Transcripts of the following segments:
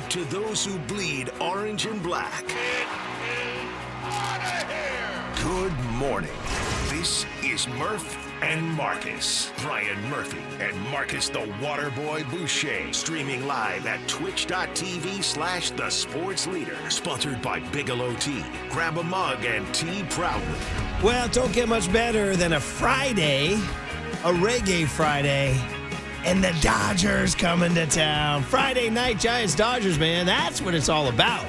to those who bleed orange and black. Good morning. This is Murph and Marcus. Brian Murphy and Marcus the Waterboy Boucher. Streaming live at twitch.tv/The Sports Leader. Sponsored by Bigelow Tea. Grab a mug and tea proudly. Well, don't get much better than a Friday, a Reggae Friday, and the Dodgers coming to town. Friday night, Giants-Dodgers, man. That's what it's all about.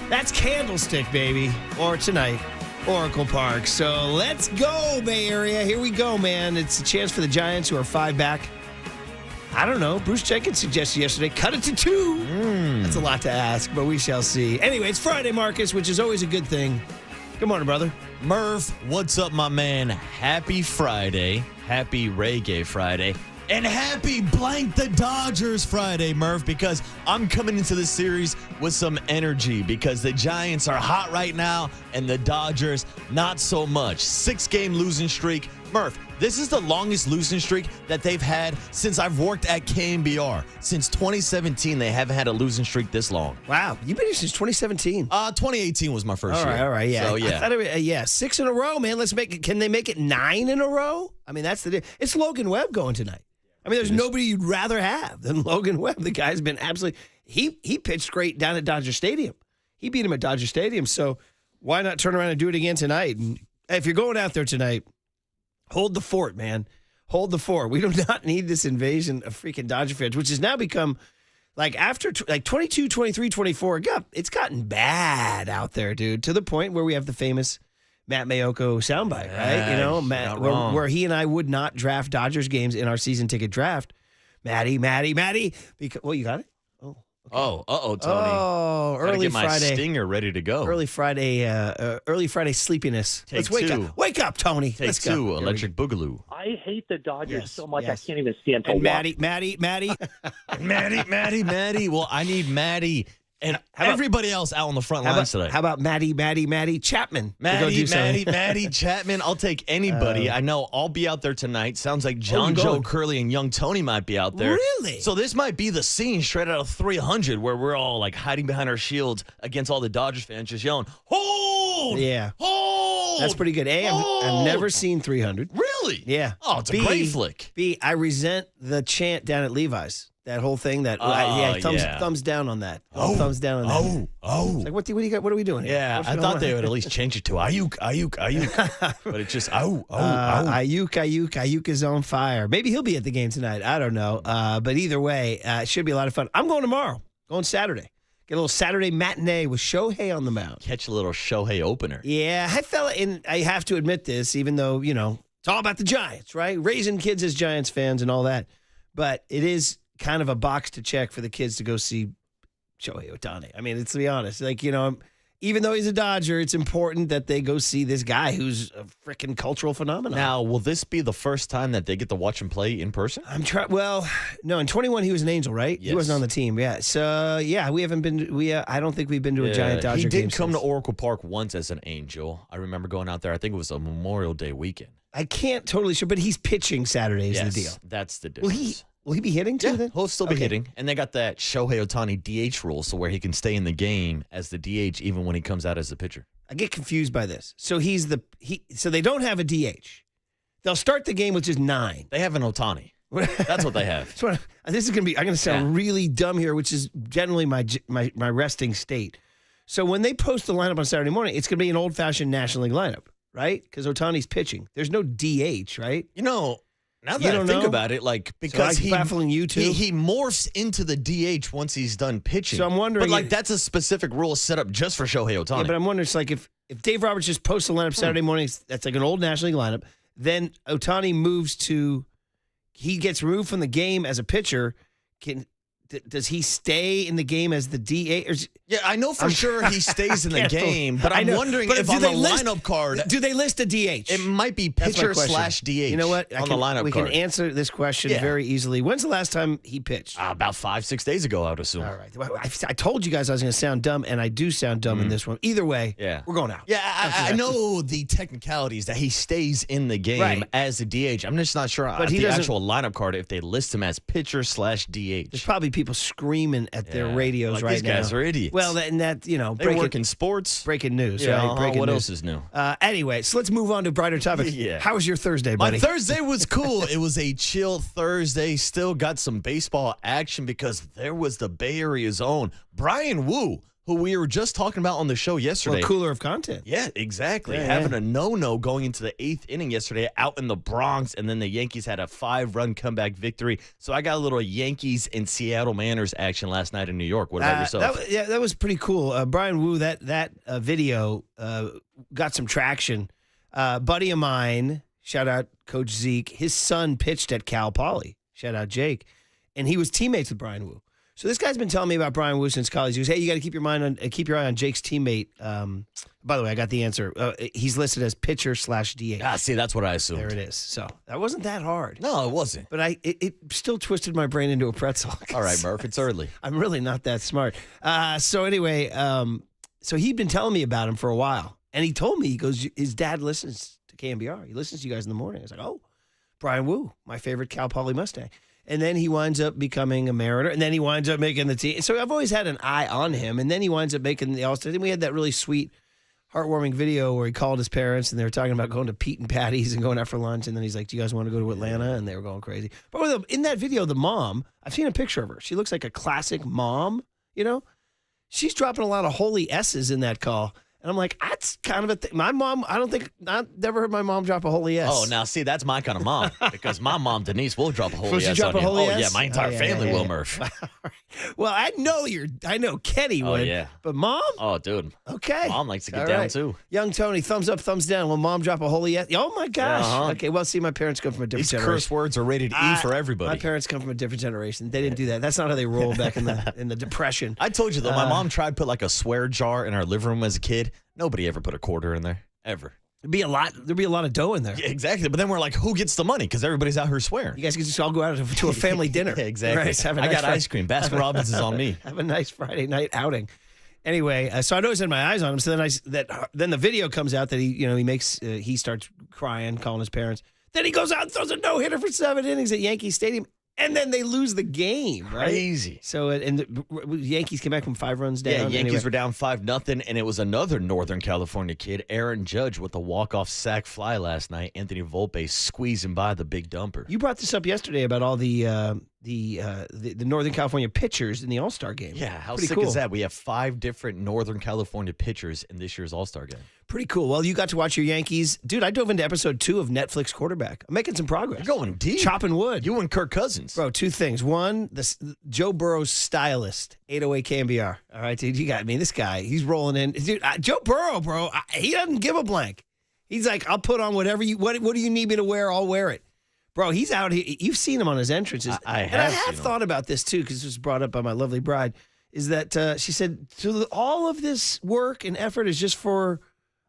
That's Candlestick, baby. Or tonight, Oracle Park. So let's go, Bay Area. Here we go, man. It's a chance for the Giants, who are 5 back. I don't know. Bruce Jenkins suggested yesterday, cut it to 2. That's a lot to ask, but we shall see. Anyway, it's Friday, Marcus, which is always a good thing. Good morning, brother. Murph, what's up, my man? Happy Friday. Happy Reggae Friday. And happy blank the Dodgers Friday, Murph, because I'm coming into this series with some energy because the Giants are hot right now and the Dodgers not so much. 6-game losing streak. Murph, this is the longest losing streak that they've had since I've worked at KNBR. Since 2017, they haven't had a losing streak this long. Wow. You've been here since 2017. 2018 was my first year. All right, yeah. So, yeah. I thought 6 in a row, man. Let's make it. Can they make it 9 in a row? I mean, that's it's Logan Webb going tonight. I mean, there's nobody you'd rather have than Logan Webb. The guy's been absolutely he pitched great down at Dodger Stadium. He beat him at Dodger Stadium, so why not turn around and do it again tonight? And if you're going out there tonight, hold the fort, man. Hold the fort. We do not need this invasion of freaking Dodger fans, which has now become, like, after 22, 23, 24, it's gotten bad out there, dude, to the point where we have the famous Matt Mayoko soundbite, right? You know, Matt, where he and I would not draft Dodgers games in our season ticket draft. Matty. Because, well, you got it? Oh, okay. Oh, Tony. Oh, early get my Friday. stinger ready to go. Early Friday sleepiness. Take Let's wake 2. up. Wake up, Tony. Take Let's 2, go. Electric Boogaloo. I hate the Dodgers so much yes. I can't even stand to And watch. Matty. Maddie. Well, I need Maddie and everybody else out on the front lines today. How about Matty Chapman? Maddie Chapman. I'll take anybody. I know I'll be out there tonight. Sounds like John Joe Curley and Young Tony might be out there. Really? So this might be the scene straight out of 300 where we're all like hiding behind our shields against all the Dodgers fans just yelling, hold! Yeah. Hold! That's pretty good. A, I've never seen 300. Really? Yeah. Oh, it's a great flick. B, I resent the chant down at Levi's. That whole thing. Thumbs down on that. Thumbs down on that. It's like, what do you got? What are we doing here? Yeah, I thought they would at least change it to Ayuk. But it's just, Ayuk is on fire. Maybe he'll be at the game tonight. I don't know. But either way, it should be a lot of fun. I'm going tomorrow. Going Saturday. Get a little Saturday matinee with Shohei on the mound. Catch a little Shohei opener. Yeah, I have to admit this, even though, it's all about the Giants, right? Raising kids as Giants fans and all that. But it is kind of a box to check for the kids to go see Shohei Atani. I mean, let's be honest. Even though he's a Dodger, it's important that they go see this guy who's a freaking cultural phenomenon. Now, will this be the first time that they get to watch him play in person? Well, no, in 21 he was an Angel, right? Yes. He wasn't on the team. Yeah. So, yeah, we haven't been I don't think we've been to a Giant Dodger game. He did come to Oracle Park once as an Angel. I remember going out there. I think it was a Memorial Day weekend. I can't totally sure, but he's pitching Saturday is the deal. That's the difference. Will he be hitting too? Yeah, then? he'll still be hitting. And they got that Shohei Atani DH rule, so where he can stay in the game as the DH even when he comes out as a pitcher. I get confused by this. So so they don't have a DH. They'll start the game with just 9. They have an Otani. That's what they have. This is going to be. I'm going to sound really dumb here, which is generally my resting state. So when they post the lineup on Saturday morning, it's going to be an old-fashioned National League lineup, right? Because Otani's pitching. There's no DH, right? Now that I think about it, because so baffling you too. He morphs into the DH once he's done pitching. So I'm wondering, but that's a specific rule set up just for Shohei Otani. Yeah, but I'm wondering, it's like if Dave Roberts just posts the lineup Saturday morning, that's like an old National League lineup. Then Otani he gets removed from the game as a pitcher. Does he stay in the game as the DH? Yeah, I know for sure he stays in the game, but I'm wondering if on the lineup card... Do they list a DH? It might be pitcher/DH. You know what? On the lineup card. We can answer this question very easily. When's the last time he pitched? About 5-6 days ago, I would assume. All right. I told you guys I was going to sound dumb, and I do sound dumb in this one. Either way, we're going out. Yeah, I know the technicalities that he stays in the game as the DH. I'm just not sure on the actual lineup card if they list him as pitcher/DH. There's probably people screaming at their radios like right these now. These guys are idiots. Well, they work in sports. Breaking news, yeah, right? Breaking what news. else is new? Anyway, so let's move on to brighter topics. Yeah. How was your Thursday, buddy? My Thursday was cool. It was a chill Thursday. Still got some baseball action because there was the Bay Area's own Brian Wu, who we were just talking about on the show yesterday. Well, cooler of content. Yeah, exactly. Yeah, Having a no-no going into the 8th inning yesterday out in the Bronx, and then the Yankees had a 5-run comeback victory. So I got a little Yankees and Seattle Mariners action last night in New York. What about yourself? That was pretty cool. Brian Wu, that video got some traction. Buddy of mine, shout out Coach Zeke, his son pitched at Cal Poly. Shout out Jake. And he was teammates with Brian Wu. So this guy's been telling me about Brian Wu since college. He goes, hey, you got to keep your eye on Jake's teammate. By the way, I got the answer. He's listed as pitcher/DH. See, that's what I assumed. There it is. So that wasn't that hard. No, it wasn't. But it still twisted my brain into a pretzel. All right, Murph, it's early. I'm really not that smart. So anyway, so he'd been telling me about him for a while. And he told me, he goes, his dad listens to KNBR. He listens to you guys in the morning. I was like, oh, Brian Wu, my favorite Cal Poly Mustang. And then he winds up becoming a Mariner, and then he winds up making the team. So I've always had an eye on him, and then he winds up making the All-Star. Then we had that really sweet, heartwarming video where he called his parents, and they were talking about going to Pete and Patty's and going out for lunch, and then he's like, do you guys want to go to Atlanta? And they were going crazy. But in that video, the mom, I've seen a picture of her. She looks like a classic mom, you know? She's dropping a lot of holy S's in that call. And I'm like, that's kind of a thing. My mom, I've never heard my mom drop a holy S. Oh, now see, that's my kind of mom. Because my mom, Denise, will drop a holy Will she S drop on a holy you. S? Oh, yeah, my entire family will, Murph. Well, I know Kenny would. yeah. But mom? Oh, dude. Okay. Mom likes to get All down, right. too. Young Tony, thumbs up, thumbs down. Will mom drop a holy S? Oh, my gosh. Uh-huh. Okay, well, see, my parents come from a different These generation. curse words are rated E for everybody. My parents come from a different generation. They didn't do that. That's not how they rolled back in the Depression. I told you, though, my mom tried to put like a swear jar in our living room as a kid. Nobody ever put a quarter in there, ever. There'd be a lot of dough in there. Yeah, exactly. But then we're like, who gets the money? Because everybody's out here swearing. You guys can just all go out to a family dinner. Yeah, exactly. Right, have a I nice got ice cream. Baskin Robbins is on me. Have a nice Friday night outing. Anyway, so I noticed had my eyes on him. So then the video comes out that he starts crying, calling his parents. Then he goes out and throws a no-hitter for 7 innings at Yankee Stadium. And then they lose the game, right? Crazy. So, and the Yankees came back from 5 runs down. Yeah, Yankees anyway. were down 5-0, and it was another Northern California kid, Aaron Judge, with a walk-off sac fly last night. Anthony Volpe squeezing by the big dumper. You brought this up yesterday about all the Northern California pitchers in the All-Star game. Yeah, how Pretty sick cool. is that? We have 5 different Northern California pitchers in this year's All-Star game. Pretty cool. Well, you got to watch your Yankees. Dude, I dove into episode 2 of Netflix Quarterback. I'm making some progress. You're going deep. Chopping wood. You and Kirk Cousins. Bro, 2 things. One, Joe Burrow's stylist, 808 KNBR. All right, dude, you got me. This guy, he's rolling in. Dude, Joe Burrow, bro, he doesn't give a blank. He's like, I'll put on whatever what do you need me to wear? I'll wear it. Bro, he's out here. You've seen him on his entrances. I and I have have seen thought about this, too, because this was brought up by my lovely bride, is that she said, so all of this work and effort is just for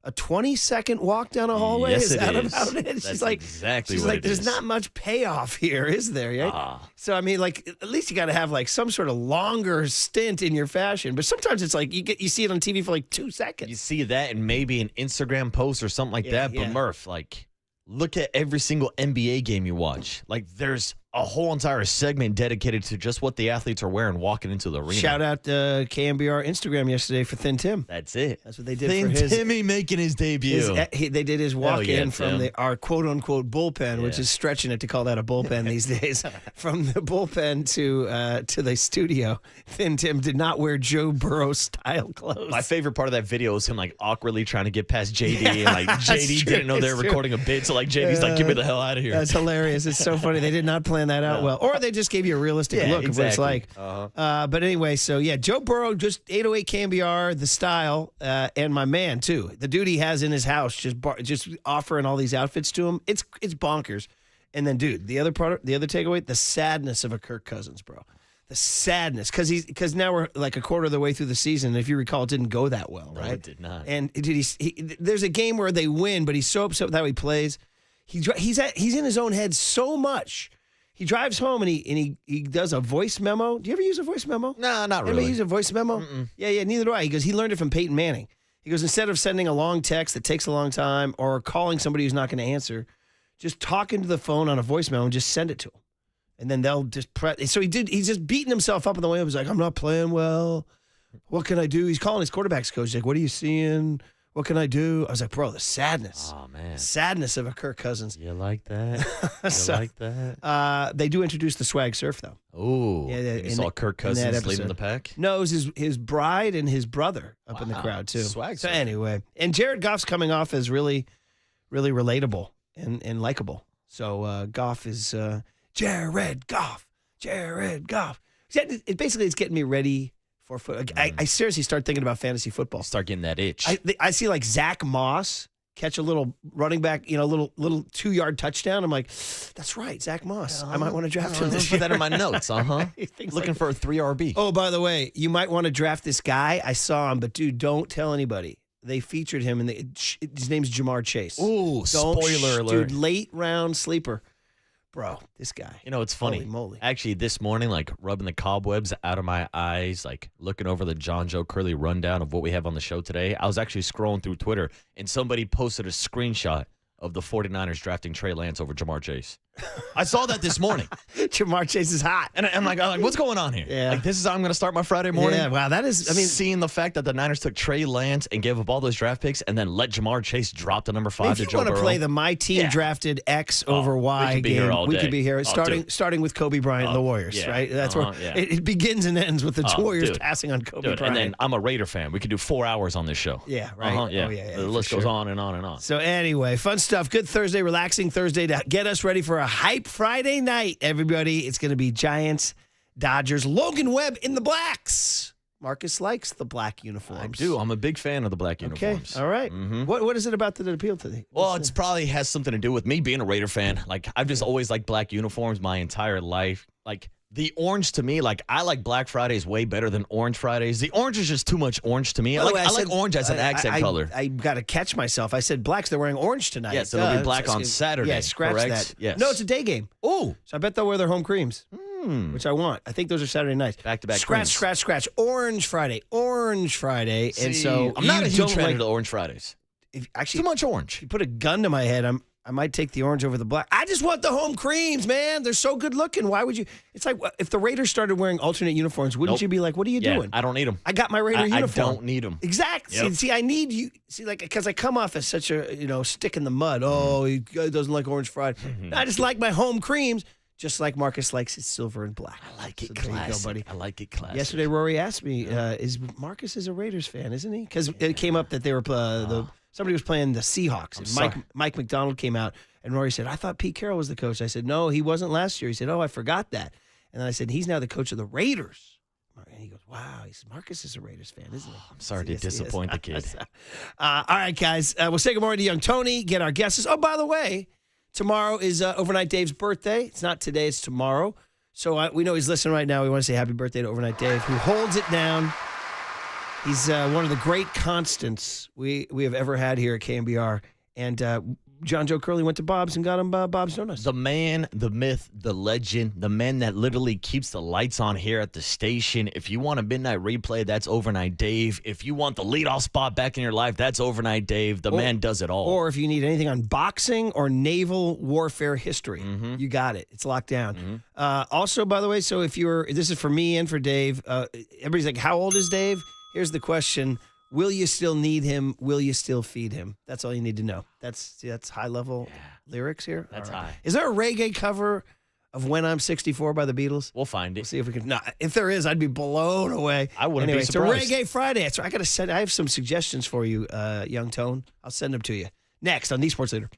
a 20-second walk down a hallway? Yes, is it that is. about it? That's she's like, exactly she's what like, it there's is. not much payoff here, is there? Right? So, I mean, like, at least you got to have, like, some sort of longer stint in your fashion. But sometimes it's like you see it on TV for, like, 2 seconds. You see that and maybe an Instagram post or something like that. But Murph, like, look at every single NBA game you watch. Like, there's a whole entire segment dedicated to just what the athletes are wearing walking into the arena. Shout out KNBR Instagram yesterday for Thin Tim. That's it. That's what they did Thin for his. Timmy making his debut. They did his walk-in from Tim. our quote-unquote bullpen, which is stretching it to call that a bullpen these days. From the bullpen to the studio, Thin Tim did not wear Joe Burrow-style clothes. My favorite part of that video is him like awkwardly trying to get past JD, and like JD true. didn't know they were recording a bit, so like JD's like, "Get me the hell out of here." That's hilarious. It's so funny. They did not plan that out well. Or they just gave you a realistic look of what it's like. But anyway, so yeah, Joe Burrow, just 808 KNBR, the style, and my man, too. The dude he has in his house, just offering all these outfits to him. It's bonkers. And then, dude, the other takeaway, the sadness of a Kirk Cousins, bro. The sadness, because now we're like a quarter of the way through the season. And if you recall, it didn't go that well, right? No, it did not. And there's a game where they win, but he's so upset with how he plays. He's in his own head so much. He drives home and he does a voice memo. Do you ever use a voice memo? No, not Ever really. use a voice memo? Mm-mm. Yeah, neither do I. He goes, he learned it from Peyton Manning. He goes, instead of sending a long text that takes a long time or calling somebody who's not going to answer, just talk into the phone on a voice memo and just send it to him. And then they'll just so he's just beating himself up on the way up. He's like, I'm not playing well. What can I do? He's calling his quarterbacks coach. He's like, what are you seeing? What can I do? I was like, bro, the sadness. Oh, man. Sadness of a Kirk Cousins. You like that? You like that? They do introduce the swag surf, though. Oh, you saw Kirk Cousins leading the pack? No, it was his bride and his brother up in the crowd, too. Swag so surf. anyway, and Jared Goff's coming off as really, really relatable and likable. So Goff is Jared Goff. It basically it's getting me ready for foot. I seriously start thinking about fantasy football. Start getting that itch. I see like Zach Moss catch a little running back, little 2-yard touchdown. I'm like, that's right, Zach Moss. I might want to draft him this Put year. that in my notes. Looking for a 3 RB. Oh, by the way, you might want to draft this guy. I saw him, but dude, don't tell anybody. They featured him, and his name's Jamar Chase. Ooh, spoiler alert. Dude, late round sleeper. Bro, this guy. It's funny. Holy moly. Actually, this morning, rubbing the cobwebs out of my eyes, looking over the John Joe Curley rundown of what we have on the show today, I was actually scrolling through Twitter, and somebody posted a screenshot of the 49ers drafting Trey Lance over Jamar Chase. I saw that this morning. Jamar Chase is hot. And I'm like, what's going on here? Yeah. This is how I'm going to start my Friday morning? Yeah, wow, that is, seeing the fact that the Niners took Trey Lance and gave up all those draft picks and then let Jamar Chase drop to number 5 to Joe Burrow. If you want to play the my team drafted X over Y game, we could be here. Starting with Kobe Bryant and the Warriors, right? That's where it begins and ends with the Warriors passing on Kobe Bryant. And then I'm a Raider fan. We could do 4 hours on this show. Yeah, right. Yeah. The list goes on and on and on. So anyway, fun stuff. Good Thursday, relaxing Thursday to get us ready for a hype Friday night, everybody. It's going to be Giants, Dodgers, Logan Webb in the blacks. Marcus likes the black uniforms. I do. I'm a big fan of the black uniforms. Okay, all right. Mm-hmm. What is it about that appeal to you? Well, it probably has something to do with me being a Raider fan. I've just always liked black uniforms my entire life. The orange to me, I like Black Fridays way better than Orange Fridays. The orange is just too much orange to me. I like orange as an accent color. I got to catch myself. I said blacks. They're wearing orange tonight. Yeah, so they'll be black on Saturday. Yeah, scratch correct? that. Yes. No, it's a day game. Oh. So I bet they'll wear their home creams, which I want. I think those are Saturday nights. Back-to-back Scratch. Orange Friday. See, and so I'm not a huge fan of the Orange Fridays. Actually, too much orange. If you put a gun to my head, I might take the orange over the black. I just want the home creams, man. They're so good looking. Why would you? It's like if the Raiders started wearing alternate uniforms, wouldn't you be like, what are you doing? I don't need them. I got my Raider uniform. I don't need them. Exactly. Yep. See, I need you. See, because I come off as such a, stick in the mud. Oh, he doesn't like Orange Friday. I just like my home creams, just like Marcus likes his silver and black. I like it so there you go, buddy. I like it classic. Yesterday, Rory asked me, is Marcus is a Raiders fan, isn't he? Because it came up that they were somebody was playing the Seahawks. And Mike McDonald came out, and Rory said, I thought Pete Carroll was the coach. I said, no, he wasn't last year. He said, oh, I forgot that. And then I said, he's now the coach of the Raiders. And he goes, wow, Marcus is a Raiders fan, isn't he? I'm sorry to disappoint the kid. All right, guys. We'll say good morning to young Tony, get our guesses. Oh, by the way, tomorrow is Overnight Dave's birthday. It's not today, it's tomorrow. So we know he's listening right now. We want to say happy birthday to Overnight Dave, who holds it down. He's one of the great constants we have ever had here at KNBR. And John Joe Curley went to Bob's and got him Bob's Donuts. The man, the myth, the legend, the man that literally keeps the lights on here at the station. If you want a midnight replay, that's Overnight Dave. If you want the leadoff spot back in your life, that's Overnight Dave. The man does it all. Or if you need anything on boxing or naval warfare history, you got it. It's locked down. Also, by the way, so this is for me and for Dave. Everybody's like, how old is Dave? Here's the question. Will you still need him? Will you still feed him? That's all you need to know. That's high-level lyrics here. That's high. Is there a reggae cover of When I'm 64 by the Beatles? We'll find it. We'll see if we can. No, if there is, I'd be blown away. I wouldn't be surprised. It's a Reggae Friday. So I have some suggestions for you, young Tone. I'll send them to you. Next on The Sports Leader.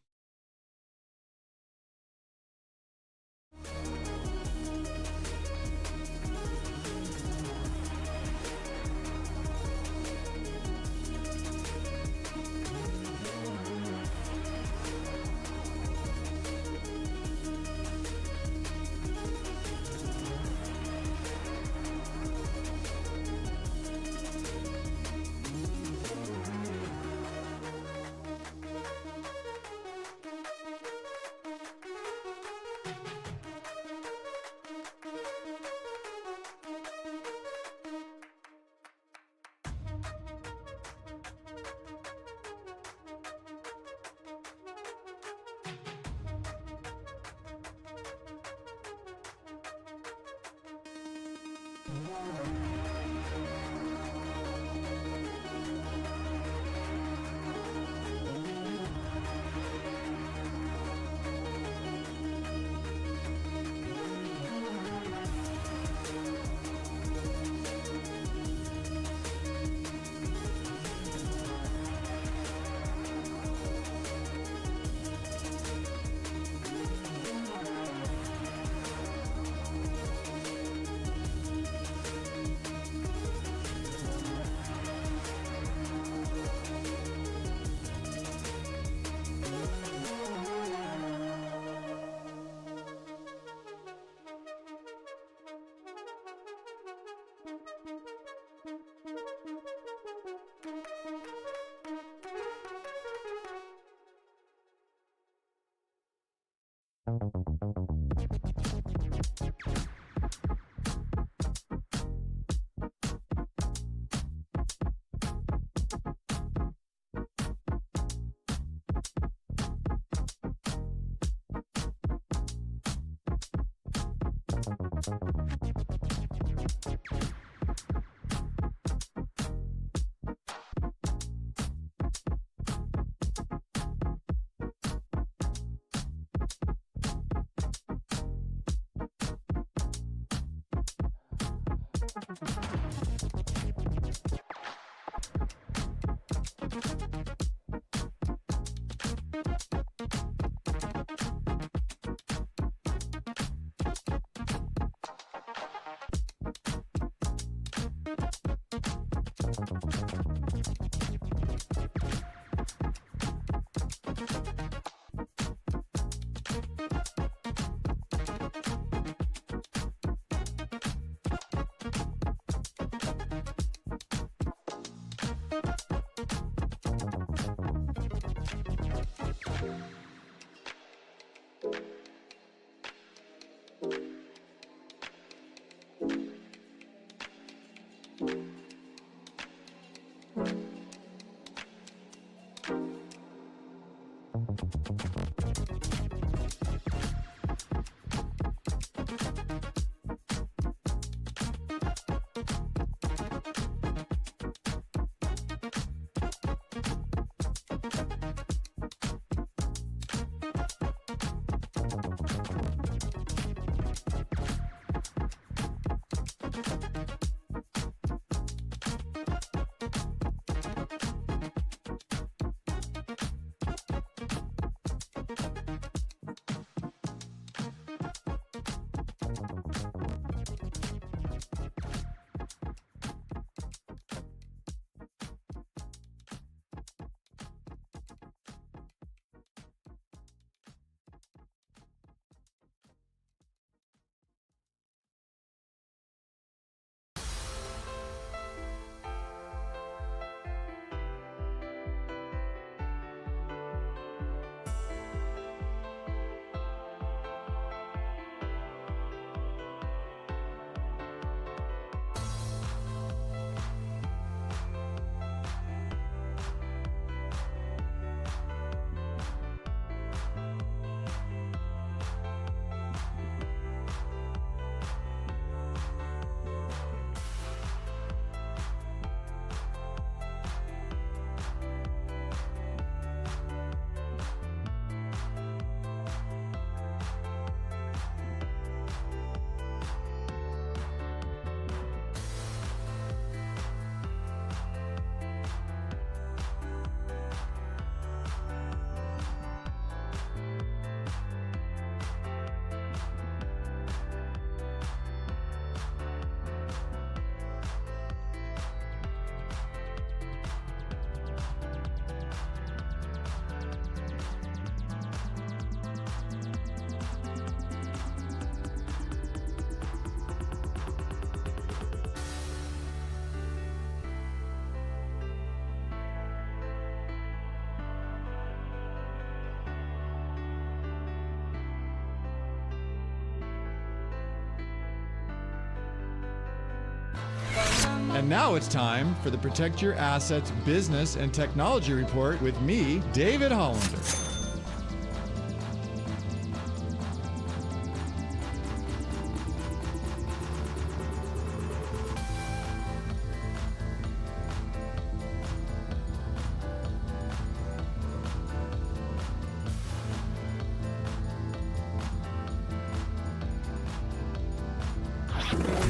And now it's time for the Protect Your Assets Business and Technology Report with me, David Hollander.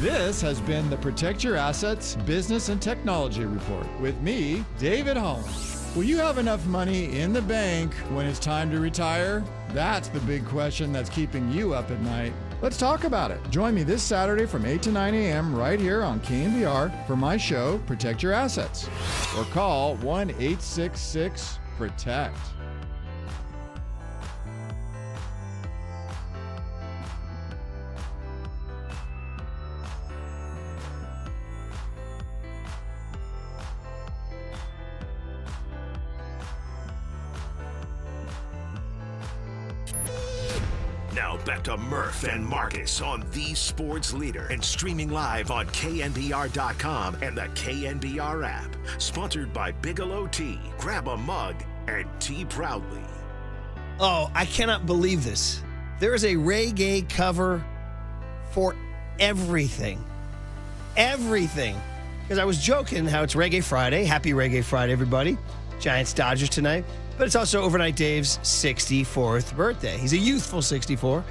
This has been the Protect Your Assets Business and Technology Report with me, David Holland. Will you have enough money in the bank when it's time to retire? That's the big question that's keeping you up at night. Let's talk about it. Join me this Saturday from 8 to 9 a.m. right here on KNBR for my show, Protect Your Assets. Or call 1-866-PROTECT. Now back to Murph and Marcus on the sports leader and streaming live on KNBR.com and the KNBR app. Sponsored by Bigelow Tea. Grab a mug and tea proudly. Oh, I cannot believe this. There is a reggae cover for everything. Everything. Because I was joking how it's Reggae Friday. Happy Reggae Friday, everybody. Giants Dodgers tonight. But it's also Overnight Dave's 64th birthday. He's a youthful 64.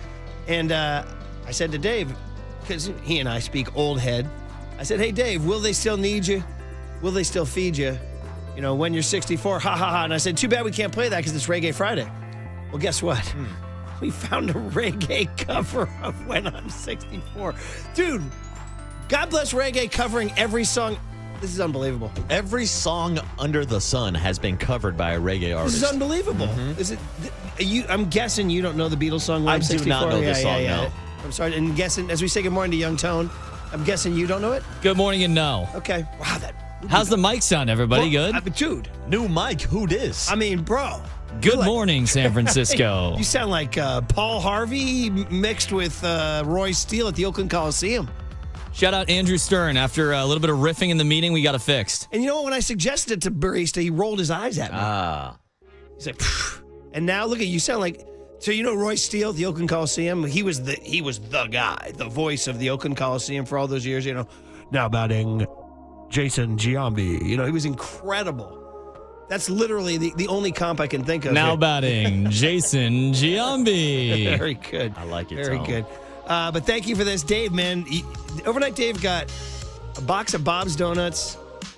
And I said to Dave, because he and I speak old head, I said, hey, Dave, will they still need you? Will they still feed you? You know, when you're 64, ha, ha, ha. And I said, too bad we can't play that because it's Reggae Friday. Well, guess what? We found a reggae cover of When I'm 64. Dude, God bless reggae covering every song. This is unbelievable. Every song under the sun has been covered by a reggae artist. This is unbelievable. Is it? I'm guessing you don't know the Beatles song. When I I'm 64? do not know this song, no. I'm sorry. And guessing, as we say good morning to Young Tone, I'm guessing you don't know it? Good morning and no. Okay. Wow, that. How's the mic sound, everybody? Good? Dude. New mic, who dis? I mean, bro. Good morning, San Francisco. You sound like Paul Harvey mixed with Roy Steele at the Oakland Coliseum. Shout out Andrew Stern. After a little bit of riffing in the meeting, we got it fixed. And you know what? When I suggested it to Barista, he rolled his eyes at me. He's like, phew. And now look at you. Sound like. So you know Roy Steele at the Oakland Coliseum? He was the guy, the voice of the Oakland Coliseum for all those years. You know, now batting Jason Giambi. You know, he was incredible. That's literally the only comp I can think of. Now batting Jason Giambi. Very good. I like it. Very good. But thank you for this, Dave, man. Overnight Dave got a box of Bob's Donuts,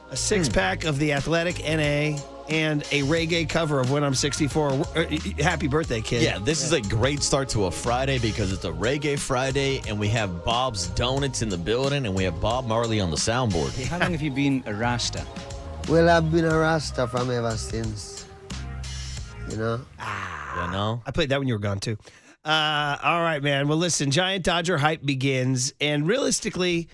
a six-pack of the Athletic NA, and a reggae cover of When I'm 64. Happy birthday, kid. Yeah, this is a great start to a Friday because it's a Reggae Friday, and we have Bob's Donuts in the building, and we have Bob Marley on the soundboard. How long have you been a Rasta? Well, I've been a Rasta from ever since, you know. You know? I played that when you were gone, too. All right, man. Well, listen, Giant Dodger hype begins. And realistically,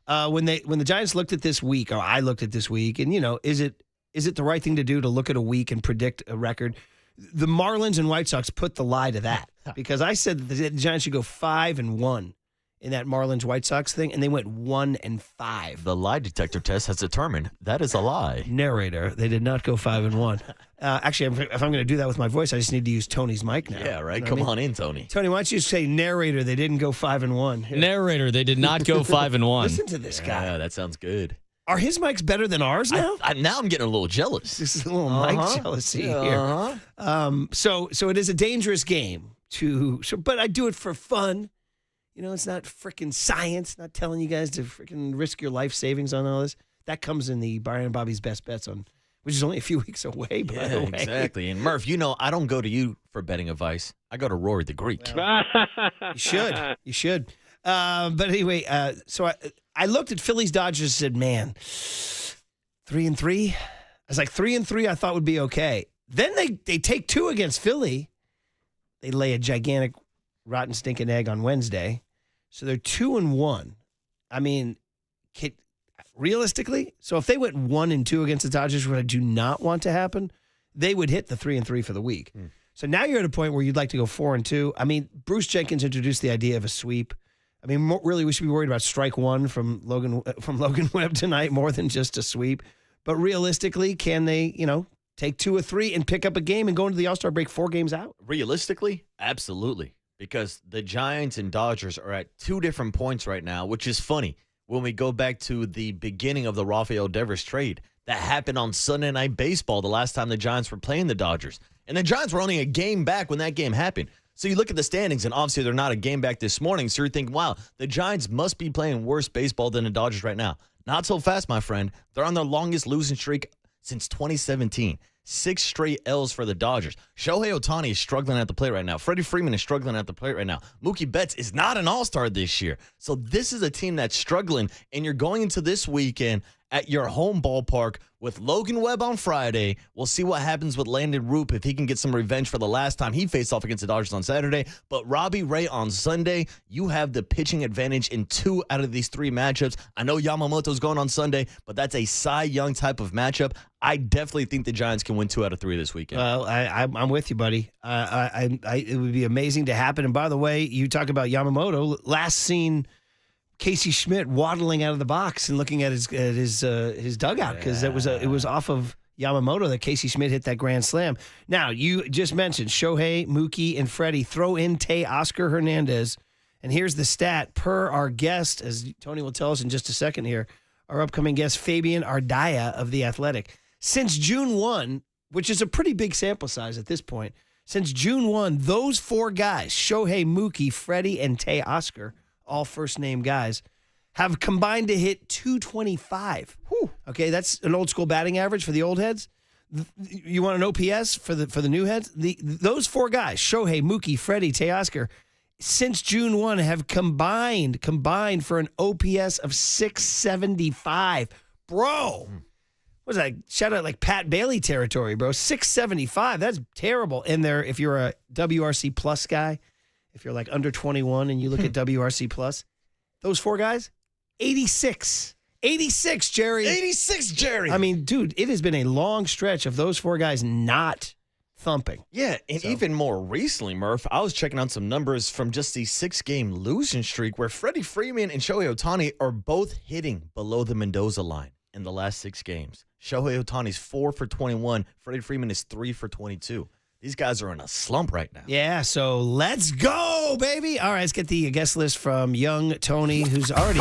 when the Giants looked at this week, or I looked at this week, and, you know, is it the right thing to do to look at a week and predict a record? The Marlins and White Sox put the lie to that because I said that the Giants should go 5-1 in that Marlins White Sox thing, and they went 1-5. The lie detector test has determined that is a lie. Narrator, they did not go 5-1. Actually, if I'm going to do that with my voice, I just need to use Tony's mic now. Yeah, right. You know Come what I on mean? in, Tony. Tony, why don't you say narrator? They didn't go 5-1. Here. Narrator, they did not go 5-1. Listen to this guy. Yeah, that sounds good. Are his mics better than ours now? Now I'm getting a little jealous. This is a little mic jealousy here. So it is a dangerous game but I do it for fun. You know, it's not freaking science. Not telling you guys to freaking risk your life savings on all this. That comes in the Brian and Bobby's Best Bets which is only a few weeks away. By the way, exactly. And Murph, you know, I don't go to you for betting advice. I go to Rory the Greek. You should. But anyway, so I looked at Phillies Dodgers and said, man, 3-3. I was like, 3-3 I thought would be okay. Then they take 2 against Philly. They lay a gigantic rotten stinking egg on Wednesday. So they're 2-1. I mean, realistically, so if they went 1-2 against the Dodgers, which I do not want to happen, they would hit the 3-3 for the week. So now you're at a point where you'd like to go 4-2. I mean, Bruce Jenkins introduced the idea of a sweep. I mean, really, we should be worried about strike one from Logan Webb tonight more than just a sweep. But realistically, can they, take 2 or 3 and pick up a game and go into the All-Star break 4 games out? Realistically, absolutely. Because the Giants and Dodgers are at 2 different points right now, which is funny. When we go back to the beginning of the Raphael Devers trade, that happened on Sunday Night Baseball the last time the Giants were playing the Dodgers. And the Giants were only a game back when that game happened. So you look at the standings, and obviously they're not a game back this morning, so you're thinking, wow, the Giants must be playing worse baseball than the Dodgers right now. Not so fast, my friend. They're on their longest losing streak since 2017. 6 straight L's for the Dodgers. Shohei Atani is struggling at the plate right now. Freddie Freeman is struggling at the plate right now. Mookie Betts is not an all-star this year. So this is a team that's struggling, and you're going into this weekend at your home ballpark with Logan Webb on Friday. We'll see what happens with Landon Roop if he can get some revenge for the last time he faced off against the Dodgers on Saturday. But Robbie Ray on Sunday, you have the pitching advantage in 2 out of these 3 matchups. I know Yamamoto's going on Sunday, but that's a Cy Young type of matchup. I definitely think the Giants can win 2 out of 3 this weekend. Well, I'm with you, buddy. It would be amazing to happen. And by the way, you talk about Yamamoto. Last seen Casey Schmidt waddling out of the box and looking at his dugout because it was off of Yamamoto that Casey Schmidt hit that grand slam. Now, you just mentioned Shohei, Mookie, and Freddie. Throw in Oscar Hernandez. And here's the stat per our guest, as Tony will tell us in just a second here, our upcoming guest, Fabian Ardaya of The Athletic. Since June 1, which is a pretty big sample size at this point, since June 1, those 4 guys, Shohei, Mookie, Freddie, and Oscar, all first-name guys, have combined to hit 225. Whew. Okay, that's an old-school batting average for the old heads. You want an OPS for the new heads? Those 4 guys, Shohei, Mookie, Freddie, Oscar, since June 1 have combined for an OPS of 675. Bro, what's that? Shout out like Pat Bailey territory, bro. 675, that's terrible. And if you're a WRC Plus guy, if you're like under 21 and you look at WRC Plus, those 4 guys, 86. 86, Jerry. 86, Jerry. I mean, dude, it has been a long stretch of those 4 guys not thumping. Yeah, and even more recently, Murph, I was checking out some numbers from just the 6-game losing streak where Freddie Freeman and Shohei Atani are both hitting below the Mendoza line in the last 6 games. Shohei Otani's 4 for 21. Freddie Freeman is 3 for 22. These guys are in a slump right now. Yeah, so let's go, baby. All right, let's get the guest list from young Tony, who's already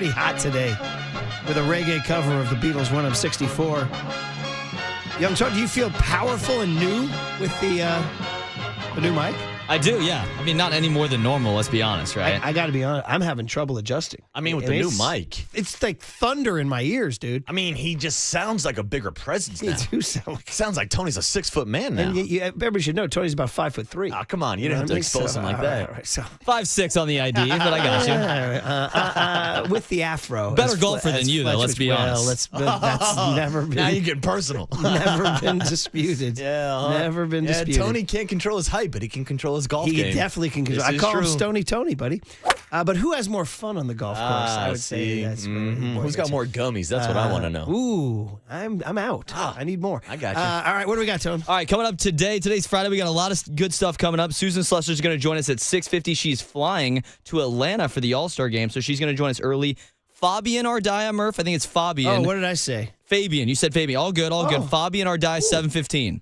hot today with a reggae cover of the Beatles' When I'm 64. Young Tony, do you feel powerful and new with the new mic? I do, yeah. I mean, not any more than normal, let's be honest, right? I got to be honest. I'm having trouble adjusting. I mean, with the new mic. It's like thunder in my ears, dude. I mean, he just sounds like a bigger presence now. You do sounds like Tony's a 6-foot man now. And everybody should know Tony's about 5'3". Oh, come on. You didn't have to expose him like that. All right, so 5'6" on the ID, but I got you. With the afro. Better golfer than you, though, let's be honest. That's never been. Now you get personal. Never been disputed. Never been disputed. Tony can't control his height, but he can control his golf game. He definitely can control. I call him Stony Tony, buddy. But who has more fun on the golf course? I would say that's who's got more gummies? That's what I want to know. Ooh, I'm out. I need more. I got you. All right, what do we got, Tony? All right, coming up today. Today's Friday. We got a lot of good stuff coming up. Susan Slusser is going to join us at 6:50. She's flying to Atlanta for the All-Star game, so she's going to join us early. Fabian Ardaya, Murph. I think it's Fabian. Oh, what did I say? Fabian. You said Fabian. All good, all good. Fabian Ardaya, 7:15.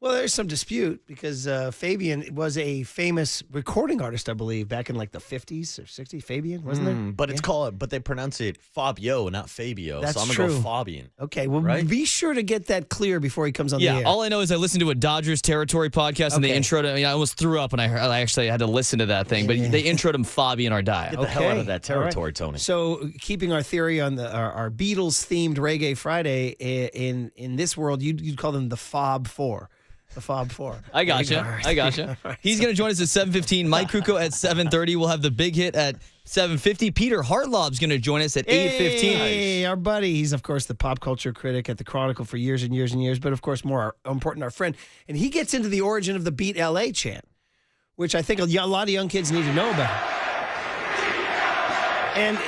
Well, there's some dispute because Fabian was a famous recording artist, I believe, back in like the 50s or 60s. Fabian, wasn't there? But it's called, but they pronounce it Fabio, not Fabio. That's so I'm true. going to go Fabian. Okay, well, be sure to get that clear before he comes on the air. All I know is I listened to a Dodgers territory podcast and they introed him. I almost threw up when I actually had to listen to that thing, but they introed him Fabian Ardaya. Get the hell out of that territory, Tony. So keeping our theory on our Beatles-themed Reggae Friday, in this world, you'd call them the Fob Four. The Fob 4. I got you. I got you. He's going to join us at 7:15. Mike Krukow at 7:30. We'll have the big hit at 7:50. Peter Hartlob's going to join us at 8:15. Hey, our buddy. He's, of course, the pop culture critic at the Chronicle for years and years and years, but, of course, more important, our friend. And he gets into the origin of the Beat LA chant, which I think a lot of young kids need to know about. And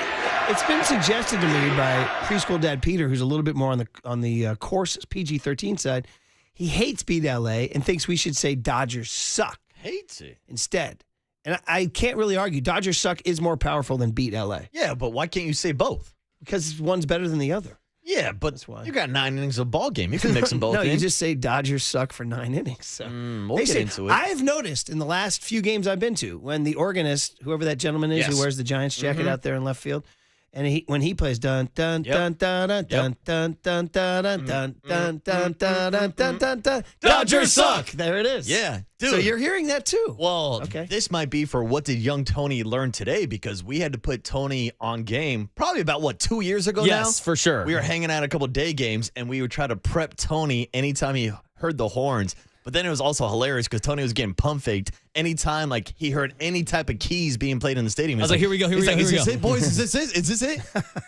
it's been suggested to me by preschool dad Peter, who's a little bit more on the coarse PG-13 side. He hates Beat LA and thinks we should say Dodgers suck. Hates it. Instead. And I can't really argue. Dodgers suck is more powerful than Beat LA. Yeah, but why can't you say both? Because one's better than the other. Yeah, but that's why. You got 9 innings of ball game. You can mix them both No, in. you just say Dodgers suck for 9 innings. So we'll get into it. I've noticed in the last few games I've been to, when the organist, whoever that gentleman is who wears the Giants jacket out there in left field, And when he plays dun dun dun dun dun dun dun dun dun dun dun dun dun dun dun dun, Dodgers suck. There it is. Yeah, dude. So you're hearing that too. Well, Okay. this might be for what did young Tony learn today, because we had to put Tony on game probably about, 2 years ago now? Yes, for sure. We were hanging out a couple day games, and we would try to prep Tony anytime he heard the horns. But then it was also hilarious because Tony was getting pump faked anytime he heard any type of keys being played in the stadium. I was like, here we go, here we go, here we Is this go. it, boys? Is this it? Is this it?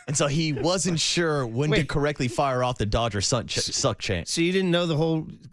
And so he wasn't sure when to correctly fire off the Dodgers suck chant. So you didn't know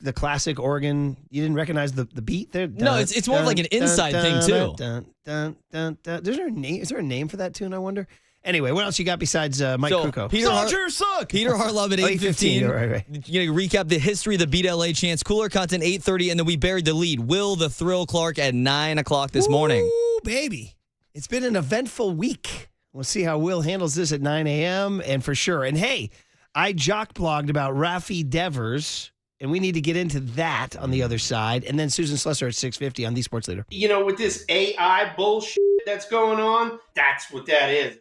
the classic Oregon, you didn't recognize the beat there? No, it's more of like an inside thing, too. Dun, dun, dun, dun. Is there a name for that tune, I wonder? Anyway, what else you got besides Mike Krukow? Dodgers suck! Peter Hartlove at 8:15. Right. You know, recap the history of the Beat LA chants. Cooler content 8:30, and then we buried the lead. Will the Thrill Clark at 9 o'clock this morning. Ooh, baby. It's been an eventful week. We'll see how Will handles this at 9 a.m. and for sure. And hey, I jock blogged about Raphael Devers, and we need to get into that on the other side. And then Susan Slusser at 6:50 on The Sports Leader. You know, with this AI bullshit that's going on, that's what that is.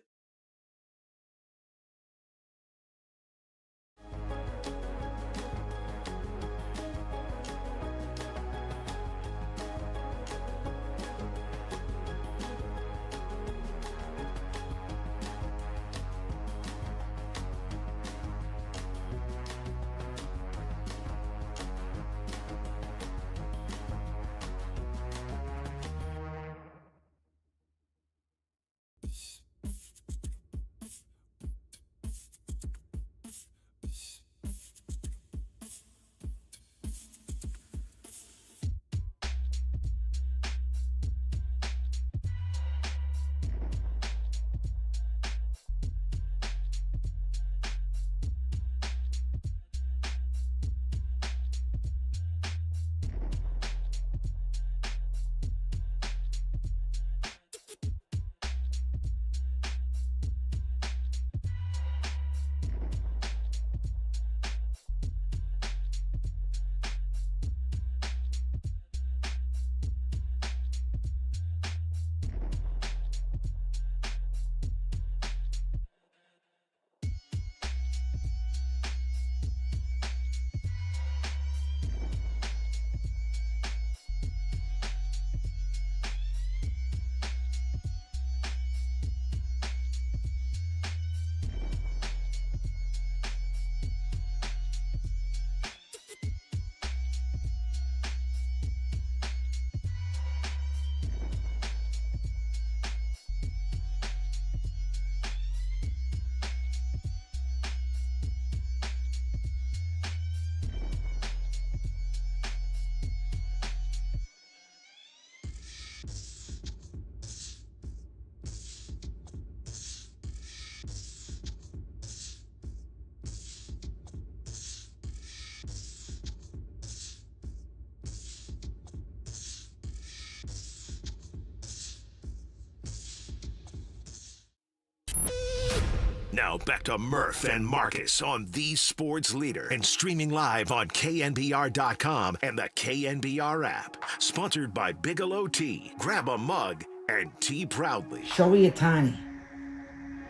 Now back to Murph and Marcus on The Sports Leader and streaming live on KNBR.com and the KNBR app. Sponsored by Bigelow Tea. Grab a mug and tea proudly. Showy Atani.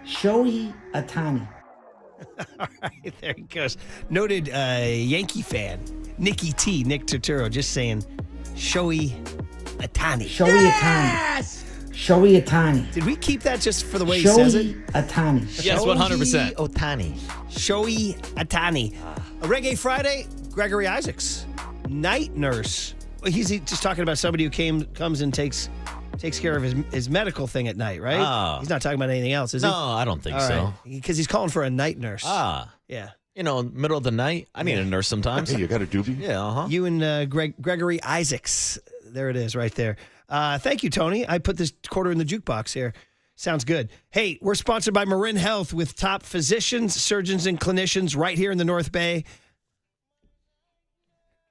Showy Atani. All right, there he goes. Noted Yankee fan, Nick Turturro, just saying, Showy Atani. Showy Atani. Showy Atani. Did we keep that just for the way he says it? Atani. Yes, 100%. Otani. Showy Atani. A Reggae Friday, Gregory Isaacs, night nurse. Well, he's just talking about somebody who comes and takes care of his medical thing at night, right? Oh. He's not talking about anything else, is he? No, I don't think All so. right. Because he's calling for a night nurse. Yeah. You know, middle of the night, I need a nurse sometimes. Hey, you got a doobie? Yeah, uh-huh. You and Gregory Isaacs. There it is right there. Thank you, Tony. I put this quarter in the jukebox here. Sounds good. Hey, we're sponsored by Marin Health with top physicians, surgeons, and clinicians right here in the North Bay.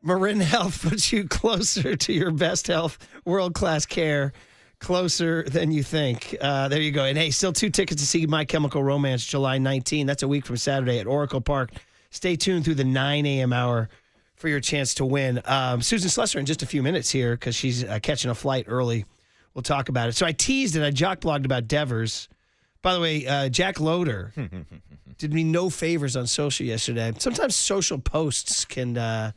Marin Health puts you closer to your best health, world-class care, closer than you think. There you go. And hey, still 2 tickets to see My Chemical Romance July 19. That's a week from Saturday at Oracle Park. Stay tuned through the 9 a.m. hour for your chance to win. Susan Slusser in just a few minutes here because she's catching a flight early. We'll talk about it. So I teased and I jock blogged about Devers, By the way, Jack Loader did me no favors on social yesterday. Sometimes social posts can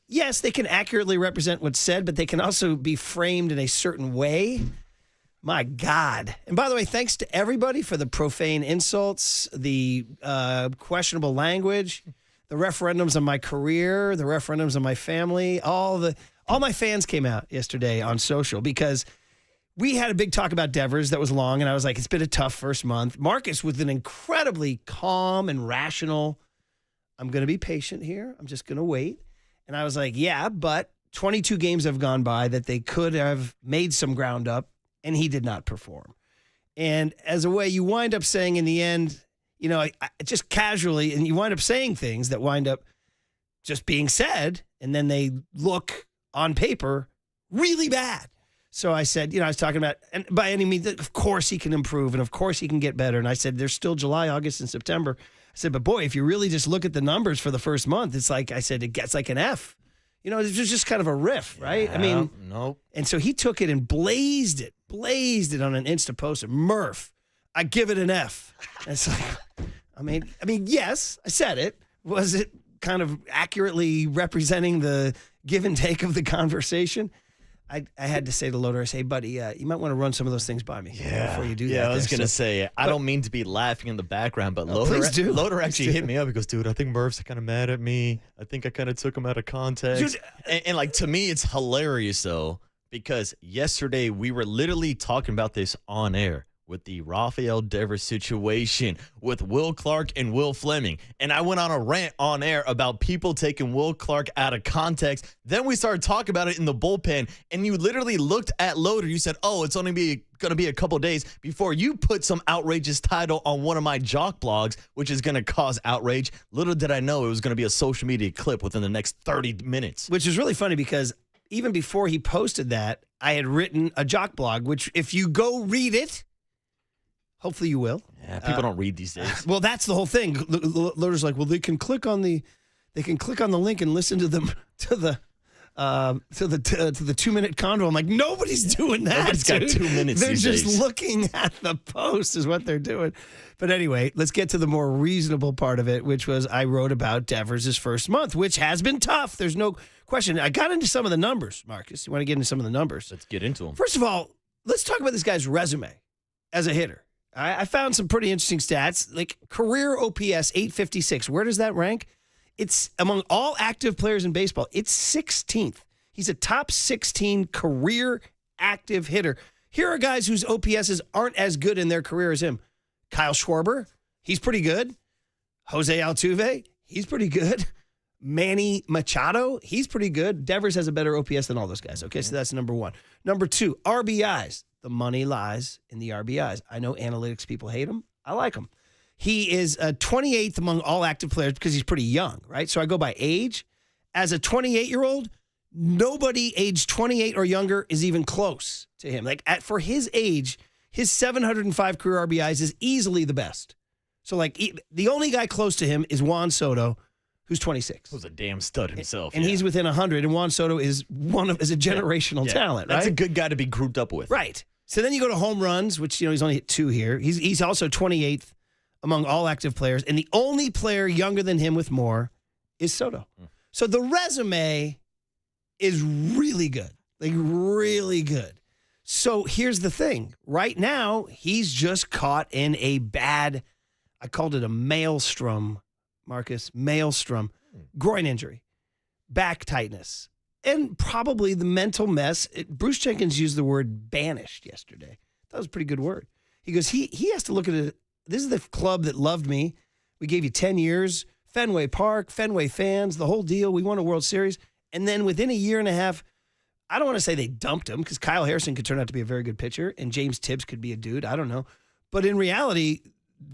yes, they can accurately represent what's said, but they can also be framed in a certain way. My God. And by the way, thanks to everybody for the profane insults, the questionable language, the referendums on my career, the referendums on my family. All my fans came out yesterday on social because we had a big talk about Devers that was long, and I was like, it's been a tough first month. Marcus with an incredibly calm and rational, I'm going to be patient here. I'm just going to wait. And I was like, yeah, but 22 games have gone by that they could have made some ground up, and he did not perform. And as a way, you wind up saying in the end, you know, just casually, and you wind up saying things that wind up just being said, and then they look on paper really bad. So I said, you know, I was talking about, and by any means, of course he can improve, and of course he can get better. And I said, there's still July, August, and September. I said, but boy, if you really just look at the numbers for the first month, it's like, I said, it gets like an F. You know, it's just kind of a riff, right? Yeah, I mean, nope. And so he took it and blazed it on an Insta post. Murph, I give it an F. And it's like, I mean, yes, I said it. Was it kind of accurately representing the give and take of the conversation? I had to say to Loader, I say, buddy, you might want to run some of those things by me before you do that. Yeah, I was going to say, I don't mean to be laughing in the background, but Loader actually hit me up. He goes, dude, I think Murph's kind of mad at me. I think I kind of took him out of context. And like, to me, it's hilarious, though, because yesterday we were literally talking about this on air with the Raphael Devers situation with Will Clark and Will Fleming. And I went on a rant on air about people taking Will Clark out of context. Then we started talking about it in the bullpen, and you literally looked at Loader. You said, oh, it's only going to be a couple days before you put some outrageous title on one of my jock blogs, which is going to cause outrage. Little did I know it was going to be a social media clip within the next 30 minutes. Which is really funny because even before he posted that, I had written a jock blog, which if you go read it, hopefully you will. Yeah, people don't read these days. Well, that's the whole thing. Loader's like, well, they can click on the link and listen to the 2-minute convo. I'm like, nobody's doing that. Nobody's got 2 minutes. They're these just days. looking at the post is what they're doing. But anyway, let's get to the more reasonable part of it, which was I wrote about Devers' first month, which has been tough. There's no question. I got into some of the numbers, Marcus. You want to get into some of the numbers? Let's get into them. First of all, let's talk about this guy's resume as a hitter. I found some pretty interesting stats, like career OPS 856. Where does that rank? It's among all active players in baseball. It's 16th. He's a top 16 career active hitter. Here are guys whose OPSs aren't as good in their career as him. Kyle Schwarber, he's pretty good. Jose Altuve, he's pretty good. Manny Machado, he's pretty good. Devers has a better OPS than all those guys. Okay, so that's number one. Number two, RBIs. The money lies in the RBIs. I know analytics people hate him. I like him. He is 28th among all active players because he's pretty young, right? So I go by age. As a 28-year-old, nobody aged 28 or younger is even close to him. Like for his age, his 705 career RBIs is easily the best. So like the only guy close to him is Juan Soto, who's 26. Who's a damn stud himself. And he's within 100, and Juan Soto is is a generational talent, right? That's a good guy to be grouped up with. Right. So then you go to home runs, which, you know, he's only hit 2 here. He's also 28th among all active players, and the only player younger than him with more is Soto. So the resume is really good, like really good. So here's the thing. Right now, he's just caught in a bad, I called it a maelstrom, Marcus, maelstrom, groin injury, back tightness, and probably the mental mess. Bruce Jenkins used the word banished yesterday. That was a pretty good word. He goes, he has to look at it. This is the club that loved me. We gave you 10 years, Fenway Park, Fenway fans, the whole deal. We won a World Series. And then within a year and a half, I don't want to say they dumped him because Kyle Hairston could turn out to be a very good pitcher and James Tibbs could be a dude. I don't know. But in reality,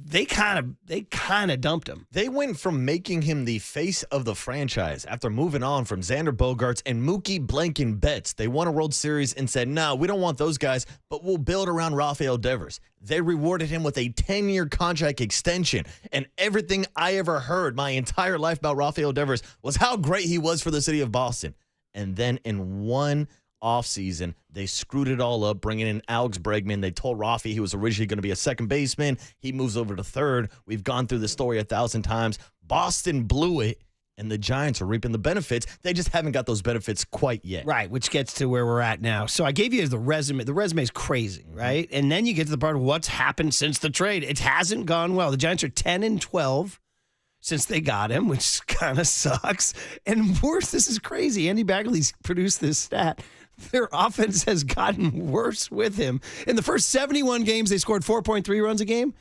they kind of dumped him. They went from making him the face of the franchise after moving on from Xander Bogaerts and Mookie Blanken Betts. They won a World Series and said, no, we don't want those guys, but we'll build around Raphael Devers. They rewarded him with a 10-year contract extension. And everything I ever heard my entire life about Raphael Devers was how great he was for the city of Boston. And then in one offseason. They screwed it all up, bringing in Alex Bregman. They told Rafi he was originally going to be a second baseman. He moves over to third. We've gone through the story 1,000 times. Boston blew it, and the Giants are reaping the benefits. They just haven't got those benefits quite yet. Right, which gets to where we're at now. So I gave you the resume. The resume is crazy, right? And then you get to the part of what's happened since the trade. It hasn't gone well. The Giants are 10-12 since they got him, which kind of sucks. And worse, this is crazy. Andy Bagley's produced this stat. Their offense has gotten worse with him. In the first 71 games, they scored 4.3 runs a game.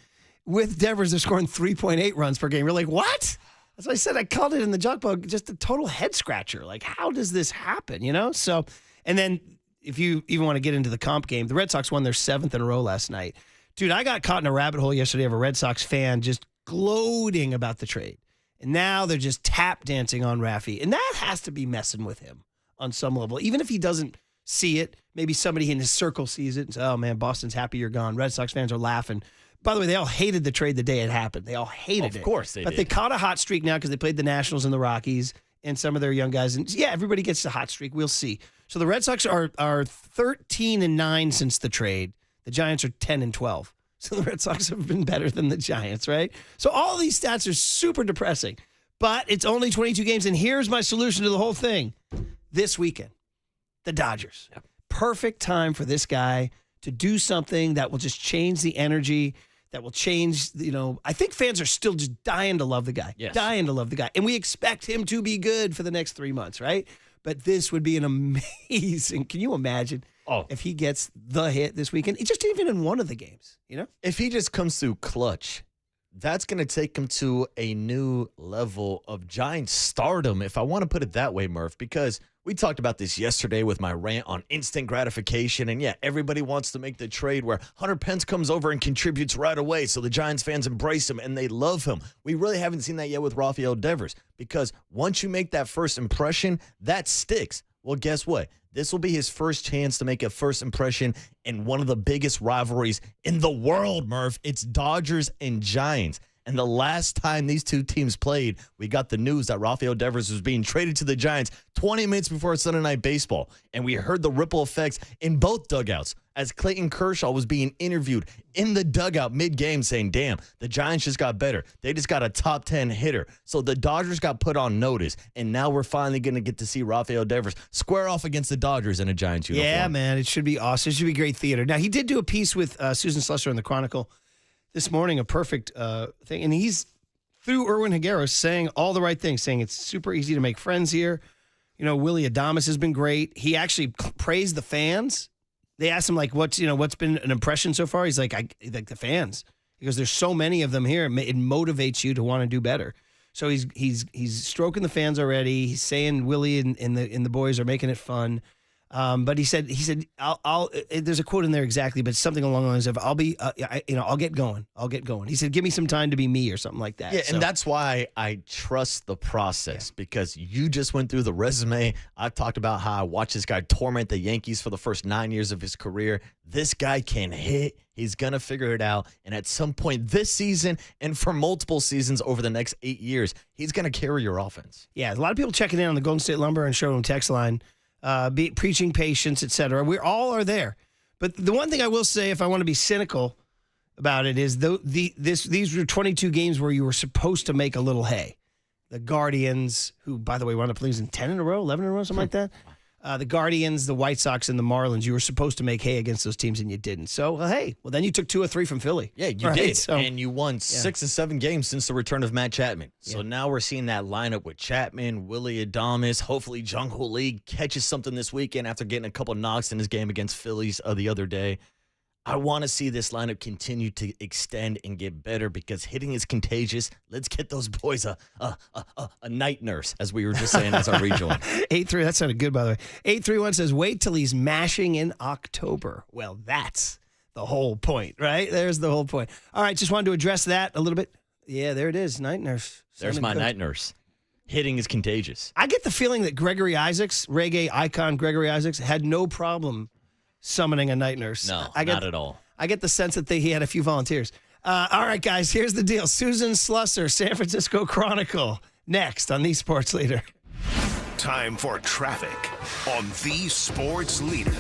With Devers, they're scoring 3.8 runs per game. You're like, what? That's why I said I called it in the junk bug, just a total head scratcher. Like, how does this happen, you know? So, and then if you even want to get into the comp game, the Red Sox won their 7th in a row last night. Dude, I got caught in a rabbit hole yesterday of a Red Sox fan just gloating about the trade. And now they're just tap dancing on Rafi. And that has to be messing with him on some level. Even if he doesn't see it, maybe somebody in his circle sees it and says, oh, man, Boston's happy you're gone. Red Sox fans are laughing. By the way, they all hated the trade the day it happened. They all hated it. Of course they did. But they caught a hot streak now because they played the Nationals and the Rockies and some of their young guys. And yeah, everybody gets the hot streak. We'll see. So the Red Sox are 13-9 since the trade. The Giants are 10-12. So the Red Sox have been better than the Giants, right? So all these stats are super depressing. But it's only 22 games. And here's my solution to the whole thing. This weekend, the Dodgers. Yep. Perfect time for this guy to do something that will just change the energy, that will change, I think fans are still just dying to love the guy. Yes. Dying to love the guy. And we expect him to be good for the next 3 months, right? But this would be an amazing, can you imagine if he gets the hit this weekend? It's just even in one of the games, If he just comes through clutch, that's going to take him to a new level of Giant stardom, if I want to put it that way, Murph, because we talked about this yesterday with my rant on instant gratification. And yeah, everybody wants to make the trade where Hunter Pence comes over and contributes right away. So the Giants fans embrace him and they love him. We really haven't seen that yet with Raphael Devers, because once you make that first impression, that sticks. Well, guess what? This will be his first chance to make a first impression in one of the biggest rivalries in the world, Murph. It's Dodgers and Giants. And the last time these two teams played, we got the news that Raphael Devers was being traded to the Giants 20 minutes before Sunday Night Baseball. And we heard the ripple effects in both dugouts as Clayton Kershaw was being interviewed in the dugout mid-game saying, damn, the Giants just got better. They just got a top 10 hitter. So the Dodgers got put on notice. And now we're finally going to get to see Raphael Devers square off against the Dodgers in a Giants uniform. Yeah, man, it should be awesome. It should be great theater. Now, he did do a piece with Susan Slusser in the Chronicle this morning, a perfect thing. And he's, through Erwin Higuera, saying all the right things, saying it's super easy to make friends here. Willie Adames has been great. He actually praised the fans. They asked him, like, what's been an impression so far? He's like, like the fans. Because there's so many of them here. It motivates you to want to do better. So he's stroking the fans already. He's saying Willie and the boys are making it fun. But he said, I'll there's a quote in there exactly, but something along the lines of, I'll get going. He said, give me some time to be me or something like that. Yeah, and that's why I trust the process, because you just went through the resume. I've talked about how I watched this guy torment the Yankees for the first 9 years of his career. This guy can hit. He's going to figure it out. And at some point this season and for multiple seasons over the next 8 years, he's going to carry your offense. Yeah, a lot of people checking in on the Golden State Lumber and Showroom text line. Preaching patience, etc. We all are there. But the one thing I will say, if I want to be cynical about it, is these were 22 games where you were supposed to make a little hay. The Guardians, who, by the way, wound up losing 10 in a row, 11 in a row, something like that. The Guardians, the White Sox, and the Marlins, you were supposed to make hay against those teams, and you didn't. So, then you took 2 or 3 from Philly. Yeah, you did. So, and you won 6 or 7 games since the return of Matt Chapman. So now we're seeing that lineup with Chapman, Willie Adames. Hopefully, Jung-Ho Lee catches something this weekend after getting a couple knocks in his game against Phillies the other day. I want to see this lineup continue to extend and get better, because hitting is contagious. Let's get those boys a night nurse, as we were just saying as our rejoin. 8-3, that sounded good, by the way. 831 says, wait till he's mashing in October. Well, that's the whole point, right? There's the whole point. All right, just wanted to address that a little bit. Yeah, there it is, night nurse. There's my night nurse. Hitting is contagious. I get the feeling that Gregory Isaacs, reggae icon Gregory Isaacs, had no problem summoning a night nurse. No, not at all. I get the sense that he had a few volunteers. All right, guys, here's the deal. Susan Slusser, San Francisco Chronicle, next on the Sports Leader. Time for traffic on the Sports Leader.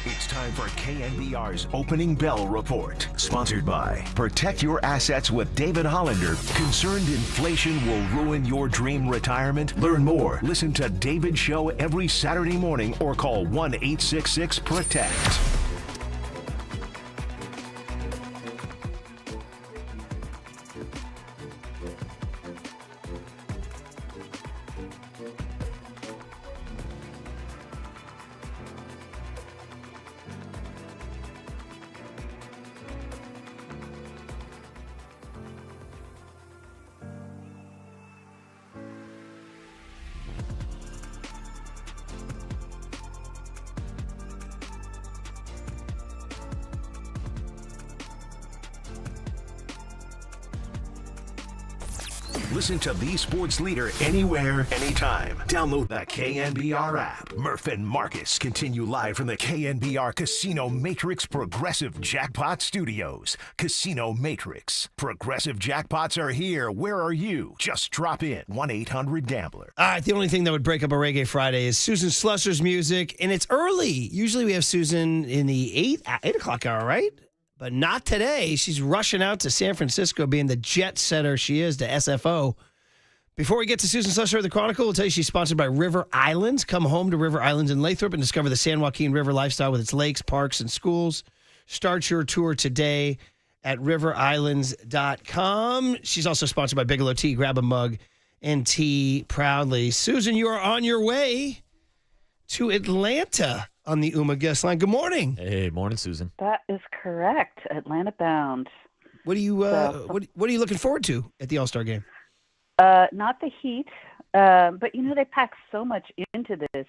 It's time for KNBR's Opening Bell Report. Sponsored by Protect Your Assets with David Hollander. Concerned inflation will ruin your dream retirement? Learn more. Listen to David's show every Saturday morning or call 1-866-PROTECT. Listen to the sports leader anywhere, anytime. Download the KNBR app. Murph and Marcus continue live from the KNBR Casino Matrix Progressive Jackpot Studios. Casino Matrix. Progressive jackpots are here. Where are you? Just drop in. 1-800-GAMBLER. All right, the only thing that would break up a Reggae Friday is Susan Slusser's music, and it's early. Usually we have Susan in the 8 o'clock hour, right? But not today. She's rushing out to San Francisco, being the jet setter she is to SFO. Before we get to Susan Slusser of the Chronicle, we'll tell you she's sponsored by River Islands. Come home to River Islands in Lathrop and discover the San Joaquin River lifestyle with its lakes, parks, and schools. Start your tour today at riverislands.com. She's also sponsored by Bigelow Tea. Grab a mug and tea proudly. Susan, you are on your way to Atlanta on the UMA guest line. Good morning. Hey, morning, Susan. That is correct. Atlanta bound. What are you what are you looking forward to at the All-Star game? Not the heat, but they pack so much into this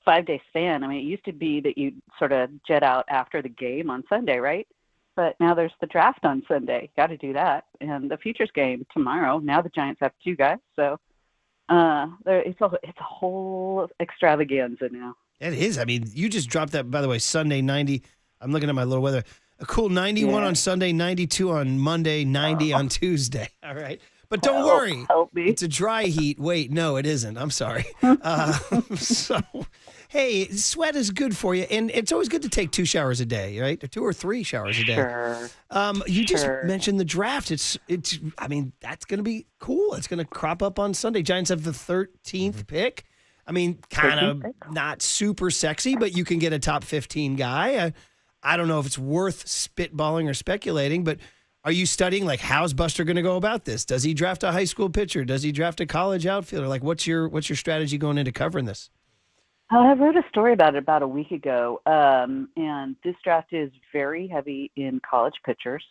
5-day span. I mean, it used to be that you'd sort of jet out after the game on Sunday, right? But now there's the draft on Sunday. Got to do that, and the Futures game tomorrow. Now the Giants have 2 guys, so it's a whole extravaganza now. It is. I mean, you just dropped that, by the way, Sunday 90. I'm looking at my little weather. A cool 91 on Sunday, 92 on Monday, 90 on Tuesday. All right. But don't worry. Help me. It's a dry heat. Wait, no, it isn't. I'm sorry. So, hey, sweat is good for you. And it's always good to take 2 showers a day, right? 2 or 3 showers a day. Sure. You just mentioned the draft. It's. I mean, that's going to be cool. It's going to crop up on Sunday. Giants have the 13th pick. I mean, kind of not super sexy, but you can get a top 15 guy. I don't know if it's worth spitballing or speculating, but are you studying, like, how's Buster going to go about this? Does he draft a high school pitcher? Does he draft a college outfielder? Like, what's your strategy going into covering this? I wrote a story about it about a week ago, and this draft is very heavy in college pitchers.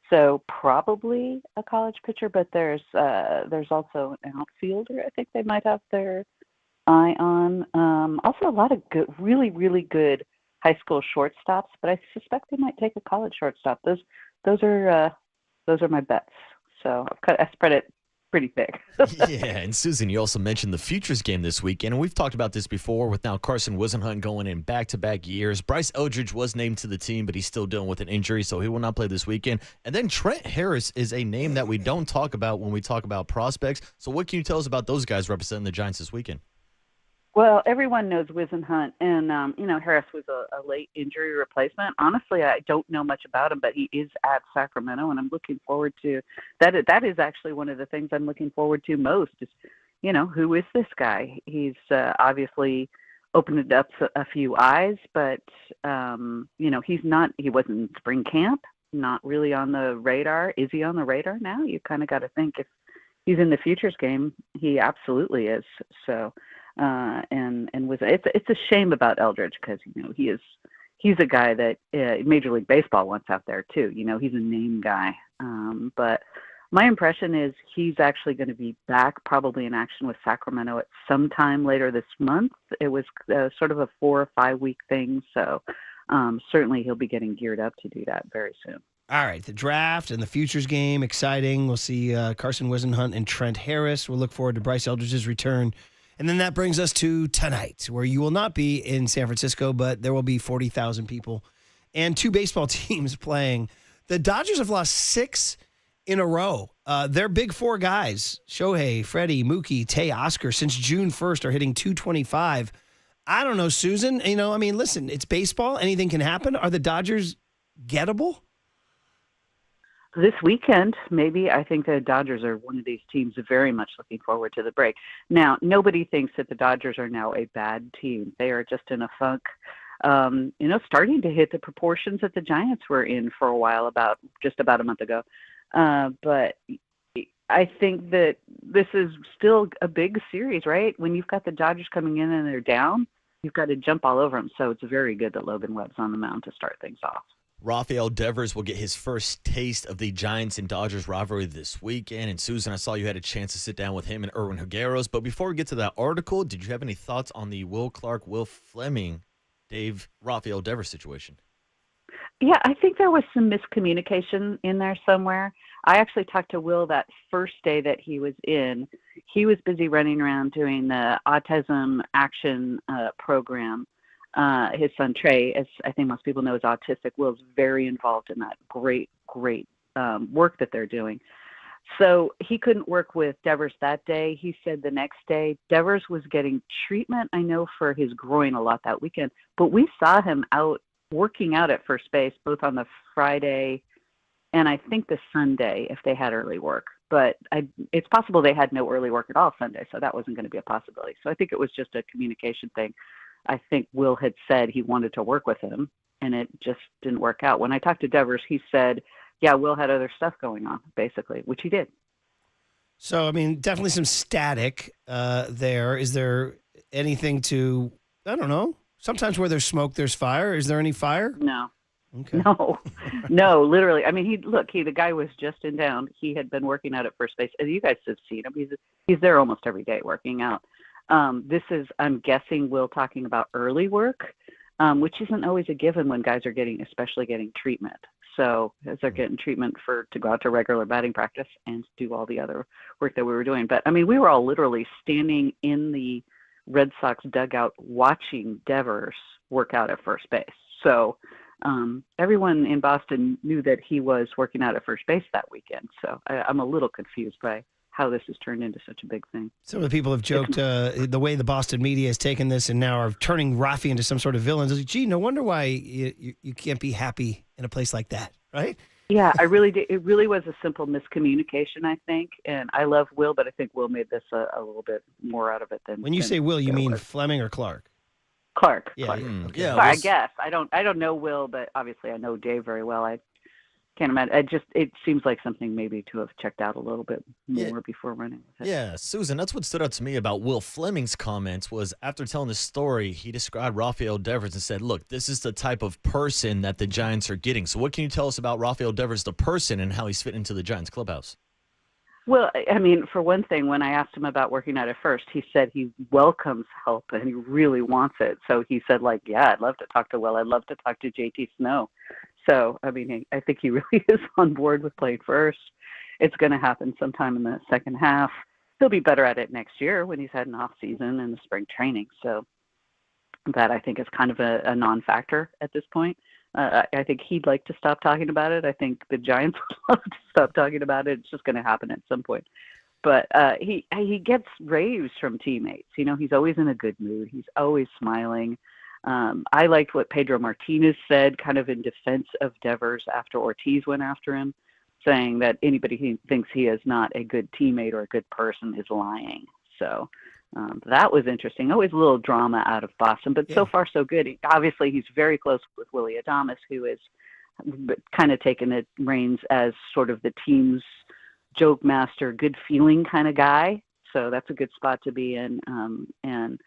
So probably a college pitcher, but there's also an outfielder I think they might have their eye on. Also a lot of good, really, really good high school shortstops, but I suspect they might take a college shortstop. Those are my bets. So I spread it pretty thick. Yeah, and Susan, you also mentioned the Futures game this weekend, and we've talked about this before with now Carson Wisenhunt going in back-to-back years. Bryce Eldridge was named to the team, but he's still dealing with an injury, so he will not play this weekend. And then Trent Harris is a name that we don't talk about when we talk about prospects. So what can you tell us about those guys representing the Giants this weekend? Well, everyone knows Wisenhunt, and Harris was a late injury replacement. Honestly, I don't know much about him, but he is at Sacramento, and I'm looking forward to that. That is actually one of the things I'm looking forward to most. Is, who is this guy? He's obviously opened up a few eyes, but he's not. He wasn't in spring camp. Not really on the radar. Is he on the radar now? You kind of got to think if he's in the Futures game, he absolutely is. So. It's a shame about Eldridge because he's a guy that Major League Baseball wants out there too. He's a name guy. But my impression is he's actually going to be back probably in action with Sacramento at some time later this month. It was sort of a 4 or 5 week thing, so certainly he'll be getting geared up to do that very soon. All right, the draft and the Futures game, exciting. We'll see Carson Wisenhunt and Trent Harris. We'll look forward to Bryce Eldridge's return. And then that brings us to tonight, where you will not be in San Francisco, but there will be 40,000 people and 2 baseball teams playing. The Dodgers have lost 6 in a row. Their big 4 guys, Shohei, Freddie, Mookie, Teoscar, since June 1st are hitting .225. I don't know, Susan. I mean, listen, it's baseball. Anything can happen. Are the Dodgers gettable? This weekend, maybe. I think the Dodgers are one of these teams very much looking forward to the break. Now, nobody thinks that the Dodgers are now a bad team. They are just in a funk, starting to hit the proportions that the Giants were in for a while, about a month ago. But I think that this is still a big series, right? When you've got the Dodgers coming in and they're down, you've got to jump all over them. So it's very good that Logan Webb's on the mound to start things off. Raphael Devers will get his first taste of the Giants and Dodgers rivalry this weekend. And Susan, I saw you had a chance to sit down with him and Erwin Higueros. But before we get to that article, did you have any thoughts on the Will Clark, Will Fleming, Raphael Devers situation? Yeah, I think there was some miscommunication in there somewhere. I actually talked to Will that first day that he was in. He was busy running around doing the autism action program. His son Trey, as I think most people know, is autistic. Will's very involved in that great work that they're doing. So he couldn't work with Devers that day. He said the next day Devers was getting treatment, I know, for his groin a lot that weekend. But we saw him out working out at first base, both on the Friday and I think the Sunday if they had early work. But it's possible they had no early work at all Sunday, so that wasn't going to be a possibility. So I think it was just a communication thing. I think Will had said he wanted to work with him, and it just didn't work out. When I talked to Devers, he said, yeah, Will had other stuff going on, basically, which he did. So, I mean, definitely some static there. Is there anything to, I don't know, sometimes where there's smoke, there's fire. Is there any fire? No. Okay. No, literally. I mean, the guy was just in town. He had been working out at first base. And you guys have seen him. He's there almost every day working out. This is, I'm guessing, Will talking about early work, which isn't always a given when guys are especially getting treatment. So as they're getting treatment to go out to regular batting practice and do all the other work that we were doing. But I mean, we were all literally standing in the Red Sox dugout watching Devers work out at first base. So everyone in Boston knew that he was working out at first base that weekend. So I'm a little confused by how this has turned into such a big thing. Some of the people have joked the way the Boston media has taken this and now are turning Rafi into some sort of villain. It's like, gee, no wonder why you can't be happy in a place like that, right? Yeah, I really did. It really was a simple miscommunication, I think. And I love Will, but I think Will made this a little bit more out of it than. When you say Will, you mean Fleming or Clark? Clark. Yeah, Clark. okay. Yeah. I guess I don't know Will, but obviously I know Dave very well. I can't imagine. It seems like something maybe to have checked out a little bit more before running with it. Yeah, Susan, that's what stood out to me about Will Fleming's comments was after telling the story, he described Raphael Devers and said, look, this is the type of person that the Giants are getting. So what can you tell us about Raphael Devers, the person, and how he's fitting into the Giants clubhouse? Well, I mean, for one thing, when I asked him about working out at first, he said he welcomes help and he really wants it. So he said, yeah, I'd love to talk to Will. I'd love to talk to JT Snow. So, I mean, I think he really is on board with playing first. It's going to happen sometime in the second half. He'll be better at it next year when he's had an off season and the spring training. So that I think is kind of a non-factor at this point. I think he'd like to stop talking about it. I think the Giants would love to stop talking about it. It's just going to happen at some point. But he gets raves from teammates. He's always in a good mood. He's always smiling. I liked what Pedro Martinez said kind of in defense of Devers after Ortiz went after him, saying that anybody who thinks he is not a good teammate or a good person is lying. So that was interesting. Always a little drama out of Boston, but so far so good. Obviously, he's very close with Willie Adames, who is kind of taking the reins as sort of the team's joke master, good feeling kind of guy. So that's a good spot to be in. And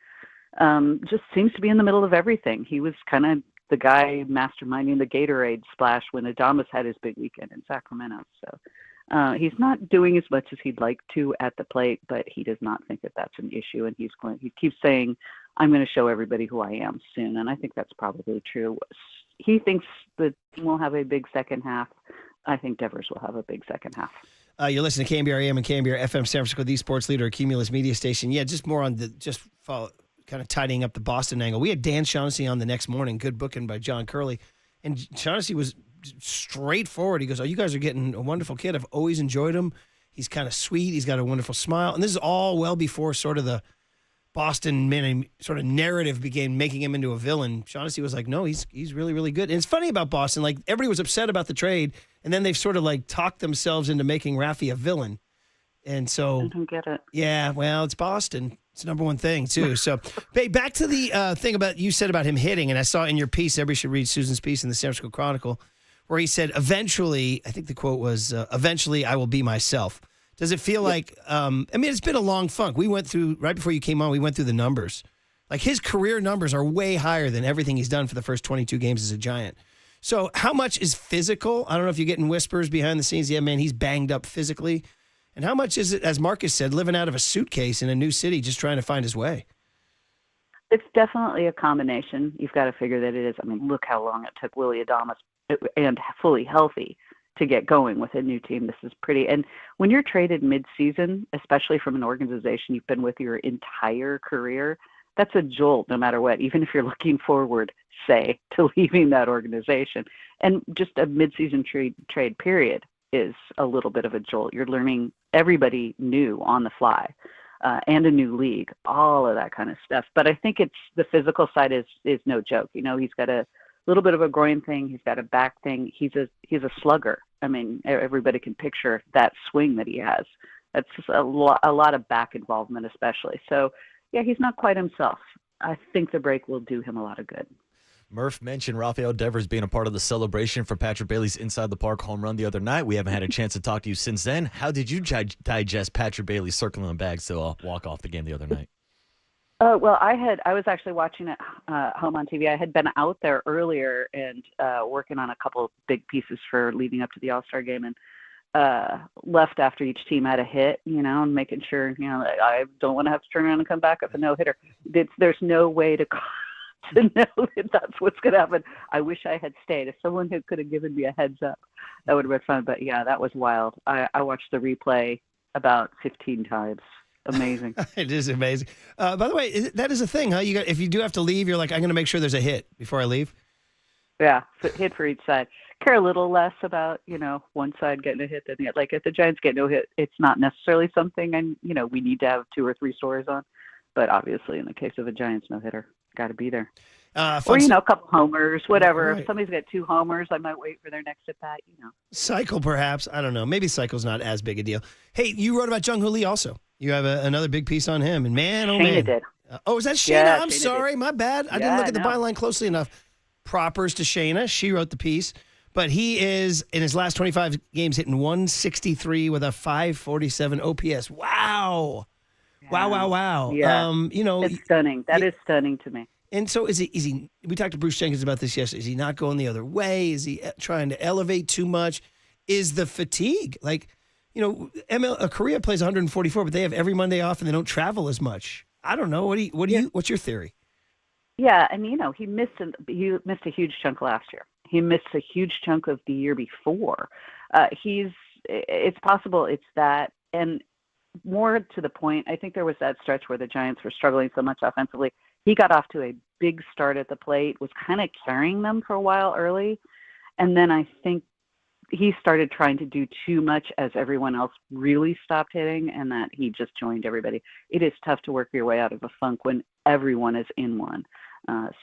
just seems to be in the middle of everything. He was kind of the guy masterminding the Gatorade splash when Adames had his big weekend in Sacramento. So he's not doing as much as he'd like to at the plate, but he does not think that that's an issue. And he keeps saying, I'm going to show everybody who I am soon. And I think that's probably true. He thinks the team will have a big second half. I think Devers will have a big second half. You're listening to KNBR AM and KNBR FM San Francisco, the sports leader, Cumulus Media Station. Yeah, just more on kind of tidying up the Boston angle. We had Dan Shaughnessy on the next morning, good booking by John Curley. And Shaughnessy was straightforward. He goes, you guys are getting a wonderful kid. I've always enjoyed him. He's kind of sweet. He's got a wonderful smile. And this is all well before sort of the Boston sort of narrative began making him into a villain, Shaughnessy was like, no, he's really, really good. And it's funny about Boston. Like, everybody was upset about the trade, and then they've sort of like talked themselves into making Rafi a villain. And so I don't get it. Yeah, well, it's Boston. It's the number one thing, too. So, hey, back to the thing about you said about him hitting, and I saw in your piece, everybody should read Susan's piece in the San Francisco Chronicle, where he said, eventually, I think the quote was, eventually I will be myself. Does it feel like, I mean, it's been a long funk. We went through, right before you came on, we went through the numbers. Like, his career numbers are way higher than everything he's done for the first 22 games as a Giant. So how much is physical? I don't know if you're getting whispers behind the scenes. Yeah, man, he's banged up physically. And how much is it, as Marcus said, living out of a suitcase in a new city, just trying to find his way? It's definitely a combination. You've got to figure that it is. I mean, look how long it took Willie Adames and fully healthy to get going with a new team. This is pretty. And when you're traded mid-season, especially from an organization you've been with your entire career, that's a jolt no matter what, even if you're looking forward, say, to leaving that organization. And just a mid-season trade period is a little bit of a jolt. You're learning everybody new on the fly, and a new league, all of that kind of stuff. But I think it's the physical side is no joke. You know, he's got a little bit of a groin thing. He's got a back thing. He's a slugger. I mean, everybody can picture that swing that he has. That's just a lot of back involvement, especially. So, yeah, he's not quite himself. I think the break will do him a lot of good. Murph mentioned Raphael Devers being a part of the celebration for Patrick Bailey's Inside the Park home run the other night. We haven't had a chance to talk to you since then. How did you digest Patrick Bailey circling the bags to walk off the game the other night? Well, I was actually watching it home on TV. I had been out there earlier and working on a couple of big pieces for leading up to the All-Star game, and left after each team had a hit, you know, and making sure, you know, I don't want to have to turn around and come back with a no-hitter. There's no way to know that that's what's going to happen. I wish I had stayed. If someone could have given me a heads up, that would have been fun. But, yeah, that was wild. I watched the replay about 15 times. Amazing. It is amazing. By the way, that is a thing, huh? If you do have to leave, you're like, I'm going to make sure there's a hit before I leave. Yeah, hit for each side. Care a little less about, you know, one side getting a hit than the other. Like, if the Giants get no hit, it's not necessarily something we need to have 2 or 3 stories on. But obviously, in the case of a Giants no-hitter, got to be there. Or, a couple homers, whatever. Right. If somebody's got 2 homers, I might wait for their next at-bat, you know. Cycle, perhaps. I don't know. Maybe Cycle's not as big a deal. Hey, you wrote about Jung-Hoo Lee also. You have another big piece on him. And, man, oh, man. Shayna did. Is that Shayna? Yeah, I'm Shayna sorry. did. My bad. I didn't look at the byline closely enough. Propers to Shayna. She wrote the piece. But he is, in his last 25 games, hitting 163 with a 547 OPS. Wow. Yeah. Wow. Yeah. It's stunning. That is stunning to me. And so is he, we talked to Bruce Jenkins about this yesterday. Is he not going the other way? Is he trying to elevate too much? Is the fatigue? Like, you know, Korea plays 144, but they have every Monday off and they don't travel as much. I don't know. What's your theory? Yeah, and he missed a huge chunk last year. He missed a huge chunk of the year before. It's possible it's that, and more to the point, I think there was that stretch where the Giants were struggling so much offensively. He got off to a big start at the plate, was kind of carrying them for a while early, and then I think he started trying to do too much as everyone else really stopped hitting, and that he just joined everybody. It is tough to work your way out of a funk when everyone is in one.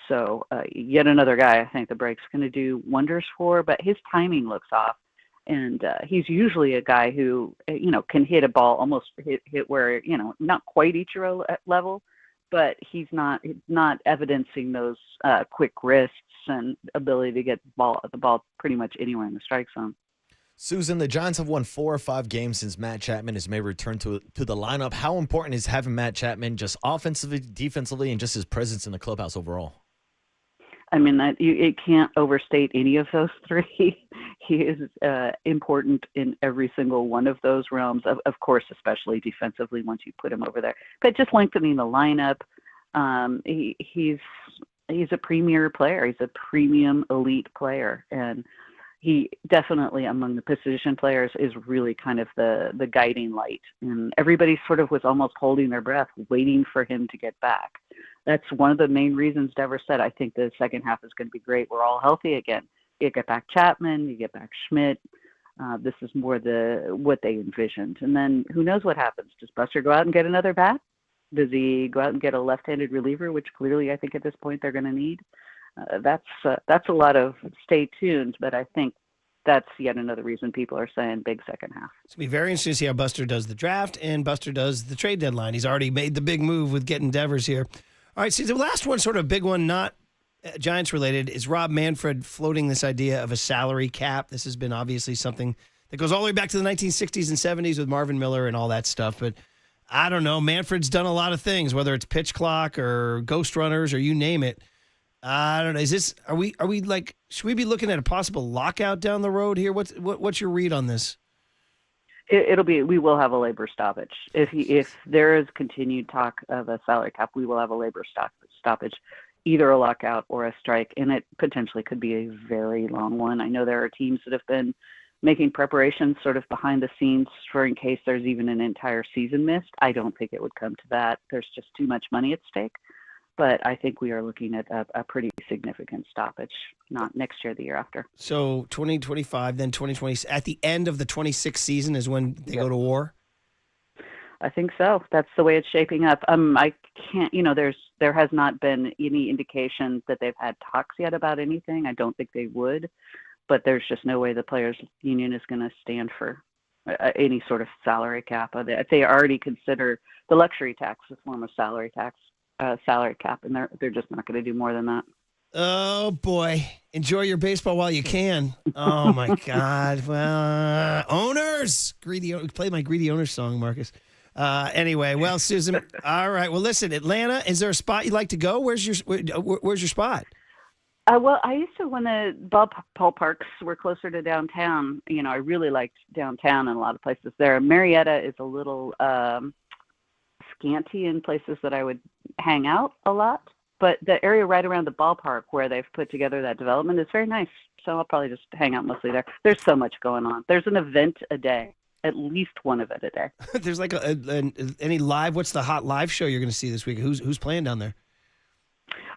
So yet another guy I think the break's going to do wonders for, but his timing looks off. And he's usually a guy who, can hit a ball almost hit where, not quite Ichiro level, but he's not evidencing those quick wrists and ability to get the ball pretty much anywhere in the strike zone. Susan, the Giants have won 4 or 5 games since Matt Chapman has made return to the lineup. How important is having Matt Chapman just offensively, defensively, and just his presence in the clubhouse overall? I mean, it can't overstate any of those 3. He is important in every single one of those realms, of course, especially defensively once you put him over there. But just lengthening the lineup, he's a premier player. He's a premium elite player, and he definitely among the position players is really kind of the guiding light. And everybody sort of was almost holding their breath, waiting for him to get back. That's one of the main reasons Devers said, I think the second half is going to be great. We're all healthy again. You get back Chapman, you get back Schmidt. This is more what they envisioned. And then who knows what happens? Does Buster go out and get another bat? Does he go out and get a left-handed reliever, which clearly I think at this point they're going to need? That's a lot of stay tuned, but I think that's yet another reason people are saying big second half. It's going to be very interesting to see how Buster does the draft and Buster does the trade deadline. He's already made the big move with getting Devers here. All right, see, the last one, sort of big one, not Giants related, is Rob Manfred floating this idea of a salary cap. This has been obviously something that goes all the way back to the 1960s and 70s with Marvin Miller and all that stuff. But I don't know. Manfred's done a lot of things, whether it's pitch clock or ghost runners or you name it. I don't know. Are we like, should we be looking at a possible lockout down the road here? What's your read on this? We will have a labor stoppage. If there is continued talk of a salary cap, we will have a labor stoppage, either a lockout or a strike, and it potentially could be a very long one. I know there are teams that have been making preparations sort of behind the scenes for in case there's even an entire season missed. I don't think it would come to that. There's just too much money at stake. But I think we are looking at a pretty significant stoppage, not next year, the year after. So 2025, then 2020, at the end of the 26th season is when they go to war? I think so. That's the way it's shaping up. I can't, there has not been any indication that they've had talks yet about anything. I don't think they would, but there's just no way the players' union is going to stand for any sort of salary cap. They already consider the luxury tax a form of salary cap, and they're just not going to do more than that. Oh boy, enjoy your baseball while you can. Oh my God. Well, owners, play my greedy owners song, Marcus. Anyway, well, Susan, all right. Well, listen, Atlanta, is there a spot you'd like to go? Where's your spot? Well, I used to, when the ballparks were closer to downtown, I really liked downtown and a lot of places there. Marietta is a little scanty in places that I would hang out a lot, but the area right around the ballpark where they've put together that development is very nice. So I'll probably just hang out mostly there. There's so much going on. There's an event a day, at least one event a day. There's like any live, what's the hot live show you're going to see this week? Who's playing down there?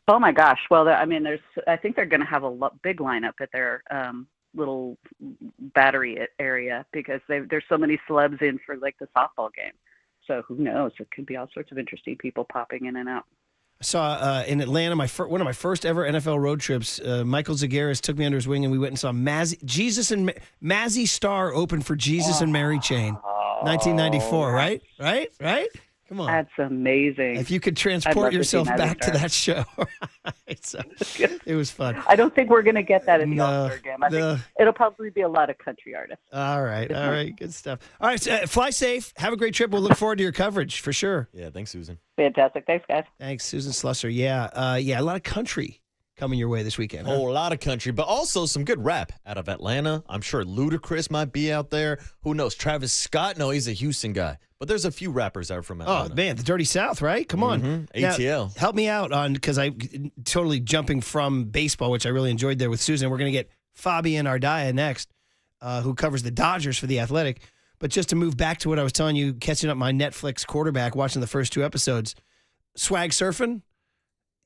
Oh my gosh. Well, I think they're going to have a big lineup at their little battery area because there's so many celebs in for like the softball game. So who knows? It could be all sorts of interesting people popping in and out. I saw in Atlanta one of my first ever NFL road trips. Michael Zagaris took me under his wing, and we went and saw Mazzy Star open for Jesus and Mary Chain, 1994. Right? Come on, that's amazing. If you could transport yourself back to that show, right? So it was fun. I don't think we're going to get that in the All-Star game. I think it'll probably be a lot of country artists. All right, good stuff. All right, fly safe. Have a great trip. We'll look forward to your coverage for sure. Yeah, thanks, Susan. Fantastic. Thanks, guys. Thanks, Susan Slusser. Yeah, a lot of country coming your way this weekend. A lot of country, but also some good rap out of Atlanta. I'm sure Ludacris might be out there. Who knows? Travis Scott? No, he's a Houston guy. But there's a few rappers out from Atlanta. Oh, man, the Dirty South, right? Come on. ATL. Now, help me out because I totally jumping from baseball, which I really enjoyed there with Susan. We're going to get Fabian Ardaya next, who covers the Dodgers for The Athletic. But just to move back to what I was telling you, catching up my Netflix quarterback, watching the first 2 episodes, Swag Surfing.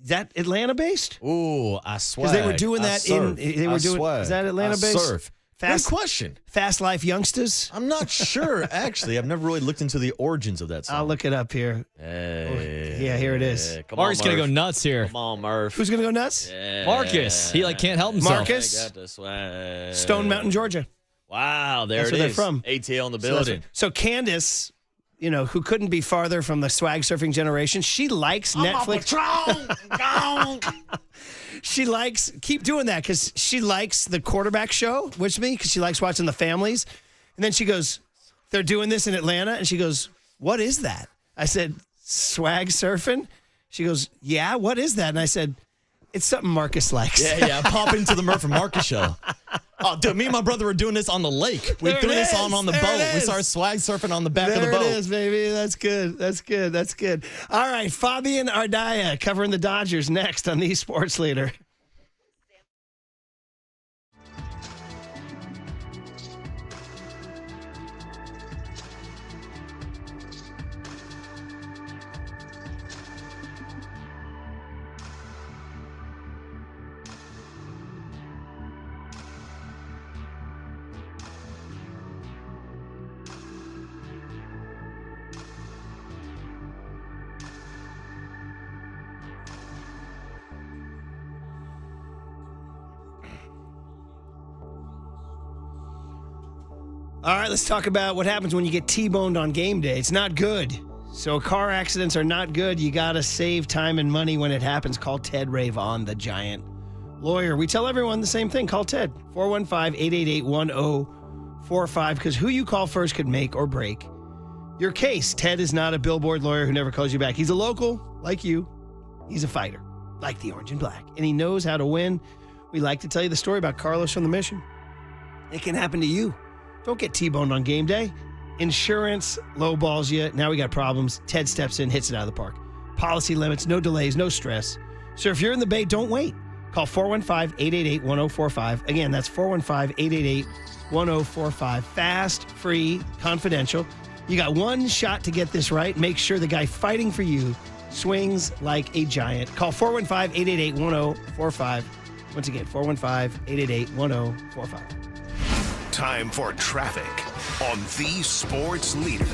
Is that Atlanta-based? Ooh, I swag. Because they were doing that is that Atlanta-based? Surf. Good question. Fast Life Youngsters? I'm not sure, actually. I've never really looked into the origins of that song. I'll look it up here. Hey, yeah, here it is. Marcus going to go nuts here. Come on, Murph. Who's going to go nuts? Yeah. Marcus. He can't help himself. Marcus. Stone Mountain, Georgia. Wow, That's where they're from. ATL in the building. So Candace, who couldn't be farther from the swag surfing generation, she likes Netflix. She likes, keep doing that because she likes the quarterback show with me because she likes watching the families. And then she goes, they're doing this in Atlanta. And she goes, what is that? I said, swag surfing. She goes, yeah, what is that? And I said, it's something Marcus likes. Yeah. Pop into the Murph and Marcus show. Oh, dude, me and my brother were doing this on the lake. We're doing this on the boat. We started swag surfing on the back of the boat. There it is, baby. That's good. All right, Fabian Ardaya covering the Dodgers next on the Sports Leader. All right, let's talk about what happens when you get T-boned on game day. It's not good. So car accidents are not good. You got to save time and money when it happens. Call Ted Ravon, the giant lawyer. We tell everyone the same thing. Call Ted, 415-888-1045, because who you call first could make or break your case. Ted is not a billboard lawyer who never calls you back. He's a local, like you. He's a fighter, like the Orange and Black, and he knows how to win. We like to tell you the story about Carlos from the Mission. It can happen to you. Don't get T-boned on game day. Insurance lowballs you. Now we got problems. Ted steps in, hits it out of the park. Policy limits, no delays, no stress. So if you're in the Bay, don't wait. Call 415-888-1045. Again, that's 415-888-1045. Fast, free, confidential. You got one shot to get this right. Make sure the guy fighting for you swings like a giant. Call 415-888-1045. Once again, 415-888-1045. Time for traffic on the Sports Leader.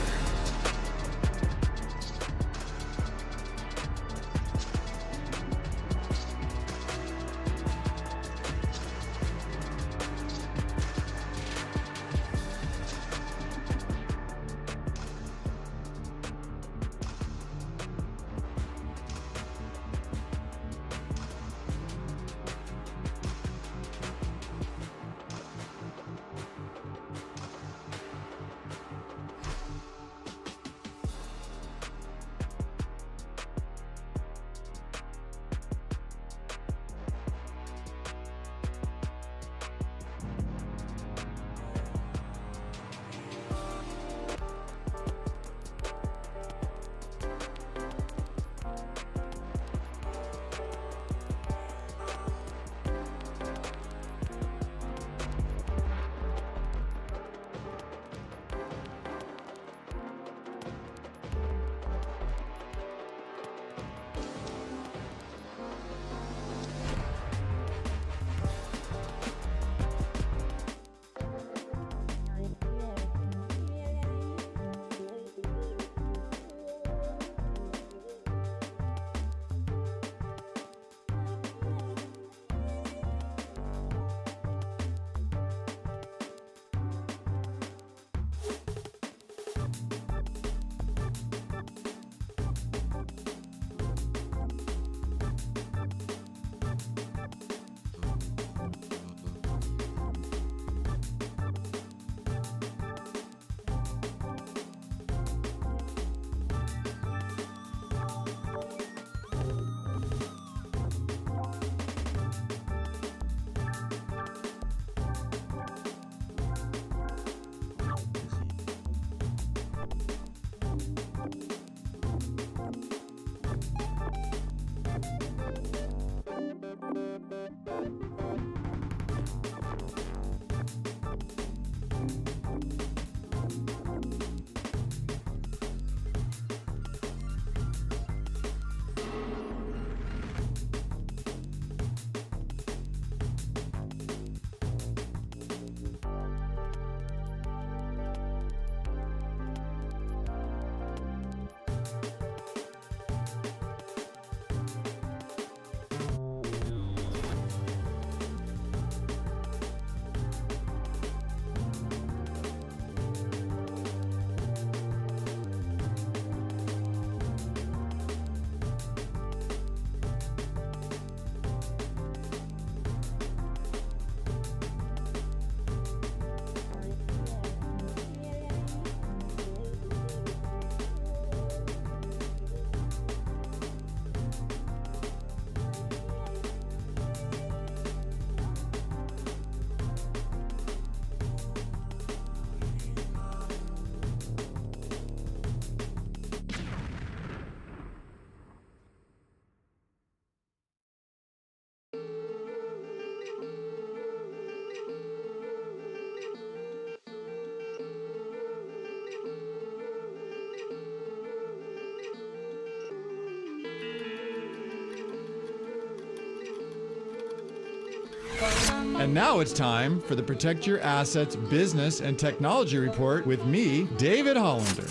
And now it's time for the Protect Your Assets Business and Technology Report with me, David Hollander.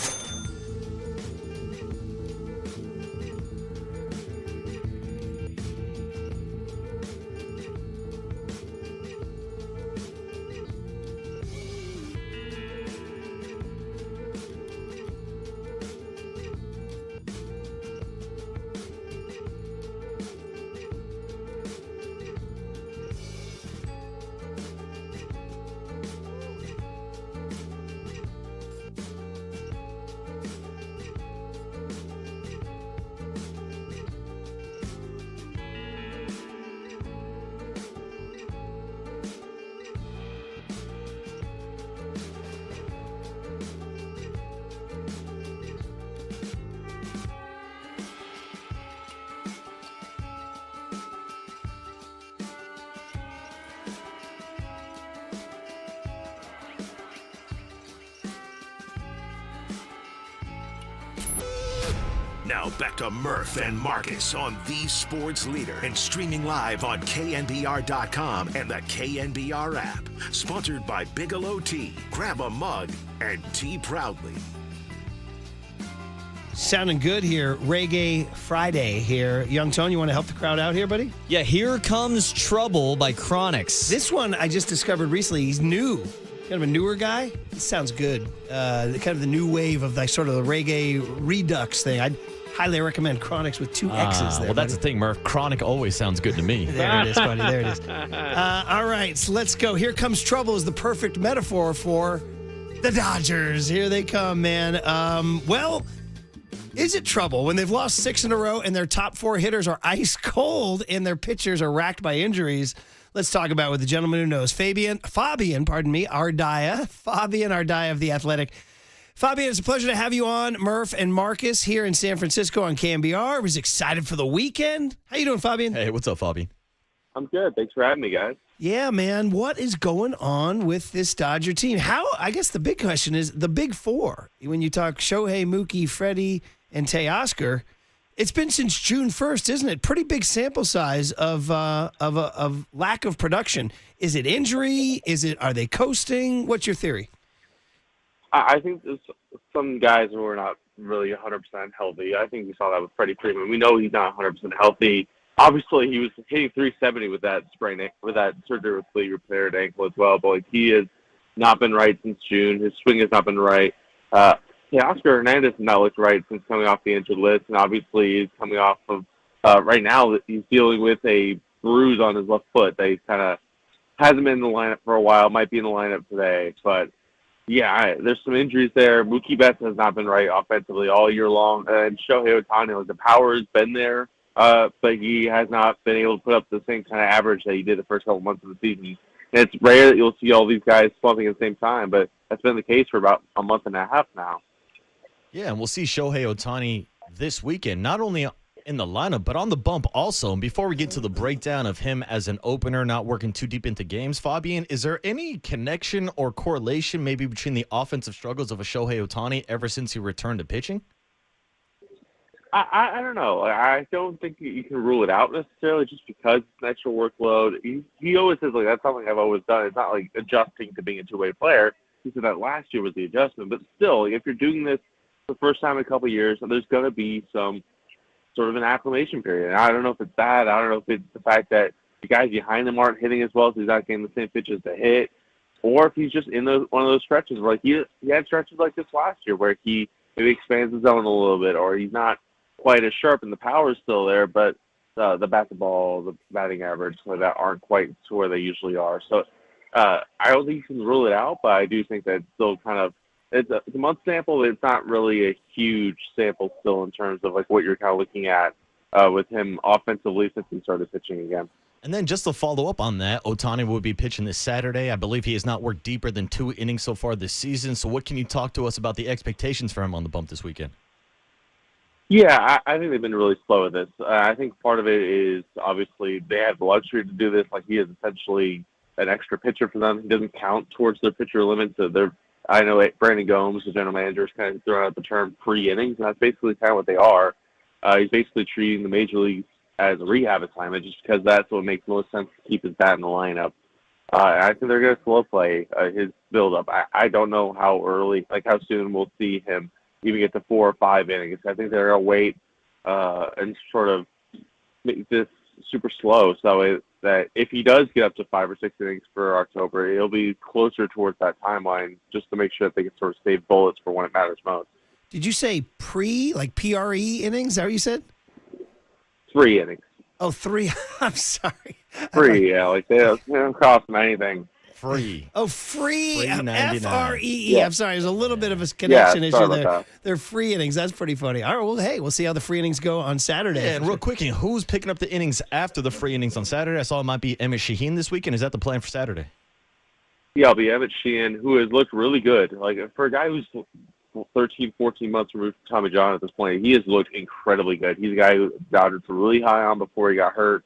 Now back to Murph and Marcus on the sports leader and streaming live on KNBR.com and the KNBR app. Sponsored by Bigelow Tea. Grab a mug and tea proudly. Sounding good here. Reggae Friday here. Young Tone, you want to help the crowd out here, buddy? Yeah, Here Comes Trouble by Chronix. This one I just discovered recently. He's new. Kind of a newer guy. This sounds good. Kind of the new wave of the sort of the reggae redux thing. I'd highly recommend Chronix with 2 X's there. Well, that's the thing, Murph. Chronic always sounds good to me. There it is, buddy. There it is. All right, so let's go. Here Comes Trouble is the perfect metaphor for the Dodgers. Here they come, man. Is it trouble when they've lost 6 in a row and their top 4 hitters are ice cold and their pitchers are racked by injuries? Let's talk about it with the gentleman who knows. Fabian Ardaya. Fabian Ardaya of The Athletic. Fabian, it's a pleasure to have you on. Murph and Marcus here in San Francisco on KNBR. Was excited for the weekend. How you doing, Fabian? Hey, what's up, Fabian? I'm good. Thanks for having me, guys. Yeah, man. What is going on with this Dodger team? I guess the big question is the big 4. When you talk Shohei, Mookie, Freddie, and Teoscar, it's been since June 1st, isn't it? Pretty big sample size of lack of production. Is it injury? Are they coasting? What's your theory? I think there's some guys who are not really 100% healthy. I think we saw that with Freddie Freeman. We know he's not 100% healthy. Obviously, he was hitting 370 with that surgery repaired ankle as well. But he has not been right since June. His swing has not been right. Oscar Hernandez has not looked right since coming off the injured list, and obviously he's coming off of right now. He's dealing with a bruise on his left foot that he kind of hasn't been in the lineup for a while. Might be in the lineup today, but yeah, there's some injuries there. Mookie Betts has not been right offensively all year long, and Shohei Atani, the power has been there, but he has not been able to put up the same kind of average that he did the first couple months of the season. And it's rare that you'll see all these guys slumping at the same time, but that's been the case for about a month and a half now. Yeah, and we'll see Shohei Atani this weekend, not only in the lineup, but on the bump also. And before we get to the breakdown of him as an opener, not working too deep into games, Fabian, is there any connection or correlation maybe between the offensive struggles of a Shohei Atani ever since he returned to pitching? I don't know. I don't think you can rule it out necessarily just because it's an extra workload. He always says, that's something I've always done. It's not like adjusting to being a two-way player. He said that last year was the adjustment. But still, if you're doing this the first time in a couple of years, there's going to be some sort of an acclimation period. And I don't know if it's that. I don't know if it's the fact that the guys behind him aren't hitting as well, so he's not getting the same pitches to hit, or if he's just in one of those stretches where he had stretches like this last year where he maybe expands the zone a little bit, or he's not quite as sharp and the power is still there, but the bat to ball, the batting average, like that aren't quite to where they usually are. So I don't think you can rule it out, but I do think that it's still kind of it's a month sample, but it's not really a huge sample still in terms of what you're kind of looking at with him offensively since he started pitching again. And then just to follow up on that, Atani will be pitching this Saturday. I believe he has not worked deeper than 2 innings so far this season. So what can you talk to us about the expectations for him on the bump this weekend? Yeah, I think they've been really slow with this. I think part of it is obviously they have the luxury to do this. He is essentially an extra pitcher for them. He doesn't count towards their pitcher limit. So I know Brandon Gomes, the general manager, is kind of throwing out the term pre-innings, and that's basically kind of what they are. He's basically treating the major leagues as a rehab assignment just because that's what makes most sense to keep his bat in the lineup. I think they're going to slow play his build-up. I don't know how early, how soon we'll see him even get to 4 or 5 innings. I think they're going to wait and sort of make this super slow so that if he does get up to 5 or 6 innings for October, it'll be closer towards that timeline just to make sure that they can sort of save bullets for when it matters most. Did you say PRE innings? Is that what you said? 3 innings. Oh, 3. I'm sorry. Free, yeah. They don't cost them anything. Free. Oh, free. FREE. Yeah. I'm sorry. There's a little bit of a connection issue there. That. They're free innings. That's pretty funny. All right, well, hey, we'll see how the free innings go on Saturday. Yeah, and real quick, who's picking up the innings after the free innings on Saturday? I saw it might be Emmett Sheehan this weekend. Is that the plan for Saturday? Yeah, it'll be Emmett Sheehan, who has looked really good. For a guy who's 13, 14 months removed from Tommy John at this point, he has looked incredibly good. He's a guy who Dodgers were really high on before he got hurt.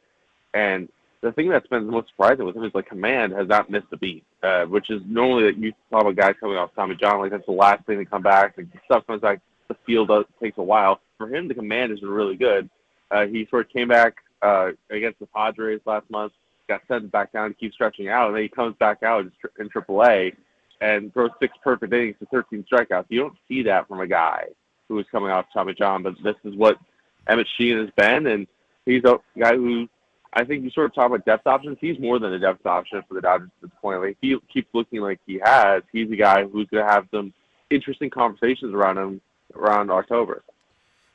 And the thing that's been the most surprising with him is command has not missed a beat, which is normally that you talk about guys coming off Tommy John, that's the last thing to come back. Stuff comes back, the field takes a while. for him, the command has been really good. He sort of came back against the Padres last month, got sent back down to keep stretching out, and then he comes back out in AAA and throws 6 perfect innings to 13 strikeouts. You don't see that from a guy who is coming off Tommy John, but this is what Emmett Sheehan has been, and he's a guy who I think you sort of talk about depth options. He's more than a depth option for the Dodgers at this point. Like, if he keeps looking like he has, he's a guy who's going to have some interesting conversations around him around October.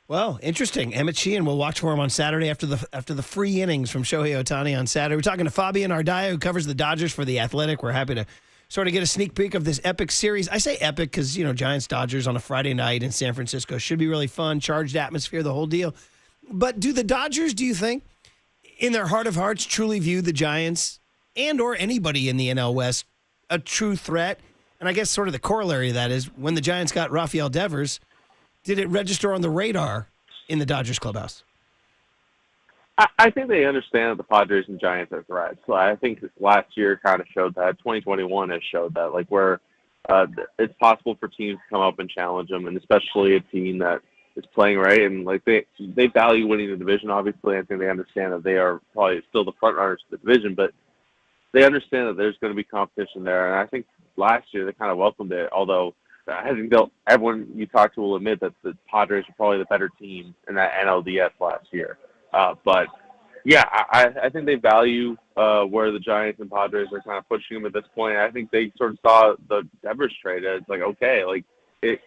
Well, interesting. Emmett Sheehan, we'll watch for him on Saturday after the free innings from Shohei Atani on Saturday. We're talking to Fabian Ardaya, who covers the Dodgers for The Athletic. We're happy to sort of get a sneak peek of this epic series. I say epic because, Giants-Dodgers on a Friday night in San Francisco should be really fun, charged atmosphere, the whole deal. But do the Dodgers, do you think, in their heart of hearts, truly view the Giants and or anybody in the NL West a true threat? And I guess sort of the corollary of that is when the Giants got Raphael Devers, did it register on the radar in the Dodgers clubhouse? I think they understand that the Padres and Giants are threats. So I think last year kind of showed that. 2021 has showed that, like, where it's possible for teams to come up and challenge them, and especially a team that is playing right. And, like, they value winning the division, obviously. I think they understand that they are probably still the front runners of the division, but they understand that there's going to be competition there. And I think last year they kind of welcomed it, although I think everyone you talk to will admit that the Padres were probably the better team in that NLDS last year. But, yeah, I think they value where the Giants and Padres are kind of pushing them at this point. I think they sort of saw the Devers trade as, like, okay, like, it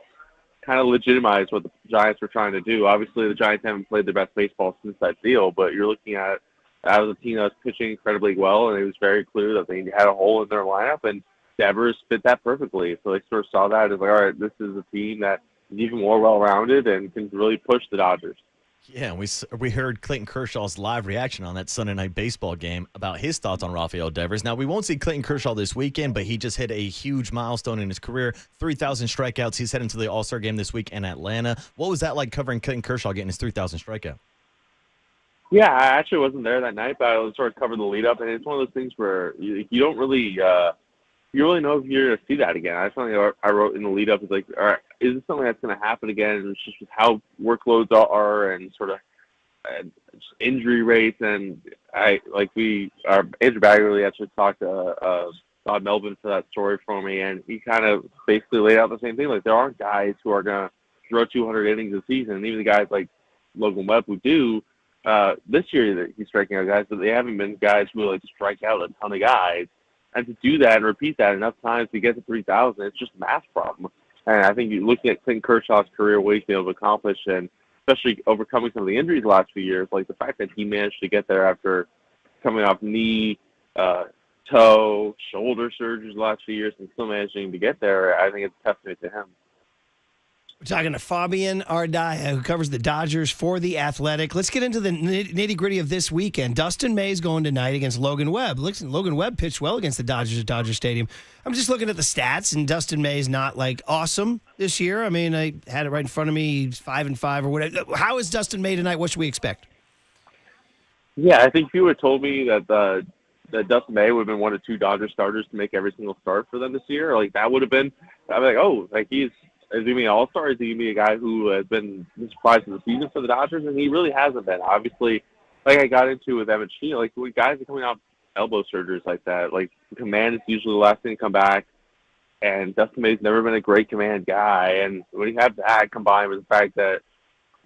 kind of legitimized what the Giants were trying to do. Obviously, the Giants haven't played their best baseball since that deal, but you're looking at a team that was pitching incredibly well, and it was very clear that they had a hole in their lineup, and Devers fit that perfectly. So they sort of saw that as, like, all right, this is a team that is even more well-rounded and can really push the Dodgers. Yeah, we heard Clayton Kershaw's live reaction on that Sunday Night Baseball game about his thoughts on Raphael Devers. Now, we won't see Clayton Kershaw this weekend, but he just hit a huge milestone in his career, 3,000 strikeouts. He's heading to the All-Star game this week in Atlanta. What was that like covering Clayton Kershaw getting his 3,000 strikeout? Yeah, I actually wasn't there that night, but I sort of covered the lead-up, and it's one of those things where you don't really you really know if you're going to see that again. That's something I wrote in the lead-up. Is like, all right, is this something that's going to happen again? And it's just how workloads are and sort of injury rates. And Andrew Baggerly actually talked to Bob Melvin for that story for me, and he kind of basically laid out the same thing. Like, there aren't guys who are going to throw 200 innings a season, and even the guys like Logan Webb who do. This year he's striking out guys, but they haven't been guys who like strike out a ton of guys. And to do that and repeat that enough times to get to 3,000, it's just a math problem. And I think you're looking at Clayton Kershaw's career, what he's been able to accomplish, and especially overcoming some of the injuries the last few years, like the fact that he managed to get there after coming off knee, toe, shoulder surgeries the last few years and still managing to get there, I think it's a testament to him. We're talking to Fabian Ardaya, who covers the Dodgers for The Athletic. Let's get into the nitty-gritty of this weekend. Dustin May's going tonight against Logan Webb. Listen, Logan Webb pitched well against the Dodgers at Dodger Stadium. I'm just looking at the stats, and Dustin May's not, like, awesome this year. I mean, I had it right in front of me. He's 5-5 or whatever. How is Dustin May tonight? What should we expect? Yeah, I think if you would have told me that Dustin May would have been one of 2 Dodger starters to make every single start for them this year, like, that would have been, I'd be like, oh, like, is he going to be an all-star? Is he going to be a guy who has been the surprise of the season for the Dodgers? And he really hasn't been. Obviously, like I got into with Emmett Sheehan, like when guys are coming off elbow surgeries like that, like command is usually the last thing to come back. And Dustin May's never been a great command guy. And when you have that combined with the fact that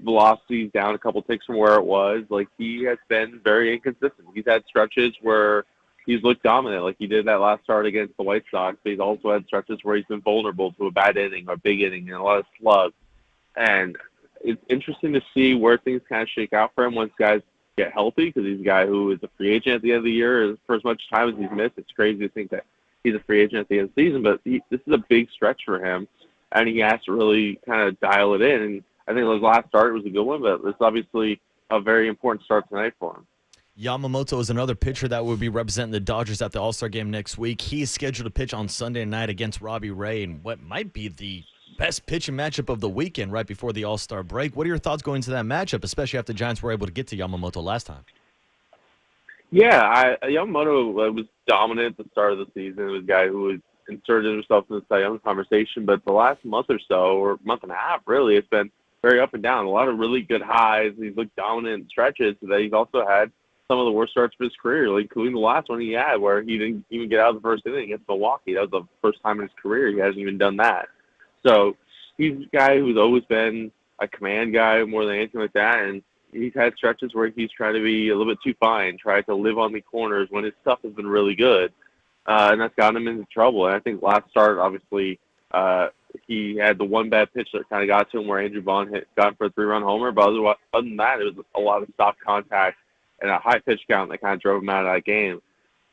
velocity's down a couple ticks from where it was, like he has been very inconsistent. He's had stretches where he's looked dominant, like he did that last start against the White Sox, but he's also had stretches where he's been vulnerable to a bad inning or a big inning and a lot of slugs. And it's interesting to see where things kind of shake out for him once guys get healthy, because he's a guy who is a free agent at the end of the year. For as much time as he's missed, it's crazy to think that he's a free agent at the end of the season, but this is a big stretch for him, and he has to really kind of dial it in. And I think his last start was a good one, but it's obviously a very important start tonight for him. Yamamoto is another pitcher that will be representing the Dodgers at the All-Star game next week. He is scheduled to pitch on Sunday night against Robbie Ray in what might be the best pitching matchup of the weekend right before the All-Star break. What are your thoughts going into that matchup, especially after the Giants were able to get to Yamamoto last time? Yeah, Yamamoto was dominant at the start of the season. It was a guy who was inserted himself in the Cy Young conversation, but the last month or so, or month and a half really, it's been very up and down. A lot of really good highs. He's looked dominant stretches. But he's also had some of the worst starts of his career, like including the last one he had where he didn't even get out of the first inning against Milwaukee. That was the first time in his career he hasn't even done that. So he's a guy who's always been a command guy more than anything like that, and he's had stretches where he's tried to be a little bit too fine, tried to live on the corners when his stuff has been really good, and that's gotten him into trouble. And I think last start, obviously, he had the one bad pitch that kind of got to him where Andrew Vaughn got him for a 3-run homer, but other than that, it was a lot of soft contact and a high pitch count that kind of drove him out of that game.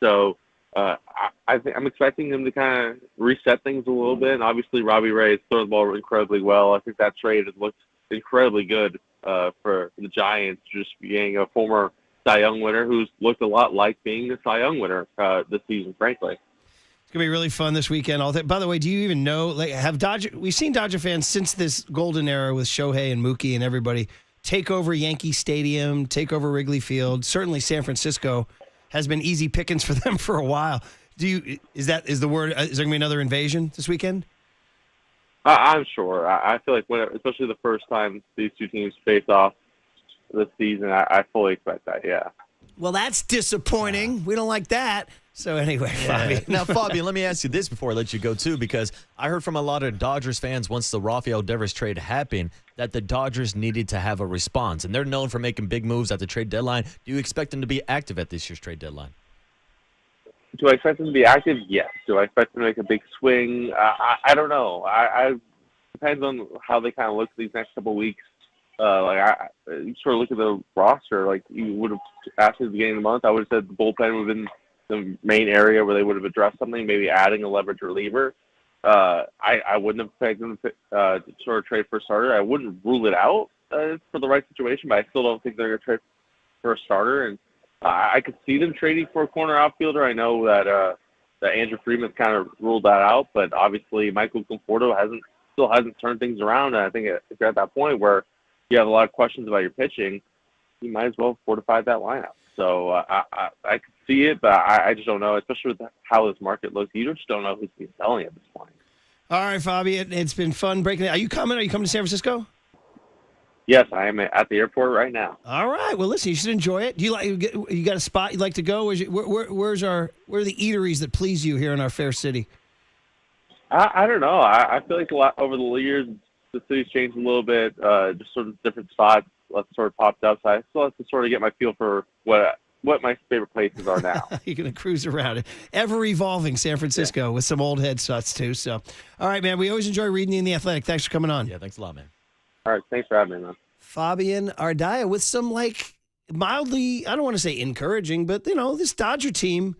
So I think I'm expecting him to kind of reset things a little bit. And obviously, Robbie Ray has thrown the ball incredibly well. I think that trade has looked incredibly good for the Giants, just being a former Cy Young winner who's looked a lot like being the Cy Young winner this season, frankly. It's going to be really fun this weekend. By the way, do you even know, we've seen Dodger fans since this golden era with Shohei and Mookie and everybody take over Yankee Stadium, take over Wrigley Field. Certainly San Francisco has been easy pickings for them for a while. Is there going to be another invasion this weekend? I'm sure. I feel like especially the first time these two teams face off this season, I fully expect that, yeah. Well, that's disappointing. We don't like that. So anyway, Fabian. Now, Fabian, let me ask you this before I let you go, too, because I heard from a lot of Dodgers fans once the Raphael Devers trade happened that the Dodgers needed to have a response, and they're known for making big moves at the trade deadline. Do you expect them to be active at this year's trade deadline? Do I expect them to be active? Yes. Do I expect them to make a big swing? I don't know. Depends on how they kind of look these next couple of weeks. You sort of look at the roster, like you would have asked at the beginning of the month, I would have said the bullpen would have been the main area where they would have addressed something, maybe adding a leverage reliever. I wouldn't have expected them to sort of trade for a starter. I wouldn't rule it out for the right situation, but I still don't think they're going to trade for a starter. And I could see them trading for a corner outfielder. I know that Andrew Freeman's kind of ruled that out, but obviously Michael Conforto still hasn't turned things around. And I think if you're at that point where you have a lot of questions about your pitching, you might as well fortify that lineup. So I could see it, but I just don't know, especially with how this market looks. You just don't know who's going to be selling at this point. All right, Fabian, it's been fun breaking it. Are you coming? Are you coming to San Francisco? Yes, I am at the airport right now. All right. Well, listen, you should enjoy it. Do you got a spot you'd like to go? Where are the eateries that please you here in our fair city? I don't know. I feel like a lot over the years, the city's changed a little bit. Just sort of different spots sort of popped up. So I still have to sort of get my feel for what my favorite places are now. You're going to cruise around it. Ever evolving San Francisco with some old head shots too. So, all right, man. We always enjoy reading you in The Athletic. Thanks for coming on. Yeah, thanks a lot, man. All right, thanks for having me, man. Fabian Ardaya with some mildly, I don't want to say encouraging, but this Dodger team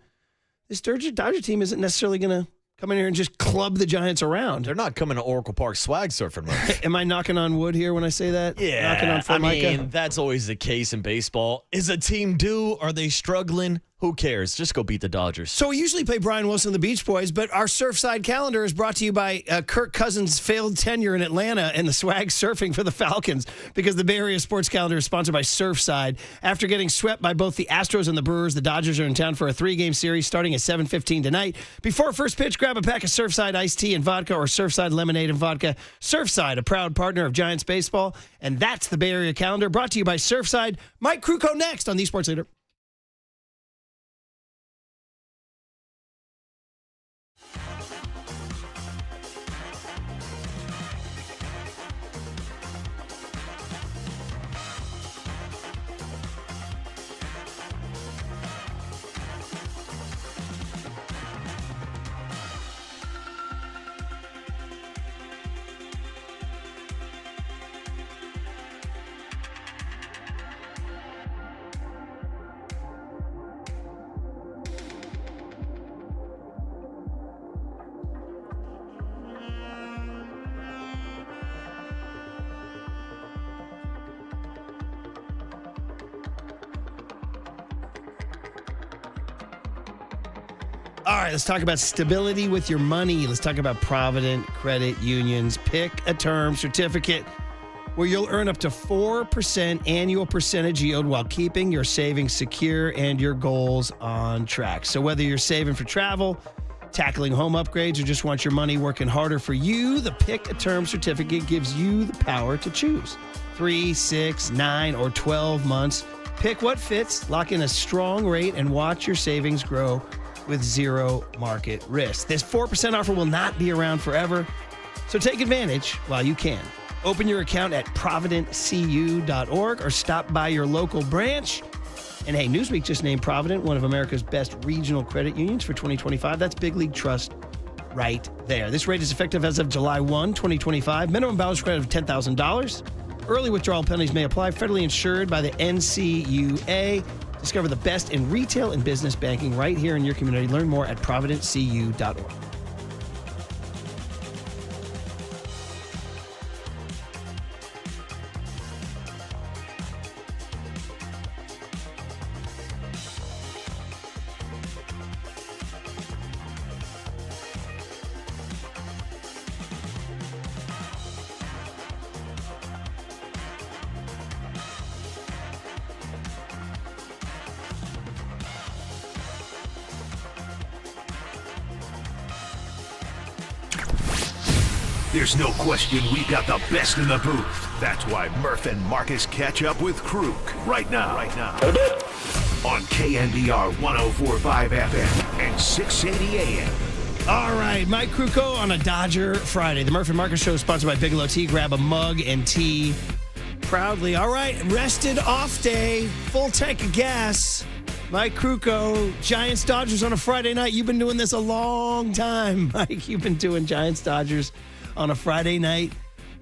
isn't necessarily going to come in here and just club the Giants around. They're not coming to Oracle Park swag surfing, Murph. Am I knocking on wood here when I say that? Yeah, knocking on Formica? that's always the case in baseball. Is a team due? Are they struggling? Who cares? Just go beat the Dodgers. So we usually play Brian Wilson and the Beach Boys, but our Surfside calendar is brought to you by Kirk Cousins' failed tenure in Atlanta and the swag surfing for the Falcons, because the Bay Area Sports Calendar is sponsored by Surfside. After getting swept by both the Astros and the Brewers, the Dodgers are in town for a 3-game series starting at 7:15 tonight. Before first pitch, grab a pack of Surfside iced tea and vodka or Surfside lemonade and vodka. Surfside, a proud partner of Giants baseball, and that's the Bay Area Calendar, brought to you by Surfside. Mike Krukow next on the Sports Leader. All right, let's talk about stability with your money. Let's talk about Provident Credit Unions. Pick a term certificate where you'll earn up to 4% annual percentage yield while keeping your savings secure and your goals on track. So whether you're saving for travel, Tackling home upgrades or just want your money working harder for you? The Pick a Term certificate gives you the power to choose 3, 6, 9, or 12 months. Pick what fits, lock in a strong rate, and watch your savings grow with zero market risk. This 4% offer will not be around forever, so take advantage while you can. Open your account at providentcu.org or stop by your local branch. And hey, Newsweek just named Provident one of America's best regional credit unions for 2025. That's big league trust right there. This rate is effective as of July 1, 2025. Minimum balance credit of $10,000. Early withdrawal penalties may apply. Federally insured by the NCUA. Discover the best in retail and business banking right here in your community. Learn more at providentcu.org. There's no question we've got the best in the booth. That's why Murph and Marcus catch up with Kruk right now. On KNBR 104.5 FM and 680 AM. All right, Mike Krukow on a Dodger Friday. The Murph and Marcus Show is sponsored by Bigelow Tea. Grab a mug and tea proudly. All right, rested off day, full tank of gas. Mike Krukow, Giants Dodgers on a Friday night. You've been doing this a long time, Mike. You've been doing Giants Dodgers on a Friday night,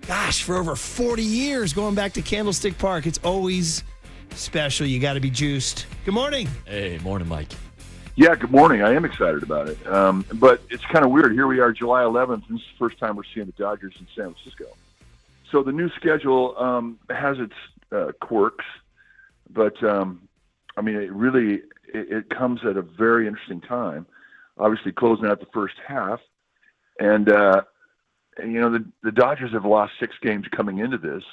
gosh, for over 40 years, going back to Candlestick Park. It's always special. You got to be juiced. Good morning. Hey, morning, Mike. Yeah, good morning. I am excited about it. But it's kind of weird. Here we are, July 11th, and this is the first time we're seeing the Dodgers in San Francisco. So the new schedule has its quirks, but, I mean, it comes at a very interesting time. Obviously, closing out the first half. And you know, the Dodgers have lost 6 games coming into this,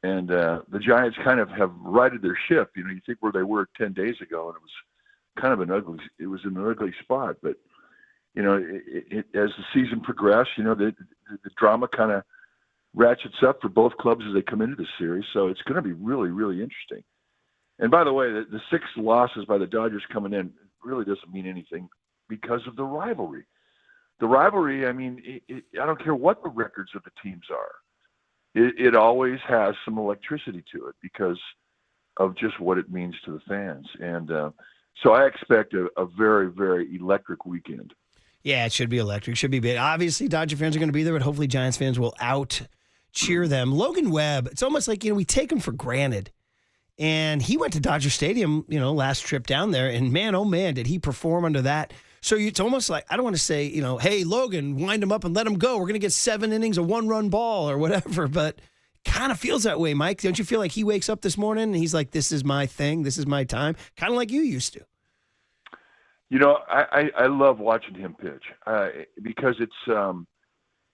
and the Giants kind of have righted their ship. You know, you think where they were 10 days ago, and it was kind of an ugly spot. But, you know, as the season progressed, you know, the drama kind of ratchets up for both clubs as they come into the series. So it's going to be really, really interesting. And by the way, the 6 losses by the Dodgers coming in really doesn't mean anything because of the rivalry. The rivalry, I mean, I don't care what the records of the teams are. It always has some electricity to it because of just what it means to the fans. And so I expect a very, very electric weekend. Yeah, it should be electric. Should be big. Obviously, Dodger fans are going to be there, but hopefully Giants fans will out-cheer them. Logan Webb, it's almost like, you know, we take him for granted. And he went to Dodger Stadium, you know, last trip down there, and man, oh man, did he perform under that. So it's almost like, I don't want to say, you know, hey, Logan, wind him up and let him go. We're going to get 7 innings, a 1-run ball or whatever. But it kind of feels that way, Mike. Don't you feel like he wakes up this morning and he's like, this is my thing. This is my time. Kind of like you used to. You know, I love watching him pitch because it's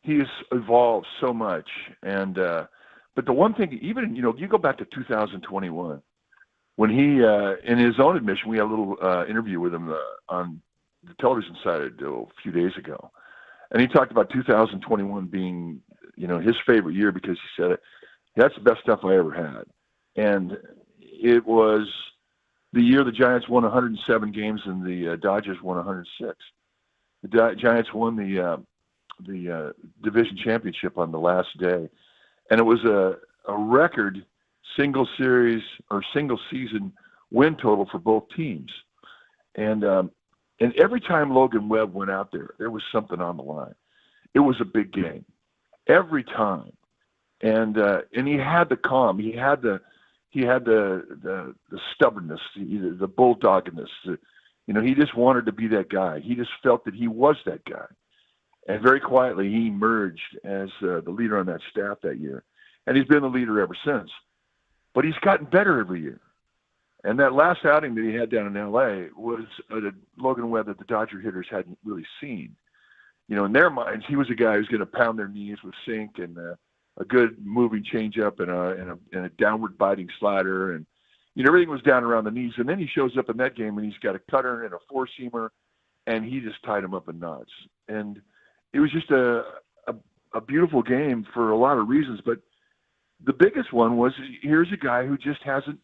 he has evolved so much. And but the one thing, even, you know, you go back to 2021 when he, in his own admission, we had a little interview with him on the television side a few days ago. And he talked about 2021 being, you know, his favorite year because he said, that's the best stuff I ever had. And it was the year the Giants won 107 games and the Dodgers won 106. The Giants won the division championship on the last day. And it was a record single season win total for both teams. And every time Logan Webb went out there was something on the line. It was a big game every time. And he had the calm. He had the stubbornness, the bulldoggedness. You know, he just wanted to be that guy. He just felt that he was that guy. And very quietly, he emerged as the leader on that staff that year. And he's been the leader ever since. But he's gotten better every year. And that last outing that he had down in L.A. was a Logan Webb that the Dodger hitters hadn't really seen. You know, in their minds, he was a guy who's going to pound their knees with sink and a good moving changeup and a downward biting slider. And, you know, everything was down around the knees. And then he shows up in that game and he's got a cutter and a four-seamer and he just tied him up in knots. And it was just a beautiful game for a lot of reasons, but the biggest one was here's a guy who just hasn't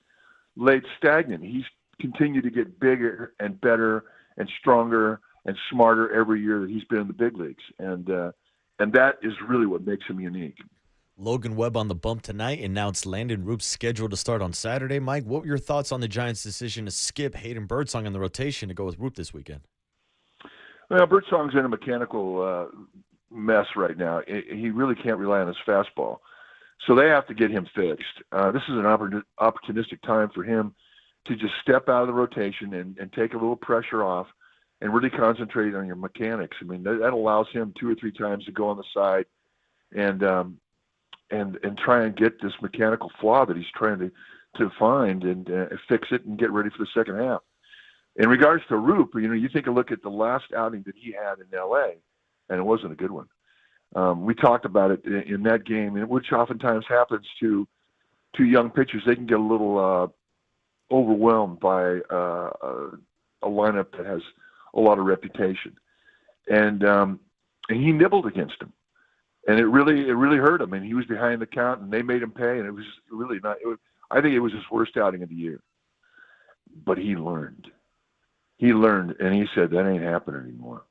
laid stagnant. He's continued to get bigger and better and stronger and smarter every year that he's been in the big leagues. And that is really what makes him unique. Logan Webb on the bump tonight, and now it's Landon Roop's scheduled to start on Saturday. Mike, what were your thoughts on the Giants' decision to skip Hayden Birdsong in the rotation to go with Roop this weekend? Well, Birdsong's in a mechanical mess right now. He really can't rely on his fastball. So they have to get him fixed. This is an opportunistic time for him to just step out of the rotation and take a little pressure off and really concentrate on your mechanics. I mean, that allows him 2 or 3 times to go on the side and try and get this mechanical flaw that he's trying to find and fix it and get ready for the second half. In regards to Roop, you take a look at the last outing that he had in L.A., and it wasn't a good one. We talked about it in that game, which oftentimes happens to young pitchers. They can get a little overwhelmed by a lineup that has a lot of reputation, and he nibbled against him, and it really hurt him. And he was behind the count, and they made him pay, and it was really not. I think it was his worst outing of the year, but he learned. And he said that ain't happening anymore.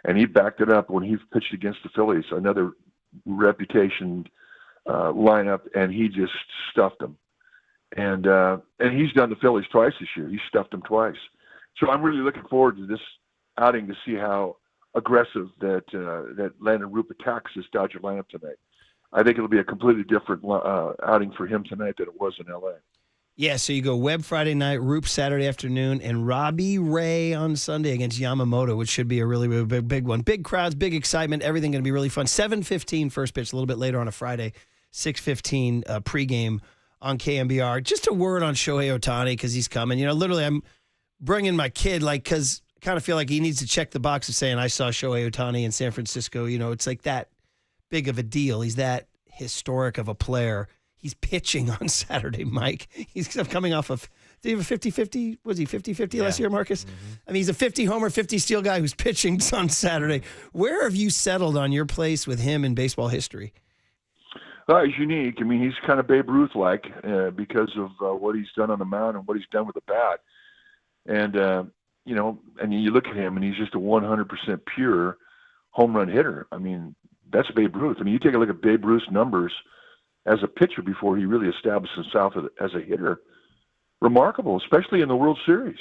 And he backed it up when he pitched against the Phillies, another reputation lineup, and he just stuffed them. And he's done the Phillies twice this year. He stuffed them twice. So I'm really looking forward to this outing to see how aggressive that Landon Roop attacks this Dodger lineup tonight. I think it'll be a completely different outing for him tonight than it was in L.A. Yeah, so you go Webb Friday night, Roop Saturday afternoon, and Robbie Ray on Sunday against Yamamoto, which should be a really, really big one. Big crowds, big excitement, everything going to be really fun. 7:15 first pitch, a little bit later on a Friday, 6:15 pregame on KNBR. Just a word on Shohei Atani because he's coming. Literally I'm bringing my kid because I kind of feel like he needs to check the box of saying I saw Shohei Atani in San Francisco. It's like that big of a deal. He's that historic of a player. He's pitching on Saturday, Mike. He's coming off of, did he have a 50-50? Was he 50-50 last year, Marcus? Mm-hmm. I mean, he's a 50-homer, 50-steal guy who's pitching on Saturday. Where have you settled on your place with him in baseball history? He's unique. I mean, he's kind of Babe Ruth-like because of what he's done on the mound and what he's done with the bat. And, and you look at him, and he's just a 100% pure home run hitter. I mean, that's Babe Ruth. I mean, you take a look at Babe Ruth's numbers as a pitcher before he really established himself as a hitter. Remarkable, especially in the World Series.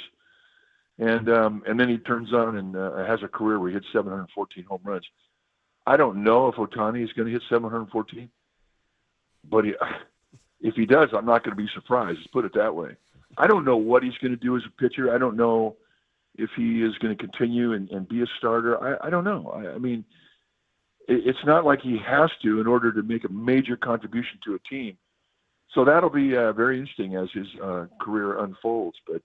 And then he turns on and has a career where he hits 714 home runs. I don't know if Otani is going to hit 714, but if he does, I'm not going to be surprised. Let's put it that way. I don't know what he's going to do as a pitcher. I don't know if he is going to continue and be a starter. I don't know. I mean, it's not like he has to in order to make a major contribution to a team. So that'll be very interesting as his career unfolds. But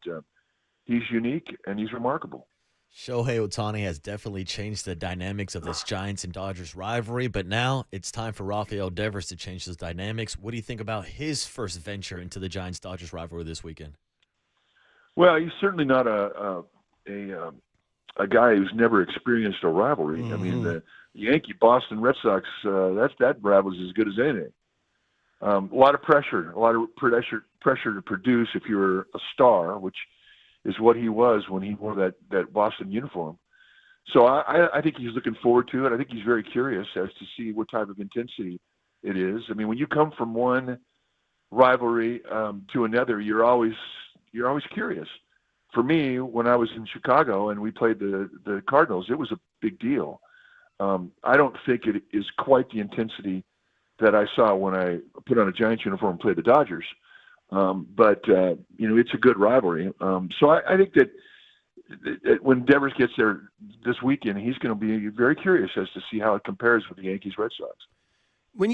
he's unique and he's remarkable. Shohei Otani has definitely changed the dynamics of this Giants and Dodgers rivalry, but now it's time for Raphael Devers to change those dynamics. What do you think about his first venture into the Giants-Dodgers rivalry this weekend? Well, he's certainly not a guy who's never experienced a rivalry. Mm-hmm. I mean, the Yankee-Boston Red Sox, that rivalry is as good as anything. A lot of pressure to produce if you're a star, which is what he was when he wore that Boston uniform. So I think he's looking forward to it. I think he's very curious as to see what type of intensity it is. I mean, when you come from one rivalry to another, you're always curious. For me, when I was in Chicago and we played the Cardinals, it was a big deal. I don't think it is quite the intensity that I saw when I put on a Giants uniform and played the Dodgers. But it's a good rivalry. So I think that when Devers gets there this weekend, he's going to be very curious as to see how it compares with the Yankees-Red Sox.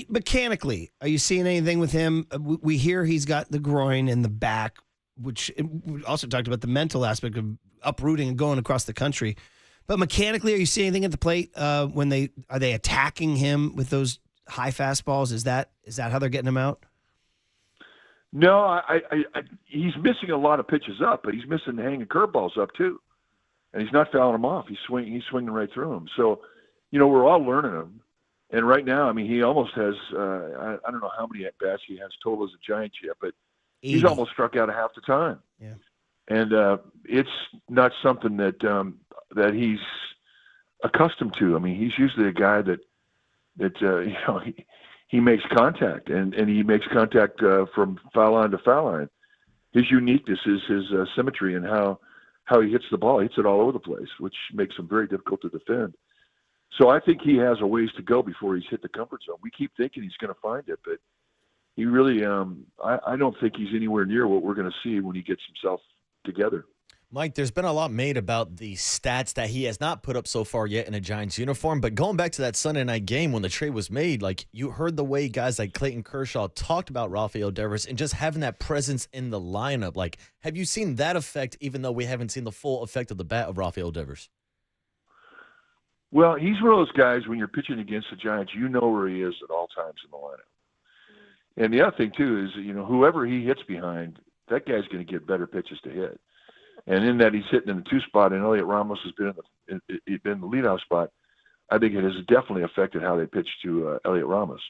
Mechanically, are you seeing anything with him? We hear he's got the groin and the back, which we also talked about the mental aspect of uprooting and going across the country. But mechanically, are you seeing anything at the plate are they attacking him with those high fastballs? Is that how they're getting him out? No, he's missing a lot of pitches up, but he's missing hanging curveballs up too. and he's not fouling them off. He's swinging right through them. So, we're all learning him. And right now, I mean, he almost has, I don't know how many at-bats he has total as a Giant yet, but 80. He's almost struck out at half the time. Yeah. And it's not something that he's accustomed to. I mean, he's usually a guy that he makes contact, and he makes contact from foul line to foul line. His uniqueness is his symmetry and how he hits the ball. He hits it all over the place, which makes him very difficult to defend. So I think he has a ways to go before he's hit the comfort zone. We keep thinking he's going to find it, but he really, I don't think he's anywhere near what we're going to see when he gets himself together. Mike, there's been a lot made about the stats that he has not put up so far yet in a Giants uniform, but going back to that Sunday night game when the trade was made, like you heard the way guys like Clayton Kershaw talked about Raphael Devers and just having that presence in the lineup. Like, have you seen that effect, even though we haven't seen the full effect of the bat of Raphael Devers? Well, he's one of those guys, when you're pitching against the Giants, you know where he is at all times in the lineup. And the other thing, too, is, whoever he hits behind, that guy's going to get better pitches to hit. And in that he's hitting in the 2 spot, and Elliot Ramos has been in the leadoff spot, I think it has definitely affected how they pitch to Elliot Ramos.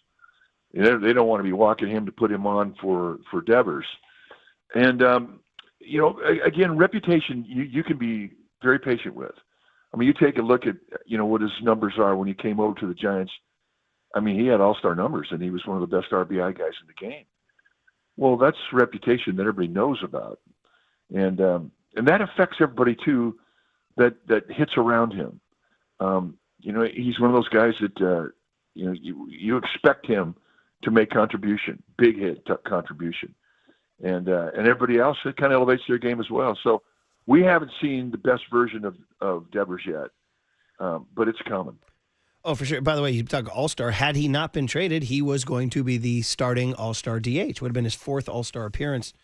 They don't want to be walking him to put him on for Devers. And, again, reputation you can be very patient with. I mean, you take a look at, what his numbers are when he came over to the Giants. I mean, he had all-star numbers, and he was one of the best RBI guys in the game. Well, that's reputation that everybody knows about. And that affects everybody, too, that hits around him. He's one of those guys that, you expect him to make contribution, big hit contribution. And everybody else, it kind of elevates their game as well. So we haven't seen the best version of Devers yet, but it's coming. Oh, for sure. By the way, you talk All-Star. Had he not been traded, he was going to be the starting All-Star DH. Would have been his 4th All-Star appearance.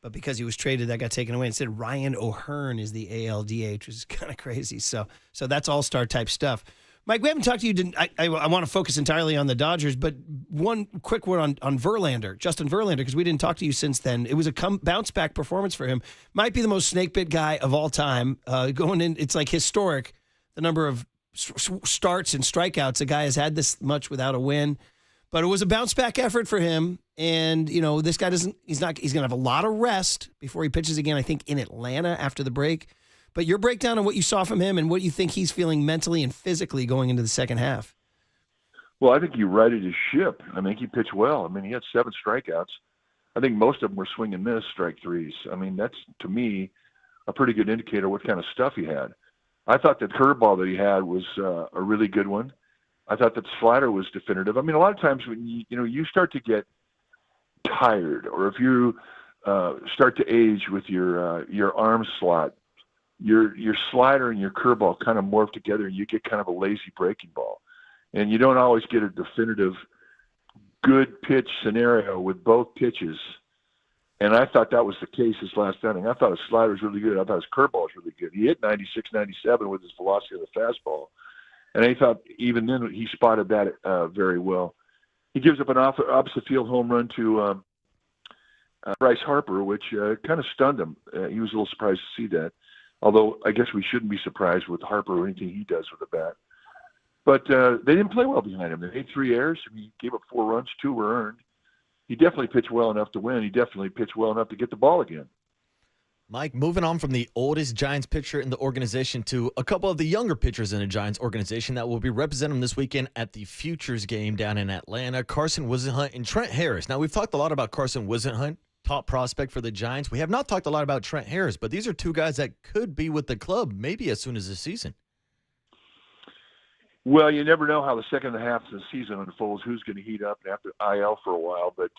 But because he was traded, that got taken away. Instead, Ryan O'Hearn is the AL DH, which is kind of crazy. So that's All-Star type stuff. Mike, we haven't talked to you. I want to focus entirely on the Dodgers, but one quick word on Verlander, Justin Verlander, because we didn't talk to you since then. It was a bounce-back performance for him. Might be the most snake-bit guy of all time. Going in, it's like historic, the number of starts and strikeouts a guy has had this much without a win. But it was a bounce-back effort for him. And, this guy he's going to have a lot of rest before he pitches again, I think, in Atlanta after the break. But your breakdown on what you saw from him and what you think he's feeling mentally and physically going into the second half. Well, I think he righted his ship. I think he pitched well. I mean, he had 7 strikeouts. I think most of them were swing and miss strike threes. I mean, that's, to me, a pretty good indicator of what kind of stuff he had. I thought the curveball that he had was a really good one. I thought that the slider was definitive. I mean, a lot of times when you start to get tired, or if you start to age with your arm slot, your slider and your curveball kind of morph together, and you get kind of a lazy breaking ball. And you don't always get a definitive good pitch scenario with both pitches. And I thought that was the case this last inning. I thought his slider was really good. I thought his curveball was really good. He hit 96, 97 with his velocity of the fastball. And I thought even then he spotted that very well. He gives up an opposite field home run to Bryce Harper, which kind of stunned him. He was a little surprised to see that. Although I guess we shouldn't be surprised with Harper or anything he does with the bat. But they didn't play well behind him. They made 3 errors. He gave up 4 runs, 2 were earned. He definitely pitched well enough to win. He definitely pitched well enough to get the ball again. Mike, moving on from the oldest Giants pitcher in the organization to a couple of the younger pitchers in the Giants organization that will be representing them this weekend at the Futures game down in Atlanta, Carson Whisenhunt and Trent Harris. Now, we've talked a lot about Carson Whisenhunt, top prospect for the Giants. We have not talked a lot about Trent Harris, but these are 2 guys that could be with the club maybe as soon as this season. Well, you never know how the second half of the season unfolds, who's going to heat up after IL for a while, but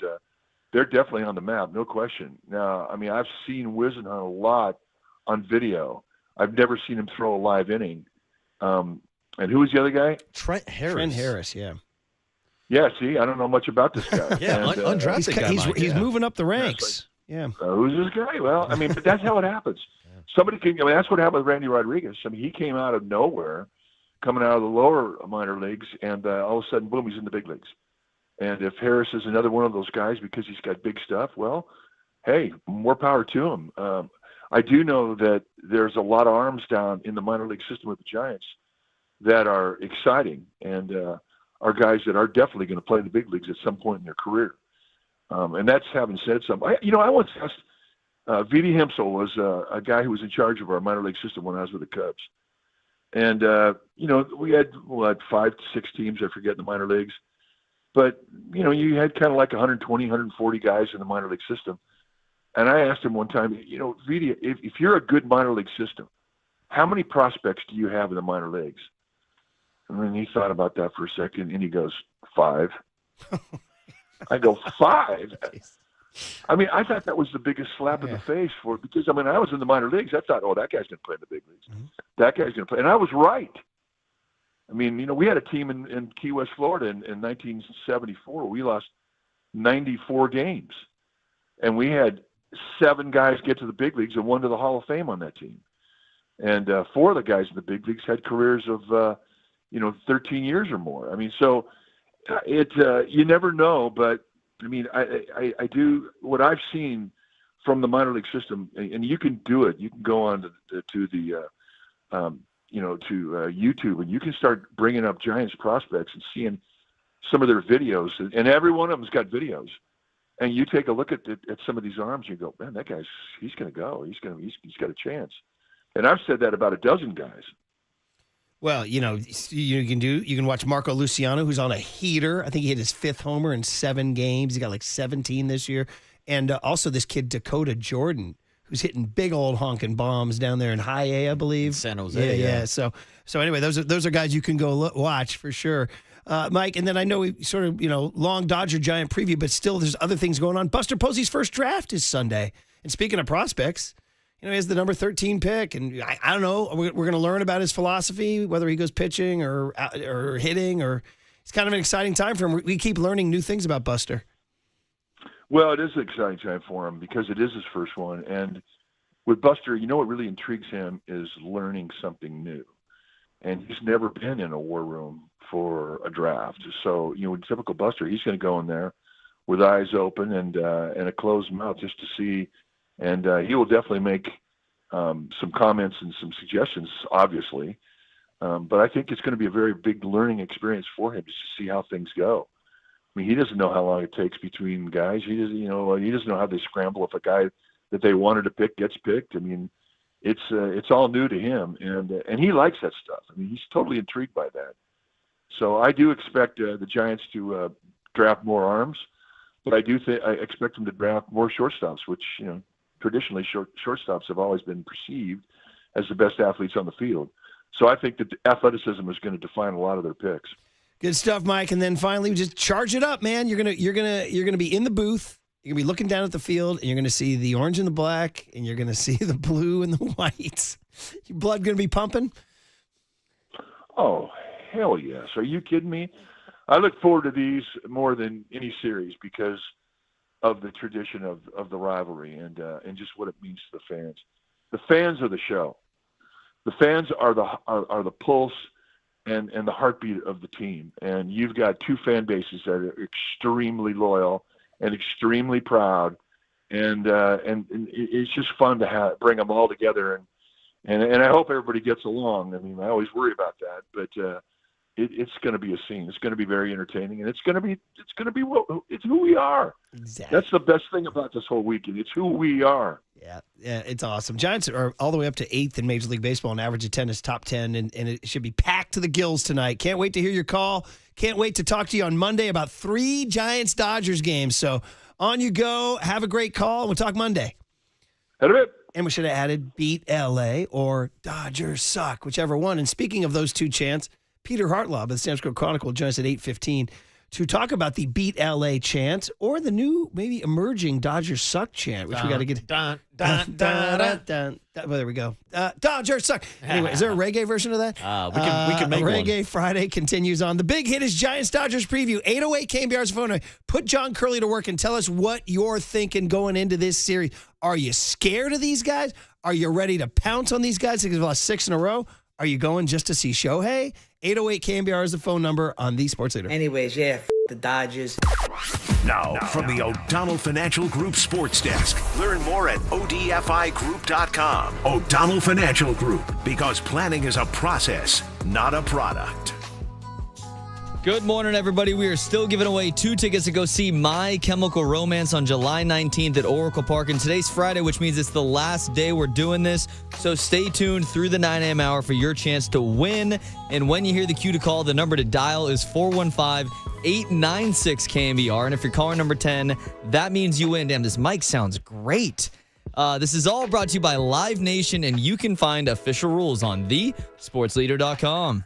they're definitely on the map, no question. Now, I mean, I've seen Whisenhunt a lot on video. I've never seen him throw a live inning. And who was the other guy? Trent Harris. Trent Harris, yeah. Yeah, see, I don't know much about this guy. Yeah, undrafted guy. He's moving up the ranks. Yeah. Who's this guy? Well, I mean, but that's how it happens. Somebody can. I mean, that's what happened with Randy Rodriguez. I mean, he came out of nowhere, coming out of the lower minor leagues, and all of a sudden, boom, he's in the big leagues. And if Harris is another one of those guys because he's got big stuff, well, hey, more power to him. I do know that there's a lot of arms down in the minor league system with the Giants that are exciting and are guys that are definitely going to play in the big leagues at some point in their career. And that's having said something. I once asked, V.D. Hempsel was a guy who was in charge of our minor league system when I was with the Cubs. And, we had 5 to 6 teams, I forget, in the minor leagues. But, you had kind of like 120, 140 guys in the minor league system. And I asked him one time, V.D., if you're a good minor league system, how many prospects do you have in the minor leagues? And then he thought about that for a second, and he goes, 5. I go, 5? I mean, I thought that was the biggest slap in the face because I was in the minor leagues. I thought, that guy's going to play in the big leagues. Mm-hmm. That guy's going to play. And I was right. I mean, we had a team in Key West, Florida in 1974. We lost 94 games. And we had 7 guys get to the big leagues and 1 to the Hall of Fame on that team. And 4 of the guys in the big leagues had careers of, 13 years or more. I mean, so you never know, but I mean, I do what I've seen from the minor league system, and you can do it. You can go on to the YouTube, and you can start bringing up Giants prospects and seeing some of their videos, and every one of them's got videos. And you take a look at some of these arms, you go, man, that he's going to go. He's got a chance. And I've said that about a dozen guys. Well, you can watch Marco Luciano, who's on a heater. I think he hit his 5th homer in 7 games. He got like 17 this year. And also this kid, Dakota Jordan, who's hitting big old honking bombs down there in High A, I believe. San Jose. Yeah. So anyway, those are guys you can go watch for sure. Mike, and then I know we sort of, long Dodger Giant preview, but still there's other things going on. Buster Posey's first draft is Sunday. And speaking of prospects, he has the number 13 pick, and I don't know. We're going to learn about his philosophy, whether he goes pitching or hitting, or it's kind of an exciting time for him. We keep learning new things about Buster. Well, it is an exciting time for him because it is his first one. And with Buster, what really intrigues him is learning something new. And he's never been in a war room for a draft. So, with typical Buster, he's going to go in there with eyes open and a closed mouth just to see. And he will definitely make some comments and some suggestions, obviously. But I think it's going to be a very big learning experience for him just to see how things go. I mean, he doesn't know how long it takes between guys. He doesn't know how they scramble if a guy that they wanted to pick gets picked. I mean, it's all new to him, and he likes that stuff. I mean, he's totally intrigued by that. So I do expect the Giants to draft more arms, but I expect them to draft more shortstops, which traditionally shortstops have always been perceived as the best athletes on the field. So I think that athleticism is going to define a lot of their picks. Good stuff, Mike. And then finally, just charge it up, man. You're gonna be in the booth. You're gonna be looking down at the field, and you're gonna see the orange and the black, and you're gonna see the blue and the white. Your blood gonna be pumping? Oh, hell yes. Are you kidding me? I look forward to these more than any series because of the tradition of the rivalry and just what it means to the fans. The fans are the show. The fans are the pulse and the heartbeat of the team. And you've got 2 fan bases that are extremely loyal and extremely proud. And it's just fun to bring them all together. And I hope everybody gets along. I mean, I always worry about that, but it's going to be a scene. It's going to be very entertaining, and it's who we are. Exactly. That's the best thing about this whole weekend. It's who we are. Yeah, it's awesome. Giants are all the way up to 8th in Major League Baseball in average attendance, top 10, and it should be packed to the gills tonight. Can't wait to hear your call. Can't wait to talk to you on Monday about 3 Giants-Dodgers games. So on you go. Have a great call. We'll talk Monday. Head of it. And we should have added Beat LA or Dodgers Suck, whichever one. And speaking of those 2 chants, Peter Hartlo of the San Francisco Chronicle joins at 8:15 to talk about the Beat LA chant or the new, maybe emerging Dodgers Suck chant, which we got to get. Well, there we go. Dodgers Suck. Anyway, is there a reggae version of that? We can make Reggae one. Friday continues on. The big hit is Giants Dodgers preview. 808 KNBR's phone. Put John Curley to work and tell us what you're thinking going into this series. Are you scared of these guys? Are you ready to pounce on these guys because they've lost 6 in a row? Are you going just to see Shohei? 808 KNBR is the phone number on the Sports Leader. Anyways, the Dodgers. Now, from the O'Donnell Financial Group Sports Desk. Learn more at odfigroup.com. O'Donnell Financial Group, because planning is a process, not a product. Good morning, everybody. We are still giving away 2 tickets to go see My Chemical Romance on July 19th at Oracle Park. And today's Friday, which means it's the last day we're doing this. So stay tuned through the 9 a.m. hour for your chance to win. And when you hear the cue to call, the number to dial is 415-896-KNBR. And if you're calling number 10, that means you win. Damn, this mic sounds great. This is all brought to you by Live Nation, and you can find official rules on thesportsleader.com.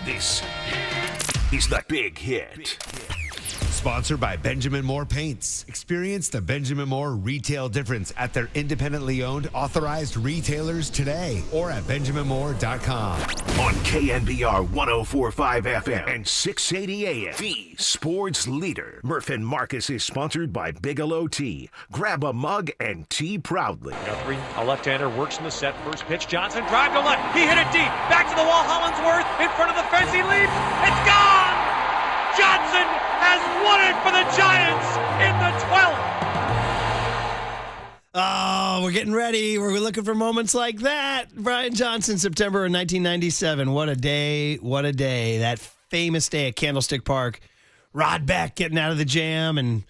This is the big hit. Sponsored by Benjamin Moore Paints. Experience the Benjamin Moore retail difference at their independently owned, authorized retailers today or at benjaminmoore.com. On KNBR 104.5 FM and 680 AM, the sports leader. Murph and Marcus is sponsored by Bigelow Tea. Grab a mug and tea proudly. Guthrie, a left-hander, works in the set. First pitch, Johnson, drive to left. He hit it deep. Back to the wall, Hollingsworth. In front of the fence, he leaps. It's gone! Johnson has won it for the Giants in the 12th. Oh, we're getting ready. We're looking for moments like that. Brian Johnson, September of 1997. What a day. What a day. That famous day at Candlestick Park. Rod Beck getting out of the jam and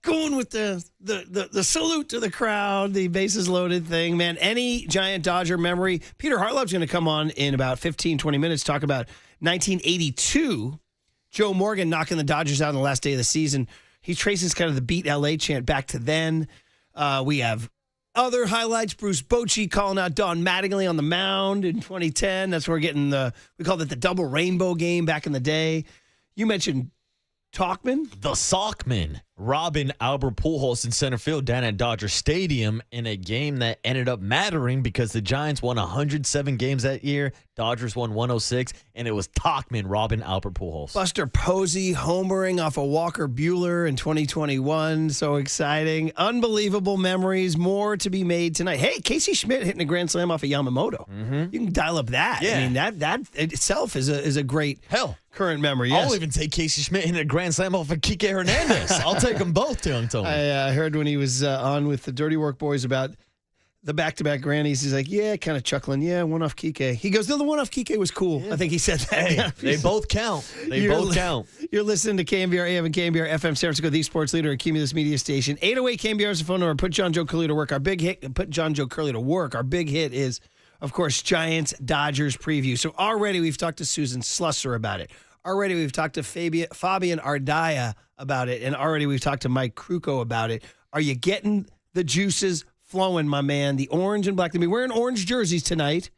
going with the salute to the crowd, the bases loaded thing. Man, any Giant Dodger memory. Peter Hartlo's going to come on in about 15, 20 minutes, talk about 1982. Joe Morgan knocking the Dodgers out on the last day of the season. He traces kind of the Beat LA chant back to then. We have other highlights. Bruce Bochy calling out Don Mattingly on the mound in 2010. That's where we're getting we called it the double rainbow game back in the day. You mentioned Talkman. The Sockman, robbing Albert Pujols in center field down at Dodger Stadium in a game that ended up mattering because the Giants won 107 games that year. Dodgers won 106, and it was Talkman robbing Albert Pujols. Buster Posey homering off of Walker Buehler in 2021. So exciting. Unbelievable memories. More to be made tonight. Hey, Casey Schmidt hitting a grand slam off of Yamamoto. Mm-hmm. You can dial up that. Yeah. I mean, that itself is a great current memory. Yes. I'll even take Casey Schmidt hitting a grand slam off of Kike Hernandez. I'll take them both, Young Tony. I heard when he was on with the Dirty Work Boys about the back-to-back grannies. He's like, yeah, kind of chuckling. Yeah, one off Kike. He goes, no, the one off Kike was cool. Yeah. I think he said that. Hey, they both count. They both count. You're listening to KNBR AM and KNBR FM San Francisco, the sports leader and Cumulus Media Station. 808 KNBR is the phone number. Put John Joe Curley to work. Our big hit, put John Joe Curley to work. Our big hit is, of course, Giants-Dodgers preview. So already we've talked to Susan Slusser about it. Already we've talked to Fabian Ardaya about it. And already we've talked to Mike Krukow about it. Are you getting the juices flowing, my man? The orange and black. They'll be wearing orange jerseys tonight.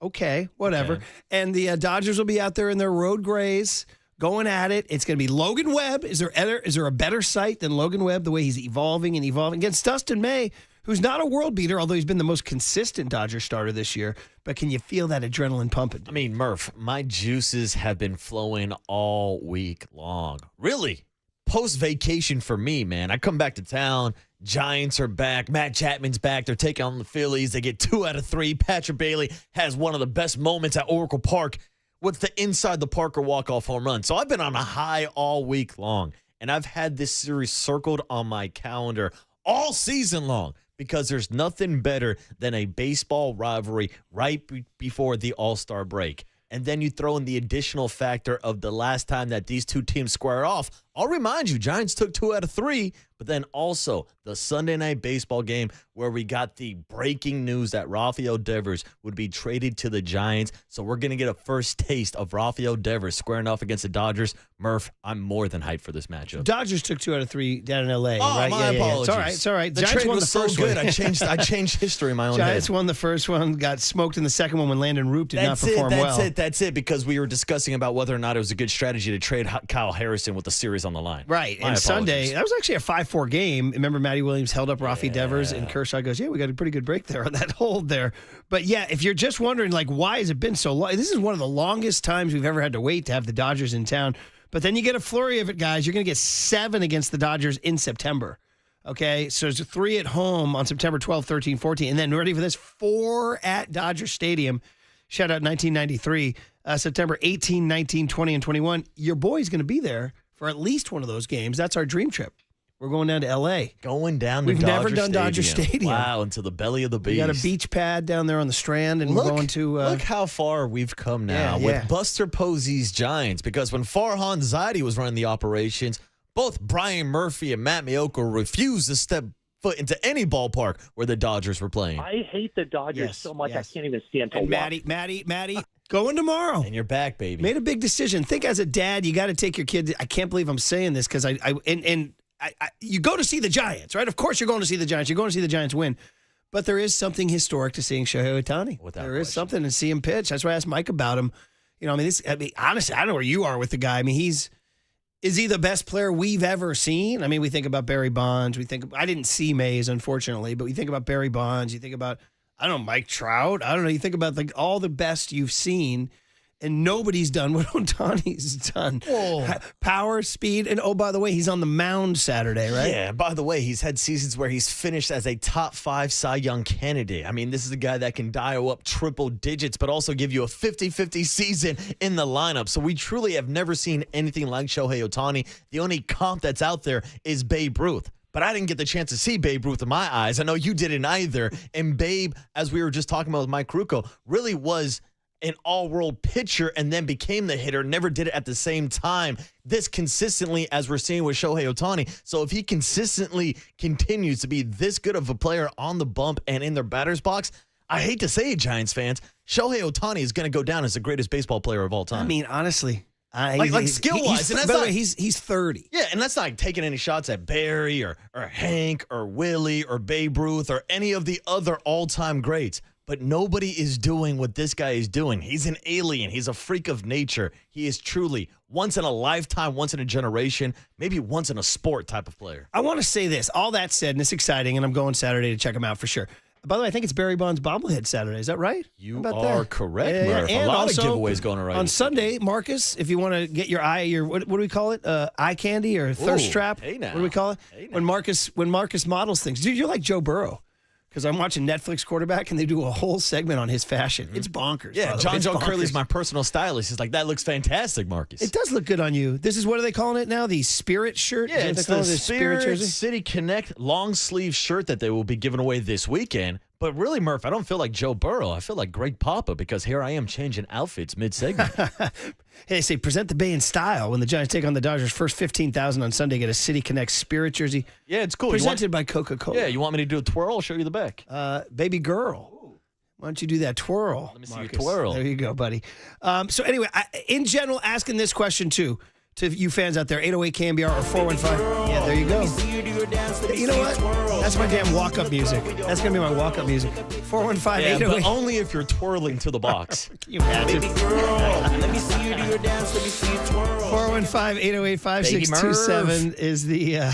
Okay, whatever. Okay. And the Dodgers will be out there in their road grays going at it. It's going to be Logan Webb. Is there a better sight than Logan Webb, the way he's evolving against Dustin May, who's not a world beater, although he's been the most consistent Dodger starter this year. But can you feel that adrenaline pumping? I mean, Murph, my juices have been flowing all week long. Really? Post-vacation for me, man. I come back to town. Giants are back. Matt Chapman's back. They're taking on the Phillies. They get 2 out of 3. Patrick Bailey has one of the best moments at Oracle Park with the inside the Parker walk-off home run. So I've been on a high all week long, and I've had this series circled on my calendar all season long because there's nothing better than a baseball rivalry right before the All-Star break. And then you throw in the additional factor of the last time that these two teams squared off. I'll remind you, Giants took 2 out of 3, but then also the Sunday night baseball game where we got the breaking news that Raphael Devers would be traded to the Giants. So we're going to get a first taste of Raphael Devers squaring off against the Dodgers. Murph, I'm more than hyped for this matchup. Dodgers took 2 out of 3 down in L.A., oh, right? My apologies. It's all right. The Giants trade won was the first so good. one. I changed history in my own Giants head. won the first one, got smoked in the second one when Landon Roop did not perform well. That's it, because we were discussing about whether or not it was a good strategy to trade Kyle Harrison with the series on the line. Right. And Sunday, that was actually a 5-4 game. Remember, Matty Williams held up Rafi Devers, and Kershaw goes, yeah, we got a pretty good break there on that hold there. But yeah, if you're just wondering, like, why has it been so long? This is one of the longest times we've ever had to wait to have the Dodgers in town. But then you get a flurry of it, guys. You're going to get 7 against the Dodgers in September. Okay, so there's 3 at home on September 12, 13, 14. And then, ready for this, 4 at Dodger Stadium. Shout out 1993. September 18, 19, 20, and 21. Your boy's going to be there for at least one of those games. That's our dream trip. We're going down to L.A. Going down to We've Dodger never done Stadium. Dodger Stadium. Wow, into the belly of the beast. We got a beach pad down there on the Strand, and we're going to... look how far we've come now with Buster Posey's Giants, because when Farhan Zaidi was running the operations, both Brian Murphy and Matt Mioka refused to step foot into any ballpark where the Dodgers were playing. I hate the Dodgers so much I can't even stand to watch. Maddie, going tomorrow. And you're back, baby. Made a big decision. Think as a dad, you got to take your kid. I can't believe I'm saying this because you go to see the Giants, right? Of course you're going to see the Giants. You're going to see the Giants win. But there is something historic to seeing Shohei Atani. There is something to see him pitch. That's why I asked Mike about him. You know, honestly, I don't know where you are with the guy. I mean, Is he the best player we've ever seen? I mean, we think about Barry Bonds. I didn't see Mays, unfortunately, but we think about Barry Bonds. You think about, I don't know, Mike Trout. I don't know. You think about all the best you've seen, and nobody's done what Otani's done. Whoa. Power, speed, and oh, by the way, he's on the mound Saturday, right? Yeah, by the way, he's had seasons where he's finished as a top 5 Cy Young candidate. I mean, this is a guy that can dial up triple digits, but also give you a 50-50 season in the lineup. So we truly have never seen anything like Shohei Ohtani. The only comp that's out there is Babe Ruth. But I didn't get the chance to see Babe Ruth in my eyes. I know you didn't either. And Babe, as we were just talking about with Mike Krukow, really was an all-world pitcher and then became the hitter, never did it at the same time this consistently as we're seeing with Shohei Ohtani. So if he consistently continues to be this good of a player on the bump and in their batter's box, I hate to say it, Giants fans, Shohei Ohtani is going to go down as the greatest baseball player of all time. I mean, honestly. Like skill-wise. By the way, he's 30. Yeah, and that's not taking any shots at Barry or Hank or Willie or Babe Ruth or any of the other all-time greats. But nobody is doing what this guy is doing. He's an alien. He's a freak of nature. He is truly once in a lifetime, once in a generation, maybe once in a sport type of player. I want to say this. All that said, and it's exciting, and I'm going Saturday to check him out for sure. By the way, I think it's Barry Bonds bobblehead Saturday. Is that right? You are correct, Murph. And a lot also, of giveaways going around. On Sunday, Marcus, if you want to get your what do we call it? Eye candy or thirst trap? Hey now. What do we call it? Hey when Marcus models things. Dude, you're like Joe Burrow. Because I'm watching Netflix Quarterback, and they do a whole segment on his fashion. It's bonkers. Yeah, John Curley's my personal stylist. He's like, that looks fantastic, Marcus. It does look good on you. This is, what are they calling it now? The Spirit shirt? Yeah, it's the Spirit jersey? City Connect long sleeve shirt that they will be giving away this weekend. But really, Murph, I don't feel like Joe Burrow. I feel like Greg Papa, because here I am changing outfits mid-segment. Hey, they say present the Bay in style when the Giants take on the Dodgers. First 15,000 on Sunday. Get a City Connect Spirit jersey. Yeah, it's cool. Presented by Coca-Cola. Yeah, you want me to do a twirl? I'll show you the back. Baby girl. Why don't you do that twirl? Let me see Marcus. your twirl. There you go, buddy. So anyway, in general, asking this question too to you fans out there, 808 KNBR or 415. Yeah, there you go. You know what? That's my damn walk-up music. That's going to be my walk-up music. 415 Yeah, 808. but only if you're twirling to the box. Can you imagine? 415 808 5627 is the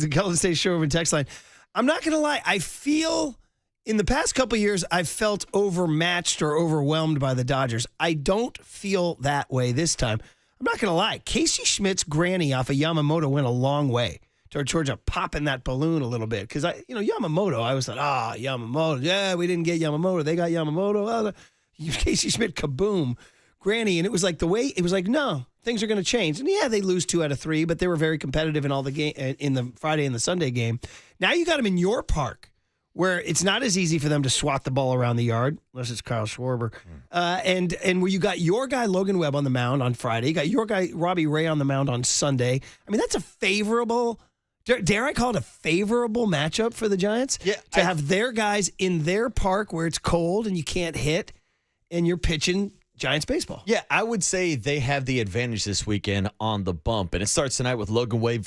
Golden State Showroom text line. I'm not going to lie. I feel in the past couple of years, I've felt overmatched or overwhelmed by the Dodgers. I don't feel that way this time. I'm not going to lie. Casey Schmidt's granny off of Yamamoto went a long way toward Georgia popping that balloon a little bit. Because, Yamamoto, I always thought, Yamamoto. Yeah, we didn't get Yamamoto. They got Yamamoto. Casey Schmidt, kaboom. Granny. And it was like no, things are going to change. And, yeah, they lose 2 out of 3, but they were very competitive in all the game in the Friday and the Sunday game. Now you got them in your park, where it's not as easy for them to swat the ball around the yard, unless it's Kyle Schwarber. And where you got your guy Logan Webb on the mound on Friday, you got your guy Robbie Ray on the mound on Sunday. I mean, that's a favorable, dare I call it a favorable matchup for the Giants? Yeah, to have their guys in their park where it's cold and you can't hit, and you're pitching Giants baseball. Yeah, I would say they have the advantage this weekend on the bump, and it starts tonight with Logan Webb,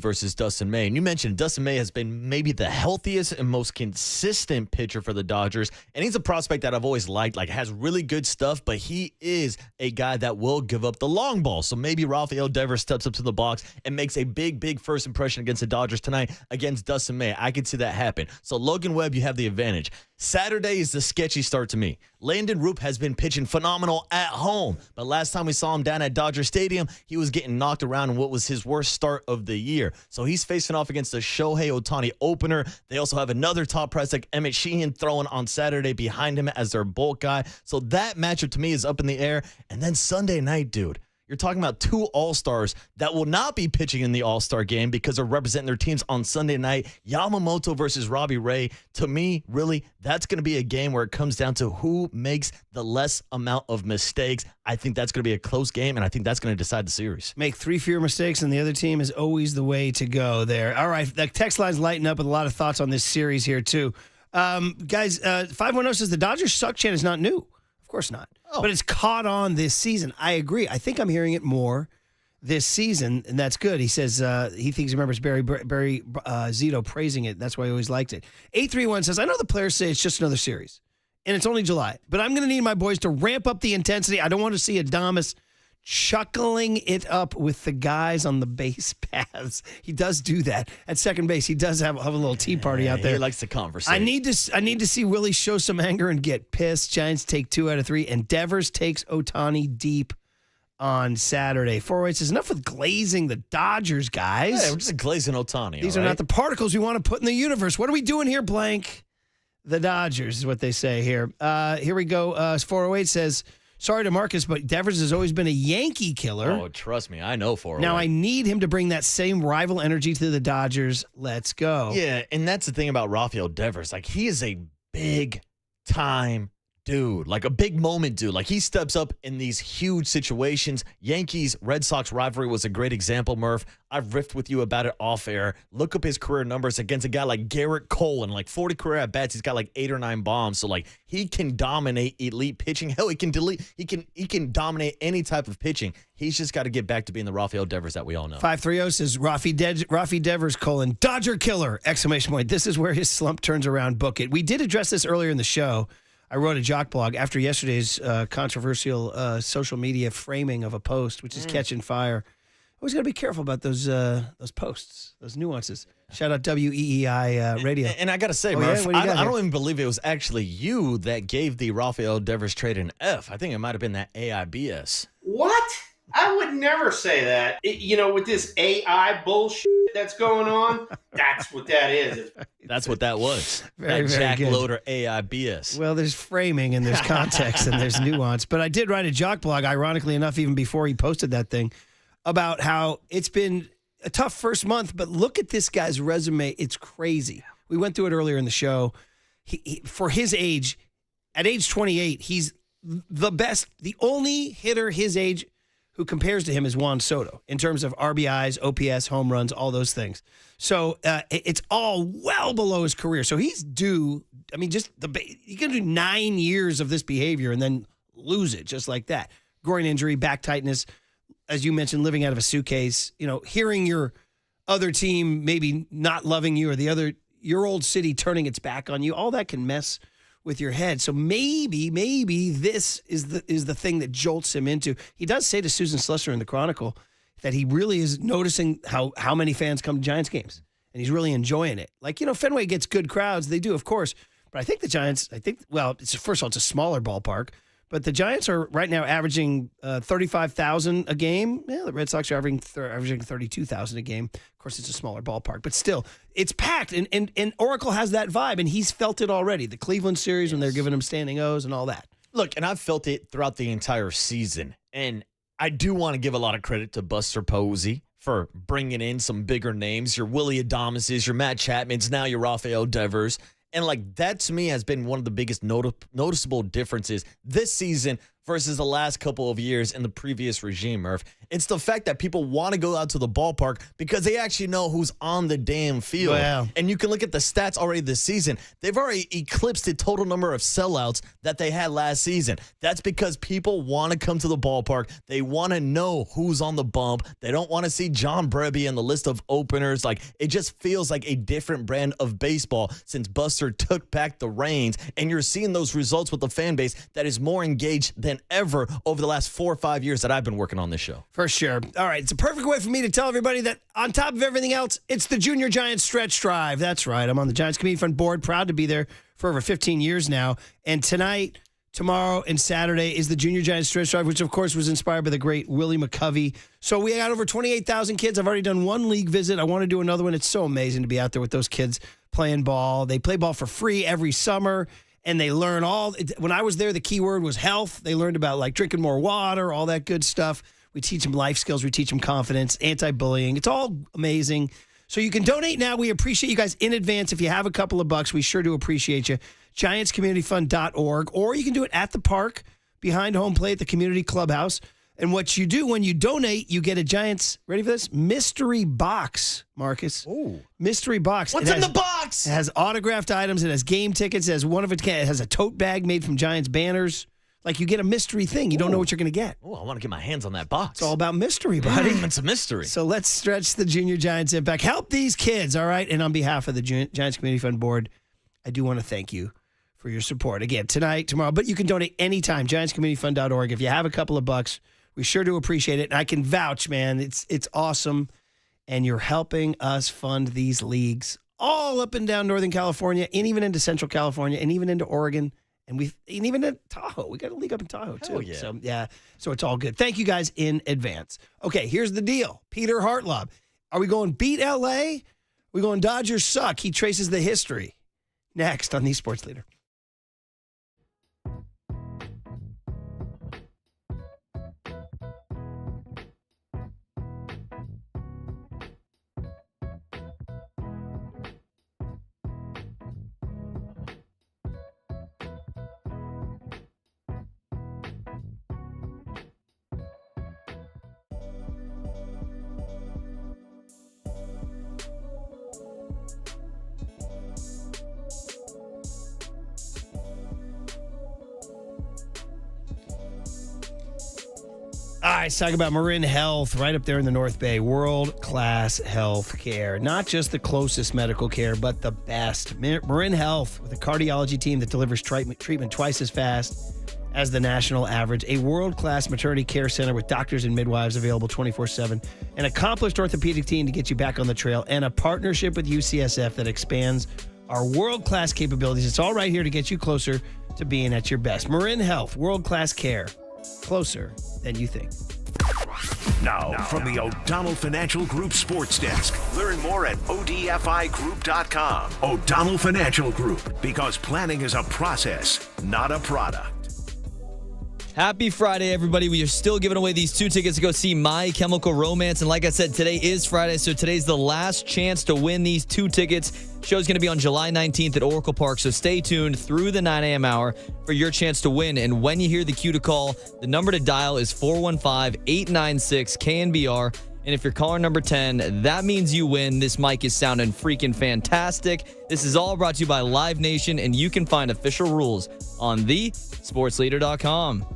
versus Dustin May. And you mentioned Dustin May has been maybe the healthiest and most consistent pitcher for the Dodgers, and he's a prospect that I've always liked. Like, has really good stuff, but he is a guy that will give up the long ball. So maybe Raphael Devers steps up to the box and makes a big first impression against the Dodgers tonight against Dustin May. I could see that happen. So Logan Webb, you have the advantage. Saturday is the sketchy start to me. Landon Roop has been pitching phenomenal at home, but last time we saw him down at Dodger Stadium, he was getting knocked around in what was his worst start of the year. So he's facing off against the Shohei Ohtani opener. They also have another top prospect, Emmett Sheehan, throwing on Saturday behind him as their bulk guy. So that matchup to me is up in the air. And then Sunday night, dude, you're talking about 2 All-Stars that will not be pitching in the All-Star game because they're representing their teams on Sunday night. Yamamoto versus Robbie Ray. To me, really, that's going to be a game where it comes down to who makes the less amount of mistakes. I think that's going to be a close game, and I think that's going to decide the series. Make 3 fewer mistakes, and the other team is always the way to go there. All right, the text line's lighting up with a lot of thoughts on this series here, too. Guys, 510 says the Dodgers suck chant is not new. Of course not. Oh. But it's caught on this season. I agree. I think I'm hearing it more this season, and that's good. He says he thinks he remembers Barry Zito praising it. That's why he always liked it. 831 says, I know the players say it's just another series, and it's only July, but I'm going to need my boys to ramp up the intensity. I don't want to see Adames chuckling it up with the guys on the base paths. He does do that. At second base, he does have a little tea party out there. He likes to conversate. I need to see Willie show some anger and get pissed. Giants take 2 out of 3, and Devers takes Atani deep on Saturday. 408 says, enough with glazing the Dodgers, guys. Yeah, we're just glazing Atani. These are not the particles we want to put in the universe. What are we doing here, blank? The Dodgers is what they say here. Here we go. 408 says, sorry to Marcus, but Devers has always been a Yankee killer. Oh, trust me. I know 408. Now I need him to bring that same rival energy to the Dodgers. Let's go. Yeah, and that's the thing about Raphael Devers. Like, he is a big-time dude, like a big moment dude. Like, he steps up in these huge situations. Yankees-Red Sox rivalry was a great example, Murph. I've riffed with you about it off air. Look up his career numbers against a guy like Garrett Cole, and like 40 career at bats. He's got like 8 or 9 bombs. So like, he can dominate elite pitching. Hell, he can dominate any type of pitching. He's just got to get back to being the Raphael Devers that we all know. 530 says Rafi Devers, Dodger killer, ! This is where his slump turns around. Book it. We did address this earlier in the show. I wrote a jock blog after yesterday's controversial social media framing of a post, which is catching fire. Always got to be careful about those posts, those nuances. Shout out WEEI Radio. And I got to say, Murph, I don't even believe it was actually you that gave the Raphael Devers trade an F. I think it might have been that AIBS. What? I would never say that. With this AI bullshit that's going on, that's what that is. That's what that was. Very, that very Jack good. Loader AIBS. Well, there's framing and there's context and there's nuance. But I did write a jock blog, ironically enough, even before he posted that thing, about how it's been a tough first month, but look at this guy's resume. It's crazy. We went through it earlier in the show. He for his age, at age 28, he's the best, the only hitter his age who compares to him is Juan Soto in terms of RBIs, OPS, home runs, all those things. So it's all well below his career. So he's due. I mean, you can do 9 years of this behavior and then lose it just like that. Groin injury, back tightness, as you mentioned, living out of a suitcase. Hearing your other team maybe not loving you, or your old city turning its back on you. All that can mess with your head. So maybe this is the thing that jolts him into. He does say to Susan Slusser in the Chronicle that he really is noticing how many fans come to Giants games, and he's really enjoying it. Like, Fenway gets good crowds. They do, of course. But I think the Giants, first of all, it's a smaller ballpark, but the Giants are right now averaging 35,000 a game. Yeah, the Red Sox are averaging 32,000 a game. Of course, it's a smaller ballpark, but still, it's packed. And Oracle has that vibe, and he's felt it already. The Cleveland series, when they're giving him standing O's and all that. Look, and I've felt it throughout the entire season. And I do want to give a lot of credit to Buster Posey for bringing in some bigger names. Your Willie Adameses, your Matt Chapmans, now your Raphael Devers. And, that to me has been one of the biggest noticeable differences this season versus the last couple of years in the previous regime, Murph. It's the fact that people want to go out to the ballpark because they actually know who's on the damn field. Wow. And you can look at the stats already this season. They've already eclipsed the total number of sellouts that they had last season. That's because people want to come to the ballpark. They want to know who's on the bump. They don't want to see John Brebbie in the list of openers. It just feels like a different brand of baseball since Buster took back the reins. And you're seeing those results with the fan base that is more engaged than ever over the last 4 or 5 years that I've been working on this show. For sure. All right. It's a perfect way for me to tell everybody that on top of everything else, it's the Junior Giants Stretch Drive. That's right. I'm on the Giants Community Fund board. Proud to be there for over 15 years now. And tonight, tomorrow, and Saturday is the Junior Giants Stretch Drive, which, of course, was inspired by the great Willie McCovey. So we got over 28,000 kids. I've already done one league visit. I want to do another one. It's so amazing to be out there with those kids playing ball. They play ball for free every summer. And they learn when I was there, the key word was health. They learned about drinking more water, all that good stuff. We teach them life skills. We teach them confidence, anti-bullying. It's all amazing. So you can donate now. We appreciate you guys in advance. If you have a couple of bucks, we sure do appreciate you. GiantsCommunityFund.org, or you can do it at the park behind home plate at the community clubhouse. And what you do when you donate, you get a Giants, ready for this? Mystery box, Marcus. Ooh. Mystery box. What's in the box? It has autographed items. It has game tickets. It has it has a tote bag made from Giants banners. You get a mystery thing. You don't know what you're going to get. Oh, I want to get my hands on that box. It's all about mystery, buddy. It's a mystery. So let's stretch the Junior Giants impact. Help these kids, all right? And on behalf of the Giants Community Fund Board, I do want to thank you for your support. Again, tonight, tomorrow, but you can donate anytime. GiantsCommunityFund.org. If you have a couple of bucks, We sure do appreciate it. And I can vouch, man. It's awesome. And you're helping us fund these leagues all up and down Northern California, and even into Central California, and even into Oregon, and even in Tahoe. We got a league up in Tahoe, too. Yeah. So it's all good. Thank you guys in advance. Okay, here's the deal. Peter Hartlo. Are we going beat L.A.? We going Dodgers suck? He traces the history. Next on the Sports Leader. All right, let's talk about Marin Health right up there in the North Bay. World-class health care. Not just the closest medical care, but the best. Marin Health, with a cardiology team that delivers treatment twice as fast as the national average. A world-class maternity care center with doctors and midwives available 24/7. An accomplished orthopedic team to get you back on the trail. And a partnership with UCSF that expands our world-class capabilities. It's all right here to get you closer to being at your best. Marin Health, world-class care. Closer than you think. Now, from the O'Donnell Financial Group Sports Desk. Learn more at odfigroup.com. O'Donnell Financial Group, because planning is a process, not a product. Happy Friday, everybody. We are still giving away these 2 tickets to go see My Chemical Romance. And like I said, today is Friday, so today's the last chance to win these 2 tickets. Show's going to be on July 19th at Oracle Park, so stay tuned through the 9 a.m. hour for your chance to win. And when you hear the cue to call, the number to dial is 415-896-KNBR. And if you're caller number 10, that means you win. This mic is sounding freaking fantastic. This is all brought to you by Live Nation, and you can find official rules on thesportsleader.com.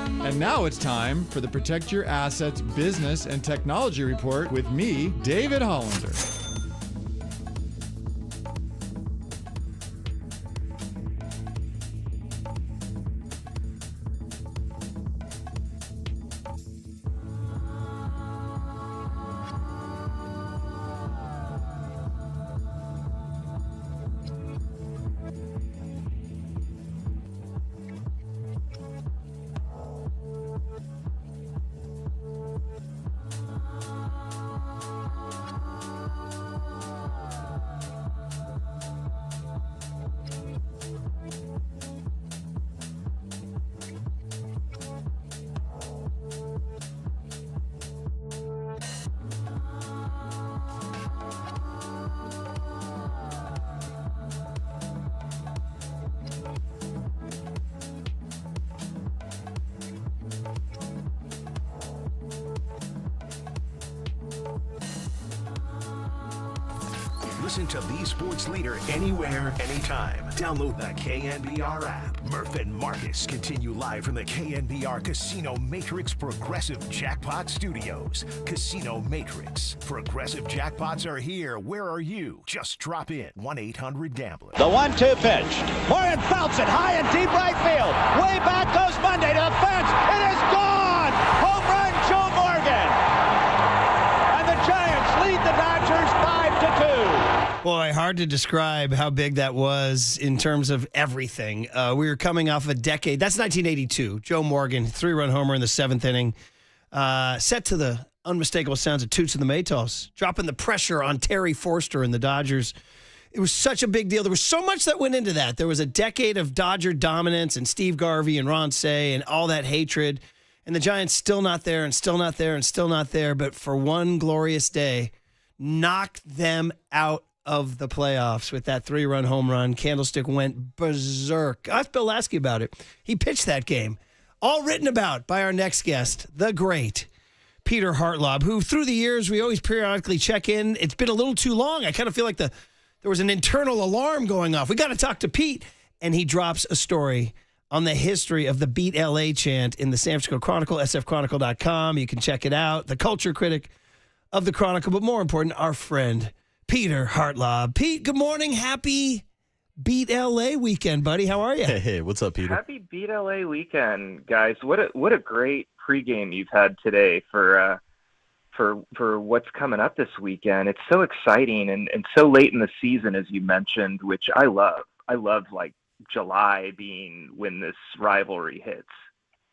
And now it's time for the Protect Your Assets Business and Technology Report with me, David Hollander. Listen to the sports leader anywhere, anytime. Download the KNBR app. Murph and Marcus continue live from the KNBR Casino Matrix Progressive Jackpot Studios. Casino Matrix. Progressive jackpots are here. Where are you? Just drop in. 1-800-GAMBLER. The 1-2 pitch. Morgan belts it high and deep right field. Way back goes Monday to the fence. It is gone. Home run, Joe Morgan. And the Giants lead the Dodgers 5-2. Boy, hard to describe how big that was in terms of everything. We were coming off a decade. That's 1982. Joe Morgan, 3-run homer in the 7th inning. Set to the unmistakable sounds of Toots and the Maytals, dropping the pressure on Terry Forster and the Dodgers. It was such a big deal. There was so much that went into that. There was a decade of Dodger dominance and Steve Garvey and Ron Say and all that hatred. And the Giants still not there and still not there and still not there. But for one glorious day, knocked them out of the playoffs with that 3-run home run. Candlestick went berserk. I asked Bill Lasky about it. He pitched that game. All written about by our next guest, the great Peter Hartlo, who through the years we always periodically check in. It's been a little too long. I kind of feel like there was an internal alarm going off. We got to talk to Pete. And he drops a story on the history of the Beat LA chant in the San Francisco Chronicle, sfchronicle.com. You can check it out. The culture critic of the Chronicle, but more important, our friend, Peter Hartlo. Pete, good morning. Happy Beat LA weekend, buddy. How are you? Hey, what's up, Peter? Happy Beat LA weekend, guys. What a great pregame you've had today for what's coming up this weekend. It's so exciting and so late in the season, as you mentioned, which I love. I love like July being when this rivalry hits.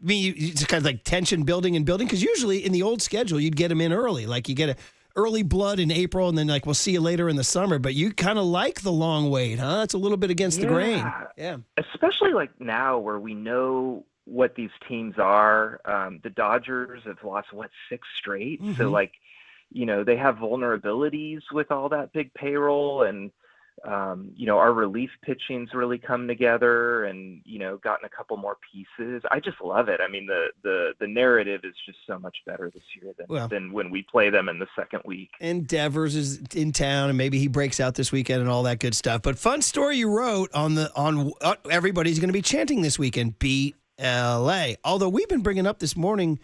I mean, it's kind of like tension building and building, because usually in the old schedule, you'd get them in early. Like you get a early blood in April, and then like we'll see you later in the summer. But you kind of like the long wait, huh? It's a little bit against the grain. Yeah. Especially like now where we know what these teams are. The Dodgers have lost, 6 straight? Mm-hmm. So like, they have vulnerabilities with all that big payroll, and our relief pitching's really come together and, gotten a couple more pieces. I just love it. I mean, the narrative is just so much better this year than when we play them in the second week. And Devers is in town, and maybe he breaks out this weekend and all that good stuff. But fun story you wrote on everybody's going to be chanting this weekend, Beat LA. Although we've been bringing up this morning,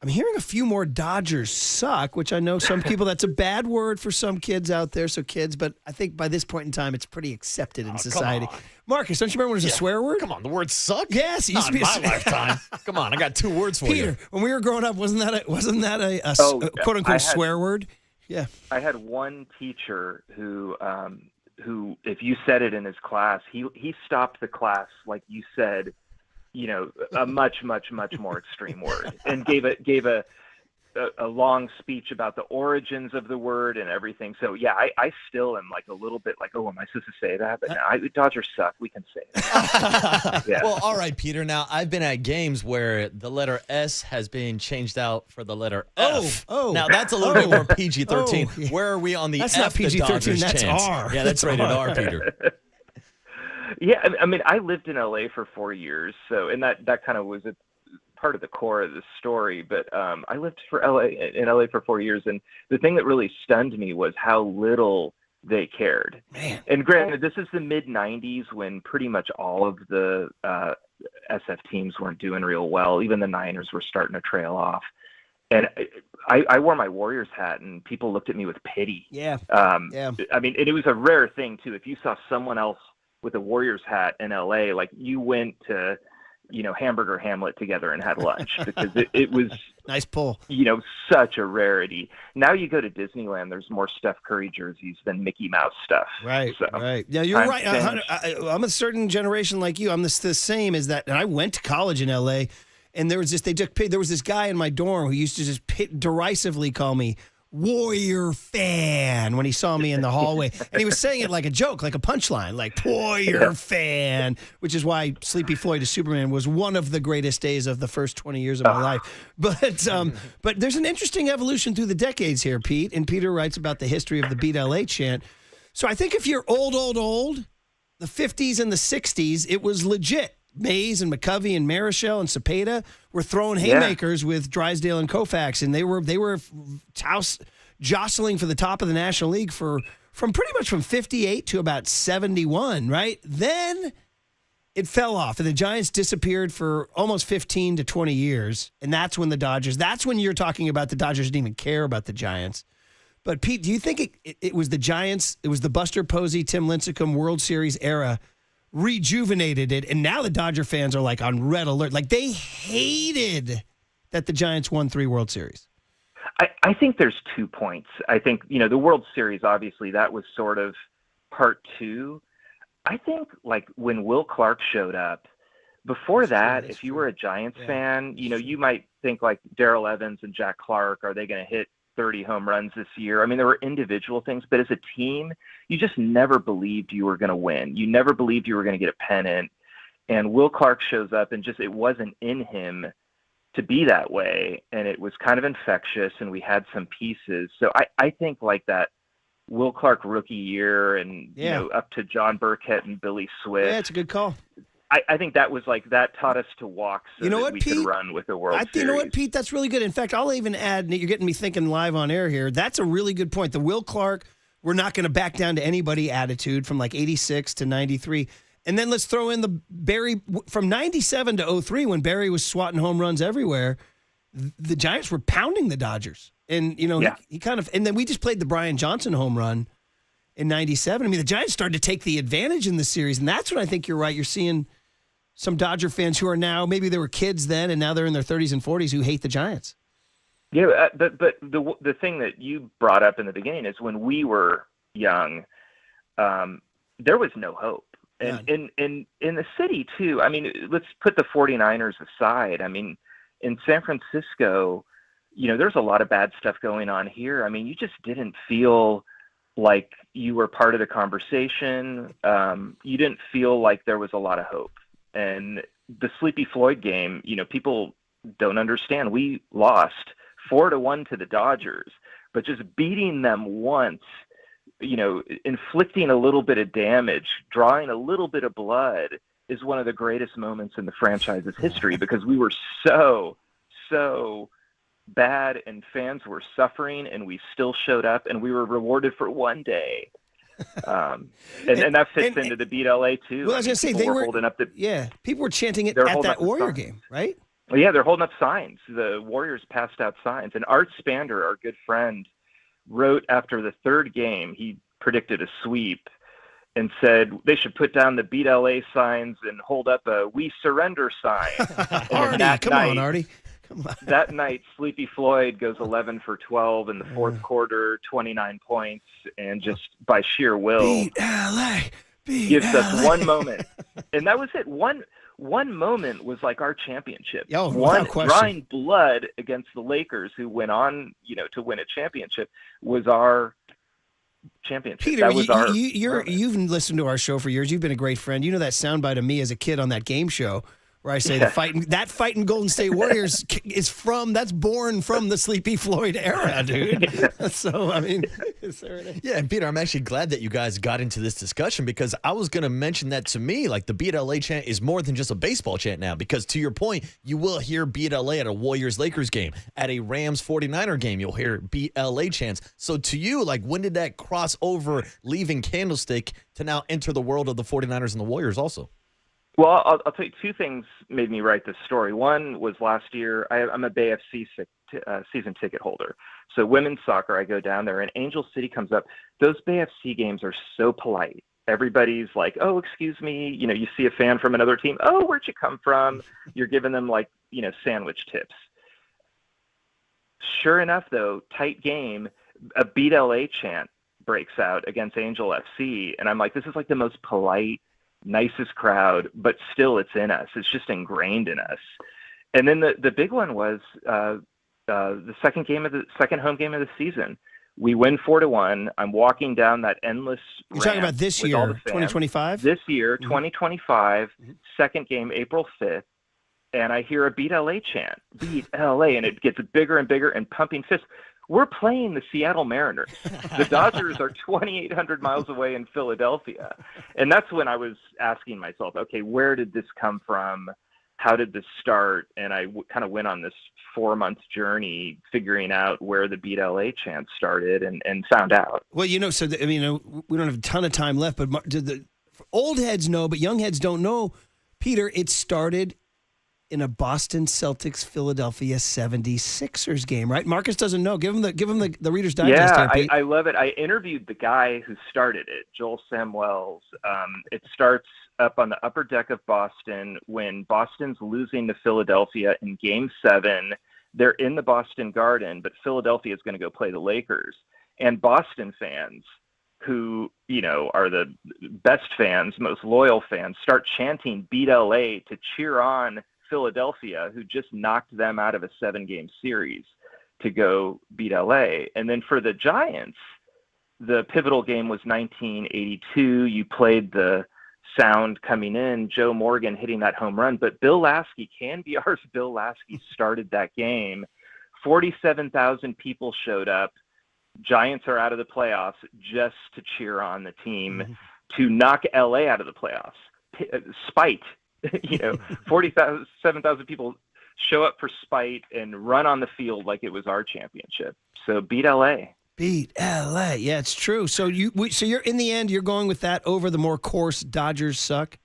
I'm hearing a few more Dodgers suck, which I know some people, that's a bad word for some kids out there. So kids, but I think by this point in time, it's pretty accepted in society. Marcus, don't you remember when it was a swear word? Come on, the word suck? Yes, it used Not to be in my lifetime. Come on, I got 2 words for Peter, you. when we were growing up, wasn't that a quote unquote swear word? Yeah. I had one teacher who if you said it in his class, he stopped the class like you said, a much, much, much more extreme word, and gave a long speech about the origins of the word and everything. So yeah, I still am like a little bit like, oh, am I supposed to say that? But no, Dodgers suck. We can say it. Yeah. Well, all right, Peter. Now I've been at games where the letter S has been changed out for the letter F. Oh. Now that's a little bit more PG-13. Oh, yeah. Where are we on the That's F? not PG-13. That's chance? R. Yeah, that's rated R, Peter. Yeah, I mean, I lived in LA for 4 years, so and that kind of was a part of the core of the story. But I lived in LA for 4 years, and the thing that really stunned me was how little they cared. Man. And granted, this is the mid-'90s when pretty much all of the SF teams weren't doing real well. Even the Niners were starting to trail off. And I wore my Warriors hat, and people looked at me with pity. Yeah. I mean, and it was a rare thing, too. If you saw someone else with a Warriors hat in L.A., like you went to, Hamburger Hamlet together and had lunch because it was nice pull. Such a rarity. Now you go to Disneyland, there's more Steph Curry jerseys than Mickey Mouse stuff. Right, so, right. Yeah, you're right. I'm a certain generation like you. I'm the same as that. And I went to college in L.A., and there was this guy in my dorm who used to just derisively call me Warrior fan when he saw me in the hallway. And he was saying it like a joke, like a punchline, like Warrior fan, which is why Sleepy Floyd to Superman was one of the greatest days of the first 20 years of my life. But there's an interesting evolution through the decades here, Pete. And Peter writes about the history of the Beat LA chant. So I think if you're old, the 50s and the 60s, it was legit. Mays and McCovey and Marichal and Cepeda were throwing haymakers with Drysdale and Koufax, and they were jostling for the top of the National League from pretty much from 58 to about 71, right? Then it fell off, and the Giants disappeared for almost 15 to 20 years, and that's when you're talking about the Dodgers didn't even care about the Giants. But, Pete, do you think it was the Giants, it was the Buster Posey, Tim Lincecum World Series era rejuvenated it, and now the Dodger fans are like on red alert. Like they hated that the Giants won 3 World Series. I think there's 2 points. I think, the World Series, obviously, that was sort of part 2. I think, like, when Will Clark showed up, before that, if you were a Giants fan, you might think, like, Darrell Evans and Jack Clark, are they going to hit 30 home runs this year? I mean, there were individual things, but as a team, you just never believed you were going to win. You never believed you were going to get a pennant. And Will Clark shows up, and just it wasn't in him to be that way. And it was kind of infectious, and we had some pieces. So I think like that Will Clark rookie year and up to John Burkett and Billy Swift. Yeah, it's a good call. I think that was like that taught us to walk so that we could run with the World Series. You know what, Pete? That's really good. In fact, I'll even add, you're getting me thinking live on air here. That's a really good point. The Will Clark, we're not going to back down to anybody attitude from like 86 to 93. And then let's throw in the Barry from 97 to 03 when Barry was swatting home runs everywhere. The Giants were pounding the Dodgers. And, he kind of, and then we just played the Brian Johnson home run in 97. I mean, the Giants started to take the advantage in the series. And that's when I think you're right. You're seeing some Dodger fans who are now, maybe they were kids then, and now they're in their 30s and 40s who hate the Giants. Yeah, but the thing that you brought up in the beginning is when we were young, there was no hope. And in the city, too, I mean, let's put the 49ers aside. I mean, in San Francisco, there's a lot of bad stuff going on here. I mean, you just didn't feel like you were part of the conversation. You didn't feel like there was a lot of hope. And the Sleepy Floyd game, people don't understand. We lost 4-1 to the Dodgers, but just beating them once, inflicting a little bit of damage, drawing a little bit of blood is one of the greatest moments in the franchise's history because we were so bad and fans were suffering and we still showed up and we were rewarded for one day. And that fits into the Beat LA too. Well, I was going to say they were holding up people were chanting it at that Warrior game, right? Well, yeah, they're holding up signs. The Warriors passed out signs, and Art Spander, our good friend, wrote after the third game. He predicted a sweep and said they should put down the Beat LA signs and hold up a "We Surrender" sign. Artie. That night, Sleepy Floyd goes 11 for 12 in the fourth quarter, 29 points, and just by sheer will Beat LA, gives us one moment. And that was it. One moment was like our championship. One drawing blood against the Lakers, who went on, to win a championship, was our championship. Peter, that was you've listened to our show for years. You've been a great friend. You know that soundbite of me as a kid on that game show where I say that fighting Golden State Warriors that's born from the Sleepy Floyd era, dude. So, I mean, yeah, and Peter, I'm actually glad that you guys got into this discussion because I was going to mention that to me, like the Beat LA chant is more than just a baseball chant now because to your point, you will hear Beat LA at a Warriors-Lakers game. At a Rams-49er game, you'll hear Beat LA chants. So to you, like when did that cross over leaving Candlestick to now enter the world of the 49ers and the Warriors also? Well, I'll tell you two things made me write this story. One was last year, I'm a Bay FC season ticket holder. So women's soccer, I go down there, and Angel City comes up. Those Bay FC games are so polite. Everybody's like, oh, excuse me. You know, you see a fan from another team. Oh, where'd you come from? You're giving them like, sandwich tips. Sure enough, though, tight game, a Beat LA chant breaks out against Angel FC. And I'm like, this is like the most polite, nicest crowd, but still it's in us. It's just ingrained in us. And then the big one was the second home game of the season. We win 4-1. I'm walking down that endless You're talking about this year, 2025? This year, 2025, second game, April 5th, and I hear a Beat LA chant, Beat LA, and it gets bigger and bigger and pumping fists. We're playing the Seattle Mariners. The Dodgers are 2,800 miles away in Philadelphia. And that's when I was asking myself, okay, where did this come from? How did this start? And I kind of went on this 4-month journey figuring out where the Beat LA chant started and found out. Well, we don't have a ton of time left, but old heads know, but young heads don't know. Peter, it started in a Boston Celtics Philadelphia 76ers game, right? Marcus doesn't know. Give him the Reader's Digest. Yeah, I love it. I interviewed the guy who started it, Joel Samwells. It starts up on the upper deck of Boston when Boston's losing to Philadelphia in Game 7. They're in the Boston Garden, but Philadelphia is going to go play the Lakers. And Boston fans, who are the best fans, most loyal fans, start chanting "Beat LA" to cheer on Philadelphia, who just knocked them out of a 7-game series to go beat LA. And then for the Giants, the pivotal game was 1982. You played the sound coming in, Joe Morgan hitting that home run, but Bill Lasky, KNBR's Bill Lasky started that game. 47,000 people showed up. Giants are out of the playoffs just to cheer on the team to knock LA out of the playoffs. Spite. 47,000 people show up for spite and run on the field like it was our championship. So beat LA. Beat LA. Yeah, it's true. So you're in the end, you're going with that over the more coarse Dodgers suck?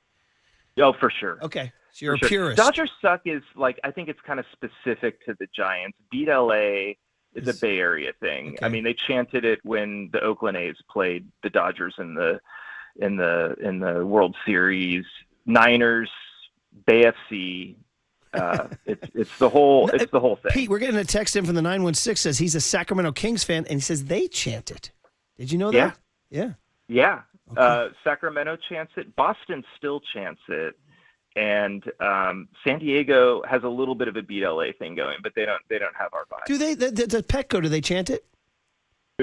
Oh, for sure. Okay. So you're a purist. Dodgers suck is I think it's kind of specific to the Giants. Beat LA is a Bay Area thing. Okay. I mean, they chanted it when the Oakland A's played the Dodgers in the World Series. Niners, Bay FC, it's the whole thing. Pete, we're getting a text in from the 916 says he's a Sacramento Kings fan and he says they chant it. Did you know that? Yeah. Okay. Sacramento chants it. Boston still chants it, and San Diego has a little bit of a Beat LA thing going, but they don't have our vibe. Do they? Does Petco? Do they chant it?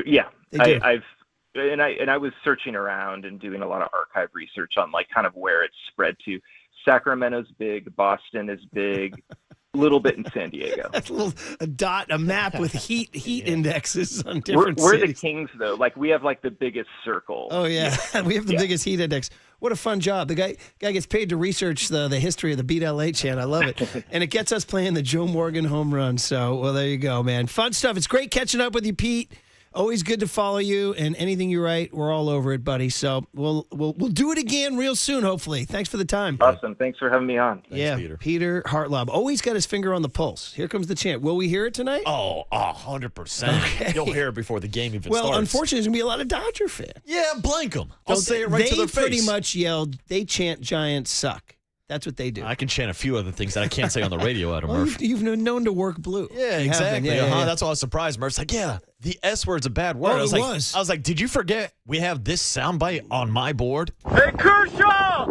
Yeah, they do. I was searching around and doing a lot of archive research on kind of where it's spread to. Sacramento's big, Boston is big, a little bit in San Diego. That's a map with heat indexes on different We're cities. the Kings, though. We have the biggest circle. Oh, yeah. We have the biggest heat index. What a fun job. The guy gets paid to research the history of the Beat LA chant. I love it. And it gets us playing the Joe Morgan home run. So, well, there you go, man. Fun stuff. It's great catching up with you, Pete. Always good to follow you, and anything you write, we're all over it, buddy. So we'll do it again real soon, hopefully. Thanks for the time. Awesome. Thanks for having me on. Thanks, Peter Hartlo. Always got his finger on the pulse. Here comes the chant. Will we hear it tonight? Oh, 100%. Okay. You'll hear it before the game even starts. Well, unfortunately, there's going to be a lot of Dodger fans. Yeah, blank them. I'll say it right to their face. They pretty much yelled, they chant Giants suck. That's what they do. I can chant a few other things that I can't say on the radio, Adam Murph. You've known to work blue. Yeah, exactly. Yeah. That's why I was surprised. Murph's like, yeah, the S word's a bad word. Oh, I was like, did you forget we have this soundbite on my board? Hey, Kershaw!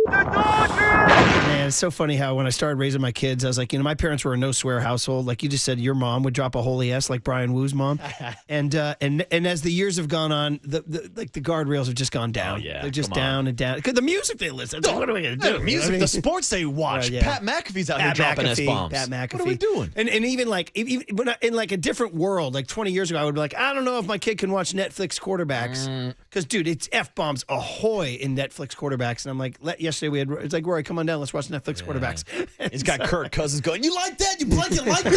Man, it's so funny how when I started raising my kids, I was like, my parents were a no swear household. Like you just said, your mom would drop a holy S like Brian Woo's mom, and as the years have gone on, the guardrails have just gone down. Oh, yeah. They're just Come on. down and down. Because the music they listen to. What are we gonna do? The music, the sports they watch. Yeah. Pat McAfee's out here dropping S-bombs. Pat McAfee. What are we doing? And even in like a different world, like 20 years ago, I would be like, I don't know if my kid can watch Netflix quarterbacks because, dude, it's F-bombs ahoy in Netflix quarterbacks. And I'm like, yesterday it's like, Rory, come on down, let's watch Netflix quarterbacks. He's got Kirk Cousins going, you like that? You like that? You like that?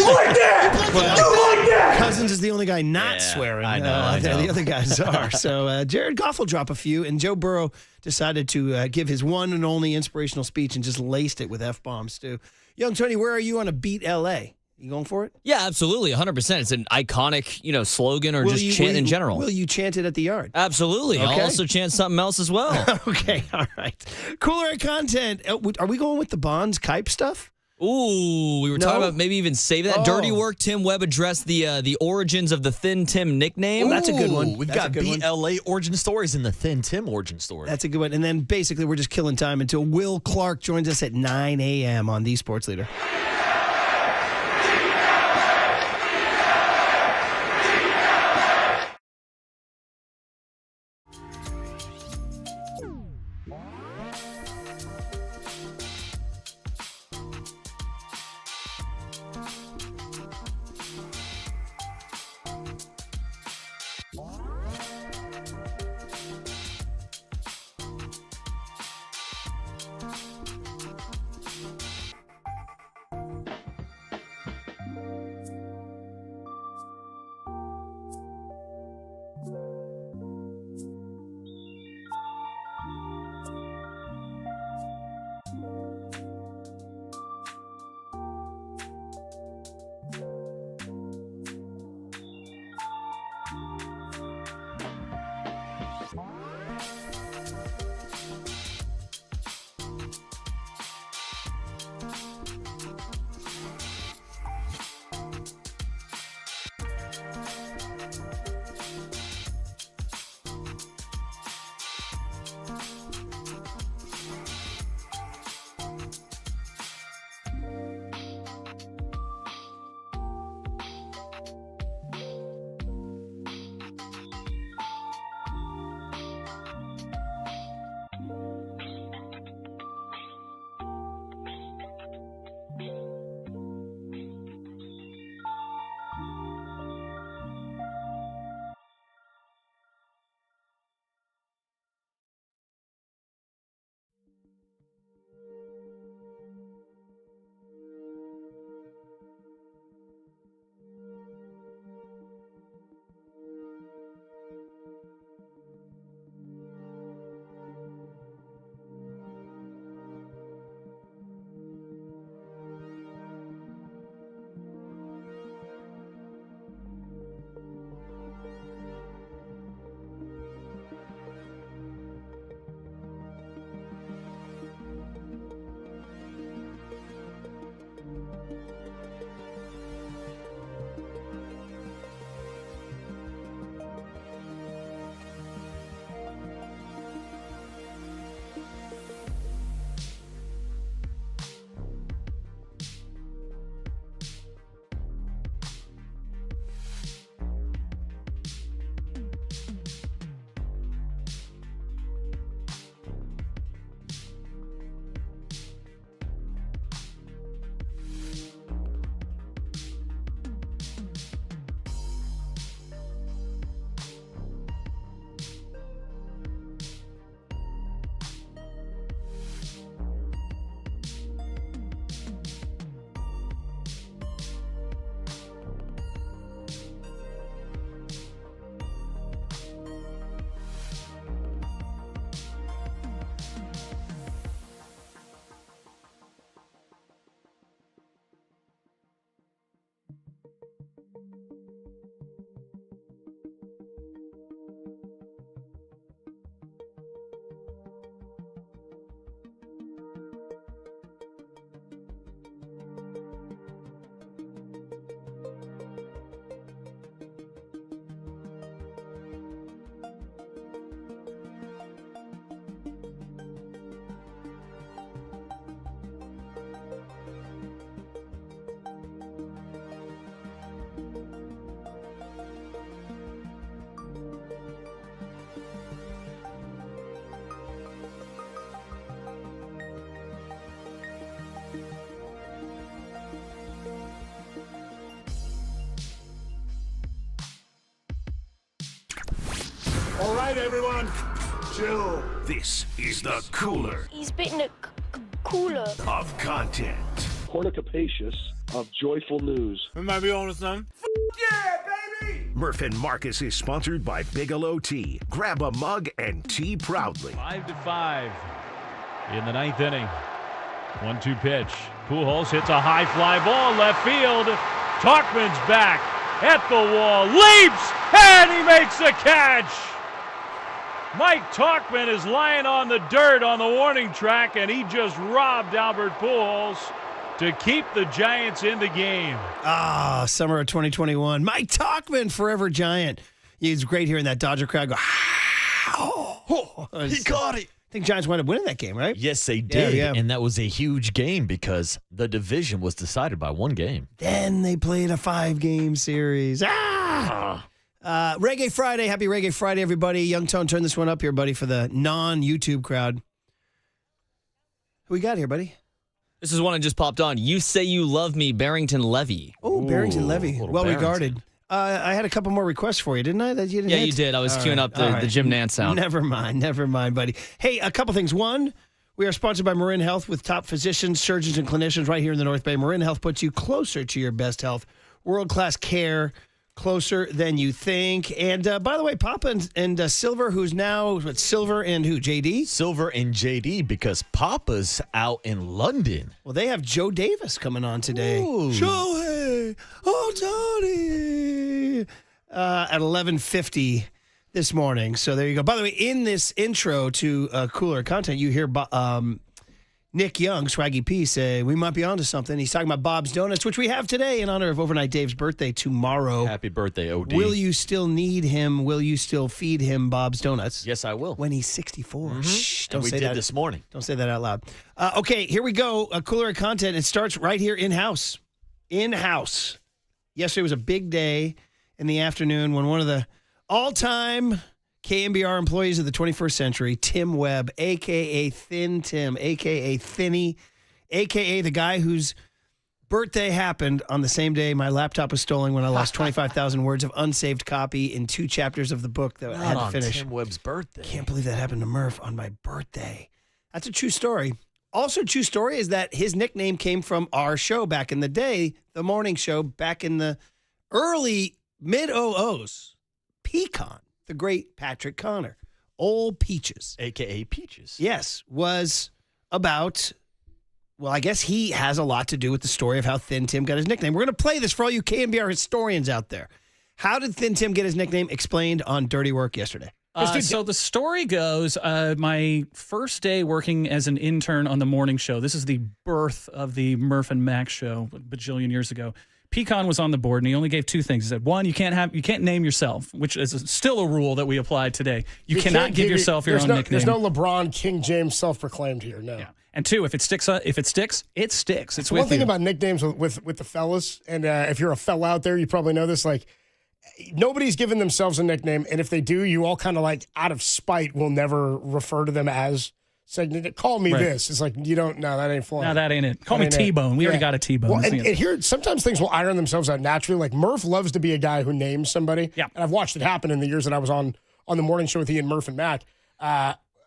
You like that? Cousins is the only guy not swearing. I know. The other guys are. So Jared Goff will drop a few, and Joe Burrow decided to give his one and only inspirational speech and just laced it with F-bombs, too. Young Tony, where are you on a Beat L.A.? You going for it? Yeah, absolutely, 100%. It's an iconic, slogan or chant in general. Will you chant it at the yard? Absolutely. Okay. I'll also chant something else as well. Okay, all right. Cooler content. Are we going with the Bonds Kipe stuff? Ooh, we were talking about maybe even saving that. Dirty work. Tim Webb addressed the origins of the Thin Tim nickname. Ooh, that's a good one. We've got BLA origin stories and the Thin Tim origin story. That's a good one. And then basically we're just killing time until Will Clark joins us at 9 a.m. on The Sports Leader. All right, everyone, chill. This is the cooler. He's bitten a cooler Of content. Cornucopacious of joyful news. We might be on to something. Yeah, baby! Murph and Marcus is sponsored by Bigelow Tea. Grab a mug and tea proudly. 5-5 in the ninth inning. 1-2 pitch. Pujols hits a high fly ball left field. Talkman's back at the wall, leaps, and he makes the catch. Mike Talkman is lying on the dirt on the warning track, and he just robbed Albert Pujols to keep the Giants in the game. Summer of 2021. Mike Talkman, forever Giant. He's great hearing that Dodger crowd go, He caught it. I think Giants wound up winning that game, right? Yes, they did. Yeah. And that was a huge game because the division was decided by one game. Then they played a 5-game series. Reggae Friday. Happy Reggae Friday, everybody. Young Tone, turn this one up here, buddy, for the non-YouTube crowd. Who we got here, buddy? This is one that just popped on. You Say You Love Me, Barrington Levy. Oh, Barrington Levy. Well Barrington. regarded. I had a couple more requests for you, didn't I? That you didn't Yeah, hit? you did. I was All queuing right. up the Jim Nance sound. Never mind, buddy. Hey, a couple things. One, we are sponsored by Marin Health with top physicians, surgeons, and clinicians right here in the North Bay. Marin Health puts you closer to your best health. World-class care, closer than you think. And by the way, Papa and Silver, who's now Silver and who? JD? Silver and JD because Papa's out in London. Well, they have Joe Davis coming on today. Ooh. Showy, Atani, at 11:50 this morning. So there you go. By the way, in this intro to cooler content, you hear Nick Young, Swaggy P, say we might be onto something. He's talking about Bob's Donuts, which we have today in honor of Overnight Dave's birthday tomorrow. Happy birthday, OD. Will you still need him? Will you still feed him Bob's Donuts? Yes, I will. When he's 64. Shh, don't And we say did that this morning. Don't say that out loud. Okay, here we go. Cooler content. It starts right here in-house. In-house. Yesterday was a big day in the afternoon when one of the all-time KNBR employees of the 21st century, Tim Webb, a.k.a. Thin Tim, a.k.a. Thinny, a.k.a. the guy whose birthday happened on the same day my laptop was stolen when I lost 25,000 words of unsaved copy in 2 chapters of the book that I had to finish. Tim Webb's birthday. Can't believe that happened to Murph on my birthday. That's a true story. Also, true story is that his nickname came from our show back in the day, the morning show back in the early mid-00s. Pecan, the great Patrick Connor. Old Peaches. A.K.A. Peaches. Yes, was about, well, I guess he has a lot to do with the story of how Thin Tim got his nickname. We're going to play this for all you KNBR historians out there. How did Thin Tim get his nickname? Explained on Dirty Work yesterday. So the story goes, my first day working as an intern on the morning show, this is the birth of the Murph and Max show a bajillion years ago. Pecan was on the board, and he only gave 2 things. He said, one, you can't name yourself, which is still a rule that we apply today. You cannot give yourself your own nickname. There's no LeBron King James self-proclaimed here. No. Yeah. And 2, if it sticks, it sticks. It's with one thing you. about nicknames with the fellas, and if you're a fella out there, you probably know this. Like, nobody's given themselves a nickname, and if they do, you all kind of like out of spite will never refer to them as saying, "Call me this." It's like you don't. No, that ain't flying. No, that ain't it. Call me T-Bone. We already got a T-Bone. Well, and here, sometimes things will iron themselves out naturally. Like Murph loves to be a guy who names somebody. Yeah. And I've watched it happen in the years that I was on the morning show with Ian, Murph, and Mac.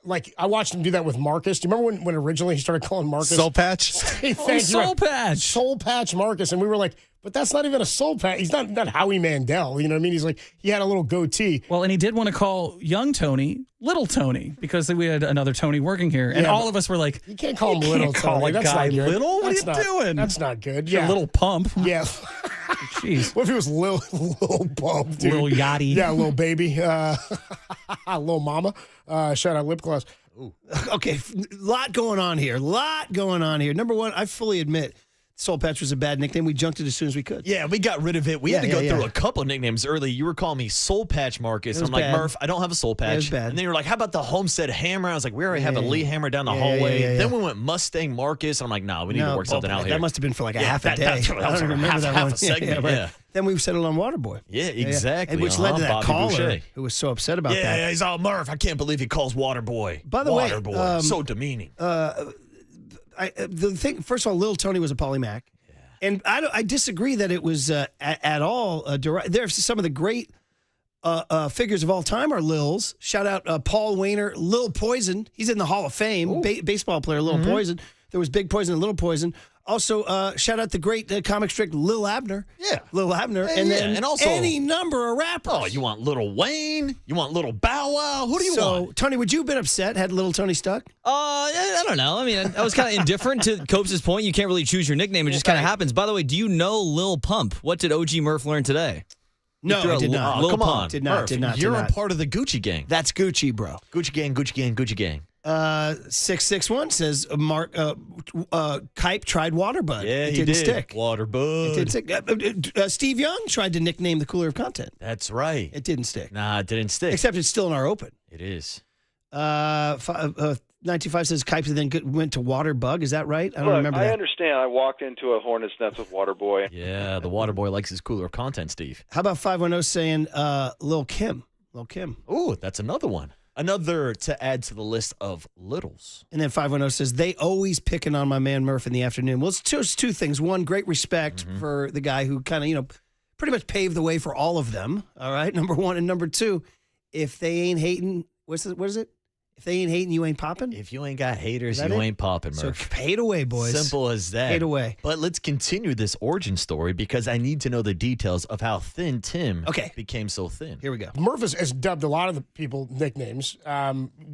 Like I watched him do that with Marcus. Do you remember when originally he started calling Marcus Soul Patch? Hey, thank you. Soul Patch. Soul Patch Marcus. And we were like, but that's not even a soul patch. He's not Howie Mandel. You know what I mean? He's like, he had a little goatee. Well, and he did want to call young Tony Little Tony because we had another Tony working here. And all of us were like, you can't call him Little call Tony. a That's guy not good. little? What That's are you doing? That's not good. You're Yeah. a little pump. Yeah. Jeez. What if he was Lil Bump, dude? Lil Yachty. Yeah, Lil Baby. Lil Mama. Shout out Lip Gloss. Okay, lot going on here. Number one, I fully admit Soul Patch was a bad nickname. We junked it as soon as we could. Yeah, we got rid of it. We had to go through a couple nicknames early. You were calling me Soul Patch Marcus. It was I'm like, bad. Murph, I don't have a Soul Patch. It was bad. And then you were like, how about the Homestead Hammer? I was like, we already have a Lee Hammer down the hallway. Then we went Mustang Marcus. And I'm like, nah, we need to work something out here. That must have been for like a half a that- day. that's- that I was don't like remember that half one. a segment, right. yeah. Then we settled on Waterboy. Yeah, exactly. And which led to that Bobby caller Boucher. who was so upset about that. Yeah, he's all Murph. I can't believe he calls Waterboy. By the way, Waterboy. So demeaning. The thing, first of all, Lil Tony was a polymac. And I disagree that it was at all derived. There's some of the great figures of all time are Lils. Shout out Paul Wainer, Lil Poison. He's in the Hall of Fame. Baseball player, Lil Poison. There was Big Poison and Little Poison. Also, shout out the great comic strip Lil Abner. Yeah. Lil Abner. And then and also any number of rappers. Oh, you want Little Wayne? You want Little Bow Wow? Who do you want? So, Tony, would you have been upset had Little Tony stuck? I don't know. I mean, I was kind of indifferent to Copes' point. You can't really choose your nickname. It just kind of happens. By the way, do you know Lil Pump? What did OG Murph learn today? No, I did not. Lil Come Pump. on. Did not. Murph, Did not. You're did a not. part of the Gucci gang. That's Gucci, bro. Gucci gang, Gucci gang, Gucci gang. 661 says Mark Kipe tried Waterbud. Yeah, it he didn't did. stick. Waterbud. It didn't stick. Steve Young tried to nickname the cooler of content. That's right. It didn't stick. Nah, it didn't stick. Except it's still in our open. It is. 925 says Kipe then went to Waterbug. Is that right? I don't Look, remember I that. understand. I walked into a hornet's nest with Waterboy. Yeah, the Waterboy likes his cooler of content, Steve. How about 510 saying Lil Kim? Lil Kim. Ooh, that's another one. Another to add to the list of littles. And then 510 says, they always picking on my man Murph in the afternoon. Well, it's just two things. One, great respect for the guy who kind of, pretty much paved the way for all of them. All right, number one. And number two, if they ain't hating, what is it? If they ain't hating, you ain't popping? If you ain't got haters, Is that you it? ain't popping, So Murph. pay it away, boys. Simple as that. Pay it away. But let's continue this origin story because I need to know the details of how Thin Tim became so thin. Here we go. Murph has dubbed a lot of the people nicknames.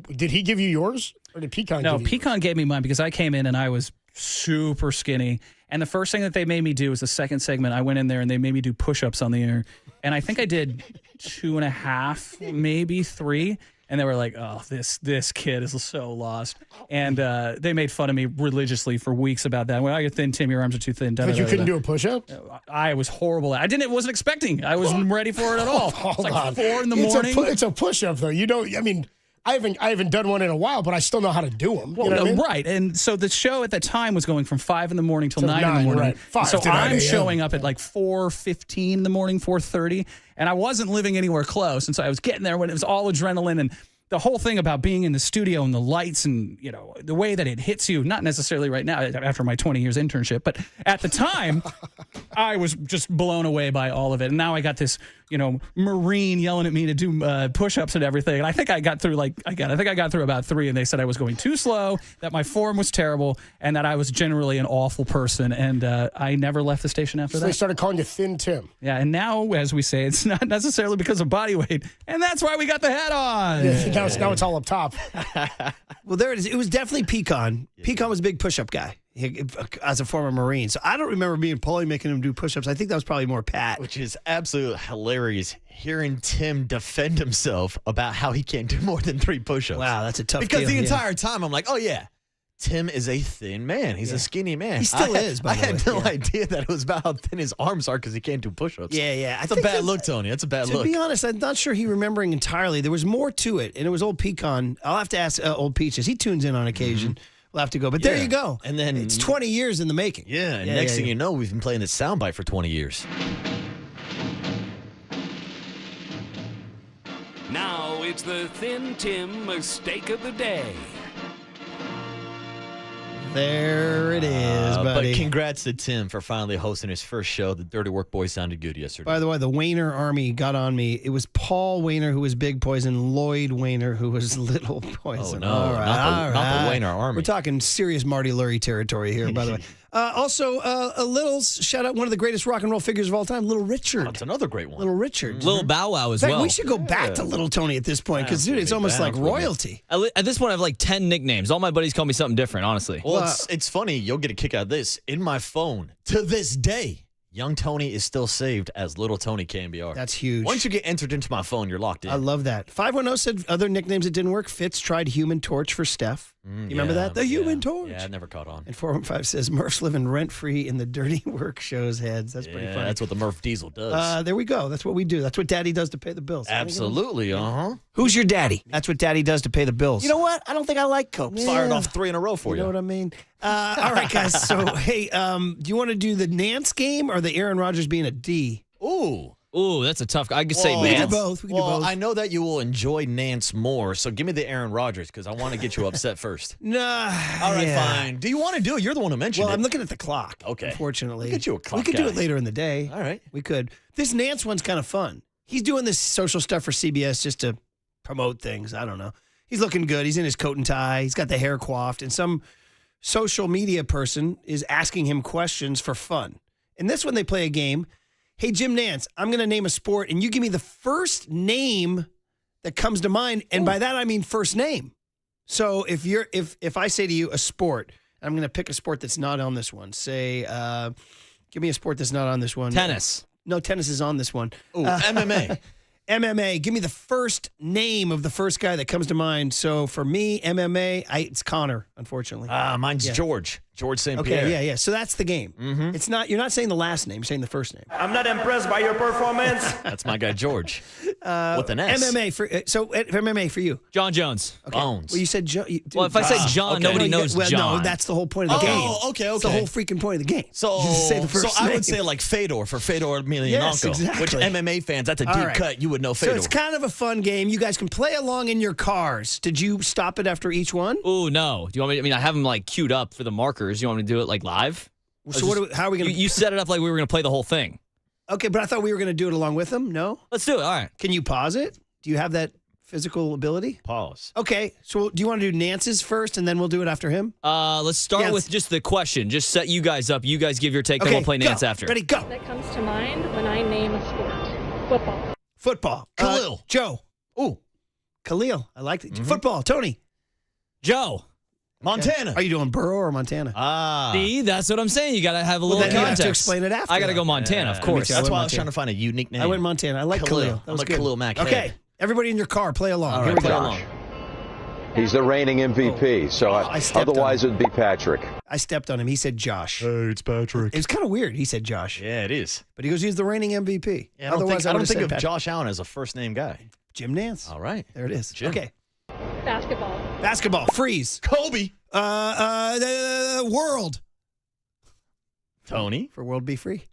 Did he give you yours, or did Pecan No, give you Pecan gave me mine because I came in and I was super skinny. And the first thing that they made me do was the second segment. I went in there and they made me do push-ups on the air. And I think I did 2.5, maybe 3. And they were like, oh, this kid is so lost. And they made fun of me religiously for weeks about that. Well, you're thin, Tim, your arms are too thin. But you couldn't do a push-up? I was horrible. I wasn't expecting. I wasn't ready for it at all. It's like 4 in the morning. It's a push-up, though. You don't, I mean, I haven't done one in a while, but I still know how to do them. Well, right. And so the show at the time was going from 5 in the morning till 9 in the morning. Right. 5 so to 9 I'm a.m. showing up at like 4:15 in the morning, 4:30, and I wasn't living anywhere close. And so I was getting there when it was all adrenaline and the whole thing about being in the studio and the lights and, the way that it hits you, not necessarily right now after my 20 years internship, but at the time, I was just blown away by all of it. And now I got this, Marine yelling at me to do push-ups and everything. And I think I got through about 3, and they said I was going too slow, that my form was terrible, and that I was generally an awful person. And I never left the station after So that. they started calling you Thin Tim. Yeah, and now, as we say, it's not necessarily because of body weight. And that's why we got the hat on. Yeah, now it's all up top. Well, there it is. It was definitely Pecan. Pecan was a big push-up guy as a former Marine. So I don't remember me and Paulie making him do push-ups. I think that was probably more Pat. Which is absolutely hilarious hearing Tim defend himself about how he can't do more than 3 push-ups. Wow, that's a tough Because deal, the yeah. entire time I'm like, oh, yeah. Tim is a thin man. He's a skinny man. He still is, by I the way. had no idea that it was about how thin his arms are because he can't do push-ups. Yeah. That's a bad look, Tony. That's a bad look. To be honest, I'm not sure he remembering entirely. There was more to it, and it was old Pecan. I'll have to ask old Peaches. He tunes in on occasion. We'll have to go. But there you go. And then it's 20 years in the making. Yeah, and next thing you know, we've been playing this soundbite for 20 years. Now it's the Thin Tim mistake of the day. There it is, buddy. But congrats to Tim for finally hosting his first show. The Dirty Work Boys sounded good yesterday. By the way, the Wayner Army got on me. It was Paul Wayner who was Big Poison, Lloyd Wayner who was Little Poison. Oh, no, All right, not the Wayner Army. We're talking serious Marty Lurie territory here, by the way. Also, Littles, shout out one of the greatest rock and roll figures of all time, Little Richard. That's another great one. Little Richard. Little Bow Wow as In fact, well. We should go back to Little Tony at this point because, dude, it's almost like royalty. At this point, I have like 10 nicknames. All my buddies call me something different, honestly. Well, it's funny. You'll get a kick out of this. In my phone, to this day, Young Tony is still saved as Little Tony KNBR. That's huge. Once you get entered into my phone, you're locked in. I love that. 510 said other nicknames that didn't work. Fitz tried Human Torch for Steph. You remember that? The Human Torch. Yeah, I never caught on. And 415 says Murph's living rent-free in the Dirty Work Show's heads. That's pretty funny. That's what the Murph Diesel does. There we go. That's what we do. That's what Daddy does to pay the bills. Absolutely, Who's your daddy? That's what Daddy does to pay the bills. You know what? I don't think I like Coke. Fired off 3 in a row for you. You know what I mean? All right, guys. So, hey, do you want to do the Nance game or the Aaron Rodgers being a D? Ooh, that's a tough. I could say We can Nance. do both. We can Well, do both. I know that you will enjoy Nance more, so give me the Aaron Rodgers because I want to get you upset first. Nah. All right, fine. Do you want to do it? You're the one who mentioned Well, it. I'm looking at the clock. Okay. Unfortunately. We'll get you a clock We could do guy. it later in the day. All right. We could. This Nance one's kind of fun. He's doing this social stuff for CBS just to promote things. I don't know. He's looking good. He's in his coat and tie. He's got the hair coiffed. And some social media person is asking him questions for fun. And this one, they play a game. Hey, Jim Nance, I'm going to name a sport, and you give me the first name that comes to mind. And by that, I mean first name. So if I say to you a sport, I'm going to pick a sport that's not on this one. Say, give me a sport that's not on this one. Tennis. No, tennis is on this one. Oh, MMA. MMA. Give me the first name of the first guy that comes to mind. So for me, MMA, it's Connor, unfortunately. Mine's George. George St. Pierre. Okay, yeah. So that's the game. Mm-hmm. It's not. You're not saying the last name. You're saying the first name. I'm not impressed by your performance. That's my guy, George. With an S. MMA for MMA for you. John Jones. Okay. Bones. Well, you said John. Well, if I say John, nobody knows John. No, that's the whole point of the game. Oh, okay. It's the whole freaking point of the game. So, You just say the first I name. would say like Fedor for Fedor Emelianenko, Yes, exactly. which MMA fans, that's a deep All right. cut. You would know Fedor. So it's kind of a fun game. You guys can play along in your cars. Did you stop it after each one? Ooh, no. Do you want me? I mean, I have them like queued up for the markers. You want me to do it like live? So how are we going to? You set it up like we were going to play the whole thing. Okay, but I thought we were going to do it along with them. No, let's do it. All right. Can you pause it? Do you have that physical ability? Pause. Okay, so do you want to do Nance's first, and then we'll do it after him? Let's start with just the question. Just set you guys up. You guys give your take, then we'll play Nance after. Ready, go. That comes to mind when I name a sport. Football. Football. Khalil. Joe. Ooh. Khalil. I liked it. Football. Tony. Joe. Montana. Are you doing Burrow or Montana? See, that's what I'm saying. You got to have a little then you have context. to explain it after. I got to go Montana, of course. That's why I was trying to find a unique name. I went Montana. I like Khalil. That was good. Khalil Mack. Okay, everybody in your car, play along. All Here right, we play go. along. He's the reigning MVP, so I stepped otherwise it'd be Patrick. I stepped on him. He said Josh. Hey, it's Patrick. It was kind of weird. He said Josh. Yeah, it is. But he goes, he's the reigning MVP. Yeah, I don't Otherwise, think would've said of Patrick. Josh Allen as a first name guy. Jim Nance. All right. There it is. Jim. Okay. Basketball. Basketball. Freeze. Kobe. World. Tony. For World Be Free.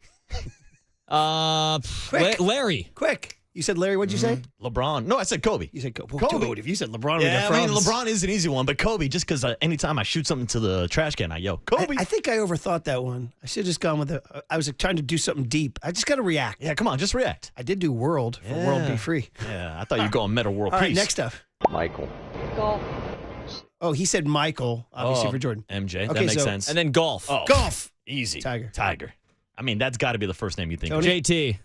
Quick. Larry. Quick. You said Larry. What'd you say? LeBron. No, I said Kobe. You said Kobe. Kobe. Dude, if you said LeBron, Yeah, we'd I have mean, problems. LeBron is an easy one, but Kobe, just because anytime I shoot something to the trash can, I yell, Kobe. I think I overthought that one. I should have just gone with it. I was trying to do something deep. I just got to react. Yeah, come on, just react. I did do World for World Be Free. Yeah, I thought you'd go on Meta World All Peace. right, next up. Michael. Golf. Oh, he said Michael, obviously for Jordan. MJ, Okay, that makes so- sense. And then golf. Oh, Golf. easy. Tiger. I mean, that's got to be the first name you think of. Tony? JT.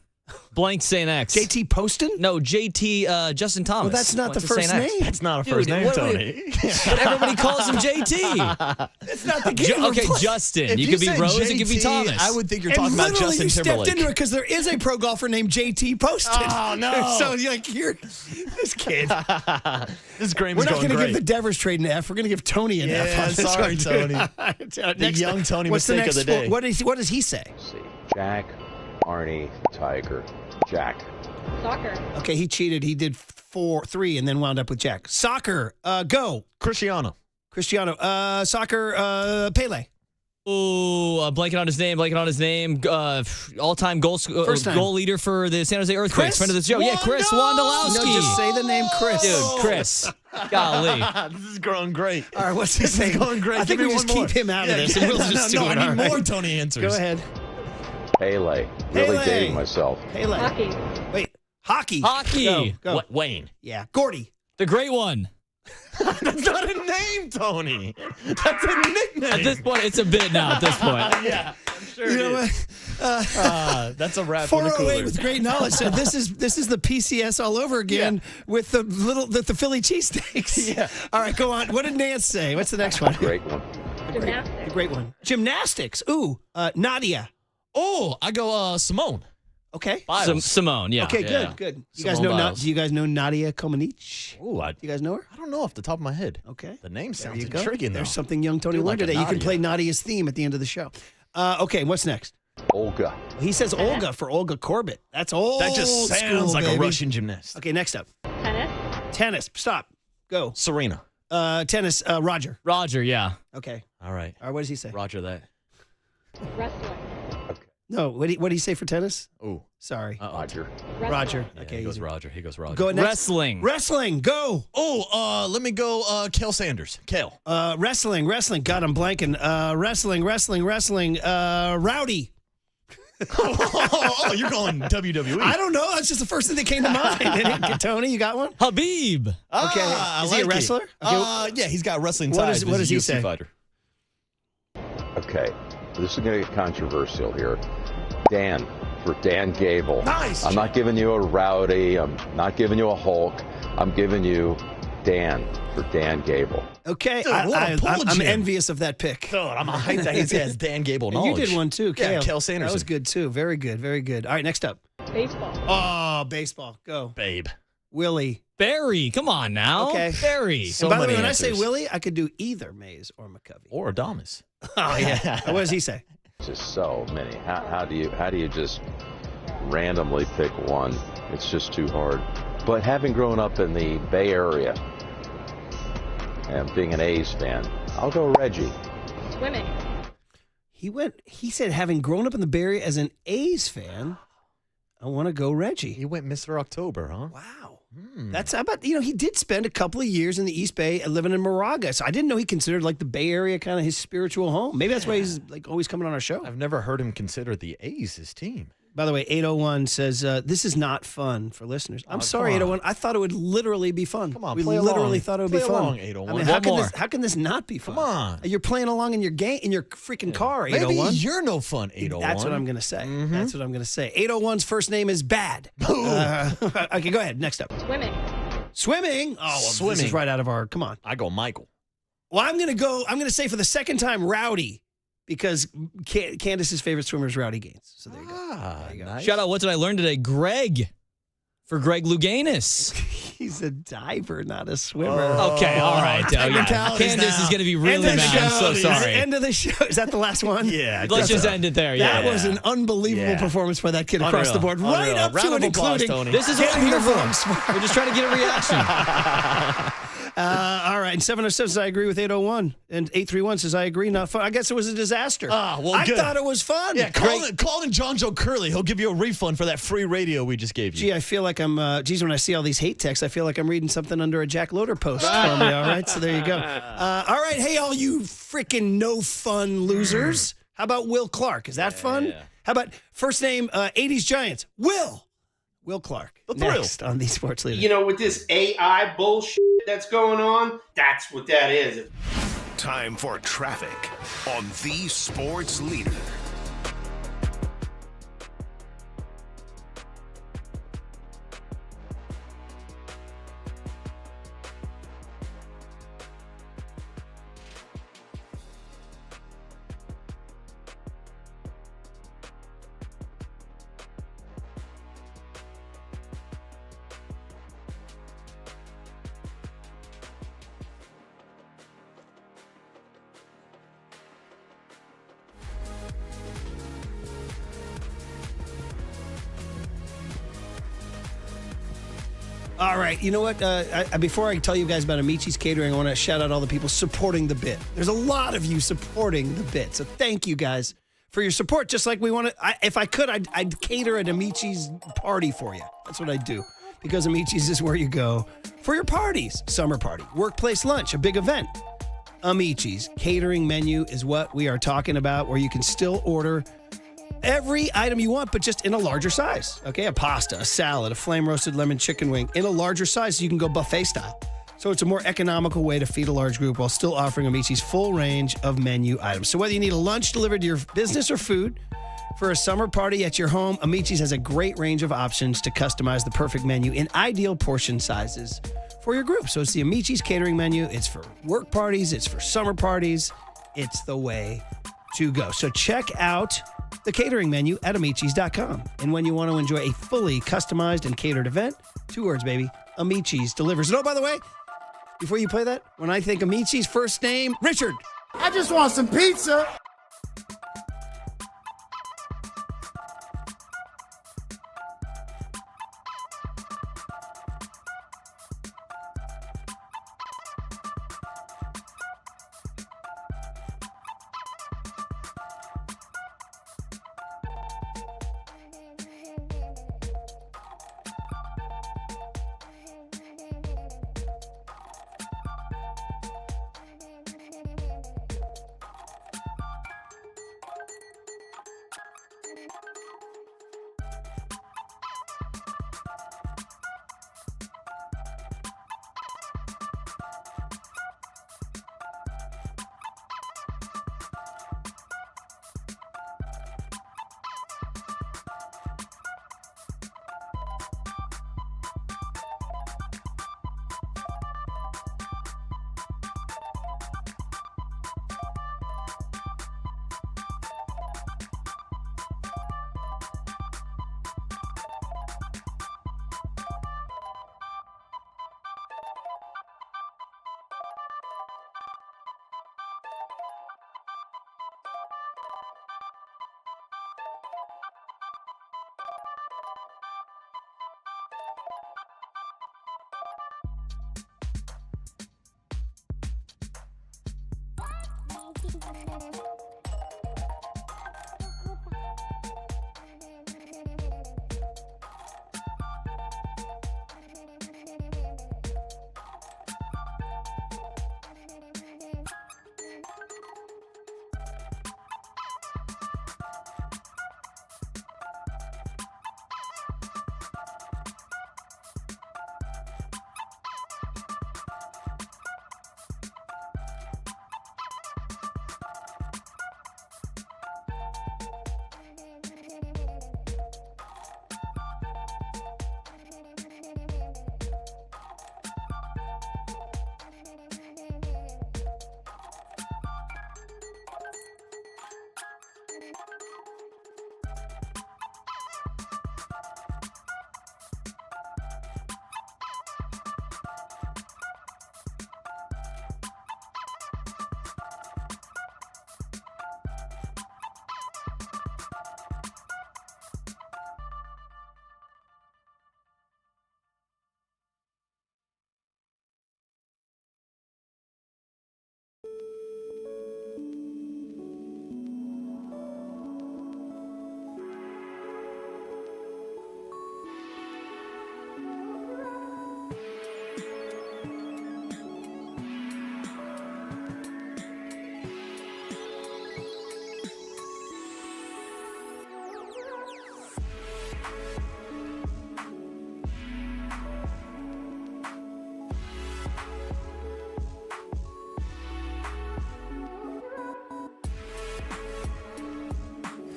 Blank St. X. JT Poston? No, JT Justin Thomas. Well, that's not Went the to first St. X. name. That's not a first Dude, name, what- Tony. But everybody calls him JT. That's not the game. Okay, Justin. If You you could be said Rose. It could be JT, Thomas. I would think you're And talking about literally Justin you stepped Timberlake. into it because there is a pro golfer named JT Poston. Oh, no. So you're like, this kid. This game We're is not going going to great. give the Devers trade an F. We're going to give Tony an F. Yeah, on this sorry, one, too. Tony. The The young Tony what's the mistake next of the day. sport? What does he say? See, Jack, Arnie, Tiger, Jack. Soccer. Okay, he cheated. He did 3 and then wound up with Jack. Soccer. Go. Cristiano. Soccer. Pele. Ooh, blanking on his name. All-time First time. goal leader for the San Jose Earthquakes. Chris? Friend of the show. Yeah, Chris Wondolowski. No, just say the name Chris. Dude, Chris. Golly. This is growing great. All right, what's his This is name? going great. I think Give we me just one more. keep him out of Yeah, this, and we'll just do no, it. I all need right. more Tony answers. Go ahead. Pele. Really Pele. dating myself. Pele. Hockey. Wait, hockey. Hockey. Go. Wayne. Yeah, Gordy. The great one. That's not a name, Tony. That's a nickname. At this point, it's a bit now at this point. Yeah, I'm sure You know it is. what? That's a wrap for the 408 cooler. with great knowledge. So this is the PCS all over again with the Philly cheesesteaks. Yeah. All right, go on. What did Nance say? What's the next one? Great one. Gymnastics. The great one. Gymnastics. Ooh, Nadia. Oh, I go Simone. Okay. Simone, yeah. Okay, Yeah. good. You Simone guys know? Biles. Do you guys know Nadia Comaneci? Ooh, You guys know her? I don't know off the top of my head. Okay. The name There sounds you go. intriguing, though. There's something young Tony Do like learned a today. You can Nadia. play Nadia's theme at the end of the show. Okay, what's next? Olga. He says Olga for Olga Corbett. That's old That just sounds school, like baby. a Russian gymnast. Okay, next up. Tennis. Tennis. Stop. Go. Serena. Tennis. Roger. Roger, yeah. Okay. All right. All right. What does he say? Roger that. Wrestling. No. What do you say for tennis? Ooh. Sorry. Roger. Roger. Yeah, Okay. he goes easy. Roger. He goes Roger. Go next. Wrestling. Wrestling. Go. Oh, let me go Kale Sanders. Kale. Wrestling. God, I'm blanking. Wrestling. Rowdy. Oh, you're going WWE. I don't know. That's just the first thing that came to mind. Tony, you got one? Habib. Okay. Is he a wrestler? Okay. Yeah, he's got wrestling ties. What does he say? Fighter. Okay, this is going to get controversial here. Dan, for Dan Gable. Nice. I'm not giving you a Rowdy. I'm not giving you a Hulk. I'm giving you Dan for Dan Gable. Okay, Dude, I'm envious of that pick. Dude, I'm hyped that he has Dan Gable And knowledge. you did one too, Kale. Yeah, Kale Sanderson. That was good too. Very good, very good. All right, next up. Baseball. Oh, baseball. Go. Babe. Willie. Barry. Come on now. Okay. Barry. So And by the way, many when answers. I say Willie, I could do either Mays or McCovey. Or Adamas. Oh, yeah. What does he say? Just so many. How do you just randomly pick one? It's just too hard. But having grown up in the Bay Area and being an A's fan, I'll go Reggie. Swimming. He said, having grown up in the Bay Area as an A's fan, I want to go Reggie. He went Mr. October, huh? Wow. That's how about, he did spend a couple of years in the East Bay living in Moraga. So I didn't know he considered like the Bay Area kind of his spiritual home. Maybe that's why he's like always coming on our show. I've never heard him consider the A's his team. By the way, 801 says, this is not fun for listeners. I'm sorry, come on. 801. I thought it would literally be fun. Come on, we play literally along. thought it would Play be fun. along, 801. I mean, how can this not be fun? Come on. You're playing along in your game in your freaking car, 801. Maybe you're no fun, 801. That's what I'm going to say. That's what I'm going to say. 801's first name is Bad. Okay, go ahead. Next up. Swimming. Swimming? Oh, well, Swimming. This is right out of our, come on. I go Michael. Well, I'm going to say for the second time, Rowdy, because Candace's favorite swimmer is Rowdy Gaines. So there you go. There you go. Nice. Shout out, what did I learn today? Greg. For Greg Louganis. He's a diver, not a swimmer. Okay, all right. Technicalities Candace now. is going to be End really of the mad. I'm so show. sorry. End of the show. Is that the last one? Yeah. Let's just end it there. Yeah. That was an unbelievable performance by that kid across Unreal. the board. Right Unreal. up Round to of and applause, including. Tony. This is what we're here for. for. We're just trying to get a reaction. All right. And 707 says, I agree with 801. And 831 says, I agree, not fun. I guess it was a disaster. Well, good. I thought it was fun. Yeah, call in John Joe Curley. He'll give you a refund for that free radio we just gave you. Gee, I feel like I'm, when I see all these hate texts, I feel like I'm reading something under a Jack Loader post for me. All right. So there you go. All right. Hey, all you freaking no fun losers. How about Will Clark? Is that fun? Yeah. How about first name 80s Giants? Will Clark. The thrill. Next on the Sports Leader. With this AI bullshit that's going on, that's what that is. Time for traffic on the Sports Leader. All right. You know what? Before I tell you guys about Amici's Catering, I want to shout out all the people supporting the bit. There's a lot of you supporting the bit. So thank you guys for your support. Just like we want to, if I could, I'd cater an Amici's party for you. That's what I'd do. Because Amici's is where you go for your parties. Summer party, workplace lunch, a big event. Amici's Catering menu is what we are talking about, where you can still order every item you want, but just in a larger size. Okay, a pasta, a salad, a flame roasted lemon chicken wing in a larger size, so you can go buffet style. So it's a more economical way to feed a large group while still offering Amici's full range of menu items. So whether you need a lunch delivered to your business or food for a summer party at your home, Amici's has a great range of options to customize the perfect menu in ideal portion sizes for your group. So it's the Amici's Catering menu. It's for work parties. It's for summer parties. It's the way to go. So check out the catering menu at Amici's.com. And when you want to enjoy a fully customized and catered event, 2 words, baby, Amici's delivers. And oh, by the way, before you play that, when I think Amici's, first name, Richard. I just want some pizza.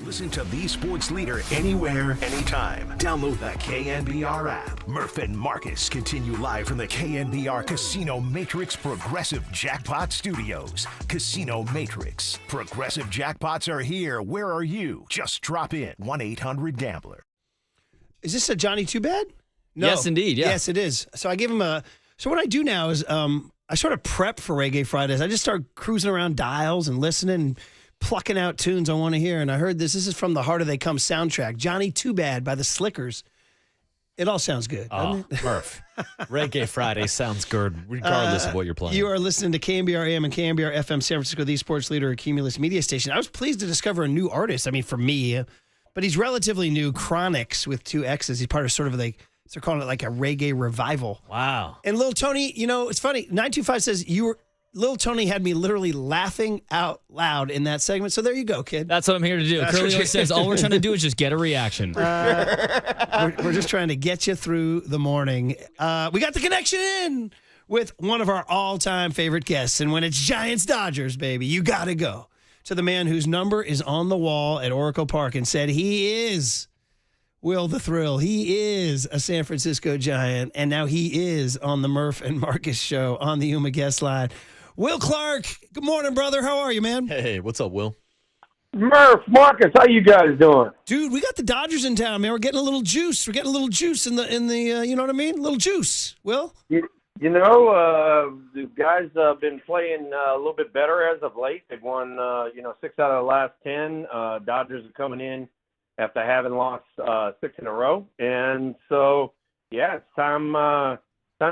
Listen to the sports leader anywhere, anytime. Download the KNBR app. Murph and Marcus continue live from the KNBR Casino Matrix Progressive Jackpot Studios. Casino Matrix. Progressive jackpots are here. Where are you? Just drop in. 1-800-GAMBLER. Is this a Johnny Too Bad? No. Yes, indeed. Yeah. Yes, it is. So I give him a. So what I do now is I sort of prep for Reggae Fridays. I just start cruising around dials and listening and plucking out tunes I want to hear. And I heard this. This is from the Harder They Come soundtrack. Johnny Too Bad by the Slickers. It all sounds good, doesn't it? Murph. Reggae Friday sounds good regardless of what you're playing. You are listening to KNBR AM and KNBR FM San Francisco, the sports leader, a Cumulus media station. I was pleased to discover a new artist. I mean, for me, but he's relatively new. Chronics with 2 X's. He's part of sort of like, they're calling it like a reggae revival. Wow. And Lil Tony, you know, it's funny. 925 says Lil Tony had me literally laughing out loud in that segment. So there you go, kid. That's what I'm here to do. Curly says all we're trying to do is just get a reaction. We're just trying to get you through the morning. We got the connection in with one of our all-time favorite guests. And when it's Giants-Dodgers, baby, you got to go to the man whose number is on the wall at Oracle Park and said he is Will the Thrill. He is a San Francisco Giant, and now he is on the Murph and Marcus show on the Yuma guest line. Will Clark, good morning, brother. How are you, man? Hey, what's up, Will? Murph, Marcus, how you guys doing? Dude, we got the Dodgers in town, man. We're getting a little juice. We're getting a little juice in the you know what I mean? A little juice. Will? You know, the guys been playing a little bit better as of late. They've won, 6 out of the last 10. Dodgers are coming in after having lost 6 in a row. And so, yeah, it's time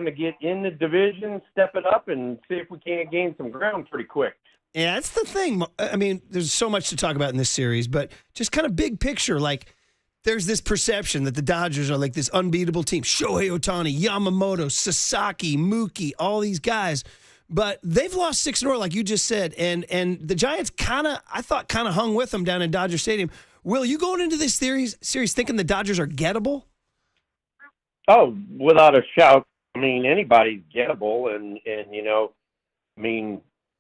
to get in the division, step it up, and see if we can't gain some ground pretty quick. Yeah, that's the thing. I mean, there's so much to talk about in this series, but just kind of big picture, like there's this perception that the Dodgers are like this unbeatable team. Shohei Atani, Yamamoto, Sasaki, Mookie, all these guys. But they've lost 6 in a row, like you just said, and the Giants I thought hung with them down in Dodger Stadium. Will, you going into this series thinking the Dodgers are gettable? Oh, without a shout. I mean, anybody's gettable, and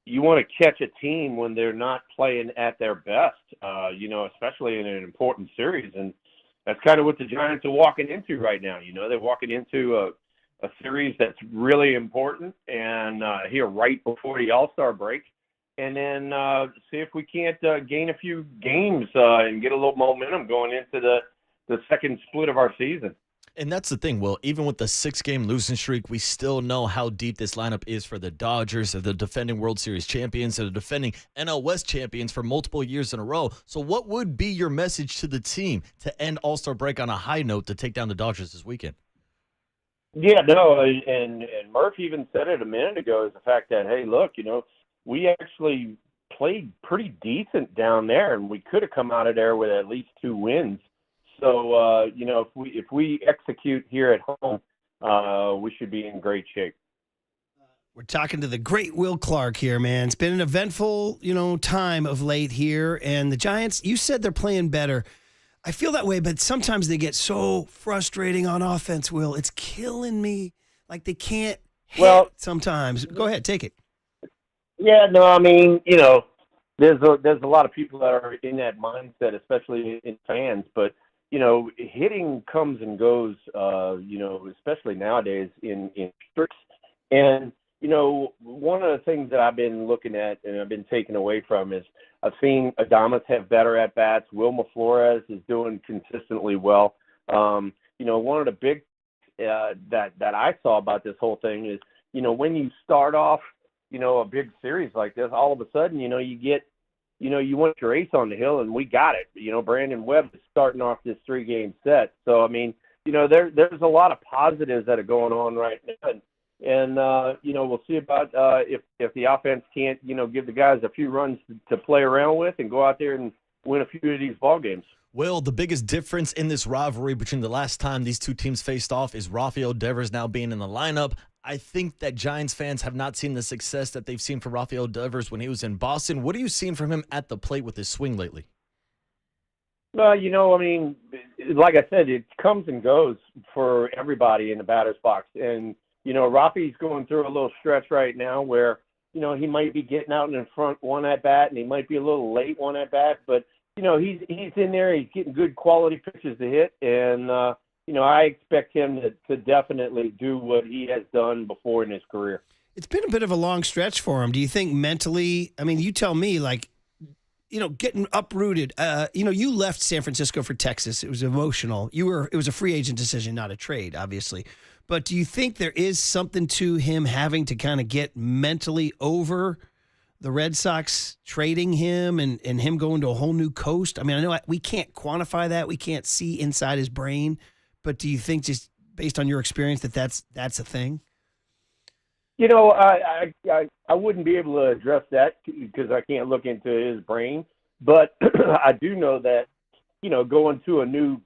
you want to catch a team when they're not playing at their best, especially in an important series. And that's kind of what the Giants are walking into right now. You know, they're walking into a series that's really important and here right before the All-Star break. And then see if we can't gain a few games and get a little momentum going into the second split of our season. And that's the thing, Will. Even with the 6-game losing streak, we still know how deep this lineup is for the Dodgers. They're the defending World Series champions. They're the defending NL West champions for multiple years in a row. So what would be your message to the team to end All-Star break on a high note to take down the Dodgers this weekend? Yeah, no, and Murph even said it a minute ago, is the fact that, hey, look, we actually played pretty decent down there, and we could have come out of there with at least 2 wins. So, if we execute here at home, we should be in great shape. We're talking to the great Will Clark here, man. It's been an eventful, time of late here. And the Giants, you said they're playing better. I feel that way, but sometimes they get so frustrating on offense, Will. It's killing me. Like they can't hit sometimes. Go ahead, take it. Yeah, no, I mean, there's a lot of people that are in that mindset, especially in fans. But, hitting comes and goes, especially nowadays in tricks. And, one of the things that I've been looking at and I've been taken away from is I've seen Adamas have better at-bats. Wilmer Flores is doing consistently well. One of the big that I saw about this whole thing is, when you start off, a big series like this, all of a sudden, you get, you want your ace on the hill, and we got it. Brandon Webb is starting off this 3-game set. So, I mean, there's a lot of positives that are going on right now. And we'll see about if the offense can't, give the guys a few runs to play around with and go out there and win a few of these ball games. Will, the biggest difference in this rivalry between the last time these two teams faced off is Raphael Devers now being in the lineup. I think that Giants fans have not seen the success that they've seen from Raphael Devers when he was in Boston. What are you seeing from him at the plate with his swing lately? Well, like I said, it comes and goes for everybody in the batter's box. And, Rafi's going through a little stretch right now where, he might be getting out in front one at bat and he might be a little late one at bat, but, he's in there, he's getting good quality pitches to hit. And, I expect him to definitely do what he has done before in his career. It's been a bit of a long stretch for him. Do you think mentally, I mean, you tell me, getting uprooted, you left San Francisco for Texas. It was emotional. It was a free agent decision, not a trade, obviously. But do you think there is something to him having to kind of get mentally over the Red Sox trading him and him going to a whole new coast? I mean, I know we can't quantify that. We can't see inside his brain. But do you think, just based on your experience, that's a thing? I wouldn't be able to address that because I can't look into his brain. But I do know that, going to a new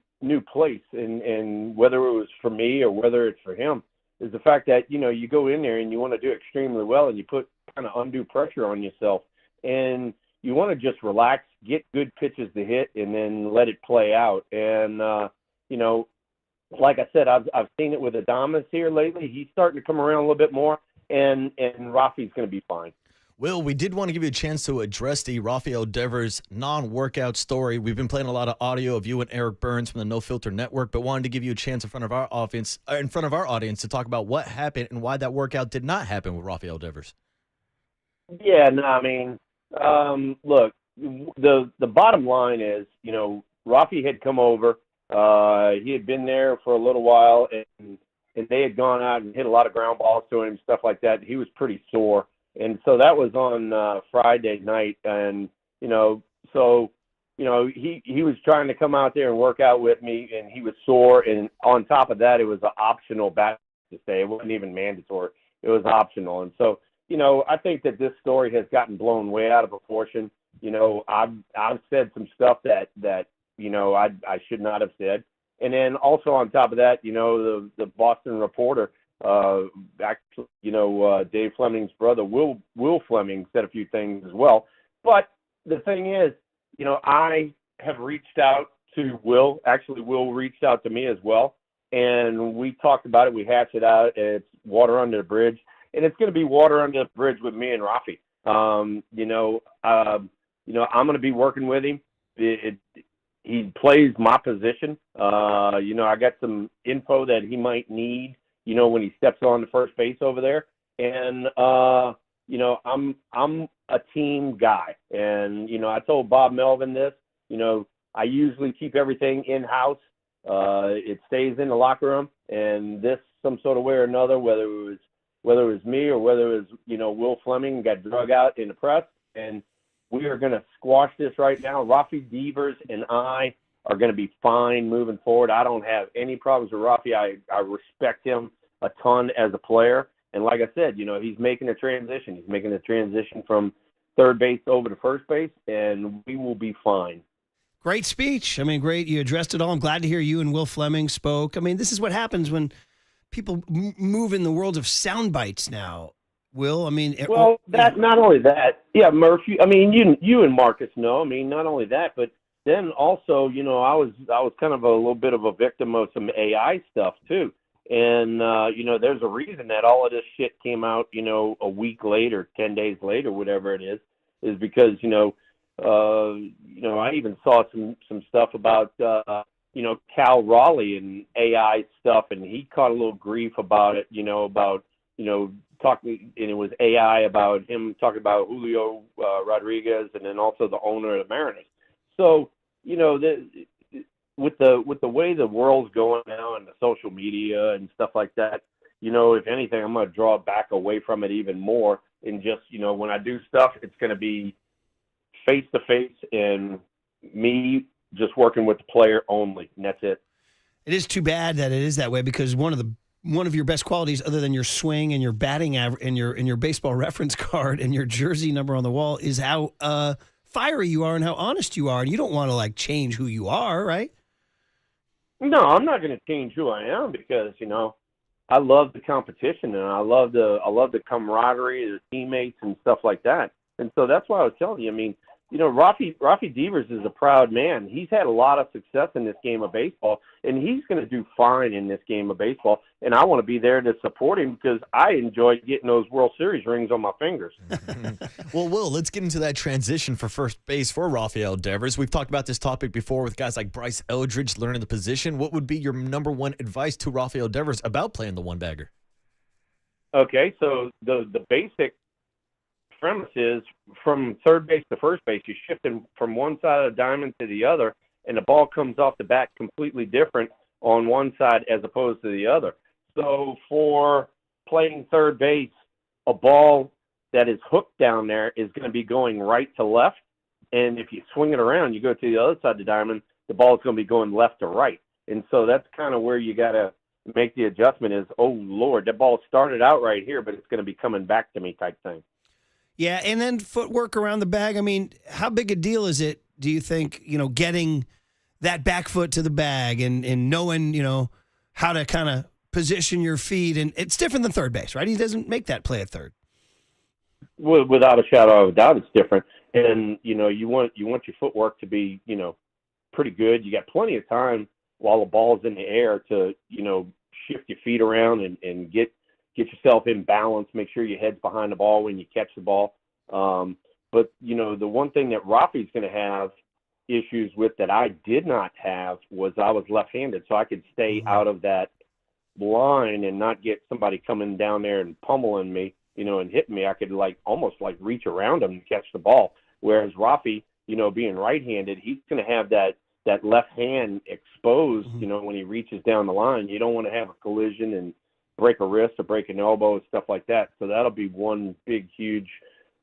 place and whether it was for me or whether it's for him is the fact that, you go in there and you want to do extremely well and you put kind of undue pressure on yourself and you want to just relax, get good pitches to hit and then let it play out. And, like I said, I've seen it with Adamas here lately. He's starting to come around a little bit more, and Rafi's going to be fine. Will, we did want to give you a chance to address the Raphael Devers non-workout story. We've been playing a lot of audio of you and Eric Burns from the No Filter Network, but wanted to give you a chance in front of our audience to talk about what happened and why that workout did not happen with Raphael Devers. Yeah, no, I mean, look, the bottom line is, Rafi had come over. He had been there for a little while, and they had gone out and hit a lot of ground balls to him, stuff like that. He was pretty sore. And so that was on Friday night. And, he was trying to come out there and work out with me, and he was sore. And on top of that, it was an optional bat to stay. It wasn't even mandatory. It was optional. And so, I think that this story has gotten blown way out of proportion. I've said some stuff that I should not have said. And then also on top of that, the Boston reporter, actually, Dave Fleming's brother, Will Fleming, said a few things as well. But the thing is, I have reached out to Will. Actually, Will reached out to me as well. And we talked about it. We hashed it out. It's water under the bridge. And it's going to be water under the bridge with me and Rafi. I'm going to be working with him. He plays my position. I got some info that he might need, when he steps on the first base over there. And, I'm a team guy. And, I told Bob Melvin this, I usually keep everything in-house. It stays in the locker room. And this, some sort of way or another, whether it was me or whether it was, Will Fleming got drug out in the press. And we are going to squash this right now. Raphael Devers and I are going to be fine moving forward. I don't have any problems with Rafi. I respect him a ton as a player. And like I said, he's making a transition. He's making a transition from, third base over to first base, and we will be fine. Great speech. I mean, great. You addressed it all. I'm glad to hear you and Will Fleming spoke. I mean, this is what happens when people move in the world of sound bites now. Will, I mean, well, that not only that, yeah, Murphy. I mean, you and Marcus know. I mean, not only that, but then also, you know, I was kind of a little bit of a victim of some AI stuff too. And you know, there's a reason that all of this shit came out, you know, a week later, 10 days later, whatever it is because, you know, I even saw some stuff about you know, Cal Raleigh and AI stuff, and he caught a little grief about it, talking, and it was AI about him talking about Julio Rodriguez, and then also the owner of the Mariners. So, you know, with the way the world's going now and the social media and stuff like that, you know, if anything, I'm going to draw back away from it even more, and just, you know, when I do stuff, it's going to be face to face and me just working with the player only, and that's it. It is too bad that it is that way, because one of your best qualities, other than your swing and your batting average and your baseball reference card and your jersey number on the wall, is how fiery you are and how honest you are. And you don't want to like change who you are, right? No, I'm not going to change who I am, because, you know, I love the competition and I love the camaraderie, the teammates and stuff like that. And so that's why I was telling you. I mean, you know, Raphael Devers is a proud man. He's had a lot of success in this game of baseball, and he's going to do fine in this game of baseball. And I want to be there to support him, because I enjoy getting those World Series rings on my fingers. Well, Will, let's get into that transition for first base for Raphael Devers. We've talked about this topic before with guys like Bryce Eldridge learning the position. What would be your number one advice to Raphael Devers about playing the one-bagger? Okay, so the basic premise is, from third base to first base, you're shifting from one side of the diamond to the other, and the ball comes off the bat completely different on one side as opposed to the other. So for playing third base, a ball that is hooked down there is going to be going right to left, and if you swing it around, you go to the other side of the diamond, the ball is going to be going left to right. And so that's kind of where you got to make the adjustment is, oh, Lord, that ball started out right here, but it's going to be coming back to me type thing. Yeah, and then footwork around the bag. I mean, how big a deal is it, do you think, you know, getting that back foot to the bag and knowing, you know, how to kind of position your feet? And it's different than third base, right? He doesn't make that play at third. Well, without a shadow of a doubt, it's different. And, you know, you want your footwork to be, you know, pretty good. You got plenty of time while the ball's in the air to, you know, shift your feet around and get yourself in balance, make sure your head's behind the ball when you catch the ball. But, you know, the one thing that Rafi's going to have issues with that I did not have was I was left-handed, so I could stay out of that line and not get somebody coming down there and pummeling me, you know, and hitting me. I could almost reach around him and catch the ball. Whereas Rafi, you know, being right-handed, he's going to have that left hand exposed, you know, when he reaches down the line. You don't want to have a collision and break a wrist or break an elbow and stuff like that. So that'll be one big, huge,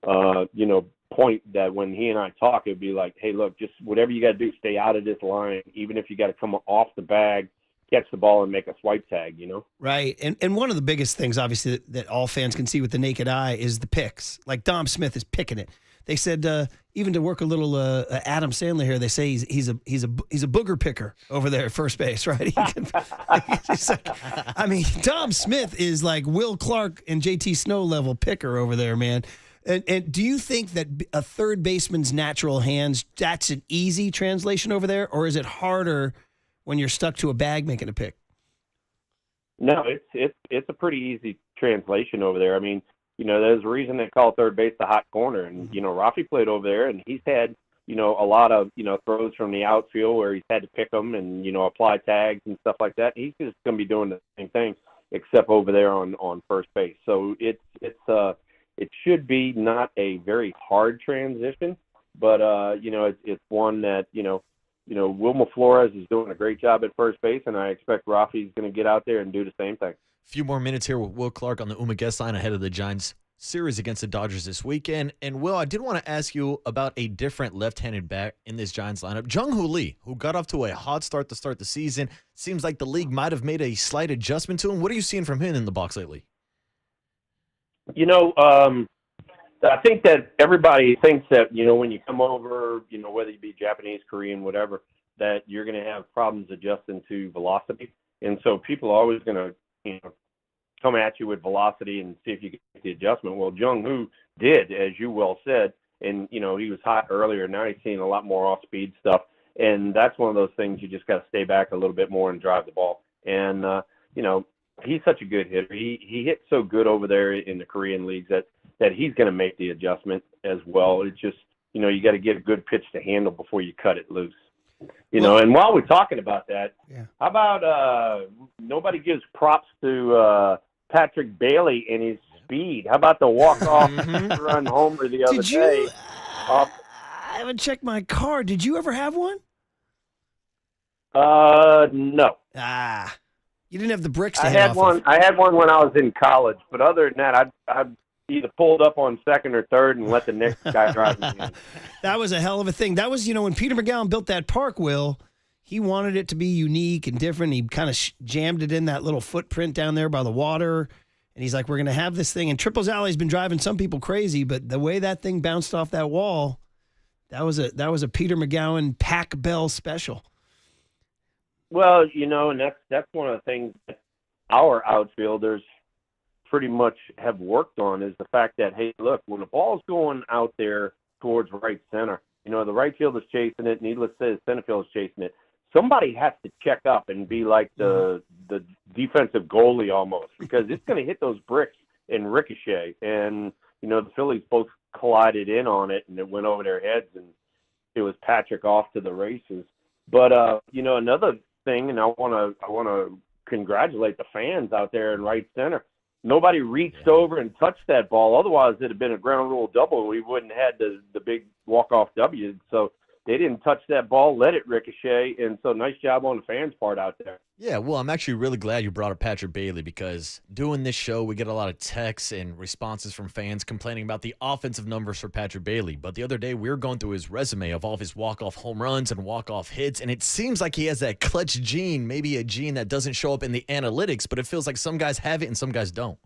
you know, point that when he and I talk, it'd be like, hey, look, just whatever you got to do, stay out of this line, even if you got to come off the bag, catch the ball and make a swipe tag, you know? Right. And one of the biggest things, obviously, that all fans can see with the naked eye is the picks. Like Dom Smith is picking it. They said even to work a little Adam Sandler here, they say he's a booger picker over there at first base, right? He's like, I mean, Dom Smith is like Will Clark and JT Snow level picker over there, man. And do you think that a third baseman's natural hands, that's an easy translation over there, or is it harder when you're stuck to a bag making a pick? No, it's a pretty easy translation over there. I mean, you know, there's a reason they call third base the hot corner. And, you know, Rafi played over there, and he's had, you know, a lot of, you know, throws from the outfield where he's had to pick them and, you know, apply tags and stuff like that. He's just going to be doing the same thing, except over there on first base. So it should be not a very hard transition, but, you know, it's one that, you know, Wilmer Flores is doing a great job at first base, and I expect Rafi's going to get out there and do the same thing. A few more minutes here with Will Clark on the UMA guest line ahead of the Giants series against the Dodgers this weekend. And, Will, I did want to ask you about a different left-handed bat in this Giants lineup, Jung-Hoo Lee, who got off to a hot start to start the season. Seems like the league might have made a slight adjustment to him. What are you seeing from him in the box lately? You know, I think that everybody thinks that, when you come over, whether you be Japanese, Korean, whatever, that you're going to have problems adjusting to velocity. And so people are always going to, come at you with velocity and see if you get the adjustment. Well, Jung-Hoo did, as you well said, and, he was hot earlier. Now he's seeing a lot more off-speed stuff. And that's one of those things you just got to stay back a little bit more and drive the ball. And, he's such a good hitter. He hits so good over there in the Korean leagues that he's going to make the adjustment as well. It's just, you got to get a good pitch to handle before you cut it loose. And while we're talking about that, how about nobody gives props to Patrick Bailey and his speed? How about the walk-off run homer the other day? I haven't checked my car. Did you ever have one? No. You didn't have the bricks to I hit had off one. of. I had one when I was in college, but other than that, I'd either pulled up on second or third and let the next guy drive me in. That was a hell of a thing. That was, when Peter McGowan built that park, Will, he wanted it to be unique and different. He kind of jammed it in that little footprint down there by the water. And he's like, we're going to have this thing. And Triples Alley's been driving some people crazy, but the way that thing bounced off that wall, that was a Peter McGowan Pac Bell special. Well, and that's one of the things that our outfielders pretty much have worked on is the fact that, hey, look, when the ball's going out there towards right center, the right field is chasing it, needless to say, the center field is chasing it. Somebody has to check up and be like the defensive goalie almost, because it's going to hit those bricks and ricochet. And, the Phillies both collided in on it, and it went over their heads, and it was Patrick off to the races. But, another thing, and I want to congratulate the fans out there in right center. Nobody reached over and touched that ball. Otherwise, it'd have been a ground rule double, and we wouldn't have had the big walk-off W. So they didn't touch that ball, let it ricochet, and so nice job on the fans' part out there. Yeah, well, I'm actually really glad you brought up Patrick Bailey, because doing this show, we get a lot of texts and responses from fans complaining about the offensive numbers for Patrick Bailey. But the other day, we were going through his resume of all of his walk-off home runs and walk-off hits, and it seems like he has that clutch gene, maybe a gene that doesn't show up in the analytics, but it feels like some guys have it and some guys don't.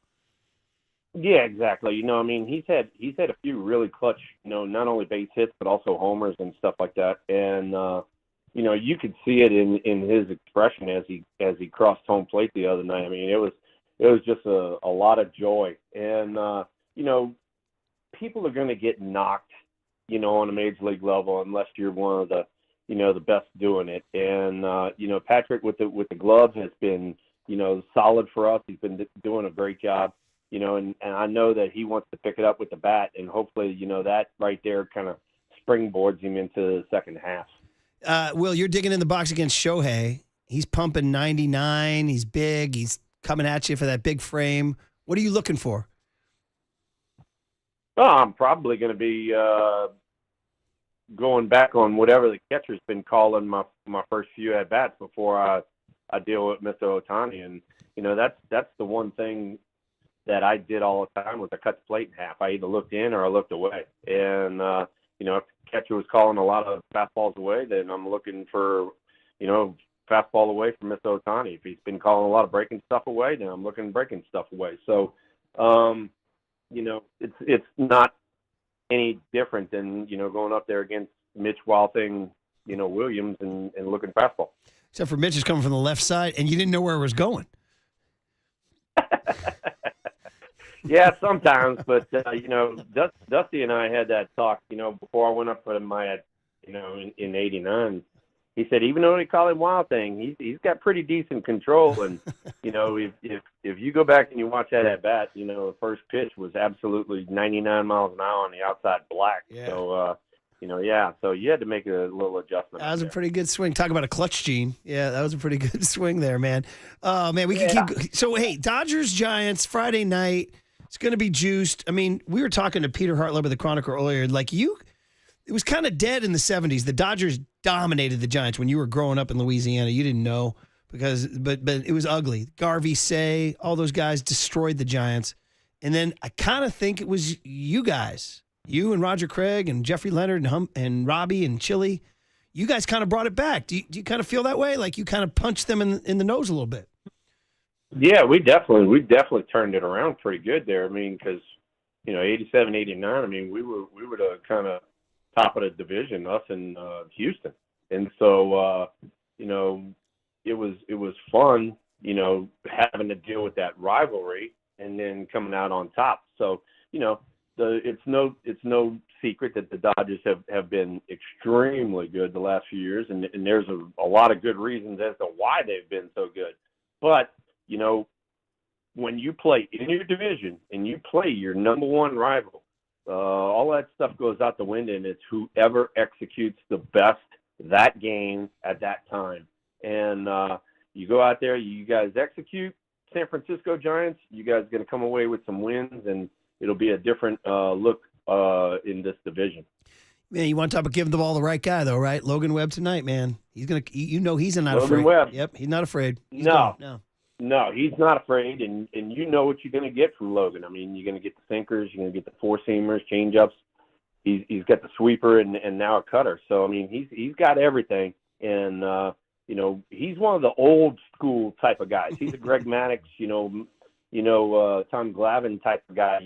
Yeah, exactly. He's had a few really clutch, not only base hits but also homers and stuff like that. And you could see it in his expression as he crossed home plate the other night. It was just a lot of joy. And people are going to get knocked, on a major league level unless you're one of the the best doing it. And Patrick with the gloves has been solid for us. He's been doing a great job. And I know that he wants to pick it up with the bat, and hopefully, that right there kind of springboards him into the second half. Will, you're digging in the box against Shohei. He's pumping 99. He's big. He's coming at you for that big frame. What are you looking for? Well, I'm probably going to be going back on whatever the catcher's been calling my first few at-bats before I deal with Mr. Atani. And, that's the one thing that I did all the time was I cut the plate in half. I either looked in or I looked away. And, if the catcher was calling a lot of fastballs away, then I'm looking for, fastball away from Mr. Atani. If he's been calling a lot of breaking stuff away, then I'm looking breaking stuff away. So, it's not any different than, going up there against Mitch Walting, Williams and looking fastball. Except for Mitch is coming from the left side, and you didn't know where it was going. Yeah, sometimes, but Dusty and I had that talk, before I went up for my, in '89. He said, even though they call him Wild Thing, he's got pretty decent control. And if you go back and you watch that at bat, the first pitch was absolutely 99 miles an hour on the outside black. Yeah. So so you had to make a little adjustment. That was a pretty good swing. Talk about a clutch gene. Yeah, that was a pretty good swing there, man. Man, we can keep. So hey, Dodgers Giants Friday night. It's going to be juiced. We were talking to Peter Hartlo of the Chronicle earlier. It was kind of dead in the 70s. The Dodgers dominated the Giants when you were growing up in Louisiana. You didn't know but it was ugly. Garvey, Say, all those guys destroyed the Giants. And then I kind of think it was you guys, you and Roger Craig and Jeffrey Leonard and Robbie and Chili. You guys kind of brought it back. Do you kind of feel that way? Like you kind of punched them in the nose a little bit? Yeah, we definitely turned it around pretty good there. Because, 87, 89. I mean, we were the kind of top of the division, us and Houston, and so it was fun, having to deal with that rivalry and then coming out on top. So it's no secret that the Dodgers have been extremely good the last few years, and there's a lot of good reasons as to why they've been so good. But when you play in your division and you play your number one rival, all that stuff goes out the window, and it's whoever executes the best that game at that time. And you go out there, you guys execute. San Francisco Giants, you guys are going to come away with some wins, and it'll be a different look in this division. Man, you want to talk about giving the ball to the right guy, though, right? Logan Webb tonight, man. He's going to, he's not Logan afraid. Webb. Yep, he's not afraid. No, he's not afraid, and you know what you're going to get from Logan. I mean, you're going to get the sinkers, you're going to get the four-seamers, change-ups. He's got the sweeper and now a cutter. So, I mean, he's got everything, and, he's one of the old-school type of guys. He's a Greg Maddux, Tom Glavine type of guy.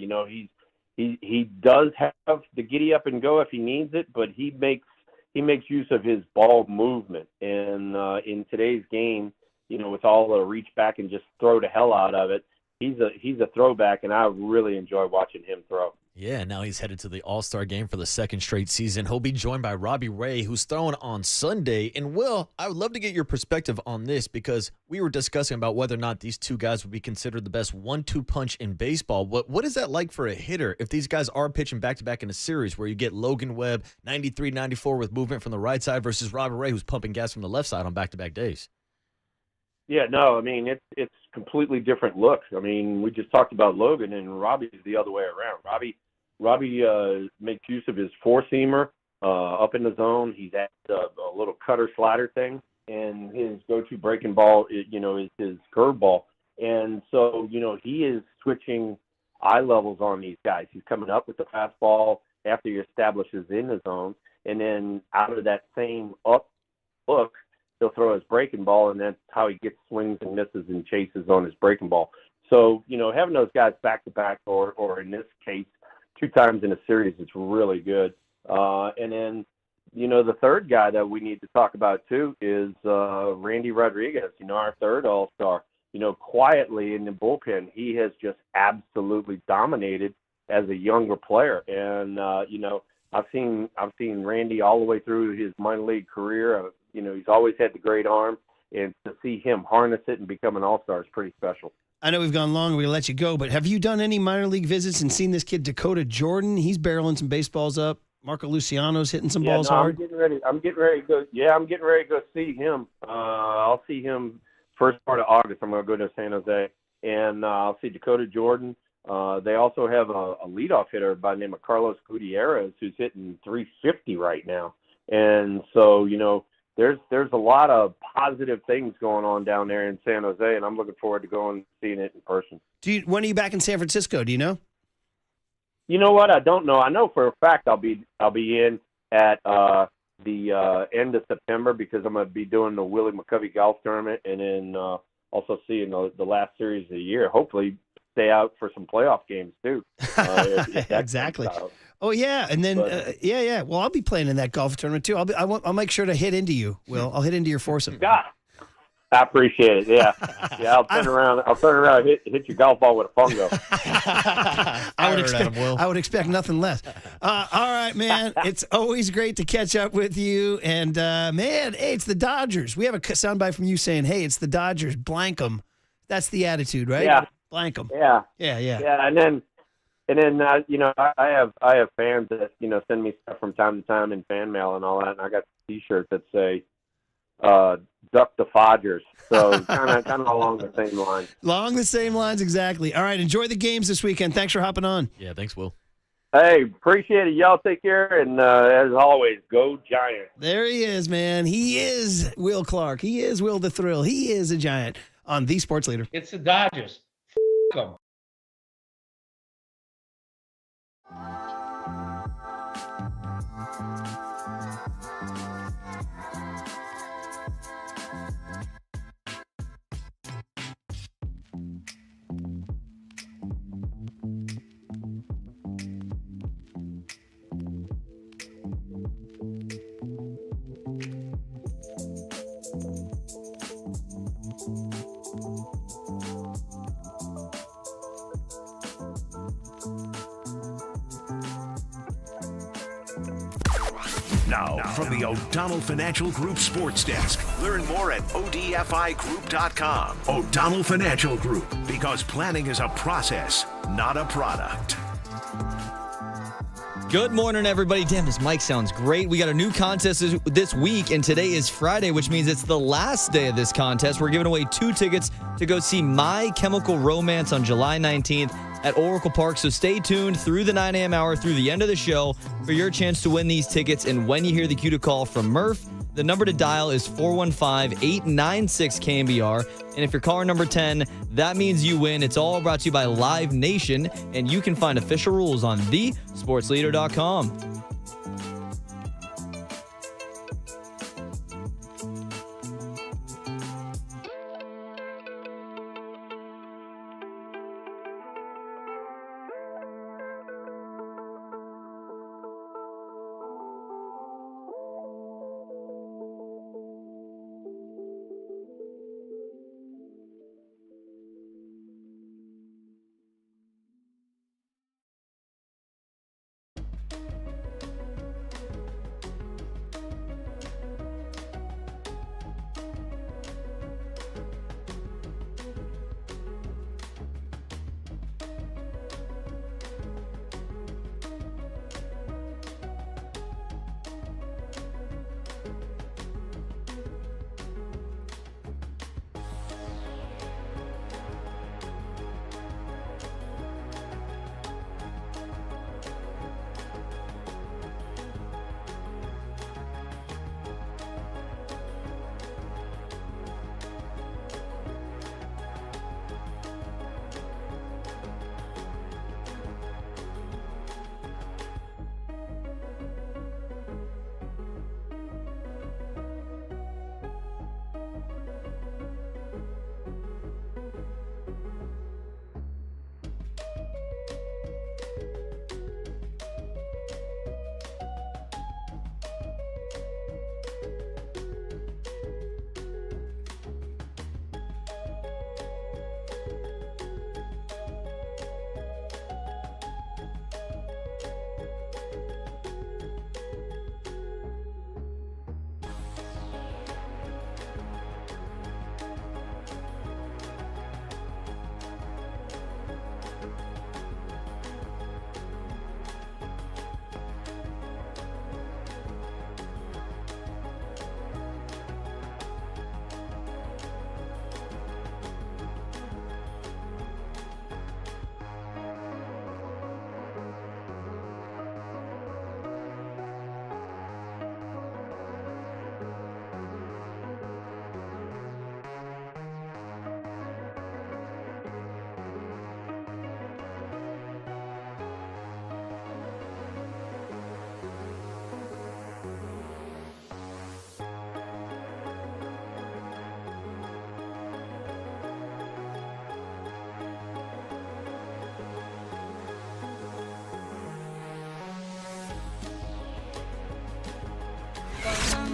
He does have the giddy up and go if he needs it, but he makes use of his ball movement. And in today's game, with all the reach back and just throw the hell out of it, he's a throwback, and I really enjoy watching him throw. Yeah, now he's headed to the All-Star game for the second straight season. He'll be joined by Robbie Ray, who's throwing on Sunday. And, Will, I would love to get your perspective on this because we were discussing about whether or not these two guys would be considered the best 1-2 punch in baseball. What is that like for a hitter if these guys are pitching back-to-back in a series where you get Logan Webb, 93, 94 with movement from the right side versus Robbie Ray, who's pumping gas from the left side on back-to-back days? Yeah, no, I mean, it's completely different look. I mean, we just talked about Logan, and Robbie's the other way around. Robbie makes use of his four-seamer up in the zone. He's at a little cutter slider thing, and his go-to breaking ball, is his curveball. And so, he is switching eye levels on these guys. He's coming up with the fastball after he establishes in the zone, and then out of that same up look, he'll throw his breaking ball, and that's how he gets swings and misses and chases on his breaking ball. So, having those guys back-to-back or in this case, 2 times in a series, it's really good. And then, the third guy that we need to talk about, too, is Randy Rodriguez, our third All-Star. Quietly in the bullpen, he has just absolutely dominated as a younger player. And, I've seen Randy all the way through his minor league career. He's always had the great arm, and to see him harness it and become an all-star is pretty special. I know we've gone long. We'll let you go, but have you done any minor league visits and seen this kid, Dakota Jordan? He's barreling some baseballs up. Marco Luciano's hitting some balls hard. I'm getting ready to go. Yeah, I'm getting ready to go see him. I'll see him first part of August. I'm going to go to San Jose, and I'll see Dakota Jordan. They also have a leadoff hitter by the name of Carlos Gutierrez who's hitting 350 right now. And so, there's a lot of positive things going on down there in San Jose, and I'm looking forward to going and seeing it in person. When are you back in San Francisco? Do you know? You know what? I don't know. I know for a fact I'll be in at the end of September because I'm going to be doing the Willie McCovey golf tournament, and then also seeing the last series of the year. Hopefully, stay out for some playoff games too. Exactly. Oh yeah, and then yeah. Well, I'll be playing in that golf tournament too. I'll make sure to hit into you. Will I'll hit into your foursome? God, I appreciate it. Yeah. I'll turn around. And hit your golf ball with a fungo. I would expect nothing less. All right, man. It's always great to catch up with you. And man, hey, it's the Dodgers. We have a soundbite from you saying, "Hey, it's the Dodgers. Blank them." That's the attitude, right? Yeah. Blank them. Yeah. Yeah. And then I have fans that send me stuff from time to time in fan mail and all that, and I got T-shirts that say "Duck the Fodgers," so kind of along the same lines. Along the same lines, exactly. All right, enjoy the games this weekend. Thanks for hopping on. Yeah, thanks, Will. Hey, appreciate it. Y'all take care, and as always, go Giants. There he is, man. He is Will Clark. He is Will the Thrill. He is a Giant on The Sports Leader. It's the Dodgers. F*** them. Now, from the O'Donnell Financial Group Sports Desk. Learn more at odfigroup.com. O'Donnell Financial Group, because planning is a process, not a product. Good morning, everybody. Damn, this mic sounds great. We got a new contest this week, and today is Friday, which means it's the last day of this contest. We're giving away 2 tickets to go see My Chemical Romance on July 19th at Oracle Park. So stay tuned through the 9 a.m. hour through the end of the show for your chance to win these tickets. And when you hear the cue to call from Murph, the number to dial is 415-896-KNBR. And if you're caller number 10, that means you win. It's all brought to you by Live Nation, and you can find official rules on thesportsleader.com.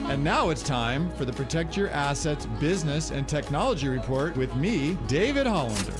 And now it's time for the Protect Your Assets Business and Technology Report with me, David Hollander.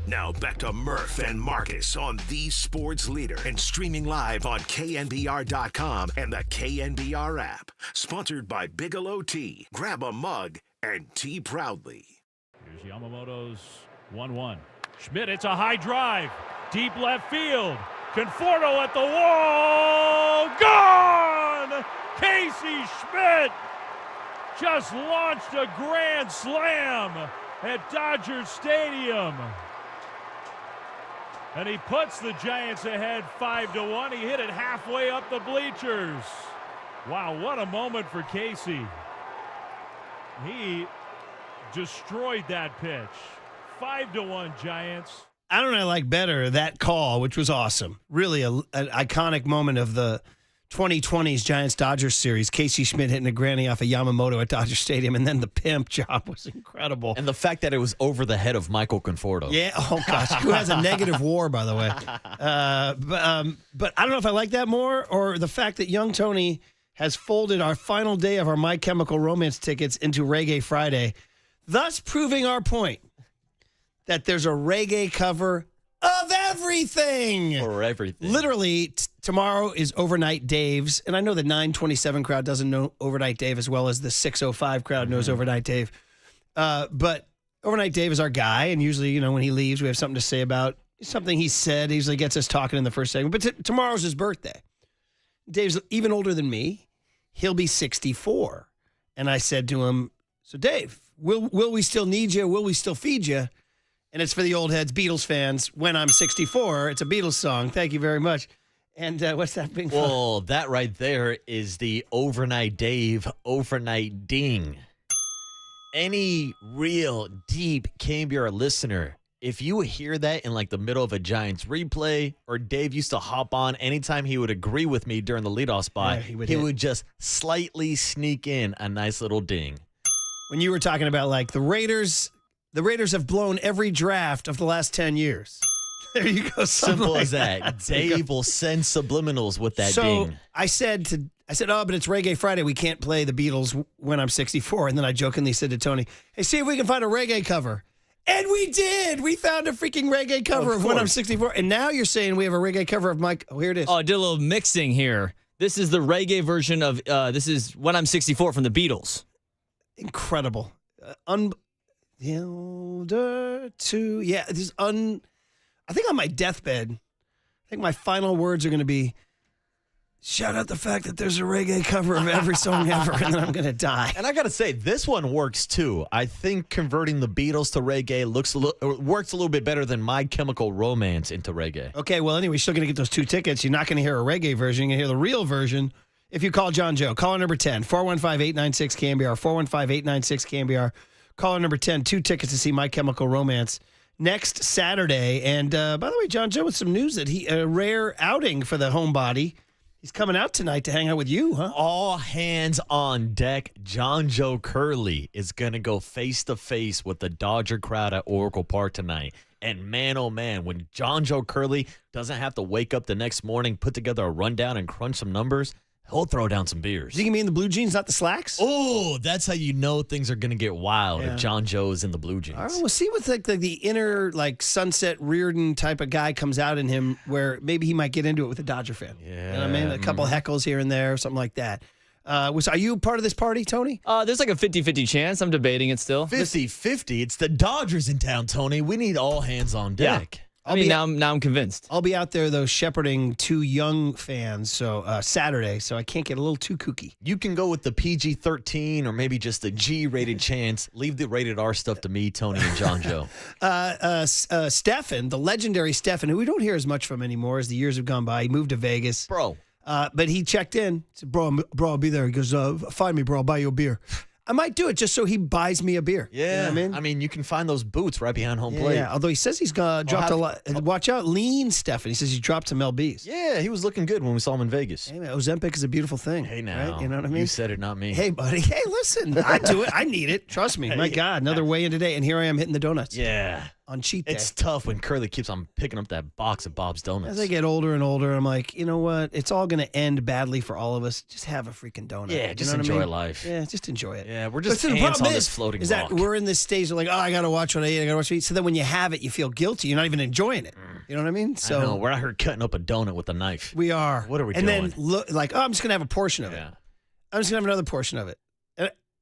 Now back to Murph and Marcus on the Sports Leader and streaming live on KNBR.com and the KNBR app. Sponsored by Bigelow Tea. Grab a mug and tea proudly. Here's Yamamoto's 1-1. Schmidt, it's a high drive. Deep left field. Conforto at the wall. Gone! Casey Schmidt just launched a grand slam at Dodger Stadium. And he puts the Giants ahead 5-1. He hit it halfway up the bleachers. Wow, what a moment for Casey. He destroyed that pitch. 5-1 Giants. I don't know, I like better that call, which was awesome. Really an iconic moment of the 2020s Giants-Dodgers series. Casey Schmidt hitting a granny off of Yamamoto at Dodger Stadium, and then the pimp job was incredible. And the fact that it was over the head of Michael Conforto. Yeah, oh gosh, who has a negative WAR, by the way. But I don't know if I like that more, or the fact that young Tony has folded our final day of our My Chemical Romance tickets into Reggae Friday, thus proving our point that there's a reggae cover of everything. Or everything. Literally, tomorrow is Overnight Dave's. And I know the 927 crowd doesn't know Overnight Dave as well as the 605 crowd knows Overnight Dave. But Overnight Dave is our guy. And usually, when he leaves, we have something to say about something he said. He usually gets us talking in the first segment. But tomorrow's his birthday. Dave's even older than me. He'll be 64. And I said to him, so Dave, will we still need you? Will we still feed you? And it's for the old heads, Beatles fans. When I'm 64, it's a Beatles song. Thank you very much. And what's that being? Well, that right there is the Overnight Dave Overnight Ding. Any real deep KNBR listener, if you hear that in like the middle of a Giants replay, or Dave used to hop on anytime he would agree with me during the leadoff spot, he would just slightly sneak in a nice little ding. When you were talking about like the Raiders have blown every draft of the last 10 years. There you go. Simple like as that. Dave will send subliminals with that ding. So I said, oh, but it's Reggae Friday. We can't play the Beatles when I'm 64. And then I jokingly said to Tony, hey, see if we can find a reggae cover. And we did. We found a freaking reggae cover of When I'm 64. And now you're saying we have a reggae cover of Mike. Oh, here it is. Oh, I did a little mixing here. This is the reggae version of, this is When I'm 64 from the Beatles. Incredible. Elder to I think on my deathbed, I think my final words are going to be, shout out the fact that there's a reggae cover of every song ever, and then I'm going to die. And I got to say, this one works too. I think converting the Beatles to reggae works a little bit better than My Chemical Romance into reggae. Okay, well, anyway, you're still going to get those 2 tickets. You're not going to hear a reggae version. You're going to hear the real version if you call John Joe. Caller number 10, 415-896-KNBR, 415-896-KNBR. Caller number 10, 2 tickets to see My Chemical Romance next Saturday. And by the way, John Joe, with some news that a rare outing for the homebody. He's coming out tonight to hang out with you, huh? All hands on deck. John Joe Curley is going to go face-to-face with the Dodger crowd at Oracle Park tonight. And man, oh man, when John Joe Curley doesn't have to wake up the next morning, put together a rundown and crunch some numbers, he'll throw down some beers. You think me in the blue jeans, not the slacks? Oh, that's how you know things are going to get wild if John Joe is in the blue jeans. All right, we'll see what the inner Sunset Reardon type of guy comes out in him, where maybe he might get into it with a Dodger fan. Yeah. You know what I mean? A couple heckles here and there, something like that. Are you part of this party, Tony? There's like a 50-50 chance. I'm debating it still. 50-50? It's the Dodgers in town, Tony. We need all hands on deck. Yeah. Now I'm convinced. I'll be out there, though, shepherding 2 young fans, so Saturday, so I can't get a little too kooky. You can go with the PG-13 or maybe just the G-rated chance. Leave the rated R stuff to me, Tony, and John Joe. Stefan, the legendary Stefan, who we don't hear as much from anymore as the years have gone by. He moved to Vegas. Bro. But he checked in. Said, bro, I'll be there. He goes, find me, bro. I'll buy you a beer. I might do it just so he buys me a beer. Yeah. You know what I mean, you can find those boots right behind home plate. Yeah, although he says he's dropped a lot. Watch out, lean Stefan. He says he dropped some LBs. Yeah, he was looking good when we saw him in Vegas. Hey, man, Ozempic is a beautiful thing. Hey, now. Right? You know what I mean? You said it, not me. Hey, buddy. Hey, listen. I do it. I need it. Trust me. My God, another weigh-in today, and here I am hitting the donuts. Yeah. On cheat day. It's tough when Curly keeps on picking up that box of Bob's Donuts. As I get older and older, I'm like, you know what? It's all going to end badly for all of us. Just have a freaking donut. Yeah, just enjoy life. Yeah, just enjoy it. Yeah, we're just ants on this floating rock. That we're in this stage of like, oh, I got to watch what I eat. I got to watch what I eat. So then when you have it, you feel guilty. You're not even enjoying it. You know what I mean? So I know. We're out here cutting up a donut with a knife. We are. What are we doing? And then look, like, oh, I'm just going to have a portion of it. I'm just going to have another portion of it.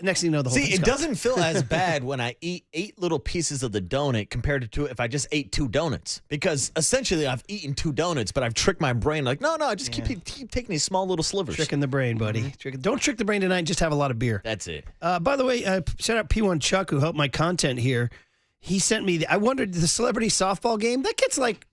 Next thing you know, the whole See, thing's it gone. doesn't feel as bad when I eat 8 little pieces of the donut compared to if I just ate 2 donuts. Because essentially, I've eaten 2 donuts, but I've tricked my brain. Like, no, I just keep taking these small little slivers. Tricking the brain, buddy. Don't trick the brain tonight. Just have a lot of beer. That's it. By the way, shout out P1 Chuck, who helped my content here. He sent me, I wondered, the celebrity softball game, that gets like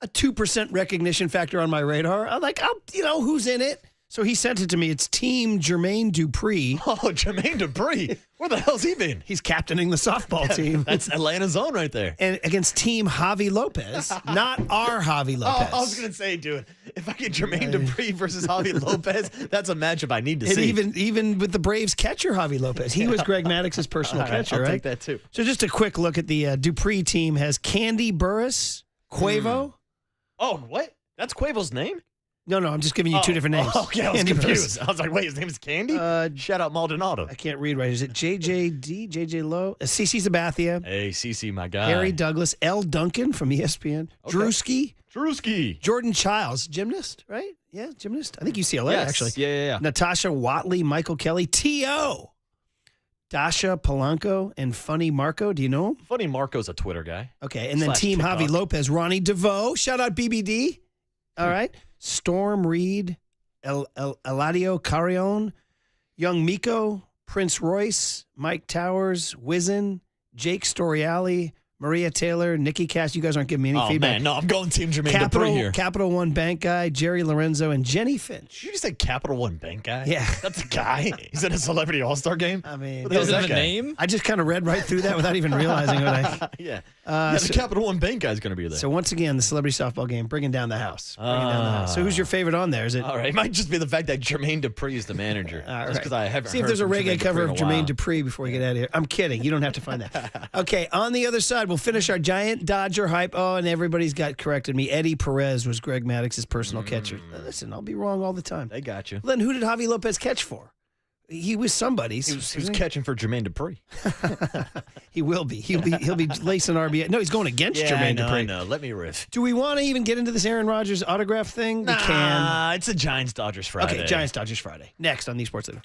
a 2% recognition factor on my radar. I'm like, who's in it? So he sent it to me. It's Team Jermaine Dupree. Oh, Jermaine Dupree. Where the hell's he been? He's captaining the softball team. That's Atlanta's own right there. And against Team Javi Lopez, not our Javi Lopez. Oh, I was going to say, dude, if I get Jermaine Dupree versus Javi Lopez, that's a matchup I need to see. Even with the Braves catcher, Javi Lopez. He was Greg Maddox's personal catcher, I'll right? take that too. So just a quick look at the Dupree team has Candy Burris, Quavo. Oh, what? That's Quavo's name? No, I'm just giving you 2 different names. Oh, okay, I was Candy confused. Burris. I was like, wait, his name is Candy? Shout out Maldonado. I can't read right. Is it JJD, JJ Lowe, CeCe Sabathia, Hey, CeCe, my guy. Harry Douglas, L. Duncan from ESPN, Okay. Drewski. Jordan Childs, gymnast, right? Yeah, gymnast. I think UCLA, Yes. actually. Yeah. Natasha Watley, Michael Kelly, T.O., Dasha Polanco, and Funny Marco. Do you know him? Funny Marco's a Twitter guy. Okay, and then Slash Team TikTok. Javi Lopez, Ronnie DeVoe. Shout out BBD. All right. Storm Reed, Eladio Carrion, Young Miko, Prince Royce, Mike Towers, Wizen, Jake Storiali, Maria Taylor, Nikki Cash. You guys aren't giving me any Oh, feedback. man, no, I'm going Team Jermaine Dupree here. Capital One Bank guy, Jerry Lorenzo, and Jenny Finch. You just said Capital One Bank guy? Yeah. That's a guy? He's in a Celebrity All-Star game? I mean, What the hell is Doesn't that have a guy? name? I just kind of read right through that without even realizing what I. Yeah. The The Capital One Bank guy's going to be there. So once again, the celebrity softball game, bringing down the house. So who's your favorite on there? Is it? All right. It might just be the fact that Jermaine Dupree is the manager. Just because I haven't See if heard there's a from reggae cover of Dupree in a Jermaine while. Dupree before we get out of here. I'm kidding. You don't have to find that. Okay, on the other side, we'll finish our Giant Dodger hype. Oh, and everybody's got corrected me. Eddie Perez was Greg Maddox's personal catcher. Now, listen, I'll be wrong all the time. They got you. Then who did Javi Lopez catch for? He was somebody's. He was catching for Jermaine Dupree. He will be. He'll be lacing RBI. No, he's going against Jermaine Dupree. I know. Let me riff. Do we want to even get into this Aaron Rodgers autograph thing? We can. It's a Giants-Dodgers Friday. Okay, Giants Dodgers Friday. Next on the Sports Leader.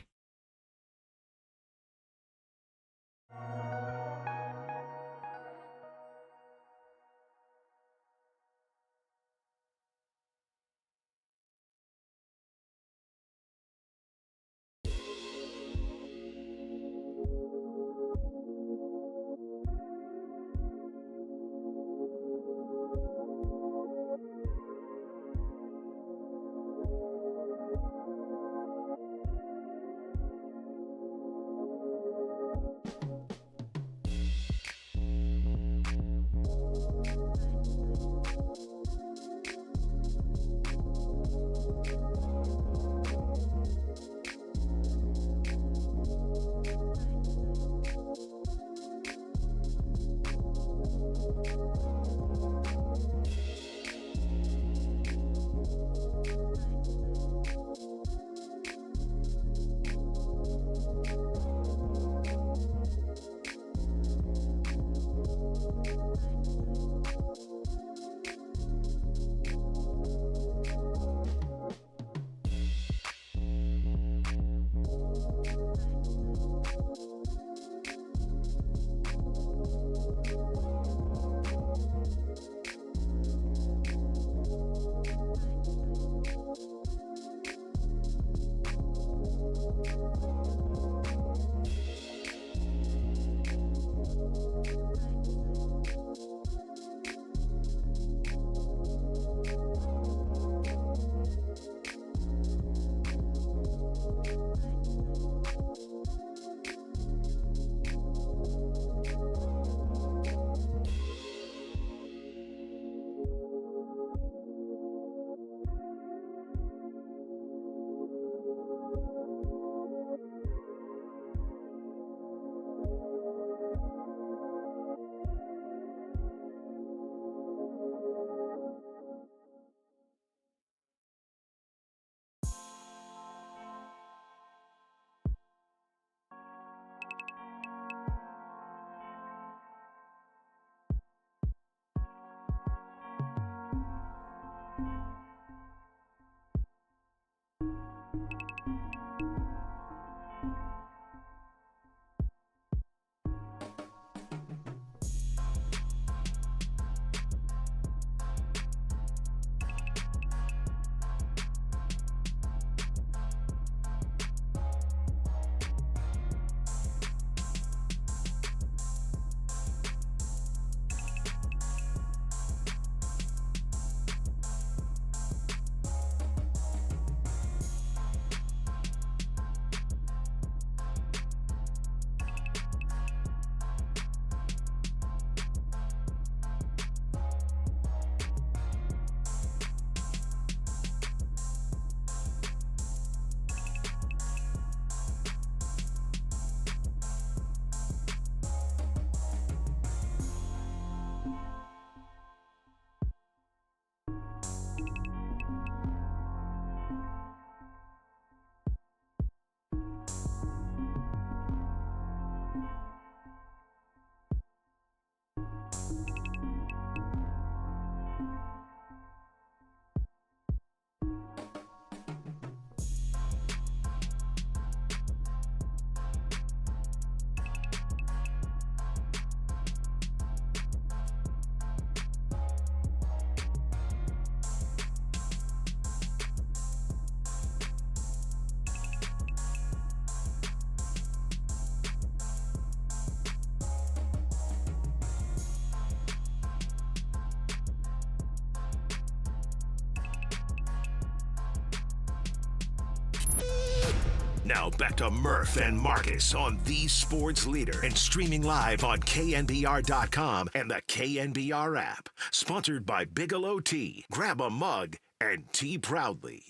Now back to Murph and Marcus on the sports leader and streaming live on KNBR.com and the KNBR app. Sponsored by Bigelow Tea. Grab a mug and tea proudly.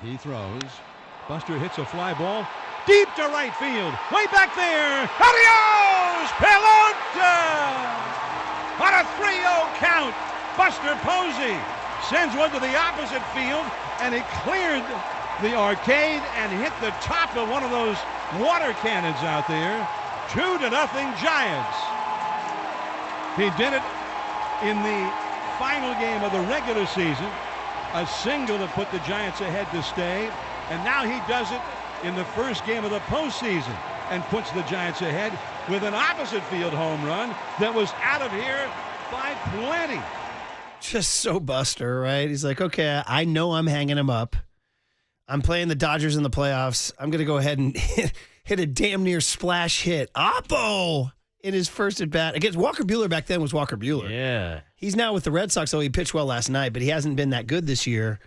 He throws. Buster hits a fly ball deep to right field. Way back there. Adios! Pelota! On a 3-0 count, Buster Posey sends one to the opposite field, and it cleared the arcade and hit the top of one of those water cannons out there. 2-0 Giants. He did it in the final game of the regular season, a single that put the Giants ahead to stay, and now he does it in the first game of the postseason and puts the Giants ahead with an opposite field home run that was out of here by plenty. Just so Buster, right? He's like, okay, I know I'm hanging him up. I'm playing the Dodgers in the playoffs. I'm going to go ahead and hit a damn near splash hit. Oppo in his first at bat against Walker Buehler. Back then was Walker Buehler. Yeah. He's now with the Red Sox, so he pitched well last night, but he hasn't been that good this year.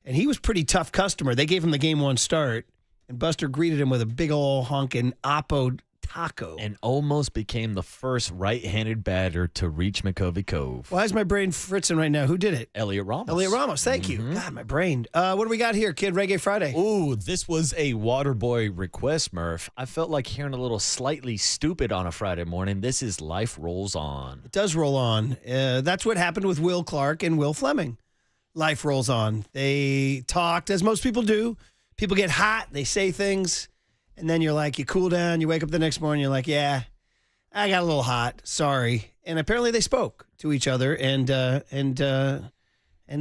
And he was pretty tough customer. They gave him the game one start, and Buster greeted him with a big old honking Oppo taco. And almost became the first right-handed batter to reach McCovey Cove. Why is my brain fritzing right now? Who did it? Elliot Ramos. Elliot Ramos, thank you. God, my brain. What do we got here, kid? Reggae Friday. Ooh, this was a Waterboy request, Murph. I felt like hearing a little slightly stupid on a Friday morning. This is Life Rolls On. It does roll on. That's what happened with Will Clark and Will Fleming. Life rolls on. They talked, as most people do. People get hot. They say things. And then you're like, you cool down. You wake up the next morning. You're like, yeah, I got a little hot. Sorry. And apparently they spoke to each other and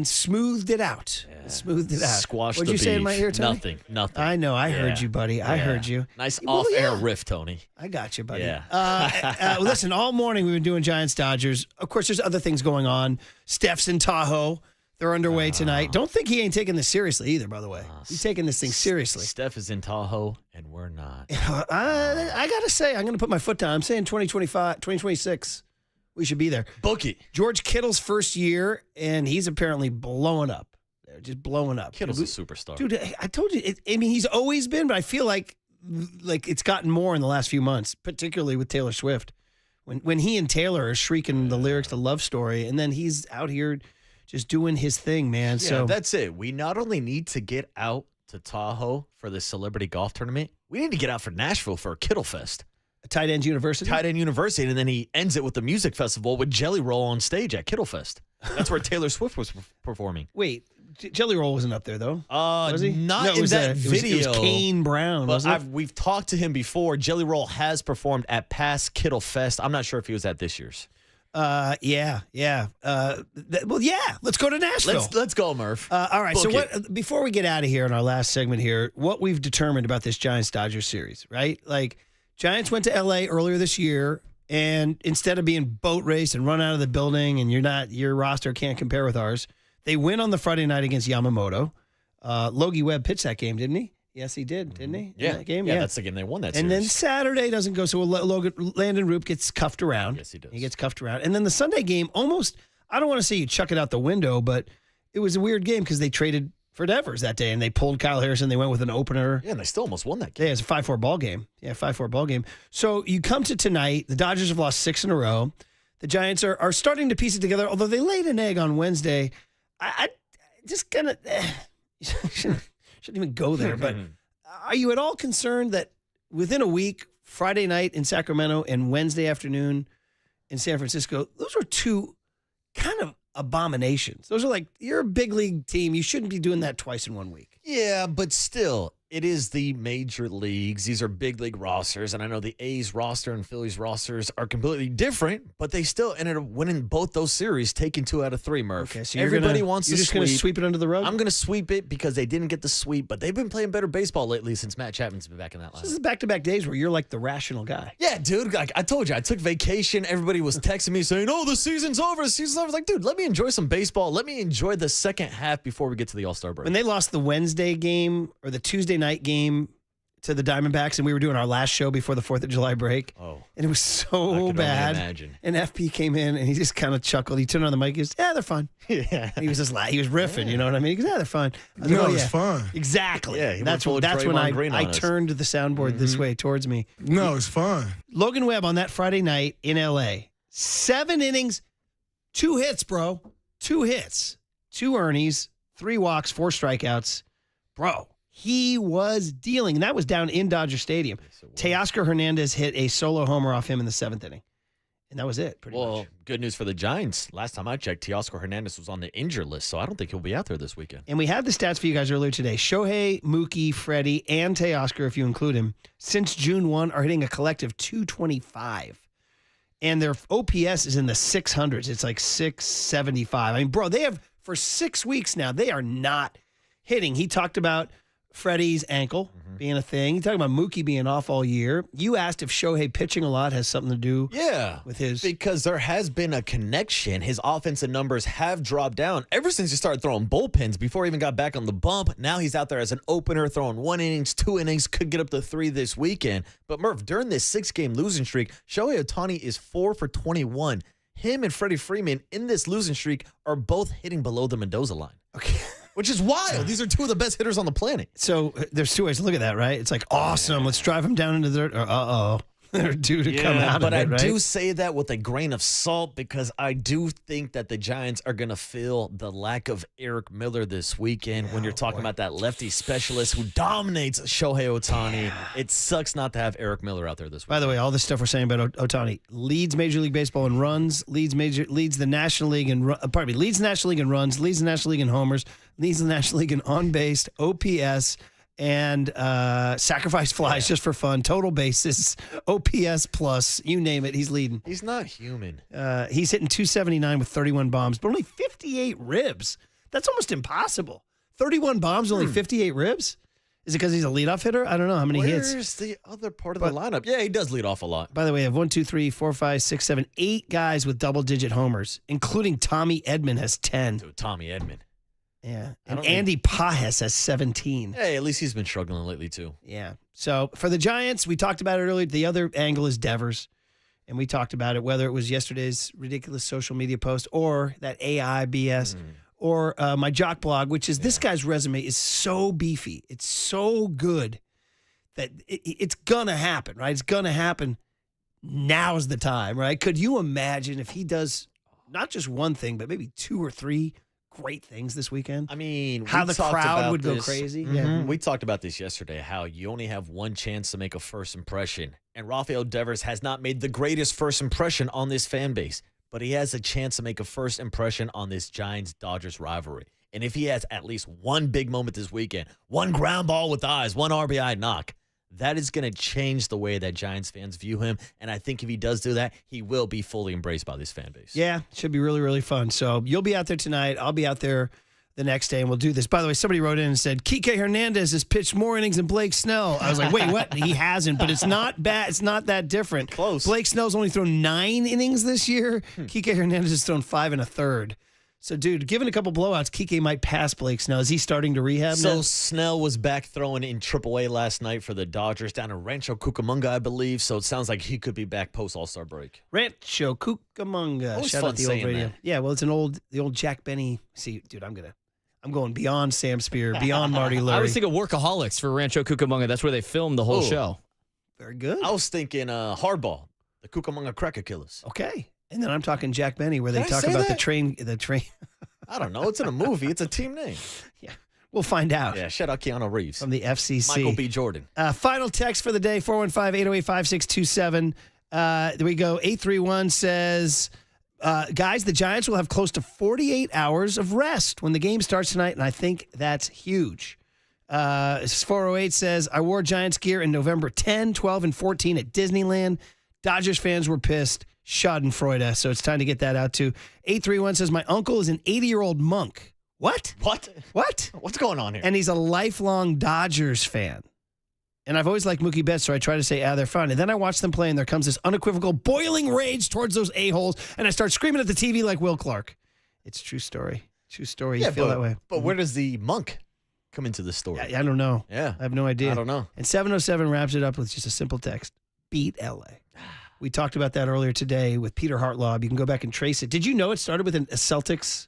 smoothed it out. Yeah. Smoothed it out. Squashed What'd the you say in my beef. ear, Tony? Nothing. I know. I heard you, buddy. I heard you. Nice Well, off-air yeah. riff, Tony. I got you, buddy. Yeah. Listen, all morning we've been doing Giants-Dodgers. Of course, there's other things going on. Steph's in Tahoe. They're underway tonight. Don't think he ain't taking this seriously either, by the way. He's taking this thing seriously. Steph is in Tahoe, and we're not. I got to say, I'm going to put my foot down. I'm saying 2026, we should be there. Book it. George Kittle's first year, and he's apparently blowing up. They're just blowing up. Kittle's a superstar. Dude, I told you, he's always been, but I feel like it's gotten more in the last few months, particularly with Taylor Swift. When he and Taylor are shrieking the lyrics to Love Story, and then he's out here just doing his thing, man. Yeah, so that's it. We not only need to get out to Tahoe for the celebrity golf tournament, we need to get out for Nashville for a Kittle Fest. A Tight End University? Tight End University, and then he ends it with the music festival with Jelly Roll on stage at Kittle Fest. That's where Taylor Swift was performing. Wait, Jelly Roll wasn't up there, though? Was he? Not it was in that video. It was Kane Brown, but wasn't it? we've talked to him before. Jelly Roll has performed at past Kittle Fest. I'm not sure if he was at this year's. Yeah. Let's go to Nashville. Let's go, Murph. All right. Book So it. before we get out of here in our last segment here, what we've determined about this Giants-Dodgers series, right? Like, Giants went to L.A. earlier this year, and instead of being boat raced and run out of the building, and your roster can't compare with ours, they win on the Friday night against Yamamoto. Logan Webb pitched that game, didn't he? Yes, he did, didn't he? Yeah. In that game? Yeah, that's the game they won that and series. then Saturday doesn't go, so Landon Roop gets cuffed around. Yes, he does. He gets cuffed around. And then the Sunday game almost, I don't want to say you chuck it out the window, but it was a weird game because they traded for Devers that day, and they pulled Kyle Harrison. They went with an opener. Yeah, and they still almost won that game. Yeah, it's a 5-4 ball game. Yeah, 5-4 ball game. So you come to tonight. The Dodgers have lost 6 in a row. The Giants are starting to piece it together, although they laid an egg on Wednesday. I just kind of shouldn't even go there, but are you at all concerned that within a week, Friday night in Sacramento and Wednesday afternoon in San Francisco, those were two kind of abominations. Those are like, you're a big league team. You shouldn't be doing that twice in 1 week. Yeah, but still, it is the major leagues. These are big league rosters, and I know the A's roster and Phillies rosters are completely different, but they still ended up winning both those series, taking 2 out of 3, Murph. Okay, so everybody wants to you're just going to sweep it under the rug? I'm going to sweep it because they didn't get the sweep, but they've been playing better baseball lately since Matt Chapman's been back in that lineup. This is back-to-back days where you're like the rational guy. Yeah, dude. Like I told you, I took vacation. Everybody was texting me saying, "Oh, the season's over. The season's over." I was like, dude, let me enjoy some baseball. Let me enjoy the second half before we get to the All-Star break. When they lost the Wednesday game or the Tuesday night game to the Diamondbacks, and we were doing our last show before the 4th of July break. Oh. And it was so bad. Imagine. And FP came in, and he just kind of chuckled. He turned on the mic. He goes, "Yeah, they're fine." Yeah. And he was just he was riffing, you know what I mean? He goes, "Yeah, they're fine." I was No, like, "Oh, it's yeah." fun. Exactly. Yeah, he that's went full when Draymond Green I on us. turned the soundboard this way towards me. No, it's fun. Logan Webb on that Friday night in L.A. 7 innings, 2 hits, bro. 2 hits, 2 earnies, 3 walks, 4 strikeouts. Bro, he was dealing. And that was down in Dodger Stadium. Teoscar Hernandez hit a solo homer off him in the 7th inning. And that was it, pretty much. Good news for the Giants. Last time I checked, Teoscar Hernandez was on the injured list, so I don't think he'll be out there this weekend. And we had the stats for you guys earlier today. Shohei, Mookie, Freddie, and Teoscar, if you include him, since June 1 are hitting a collective 225. And their OPS is in the 600s. It's like 675. I mean, bro, they have, for 6 weeks now, they are not hitting. He talked about Freddie's ankle being a thing. He talked about Mookie being off all year. You asked if Shohei pitching a lot has something to do with his... Because there has been a connection. His offensive numbers have dropped down ever since he started throwing bullpens before he even got back on the bump. Now he's out there as an opener throwing 1 innings, 2 innings, could get up to 3 this weekend. But Murph, during this 6-game losing streak, Shohei Atani is 4 for 21. Him and Freddie Freeman in this losing streak are both hitting below the Mendoza line. Okay. Which is wild. These are 2 of the best hitters on the planet. So there's 2 ways to look at that, right? It's like, awesome, let's drive him down into the dirt. Or, uh-oh, they're due to come out but of it, I right? do say that with a grain of salt because I do think that the Giants are going to feel the lack of Eric Miller this weekend when you're talking about that lefty specialist who dominates Shohei Ohtani. It sucks not to have Eric Miller out there this week. By the way, all this stuff we're saying about Ohtani leads Major League Baseball in runs, leads the National League in leads the National League in runs, leads the National League in homers, leads the National League in on-base, OPS, and sacrifice flies just for fun, total bases, OPS plus, you name it, he's leading. He's not human. He's hitting 279 with 31 bombs, but only 58 ribs. That's almost impossible. 31 bombs, only 58 ribs? Is it because he's a leadoff hitter? I don't know how many hits. Where's the other part of the lineup? Yeah, he does lead off a lot. By the way, I have 1, 2, 3, 4, 5, 6, 7, 8 guys with double-digit homers, including Tommy Edman has 10. Dude, Tommy Edman. Yeah. And Andy Pajes has 17. Hey, at least he's been struggling lately, too. Yeah. So for the Giants, we talked about it earlier. The other angle is Devers. And we talked about it, whether it was yesterday's ridiculous social media post or that AI BS or my jock blog, which is this guy's resume is so beefy. It's so good that it's going to happen, right? It's going to happen. Now's the time, right? Could you imagine if he does not just one thing, but maybe 2 or 3 great things this weekend? I mean, how we the talked crowd about would go this. crazy. Yeah. We talked about this yesterday, how you only have one chance to make a first impression. And Raphael Devers has not made the greatest first impression on this fan base, but he has a chance to make a first impression on this Giants-Dodgers rivalry. And if he has at least one big moment this weekend, one ground ball with eyes, one RBI knock, that is going to change the way that Giants fans view him. And I think if he does do that, he will be fully embraced by this fan base. Yeah, should be really, really fun. So you'll be out there tonight. I'll be out there the next day, and we'll do this. By the way, somebody wrote in and said, Kike Hernandez has pitched more innings than Blake Snell. I was like, wait, what? He hasn't, but it's not bad. It's not that different. Close. Blake Snell's only thrown 9 innings this year. Kike Hernandez has thrown 5 1/3. So, dude, given a couple blowouts, Kike might pass Blake Snell. Is he starting to rehab now? So Snell was back throwing in AAA last night for the Dodgers down in Rancho Cucamonga, I believe. So it sounds like he could be back post All-Star break. Rancho Cucamonga. Always Shout fun out the old saying radio. that. Yeah, well, it's the old Jack Benny. See, dude, I'm going beyond Sam Spear, beyond Marty Lurie. I was thinking Workaholics for Rancho Cucamonga. That's where they filmed the whole show. Very good. I was thinking Hardball, the Cucamonga Cracker Killers. Okay. And then I'm talking Jack Benny, where they Did I talk say about that? the train. I don't know. It's in a movie. It's a team name. Yeah, we'll find out. Yeah, shout out Keanu Reeves. From the FCC. Michael B. Jordan. Final text for the day, 415-808-5627. There we go. 831 says, guys, the Giants will have close to 48 hours of rest when the game starts tonight, and I think that's huge. 408 says, I wore Giants gear in November 10, 12, and 14 at Disneyland. Dodgers fans were pissed. Schadenfreude. So it's time to get that out too. 831 says, my uncle is an 80-year-old monk. What? What? What's going on here? And he's a lifelong Dodgers fan. And I've always liked Mookie Betts, so I try to say, they're fine. And then I watch them play, and there comes this unequivocal boiling rage towards those a-holes, and I start screaming at the TV like Will Clark. It's true story. True story. You feel that way. But where does the monk come into the story? I don't know. Yeah. I have no idea. I don't know. And 707 wraps it up with just a simple text. Beat LA. We talked about that earlier today with Peter Hartlo. You can go back and trace it. Did you know it started with a Celtics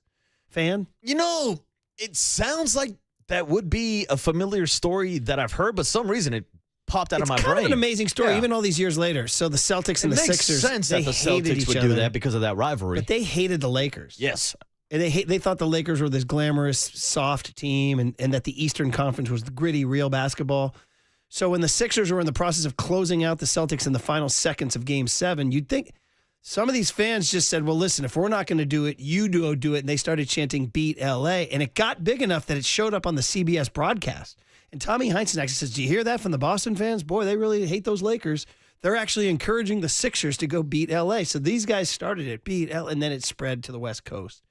fan? You know, it sounds like that would be a familiar story that I've heard, but some reason it popped out of my brain. It's kind of an amazing story, even all these years later. So the Celtics and the Sixers, it makes sense they that the hated Celtics each would other, do that because of that rivalry. but they hated the Lakers. Yes. And they thought the Lakers were this glamorous, soft team, and that the Eastern Conference was the gritty, real basketball. So when the Sixers were in the process of closing out the Celtics in the final seconds of Game 7, you'd think some of these fans just said, well, listen, if we're not going to do it, you do it. And they started chanting, beat LA. And it got big enough that it showed up on the CBS broadcast. And Tommy Heinsohn actually says, do you hear that from the Boston fans? Boy, they really hate those Lakers. They're actually encouraging the Sixers to go beat LA. So these guys started it, beat LA, and then it spread to the West Coast.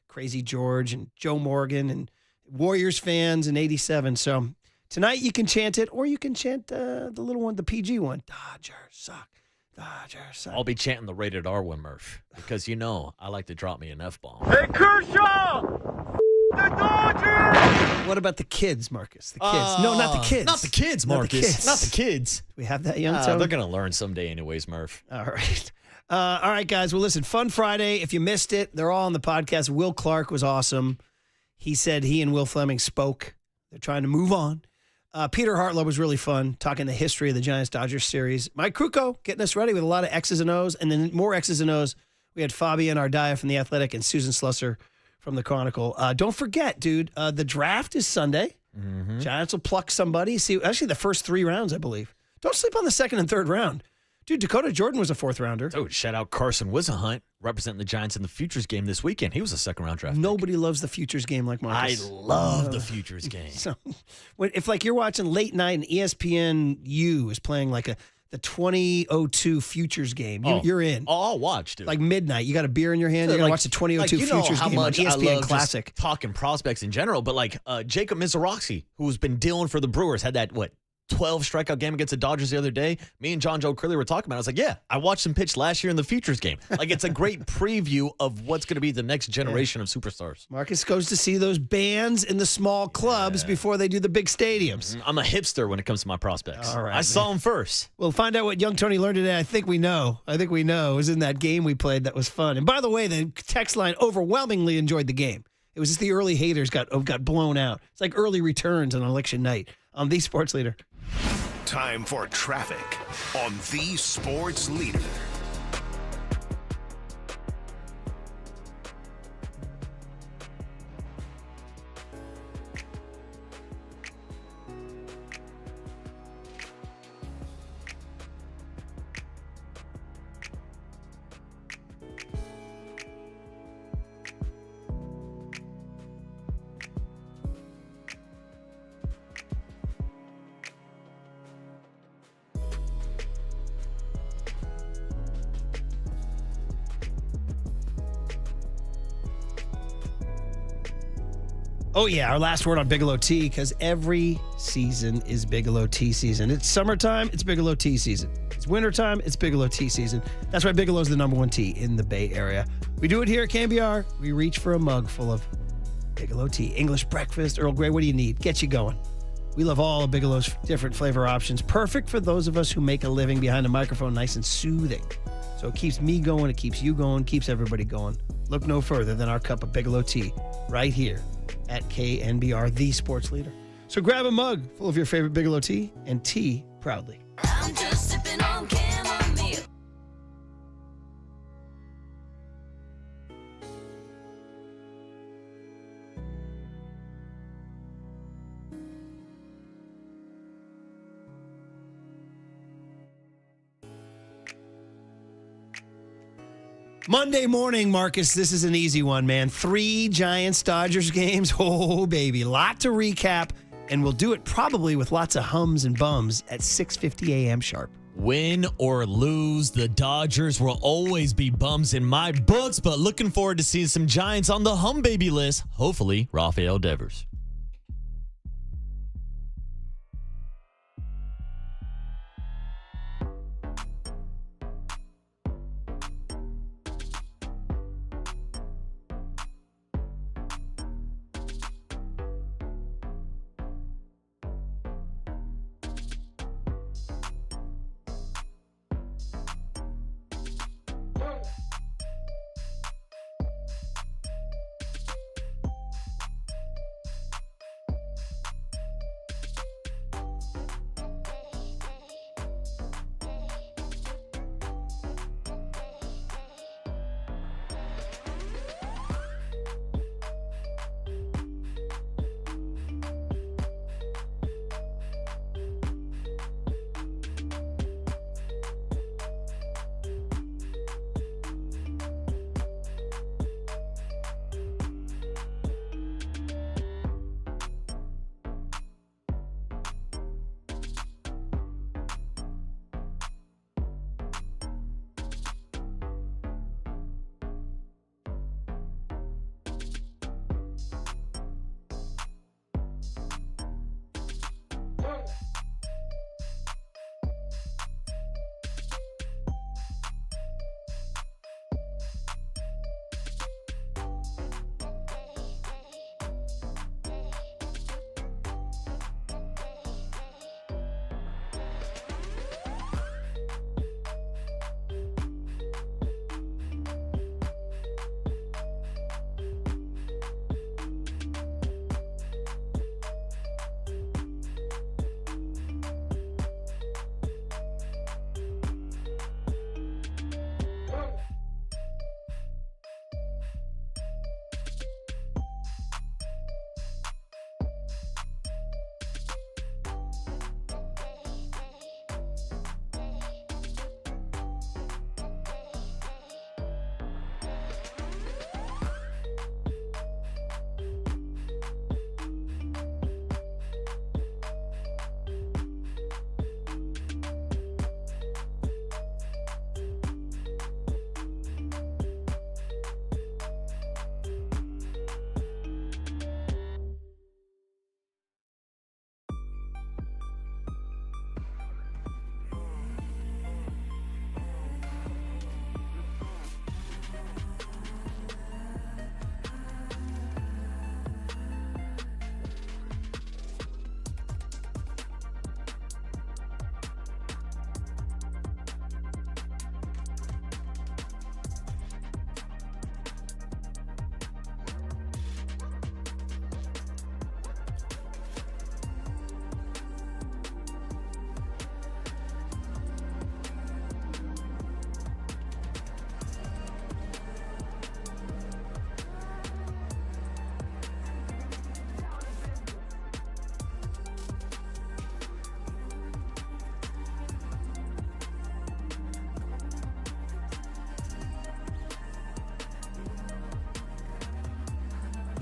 Crazy George and Joe Morgan and Warriors fans in 87. So tonight you can chant it, or you can chant the little one, the PG one. Dodgers suck. Dodgers suck. I'll be chanting the rated R one, Murph, because you know I like to drop me an F-bomb. Hey, Kershaw! The Dodgers! What about the kids, Marcus? The kids. No, not the kids. Not the kids, Marcus. Not the kids. We have that young Tony? They're going to learn someday anyways, Murph. All right. All right, guys. Well, listen, Fun Friday. If you missed it, they're all on the podcast. Will Clark was awesome. He said he and Will Fleming spoke. They're trying to move on. Peter Hartlo was really fun, talking the history of the Giants-Dodgers series. Mike Krukow getting us ready with a lot of X's and O's, and then more X's and O's. We had Fabian Ardaya from The Athletic and Susan Slusser from The Chronicle. Don't forget, dude, the draft is Sunday. Mm-hmm. Giants will pluck somebody. See, actually, the first 3 rounds, I believe. Don't sleep on the second and third round. Dude, Dakota Jordan was a 4th rounder. Oh, shout out Carson Wisenhunt, representing the Giants in the Futures game this weekend. He was a 2nd-round draft pick. Nobody loves the Futures game like Marcus. I love the Futures game. So, if like you're watching late night and ESPNU is playing like the 2002 Futures game, you're in. Oh, I'll watch, dude. Like midnight, you got a beer in your hand, you're going to watch the 2002 Futures game on ESPN Classic. Just talking prospects in general, but like Jacob Mizrachi, who's been dealing for the Brewers, had that, 12 strikeout game against the Dodgers the other day. Me and John Joe Curley were talking about it. I was like, yeah, I watched him pitch last year in the Futures game. Like, it's a great preview of what's going to be the next generation of superstars. Marcus goes to see those bands in the small clubs before they do the big stadiums. I'm a hipster when it comes to my prospects. All right, I saw him first. We'll find out what young Tony learned today. I think we know. It was in that game we played that was fun. And by the way, the text line overwhelmingly enjoyed the game. It was just the early haters got blown out. It's like early returns on election night. I'm the sports leader. Time for traffic on the Sports Leader. Oh, yeah, our last word on Bigelow Tea, because every season is Bigelow Tea season. It's summertime, it's Bigelow Tea season. It's wintertime, it's Bigelow Tea season. That's why Bigelow's the #1 tea in the Bay Area. We do it here at KNBR. We reach for a mug full of Bigelow Tea. English breakfast, Earl Grey, what do you need? Get you going. We love all of Bigelow's different flavor options. Perfect for those of us who make a living behind a microphone, nice and soothing. So it keeps me going, it keeps you going, keeps everybody going. Look no further than our cup of Bigelow Tea right here at KNBR, the sports leader. So grab a mug full of your favorite Bigelow tea and tea proudly. I'm just sipping on chamomile. Monday morning, Marcus, this is an easy one, man. 3 Giants-Dodgers games. Oh, baby. Lot to recap, and we'll do it probably with lots of hums and bums at 6:50 a.m. sharp. Win or lose, the Dodgers will always be bums in my books, but looking forward to seeing some Giants on the hum baby list. Hopefully, Raphael Devers.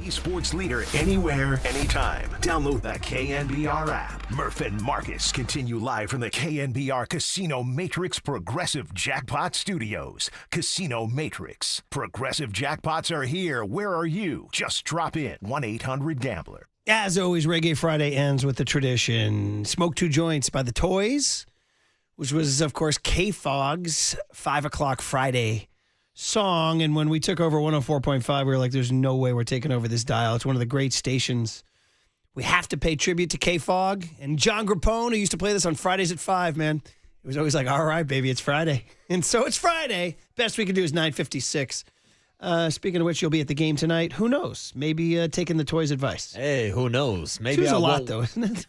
Esports leader anywhere, anytime. Download the KNBR app. Murph and Marcus continue live from the KNBR Casino Matrix Progressive Jackpot Studios. Casino Matrix. Progressive jackpots are here. Where are you? Just drop in 1-800-GAMBLER. As always, Reggae Friday ends with the tradition. Smoke 2 joints by the Toys, which was, of course, K-Fog's 5 o'clock Friday song. And when we took over 104.5, we were like, there's no way we're taking over this dial. It's one of the great stations. We have to pay tribute to K-Fog. And John Grappone, who used to play this on Fridays at 5, man, it was always like, all right, baby, it's Friday. And so it's Friday. Best we can do is 9:56. Speaking of which, you'll be at the game tonight. Who knows? Maybe taking the Toys' advice. Hey, who knows? Maybe Two's a lot, though, isn't it?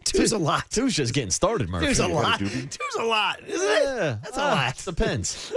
Two's a lot. Two's just getting started, Murphy. Two's a lot. Two's a lot, isn't it? Yeah, That's a lot. Depends.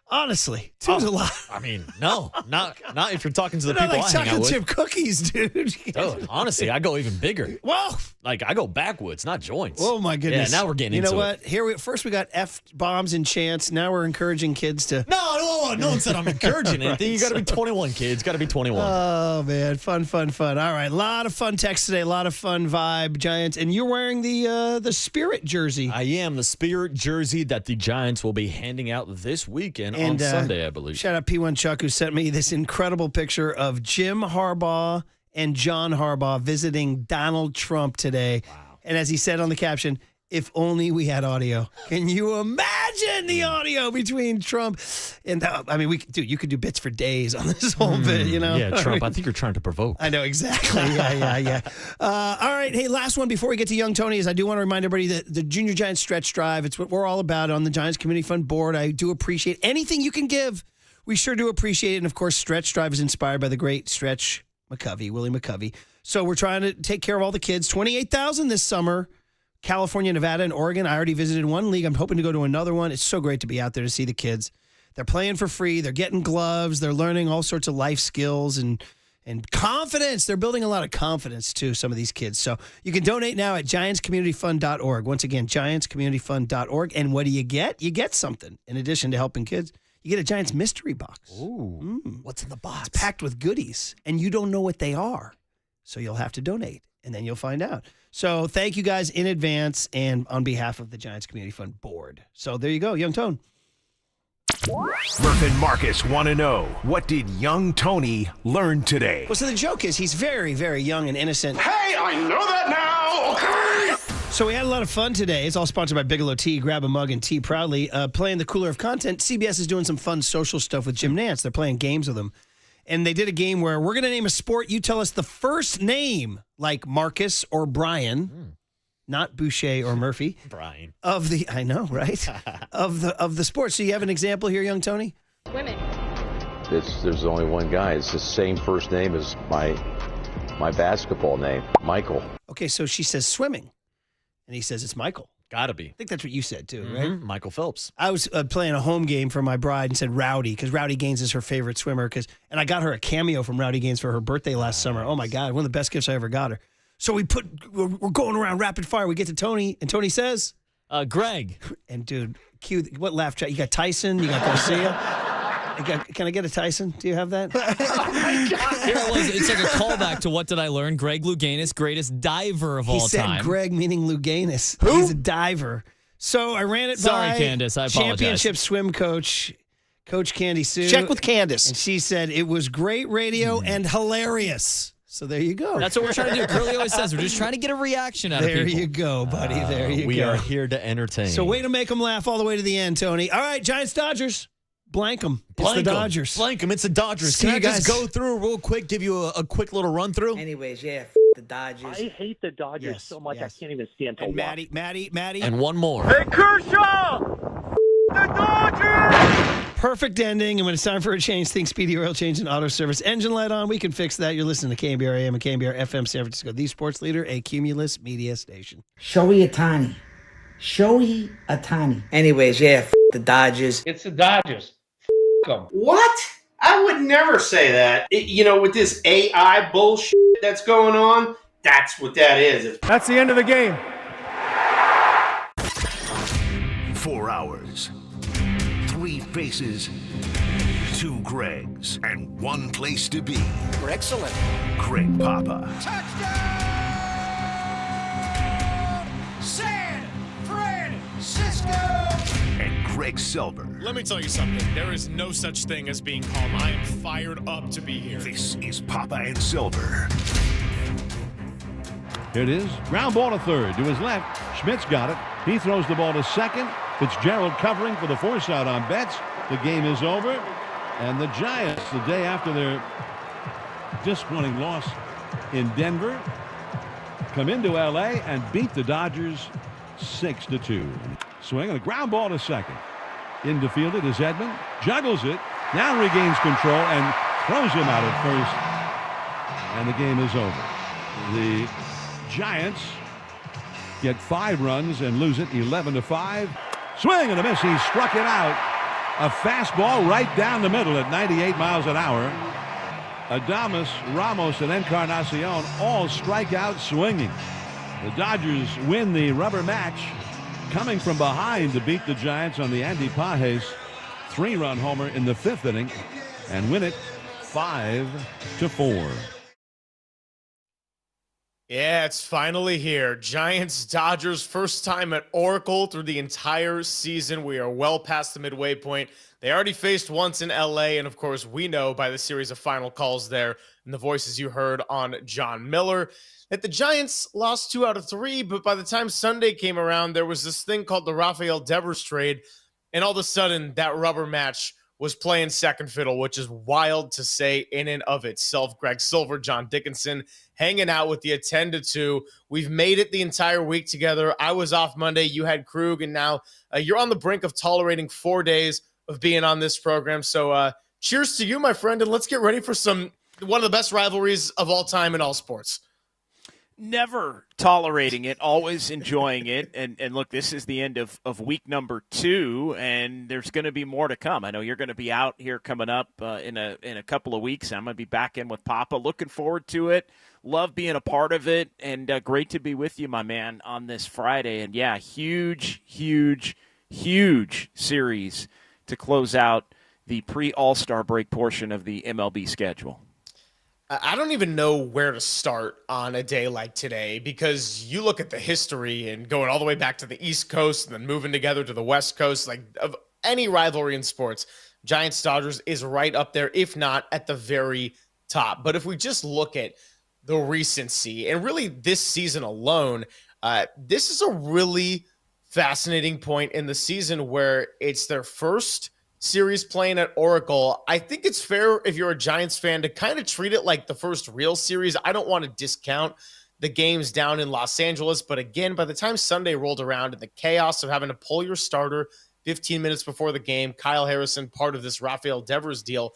Honestly, two's a lot. I mean, no, not if you're talking to the They're people not like I hang out chocolate with. chip cookies, dude. Dude, honestly, I go even bigger. Whoa. Like, I go backwards, not joints. Oh, my goodness. Yeah, now we're getting into it. You know what? First we got F-bombs and chants. Now we're encouraging kids to... No one said I'm encouraging anything. You got to be 21, kids. Got to be 21. Oh, man. Fun. All right. A lot of fun text today. A lot of fun vibe, Giants. And you're wearing the Spirit jersey. I am. The Spirit jersey that the Giants will be handing out this weekend on Sunday, I believe. Shout out P1 Chuck, who sent me this incredible picture of Jim Harbaugh and John Harbaugh visiting Donald Trump today. Wow. And as he said on the caption, if only we had audio. Can you imagine the audio between Trump and you could do bits for days on this whole bit, you know? Yeah, Trump, I think you're trying to provoke. I know, exactly. Yeah. All right, hey, last one before we get to Young Tony is I do want to remind everybody that the Junior Giants Stretch Drive, it's what we're all about on the Giants Community Fund Board. I do appreciate anything you can give. We sure do appreciate it. And, of course, Stretch Drive is inspired by the great Stretch Willie McCovey. So we're trying to take care of all the kids. 28,000 this summer. California, Nevada, and Oregon. I already visited one league. I'm hoping to go to another one. It's so great to be out there to see the kids. They're playing for free. They're getting gloves. They're learning all sorts of life skills and confidence. They're building a lot of confidence, too, some of these kids. So you can donate now at giantscommunityfund.org. Once again, giantscommunityfund.org. And what do you get? You get something. In addition to helping kids, you get a Giants mystery box. Ooh. What's in the box? It's packed with goodies, and you don't know what they are. So you'll have to donate, and then you'll find out. So thank you guys in advance and on behalf of the Giants Community Fund Board. So there you go, Young Tone. Murph and Marcus want to know, what did young Tony learn today? Well, so the joke is he's very, very young and innocent. Hey, I know that now, okay? So we had a lot of fun today. It's all sponsored by Bigelow Tea. Grab a mug and tea proudly. Playing the cooler of content, CBS is doing some fun social stuff with Jim Nance. They're playing games with him. And they did a game where we're going to name a sport. You tell us the first name, like Marcus or Brian, not Boucher or Murphy. Brian. I know, right? of the sport. So you have an example here, Young Tony? Swimming. There's only one guy. It's the same first name as my basketball name, Michael. Okay, so she says swimming, and he says it's Michael. Gotta be. I think that's what you said, too, right? Michael Phelps. I was playing a home game for my bride and said Rowdy, because Rowdy Gaines is her favorite swimmer. And I got her a cameo from Rowdy Gaines for her birthday last summer. Oh, my God, one of the best gifts I ever got her. So we're going around rapid fire. We get to Tony, and Tony says... Greg. And, dude, what laugh track? You got Tyson, you got Garcia. Can I get a Tyson? Do you have that? Oh my God. Here it was. It's like a callback to what did I learn? Greg Louganis, greatest diver of all time. He said Greg meaning Louganis. Who? He's a diver. So I ran it by Candace. I apologize. Championship swim coach, Coach Candy Sue. Check with Candace. And she said it was great radio and hilarious. So there you go. That's what we're trying to do. Curly always says we're just trying to get a reaction out of people. There you go, buddy. There you go. We are here to entertain. So way to make them laugh all the way to the end, Tony. All right, Giants-Dodgers. Blank them. It's the Dodgers. Blank them. It's the Dodgers. See Can I you just guys. go through real quick, give you a quick little run through? Anyways, yeah, the Dodgers. I hate the Dodgers so much I can't even stand to And watch. Maddie. And one more. Hey, Kershaw! The Dodgers! Perfect ending. And when it's time for a change, think Speedy Oil Change and Auto Service. Engine light on. We can fix that. You're listening to KNBR AM and KNBR FM San Francisco, the sports leader, a Cumulus media station. Showy Atani. Anyways, yeah, the Dodgers. It's the Dodgers. Them. What? I would never say that. With this AI bullshit that's going on, that's what that is. That's the end of the game. 4 hours, 3 faces, 2 Gregs, and 1 place to be. Excellent. Greg Papa. San Francisco. And Greg Silver. Let me tell you something. There is no such thing as being calm. I am fired up to be here. This is Papa and Silver. Here it is. Ground ball to third. To his left. Schmidt's got it. He throws the ball to second. Fitzgerald covering for the force out on Betts. The game is over. And the Giants, the day after their disappointing loss in Denver, come into L.A. and beat the Dodgers 6-2. Swing and a ground ball to second. Into field it is Edman. Juggles it. Now regains control and throws him out at first. And the game is over. The Giants get 5 runs and lose it 11-5. Swing and a miss. He struck it out. A fastball right down the middle at 98 miles an hour. Adames, Ramos, and Encarnacion all strike out swinging. The Dodgers win the rubber match, coming from behind to beat the Giants on the Andy Pages 3-run homer in the 5th inning and win it 5-4. Yeah, it's finally here. Giants-Dodgers, first time at Oracle through the entire season. We are well past the midway point. They already faced once in L.A., and of course, we know by the series of final calls there and the voices you heard on John Miller that the Giants lost 2 out of 3, but by the time Sunday came around, there was this thing called the Raphael Devers trade, and all of a sudden, that rubber match was playing second fiddle, which is wild to say in and of itself. Greg Silver, John Dickinson, hanging out with you 10-2. We've made it the entire week together. I was off Monday. You had Krug, and now you're on the brink of tolerating 4 days of being on this program. So cheers to you, my friend, and let's get ready for one of the best rivalries of all time in all sports. Never tolerating it, always enjoying it. And look, this is the end of week number 2, and there's going to be more to come. I know you're going to be out here coming up in a couple of weeks. I'm going to be back in with Papa. Looking forward to it. Love being a part of it, and great to be with you, my man, on this Friday. And, yeah, huge, huge, huge series to close out the pre-All-Star break portion of the MLB schedule. I don't even know where to start on a day like today, because you look at the history and going all the way back to the East Coast and then moving together to the West Coast, like of any rivalry in sports, Giants-Dodgers is right up there, if not at the very top. But if we just look at the recency and really this season alone, this is a really fascinating point in the season where it's their first series playing at Oracle. I think it's fair, if you're a Giants fan, to kind of treat it like the first real series. I don't want to discount the games down in Los Angeles, but again, by the time Sunday rolled around and the chaos of having to pull your starter 15 minutes before the game, Kyle Harrison, part of this Raphael Devers deal,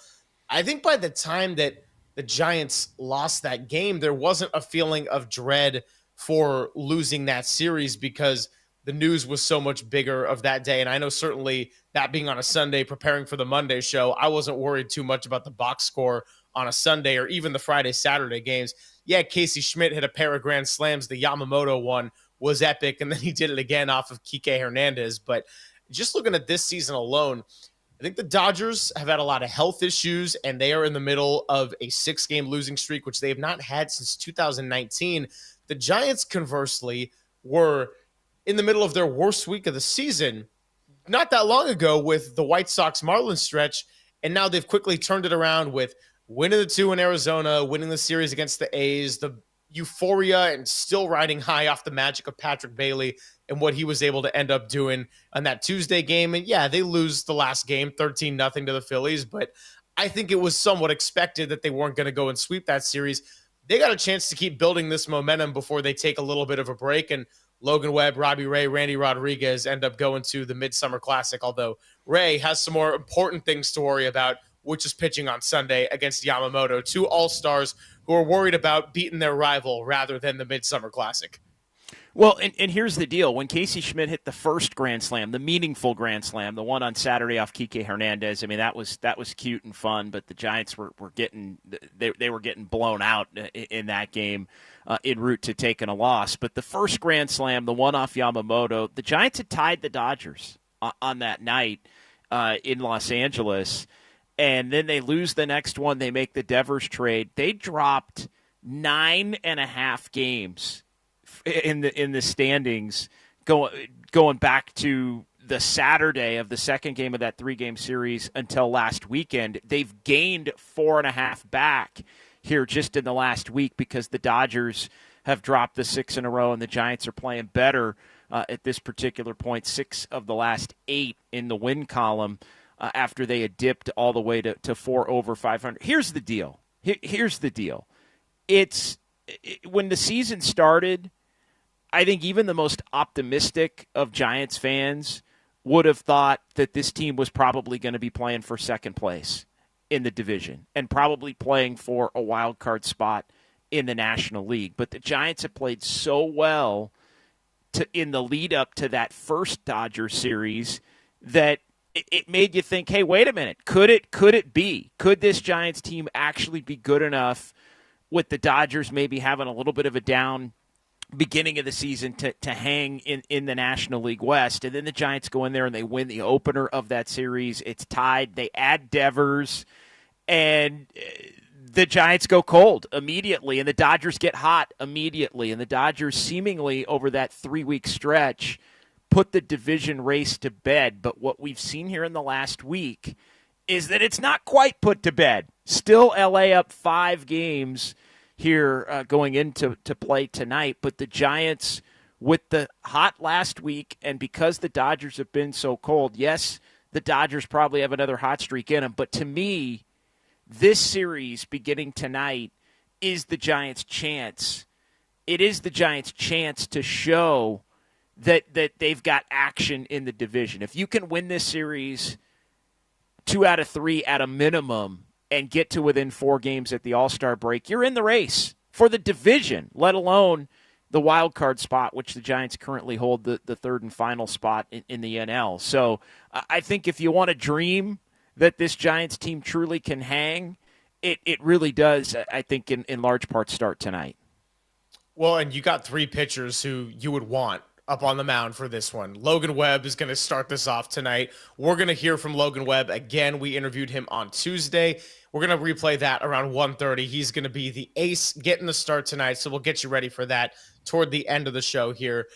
I think by the time that the Giants lost that game, there wasn't a feeling of dread for losing that series because the news was so much bigger of that day. And I know certainly that being on a Sunday, preparing for the Monday show, I wasn't worried too much about the box score on a Sunday or even the Friday, Saturday games. Yeah, Casey Schmidt hit a pair of grand slams. The Yamamoto one was epic, and then he did it again off of Kike Hernandez. But just looking at this season alone, I think the Dodgers have had a lot of health issues, and they are in the middle of a 6-game losing streak, which they have not had since 2019. The Giants, conversely, were in the middle of their worst week of the season not that long ago with the White Sox-Marlins stretch, and now they've quickly turned it around with winning the 2 in Arizona, winning the series against the A's, the euphoria and still riding high off the magic of Patrick Bailey and what he was able to end up doing on that Tuesday game. And yeah, they lose the last game 13-0 to the Phillies, but I think it was somewhat expected that they weren't going to go and sweep that series. They got a chance to keep building this momentum before they take a little bit of a break, and Logan Webb, Robbie Ray, Randy Rodriguez end up going to the Midsummer Classic, although Ray has some more important things to worry about, which is pitching on Sunday against Yamamoto, 2 All-Stars who are worried about beating their rival rather than the Midsummer Classic. Well, and here's the deal. When Casey Schmidt hit the first Grand Slam, the meaningful Grand Slam, the one on Saturday off Kike Hernandez, I mean, that was cute and fun, but the Giants were getting blown out in that game en route to taking a loss. But the first Grand Slam, the one off Yamamoto, the Giants had tied the Dodgers on that night in Los Angeles. and then they lose the next one. They make the Devers trade. They dropped 9.5 games in the standings going back to the Saturday of the second game of that 3-game series until last weekend. They've gained 4.5 back here just in the last week because the Dodgers have dropped the 6 in a row and the Giants are playing better at this particular point. 6 of the last 8 in the win column after they had dipped all the way to 4 over 500. Here's the deal. Here's the deal. When the season started, I think even the most optimistic of Giants fans would have thought that this team was probably going to be playing for second place in the division and probably playing for a wild card spot in the National League. But the Giants have played so well in the lead up to that first Dodgers series that it made you think, hey, wait a minute, could it be? Could this Giants team actually be good enough with the Dodgers maybe having a little bit of a down beginning of the season to hang in the National League West? And then the Giants go in there and they win the opener of that series. It's tied. They add Devers, and the Giants go cold immediately, and the Dodgers get hot immediately. And the Dodgers seemingly over that 3-week stretch put the division race to bed. But what we've seen here in the last week is that it's not quite put to bed. Still LA up 5 games here going into play tonight. But the Giants, with the hot last week, and because the Dodgers have been so cold, yes, the Dodgers probably have another hot streak in them. But to me, this series beginning tonight is the Giants' chance. It is the Giants' chance to show that they've got action in the division. If you can win this series 2 out of 3 at a minimum and get to within 4 games at the All-Star break, you're in the race for the division, let alone the wild card spot, which the Giants currently hold the third and final spot in the NL. So I think if you want to dream that this Giants team truly can hang, it really does, I think, in large part start tonight. Well, and you got 3 pitchers who you would want up on the mound for this one. Logan Webb is going to start this off tonight. We're going to hear from Logan Webb again. We interviewed him on Tuesday. We're going to replay that around 1:30. He's going to be the ace getting the start tonight, so we'll get you ready for that toward the end of the show here.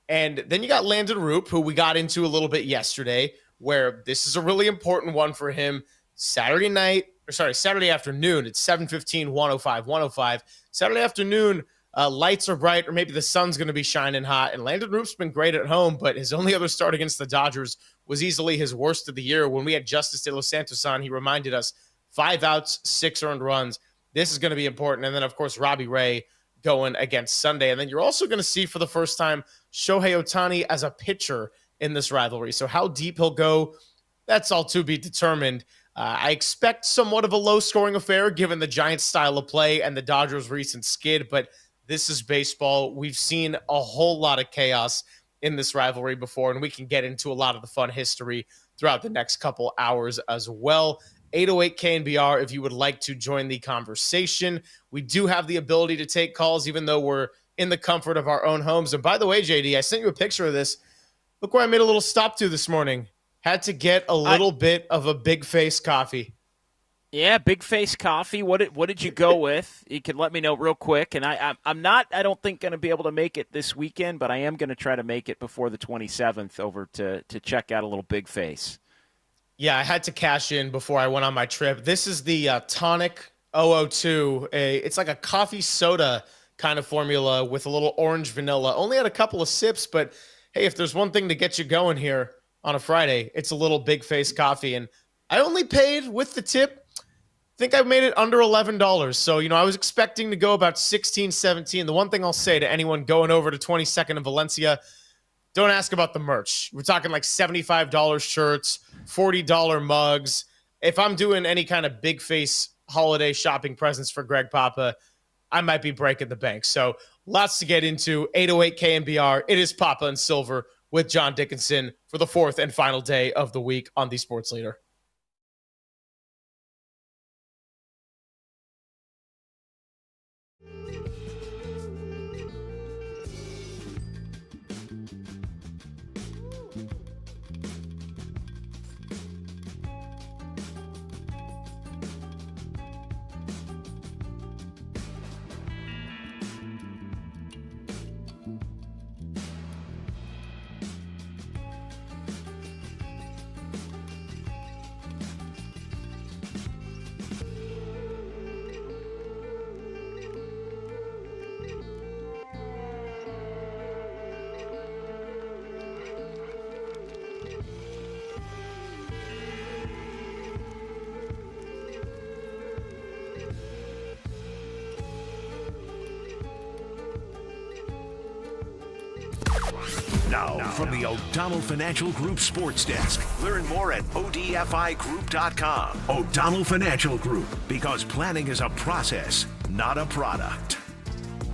And then you got Landon Roop, who we got into a little bit yesterday, where this is a really important one for him. Saturday afternoon. It's 7:15, 105. Saturday afternoon, lights are bright, or maybe the sun's going to be shining hot. And Landon Roop's been great at home, but his only other start against the Dodgers was easily his worst of the year. When we had Justice De Los Santos on, he reminded us 5 outs, 6 earned runs. This is going to be important. And then, of course, Robbie Ray going against Sunday. And then you're also going to see for the first time Shohei Atani as a pitcher in this rivalry. So how deep he'll go, that's all to be determined. I expect somewhat of a low-scoring affair given the Giants' style of play and the Dodgers' recent skid, but this is baseball. We've seen a whole lot of chaos in this rivalry before, and we can get into a lot of the fun history throughout the next couple hours as well. 808 KNBR if you would like to join the conversation. We do have the ability to take calls even though we're in the comfort of our own homes. And by the way, JD, I sent you a picture of this. Look where I made a little stop to this morning. Had to get a little bit of a Big Face coffee. Yeah, Big Face coffee. What did you go with? You can let me know real quick. And I'm not, I don't think, going to be able to make it this weekend, but I am going to try to make it before the 27th over to check out a little Big Face. Yeah, I had to cash in before I went on my trip. This is the Tonic 002. It's like a coffee soda kind of formula with a little orange vanilla. Only had a couple of sips, but hey, if there's one thing to get you going here on a Friday, it's a little Big Face coffee. And I only paid with the tip. I think I made it under $11. So, I was expecting to go about 16, 17. The one thing I'll say to anyone going over to 22nd and Valencia, don't ask about the merch. We're talking like $75 shirts, $40 mugs. If I'm doing any kind of Big Face holiday shopping presents for Greg Papa, I might be breaking the bank. So lots to get into. 808 KNBR. It is Papa and Silver with John Dickinson for the 4th and final day of the week on the Sports Leader. Now, from the O'Donnell Financial Group Sports Desk. Learn more at odfigroup.com. O'Donnell Financial Group, because planning is a process, not a product.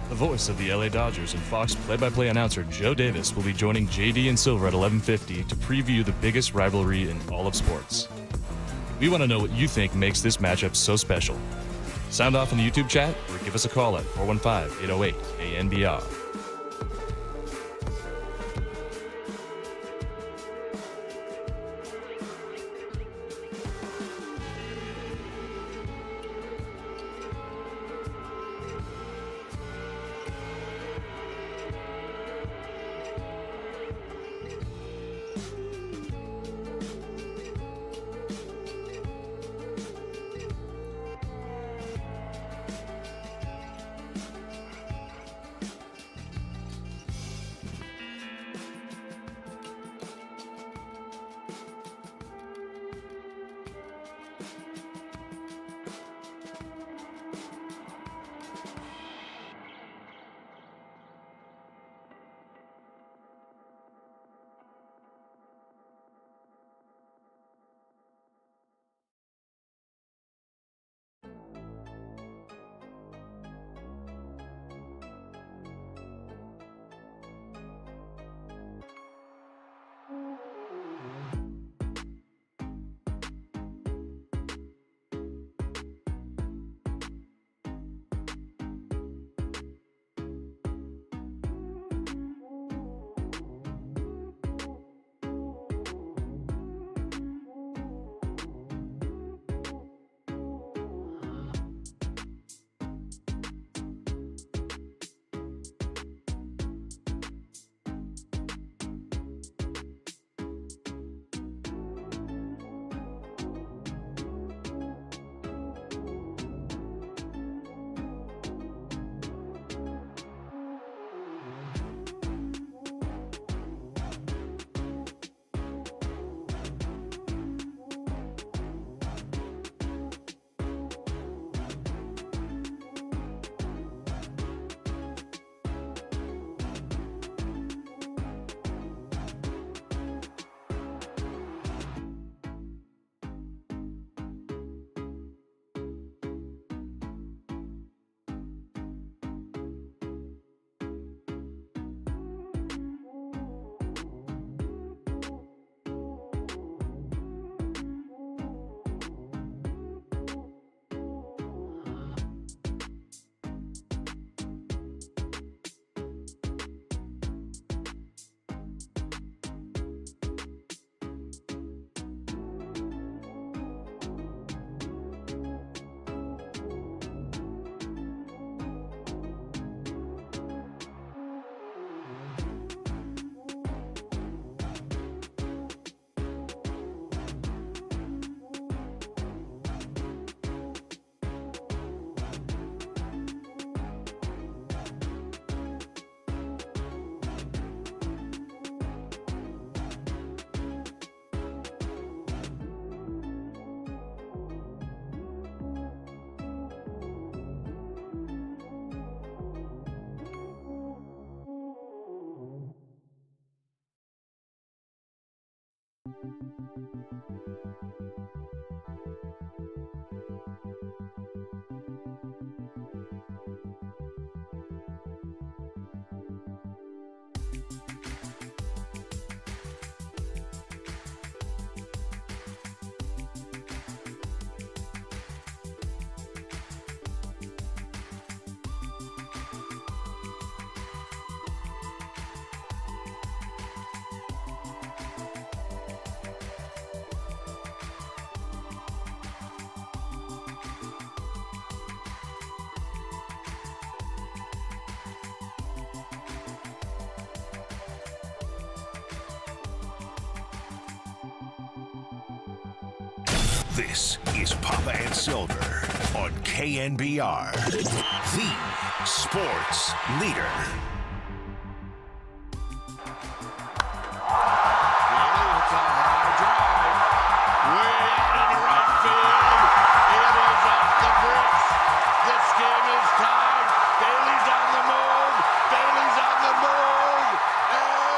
The voice of the LA Dodgers and Fox play-by-play announcer Joe Davis will be joining JD and Silver at 11:50 to preview the biggest rivalry in all of sports. We want to know what you think makes this matchup so special. Sound off in the YouTube chat or give us a call at 415-808-KNBR. This is Papa and Silver on KNBR, the sports leader. And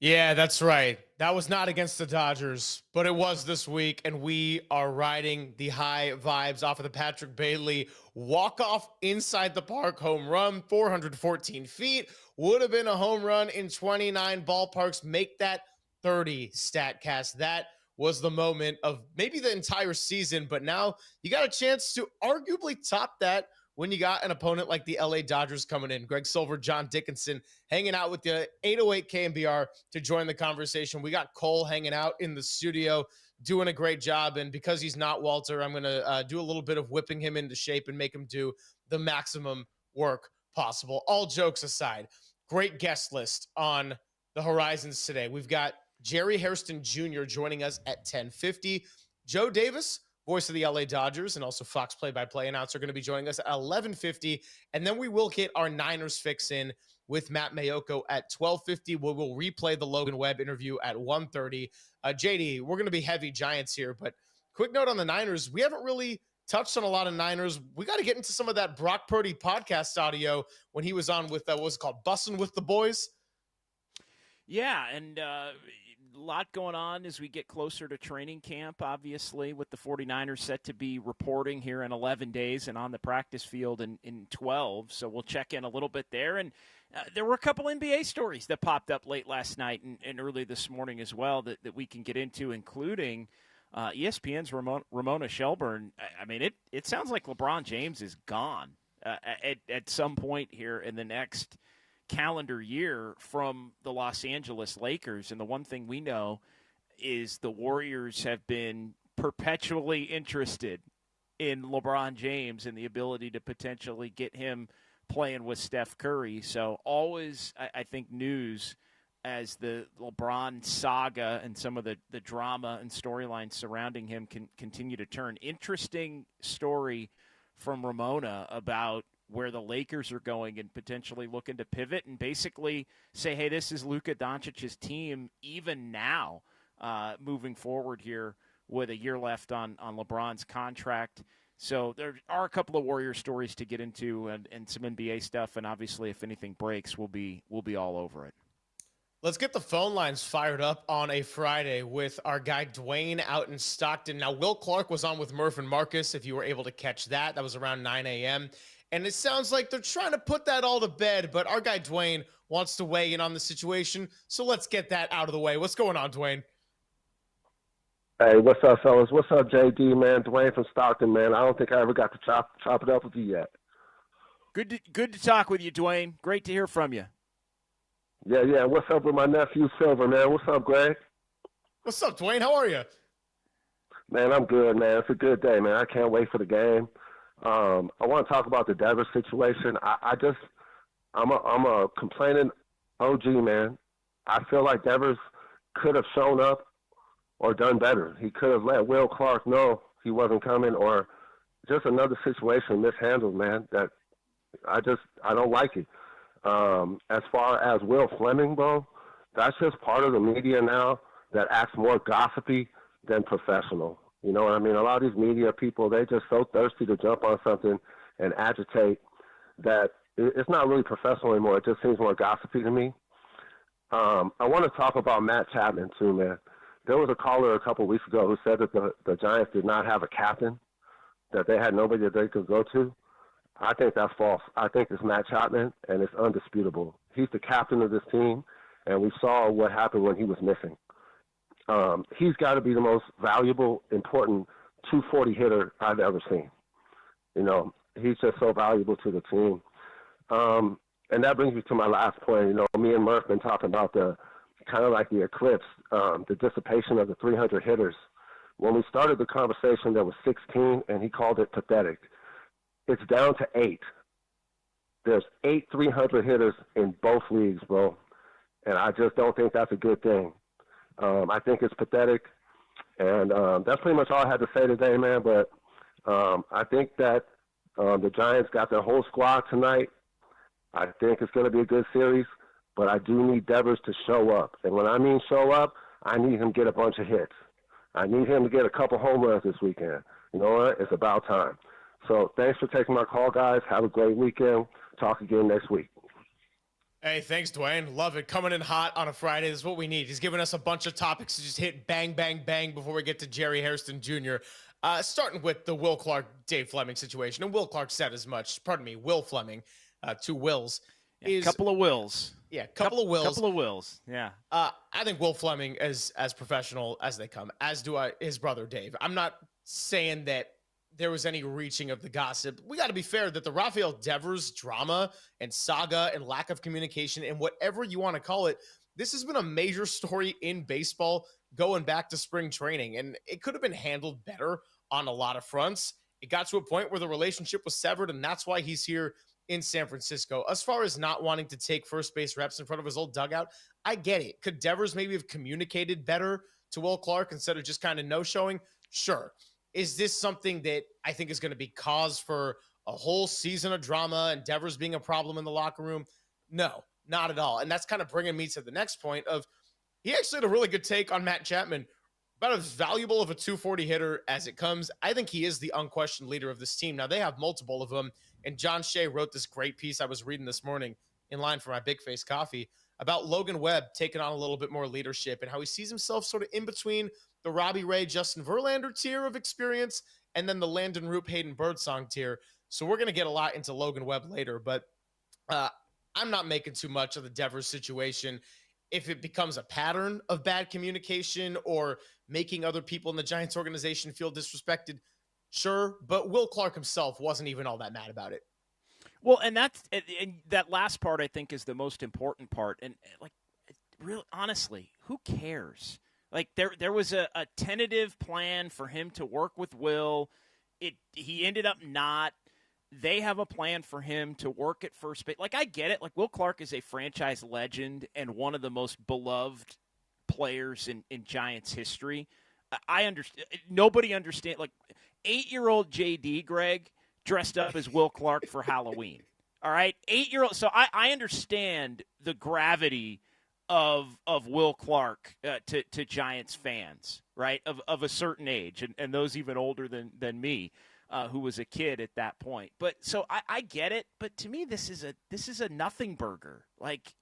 Yeah, that's right. That was not against the Dodgers, but it was this week, and we are riding the high vibes off of the Patrick Bailey walk-off inside the park home run, 414 feet. Would have been a home run in 29 ballparks. Make that 30, StatCast. That was the moment of maybe the entire season, but now you got a chance to arguably top that when you got an opponent like the LA Dodgers coming in. Greg Silver, John Dickinson hanging out with the 808 KNBR to join the conversation. We got Cole hanging out in the studio doing a great job, and because he's not Walter, I'm going to do a little bit of whipping him into shape and make him do the maximum work possible. All jokes aside, great guest list on the horizons today. We've got Jerry Hairston Jr. joining us at 10:50. Joe Davis, voice of the LA Dodgers, and also Fox play-by-play announcer, going to be joining us at 11:50. And then we will get our Niners fix in with Matt Mayoko at 12:50. We will replay the Logan Webb interview at 1:30. JD, we're going to be heavy Giants here, but quick note on the Niners. We haven't really touched on a lot of Niners. We got to get into some of that Brock Purdy podcast audio when he was on with, what was it called, Bussin' with the Boys? Yeah, and a lot going on as we get closer to training camp, obviously, with the 49ers set to be reporting here in 11 days and on the practice field in 12. So we'll check in a little bit there. And there were a couple NBA stories that popped up late last night and early this morning as well that we can get into, including ESPN's Ramona Shelburne. I mean, it sounds like LeBron James is gone at some point here in the next calendar year from the Los Angeles Lakers. And the one thing we know is the Warriors have been perpetually interested in LeBron James and the ability to potentially get him playing with Steph Curry. So always, I think, news as the LeBron saga and some of the drama and storylines surrounding him can continue to turn. Interesting story from Ramona about where the Lakers are going and potentially looking to pivot and basically say, hey, this is Luka Doncic's team even now moving forward here with a year left on LeBron's contract. So there are a couple of Warrior stories to get into and some NBA stuff, and obviously if anything breaks, we'll be all over it. Let's get the phone lines fired up on a Friday with our guy Dwayne out in Stockton. Now, Will Clark was on with Murph and Marcus, if you were able to catch that. That was around 9 a.m., and it sounds like they're trying to put that all to bed, but our guy Dwayne wants to weigh in on the situation, so let's get that out of the way. What's going on, Dwayne? Hey, what's up, fellas? What's up, JD, man? Dwayne from Stockton, man. I don't think I ever got to chop it up with you yet. Good to talk with you, Dwayne. Great to hear from you. Yeah. What's up with my nephew, Silver, man? What's up, Greg? What's up, Dwayne? How are you? Man, I'm good, man. It's a good day, man. I can't wait for the game. I want to talk about the Devers situation. I'm a complaining OG, man. I feel like Devers could have shown up or done better. He could have let Will Clark know he wasn't coming, or just another situation mishandled, man, that I don't like it. As far as Will Fleming, bro, that's just part of the media now that acts more gossipy than professional. You know what I mean? A lot of these media people, they just so thirsty to jump on something and agitate that it's not really professional anymore. It just seems more gossipy to me. I want to talk about Matt Chapman too, man. There was a caller a couple of weeks ago who said that the Giants did not have a captain, that they had nobody that they could go to. I think that's false. I think it's Matt Chapman, and it's undisputable. He's the captain of this team, and we saw what happened when he was missing. He's got to be the most valuable, important 240 hitter I've ever seen. You know, he's just so valuable to the team. And that brings me to my last point. You know, me and Murph been talking about the kind of like the eclipse, the dissipation of the 300 hitters. When we started the conversation, there was 16, and he called it pathetic. It's down to 8. There's 8 300 hitters in both leagues, bro. And I just don't think that's a good thing. I think it's pathetic. And that's pretty much all I had to say today, man. But I think that the Giants got their whole squad tonight. I think it's going to be a good series. But I do need Devers to show up. And when I mean show up, I need him to get a bunch of hits. I need him to get a couple home runs this weekend. You know what? It's about time. So thanks for taking my call, guys. Have a great weekend. Talk again next week. Hey, thanks, Dwayne. Love it. Coming in hot on a Friday. This is what we need. He's giving us a bunch of topics to just hit bang, bang, bang before we get to Jerry Hairston Jr. Starting with the Will Clark, Dave Fleming situation. And Will Clark said as much. Pardon me, Will Fleming, two Wills. A couple of Wills. Yeah, couple of Wills. Couple of Wills, yeah. I think Will Fleming is as professional as they come, as do his brother Dave. I'm not saying that there was any reaching of the gossip. We got to be fair that the Raphael Devers drama and saga and lack of communication and whatever you want to call it, this has been a major story in baseball going back to spring training, and it could have been handled better on a lot of fronts. It got to a point where the relationship was severed, and that's why he's here in San Francisco. As far as not wanting to take first base reps in front of his old dugout, I get it. Could Devers maybe have communicated better to Will Clark instead of just kind of no-showing? Sure. Is this something that I think is going to be cause for a whole season of drama and Devers being a problem in the locker room? No, not at all. And that's kind of bringing me to the next point of he actually had a really good take on Matt Chapman. About as valuable of a 240 hitter as it comes. I think he is the unquestioned leader of this team. Now, they have multiple of them, and John Shea wrote this great piece I was reading this morning in line for my Big Face Coffee about Logan Webb taking on a little bit more leadership and how he sees himself sort of in between the Robbie Ray, Justin Verlander tier of experience and then the Landon Roop, Hayden Birdsong tier. So we're going to get a lot into Logan Webb later, but I'm not making too much of the Devers situation. If it becomes a pattern of bad communication or making other people in the Giants organization feel disrespected, sure. But Will Clark himself wasn't even all that mad about it. Well, and that last part I think is the most important part. And like, really, honestly, who cares? Like there was a tentative plan for him to work with Will. He ended up not. They have a plan for him to work at first base. Like, I get it. Like, Will Clark is a franchise legend and one of the most beloved players in Giants history. I understand. Nobody understands. Like, 8-year-old JD, Greg, dressed up as Will Clark for Halloween. All right? 8-year-old. So I understand the gravity of Will Clark to Giants fans, right, of a certain age, and those even older than me. Who was a kid at that point. But so I get it, but to me this is a nothing burger. Like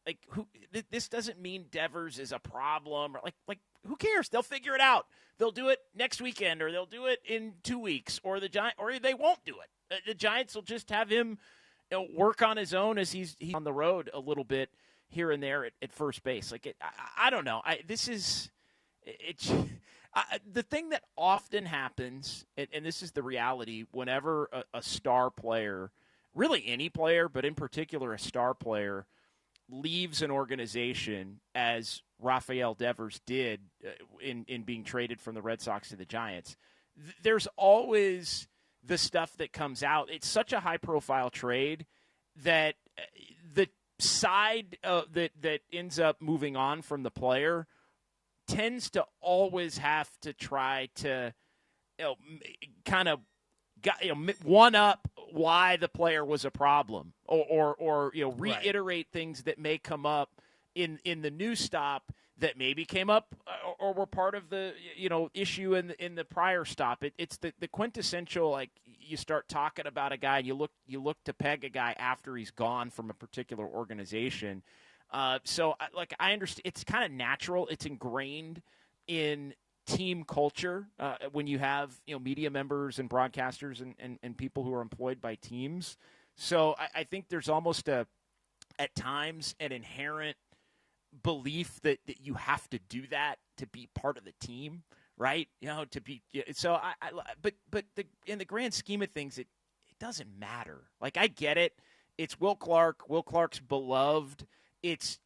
this doesn't mean Devers is a problem or like who cares? They'll figure it out. They'll do it next weekend or they'll do it in 2 weeks or they won't do it. The Giants will just have him work on his own as he's on the road a little bit here and there at first base. Like I don't know. The thing that often happens, and this is the reality, whenever a star player, really any player, but in particular a star player, leaves an organization, as Raphael Devers did in being traded from the Red Sox to the Giants, there's always the stuff that comes out. It's such a high-profile trade that the side that ends up moving on from the player tends to always have to try to kind of one up why the player was a problem or reiterate things that may come up in the new stop that maybe came up or were part of the issue in the prior stop. It's the quintessential, like, you start talking about a guy and you look to peg a guy after he's gone from a particular organization. So I understand it's kind of natural. It's ingrained in team culture when you have media members and broadcasters and people who are employed by teams. So I think there's almost at times an inherent belief that you have to do that to be part of the team, right? To be so. But in the grand scheme of things, it doesn't matter. Like, I get it. It's Will Clark. Will Clark's beloved. It's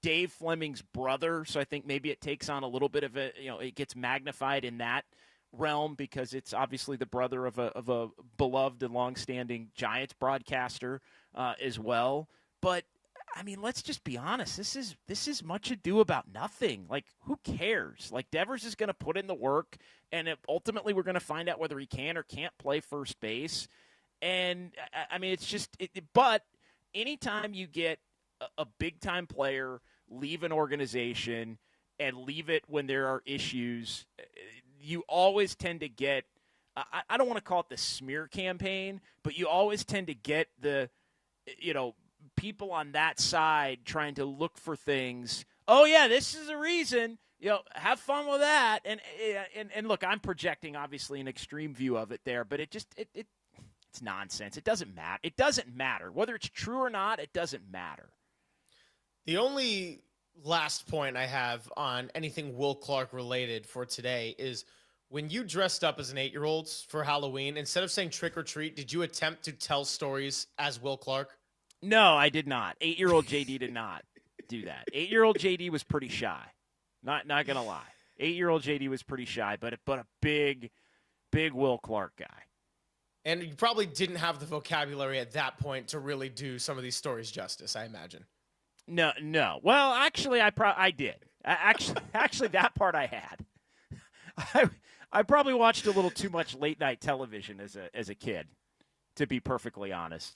Dave Fleming's brother, so I think maybe it takes on a little bit of it gets magnified in that realm because it's obviously the brother of a beloved and longstanding Giants broadcaster as well. But I mean, let's just be honest. This is much ado about nothing. Like, who cares? Like, Devers is going to put in the work, and ultimately we're going to find out whether he can or can't play first base. And I mean, it's just. But anytime you get a big-time player leave an organization and leave it when there are issues, you always tend to get I don't want to call it the smear campaign, but you always tend to get the people on that side trying to look for things. Oh yeah, this is a reason. Have fun with that. And look, I'm projecting obviously an extreme view of it there, but it's nonsense. It doesn't matter. It doesn't matter whether it's true or not. It doesn't matter. The only last point I have on anything Will Clark related for today is when you dressed up as an 8-year-old for Halloween, instead of saying trick or treat, did you attempt to tell stories as Will Clark? No, I did not. 8-year-old JD did not do that. 8-year-old JD was pretty shy. Not gonna lie. 8-year-old JD was pretty shy, but a big Will Clark guy. And you probably didn't have the vocabulary at that point to really do some of these stories justice, I imagine. No. Well, actually, I did. Actually, that part I had. I probably watched a little too much late night television as a kid, to be perfectly honest.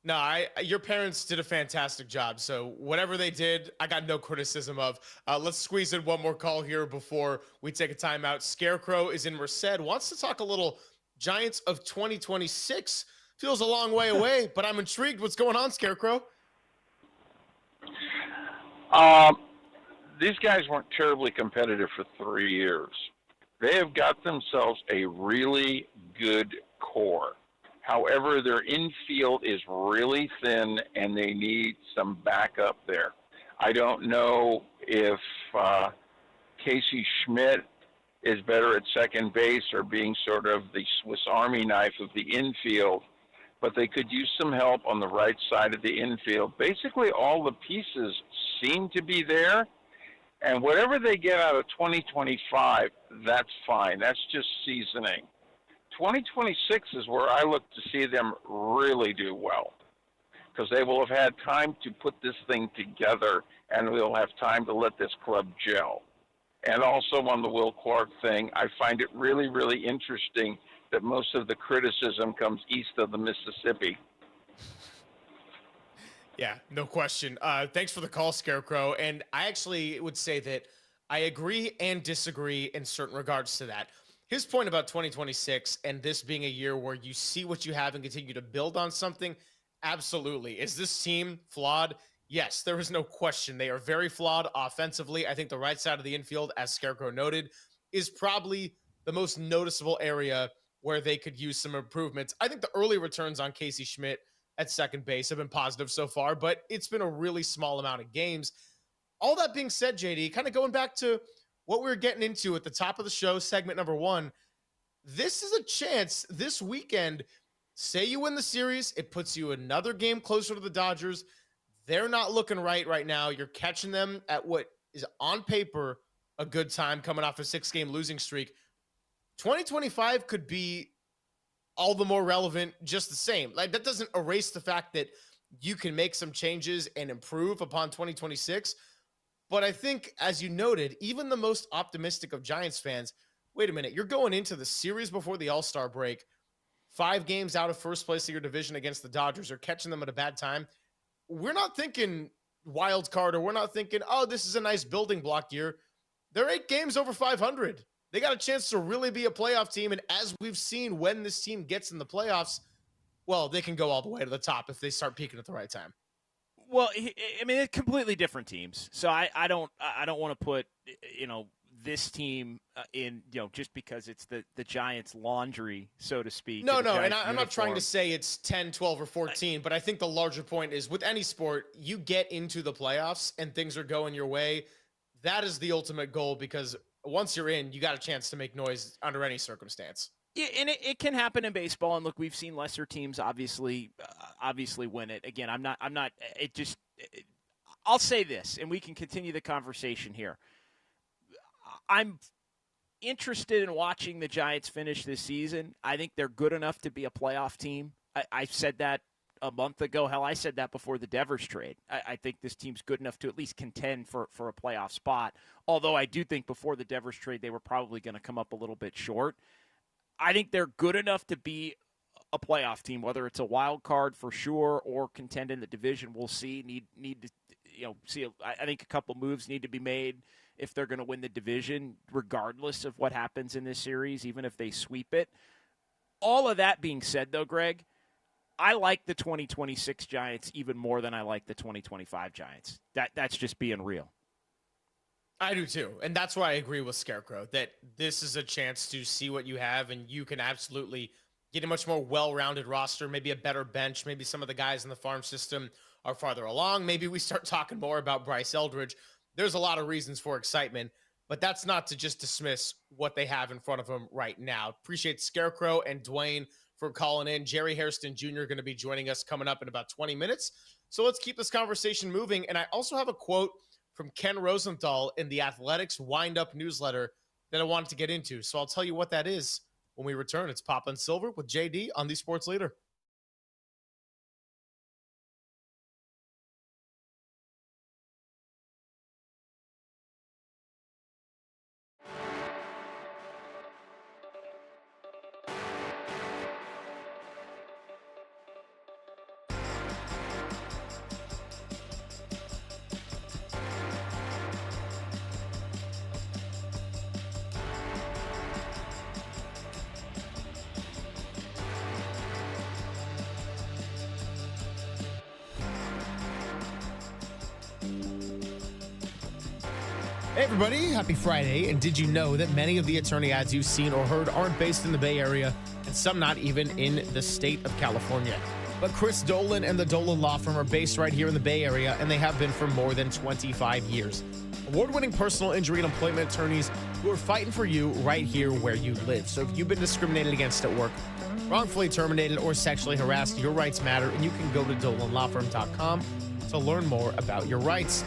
No, your parents did a fantastic job. So whatever they did, I got no criticism of. Let's squeeze in one more call here before we take a timeout. Scarecrow is in Merced, wants to talk a little Giants of 2026. Feels a long way away, but I'm intrigued. What's going on, Scarecrow? These guys weren't terribly competitive for 3 years. They have got themselves a really good core. However, their infield is really thin, and they need some backup there. I don't know if Casey Schmidt is better at second base or being sort of the Swiss Army knife of the infield, but they could use some help on the right side of the infield. Basically, all the pieces seem to be there, and whatever they get out of 2025, that's fine. That's just seasoning. 2026 is where I look to see them really do well, because they will have had time to put this thing together, and we'll have time to let this club gel. And also on the Will Clark thing, I find it really, really interesting that most of the criticism comes east of the Mississippi. Yeah, no question. Thanks for the call, Scarecrow. And I actually would say that I agree and disagree in certain regards to that. His point about 2026 and this being a year where you see what you have and continue to build on something, absolutely. Is this team flawed? Yes, there is no question. They are very flawed offensively. I think the right side of the infield, as Scarecrow noted, is probably the most noticeable area where they could use some improvements. I think the early returns on Casey Schmidt at second base have been positive so far, but it's been a really small amount of games. All that being said, JD, kind of going back to what we were getting into at the top of the show, segment number 1, this is a chance this weekend. Say you win the series, it puts you another game closer to the Dodgers. They're not looking right now. You're catching them at what is on paper a good time coming off a 6-game losing streak. 2025 could be all the more relevant just the same. Like, that doesn't erase the fact that you can make some changes and improve upon 2026. But I think, as you noted, even the most optimistic of Giants fans, wait a minute, you're going into the series before the All-Star break, 5 games out of first place of your division against the Dodgers. You're catching them at a bad time. We're not thinking wild card, or we're not thinking, oh, this is a nice building block year. They're 8 games over 500. They got a chance to really be a playoff team. And as we've seen, when this team gets in the playoffs, well, they can go all the way to the top if they start peaking at the right time. Well, I mean, they're completely different teams. So I don't want to put, this team in, just because it's the Giants' laundry, so to speak. No, and I'm not trying to say it's 10, 12, or 14, but I think the larger point is with any sport, you get into the playoffs and things are going your way. That is the ultimate goal, because once you're in, you got a chance to make noise under any circumstance. Yeah, and it can happen in baseball. And look, we've seen lesser teams obviously win it. Again, I'll say this, and we can continue the conversation here. I'm interested in watching the Giants finish this season. I think they're good enough to be a playoff team. I said that a month ago. Hell, I said that before the Devers trade. I think this team's good enough to at least contend for a playoff spot. Although I do think before the Devers trade, they were probably going to come up a little bit short. I think they're good enough to be a playoff team, whether it's a wild card for sure or contend in the division. We'll see. Need to see. I think a couple moves need to be made if they're going to win the division, regardless of what happens in this series, even if they sweep it. All of that being said, though, Greg, I like the 2026 Giants even more than I like the 2025 Giants. That's just being real. I do too. And that's why I agree with Scarecrow that this is a chance to see what you have, and you can absolutely get a much more well-rounded roster, maybe a better bench. Maybe some of the guys in the farm system are farther along. Maybe we start talking more about Bryce Eldridge. There's a lot of reasons for excitement, but that's not to just dismiss what they have in front of them right now. Appreciate Scarecrow and Dwayne for calling in. Jerry Hairston Jr. going to be joining us coming up in about 20 minutes. So let's keep this conversation moving. And I also have a quote from Ken Rosenthal in the Athletics Wind-Up newsletter that I wanted to get into. So I'll tell you what that is when we return. It's Pop and Silver with JD on the Sports Leader. Hey everybody, happy Friday. And did you know that many of the attorney ads you've seen or heard aren't based in the Bay Area, and some not even in the state of California? But Chris Dolan and the Dolan Law Firm are based right here in the Bay Area, and they have been for more than 25 years. Award-winning personal injury and employment attorneys who are fighting for you right here where you live. So if you've been discriminated against at work, wrongfully terminated, or sexually harassed, your rights matter, and you can go to DolanLawFirm.com to learn more about your rights.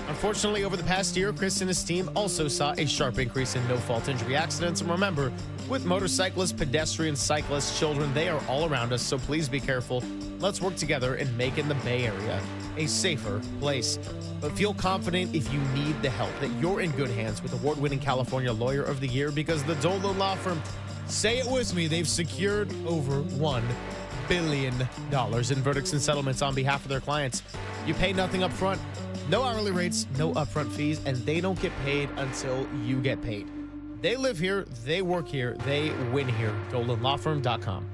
Unfortunately, over the past year, Chris and his team also saw a sharp increase in no-fault injury accidents. And remember, with motorcyclists, pedestrians, cyclists, children, they are all around us, so please be careful. Let's work together in making the Bay Area a safer place. But feel confident if you need the help that you're in good hands with award-winning California Lawyer of the Year, because the Dolan Law Firm, say it with me, they've secured over $1 billion in verdicts and settlements on behalf of their clients. You pay nothing up front. No hourly rates, no upfront fees, and they don't get paid until you get paid. They live here, they work here, they win here. DolanLawFirm.com.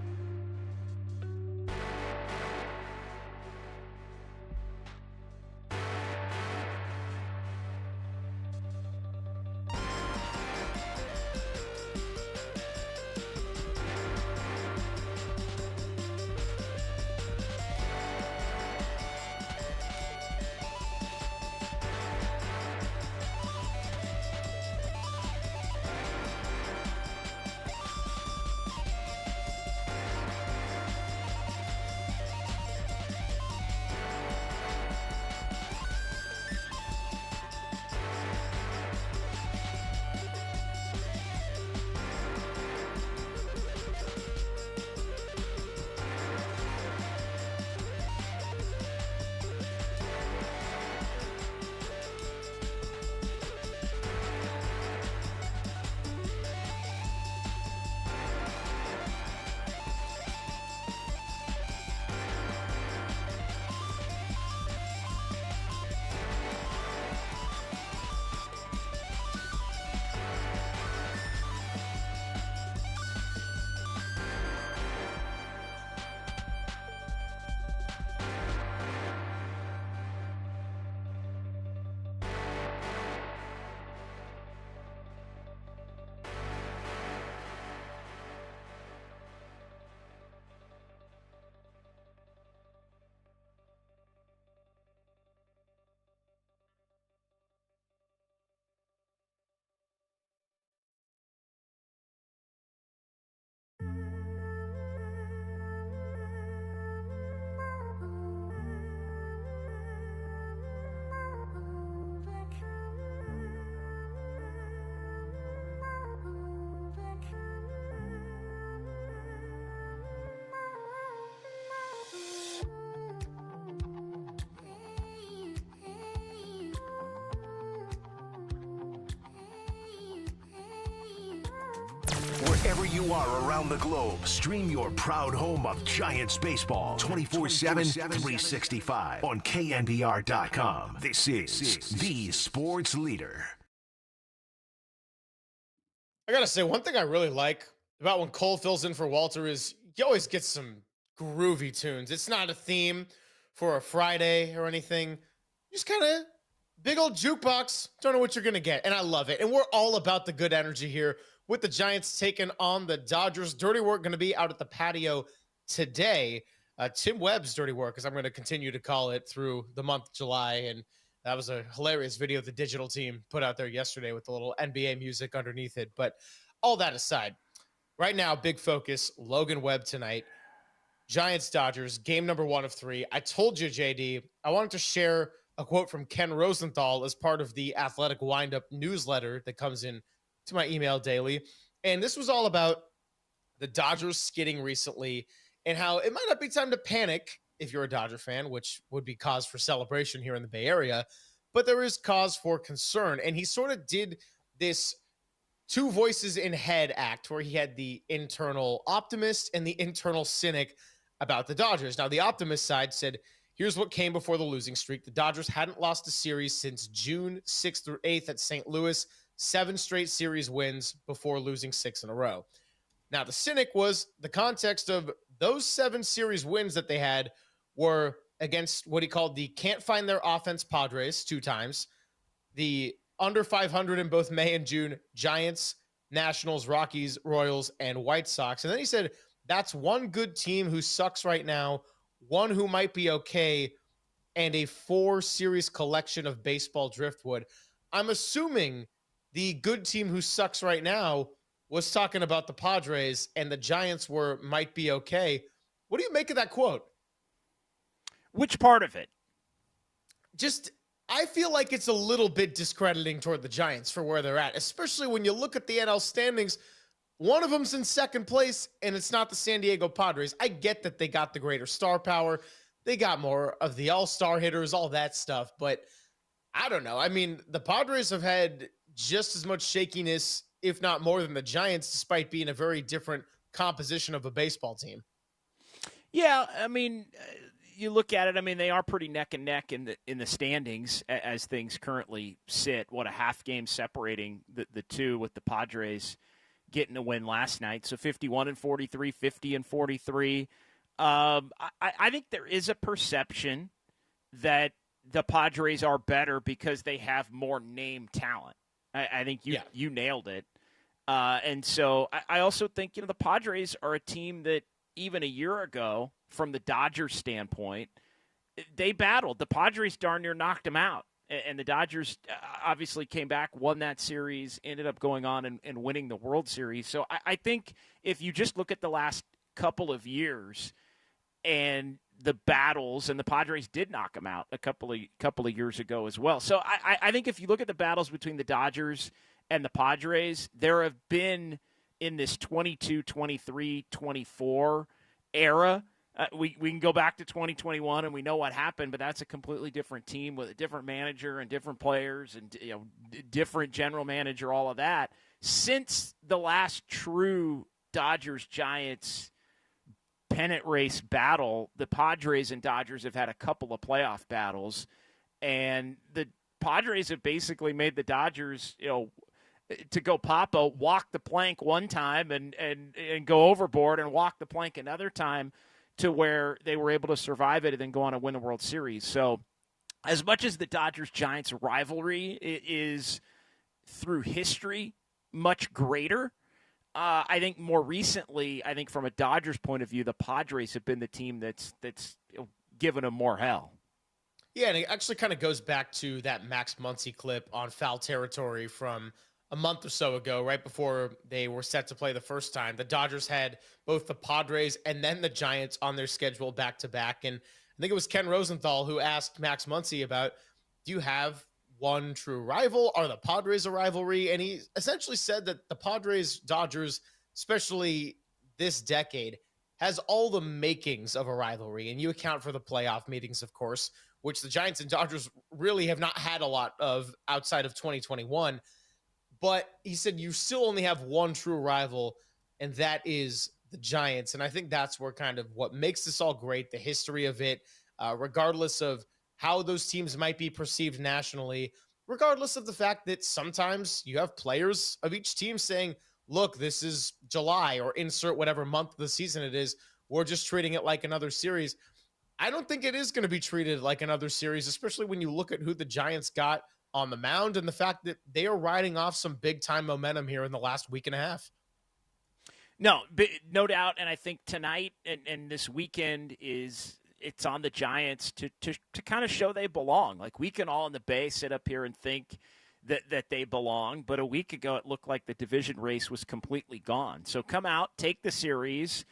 Wherever you are around the globe, stream your proud home of Giants baseball 24/7, 365 on KNBR.com. This is the Sports Leader. I got to say, one thing I really like about when Cole fills in for Walter is he always gets some groovy tunes. It's not a theme for a Friday or anything. Just kind of big old jukebox. Don't know what you're going to get. And I love it. And we're all about the good energy here with the Giants taking on the Dodgers. Dirty work going to be out at the patio today. Tim Webb's dirty work, as I'm going to continue to call it through the month of July. And that was a hilarious video the digital team put out there yesterday with the little NBA music underneath it. But all that aside, right now, big focus, Logan Webb tonight. Giants-Dodgers, game number 1 of 3. I told you, JD, I wanted to share a quote from Ken Rosenthal as part of the Athletic Windup newsletter that comes in to my email daily. And this was all about the Dodgers skidding recently and how it might not be time to panic if you're a Dodger fan, which would be cause for celebration here in the Bay Area, but there is cause for concern. And he sort of did this two voices in head act where he had the internal optimist and the internal cynic about the Dodgers. Now, the optimist side said, here's what came before the losing streak. The Dodgers hadn't lost a series since June 6th through 8th at St. Louis, 7 straight series wins before losing 6 in a row. Now, the cynic was the context of those 7 series wins that they had were against what he called the can't find their offense Padres 2 times, the under 500 in both May and June Giants, Nationals, Rockies, Royals, and White Sox. And then he said, that's one good team who sucks right now, one who might be okay, and a 4-series collection of baseball driftwood. I'm assuming the good team who sucks right now was talking about the Padres and the Giants might be okay. What do you make of that quote? Which part of it? Just, I feel like it's a little bit discrediting toward the Giants for where they're at, especially when you look at the NL standings. One of them's in second place, and it's not the San Diego Padres. I get that they got the greater star power. They got more of the all-star hitters, all that stuff. But I don't know. I mean, the Padres have had just as much shakiness, if not more, than the Giants, despite being a very different composition of a baseball team. Yeah, I mean, you look at it, I mean, they are pretty neck and neck in the standings as things currently sit. What, a half game separating the two, with the Padres getting a win last night. So 51-43, 50-43. I think there is a perception that the Padres are better because they have more name talent. I think you nailed it. And so I also think, the Padres are a team that even a year ago, from the Dodgers standpoint, they battled. The Padres darn near knocked them out. And the Dodgers obviously came back, won that series, ended up going on and winning the World Series. So I think if you just look at the last couple of years and the battles, and the Padres did knock them out a couple of years ago as well. So I think if you look at the battles between the Dodgers and the Padres, there have been in this 22, 23, 24 era. We can go back to 2021 and we know what happened, but that's a completely different team with a different manager and different players and different general manager, all of that. Since the last true Dodgers-Giants pennant race battle, the Padres and Dodgers have had a couple of playoff battles, and the Padres have basically made the Dodgers, to go Papa, walk the plank one time and go overboard and walk the plank another time, to where they were able to survive it and then go on and win a World Series. So as much as the Dodgers-Giants rivalry is through history much greater, I think more recently, I think from a Dodgers point of view, the Padres have been the team that's given them more hell. Yeah, and it actually kind of goes back to that Max Muncy clip on Foul Territory from a month or so ago, right before they were set to play the first time. The Dodgers had both the Padres and then the Giants on their schedule back-to-back. And I think it was Ken Rosenthal who asked Max Muncy about, do you have one true rival? Are the Padres a rivalry? And he essentially said that the Padres-Dodgers, especially this decade, has all the makings of a rivalry. And you account for the playoff meetings, of course, which the Giants and Dodgers really have not had a lot of outside of 2021. But he said you still only have one true rival, and that is the Giants. And I think that's where kind of what makes this all great, the history of it, regardless of how those teams might be perceived nationally, regardless of the fact that sometimes you have players of each team saying, look, this is July, or insert whatever month of the season it is. we're just treating it like another series. I don't think it is going to be treated like another series, especially when you look at who the Giants got on the mound and the fact that they are riding off some big-time momentum here in the last week and a half. No doubt, and I think tonight and this weekend it's on the Giants to kind of show they belong. Like, we can all in the Bay sit up here and think that they belong, but a week ago it looked like the division race was completely gone. So come out, take the series,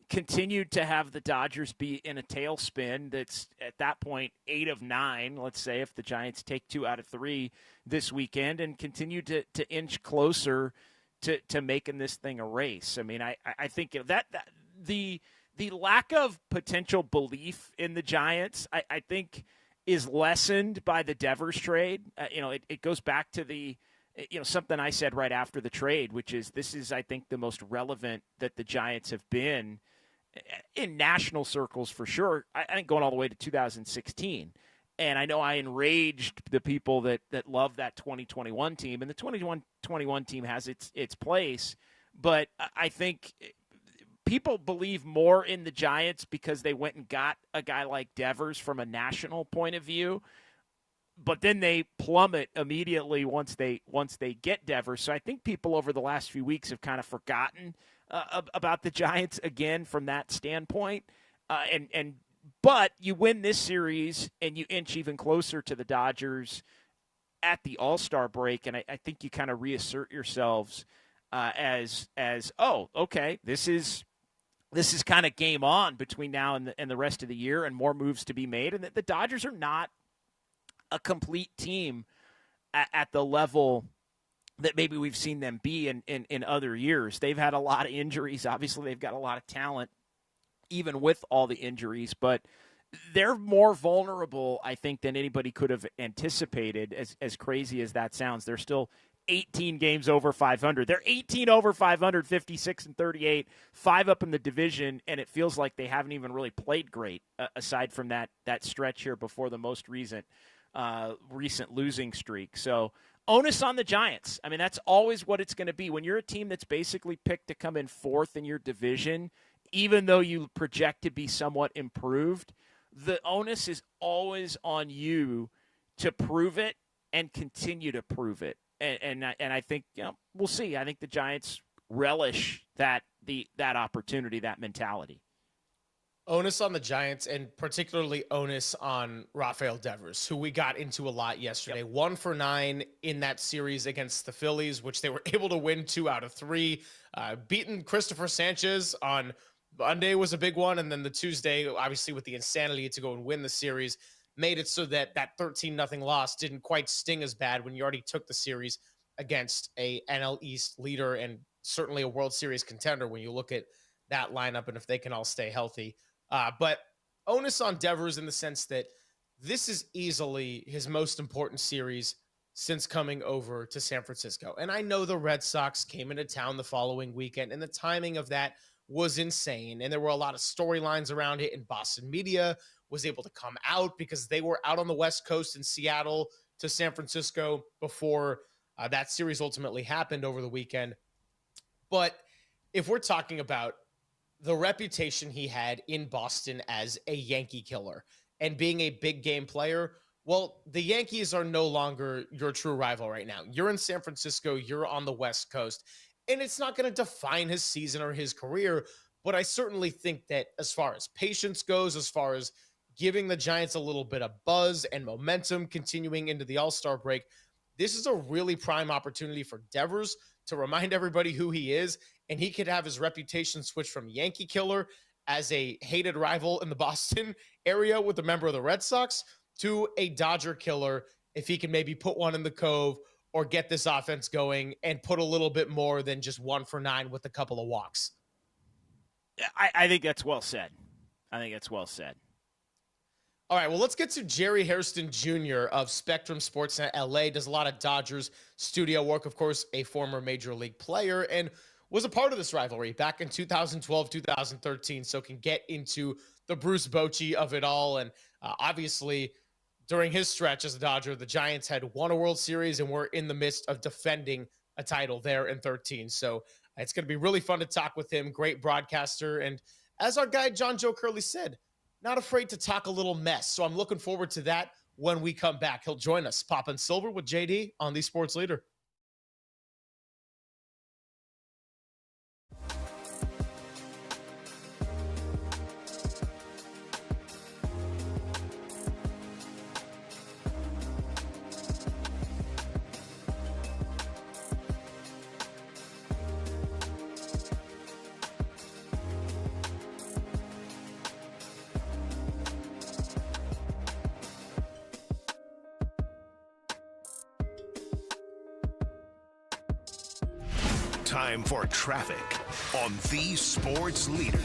continue to have the Dodgers be in a tailspin that's at that point 8 of 9, let's say, if the Giants take 2 out of 3 this weekend, and continue to inch closer to making this thing a race. I mean, I think that the lack of potential belief in the Giants, I think, is lessened by the Devers trade. It goes back to the, something I said right after the trade, which is this is, I think, the most relevant that the Giants have been in national circles for sure. I think going all the way to 2016. And I know I enraged the people that love that 2021 team, and the 2021 team has its place. But I think people believe more in the Giants because they went and got a guy like Devers from a national point of view. But then they plummet immediately once they get Devers. So I think people over the last few weeks have kind of forgotten about the Giants again from that standpoint. But you win this series and you inch even closer to the Dodgers at the All-Star break, and I think you kind of reassert yourselves as okay, this is kind of game on between now and the rest of the year, and more moves to be made, and that the Dodgers are not a complete team at the level that maybe we've seen them be in other years. They've had a lot of injuries. Obviously, they've got a lot of talent, even with all the injuries, but they're more vulnerable, I think, than anybody could have anticipated, as crazy as that sounds. They're still 18 games over 500. They're 18 over 500, 56-38, 5 up in the division, and it feels like they haven't even really played great, aside from that stretch here before the most recent losing streak. So onus on the Giants. I mean, that's always what it's going to be. When you're a team that's basically picked to come in 4th in your division, even though you project to be somewhat improved, the onus is always on you to prove it and continue to prove it. And I think, we'll see. I think the Giants relish that opportunity, that mentality. Onus on the Giants, and particularly onus on Raphael Devers, who we got into a lot yesterday. Yep. 1 for 9 in that series against the Phillies, which they were able to win 2 out of 3. Beating Christopher Sanchez on Monday was a big one, and then the Tuesday, obviously with the insanity to go and win the series, made it so that 13-0 loss didn't quite sting as bad when you already took the series against a NL East leader and certainly a World Series contender when you look at that lineup and if they can all stay healthy. But onus on Devers in the sense that this is easily his most important series since coming over to San Francisco. And I know the Red Sox came into town the following weekend, and the timing of that was insane. And there were a lot of storylines around it, and Boston media was able to come out because they were out on the West Coast in Seattle to San Francisco before that series ultimately happened over the weekend. But if we're talking about the reputation he had in Boston as a Yankee killer and being a big game player, well, the Yankees are no longer your true rival right now. You're in San Francisco, you're on the West Coast, and it's not going to define his season or his career. But I certainly think that as far as patience goes, as far as giving the Giants a little bit of buzz and momentum continuing into the All-Star break, this is a really prime opportunity for Devers to remind everybody who he is, and he could have his reputation switch from Yankee killer as a hated rival in the Boston area with a member of the Red Sox to a Dodger killer if he can maybe put one in the Cove or get this offense going and put a little bit more than just 1 for 9 with a couple of walks. I think that's well said. All right, well, let's get to Jerry Hairston Jr. of Spectrum Sportsnet LA. Does a lot of Dodgers studio work, of course, a former Major League player, and was a part of this rivalry back in 2012, 2013, so can get into the Bruce Bochy of it all. And obviously, during his stretch as a Dodger, the Giants had won a World Series and were in the midst of defending a title there in 13. So it's going to be really fun to talk with him. Great broadcaster. And as our guy John Joe Curley said, not afraid to talk a little mess. So I'm looking forward to that when we come back. He'll join us, Poppin' Silver with JD on the Sports Leader. Time for traffic on the Sports Leader.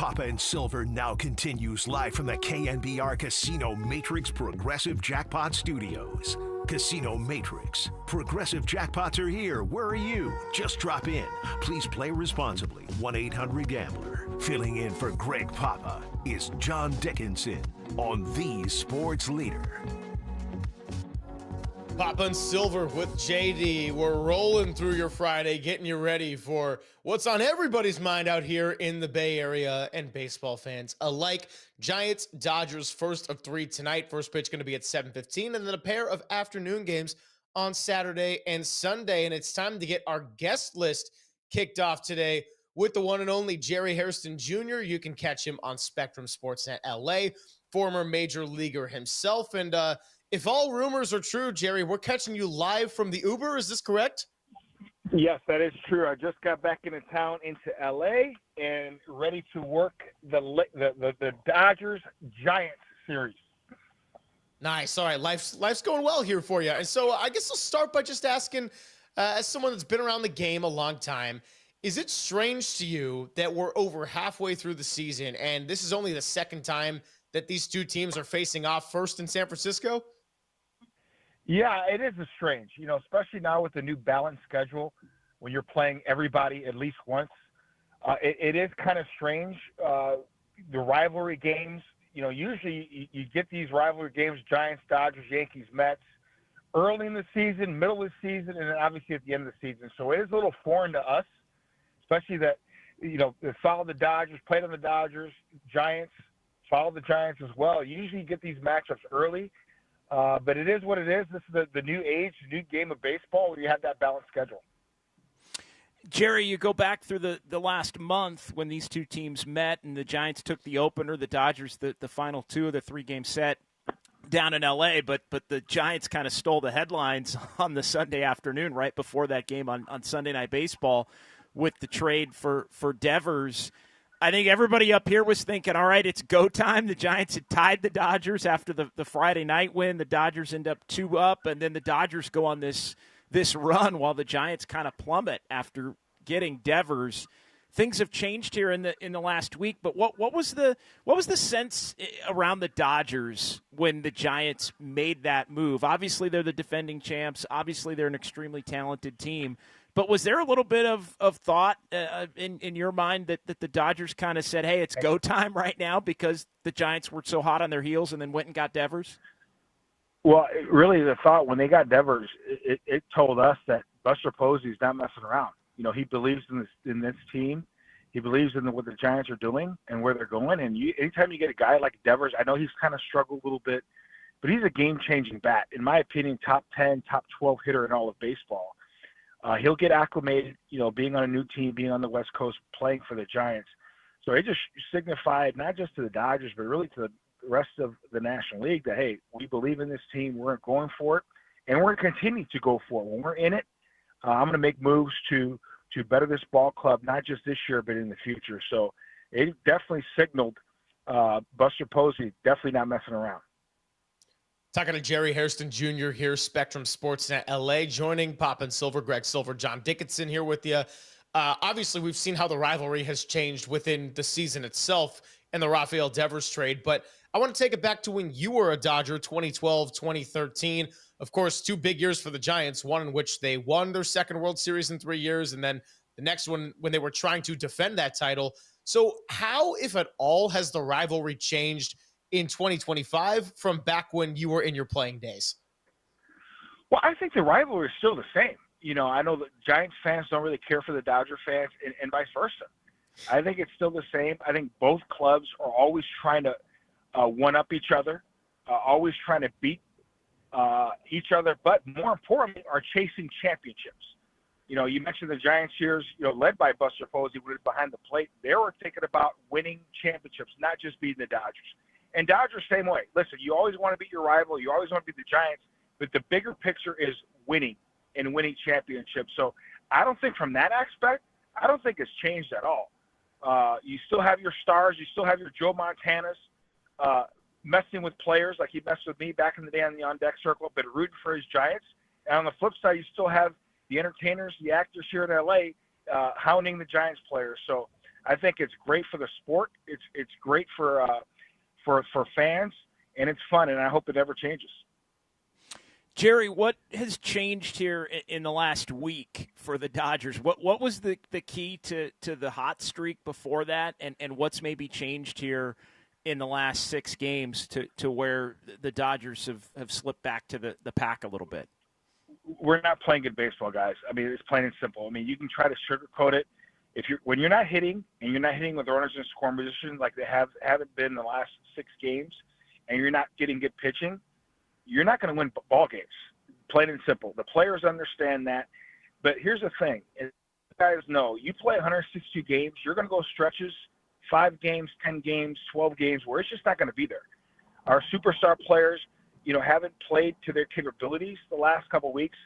Papa and Silver now continues live from the KNBR Casino Matrix Progressive Jackpot Studios. Casino Matrix. Progressive jackpots are here. Where are you? Just drop in. Please play responsibly. 1-800-GAMBLER. Filling in for Greg Papa is John Dickinson on the Sports Leader. Papa and Silver with JD. We're rolling through your Friday, getting you ready for what's on everybody's mind out here in the Bay Area and baseball fans alike. Giants, Dodgers, first of 3 tonight. First pitch going to be at 7:15, and then a pair of afternoon games on Saturday and Sunday. And it's time to get our guest list kicked off today with the one and only Jerry Hairston Jr. You can catch him on Spectrum Sportsnet LA, former major leaguer himself. And if all rumors are true, Jerry, we're catching you live from the Uber. Is this correct? Yes, that is true. I just got back into town into LA and ready to work the Dodgers-Giants series. Nice. All right. Life's going well here for you. And so I guess I'll start by just asking, as someone that's been around the game a long time, is it strange to you that we're over halfway through the season and this is only the second time that these two teams are facing off, first in San Francisco? Yeah, it is strange, especially now with the new balanced schedule when you're playing everybody at least once. It is kind of strange. The rivalry games, usually you get these rivalry games, Giants, Dodgers, Yankees, Mets, early in the season, middle of the season, and then obviously at the end of the season. So it is a little foreign to us, especially that, follow the Dodgers, played on the Dodgers, Giants, follow the Giants as well. You usually get these matchups early. But it is what it is. This is the new age, new game of baseball where you have that balanced schedule. Jerry, you go back through the last month when these two teams met and the Giants took the opener, the Dodgers the final 2 of the 3-game set down in L.A., but the Giants kind of stole the headlines on the Sunday afternoon right before that game on Sunday Night Baseball with the trade for Devers. I think everybody up here was thinking, all right, it's go time. The Giants had tied the Dodgers after the Friday night win. The Dodgers end up 2 up, and then the Dodgers go on this run while the Giants kind of plummet after getting Devers. Things have changed here in the last week, but what was the sense around the Dodgers when the Giants made that move? Obviously, they're the defending champs. Obviously, they're an extremely talented team. But was there a little bit of thought in your mind that the Dodgers kind of said, hey, it's go time right now because the Giants were so hot on their heels and then went and got Devers? Well, really the thought when they got Devers, it told us that Buster Posey's not messing around. He believes in this team. He believes in what the Giants are doing and where they're going. And anytime you get a guy like Devers, I know he's kind of struggled a little bit, but he's a game-changing bat. In my opinion, top 10, top 12 hitter in all of baseball. He'll get acclimated, being on a new team, being on the West Coast, playing for the Giants. So it just signified not just to the Dodgers, but really to the rest of the National League that, hey, we believe in this team. We're going for it, and we're going to continue to go for it. When we're in it, I'm going to make moves to better this ball club, not just this year, but in the future. So it definitely signaled Buster Posey definitely not messing around. Talking to Jerry Hairston Jr. here, Spectrum Sportsnet LA, joining Pop and Silver, Greg Silver, John Dickinson here with you. Obviously, we've seen how the rivalry has changed within the season itself and the Raphael Devers trade, but I want to take it back to when you were a Dodger, 2012, 2013. Of course, 2 big years for the Giants, one in which they won their second World Series in 3 years, and then the next one when they were trying to defend that title. So how, if at all, has the rivalry changed in 2025 from back when you were in your playing days? Well, I think the rivalry is still the same. I know that Giants fans don't really care for the Dodger fans and vice versa. I think it's still the same. I think both clubs are always trying to one-up each other, always trying to beat each other, but more importantly, are chasing championships. You mentioned the Giants years, led by Buster Posey, when he was behind the plate. They were thinking about winning championships, not just beating the Dodgers. And Dodgers, same way. Listen, you always want to beat your rival. You always want to beat the Giants. But the bigger picture is winning and winning championships. So I don't think from that aspect, I don't think it's changed at all. You still have your stars. You still have your Joe Montanas messing with players like he messed with me back in the day on the on-deck circle, but rooting for his Giants. And on the flip side, you still have the entertainers, the actors here in L.A. Hounding the Giants players. So I think it's great for the sport. It's great for fans, and it's fun, and I hope it never changes. Jerry, what has changed here in the last week for the Dodgers? What was the key to the hot streak before that, and what's maybe changed here in the last 6 games to where the Dodgers have slipped back to the pack a little bit? We're not playing good baseball, guys. I mean, it's plain and simple. I mean, you can try to sugarcoat it. When you're not hitting, and you're not hitting with runners in scoring position like they haven't been in the last 6 games, and you're not getting good pitching, you're not going to win ball games. Plain and simple. The players understand that. But here's the thing. As you guys know, you play 162 games, you're going to go stretches, 5 games, 10 games, 12 games, where it's just not going to be there. Our superstar players, haven't played to their capabilities the last couple of weeks.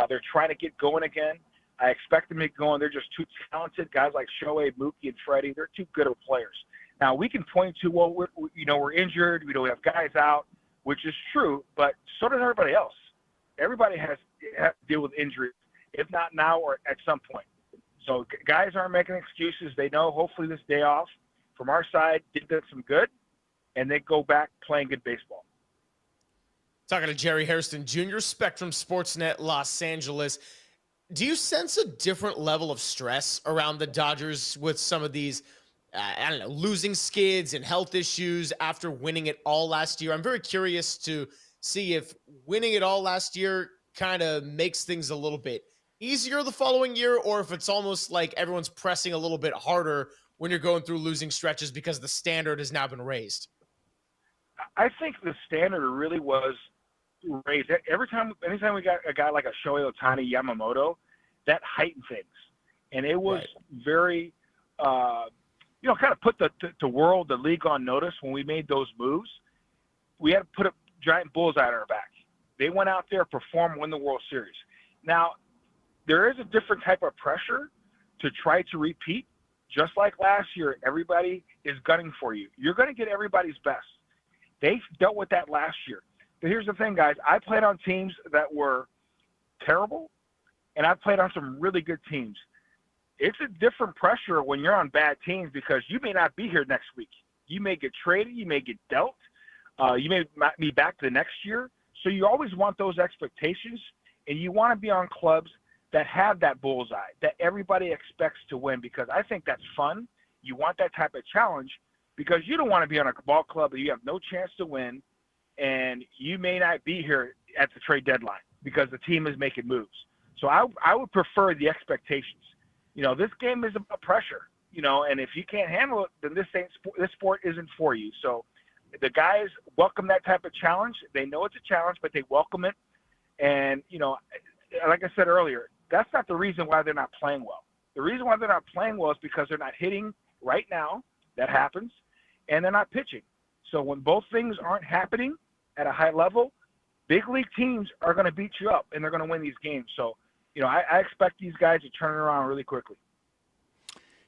They're trying to get going again. I expect them to get going. They're just too talented. Guys like Showy, Mookie, and Freddie, they're too good of players. Now, we can point to, well, we're injured. We have guys out, which is true, but so does everybody else. Everybody has to deal with injuries, if not now or at some point. So guys aren't making excuses. They know hopefully this day off from our side did them some good, and they go back playing good baseball. Talking to Jerry Hairston Jr., Spectrum Sportsnet, Los Angeles. Do you sense a different level of stress around the Dodgers with some of these, losing skids and health issues after winning it all last year? I'm very curious to see if winning it all last year kind of makes things a little bit easier the following year, or if it's almost like everyone's pressing a little bit harder when you're going through losing stretches because the standard has now been raised. I think the standard really was raised. Anytime we got a guy like a Showy, Atani, Yamamoto, that heightened things. And it was very, kind of put the league on notice when we made those moves. We had to put a giant bullseye on our back. They went out there, performed, win the World Series. Now, there is a different type of pressure to try to repeat. Just like last year, everybody is gunning for you. You're going to get everybody's best. They dealt with that last year. But here's the thing, guys. I played on teams that were terrible, and I played on some really good teams. It's a different pressure when you're on bad teams because you may not be here next week. You may get traded. You may get dealt. You may not be back the next year. So you always want those expectations, and you want to be on clubs that have that bullseye, that everybody expects to win, because I think that's fun. You want that type of challenge because you don't want to be on a ball club that you have no chance to win, and you may not be here at the trade deadline because the team is making moves. So I would prefer the expectations. This game is about pressure, and if you can't handle it, then this sport isn't for you. So the guys welcome that type of challenge. They know it's a challenge, but they welcome it. And, like I said earlier, that's not the reason why they're not playing well. The reason why they're not playing well is because they're not hitting right now. That happens. And they're not pitching. So when both things aren't happening at a high level, big league teams are going to beat you up, and they're going to win these games. So, I expect these guys to turn it around really quickly.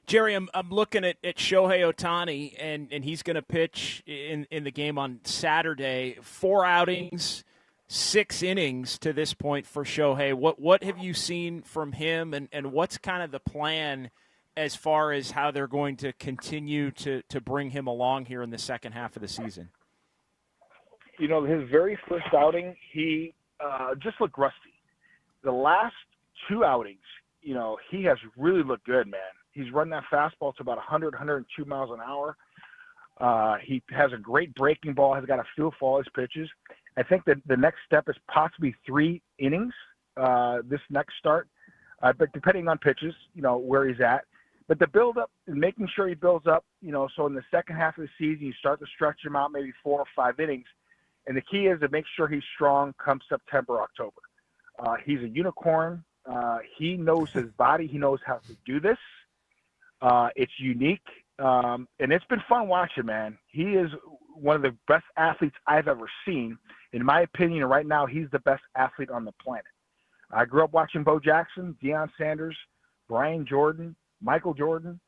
Jerry, I'm looking at Shohei Atani, and he's going to pitch in the game on Saturday. 4 outings, 6 innings to this point for Shohei. What have you seen from him, and what's kind of the plan as far as how they're going to continue to bring him along here in the second half of the season? His very first outing, he just looked rusty. The last 2 outings, he has really looked good, man. He's run that fastball to about 100, 102 miles an hour. He has a great breaking ball, has got a feel for all his pitches. I think that the next step is possibly 3 innings this next start, but depending on pitches, where he's at. But the build-up and making sure he builds up, so in the second half of the season, you start to stretch him out maybe 4 or 5 innings. And the key is to make sure he's strong come September, October. He's a unicorn. He knows his body. He knows how to do this. It's unique. And it's been fun watching, man. He is one of the best athletes I've ever seen. In my opinion, right now, he's the best athlete on the planet. I grew up watching Bo Jackson, Deion Sanders, Brian Jordan, Michael Jordan.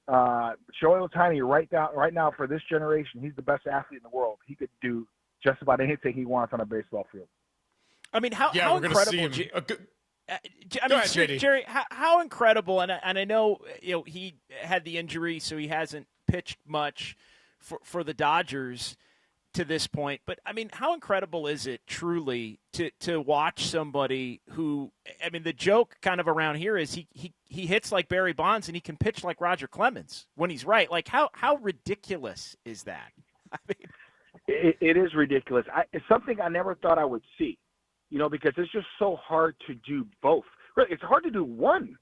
Shohei Ohtani right now for this generation, he's the best athlete in the world. He could do just about anything he wants on a baseball field. I mean, how incredible. I mean, Jerry, how incredible, and I know he had the injury, so he hasn't pitched much for the Dodgers to this point. But I mean, how incredible is it truly to watch somebody who, I mean, the joke kind of around here is he hits like Barry Bonds and he can pitch like Roger Clemens when he's right. Like how ridiculous is that? I mean, it is ridiculous. It's something I never thought I would see, because it's just so hard to do both. It's hard to do one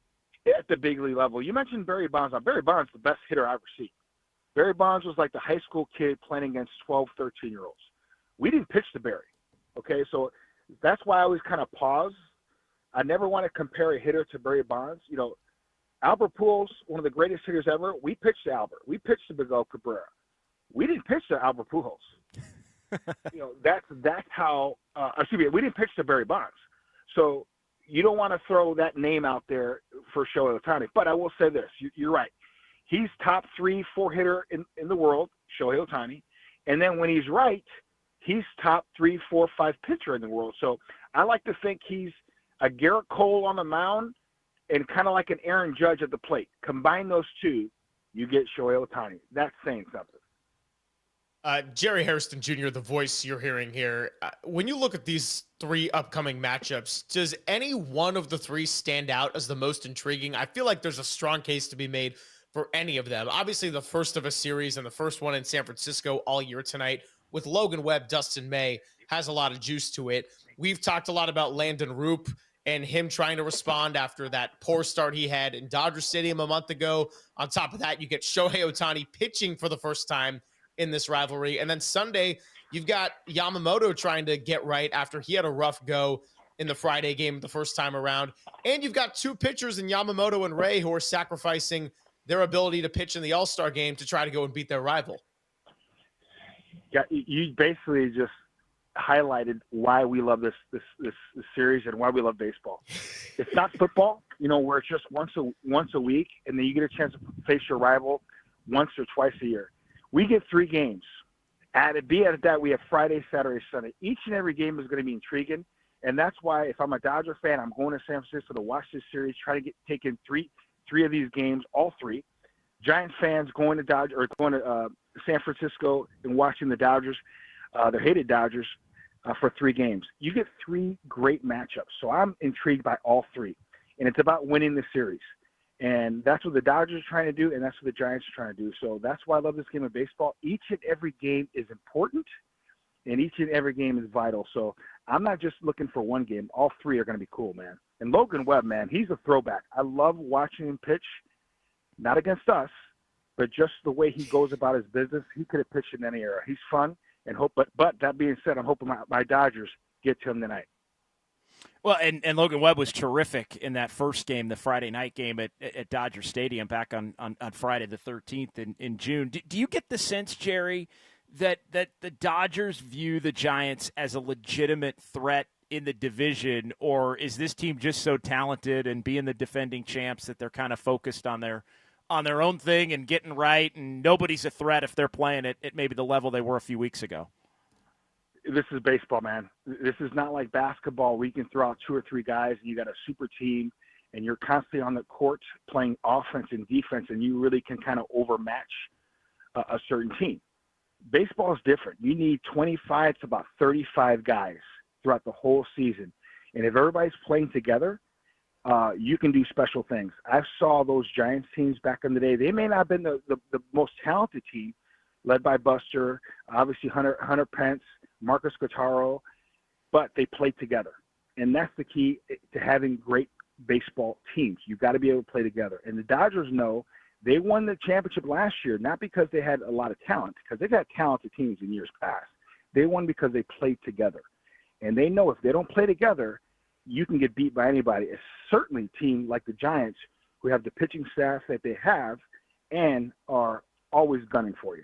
at the big league level. You mentioned Barry Bonds. Now, Barry Bonds is the best hitter I've ever seen. Barry Bonds was like the high school kid playing against 12, 13-year-olds. We didn't pitch to Barry, okay? So that's why I always kind of pause. I never want to compare a hitter to Barry Bonds. Albert Pujols, one of the greatest hitters ever, we pitched to Albert. We pitched to Miguel Cabrera. We didn't pitch to Albert Pujols. That's how we didn't pitch to Barry Bonds. So you don't want to throw that name out there for Showy Atani. But I will say this, you're right. He's top 3-4 hitter in the world, Shohei Ohtani. And then when he's right, he's top 3-4-5 pitcher in the world. So I like to think he's a Garrett Cole on the mound and kind of like an Aaron Judge at the plate. Combine those two, you get Shohei Ohtani. That's saying something. Jerry Hairston Jr., the voice you're hearing here, when you look at these 3 upcoming matchups, does any one of the 3 stand out as the most intriguing? I feel like there's a strong case to be made for any of them. Obviously, the first of a series and the first one in San Francisco all year tonight with Logan Webb, Dustin May has a lot of juice to it. We've talked a lot about Landon Roop and him trying to respond after that poor start he had in Dodger Stadium a month ago. On top of that, you get Shohei Ohtani pitching for the first time in this rivalry. And then Sunday, you've got Yamamoto trying to get right after he had a rough go in the Friday game the first time around. And you've got 2 pitchers in Yamamoto and Ray who are sacrificing their ability to pitch in the All-Star game to try to go and beat their rival. Yeah, you basically just highlighted why we love this series and why we love baseball. It's not football, where it's just once a week, and then you get a chance to face your rival once or twice a year. We get 3 games. Be at that, we have Friday, Saturday, Sunday. Each and every game is going to be intriguing, and that's why if I'm a Dodger fan, I'm going to San Francisco to watch this series, try to take in three of these games, all 3. Giants fans going to San Francisco and watching the Dodgers, the hated Dodgers, for 3 games. You get 3 great matchups. So I'm intrigued by all 3, and it's about winning the series. And that's what the Dodgers are trying to do, and that's what the Giants are trying to do. So that's why I love this game of baseball. Each and every game is important, and each and every game is vital. So I'm not just looking for one game. All 3 are going to be cool, man. And Logan Webb, man, he's a throwback. I love watching him pitch, not against us, but just the way he goes about his business. He could have pitched in any era. He's fun, but that being said, I'm hoping my Dodgers get to him tonight. Well, and Logan Webb was terrific in that first game, the Friday night game at Dodger Stadium back on Friday the 13th in June. Do you get the sense, Jerry, that the Dodgers view the Giants as a legitimate threat in the division, or is this team just so talented and being the defending champs that they're kind of focused on their own thing and getting right, and nobody's a threat if they're playing at maybe the level they were a few weeks ago? This is baseball, man. This is not like basketball where you can throw out 2 or 3 guys and you got a super team and you're constantly on the court playing offense and defense and you really can kind of overmatch a certain team. Baseball is different. You need 25 to about 35 guys throughout the whole season. And if everybody's playing together, you can do special things. I saw those Giants teams back in the day. They may not have been the most talented team, led by Buster, obviously Hunter Pence, Marcus Guittaro, but they played together. And that's the key to having great baseball teams. You've got to be able to play together. And the Dodgers know they won the championship last year, not because they had a lot of talent, because they've had talented teams in years past. They won because they played together. And they know if they don't play together, you can get beat by anybody. It's certainly a team like the Giants who have the pitching staff that they have and are always gunning for you.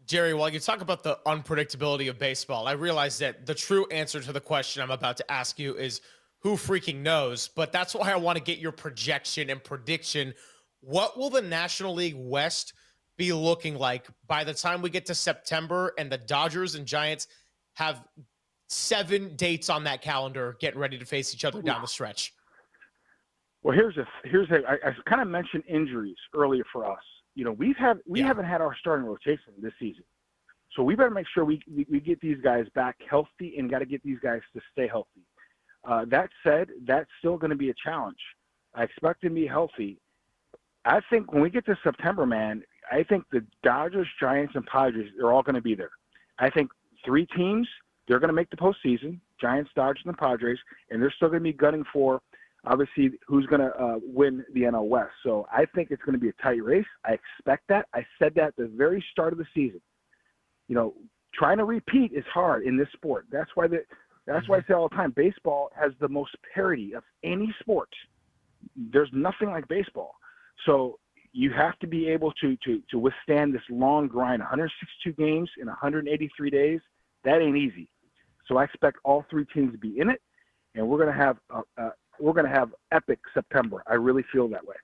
Jerry, while you talk about the unpredictability of baseball, I realize that the true answer to the question I'm about to ask you is who freaking knows, but that's why I want to get your projection and prediction. What will the National League West be looking like by the time we get to September and the Dodgers and Giants have 7 dates on that calendar getting ready to face each other down the stretch. Well, I kind of mentioned injuries earlier for us. You know, we haven't had our starting rotation this season, so we better make sure we get these guys back healthy, and got to get these guys to stay healthy. That said, that's still going to be a challenge. I expect them to be healthy. I think when we get to September, man, I think the Dodgers, Giants, and Padres are all going to be there. I think 3 teams, they're going to make the postseason, Giants, Dodgers, and Padres, and they're still going to be gunning for, obviously, who's going to win the NL West. So I think it's going to be a tight race. I expect that. I said that at the very start of the season. You know, trying to repeat is hard in this sport. That's why I say all the time, baseball has the most parity of any sport. There's nothing like baseball. So you have to be able to withstand this long grind, 162 games in 183 days. That ain't easy. So I expect all 3 teams to be in it, and we're going to have epic September. I really feel that way.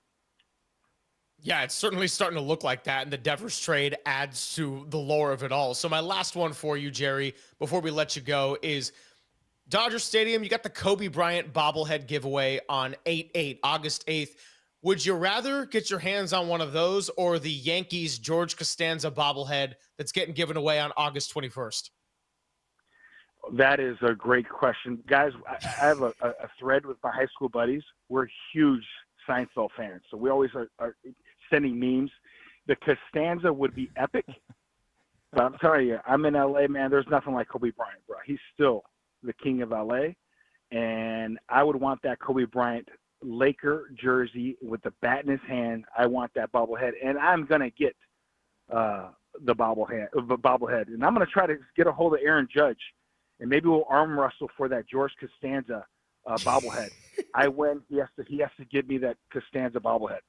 Yeah, it's certainly starting to look like that, and the Devers trade adds to the lore of it all. So my last one for you, Jerry, before we let you go, is Dodger Stadium. You got the Kobe Bryant bobblehead giveaway on August 8th. Would you rather get your hands on one of those or the Yankees George Costanza bobblehead that's getting given away on August 21st? That is a great question. Guys, I have a thread with my high school buddies. We're huge Seinfeld fans, so we always are sending memes. The Costanza would be epic, but I'm telling you, I'm in L.A., man. There's nothing like Kobe Bryant, bro. He's still the king of L.A., and I would want that Kobe Bryant Laker jersey with the bat in his hand. I want that bobblehead, and I'm going to get the bobblehead, and I'm going to try to get a hold of Aaron Judge, and maybe we'll arm wrestle for that George Costanza bobblehead. I win. He has to give me that Costanza bobblehead.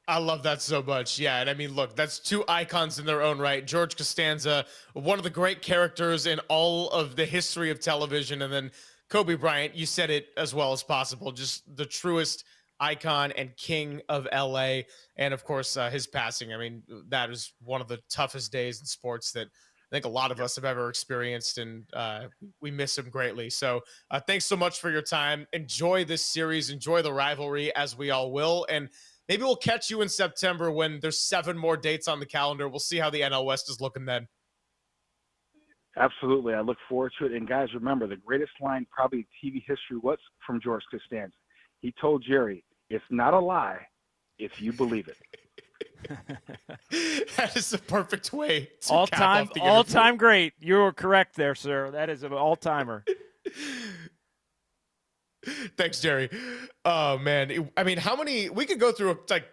I love that so much. Yeah, and I mean, look, that's 2 icons in their own right. George Costanza, one of the great characters in all of the history of television, and then Kobe Bryant, you said it as well as possible, just the truest icon and king of LA. And of course, his passing. I mean, that is one of the toughest days in sports that I think a lot of us have ever experienced, and we miss him greatly. So thanks so much for your time. Enjoy this series. Enjoy the rivalry, as we all will. And maybe we'll catch you in September when there's 7 more dates on the calendar. We'll see how the NL West is looking then. Absolutely. I look forward to it. And guys, remember, the greatest line probably in TV history was from George Costanza. He told Jerry, "It's not a lie if you believe it." That is the perfect way to all-time great. You were correct there, sir. That is an all-timer. Thanks, Jerry. Oh, man. I mean, how many – we could go through like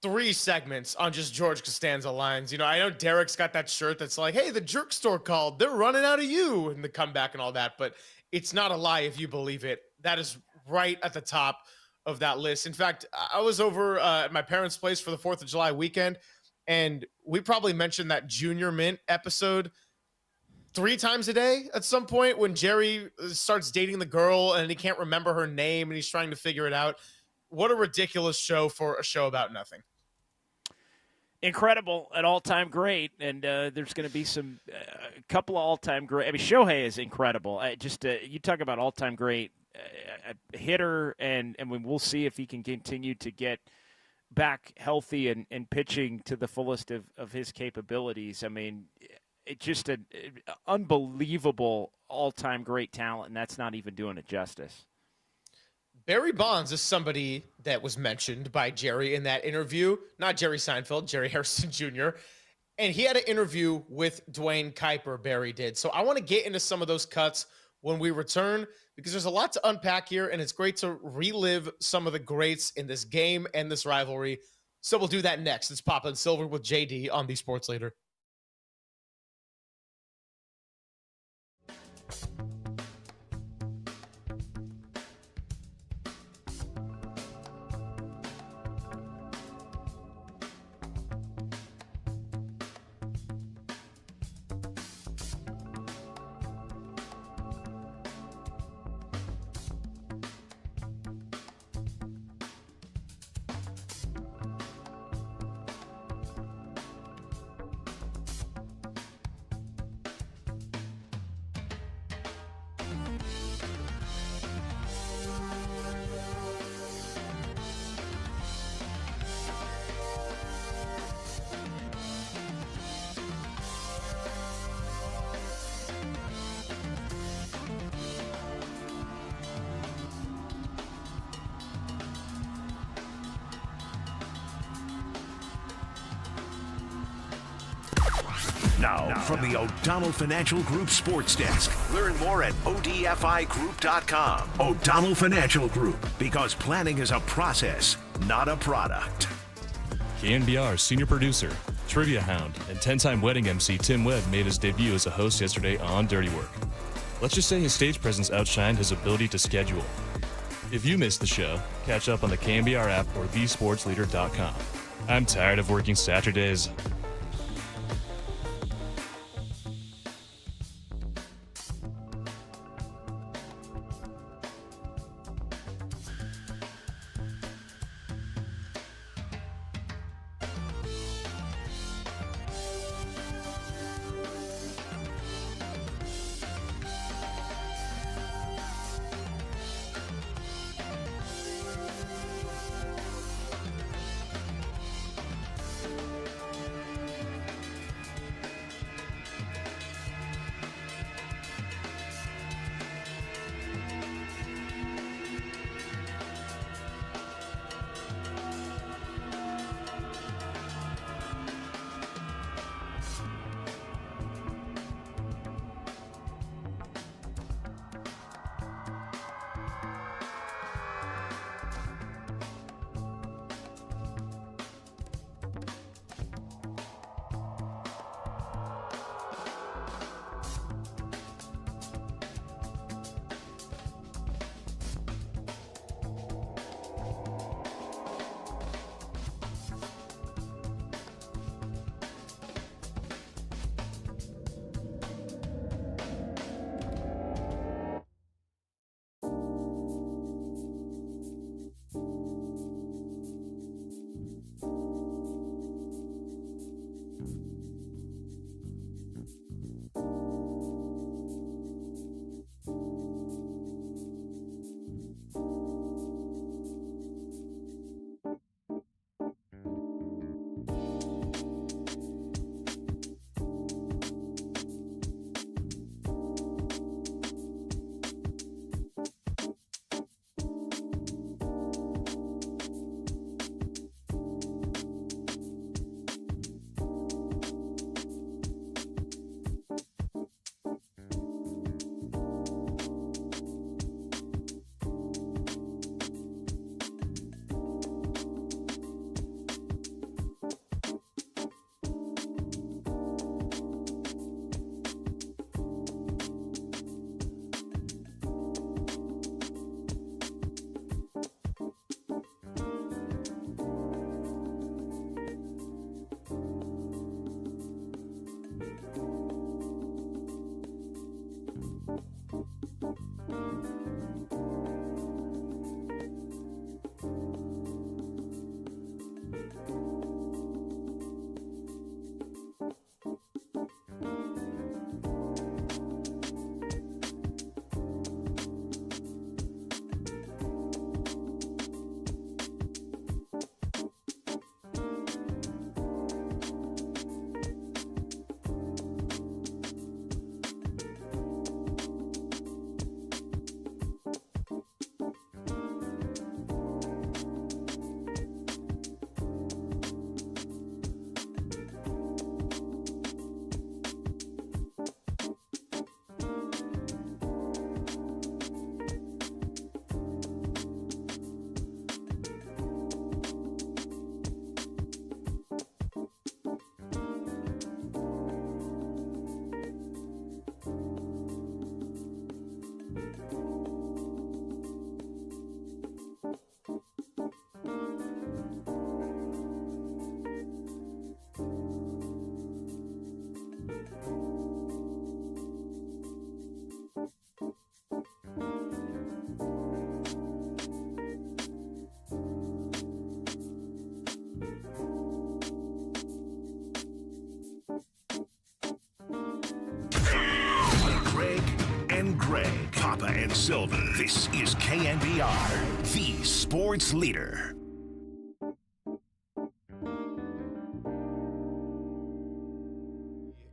3 segments on just George Costanza lines. You know, I know Derek's got that shirt that's like, hey, the jerk store called. They're running out of you, and the comeback and all that. But it's not a lie if you believe it. That is right at the top of that list. In fact, I was over at my parents' place for the 4th of July weekend, and we probably mentioned that Junior Mint episode 3 times a day at some point when Jerry starts dating the girl and he can't remember her name and he's trying to figure it out. What a ridiculous show for a show about nothing. Incredible, an all-time great, and there's going to be a couple of all-time great. I mean, Shohei is incredible. You talk about all-time great hitter, and we'll see if he can continue to get back healthy and pitching to the fullest of his capabilities. I mean, it's just an unbelievable all-time great talent, and that's not even doing it justice. Barry Bonds is somebody that was mentioned by Jerry in that interview. Not Jerry Seinfeld, Jerry Hairston Jr. And he had an interview with Dwayne Kuiper, Barry did. So I want to get into some of those cuts when we return, because there's a lot to unpack here, and it's great to relive some of the greats in this game and this rivalry. So we'll do that next. It's Papa and Silver with JD on the Sports Leader. Now, from the O'Donnell Financial Group Sports Desk. Learn more at odfigroup.com. O'Donnell Financial Group, because planning is a process, not a product. KNBR senior producer, trivia hound, and 10-time wedding MC Tim Webb made his debut as a host yesterday on Dirty Work. Let's just say his stage presence outshined his ability to schedule. If you missed the show, catch up on the KNBR app or thesportsleader.com. I'm tired of working Saturdays. Greg, Papa, and Silver. This is KNBR, the sports leader.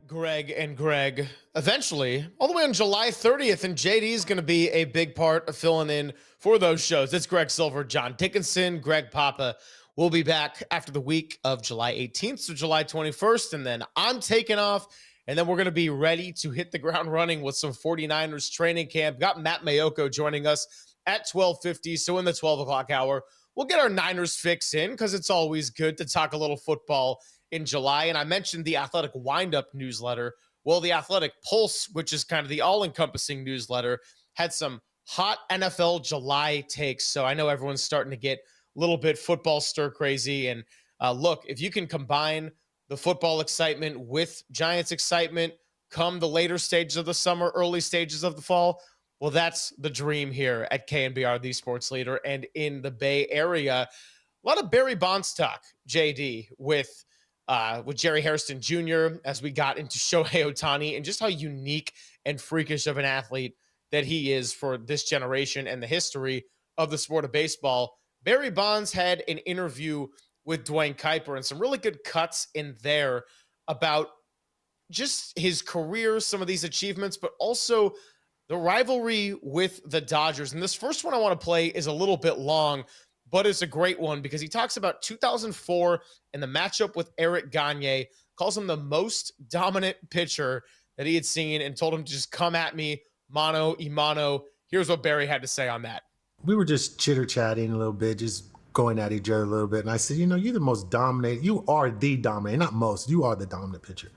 Greg and Greg, eventually, all the way on July 30th, and JD is going to be a big part of filling in for those shows. It's Greg Silver, John Dickinson, Greg Papa. We'll be back after the week of July 18th to July 21st, and then I'm taking off And then we're going to be ready to hit the ground running with some 49ers training camp. Got Matt Mayoko joining us at 12:50. So in the 12 o'clock hour, we'll get our Niners fix in because it's always good to talk a little football in July. And I mentioned the Athletic Windup newsletter. Well, the Athletic Pulse, which is kind of the all-encompassing newsletter, had some hot NFL July takes. So I know everyone's starting to get a little bit football stir crazy. And look, if you can combine the football excitement with Giants excitement come the later stages of the summer, early stages of the fall, well, that's the dream here at KNBR, the sports leader, and in the Bay Area. A lot of Barry Bonds talk, JD, with Jerry Hairston Jr. as we got into Shohei Atani and just how unique and freakish of an athlete that he is for this generation and the history of the sport of baseball. Barry Bonds had an interview with Dwayne Kuiper and some really good cuts in there about just his career, some of these achievements, but also the rivalry with the Dodgers. And this first one I want to play is a little bit long, but it's a great one because he talks about 2004 and the matchup with Eric Gagne, calls him the most dominant pitcher that he had seen and told him to just come at me, mano y mano. Here's what Barry had to say on that. We were just chitter-chatting a little bit, just going at each other a little bit. And I said, you know, you're the most dominant. You are the dominant, not most. You are the dominant pitcher.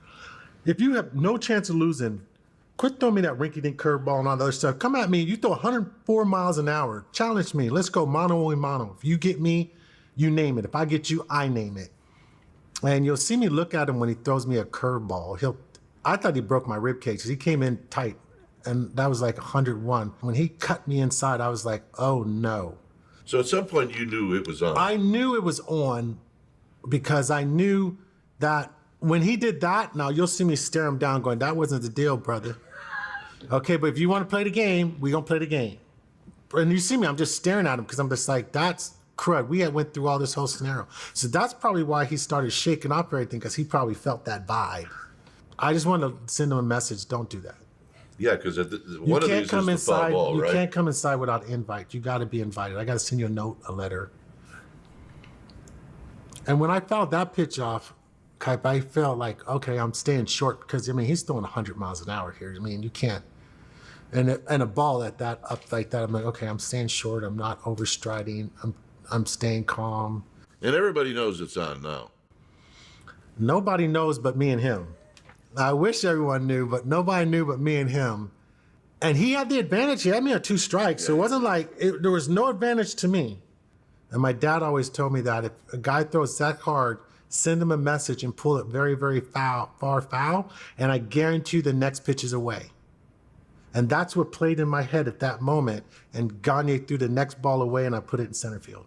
If you have no chance of losing, quit throwing me that rinky-dink curveball and all the other stuff. Come at me. You throw 104 miles an hour. Challenge me. Let's go mano a mano. If you get me, you name it. If I get you, I name it. And you'll see me look at him when he throws me a curveball. I thought he broke my rib cage because he came in tight. And that was like 101. When he cut me inside, I was like, oh no. So at some point you knew it was on. I knew it was on because I knew that when he did that, now you'll see me stare him down going, that wasn't the deal, brother. Okay, but if you want to play the game, we're going to play the game. And you see me, I'm just staring at him because I'm just like, that's crud. We had went through all this whole scenario. So that's probably why he started shaking off everything because he probably felt that vibe. I just want to send him a message, don't do that. Yeah, because one of these is the foul ball, right? You can't come inside without invite. You got to be invited. I got to send you a note, a letter. And when I fouled that pitch off, Kuiper, I felt like, okay, I'm staying short because, I mean, he's throwing 100 miles an hour here. I mean, you can't. And a ball at that up like that, I'm like, okay, I'm staying short. I'm not overstriding. I'm staying calm. And everybody knows it's on now. Nobody knows but me and him. I wish everyone knew, but nobody knew but me and him. And he had the advantage. He had me at 2 strikes. So it wasn't like, there was no advantage to me. And my dad always told me that if a guy throws that hard, send him a message and pull it very, very far foul, and I guarantee you the next pitch is away. And that's what played in my head at that moment. And Gagne threw the next ball away, and I put it in center field.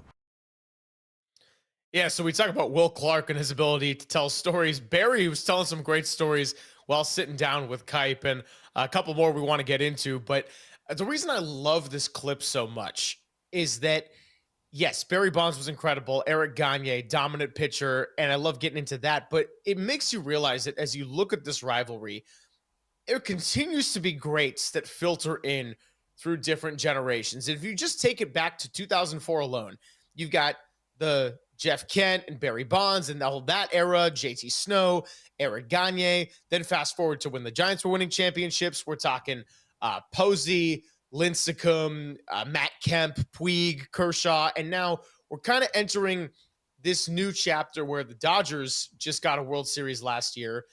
Yeah, so we talk about Will Clark and his ability to tell stories. Barry was telling some great stories while sitting down with Kuiper, and a couple more we want to get into. But the reason I love this clip so much is that, yes, Barry Bonds was incredible. Eric Gagne, dominant pitcher, and I love getting into that. But it makes you realize that as you look at this rivalry, there continues to be greats that filter in through different generations. And if you just take it back to 2004 alone, you've got the Jeff Kent and Barry Bonds and all that era, JT Snow, Eric Gagne. Then fast forward to when the Giants were winning championships. We're talking Posey, Lincecum, Matt Kemp, Puig, Kershaw. And now we're kind of entering this new chapter where the Dodgers just got a World Series last year.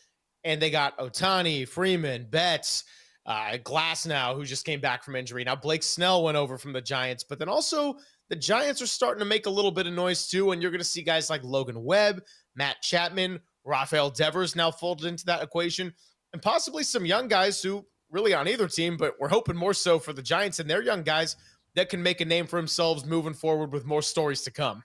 And they got Otani, Freeman, Betts, Glass now, who just came back from injury. Now Blake Snell went over from the Giants. But then also the Giants are starting to make a little bit of noise too, and you're going to see guys like Logan Webb, Matt Chapman, Raphael Devers now folded into that equation, and possibly some young guys who really on either team, but we're hoping more so for the Giants and their young guys that can make a name for themselves moving forward with more stories to come.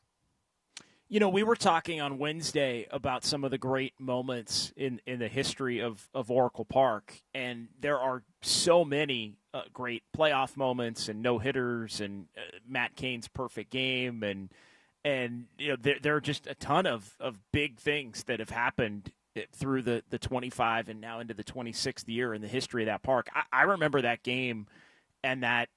You know, we were talking on Wednesday about some of the great moments in the history of Oracle Park, and there are so many great playoff moments and no-hitters and Matt Cain's perfect game, and you know there are just a ton of big things that have happened through the 25 and now into the 26th year in the history of that park. I remember that game and that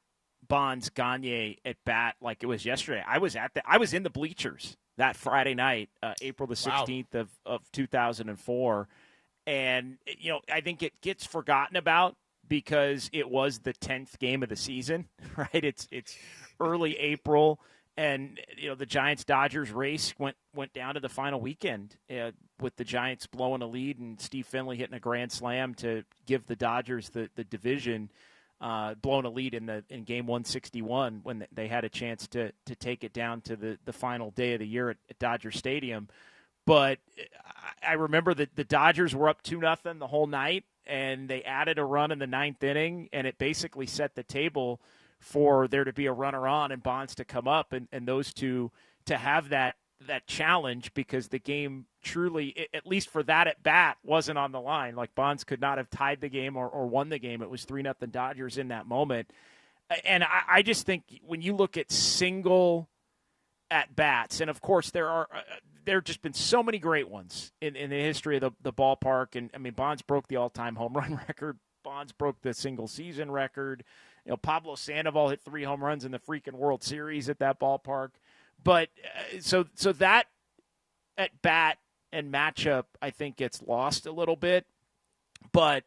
Bonds Gagne at bat like it was yesterday. I was in the bleachers that Friday night, April the 16th of 2004, And, I think it gets forgotten about because it was the 10th game of the season, right? It's early April, and, the Giants-Dodgers race went down to the final weekend with the Giants blowing a lead and Steve Finley hitting a grand slam to give the Dodgers the division, blowing a lead in game 161 when they had a chance to take it down to the final day of the year at Dodger Stadium. But I remember that the Dodgers were up 2-0 the whole night, and they added a run in the 9th inning, and it basically set the table for there to be a runner on and Bonds to come up, and those two to have that challenge, because the game truly, at least for that at bat, wasn't on the line. Like, Bonds could not have tied the game or won the game. It was 3-0 Dodgers in that moment. And I just think when you look at single at bats, and of course there have just been so many great ones in the history of the ballpark. And I mean, Bonds broke the all-time home run record. Bonds broke the single season record. Pablo Sandoval hit 3 home runs in the freaking World Series at that ballpark. But so that at bat and matchup, I think, gets lost a little bit. But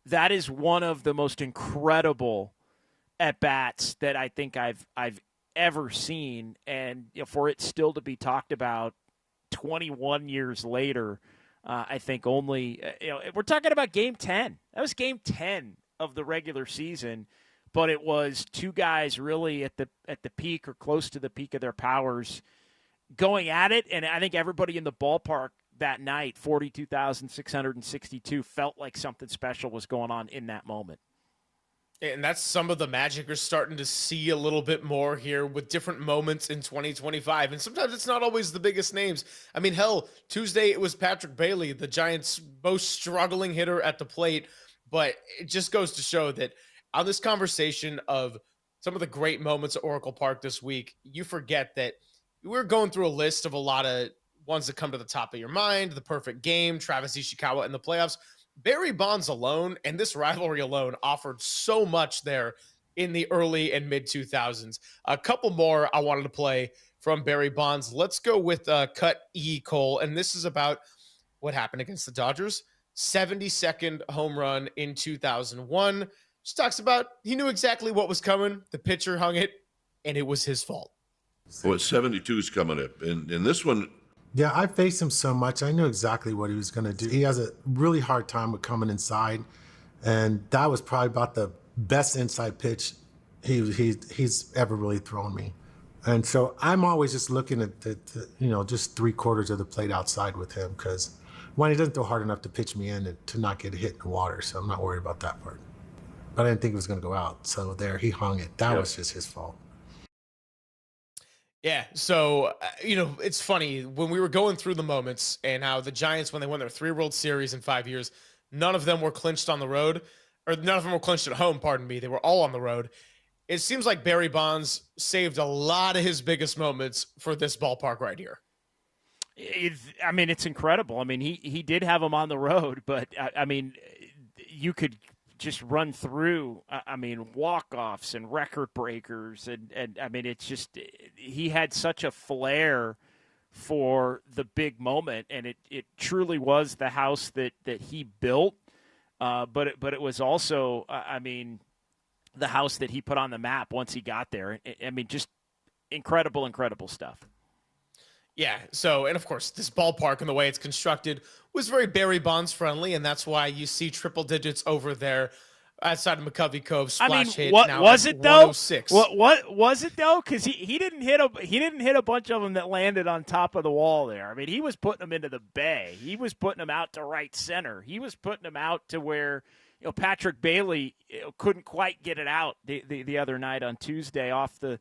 that is one of the most incredible at bats that I think I've ever seen, and for it still to be talked about 21 years later, I think only we're talking about Game 10. That was Game 10 of the regular season, but it was two guys really at the peak or close to the peak of their powers going at it, and I think everybody in the ballpark that night, 42,662, felt like something special was going on in that moment. And that's some of the magic we're starting to see a little bit more here with different moments in 2025. And sometimes it's not always the biggest names. I mean, hell, Tuesday it was Patrick Bailey, the Giants' most struggling hitter at the plate. But it just goes to show that on this conversation of some of the great moments at Oracle Park this week, you forget that we're going through a list of a lot of ones that come to the top of your mind, the perfect game, Travis Ishikawa in the playoffs. Barry Bonds alone and this rivalry alone offered so much there in the early and mid 2000s. A couple more I wanted to play from Barry Bonds. Let's go with Cut E. Cole. And this is about what happened against the Dodgers. 72nd home run in 2001. Just talks about he knew exactly what was coming. The pitcher hung it, and it was his fault. Well, 72 is coming up. And this one, yeah, I faced him so much. I knew exactly what he was going to do. He has a really hard time with coming inside, and that was probably about the best inside pitch he's ever really thrown me. And so I'm always just looking at just 3/4 of the plate outside with him, because one, he doesn't throw hard enough to pitch me in and to not get hit in the water, so I'm not worried about that part. But I didn't think it was going to go out, so there, he hung it. That was just his fault. Yeah, so, it's funny, when we were going through the moments and how the Giants, when they won their 3 World Series in 5 years, none of them were clinched on the road, or none of them were clinched at home, pardon me. They were all on the road. It seems like Barry Bonds saved a lot of his biggest moments for this ballpark right here. It's incredible. I mean, he did have them on the road, but, you could just run through, walk-offs and record breakers. And it's just, he had such a flair for the big moment, and it truly was the house that he built. But it was also, the house that he put on the map once he got there. Just incredible stuff. Yeah, so, and of course, this ballpark and the way it's constructed was very Barry Bonds friendly, and that's why you see triple digits over there outside of McCovey Cove. Splash hit. What now was it though? 106. What was it though? Because he didn't hit a bunch of them that landed on top of the wall there. He was putting them into the bay. He was putting them out to right center. He was putting them out to where Patrick Bailey couldn't quite get it out the other night on Tuesday off the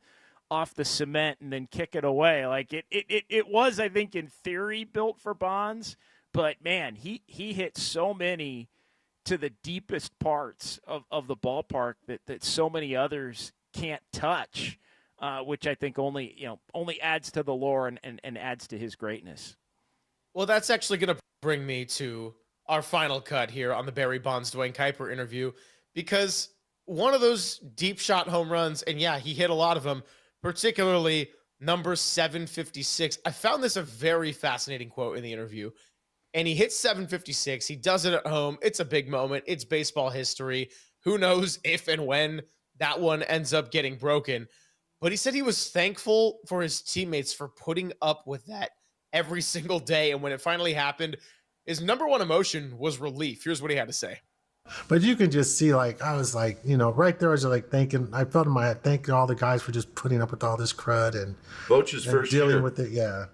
cement and then kick it away. Like it was, I think, in theory built for Bonds, but man, he hit so many to the deepest parts of the ballpark that so many others can't touch, which I think only adds to the lore and adds to his greatness. Well, that's actually going to bring me to our final cut here on the Barry Bonds Dwayne Kuiper interview, because one of those deep shot home runs, and yeah, he hit a lot of them, particularly number 756. I found this a very fascinating quote in the interview. and he hits 756. He does it at home. It's a big moment. It's baseball history. Who knows if and when that one ends up getting broken. But he said he was thankful for his teammates for putting up with that every single day. And when it finally happened, his number one emotion was relief. Here's what he had to say. But you can just see, like, I was like, right there, I was like thinking, I felt in my head, thanking all the guys for just putting up with all this crud and Boch's first dealing year. with it, yeah.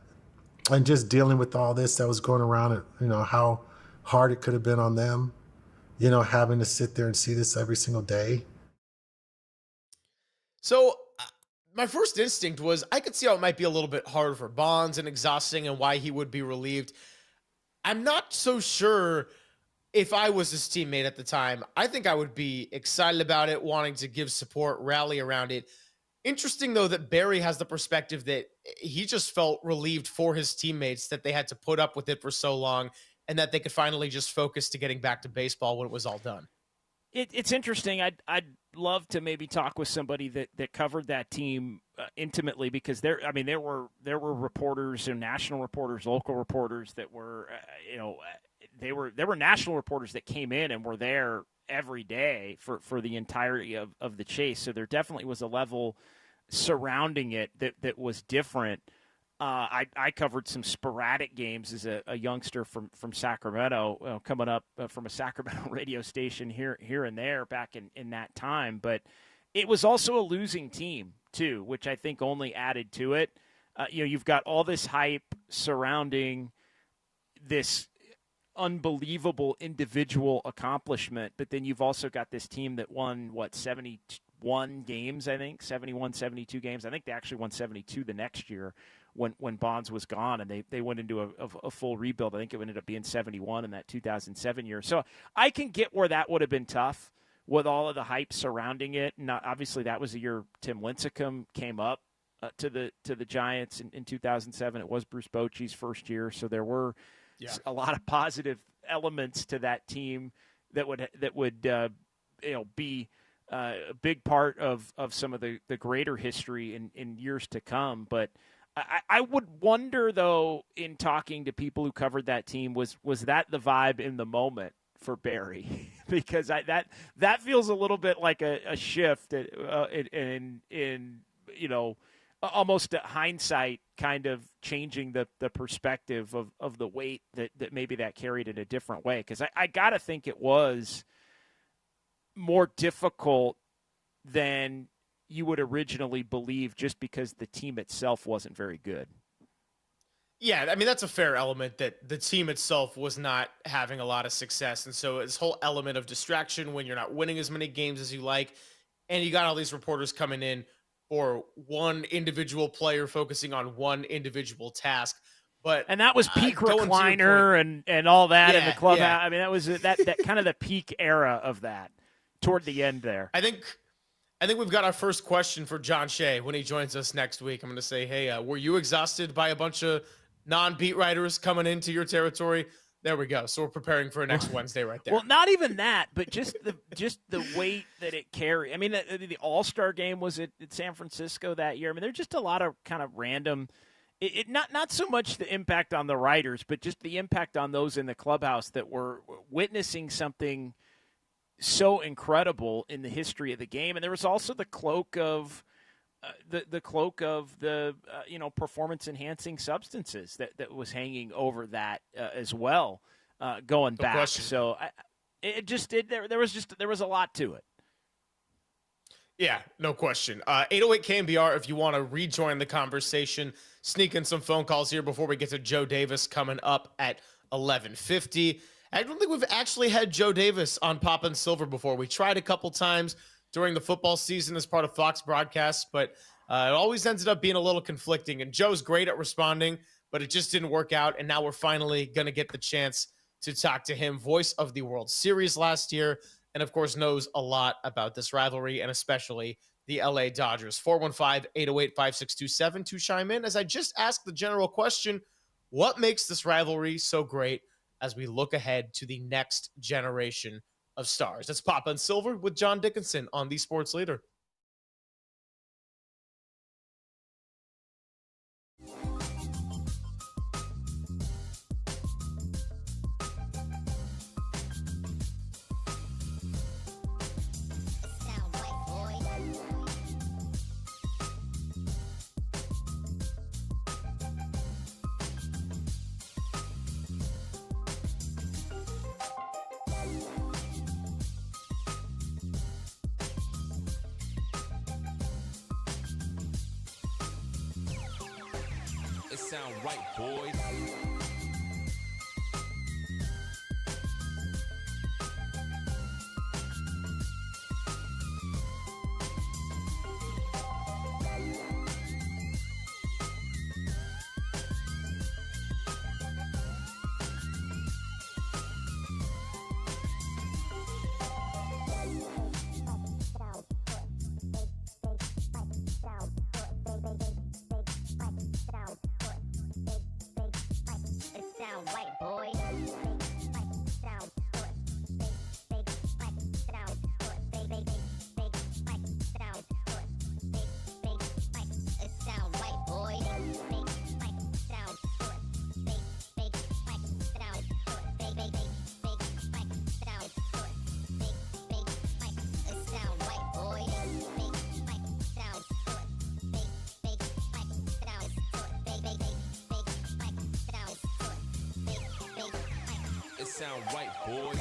And just dealing with all this that was going around and, how hard it could have been on them, having to sit there and see this every single day. So my first instinct was I could see how it might be a little bit hard for Bonds and exhausting and why he would be relieved. I'm not so sure if I was his teammate at the time. I think I would be excited about it, wanting to give support, rally around it. Interesting, though, that Barry has the perspective that he just felt relieved for his teammates that they had to put up with it for so long and that they could finally just focus to getting back to baseball when it was all done. It's interesting. I'd love to maybe talk with somebody that covered that team intimately, because there were reporters and national reporters, local reporters that were there were national reporters that came in and were there every day for the entirety of the chase. So there definitely was a level surrounding it that was different. I covered some sporadic games as a youngster from Sacramento, coming up from a Sacramento radio station here and there back in that time. But it was also a losing team too, which I think only added to it. You've got all this hype surrounding this unbelievable individual accomplishment, but then you've also got this team that won 71 games, I think 71, 72 games. I think they actually won 72 the next year when Bonds was gone, and they went into a full rebuild. I think it ended up being 71 in that 2007 year. So I can get where that would have been tough with all of the hype surrounding it. And obviously that was the year Tim Lincecum came up to the Giants in 2007. It was Bruce Bochy's first year, so there were a lot of positive elements to that team that would be a big part of some of the greater history in years to come. But I would wonder, though, in talking to people who covered that team, was that the vibe in the moment for Barry? Because that feels a little bit like a shift in almost hindsight, kind of changing the perspective of the weight that maybe that carried in a different way. Because I got to think it was more difficult than you would originally believe, just because the team itself wasn't very good. Yeah, I mean, that's a fair element, that the team itself was not having a lot of success. And so this whole element of distraction when you're not winning as many games as you like, and you got all these reporters coming in for one individual player focusing on one individual task. And that was peak recliner and all that in the clubhouse. Yeah. I mean, that was that kind of the peak era of that toward the end there. I think we've got our first question for John Shea when he joins us next week. I'm going to say, hey, were you exhausted by a bunch of non-beat writers coming into your territory? There we go. So we're preparing for next Wednesday right there. Well, not even that, but just the weight that it carried. I mean, the All-Star game was at San Francisco that year. I mean, there's just a lot of kind of random. Not so much the impact on the writers, but just the impact on those in the clubhouse that were witnessing something so incredible in the history of the game. And there was also the cloak of the performance enhancing substances that was hanging over that as well, going back. Question. So there was a lot to it. Yeah, no question. 808 KNBR, if you want to rejoin the conversation, sneak in some phone calls here before we get to Joe Davis coming up at 11:50. I don't think we've actually had Joe Davis on Pop and Silver before. We tried a couple times during the football season as part of Fox broadcasts, but it always ended up being a little conflicting. And Joe's great at responding, but it just didn't work out. And now we're finally going to get the chance to talk to him, voice of the World Series last year, and of course knows a lot about this rivalry and especially the LA Dodgers. 415-808-5627 to chime in as I just asked the general question, what makes this rivalry so great as we look ahead to the next generation of stars? That's Pop and Silver with John Dickinson on the Sports Leader. It sound right, boys. Sound right, boy.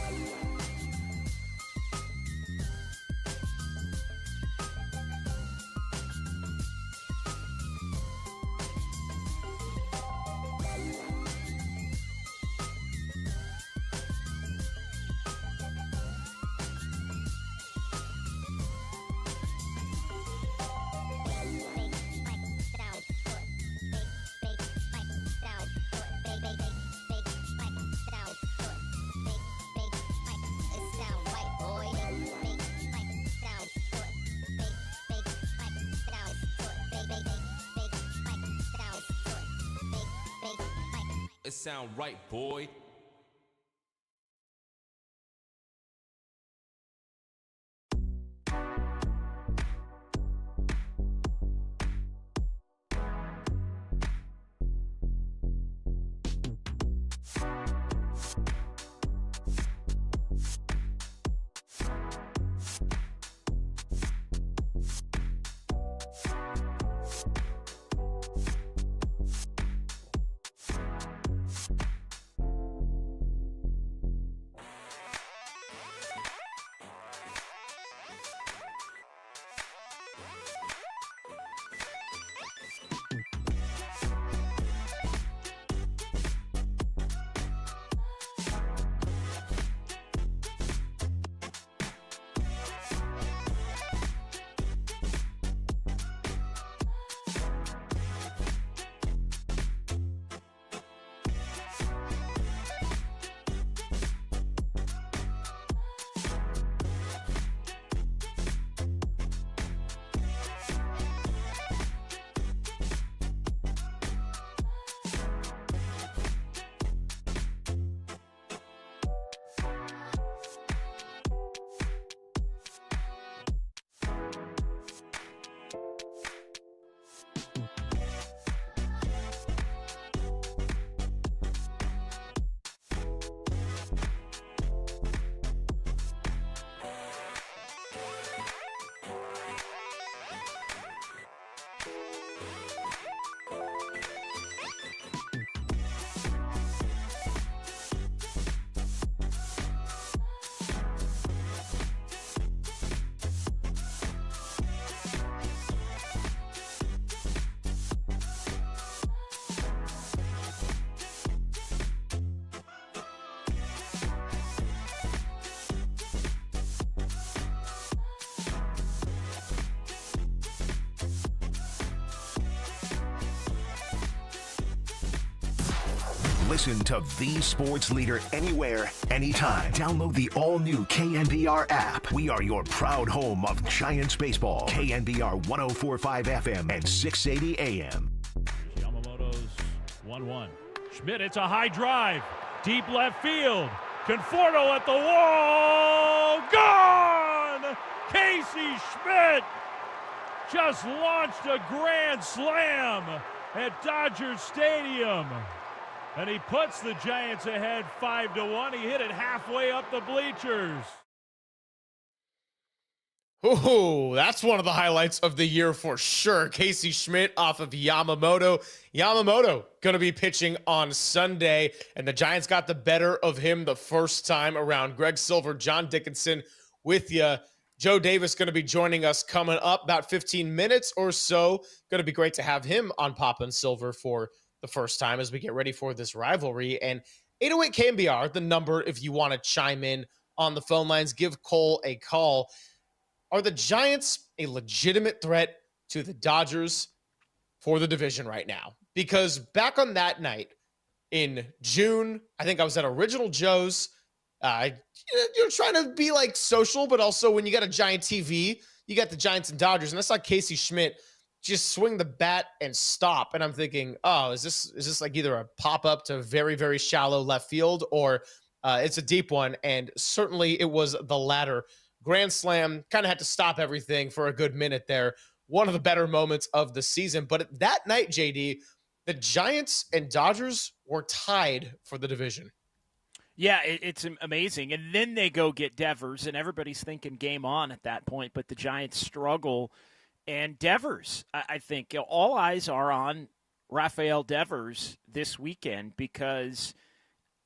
It sound right, boy. Listen to the sports leader anywhere, anytime. Download the all-new KNBR app. We are your proud home of Giants baseball. KNBR 104.5 FM and 680 AM. Yamamoto's 1-1. Schmidt, it's a high drive. Deep left field. Conforto at the wall. Gone! Casey Schmidt just launched a grand slam at Dodger Stadium. And he puts the Giants ahead 5-1. He hit it halfway up the bleachers. Ooh, that's one of the highlights of the year for sure. Casey Schmidt off of Yamamoto. Yamamoto going to be pitching on Sunday, and the Giants got the better of him the first time around. Greg Silver, John Dickinson with you. Joe Davis going to be joining us coming up about 15 minutes or so. Going to be great to have him on Pop and Silver for the first time as we get ready for this rivalry. And 808 KNBR, the number if you want to chime in on the phone lines, give Cole a call. Are the Giants a legitimate threat to the Dodgers for the division right now? Because back on that night in June, I think I was at Original Joe's. You're trying to be like social, but also when you got a Giant TV, you got the Giants and Dodgers. And I saw Casey Schmidt just swing the bat and stop. And I'm thinking, oh, is this like either a pop-up to very, very shallow left field, or it's a deep one? And certainly it was the latter. Grand slam, kind of had to stop everything for a good minute there. One of the better moments of the season. But that night, JD, the Giants and Dodgers were tied for the division. Yeah, it's amazing. And then they go get Devers, and everybody's thinking game on at that point, but the Giants struggle. And Devers, I think, all eyes are on Raphael Devers this weekend because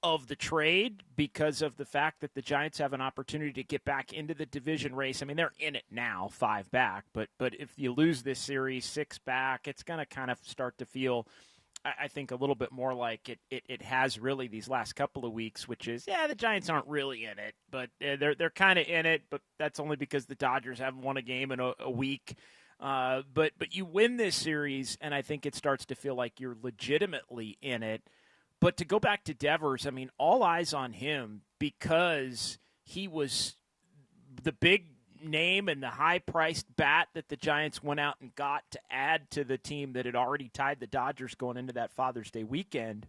of the trade, because of the fact that the Giants have an opportunity to get back into the division race. I mean, they're in it now, 5 back, but if you lose this series 6 back, it's going to kind of start to feel, I think, a little bit more like it has really these last couple of weeks, which is, the Giants aren't really in it, but they're kind of in it, but that's only because the Dodgers haven't won a game in a week. But you win this series, and I think it starts to feel like you're legitimately in it. But to go back to Devers, I mean, all eyes on him because he was the big name and the high-priced bat that the Giants went out and got to add to the team that had already tied the Dodgers going into that Father's Day weekend.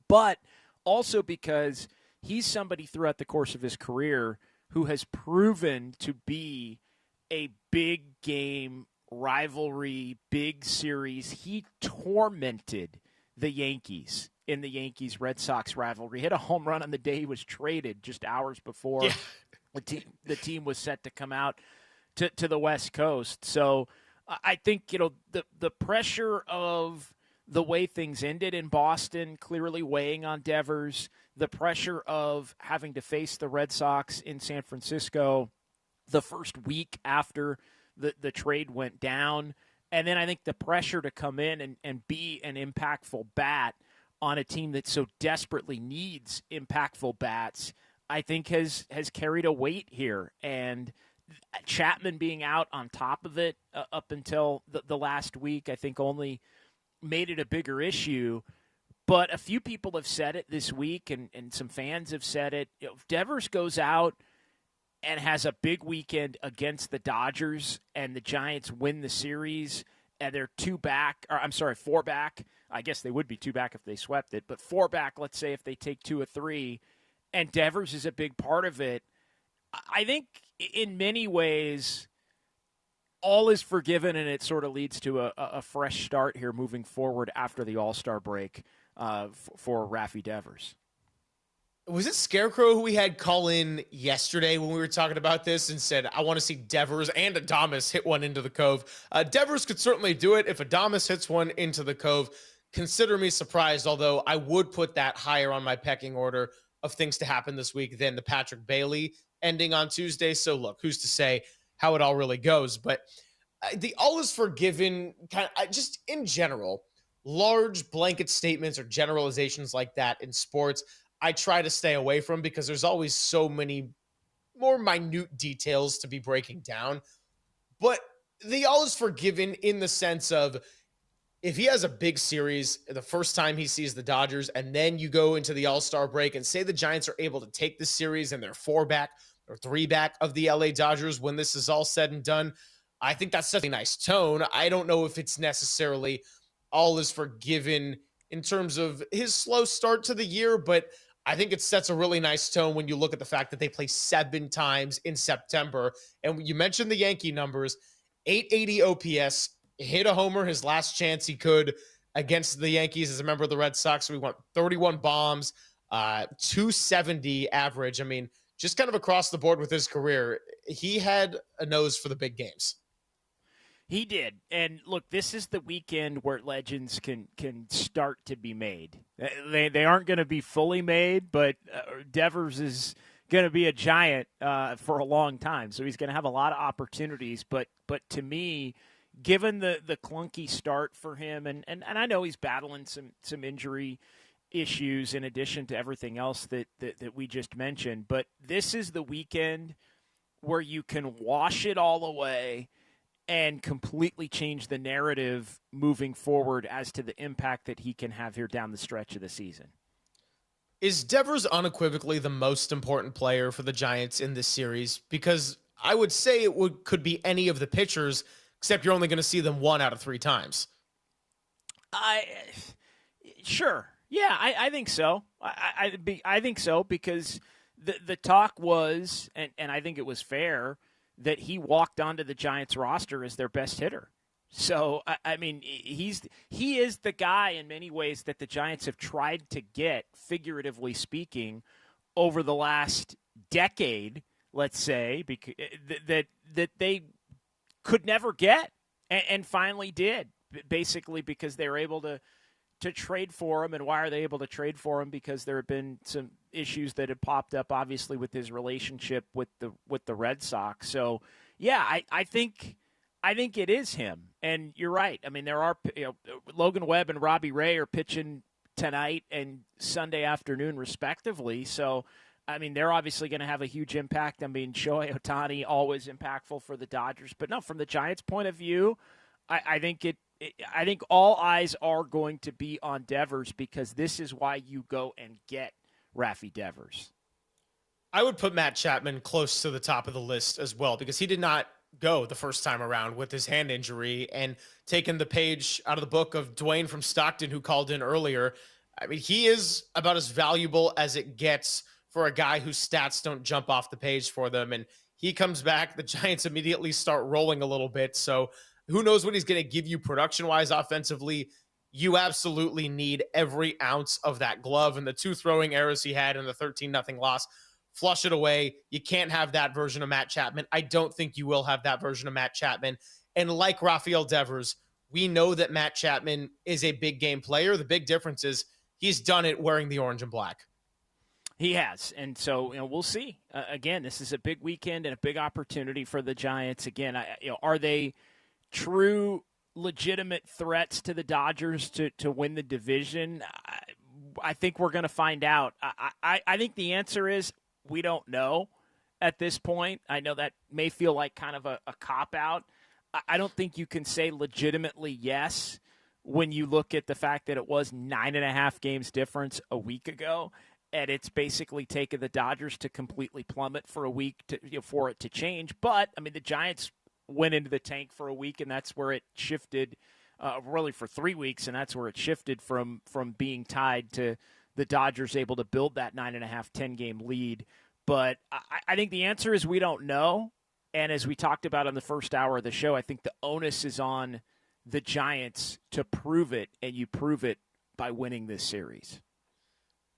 But also because he's somebody throughout the course of his career who has proven to be a big game rivalry, big series. He tormented the Yankees in the Yankees-Red Sox rivalry. Hit a home run on the day he was traded just hours before the team was set to come out to the West Coast. So I think, the pressure of the way things ended in Boston clearly weighing on Devers, the pressure of having to face the Red Sox in San Francisco the first week after the trade went down, and then I think the pressure to come in and be an impactful bat on a team that so desperately needs impactful bats, I think has carried a weight here. And Chapman being out on top of it up until the last week, I think only made it a bigger issue. But a few people have said it this week, and some fans have said it. If Devers goes out and has a big weekend against the Dodgers and the Giants win the series and they're 4 back. I guess they would be 2 back if they swept it, but 4 back, let's say, if they take 2 or 3, and Devers is a big part of it. I think in many ways all is forgiven, and it sort of leads to a fresh start here moving forward after the All-Star break for Raffy Devers. Was it Scarecrow who we had call in yesterday when we were talking about this and said, I want to see Devers and Adames hit one into the Cove? Devers could certainly do it. If Adames hits one into the Cove, consider me surprised, although I would put that higher on my pecking order of things to happen this week than the Patrick Bailey ending on Tuesday. So look, who's to say how it all really goes? But the all is forgiven just in general, large blanket statements or generalizations like that in sports, I try to stay away from because there's always so many more minute details to be breaking down. But the all is forgiven in the sense of if he has a big series the first time he sees the Dodgers, and then you go into the All-Star break and say the Giants are able to take the series and they're 4 back or 3 back of the LA Dodgers when this is all said and done, I think that's such a nice tone. I don't know if it's necessarily all is forgiven in terms of his slow start to the year, but I think it sets a really nice tone when you look at the fact that they play 7 times in September. And you mentioned the Yankee numbers, 880 OPS, hit a homer his last chance he could against the Yankees as a member of the Red Sox. So we went 31 bombs, 270 average. I mean, just kind of across the board with his career, he had a nose for the big games. He did. And look, this is the weekend where legends can start to be made. They aren't going to be fully made, but Devers is going to be a giant for a long time. So he's going to have a lot of opportunities. But to me, given the clunky start for him, and I know he's battling some injury issues in addition to everything else that we just mentioned, but this is the weekend where you can wash it all away and completely change the narrative moving forward as to the impact that he can have here down the stretch of the season. Is Devers unequivocally the most important player for the Giants in this series? Because I would say could be any of the pitchers, except you're only going to see them 1 out of 3 times. Sure. Yeah, I think so. I think so because the talk was, and I think it was fair, that he walked onto the Giants roster as their best hitter. So, I mean, he is the guy in many ways that the Giants have tried to get, figuratively speaking, over the last decade, let's say, because, that they could never get and finally did, basically because they were able to trade for him. And why are they able to trade for him? Because there have been some issues that had popped up, obviously, with his relationship with the Red Sox. So, yeah, I think it is him. And you're right. I mean, there are Logan Webb and Robbie Ray are pitching tonight and Sunday afternoon, respectively. So, I mean, they're obviously going to have a huge impact. I mean, Shohei Atani, always impactful for the Dodgers. But no, from the Giants' point of view, I think I think all eyes are going to be on Devers because this is why you go and get Raphael Devers. I would put Matt Chapman close to the top of the list as well because he did not go the first time around with his hand injury and taking the page out of the book of Dwayne from Stockton who called in earlier. I mean, he is about as valuable as it gets for a guy whose stats don't jump off the page for them. And he comes back, the Giants immediately start rolling a little bit. So who knows what he's going to give you production-wise offensively. You absolutely need every ounce of that glove. And the 2 throwing errors he had in the 13-0 loss, flush it away. You can't have that version of Matt Chapman. I don't think you will have that version of Matt Chapman. And like Raphael Devers, we know that Matt Chapman is a big game player. The big difference is he's done it wearing the orange and black. He has, and so we'll see. Again, this is a big weekend and a big opportunity for the Giants. Again, are they true, legitimate threats to the Dodgers to win the division? I think we're going to find out. I think the answer is we don't know at this point. I know that may feel like kind of a cop-out. I don't think you can say legitimately yes when you look at the fact that it was 9.5 games difference a week ago, and it's basically taken the Dodgers to completely plummet for a week for it to change. But, I mean, the Giants went into the tank for a week, and that's where it shifted, really for 3 weeks, and that's where it shifted from being tied to the Dodgers able to build that 9.5, 10-game lead. But I think the answer is we don't know, and as we talked about in the first hour of the show, I think the onus is on the Giants to prove it, and you prove it by winning this series.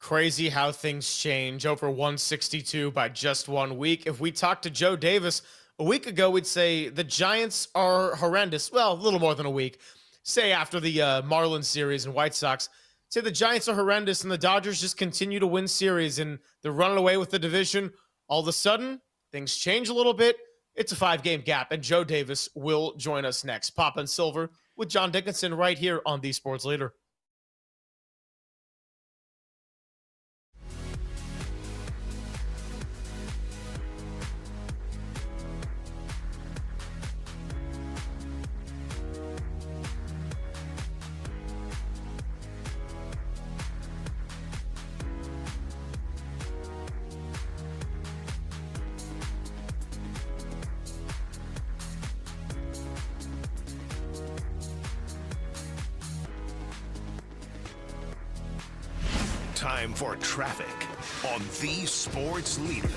Crazy how things change. Over 162 by just 1 week. If we talked to Joe Davis a week ago, we'd say the Giants are horrendous. Well, a little more than a week. Say after the Marlins series and White Sox, say the Giants are horrendous and the Dodgers just continue to win series and they're running away with the division. All of a sudden, things change a little bit. It's a 5-game gap, and Joe Davis will join us next. Pop and Silver with John Dickinson right here on The Sports Leader. Time for traffic on The Sports Leader.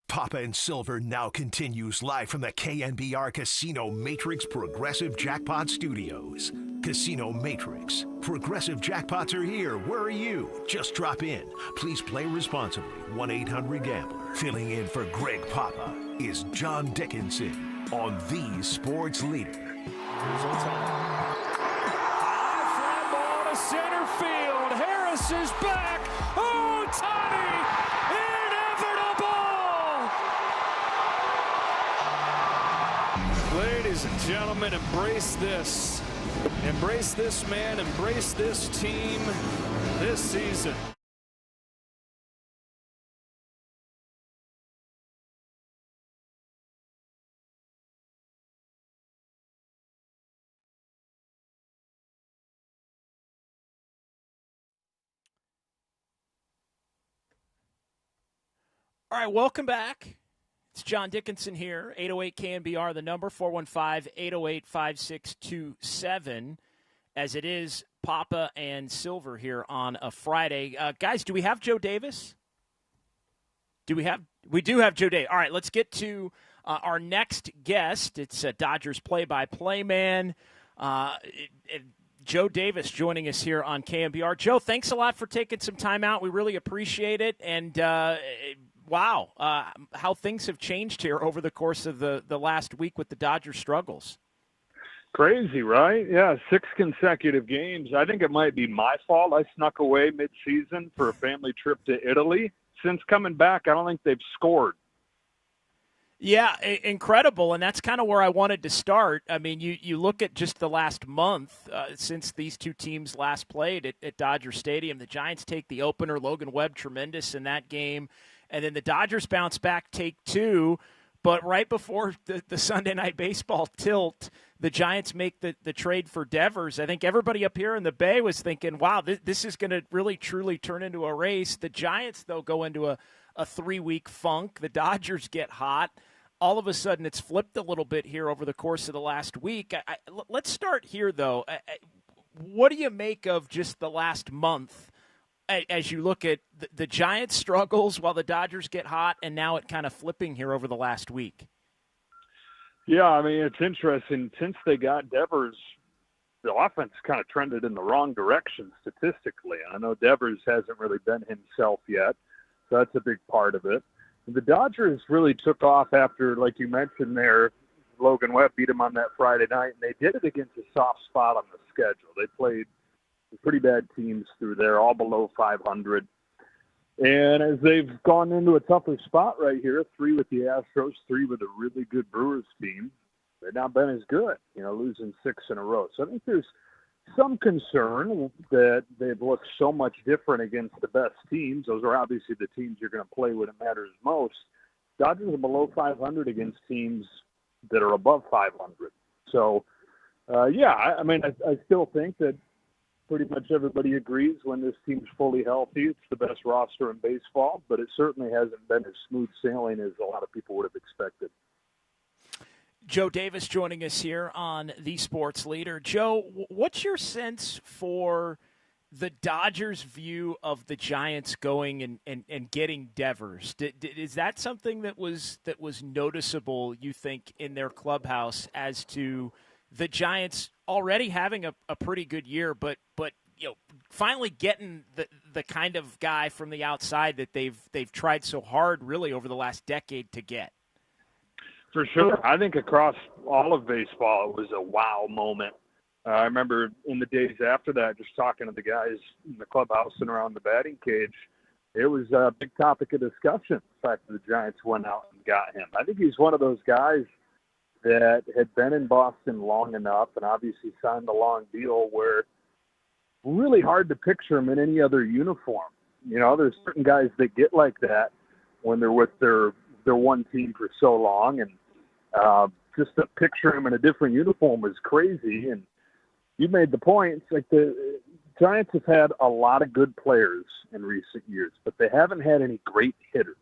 Papa and Silver now continues live from the KNBR Casino Matrix Progressive Jackpot Studios. Casino Matrix. Progressive jackpots are here. Where are you? Just drop in. Please play responsibly. 1-800-GAMBLER. Filling in for Greg Papa is John Dickinson on the Sports Leader. High fly ball to center field. Harris is back. Oh, Atani! Inevitable! Ladies and gentlemen, embrace this. Embrace this man. Embrace this team this season. All right, welcome back. It's John Dickinson here, 808 KNBR, the number, 415-808-5627, as it is Papa and Silver here on a Friday. Guys, do we have Joe Davis? We do have Joe Davis. All right, let's get to our next guest. It's Dodgers play-by-play man. Joe Davis joining us here on KNBR. Joe, thanks a lot for taking some time out. We really appreciate it. And wow, how things have changed here over the course of the last week with the Dodgers' struggles. Crazy, right? Yeah, 6 consecutive games. I think it might be my fault. I snuck away mid-season for a family trip to Italy. Since coming back, I don't think they've scored. Yeah, incredible, and that's kind of where I wanted to start. I mean, you look at just the last month since these two teams last played at Dodger Stadium. The Giants take the opener, Logan Webb tremendous in that game, and then the Dodgers bounce back, take 2. But right before the Sunday Night Baseball tilt, the Giants make the trade for Devers. I think everybody up here in the Bay was thinking, wow, this is going to really, truly turn into a race. The Giants, though, go into a 3-week funk. The Dodgers get hot. All of a sudden, it's flipped a little bit here over the course of the last week. Let's start here, though. What do you make of just the last month as you look at the Giants' struggles while the Dodgers get hot, and now it kind of flipping here over the last week? Yeah, I mean, it's interesting. Since they got Devers, the offense kind of trended in the wrong direction statistically. I know Devers hasn't really been himself yet, so that's a big part of it. The Dodgers really took off after, like you mentioned there, Logan Webb beat them on that Friday night, and they did it against a soft spot on the schedule. They played pretty bad teams through there, all below 500. And as they've gone into a tougher spot right here, 3 with the Astros, 3 with a really good Brewers team, they've not been as good, losing 6 in a row. So I think there's some concern that they've looked so much different against the best teams. Those are obviously the teams you're going to play when it matters most. Dodgers are below 500 against teams that are above 500. So, I mean, I still think that pretty much everybody agrees when this team's fully healthy, it's the best roster in baseball, but it certainly hasn't been as smooth sailing as a lot of people would have expected. Joe Davis joining us here on The Sports Leader. Joe, what's your sense for the Dodgers' view of the Giants going and getting Devers? Is that something that was noticeable, you think, in their clubhouse as to the Giants already having a pretty good year, but finally getting the kind of guy from the outside that they've tried so hard really over the last decade to get? For sure. I think across all of baseball, it was a wow moment. I remember in the days after that, just talking to the guys in the clubhouse and around the batting cage, it was a big topic of discussion, the fact that the Giants went out and got him. I think he's one of those guys that had been in Boston long enough and obviously signed a long deal where really hard to picture him in any other uniform. There's certain guys that get like that when they're with their one team for so long, and just to picture him in a different uniform was crazy. And you made the point, it's like the Giants have had a lot of good players in recent years, but they haven't had any great hitters.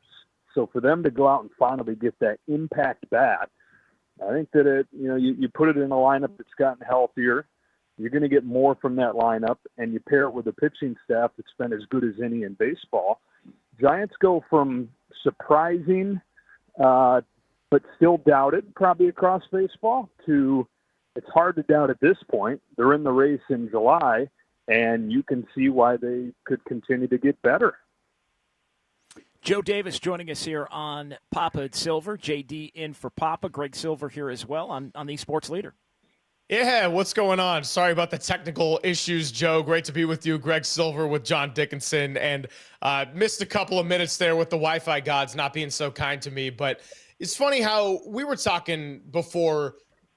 So for them to go out and finally get that impact bat, I think that you put it in a lineup that's gotten healthier. You're going to get more from that lineup, and you pair it with a pitching staff that's been as good as any in baseball. Giants go from surprising, but still doubted probably across baseball to it's hard to doubt at this point. They're in the race in July, and you can see why they could continue to get better. Joe Davis joining us here on Papa and Silver. JD in for Papa. Greg Silver here as well on the Sports Leader. Yeah, what's going on? Sorry about the technical issues, Joe. Great to be with you. Greg Silver with John Dickinson. And missed a couple of minutes there with the Wi-Fi gods not being so kind to me. But it's funny how we were talking before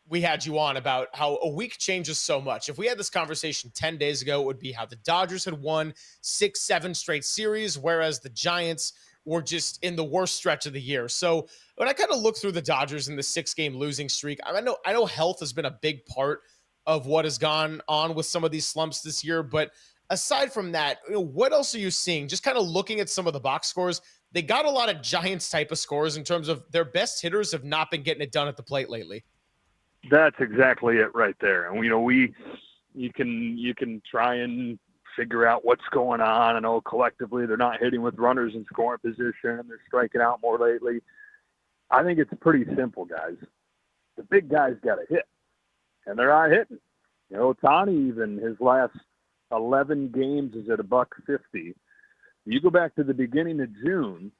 we had you on about how a week changes so much. If we had this conversation 10 days ago, it would be how the Dodgers had won 6-7 straight series, whereas the Giants were just in the worst stretch of the year. So when I kind of look through the Dodgers in the 6-game losing streak, I know health has been a big part of what has gone on with some of these slumps this year. But aside from that, what else are you seeing? Just kind of looking at some of the box scores, they got a lot of Giants type of scores in terms of their best hitters have not been getting it done at the plate lately. That's exactly it right there. And you can try and figure out what's going on. I know collectively they're not hitting with runners in scoring position and they're striking out more lately. I think it's pretty simple, guys. The big guys got to hit, and they're not hitting. Atani, even his last 11 games is at $1.50. You go back to the beginning of June,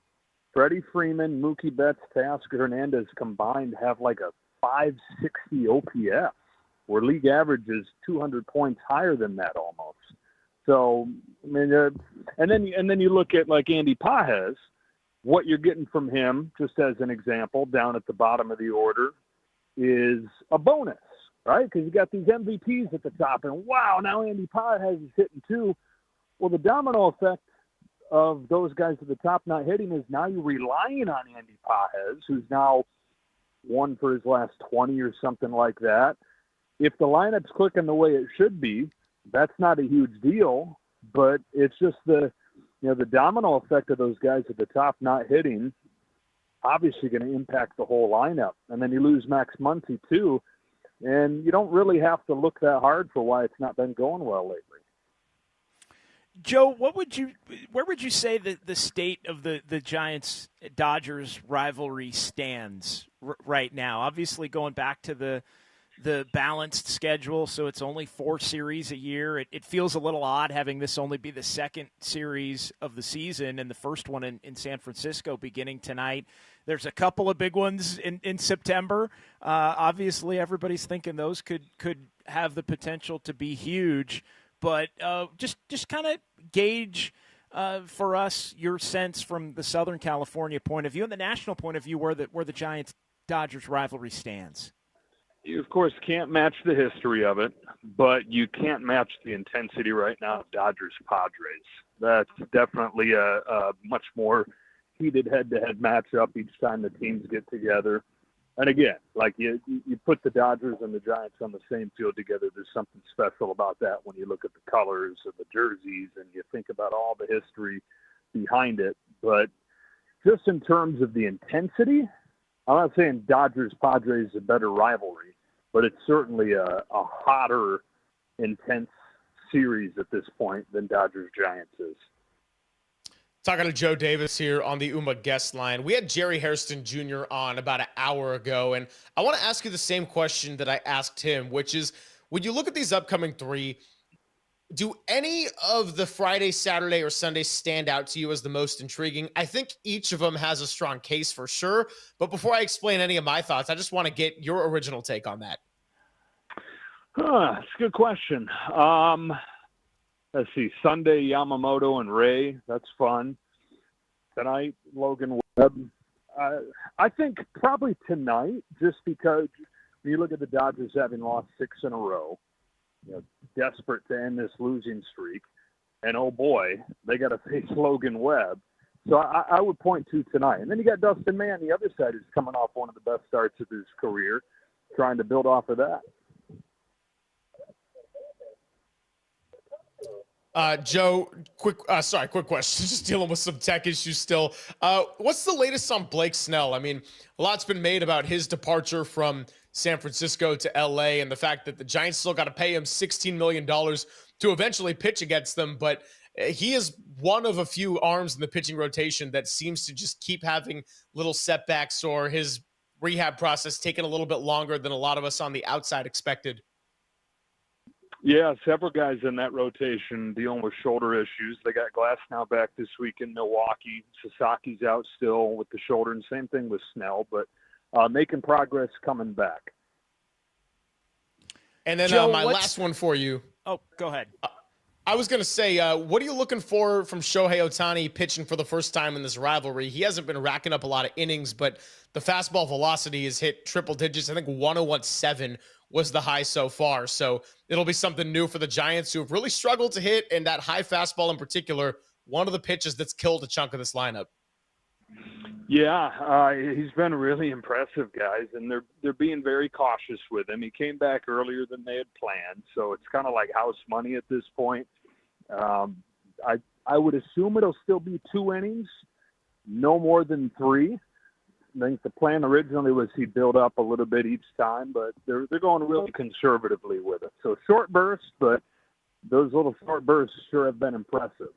Freddie Freeman, Mookie Betts, Teoscar Hernandez combined have like a 560 OPS, where league average is 200 points higher than that almost. So, I mean, and then you look at like Andy Pages, what you're getting from him, just as an example, down at the bottom of the order, is a bonus, right? Because you got these MVPs at the top, and wow, now Andy Pages is hitting too. Well, the domino effect of those guys at the top not hitting is now you're relying on Andy Pages, who's now won for his last 20 or something like that. If the lineup's clicking the way it should be, that's not a huge deal, but it's just the domino effect of those guys at the top not hitting, obviously going to impact the whole lineup. And then you lose Max Muncy too, and you don't really have to look that hard for why it's not been going well lately. Joe, where would you say that the state of the Giants-Dodgers rivalry stands right now? Obviously, going back to the balanced schedule, so it's only 4 series a year. It feels a little odd having this only be the second series of the season and the first one in San Francisco beginning tonight. There's a couple of big ones in September. Obviously, everybody's thinking those could have the potential to be huge. But just kind of gauge for us your sense from the Southern California point of view and the national point of view where the Giants-Dodgers rivalry stands. You, of course, can't match the history of it, but you can't match the intensity right now of Dodgers-Padres. That's definitely a much more heated head-to-head matchup each time the teams get together. And again, like you put the Dodgers and the Giants on the same field together, there's something special about that when you look at the colors of the jerseys and you think about all the history behind it. But just in terms of the intensity, I'm not saying Dodgers-Padres is a better rivalry, but it's certainly a hotter, intense series at this point than Dodgers-Giants is. Talking to Joe Davis here on the UMA guest line. We had Jerry Hairston Jr. on about an hour ago, and I want to ask you the same question that I asked him, which is, when you look at these upcoming 3, do any of the Friday, Saturday, or Sunday stand out to you as the most intriguing? I think each of them has a strong case for sure, but before I explain any of my thoughts, I just want to get your original take on that. It's a good question. Let's see, Sunday, Yamamoto and Ray. That's fun. Tonight, Logan Webb. I think probably tonight, just because when you look at the Dodgers having lost 6 in a row, desperate to end this losing streak, and oh boy, they got to face Logan Webb. So I would point to tonight. And then you got Dustin May on the other side, who's coming off one of the best starts of his career, trying to build off of that. Joe, quick question. Just dealing with some tech issues still. What's the latest on Blake Snell? I mean, a lot's been made about his departure from San Francisco to LA and the fact that the Giants still got to pay him $16 million to eventually pitch against them. But he is one of a few arms in the pitching rotation that seems to just keep having little setbacks, or his rehab process taking a little bit longer than a lot of us on the outside expected. Yeah, several guys in that rotation dealing with shoulder issues. They got Glasnow back this week in Milwaukee. Sasaki's out still with the shoulder, and same thing with Snell, but making progress coming back. And then Joe, my last one for you. Oh, go ahead. I was going to say, what are you looking for from Shohei Atani pitching for the first time in this rivalry? He hasn't been racking up a lot of innings, but the fastball velocity has hit triple digits. I think 101.7 was the high so far. So it'll be something new for the Giants, who have really struggled to hit, and that high fastball in particular, one of the pitches that's killed a chunk of this lineup. Yeah, he's been really impressive, guys, and they're being very cautious with him. He came back earlier than they had planned, so it's kind of like house money at this point. I would assume it'll still be 2 innings, no more than 3. I think the plan originally was he'd build up a little bit each time, but they're going really conservatively with it. So short bursts, but those little short bursts sure have been impressive.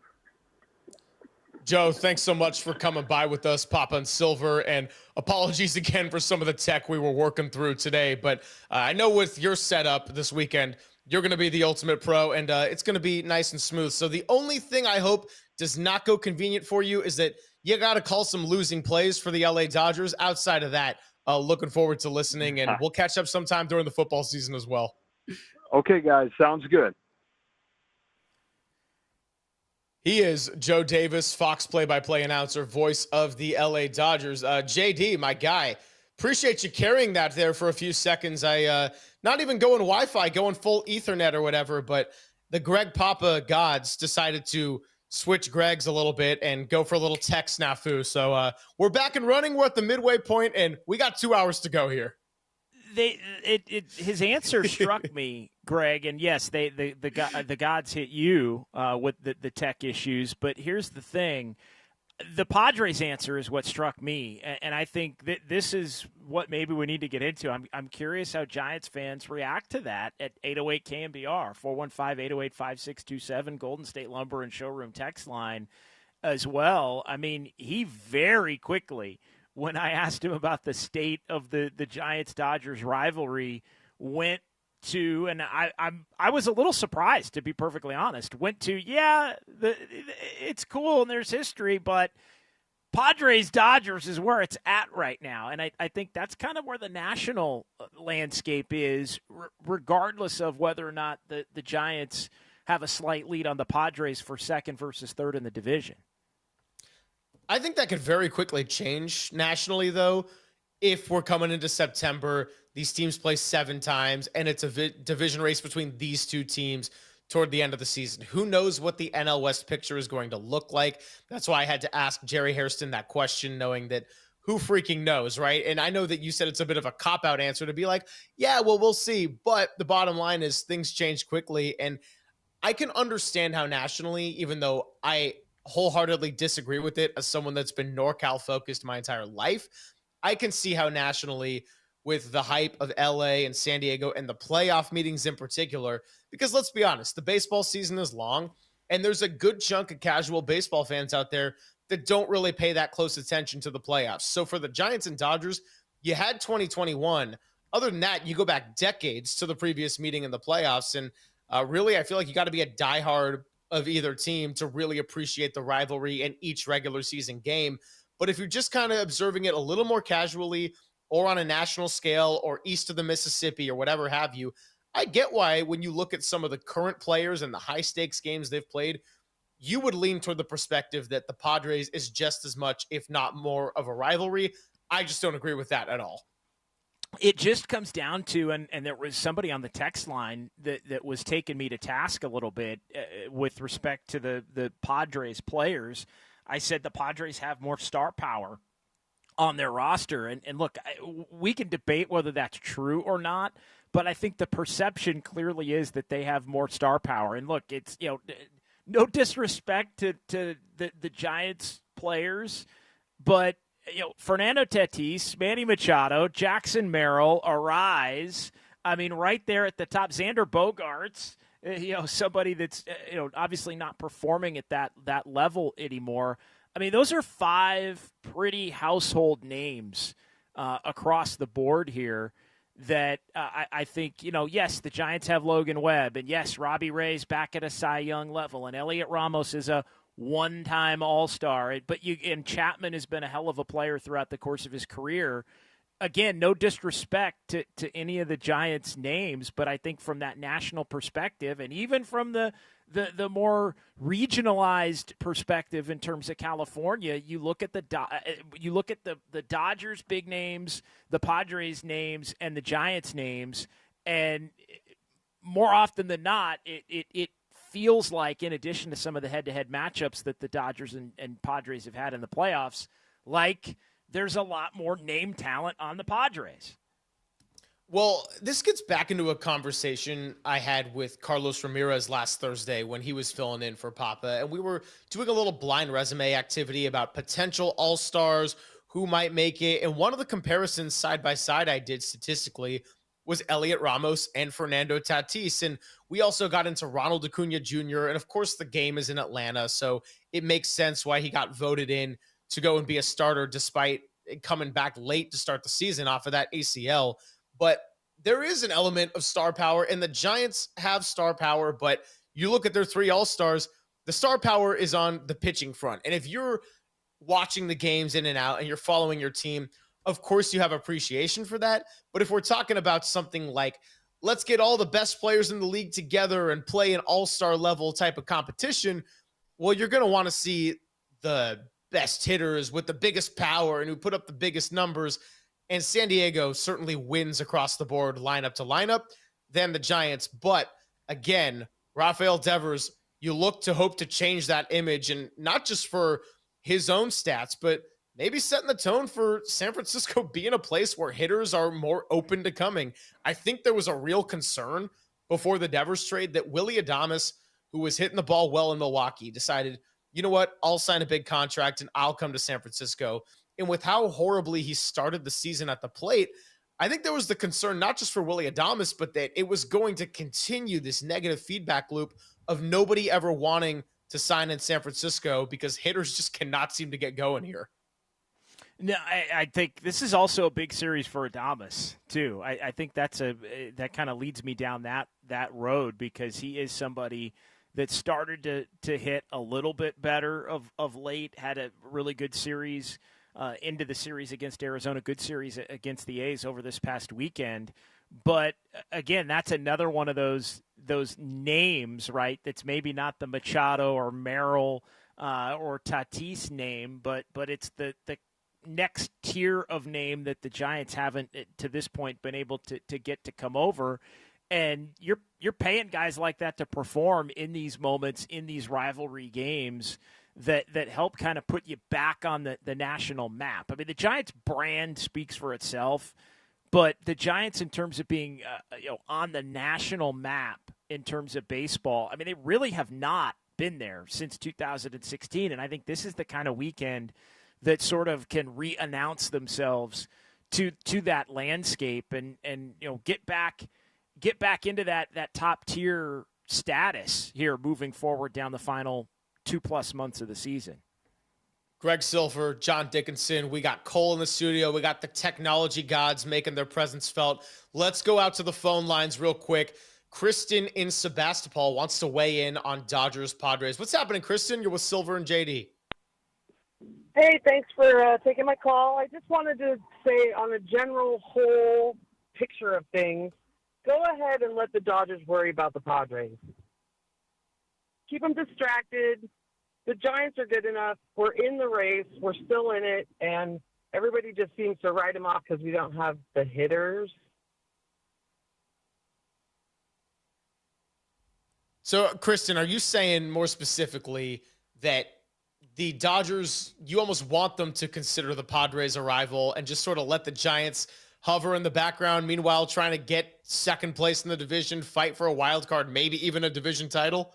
Joe, thanks so much for coming by with us, Papa and Silver, and apologies again for some of the tech we were working through today. But I know with your setup this weekend, You're going to be the ultimate pro, and it's going to be nice and smooth. So the only thing I hope does not go convenient for you is that you got to call some losing plays for the LA Dodgers. Outside of that, looking forward to listening, and we'll catch up sometime during the football season as well. Okay, guys. Sounds good. He is Joe Davis, Fox play-by-play announcer, voice of the LA Dodgers. JD, my guy, appreciate you carrying that there for a few seconds. I not even going Wi-Fi, going full Ethernet or whatever, but the Greg Papa gods decided to switch Greg's a little bit and go for a little tech snafu. So we're back and running. We're at the midway point, and we got 2 hours to go here. His answer struck me, Greg, and yes, the gods hit you with the tech issues. But here's the thing: the Padres' answer is what struck me, and I think that this is what maybe we need to get into. I'm curious how Giants fans react to that at 808 KNBR 415-808-5627 Golden State Lumber and Showroom text line as well. I mean, he very quickly, when I asked him about the state of the Giants-Dodgers rivalry, went to, and I was a little surprised, to be perfectly honest, went to, it's cool and there's history, but Padres-Dodgers is where it's at right now. And I think that's kind of where the national landscape is, regardless of whether or not the Giants have a slight lead on the Padres for second versus third in the division. I think that could very quickly change nationally, though. If we're coming into September, these teams play 7 times, and it's a division race between these two teams toward the end of the season. Who knows what the NL West picture is going to look like? That's why I had to ask Jerry Hairston that question, knowing that who freaking knows, right? And I know that you said it's a bit of a cop-out answer to be like, yeah, well, we'll see. But the bottom line is things change quickly, and I can understand how nationally, even though I wholeheartedly disagree with it as someone that's been NorCal focused my entire life, I can see how nationally, with the hype of LA and San Diego and the playoff meetings in particular, because let's be honest, the baseball season is long, and there's a good chunk of casual baseball fans out there that don't really pay that close attention to the playoffs. So for the Giants and Dodgers, you had 2021. Other than that, you go back decades to the previous meeting in the playoffs, and really, I feel like you got to be a diehard of either team to really appreciate the rivalry in each regular season game. But if you're just kind of observing it a little more casually or on a national scale or east of the Mississippi or whatever have you, I get why when you look at some of the current players and the high stakes games they've played, you would lean toward the perspective that the Padres is just as much, if not more, of a rivalry. I just don't agree with that at all. It just comes down to, and there was somebody on the text line that was taking me to task a little bit with respect to the Padres players. I said the Padres have more star power on their roster. And look, we can debate whether that's true or not, but I think the perception clearly is that they have more star power. And look, it's, no disrespect to the Giants players, but Fernando Tatis, Manny Machado, Jackson Merrill, Arise. I mean, right there at the top, Xander Bogaerts, somebody that's, obviously not performing at that level anymore. I mean, those are 5 pretty household names across the board here that I think, yes, the Giants have Logan Webb, and yes, Robbie Ray's back at a Cy Young level, and Elliot Ramos is a one-time All-Star, and Chapman has been a hell of a player throughout the course of his career. Again, no disrespect to any of the Giants' names, but I think from that national perspective, and even from the more regionalized perspective in terms of California, you look at the Dodgers' big names, the Padres' names, and the Giants' names, and more often than not, it feels like, in addition to some of the head-to-head matchups that the Dodgers and Padres have had in the playoffs, like there's a lot more name talent on the Padres. Well, this gets back into a conversation I had with Carlos Ramirez last Thursday when he was filling in for Papa, and we were doing a little blind resume activity about potential all-stars, who might make it, and one of the comparisons side-by-side I did statistically was Elliot Ramos and Fernando Tatis. And we also got into Ronald Acuna Jr. And of course the game is in Atlanta, so it makes sense why he got voted in to go and be a starter despite coming back late to start the season off of that ACL. But there is an element of star power, and the Giants have star power, but you look at their 3 All-Stars, the star power is on the pitching front. And if you're watching the games in and out and you're following your team, of course you have appreciation for that. But if we're talking about something like, let's get all the best players in the league together and play an all-star level type of competition, well, you're going to want to see the best hitters with the biggest power and who put up the biggest numbers. And San Diego certainly wins across the board, lineup to lineup, than the Giants. But again, Raphael Devers, you look to hope to change that image, and not just for his own stats, but maybe setting the tone for San Francisco being a place where hitters are more open to coming. I think there was a real concern before the Devers trade that Willy Adames, who was hitting the ball well in Milwaukee, decided, you know what, I'll sign a big contract and I'll come to San Francisco. And with how horribly he started the season at the plate, I think there was the concern not just for Willy Adames, but that it was going to continue this negative feedback loop of nobody ever wanting to sign in San Francisco because hitters just cannot seem to get going here. No, I think this is also a big series for Adames too. I think that kind of leads me down that road, because he is somebody that started to hit a little bit better of late, had a really good series into the series against Arizona, good series against the A's over this past weekend. But again, that's another one of those names, right? That's maybe not the Machado or Merrill or Tatis name, but it's the next tier of name that the Giants haven't to this point been able to get to come over. And you're paying guys like that to perform in these moments, in these rivalry games that help kind of put you back on the national map. I mean, the Giants brand speaks for itself, but the Giants, in terms of being on the national map in terms of baseball, I mean, they really have not been there since 2016. And I think this is the kind of weekend that sort of can re-announce themselves to that landscape and get back into that top tier status here moving forward down the final 2+ months of the season. Greg Silver, John Dickinson, we got Cole in the studio. We got the technology gods making their presence felt. Let's go out to the phone lines real quick. Kristen in Sebastopol wants to weigh in on Dodgers Padres. What's happening, Kristen? You're with Silver and JD. Hey, thanks for taking my call. I just wanted to say, on a general whole picture of things, go ahead and let the Dodgers worry about the Padres. Keep them distracted. The Giants are good enough. We're in the race. We're still in it. And everybody just seems to write them off because we don't have the hitters. So, Kristen, are you saying more specifically that the Dodgers, you almost want them to consider the Padres a rival and just sort of let the Giants hover in the background, meanwhile trying to get second place in the division, fight for a wild card, maybe even a division title?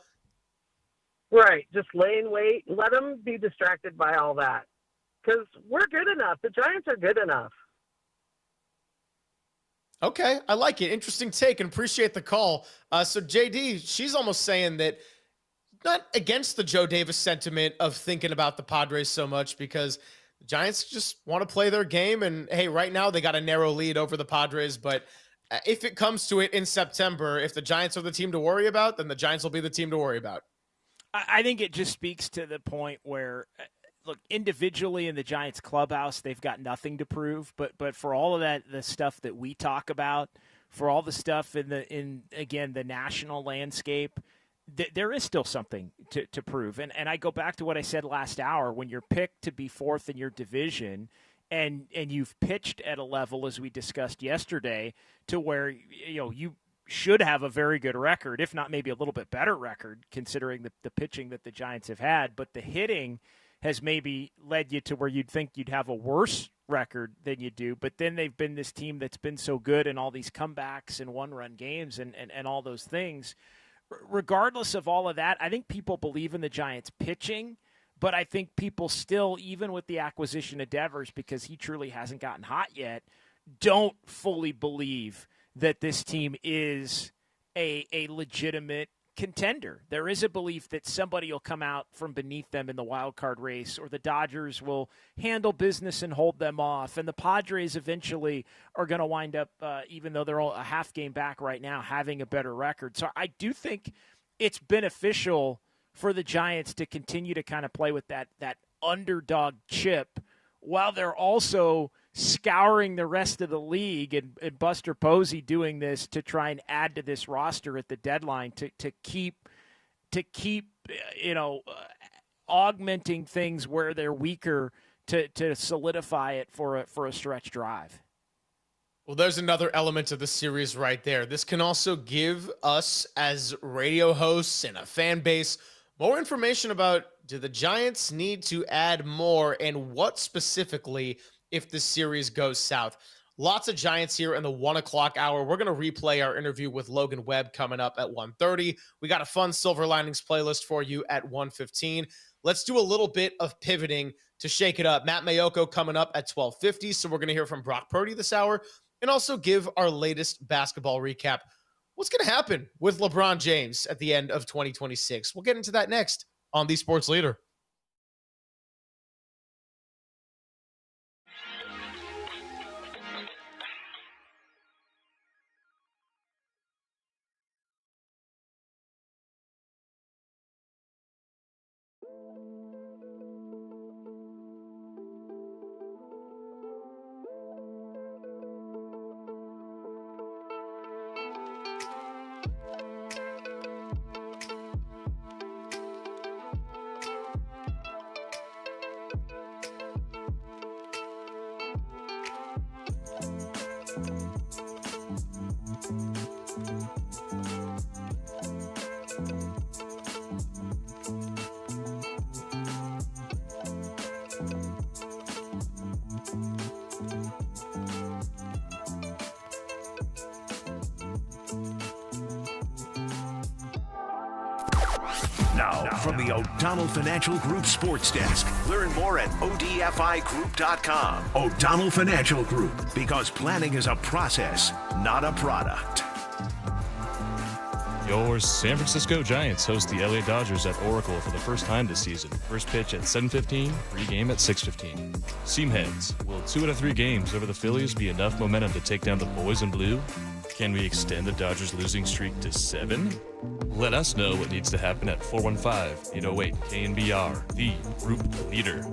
Right. Just lay in wait. Let them be distracted by all that. Because we're good enough. The Giants are good enough. Okay, I like it. Interesting take, and appreciate the call. So, JD, she's almost saying that not against the Joe Davis sentiment of thinking about the Padres so much, because the Giants just want to play their game. And, hey, right now they got a narrow lead over the Padres. But if it comes to it in September, if the Giants are the team to worry about, then the Giants will be the team to worry about. I think it just speaks to the point where, look, individually in the Giants clubhouse, they've got nothing to prove. But for all of that, the stuff that we talk about, for all the stuff in the national landscape, there is still something to prove. And I go back to what I said last hour. When you're picked to be fourth in your division and you've pitched at a level, as we discussed yesterday, to where you should have a very good record, if not maybe a little bit better record, considering the pitching that the Giants have had. But the hitting has maybe led you to where you'd think you'd have a worse record than you do. But then they've been this team that's been so good in all these comebacks and one-run games and all those things. Regardless of all of that, I think people believe in the Giants pitching, but I think people still, even with the acquisition of Devers, because he truly hasn't gotten hot yet, don't fully believe that this team is a legitimate contender. There is a belief that somebody will come out from beneath them in the wild card race, or the Dodgers will handle business and hold them off. And the Padres eventually are going to wind up, even though they're all a half game back right now, having a better record. So I do think it's beneficial for the Giants to continue to kind of play with that underdog chip, while they're also scouring the rest of the league, and Buster Posey doing this to try and add to this roster at the deadline to keep augmenting things where they're weaker to solidify it for a stretch drive. Well, there's another element of the series right there. This can also give us, as radio hosts and a fan base, more information about, do the Giants need to add more, and what specifically if the series goes south. Lots of Giants here in the 1 o'clock hour. We're going to replay our interview with Logan Webb coming up at 1:30. We got a fun Silver Linings playlist for you at 1:15. Let's do a little bit of pivoting to shake it up. Matt Mayoko coming up at 12:50, so we're going to hear from Brock Purdy this hour, and also give our latest basketball recap. What's going to happen with LeBron James at the end of 2026? We'll get into that next on The Sports Leader. Now, from the O'Donnell Financial Group Sports Desk. Learn more at odfigroup.com. O'Donnell Financial Group, because planning is a process, not a product. Your San Francisco Giants host the LA Dodgers at Oracle for the first time this season. First pitch at 7:15, pregame at 6:15. Seamheads, will 2 out of 3 games over the Phillies be enough momentum to take down the boys in blue? Can we extend the Dodgers' losing streak to 7? Let us know what needs to happen at 415-808 KNBR, the group leader.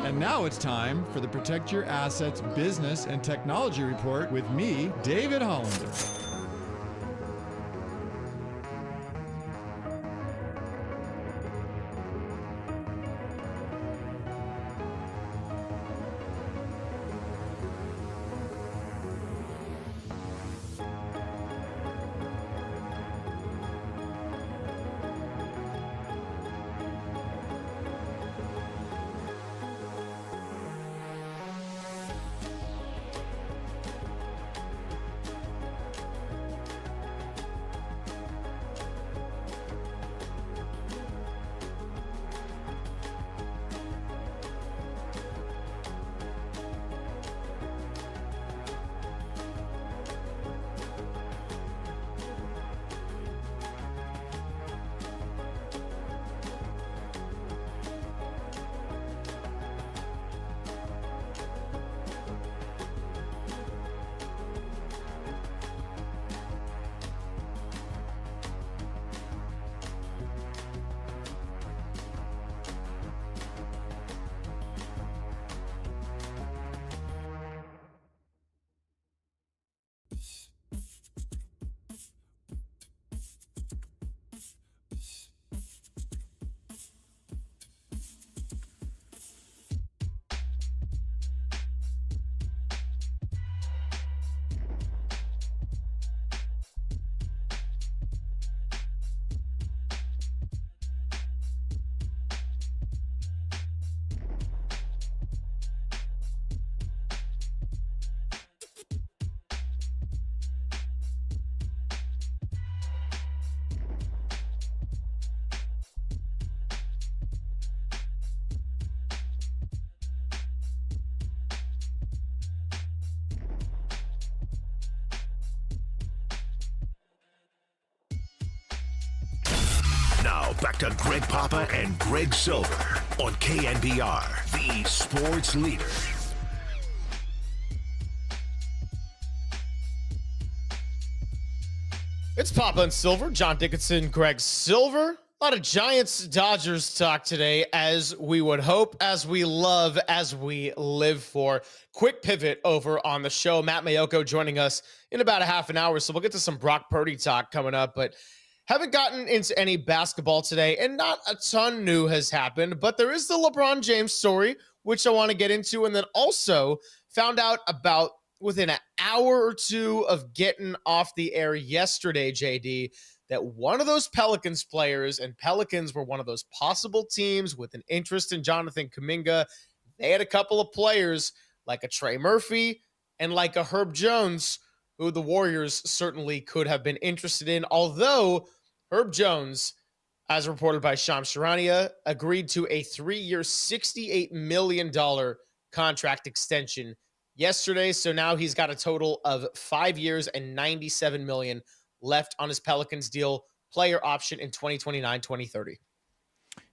And now it's time for the Protect Your Assets Business and Technology Report with me, David Hollander. Now back to Greg Papa and Greg Silver on KNBR, the sports leader. It's Papa and Silver, John Dickinson, Greg Silver. A lot of Giants-Dodgers talk today, as we would hope, as we love, as we live for. Quick pivot over on the show. Matt Mayoko joining us in about a half an hour, so we'll get to some Brock Purdy talk coming up, but haven't gotten into any basketball today, and not a ton new has happened, but there is the LeBron James story, which I want to get into, and then also found out about within an hour or two of getting off the air yesterday, JD, that one of those Pelicans players, and Pelicans were one of those possible teams with an interest in Jonathan Kuminga. They had a couple of players like a Trey Murphy and like a Herb Jones, who the Warriors certainly could have been interested in, although Herb Jones, as reported by Shams Charania, agreed to a 3-year, $68 million contract extension yesterday. So now he's got a total of 5 years and $97 million left on his Pelicans deal, player option in 2029, 2030.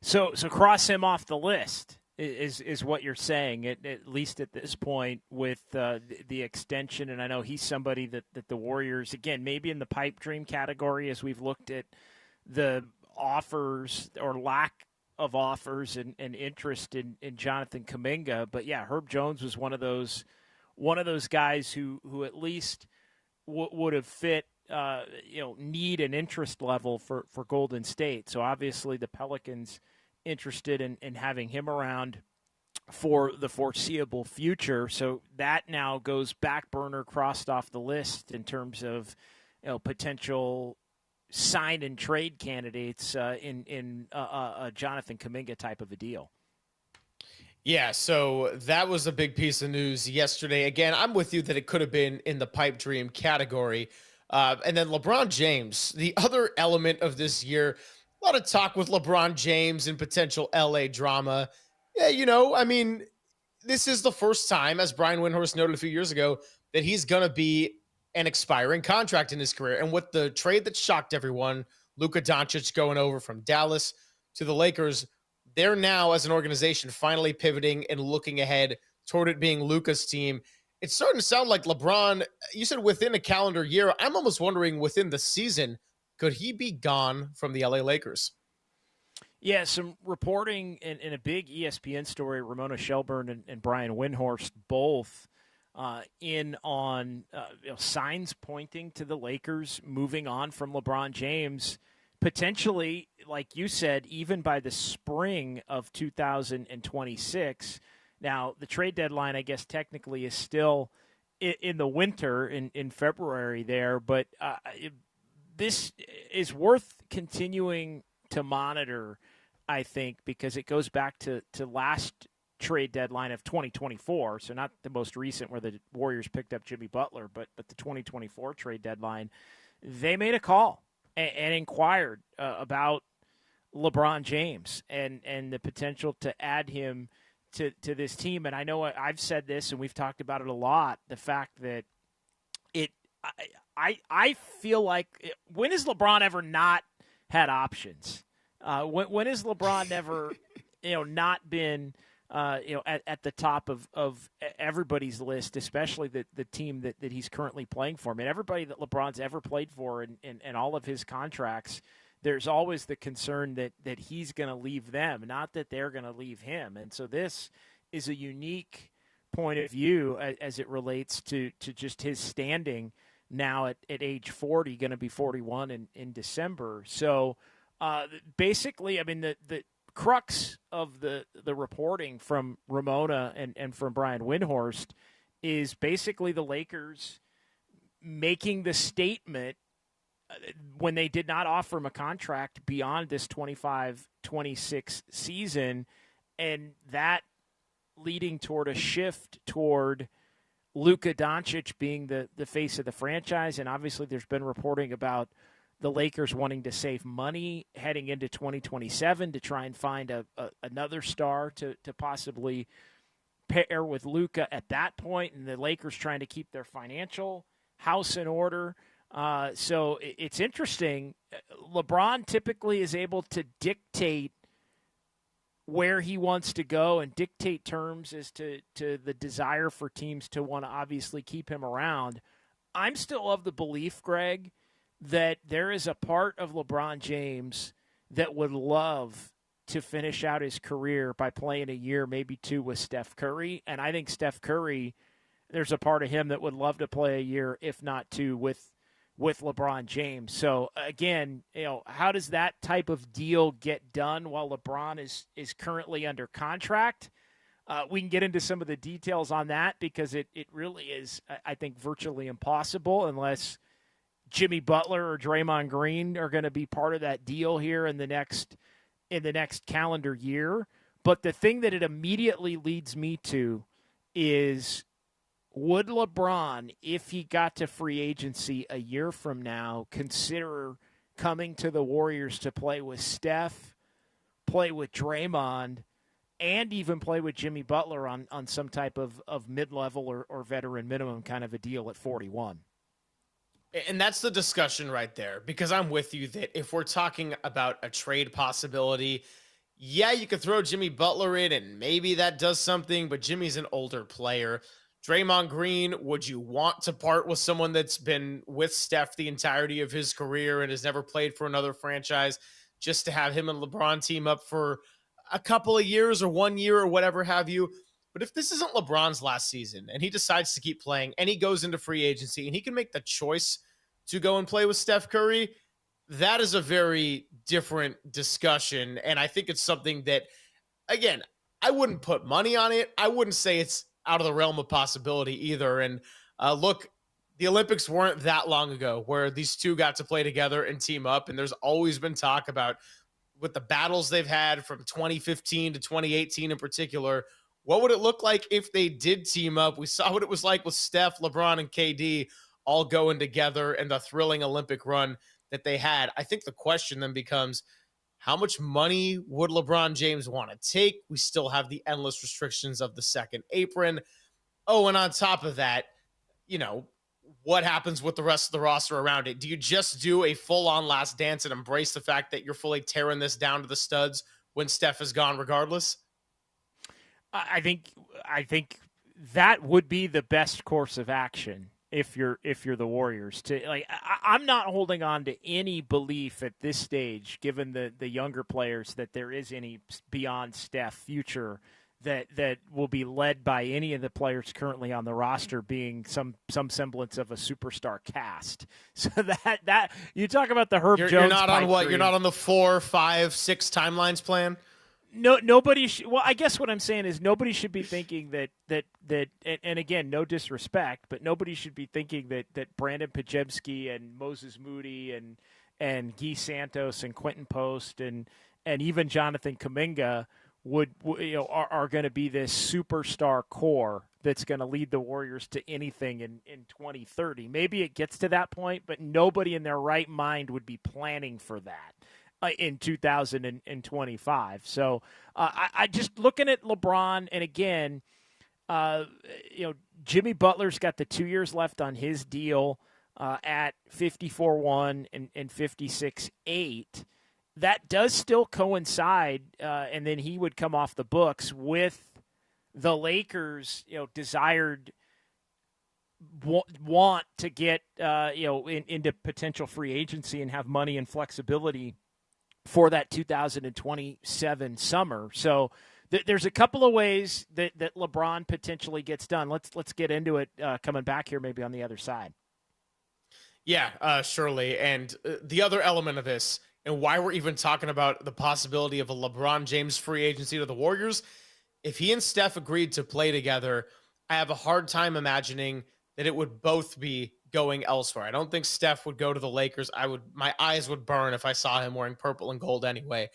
So cross him off the list is what you're saying, at least at this point with the extension. And I know he's somebody that the Warriors, again, maybe in the pipe dream category, as we've looked at the offers or lack of offers and interest in Jonathan Kuminga. But yeah, Herb Jones was one of those guys who at least would have fit need and interest level for Golden State. So obviously the Pelicans interested in having him around for the foreseeable future. So that now goes back burner, crossed off the list in terms of potential sign and trade candidates in a Jonathan Kuminga type of a deal. Yeah, so that was a big piece of news yesterday. Again, I'm with you that it could have been in the pipe dream category. And then LeBron James, the other element of this year, a lot of talk with LeBron James and potential LA drama. Yeah, this is the first time, as Brian Windhorst noted a few years ago, that he's going to be an expiring contract in his career. And with the trade that shocked everyone, Luka Doncic going over from Dallas to the Lakers, they're now, as an organization, finally pivoting and looking ahead toward it being Luka's team. It's starting to sound like LeBron, you said within a calendar year. I'm almost wondering within the season, could he be gone from the LA Lakers? Yeah, some reporting in a big ESPN story, Ramona Shelburne and Brian Windhorst both in on signs pointing to the Lakers moving on from LeBron James, potentially, like you said, even by the spring of 2026. Now, the trade deadline, I guess, technically is still in the winter in February there, but this is worth continuing to monitor, I think, because it goes back to last trade deadline of 2024, so not the most recent where the Warriors picked up Jimmy Butler, but the 2024 trade deadline. They made a call and inquired about LeBron James and the potential to add him to this team. And I know I've said this, and we've talked about it a lot, the fact that I feel like, when has LeBron ever not had options? When has LeBron never, not been, at the top of everybody's list, especially the team that he's currently playing for? I mean, everybody that LeBron's ever played for in all of his contracts, there's always the concern that he's going to leave them, not that they're going to leave him. And so this is a unique point of view as it relates to just his standing now at age 40, going to be 41 in December. So basically, I mean, the crux of the reporting from Ramona and from Brian Windhorst is basically the Lakers making the statement when they did not offer him a contract beyond this 25-26 season, and that leading toward a shift toward Luka Doncic being the face of the franchise. And obviously there's been reporting about the Lakers wanting to save money heading into 2027 to try and find another star to possibly pair with Luka at that point, and the Lakers trying to keep their financial house in order. So it's interesting. LeBron typically is able to dictate where he wants to go and dictate terms as to the desire for teams to want to obviously keep him around. I'm still of the belief, Greg, that there is a part of LeBron James that would love to finish out his career by playing a year, maybe two, with Steph Curry. And I think Steph Curry, there's a part of him that would love to play a year, if not two, with LeBron James. So again, how does that type of deal get done while LeBron is currently under contract? We can get into some of the details on that, because it really is, I think, virtually impossible unless Jimmy Butler or Draymond Green are going to be part of that deal here in the next calendar year. But the thing that it immediately leads me to is, would LeBron, if he got to free agency a year from now, consider coming to the Warriors to play with Steph, play with Draymond, and even play with Jimmy Butler on some type of mid-level or veteran minimum kind of a deal at 41? And that's the discussion right there, because I'm with you that if we're talking about a trade possibility, yeah, you could throw Jimmy Butler in and maybe that does something, but Jimmy's an older player. Draymond Green, would you want to part with someone that's been with Steph the entirety of his career and has never played for another franchise, just to have him and LeBron team up for a couple of years or 1 year or whatever have you? But if this isn't LeBron's last season and he decides to keep playing and he goes into free agency and he can make the choice to go and play with Steph Curry, that is a very different discussion. And I think it's something that, again, I wouldn't put money on it. I wouldn't say it's out of the realm of possibility either. And look, the Olympics weren't that long ago where these two got to play together and team up. And there's always been talk about, with the battles they've had from 2015 to 2018 in particular, what would it look like if they did team up? We saw what it was like with Steph, LeBron, and KD all going together and the thrilling Olympic run that they had. I think the question then becomes, how much money would LeBron James want to take? We still have the endless restrictions of the second apron. Oh, and on top of that, what happens with the rest of the roster around it? Do you just do a full-on last dance and embrace the fact that you're fully tearing this down to the studs when Steph is gone regardless? I think that would be the best course of action. if you're the Warriors. I'm not holding on to any belief at this stage, given the younger players, that there is any beyond Steph future that will be led by any of the players currently on the roster being some semblance of a superstar cast. So that you talk about the Herb Jones. You're not on what? dream. You're not on the 4, 5, 6 timelines plan? No, nobody. Well, I guess what I'm saying is nobody should be thinking that. And again, no disrespect, but nobody should be thinking that Brandon Pajemski and Moses Moody and Guy Santos and Quentin Post and even Jonathan Kuminga are going to be this superstar core that's going to lead the Warriors to anything in 2030. Maybe it gets to that point, but nobody in their right mind would be planning for that in 2025. So I just looking at LeBron, and again, Jimmy Butler's got the 2 years left on his deal at 54-1 and 56-8. That does still coincide, and then he would come off the books with the Lakers, desired want to get, into potential free agency and have money and flexibility for that 2027 summer. So there's a couple of ways that LeBron potentially gets done. Let's get into it coming back here, maybe on the other side. Yeah, surely. And the other element of this, and why we're even talking about the possibility of a LeBron James free agency to the Warriors, if he and Steph agreed to play together, I have a hard time imagining that it would both be going elsewhere. I don't think Steph would go to the Lakers. My eyes would burn if I saw him wearing purple and gold anyway.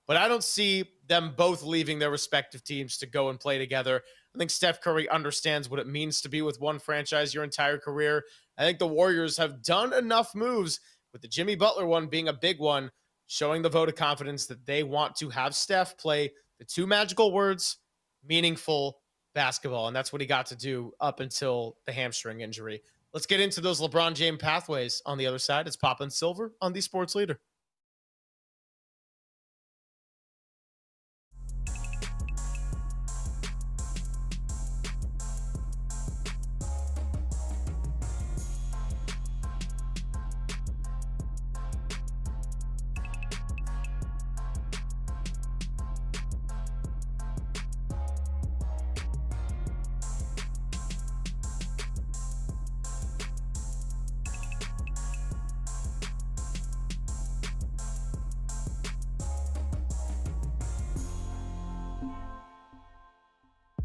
But I don't see them both leaving their respective teams to go and play together. I think Steph Curry understands what it means to be with one franchise your entire career. I think the Warriors have done enough moves, with the Jimmy Butler one being a big one, showing the vote of confidence that they want to have Steph play the two magical words, meaningful basketball. And that's what he got to do up until the hamstring injury. Let's get into those LeBron James pathways on the other side. It's Pop and Silver on the Sports Leader.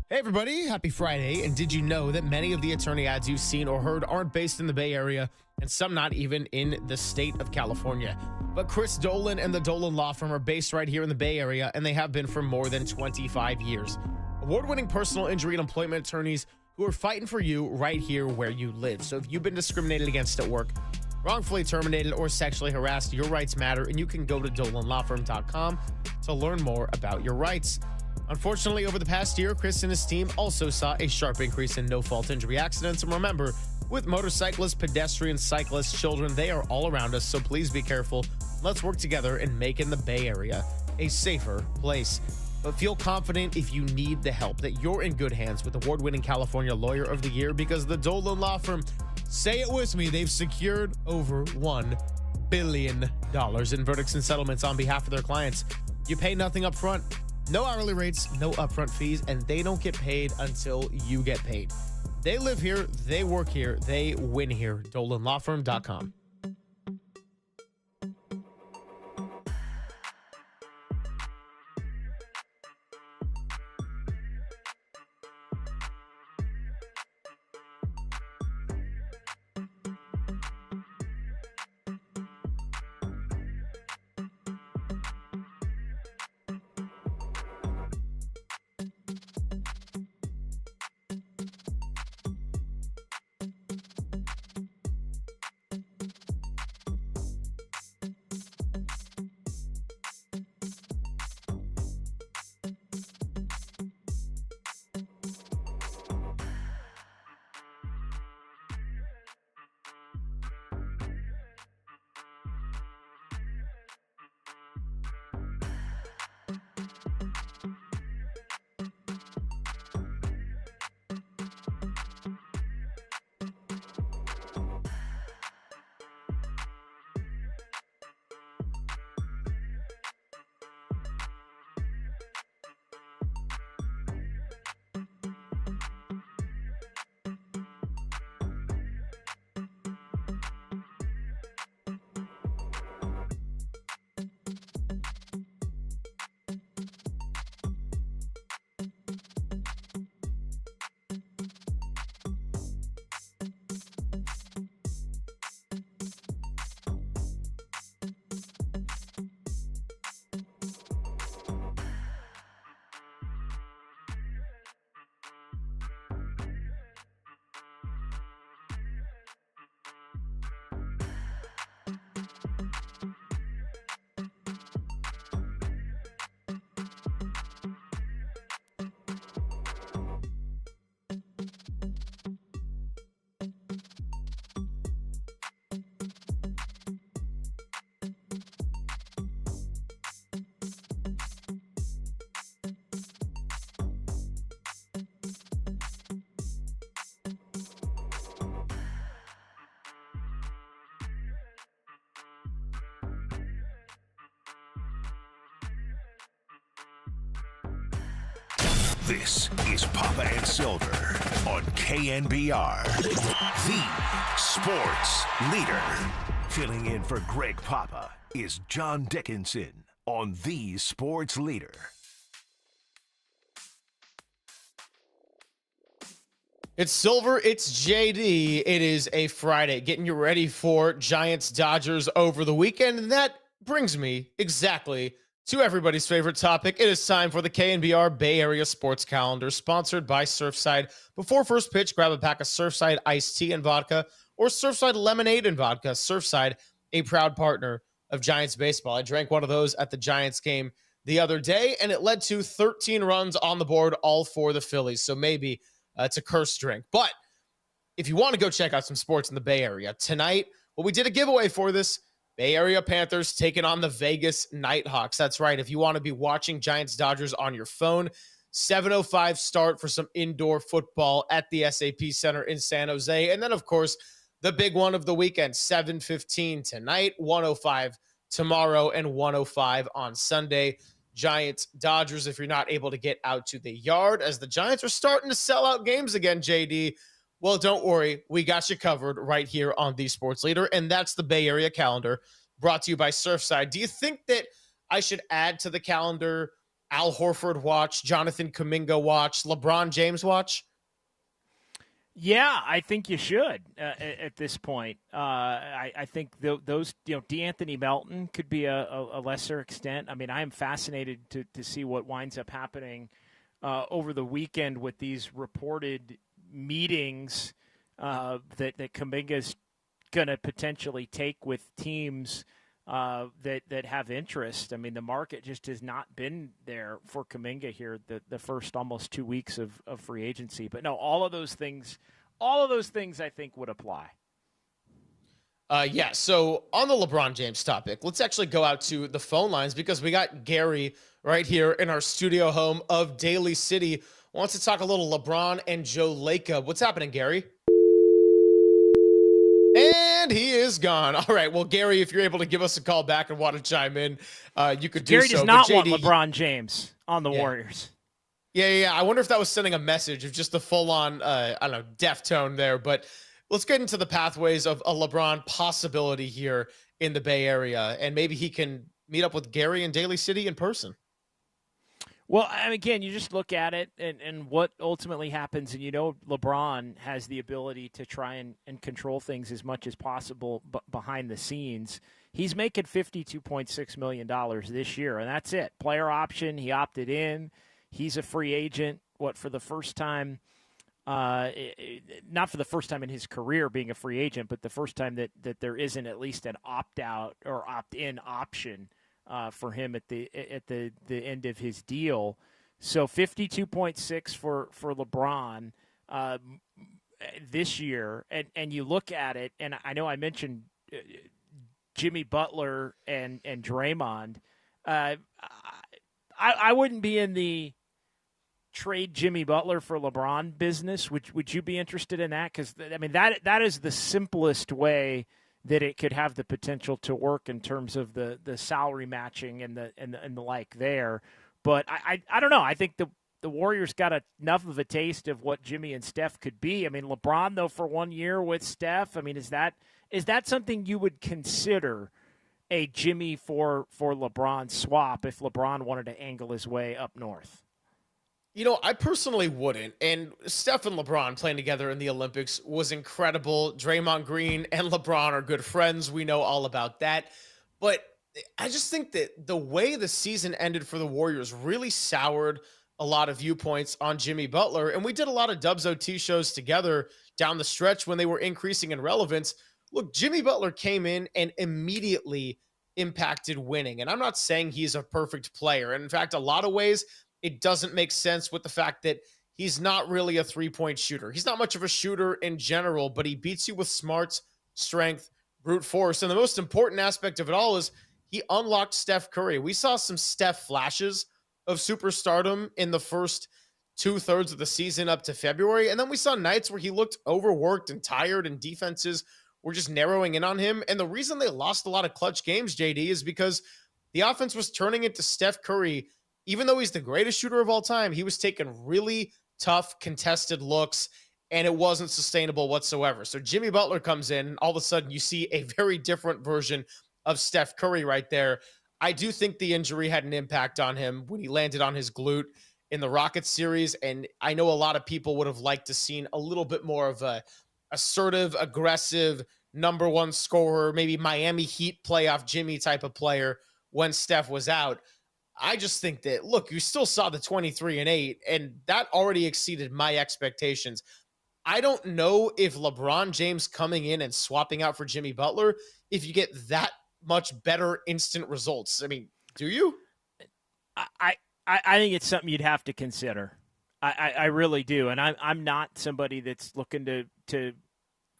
Hey everybody, happy Friday. And did you know that many of the attorney ads you've seen or heard aren't based in the Bay Area, and some not even in the state of California? But Chris Dolan and the Dolan Law Firm are based right here in the Bay Area, and they have been for more than 25 years. Award-winning personal injury and employment attorneys who are fighting for you right here where you live. So if you've been discriminated against at work, wrongfully terminated, or sexually harassed, your rights matter, and you can go to DolanLawFirm.com to learn more about your rights. Unfortunately, over the past year, Chris and his team also saw a sharp increase in no-fault injury accidents. And remember, with motorcyclists, pedestrians, cyclists, children, they are all around us, so please be careful. Let's work together in making the Bay Area a safer place. But feel confident if you need the help that you're in good hands with award-winning California Lawyer of the Year, because the Dolan Law Firm, say it with me, they've secured over $1 billion in verdicts and settlements on behalf of their clients. You pay nothing up front. No hourly rates, no upfront fees, and they don't get paid until you get paid. They live here, they work here, they win here. DolanLawFirm.com. This is Papa and Silver on KNBR, the sports leader. Filling in for Greg Papa is John Dickinson on the sports leader. It's Silver, it's JD. It is a Friday, getting you ready for Giants-Dodgers over the weekend. And that brings me exactly to everybody's favorite topic. It is time for the KNBR Bay Area Sports Calendar, sponsored by Surfside. Before first pitch, grab a pack of Surfside iced tea and vodka or Surfside lemonade and vodka. Surfside, a proud partner of Giants baseball. I drank one of those at the Giants game the other day, and it led to 13 runs on the board, all for the Phillies. So maybe it's a cursed drink. But if you want to go check out some sports in the Bay Area, tonight, well, we did a giveaway for this. Bay Area Panthers taking on the Vegas Nighthawks. That's right. If you want to be watching Giants-Dodgers on your phone, 7:05 start for some indoor football at the SAP Center in San Jose. And then, of course, the big one of the weekend, 7:15 tonight, 1:05 tomorrow, and 1:05 on Sunday. Giants-Dodgers, if you're not able to get out to the yard, as the Giants are starting to sell out games again, JD. Well, don't worry. We got you covered right here on The Sports Leader, and that's the Bay Area calendar brought to you by Surfside. Do you think that I should add to the calendar Al Horford watch, Jonathan Kuminga watch, LeBron James watch? Yeah, I think you should at this point. I think those, DeAnthony Melton could be a lesser extent. I mean, I am fascinated to see what winds up happening over the weekend with these reported meetings that Kuminga's going to potentially take with teams that have interest. I mean, the market just has not been there for Kuminga here the first almost 2 weeks of free agency. But no, all of those things I think would apply. Yeah, so on the LeBron James topic, let's actually go out to the phone lines because we got Gary right here in our studio home of Daly City. Wants to talk a little LeBron and Joe Lacob. What's happening, Gary? And he is gone. All right, well, Gary, if you're able to give us a call back and want to chime in, you could do so. Gary does not want LeBron James on the Warriors. Yeah. I wonder if that was sending a message of just the full-on, deaf tone there. But let's get into the pathways of a LeBron possibility here in the Bay Area, and maybe he can meet up with Gary in Daly City in person. Well, again, you just look at it and what ultimately happens, and LeBron has the ability to try and control things as much as possible behind the scenes. He's making $52.6 million this year, and that's it. Player option, he opted in. He's a free agent, for the first time, not for the first time in his career being a free agent, but the first time that there isn't at least an opt-out or opt-in option for him at the end of his deal. So 52.6 for LeBron this year, and you look at it, and I know I mentioned Jimmy Butler and Draymond. I wouldn't be in the trade Jimmy Butler for LeBron business. Would you be interested in that? Because I mean that is the simplest way that it could have the potential to work in terms of the salary matching and the like there. But I don't know. I think the Warriors got enough of a taste of what Jimmy and Steph could be. I mean, LeBron, though, for 1 year with Steph, I mean, is that something you would consider a Jimmy for LeBron swap if LeBron wanted to angle his way up north? I personally wouldn't. And Steph and LeBron playing together in the Olympics was incredible. Draymond Green and LeBron are good friends. We know all about that. But I just think that the way the season ended for the Warriors really soured a lot of viewpoints on Jimmy Butler. And we did a lot of Dubs OT shows together down the stretch when they were increasing in relevance. Look, Jimmy Butler came in and immediately impacted winning. And I'm not saying he's a perfect player. And in fact, a lot of ways, it doesn't make sense with the fact that he's not really a three-point shooter. He's not much of a shooter in general, but he beats you with smarts, strength, brute force. And the most important aspect of it all is he unlocked Steph Curry. We saw some Steph flashes of superstardom in the first 2/3 of the season up to February. And then we saw nights where he looked overworked and tired and defenses were just narrowing in on him. And the reason they lost a lot of clutch games, JD, is because the offense was turning into Steph Curry even though he's the greatest shooter of all time, he was taking really tough, contested looks, and it wasn't sustainable whatsoever. So Jimmy Butler comes in, and all of a sudden you see a very different version of Steph Curry right there. I do think the injury had an impact on him when he landed on his glute in the Rockets series, and I know a lot of people would have liked to seen a little bit more of a assertive, aggressive, number one scorer, maybe Miami Heat playoff Jimmy type of player when Steph was out. I just think that, look, you still saw the 23 and 8, and that already exceeded my expectations. I don't know if LeBron James coming in and swapping out for Jimmy Butler, if you get that much better instant results. I mean, do you? I think it's something you'd have to consider. I really do. And I'm not somebody that's looking to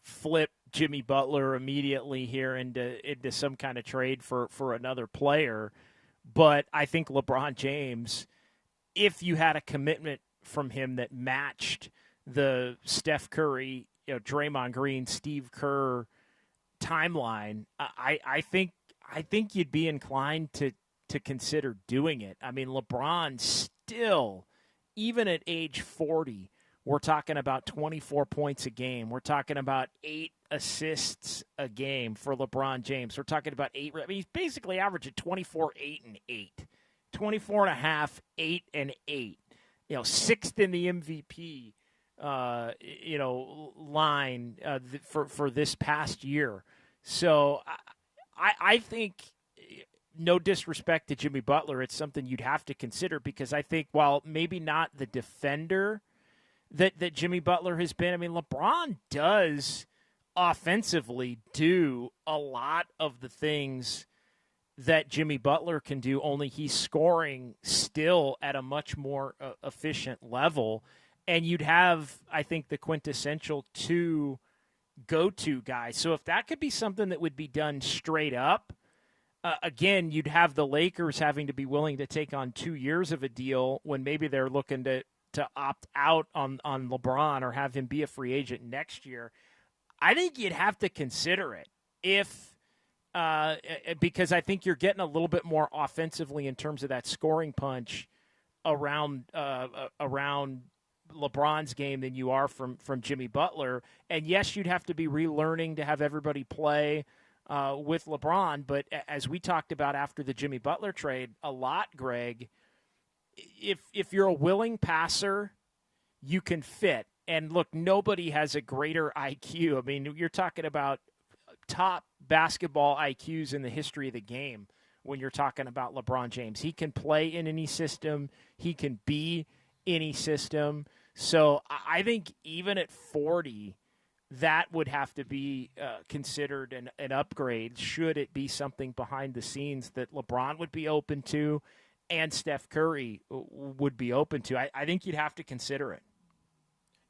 flip Jimmy Butler immediately here into some kind of trade for another player. But I think LeBron James, if you had a commitment from him that matched the Steph Curry, Draymond Green, Steve Kerr timeline, I think you'd be inclined to consider doing it. I mean, LeBron still, even at age 40, we're talking about 24 points a game. We're talking about 8 assists a game for LeBron James. We're talking about 8. I mean, he's basically averaging 24, 8, and 8. 24 and a half, 8, and 8. 6th in the MVP, line for this past year. So I think, no disrespect to Jimmy Butler, it's something you'd have to consider, because I think while maybe not the defender that Jimmy Butler has been, I mean, LeBron does offensively do a lot of the things that Jimmy Butler can do, only he's scoring still at a much more efficient level. And you'd have, I think, the quintessential 2 go-to guys. So if that could be something that would be done straight up, again, you'd have the Lakers having to be willing to take on 2 years of a deal when maybe they're looking to opt out on LeBron or have him be a free agent next year. I think you'd have to consider it because I think you're getting a little bit more offensively in terms of that scoring punch around LeBron's game than you are from Jimmy Butler. And yes, you'd have to be relearning to have everybody play with LeBron. But as we talked about after the Jimmy Butler trade a lot, Greg, if you're a willing passer, you can fit. And look, nobody has a greater IQ. I mean, you're talking about top basketball IQs in the history of the game when you're talking about LeBron James. He can play in any system. He can be any system. So I think even at 40, that would have to be considered an upgrade, should it be something behind the scenes that LeBron would be open to and Steph Curry would be open to. I think you'd have to consider it.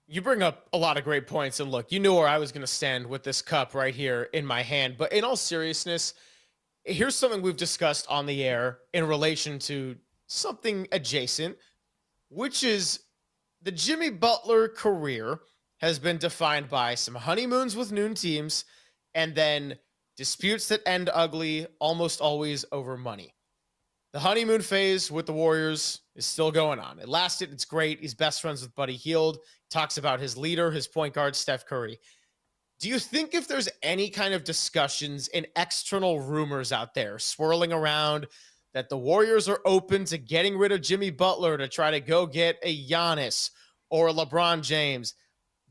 You bring up a lot of great points, and look, you knew where I was going to stand with this cup right here in my hand. But in all seriousness, here's something we've discussed on the air in relation to something adjacent, which is the Jimmy Butler career has been defined by some honeymoons with noon teams and then disputes that end ugly, almost always over money. The honeymoon phase with the Warriors is still going on. It lasted. It's great. He's best friends with Buddy Hield. Talks about his leader, his point guard, Steph Curry. Do you think if there's any kind of discussions and external rumors out there swirling around that the Warriors are open to getting rid of Jimmy Butler to try to go get a Giannis or a LeBron James,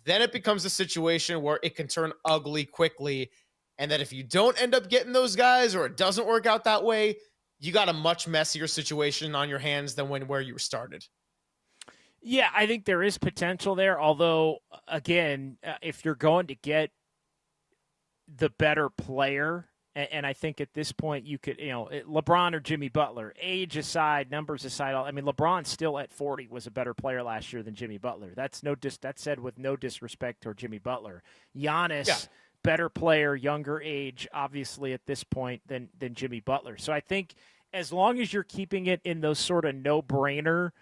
then it becomes a situation where it can turn ugly quickly, and that if you don't end up getting those guys or it doesn't work out that way, you got a much messier situation on your hands than where you started? Yeah, I think there is potential there. Although, again, if you're going to get the better player, and I think at this point you could, LeBron or Jimmy Butler, age aside, numbers aside, I mean, LeBron still at 40 was a better player last year than Jimmy Butler. That's said with no disrespect toward Jimmy Butler. Giannis, better player, younger age, obviously at this point than Jimmy Butler. So I think as long as you're keeping it in those sort of no-brainer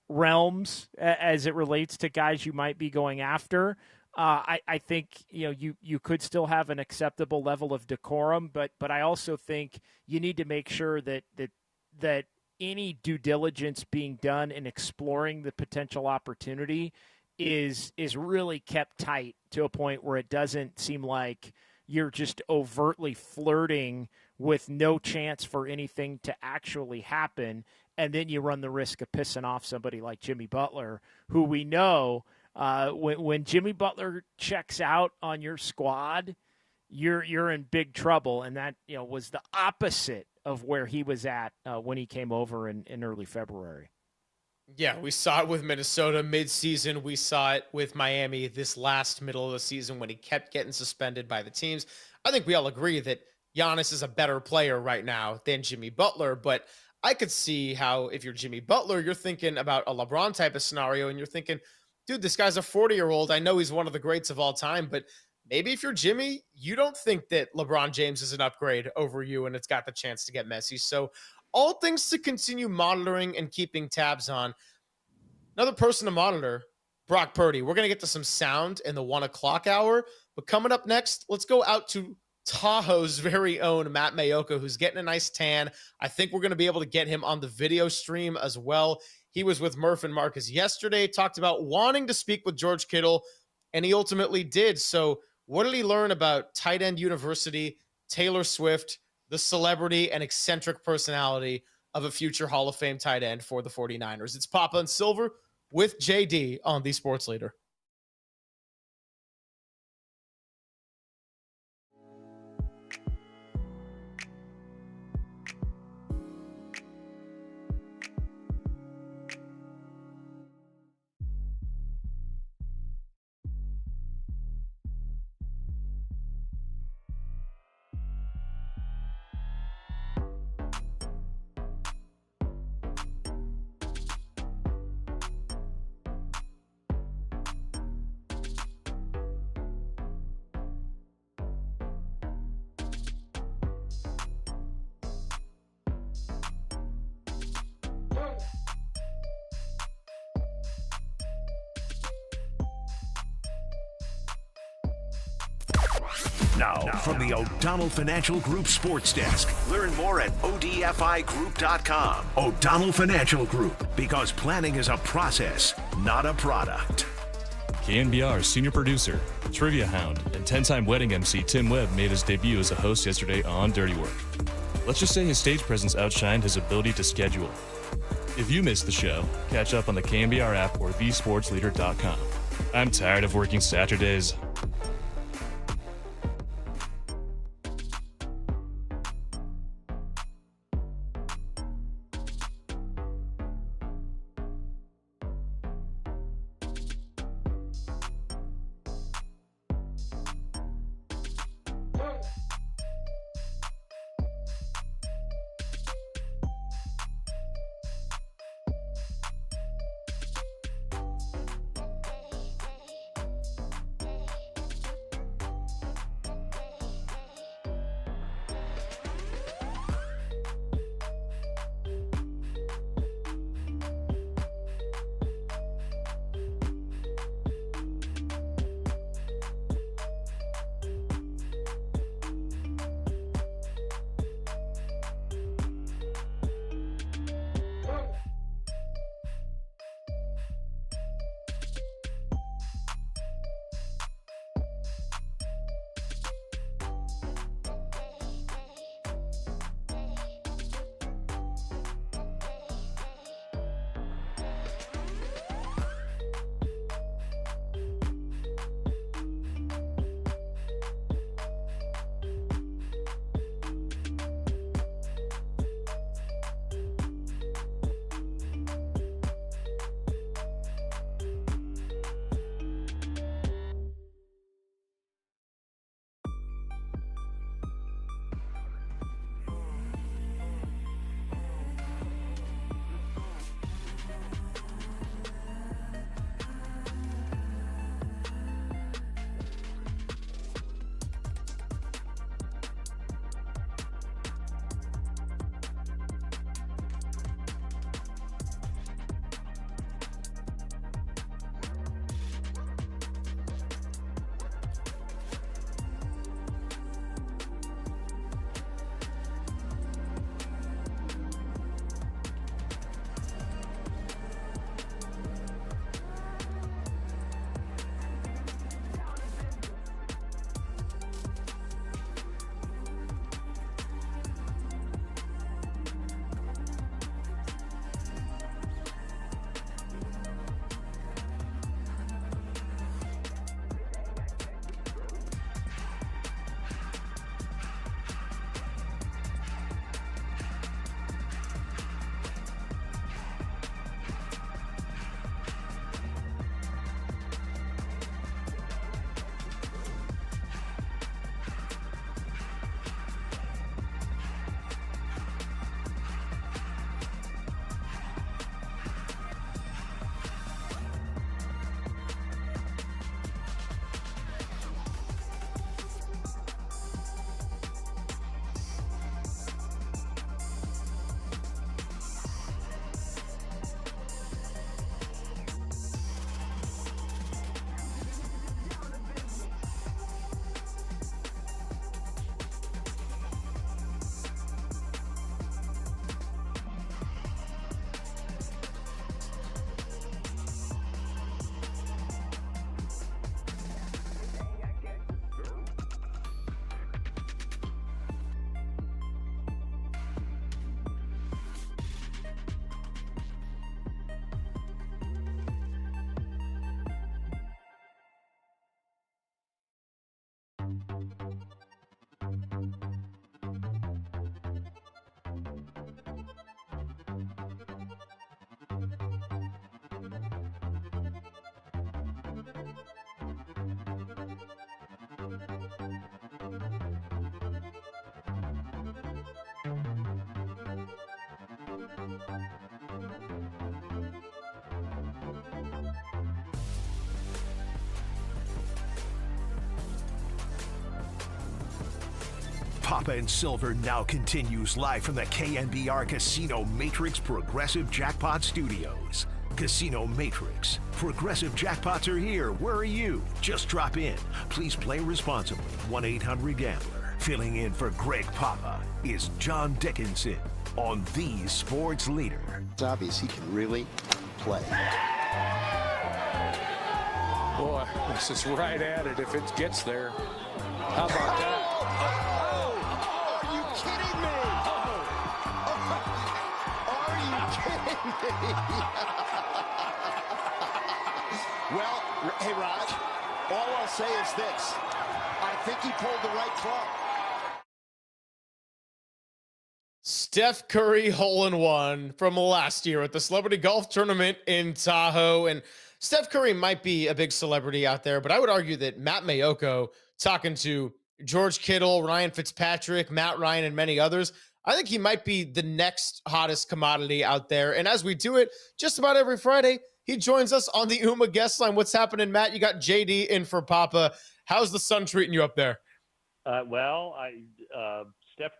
realms as it relates to guys you might be going after, I think you could still have an acceptable level of decorum, but I also think you need to make sure that any due diligence being done in exploring the potential opportunity is really kept tight to a point where it doesn't seem like you're just overtly flirting with no chance for anything to actually happen, and then you run the risk of pissing off somebody like Jimmy Butler, who we know when Jimmy Butler checks out on your squad, you're in big trouble, and that was the opposite of where he was at when he came over in early February. Yeah, we saw it with Minnesota mid-season. We saw it with Miami this last middle of the season when he kept getting suspended by the teams. I think we all agree that Giannis is a better player right now than Jimmy Butler, but I could see how if you're Jimmy Butler, you're thinking about a LeBron type of scenario, and you're thinking, dude, this guy's a 40-year-old. I know he's one of the greats of all time, but maybe if you're Jimmy, you don't think that LeBron James is an upgrade over you and it's got the chance to get messy. So all things to continue monitoring and keeping tabs on. Another person to monitor, Brock Purdy. We're going to get to some sound in the 1 o'clock hour, but coming up next, let's go out to Tahoe's very own Matt Mayoka, who's getting a nice tan. I think we're going to be able to get him on the video stream as well. He was with Murph and Marcus yesterday, talked about wanting to speak with George Kittle, and he ultimately did. So what did he learn about Tight End University, Taylor Swift, the celebrity and eccentric personality of a future Hall of Fame tight end for the 49ers? It's Papa and Silver with JD on the Sports Leader. Now, from the O'Donnell Financial Group Sports Desk. Learn more at ODFIGroup.com. O'Donnell Financial Group, because planning is a process, not a product. KNBR senior producer, trivia hound, and 10-time wedding MC Tim Webb made his debut as a host yesterday on Dirty Work. Let's just say his stage presence outshined his ability to schedule. If you missed the show, catch up on the KNBR app or thesportsleader.com. I'm tired of working Saturdays. Papa and Silver now continues live from the KNBR Casino Matrix Progressive Jackpot Studios. Casino Matrix. Progressive jackpots are here. Where are you? Just drop in. Please play responsibly. 1-800-GAMBLER. Filling in for Greg Papa is John Dickinson on the Sports Leader. It's obvious he can really play. Boy, this is right at it if it gets there. How about that? Are you kidding me? Are you kidding me? Well, hey, Raj, all I'll say is this. I think he pulled the right club. Steph Curry hole-in-one from last year at the Celebrity Golf Tournament in Tahoe. And Steph Curry might be a big celebrity out there, but I would argue that Matt Mayoko, talking to George Kittle, Ryan Fitzpatrick, Matt Ryan, and many others, I think he might be the next hottest commodity out there. And as we do it just about every Friday, he joins us on the UMA guest line. What's happening, Matt? You got JD in for Papa. How's the sun treating you up there? Steph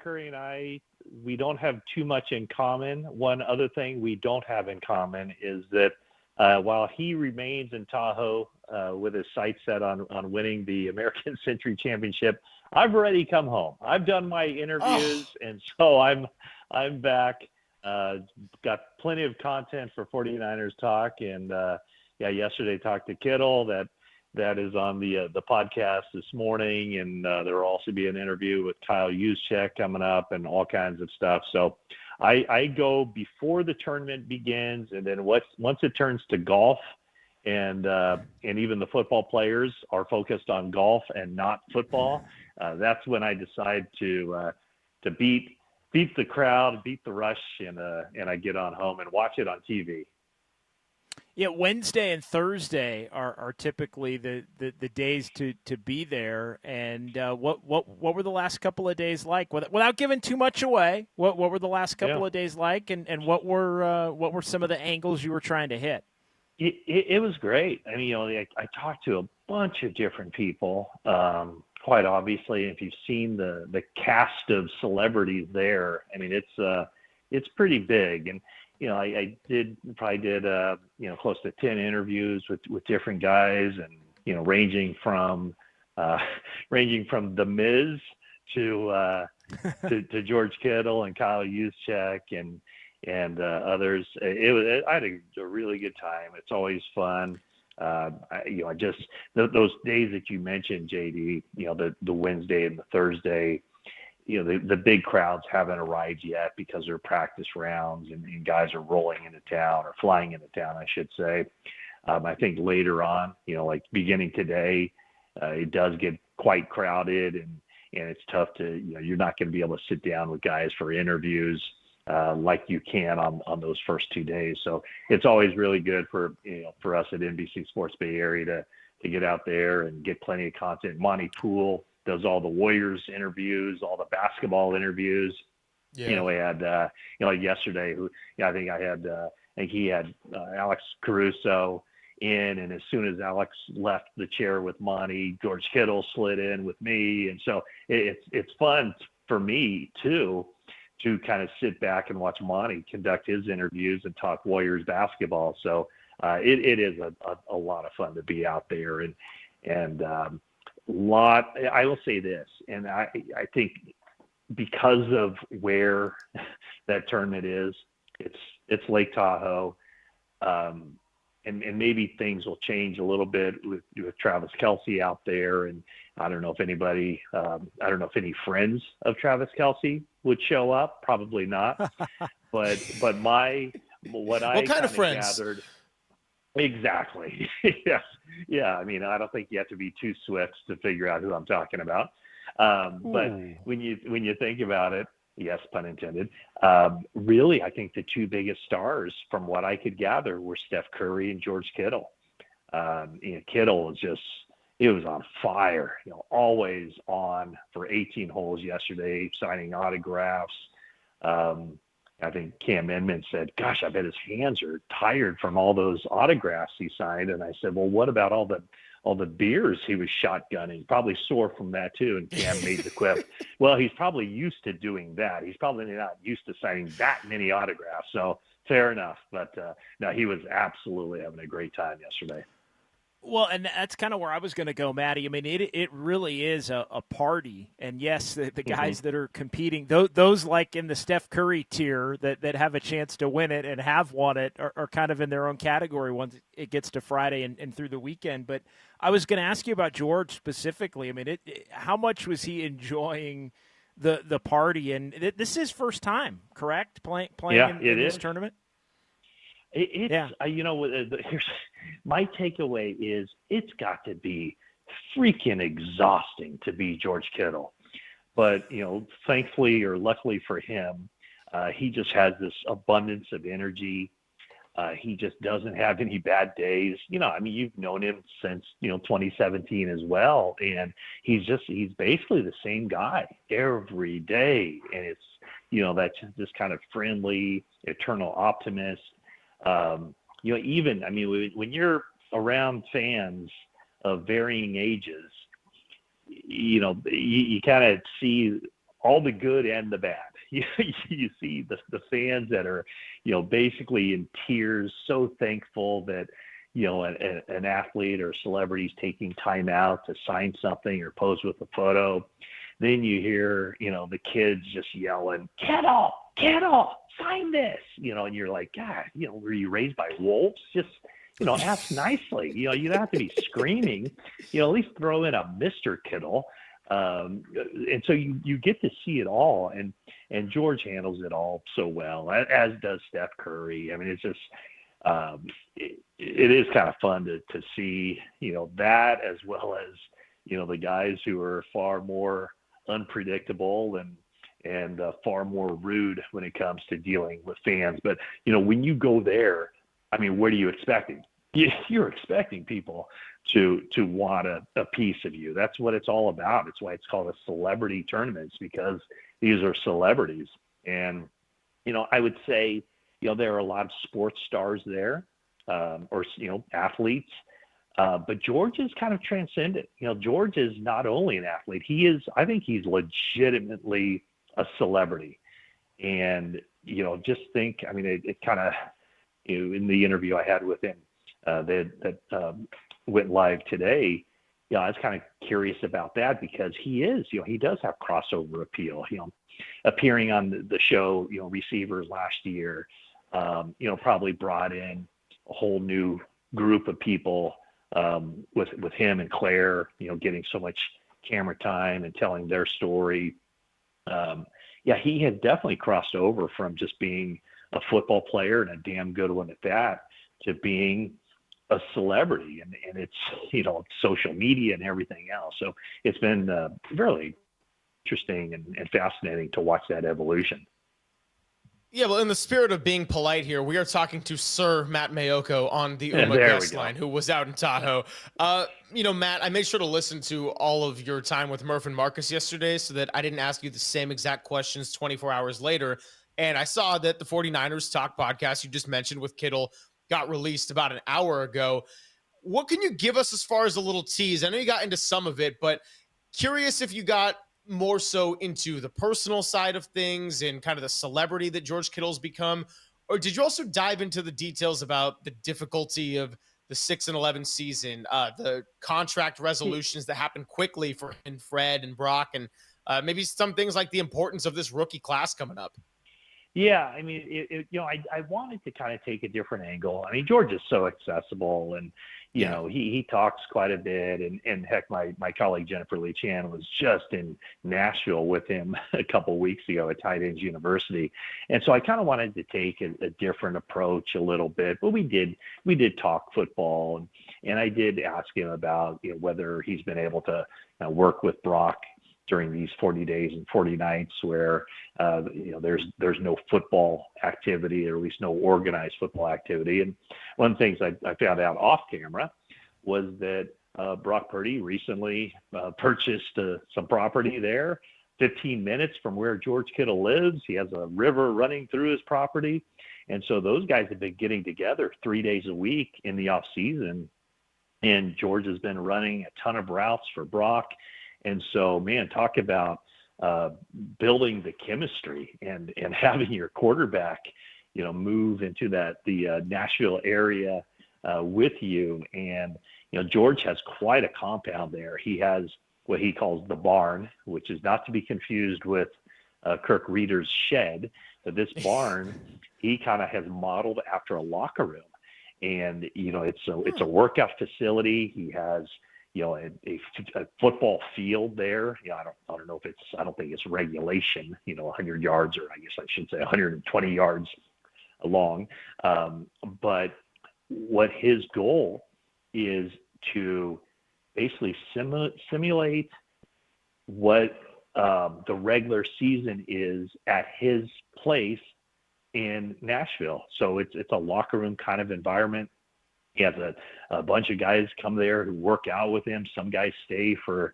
Curry and I, we don't have too much in common. One other thing we don't have in common is that while he remains in Tahoe with his sights set on winning the American Century Championship, I've already come home. I've done my interviews, and so I'm back. Got plenty of content for 49ers Talk, and yesterday talked to Kittle. That is on the podcast this morning, and there will also be an interview with Kyle Juszczyk coming up, and all kinds of stuff. So I go before the tournament begins, and then once it turns to golf, and even the football players are focused on golf and not football. That's when I decide to beat the crowd, beat the rush, and I get on home and watch it on TV. Yeah, Wednesday and Thursday are typically the days to be there. And what were the last couple of days like? Without giving too much away, what were the last couple of days like, and what were some of the angles you were trying to hit? It was great. I mean, I talked to a bunch of different people. Quite obviously, if you've seen the cast of celebrities there, I mean, it's pretty big. And I probably did close to 10 interviews with different guys, and ranging from the Miz to George Kittle and Kyle Juszczyk and others. I had a really good time. It's always fun. Those days that you mentioned, JD, the Wednesday and the Thursday, the big crowds haven't arrived yet because they're practice rounds and guys are rolling into town, or flying into town, I should say. I think later on, like beginning today, it does get quite crowded, and it's tough to, you're not going to be able to sit down with guys for interviews like you can on those first 2 days. So it's always really good for us at NBC Sports Bay Area to get out there and get plenty of content. Monty Poole does all the Warriors interviews, all the basketball interviews. Yeah. We had like yesterday, I think he had Alex Caruso in, and as soon as Alex left the chair with Monty, George Kittle slid in with me, and so it's fun for me too to kind of sit back and watch Monty conduct his interviews and talk Warriors basketball. So it is a lot of fun to be out there, and I will say this, and I think because of where that tournament is, it's Lake Tahoe, and maybe things will change a little bit with Travis Kelce out there, and I don't know if any friends of Travis Kelce would show up. Probably not. but what kind of friends gathered. Exactly. Yes. Yeah. I mean, I don't think you have to be too swift to figure out who I'm talking about. But when you think about it, yes, pun intended. Really, I think the two biggest stars, from what I could gather, were Steph Curry and George Kittle. Kittle is just it was on fire, always on for 18 holes yesterday, signing autographs. I think Cam Inman said, gosh, I bet his hands are tired from all those autographs he signed. And I said, well, what about all the beers he was shotgunning? Probably sore from that too. And Cam made the quip, well, he's probably used to doing that. He's probably not used to signing that many autographs. So fair enough. But no, he was absolutely having a great time yesterday. Well, and that's kind of where I was going to go, Matty. I mean, it really is a party. And, yes, the guys that are competing, those like in the Steph Curry tier that have a chance to win it and have won it are kind of in their own category once it gets to Friday and through the weekend. But I was going to ask you about George specifically. I mean, how much was he enjoying the party? And this is his first time, correct, playing in this tournament? Here's my takeaway is it's got to be freaking exhausting to be George Kittle. But, thankfully or luckily for him, he just has this abundance of energy. He just doesn't have any bad days. You've known him since, 2017 as well. And he's basically the same guy every day. And it's, that's just kind of friendly, eternal optimist. When you're around fans of varying ages, you kind of see all the good and the bad. You see the fans that are, basically in tears, so thankful that, an athlete or celebrity is taking time out to sign something or pose with a photo. Then you hear, the kids just yelling, Kittle, sign this, and you're like, God, were you raised by wolves? Just, ask nicely. You don't have to be screaming, at least throw in a Mr. Kittle. And so you get to see it all. And George handles it all so well, as does Steph Curry. I mean, it's just, it is kind of fun to see, that as well as, the guys who are far more unpredictable and far more rude when it comes to dealing with fans. But, when you go there, what are you expecting? You're expecting people to want a piece of you. That's what it's all about. It's why it's called a celebrity tournament, because these are celebrities. And, I would say, there are a lot of sports stars there, or athletes. But George is kind of transcendent. George is not only an athlete, I think he's legitimately a celebrity. And, just think, it kind of, in the interview I had with him that went live today, I was kind of curious about that because he does have crossover appeal, appearing on the show, Receivers last year, probably brought in a whole new group of people with him and Claire, getting so much camera time and telling their story. He had definitely crossed over from just being a football player and a damn good one at that to being a celebrity. And it's, social media and everything else. So it's been really interesting and fascinating to watch that evolution. Yeah, well, in the spirit of being polite here, we are talking to Sir Matt Mayoko on the UMA guest line, who was out in Tahoe. Matt, I made sure to listen to all of your time with Murph and Marcus yesterday so that I didn't ask you the same exact questions 24 hours later. And I saw that the 49ers Talk podcast you just mentioned with Kittle got released about an hour ago. What can you give us as far as a little tease? I know you got into some of it, but curious if you got more so into the personal side of things and kind of the celebrity that George Kittle's become, or did you also dive into the details about the difficulty of the 6-11 season, the contract resolutions that happen quickly for Fred and Brock, and maybe some things like the importance of this rookie class coming up? Yeah, I wanted to kind of take a different angle. George is so accessible, and he talks quite a bit, and heck, my colleague Jennifer Lee Chan was just in Nashville with him a couple weeks ago at Tight Ends University, and so I kind of wanted to take a different approach a little bit. But we did talk football, and I did ask him about whether he's been able to work with Brock during these 40 days and 40 nights where there's no football activity, or at least no organized football activity. And one of the things I found out off camera was that Brock Purdy recently purchased some property there, 15 minutes from where George Kittle lives. He has a river running through his property. And so those guys have been getting together 3 days a week in the off season. And George has been running a ton of routes for Brock. And so, man, talk about building the chemistry and having your quarterback, move into the Nashville area with you. And, George has quite a compound there. He has what he calls the barn, which is not to be confused with Kirk Reeder's shed. But this barn, he kind of has modeled after a locker room. And, it's a workout facility. He has, a football field there. I don't know if I don't think it's regulation, 100 yards, or I guess I should say 120 yards long. But what his goal is to basically simulate what the regular season is at his place in Nashville. So it's a locker room kind of environment. He has a bunch of guys come there who work out with him. Some guys stay for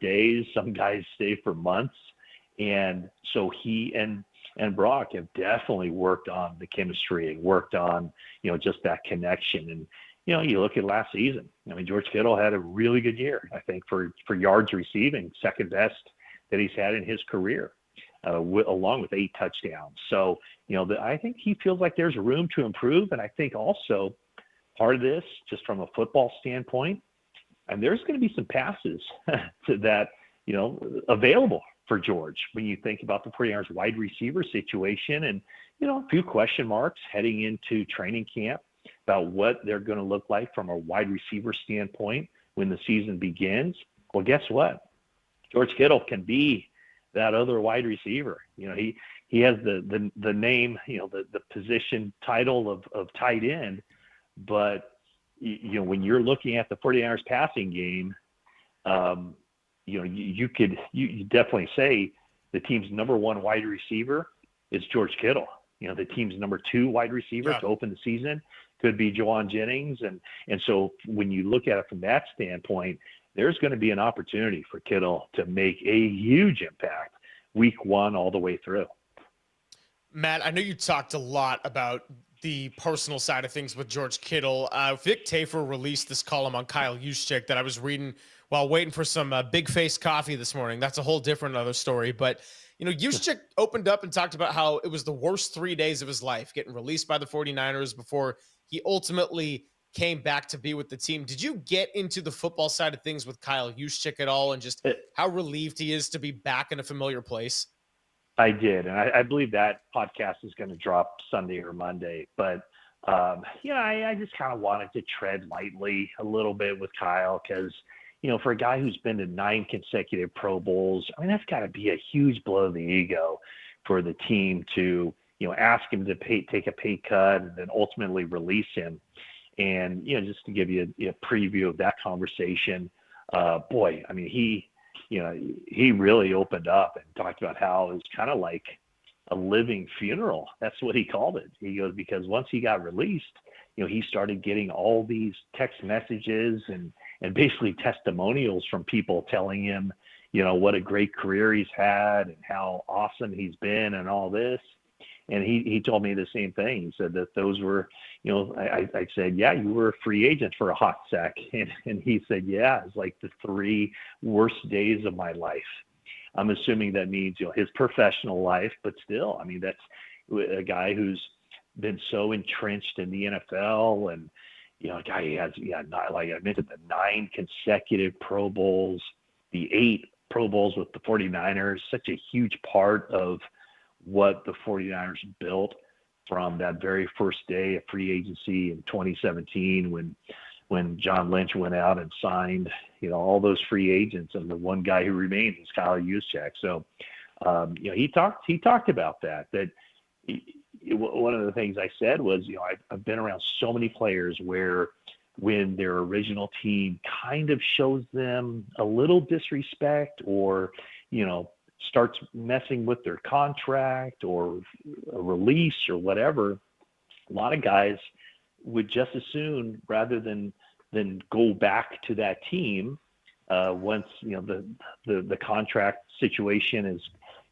days. Some guys stay for months. And so he and Brock have definitely worked on the chemistry and worked on, just that connection. And, you look at last season. George Kittle had a really good year, I think, for yards receiving, second best that he's had in his career, along with 8 touchdowns. So, I think he feels like there's room to improve. And I think also part of this, just from a football standpoint, and there's going to be some passes to that, available for George when you think about the 49ers wide receiver situation, and, a few question marks heading into training camp about what they're going to look like from a wide receiver standpoint when the season begins. Well, guess what? George Kittle can be that other wide receiver. He has the name, the position title of tight end, but when you're looking at the 49ers passing game, you definitely say the team's number one wide receiver is George Kittle. The team's number 2 wide receiver to open the season could be Juwan Jennings. And so when you look at it from that standpoint, there's going to be an opportunity for Kittle to make a huge impact week 1 all the way through. Matt, I know you talked a lot about the personal side of things with George Kittle. Vic Tafur released this column on Kyle Juszczyk that I was reading while waiting for some big face coffee this morning. That's a whole different other story. But, Juszczyk opened up and talked about how it was the worst 3 days of his life, getting released by the 49ers before he ultimately came back to be with the team. Did you get into the football side of things with Kyle Juszczyk at all, and just how relieved he is to be back in a familiar place? I did, and I believe that podcast is going to drop Sunday or Monday. But, I just kind of wanted to tread lightly a little bit with Kyle because, for a guy who's been to 9 consecutive Pro Bowls, that's got to be a huge blow to the ego for the team to, ask him to take a pay cut and then ultimately release him. And, just to give you a preview of that conversation, he really opened up and talked about how it was kind of like a living funeral. That's what he called it. He goes, because once he got released, he started getting all these text messages and basically testimonials from people telling him, what a great career he's had and how awesome he's been and all this. And he told me the same thing. He said that those were, I said, yeah, you were a free agent for a hot sec. And he said, yeah, it's like the 3 worst days of my life. I'm assuming that means, his professional life, but still, that's a guy who's been so entrenched in the NFL and, a guy he has, like I mentioned, the 9 consecutive Pro Bowls, the 8 Pro Bowls with the 49ers, such a huge part of what the 49ers built from that very first day of free agency in 2017 when John Lynch went out and signed, all those free agents, and the one guy who remains is Kyle Juszczyk. So, he talked about that one of the things I said was, I've been around so many players where when their original team kind of shows them a little disrespect or, starts messing with their contract or a release or whatever, a lot of guys would just as soon, rather than then go back to that team once the contract situation is,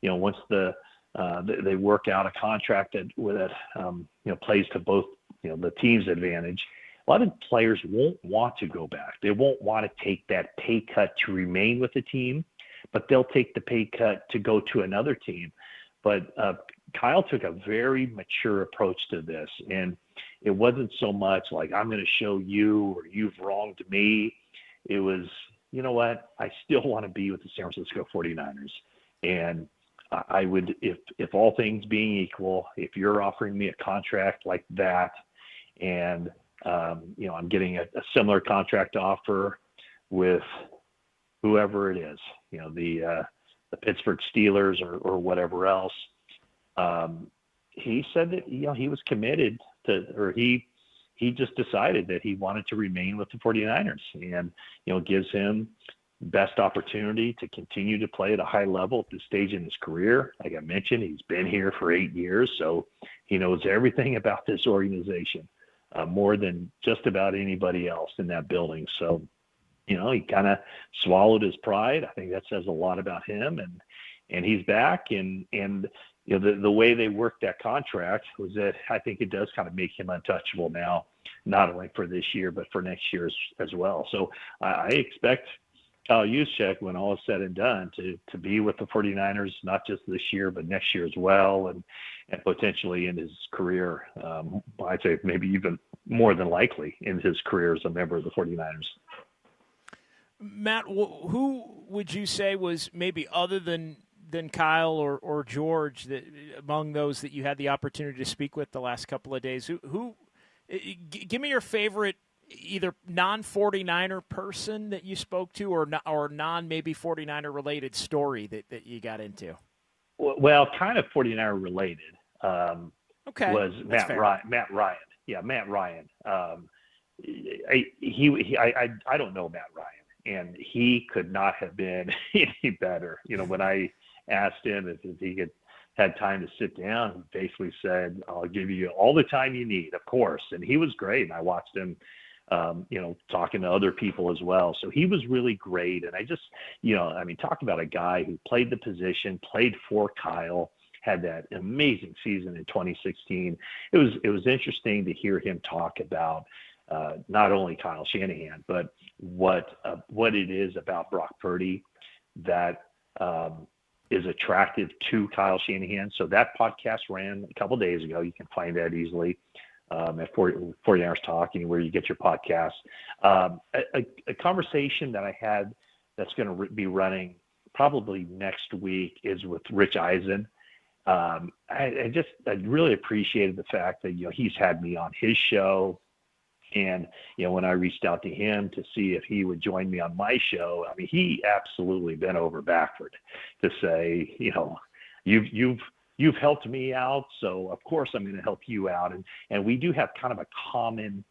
once they work out a contract that plays to both the team's advantage. A lot of players won't want to go back. They won't want to take that pay cut to remain with the team, but they'll take the pay cut to go to another team. But Kyle took a very mature approach to this, and it wasn't so much like, I'm going to show you or you've wronged me. It was, you know what? I still want to be with the San Francisco 49ers. And I would, if all things being equal, if you're offering me a contract like that, and I'm getting a similar contract offer with whoever it is, the Pittsburgh Steelers or whatever else. He said that, he was committed to, or he just decided that he wanted to remain with the 49ers, and, gives him best opportunity to continue to play at a high level at this stage in his career. Like I mentioned, he's been here for 8 years, so he knows everything about this organization, more than just about anybody else in that building. So, he kind of swallowed his pride. I think that says a lot about him, and he's back. And the way they worked that contract was that I think it does kind of make him untouchable now, not only for this year, but for next year as well. So I expect Kyle Juszczyk, when all is said and done, to be with the 49ers, not just this year, but next year as well, and potentially in his career. I'd say maybe even more than likely in his career as a member of the 49ers. Matt, who would you say was maybe other than Kyle or George, that among those that you had the opportunity to speak with the last couple of days, who give me your favorite either non-49er person that you spoke to or non-maybe 49er related story that you got into? Well, kind of 49er related. Okay. Was Matt Ryan. Yeah, Matt Ryan. I don't know Matt Ryan, and he could not have been any better. When I asked him if he had time to sit down, he basically said, "I'll give you all the time you need, of course." And he was great. And I watched him, talking to other people as well. So he was really great. And I just, talk about a guy who played the position, played for Kyle, had that amazing season in 2016. It was interesting to hear him talk about not only Kyle Shanahan, but what it is about Brock Purdy that is attractive to Kyle Shanahan. So that podcast ran a couple days ago. You can find that easily at 49ers Talk, anywhere you get your podcasts. A conversation that I had that's going to be running probably next week is with Rich Eisen. I really appreciated the fact that, he's had me on his show. And, when I reached out to him to see if he would join me on my show, he absolutely bent over backward to say, you've helped me out, so of course I'm going to help you out. And we do have kind of a common,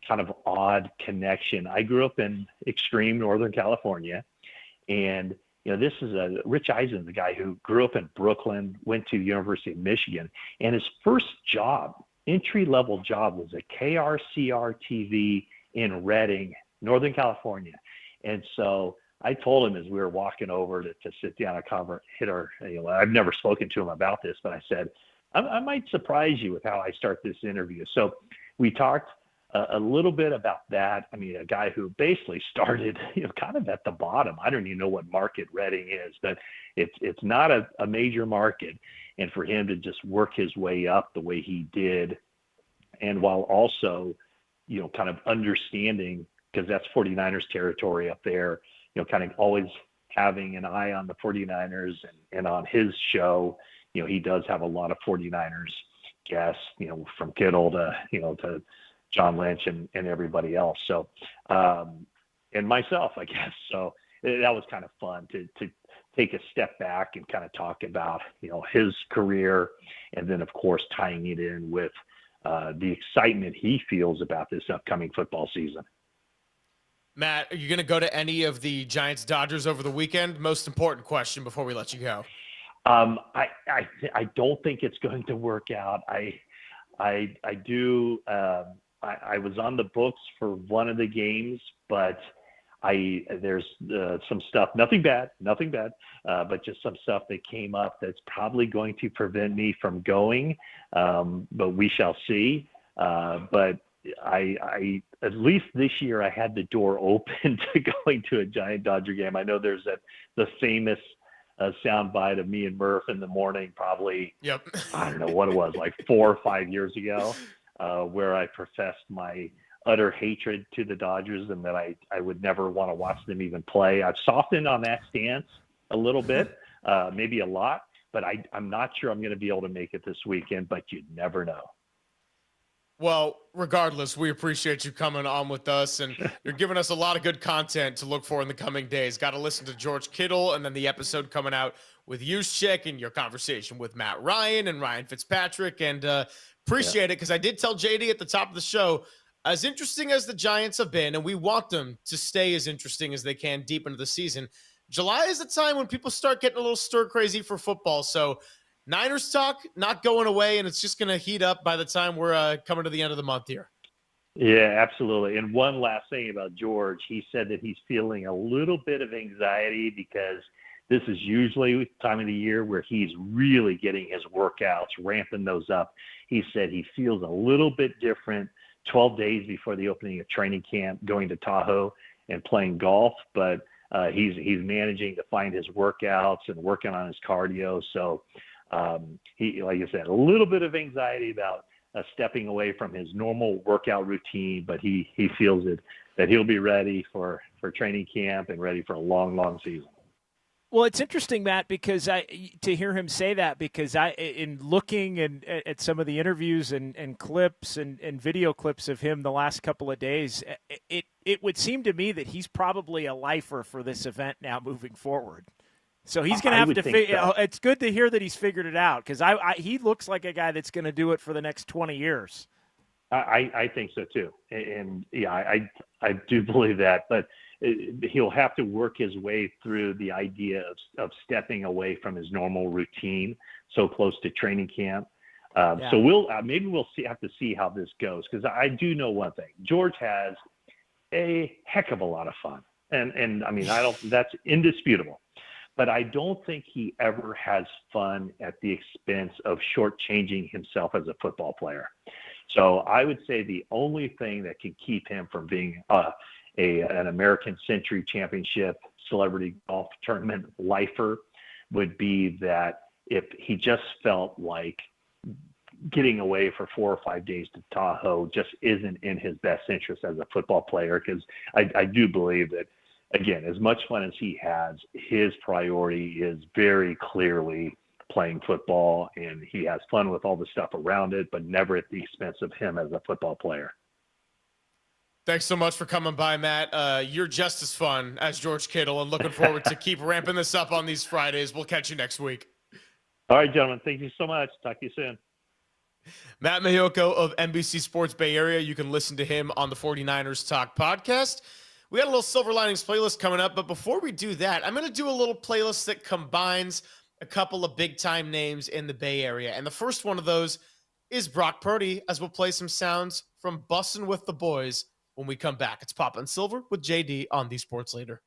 kind of odd connection. I grew up in extreme Northern California, and this is Rich Eisen, the guy who grew up in Brooklyn, went to the University of Michigan, and his first job, entry-level job, was at KRCR TV in Redding, Northern California. And so I told him as we were walking over to sit down and I've never spoken to him about this, but I said, I might surprise you with how I start this interview. So we talked a little bit about that. A guy who basically started, kind of at the bottom. I don't even know what market Redding is, but it's not a major market. And for him to just work his way up the way he did, and while also, kind of understanding, because that's 49ers territory up there, kind of always having an eye on the 49ers and on his show, he does have a lot of 49ers guests, from Kittle to John Lynch and everybody else. So, and myself, I guess. So that was kind of fun to take a step back and kind of talk about, his career, and then of course tying it in with the excitement he feels about this upcoming football season. Matt, are you going to go to any of the Giants-Dodgers over the weekend? Most important question before we let you go. I don't think it's going to work out. I do I was on the books for one of the games, but there's some stuff, nothing bad, but just some stuff that came up that's probably going to prevent me from going. But we shall see. But I at least this year I had the door open to going to a Giant Dodger game. I know there's the famous sound bite of me and Murph in the morning, probably. Yep. I don't know what it was, like 4 or 5 years ago, where I professed my utter hatred to the Dodgers and that I would never want to watch them even play. I've softened on that stance a little bit, maybe a lot, but I'm not sure I'm going to be able to make it this weekend, but you never know. Well, regardless, we appreciate you coming on with us, and you're giving us a lot of good content to look for in the coming days. Got to listen to George Kittle, and then the episode coming out with Juszczyk and your conversation with Matt Ryan and Ryan Fitzpatrick, and appreciate it, because I did tell JD at the top of the show, as interesting as the Giants have been, and we want them to stay as interesting as they can deep into the season, July is the time when people start getting a little stir-crazy for football, so Niners talk not going away, and it's just going to heat up by the time we're coming to the end of the month here. Yeah, absolutely. And one last thing about George, he said that he's feeling a little bit of anxiety because this is usually the time of the year where he's really getting his workouts, ramping those up. He said he feels a little bit different 12 days before the opening of training camp, going to Tahoe and playing golf, but he's managing to find his workouts and working on his cardio. So he, like I said, a little bit of anxiety about stepping away from his normal workout routine, but he feels that he'll be ready for training camp and ready for a long, long season. Well, it's interesting, Matt, because to hear him say that, because in looking at some of the interviews and clips and video clips of him the last couple of days, it would seem to me that he's probably a lifer for this event now moving forward. So he's going to have to figure. So. It's good to hear that he's figured it out, because he looks like a guy that's going to do it for the next 20 years. I think so too, and yeah, I do believe that, but he'll have to work his way through the idea of stepping away from his normal routine so close to training camp. So we'll have to see how this goes, because I do know one thing: George has a heck of a lot of fun, and I mean that's indisputable. But I don't think he ever has fun at the expense of shortchanging himself as a football player. So I would say the only thing that can keep him from being an American Century Championship Celebrity Golf Tournament lifer would be that if he just felt like getting away for 4 or 5 days to Tahoe just isn't in his best interest as a football player, because I do believe that, again, as much fun as he has, his priority is very clearly playing football, and he has fun with all the stuff around it, but never at the expense of him as a football player. Thanks so much for coming by, Matt. You're just as fun as George Kittle, and looking forward to keep ramping this up on these Fridays. We'll catch you next week. All right, gentlemen. Thank you so much. Talk to you soon. Matt Mayoko of NBC Sports Bay Area. You can listen to him on the 49ers Talk podcast. We got a little Silver Linings playlist coming up, but before we do that, I'm going to do a little playlist that combines a couple of big-time names in the Bay Area. And the first one of those is Brock Purdy, as we'll play some sounds from Bussin' with the Boys when we come back. It's Pop and Silver with JD on the Sports Leader.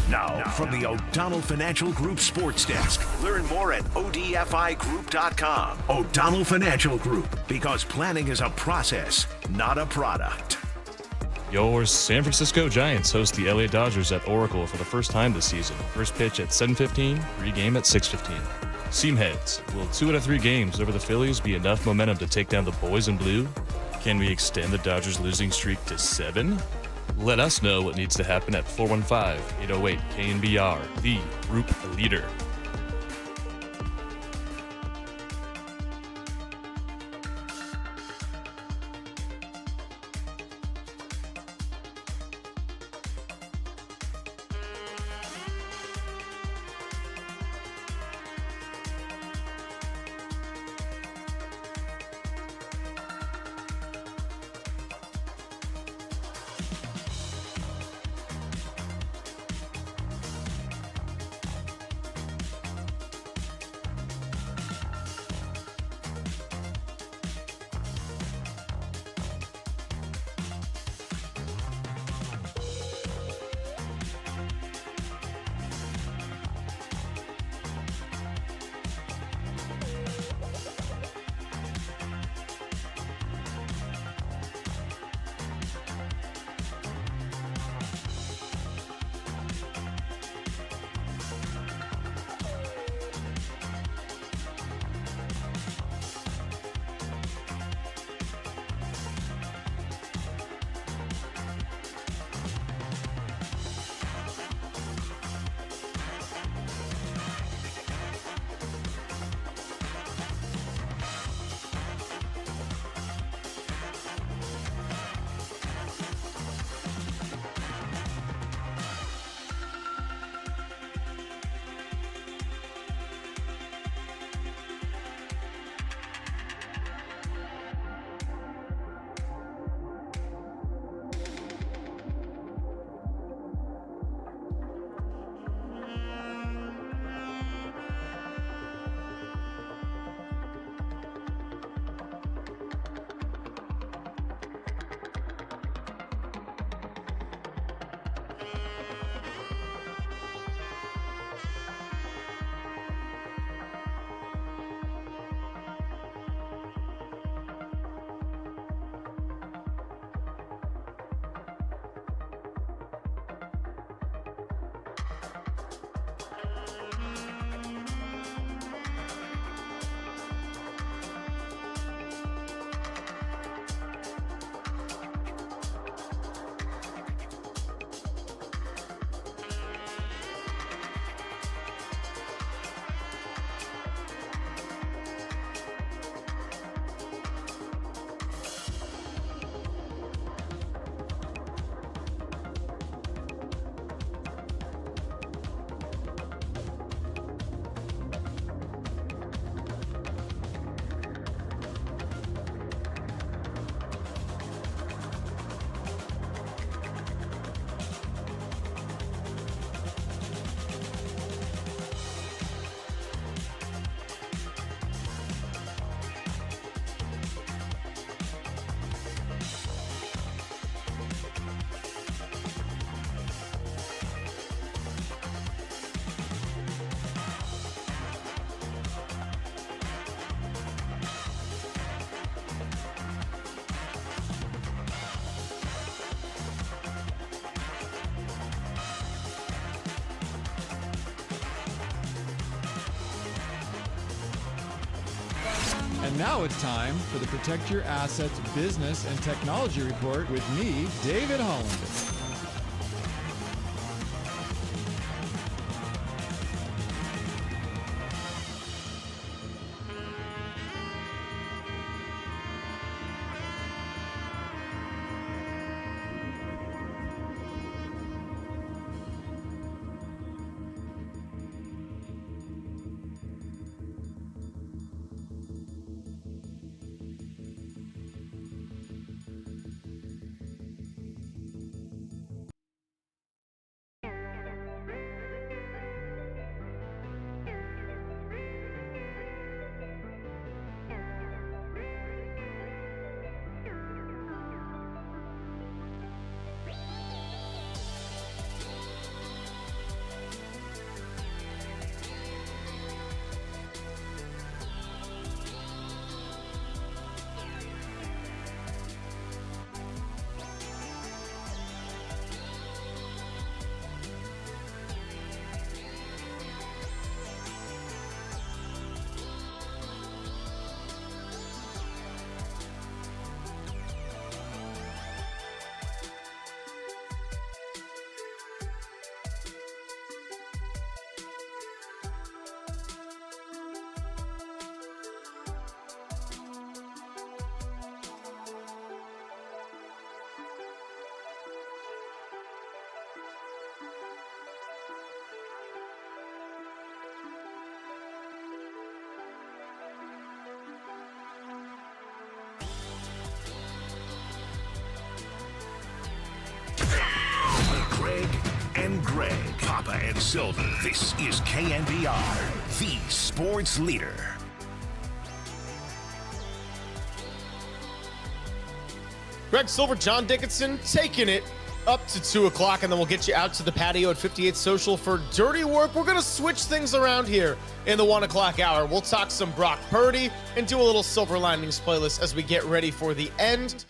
Now, from the O'Donnell Financial Group Sports Desk. Learn more at ODFIGroup.com. O'Donnell Financial Group, because planning is a process, not a product. Your San Francisco Giants host the LA Dodgers at Oracle for the first time this season. First pitch at 7:15, pregame at 6:15. Seamheads, will 2 out of 3 games over the Phillies be enough momentum to take down the boys in blue? Can we extend the Dodgers' losing streak to 7? Let us know what needs to happen at 415-808 KNBR, the group leader. And now it's time for the Protect Your Assets Business and Technology Report with me, David Holland. and Greg, Papa and Silver. This is KNBR, the sports leader. Greg Silver, John Dickinson, taking it up to 2 o'clock, and then we'll get you out to the patio at 58 Social for dirty work. We're going to switch things around here in the 1 o'clock hour. We'll talk some Brock Purdy and do a little Silver Linings playlist as we get ready for the end.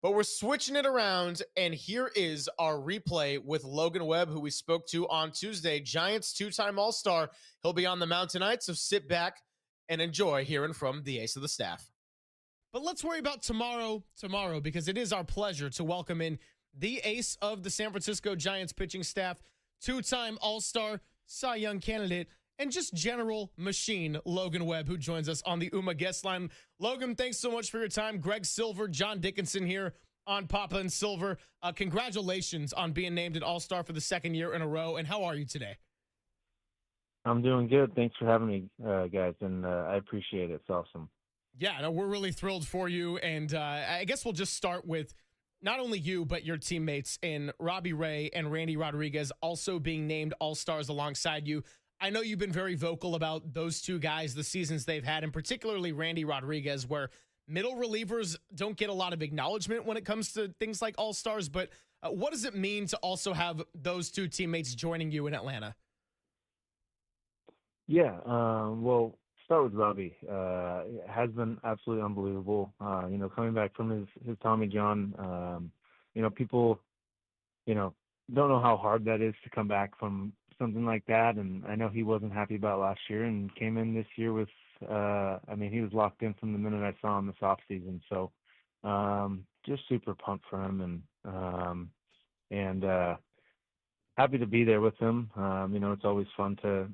But we're switching it around, and here is our replay with Logan Webb, who we spoke to on Tuesday. Giants two-time All-Star. He'll be on the mound tonight, so sit back and enjoy hearing from the ace of the staff. But let's worry about tomorrow, because it is our pleasure to welcome in the ace of the San Francisco Giants pitching staff, two-time All-Star, Cy Young candidate, and just general machine, Logan Webb, who joins us on the UMA guest line. Logan, thanks so much for your time. Greg Silver, John Dickinson here on Papa and Silver. Congratulations on being named an All-Star for the second year in a row, and how are you today? I'm doing good. Thanks for having me, guys, and I appreciate it. It's awesome. Yeah, no, we're really thrilled for you, and I guess we'll just start with not only you, but your teammates in Robbie Ray and Randy Rodriguez also being named All-Stars alongside you. I know you've been very vocal about those two guys, the seasons they've had, and particularly Randy Rodriguez, where middle relievers don't get a lot of acknowledgement when it comes to things like All-Stars, but what does it mean to also have those two teammates joining you in Atlanta? Yeah, well, start with Robbie. It has been absolutely unbelievable. Coming back from his Tommy John, people, don't know how hard that is to come back from something like that. And I know he wasn't happy about last year and came in this year with, he was locked in from the minute I saw him this offseason. So just super pumped for him and happy to be there with him. It's always fun to,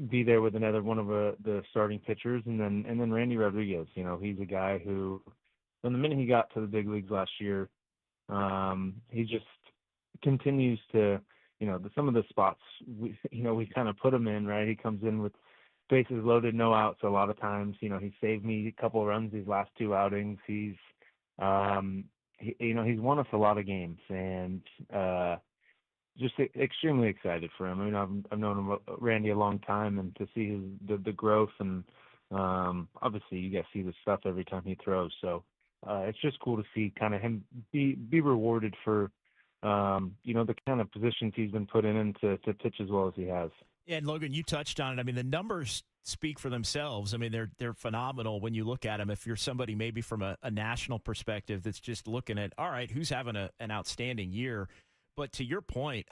be there with another one of the starting pitchers. And then Randy Rodriguez, he's a guy who, from the minute he got to the big leagues last year, he just continues to, some of the spots we kind of put him in, right? He comes in with bases loaded, no outs a lot of times. He saved me a couple of runs these last two outings. He's he's won us a lot of games, and just extremely excited for him. I've known Randy a long time, and to see the growth, and obviously you guys see the stuff every time he throws. So it's just cool to see kind of him be rewarded for the kind of positions he's been put in to pitch as well as he has. Yeah, and Logan, you touched on it. The numbers speak for themselves. They're phenomenal when you look at them. If you're somebody maybe from a national perspective that's just looking at, all right, who's having an outstanding year? But to your point,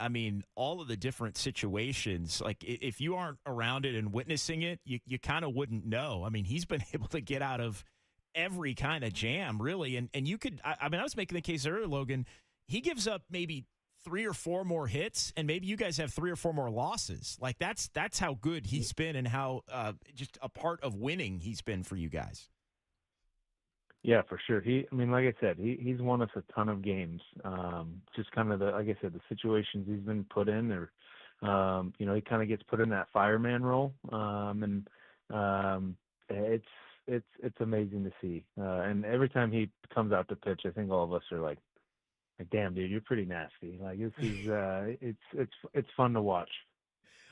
all of the different situations, like if you aren't around it and witnessing it, you kind of wouldn't know. He's been able to get out of every kind of jam, really. And you could, I was making the case earlier, Logan, he gives up maybe 3 or 4 more hits, and maybe you guys have 3 or 4 more losses. Like that's how good he's been and how just a part of winning he's been for you guys. Yeah, for sure. Like I said, he's won us a ton of games. Just kind of the situations he's been put in, or he kind of gets put in that fireman role, it's amazing to see. And every time he comes out to pitch, I think all of us are like, damn, dude, you're pretty nasty. Like it's fun to watch.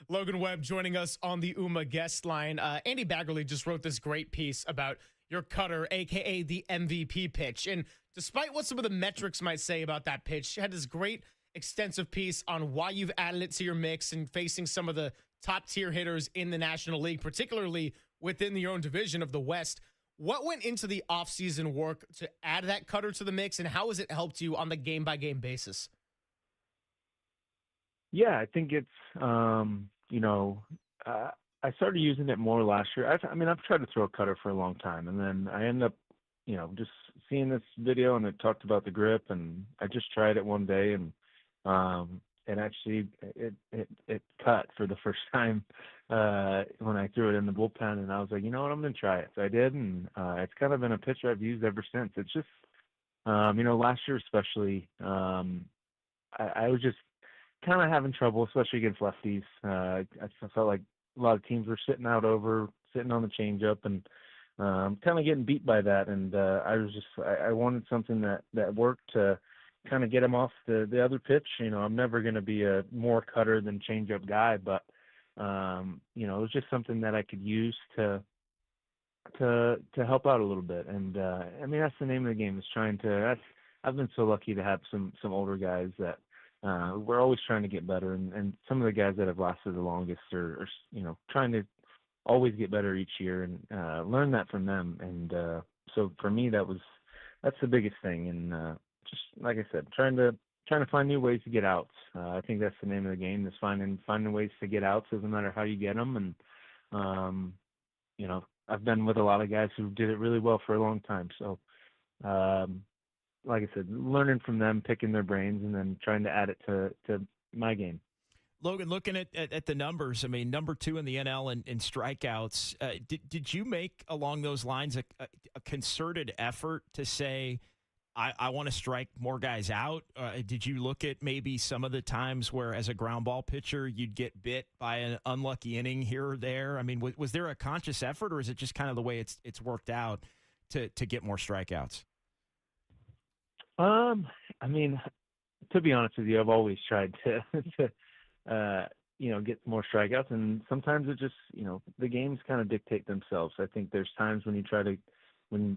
Logan Webb joining us on the UMA guest line. Andy Baggerly just wrote this great piece about your cutter, a.k.a. the MVP pitch. And despite what some of the metrics might say about that pitch, you had this great extensive piece on why you've added it to your mix and facing some of the top-tier hitters in the National League, particularly within your own division of the West. What went into the offseason work to add that cutter to the mix, and how has it helped you on the game-by-game basis? Yeah, I think it's, I started using it more last year. I've tried to throw a cutter for a long time, and then I ended up, just seeing this video, and it talked about the grip, and I just tried it one day, and actually it cut for the first time when I threw it in the bullpen, and I was like, you know what, I'm going to try it. So I did, and it's kind of been a pitch I've used ever since. It's just, last year especially, I was just kind of having trouble, especially against lefties. I felt like a lot of teams were sitting on the changeup, and kind of getting beat by that. And I wanted something that worked to, kind of get them off the other pitch. I'm never going to be a more cutter than changeup guy, but it was just something that I could use to help out a little bit. And that's the name of the game, is trying to. I've been so lucky to have some older guys that we're always trying to get better, and some of the guys that have lasted the longest are trying to always get better each year and learn that from them. And so for me, that's the biggest thing. And just like I said, trying to find new ways to get outs. I think that's the name of the game, is finding ways to get outs. Doesn't matter how you get them. And I've been with a lot of guys who did it really well for a long time. So like I said, learning from them, picking their brains, and then trying to add it to my game. Logan, looking at the numbers, I mean, number 2 in the NL in strikeouts. Did you make along those lines a concerted effort to say, I want to strike more guys out? Did you look at maybe some of the times where, as a ground ball pitcher, you'd get bit by an unlucky inning here or there? I mean, was there a conscious effort, or is it just kind of the way it's worked out to get more strikeouts? To be honest with you, I've always tried to get more strikeouts, and sometimes it just, the games kind of dictate themselves. I think there's times when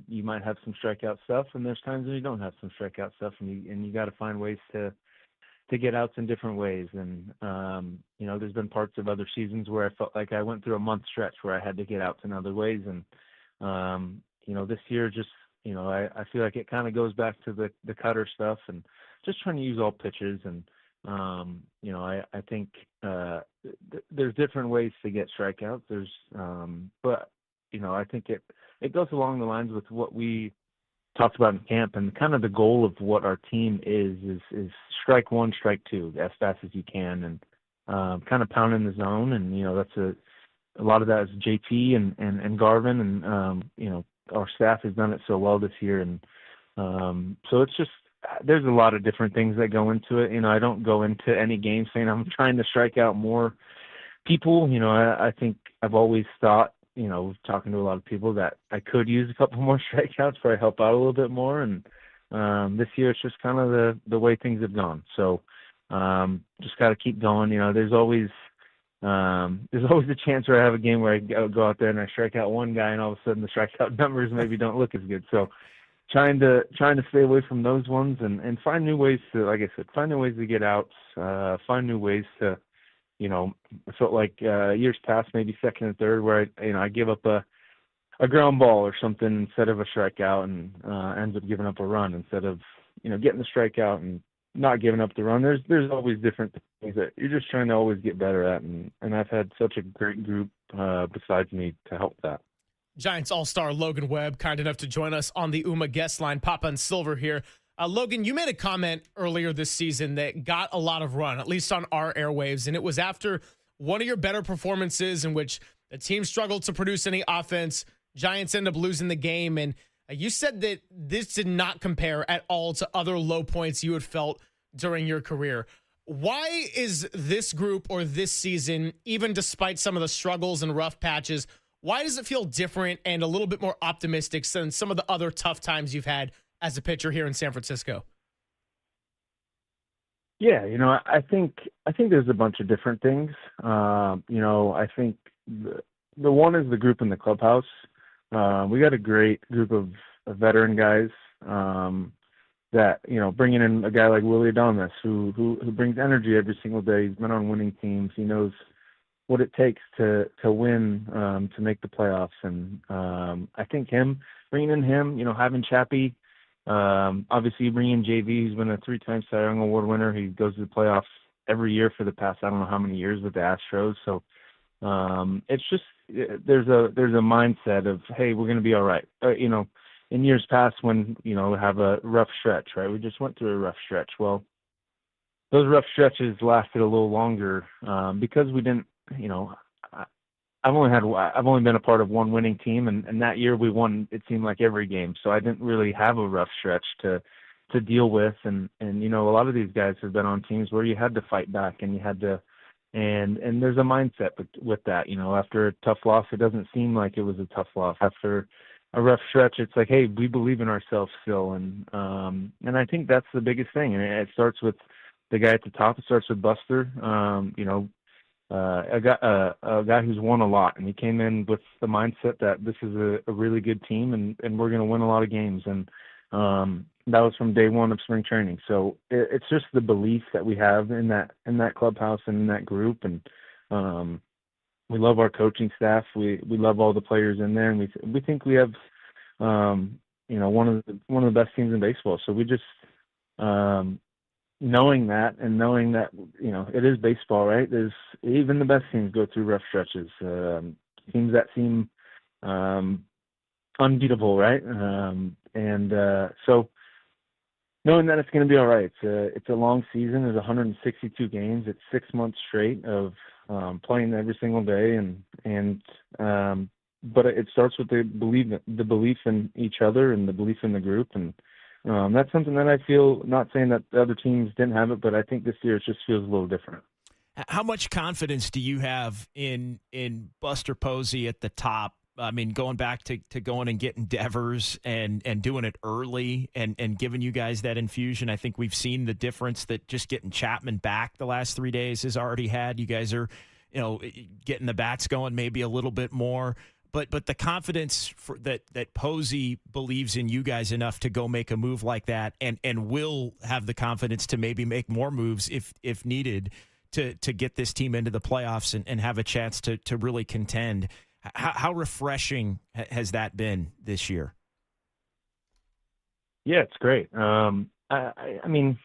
you might have some strikeout stuff, and there's times when you don't have some strikeout stuff, and you got to find ways to get outs in different ways. And there's been parts of other seasons where I felt like I went through a month stretch where I had to get outs in other ways, and this year just I feel like it kind of goes back to the cutter stuff and just trying to use all pitches. And I think there's different ways to get strikeouts. But I think it goes along the lines with what we talked about in camp, and kind of the goal of what our team is strike one, strike two as fast as you can, and kind of pounding the zone. And that's a lot of that is JT and Garvin, and our staff has done it so well this year. And so it's just, there's a lot of different things that go into it. I don't go into any game saying I'm trying to strike out more people. I think I've always thought, talking to a lot of people, that I could use a couple more strikeouts where I help out a little bit more. And this year it's just kind of the way things have gone. So just got to keep going. There's always a chance where I have a game where I go out there and I strike out one guy, and all of a sudden the strikeout numbers maybe don't look as good. So trying to stay away from those ones and find new ways to, like I said, find new ways to get outs, find new ways to, I felt like years past, maybe second and third, where I give up a ground ball or something instead of a strikeout, and ends up giving up a run instead of getting the strikeout and not giving up the run. There's always different things that you're just trying to always get better at, and I've had such a great group besides me to help that. Giants All-Star Logan Webb, kind enough to join us on the UMA guest line. Papa and Silver here. Logan, you made a comment earlier this season that got a lot of run, at least on our airwaves, and it was after one of your better performances in which the team struggled to produce any offense. Giants end up losing the game, and you said that this did not compare at all to other low points you had felt during your career. Why is this group, or this season, even despite some of the struggles and rough patches, why does it feel different and a little bit more optimistic than some of the other tough times you've had as a pitcher here in San Francisco? Yeah, I think there's a bunch of different things. I think the one is the group in the clubhouse. We got a great group of veteran guys that, bringing in a guy like Willie Adames, who brings energy every single day. He's been on winning teams. He knows what it takes to win, to make the playoffs. And I think bringing in him, having Chappie, obviously you bring in JV, who's been a 3-time Cy Young Award winner. He goes to the playoffs every year for the past, I don't know how many years with the Astros. So it's just, there's a mindset of, hey, we're going to be all right. In years past when, we have a rough stretch, right? We just went through a rough stretch. Well, those rough stretches lasted a little longer because we didn't, I've only been a part of one winning team, and that year we won, it seemed like, every game. So I didn't really have a rough stretch to deal with. And a lot of these guys have been on teams where you had to fight back, and you had to, and there's a mindset with that. After a tough loss, it doesn't seem like it was a tough loss. After a rough stretch, it's like, hey, we believe in ourselves still, and I think that's the biggest thing. And it starts with the guy at the top. It starts with Buster. A guy who's won a lot, and he came in with the mindset that this is a really good team, and we're going to win a lot of games. And that was from day one of spring training. So it's just the belief that we have in that clubhouse and in that group, and we love our coaching staff. We love all the players in there, and we think we have one of the best teams in baseball. So we just knowing that it is baseball, right? There's even the best teams go through rough stretches. Teams that seem unbeatable, right? So knowing that it's going to be all right. It's a long season. There's 162 games. It's 6 months straight of playing every single day, but it starts with the belief in each other and the belief in the group, and that's something that I feel. Not saying that the other teams didn't have it, but I think this year it just feels a little different. How much confidence do you have in Buster Posey at the top? I mean, going back to going and getting Devers and doing it early and giving you guys that infusion. I think we've seen the difference that just getting Chapman back the last 3 days has already had. You guys are, getting the bats going maybe a little bit more. But the confidence that Posey believes in you guys enough to go make a move like that and will have the confidence to maybe make more moves if needed to get this team into the playoffs and have a chance to really contend. How refreshing has that been this year? Yeah, it's great. I mean,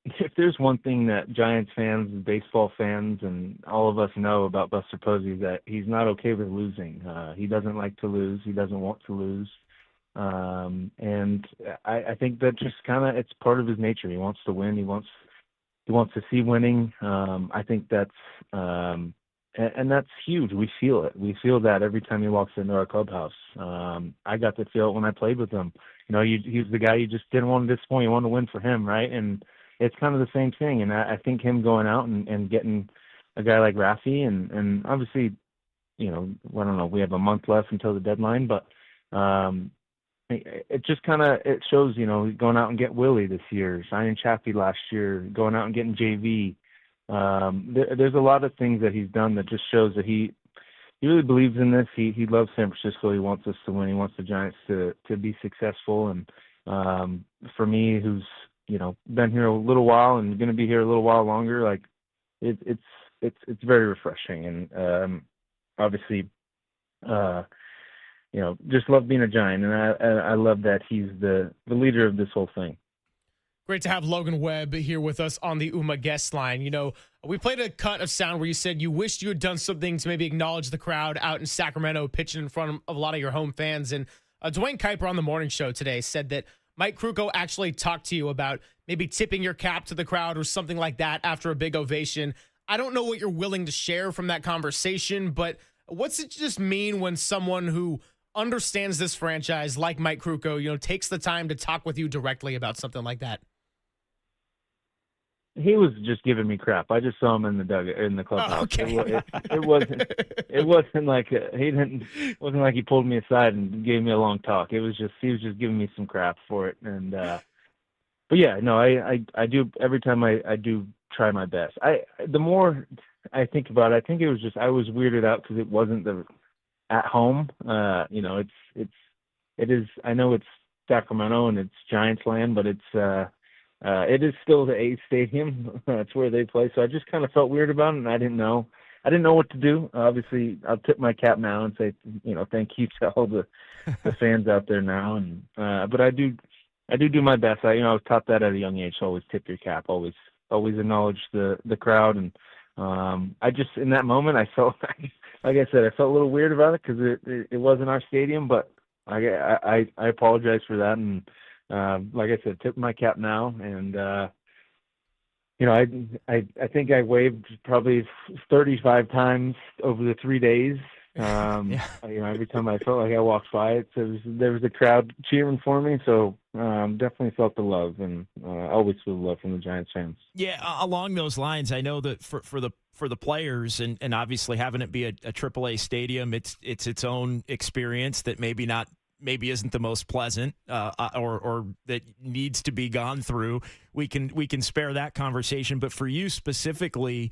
if there's one thing that Giants fans, baseball fans, and all of us know about Buster Posey, is that he's not okay with losing. He doesn't like to lose. He doesn't want to lose. And I think that just it's part of his nature. He wants to win. He wants to see winning. I think that's and that's huge. We feel it. We feel that every time he walks into our clubhouse. I got to feel it when I played with him. He's the guy you just didn't want to disappoint. You want to win for him, right? And it's kind of the same thing. And I think him going out and getting a guy like Rafi, and obviously, I don't know, we have a month left until the deadline, but it just it shows, going out and get Willie this year, signing Chappie last year, going out and getting JV. There's a lot of things that he's done that just shows that he really believes in this. He loves San Francisco. He wants us to win. He wants the Giants to be successful. And for me, who's been here a little while and going to be here a little while longer, like it's very refreshing. And obviously, just love being a Giant. And I love that he's the leader of this whole thing. Great to have Logan Webb here with us on the UMA guest line. We played a cut of sound where you said you wished you had done something to maybe acknowledge the crowd out in Sacramento pitching in front of a lot of your home fans. And Dwayne Kuiper on the morning show today said that Mike Krukow actually talked to you about maybe tipping your cap to the crowd or something like that after a big ovation. I don't know what you're willing to share from that conversation, but what's it just mean when someone who understands this franchise like Mike Krukow, takes the time to talk with you directly about something like that? He was just giving me crap. I just saw him in the clubhouse. Oh, okay. It wasn't like wasn't like he pulled me aside and gave me a long talk. He was just giving me some crap for it. And but yeah, no, I do every time I do try my best. The more I think about it, I think it was just I was weirded out because it wasn't at home. It is. I know it's Sacramento and it's Giants land, but it is still the A Stadium. That's where they play. So I just kind of felt weird about it, and I didn't know what to do. Obviously, I'll tip my cap now and say, thank you to all the fans out there now. And but I do my best. I was taught that at a young age. So always tip your cap. Always acknowledge the crowd. And I just in that moment I felt like I said I felt a little weird about it because it wasn't our stadium. But I apologize for that. And like I said, tip my cap now, and I think I waved probably 35 times over the 3 days. Every time I felt like I walked by it, so there was a crowd cheering for me. So definitely felt the love, and always feel the love from the Giants fans. Yeah, along those lines, I know that for the players, and obviously having it be a AAA stadium, it's its own experience that maybe not maybe isn't the most pleasant or that needs to be gone through, we can spare that conversation. But for you specifically,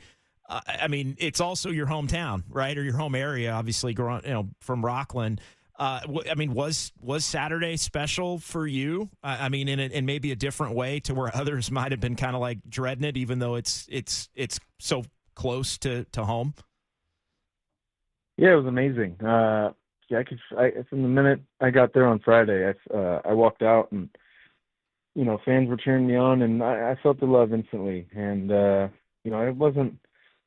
I mean, it's also your hometown, right, or your home area, obviously, growing, from Rockland. I mean, was Saturday special for you? I mean, in maybe a different way to where others might have been kind of like dreading it, even though it's so close to home. Yeah, it was amazing. From the minute I got there on Friday, I walked out and, fans were cheering me on, and I felt the love instantly. And, it wasn't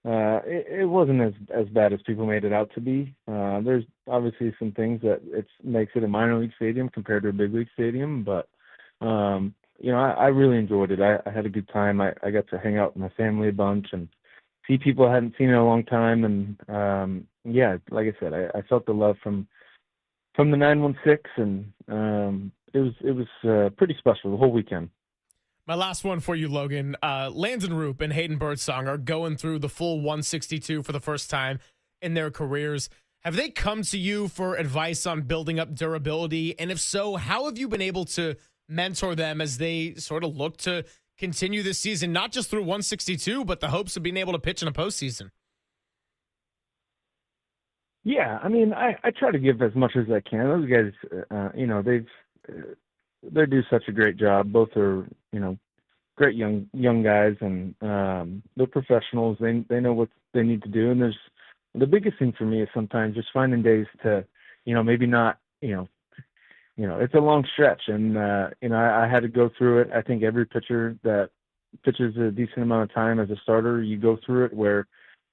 as bad as people made it out to be. There's obviously some things that makes it a minor league stadium compared to a big league stadium, but, I really enjoyed it. I had a good time. I got to hang out with my family a bunch and see people I hadn't seen in a long time. And, like I said, I felt the love from the 916, and it was pretty special the whole weekend. My last one for you, Logan. Landon Roop and Hayden Birdsong are going through the full 162 for the first time in their careers. Have they come to you for advice on building up durability? And if so, how have you been able to mentor them as they sort of look to continue this season, not just through 162, but the hopes of being able to pitch in a postseason? Yeah, I mean, I try to give as much as I can. Those guys, they do such a great job. Both are, great young guys, and they're professionals. They know what they need to do. And the biggest thing for me is sometimes just finding days to, maybe not, it's a long stretch, and I had to go through it. I think every pitcher that pitches a decent amount of time as a starter, you go through it where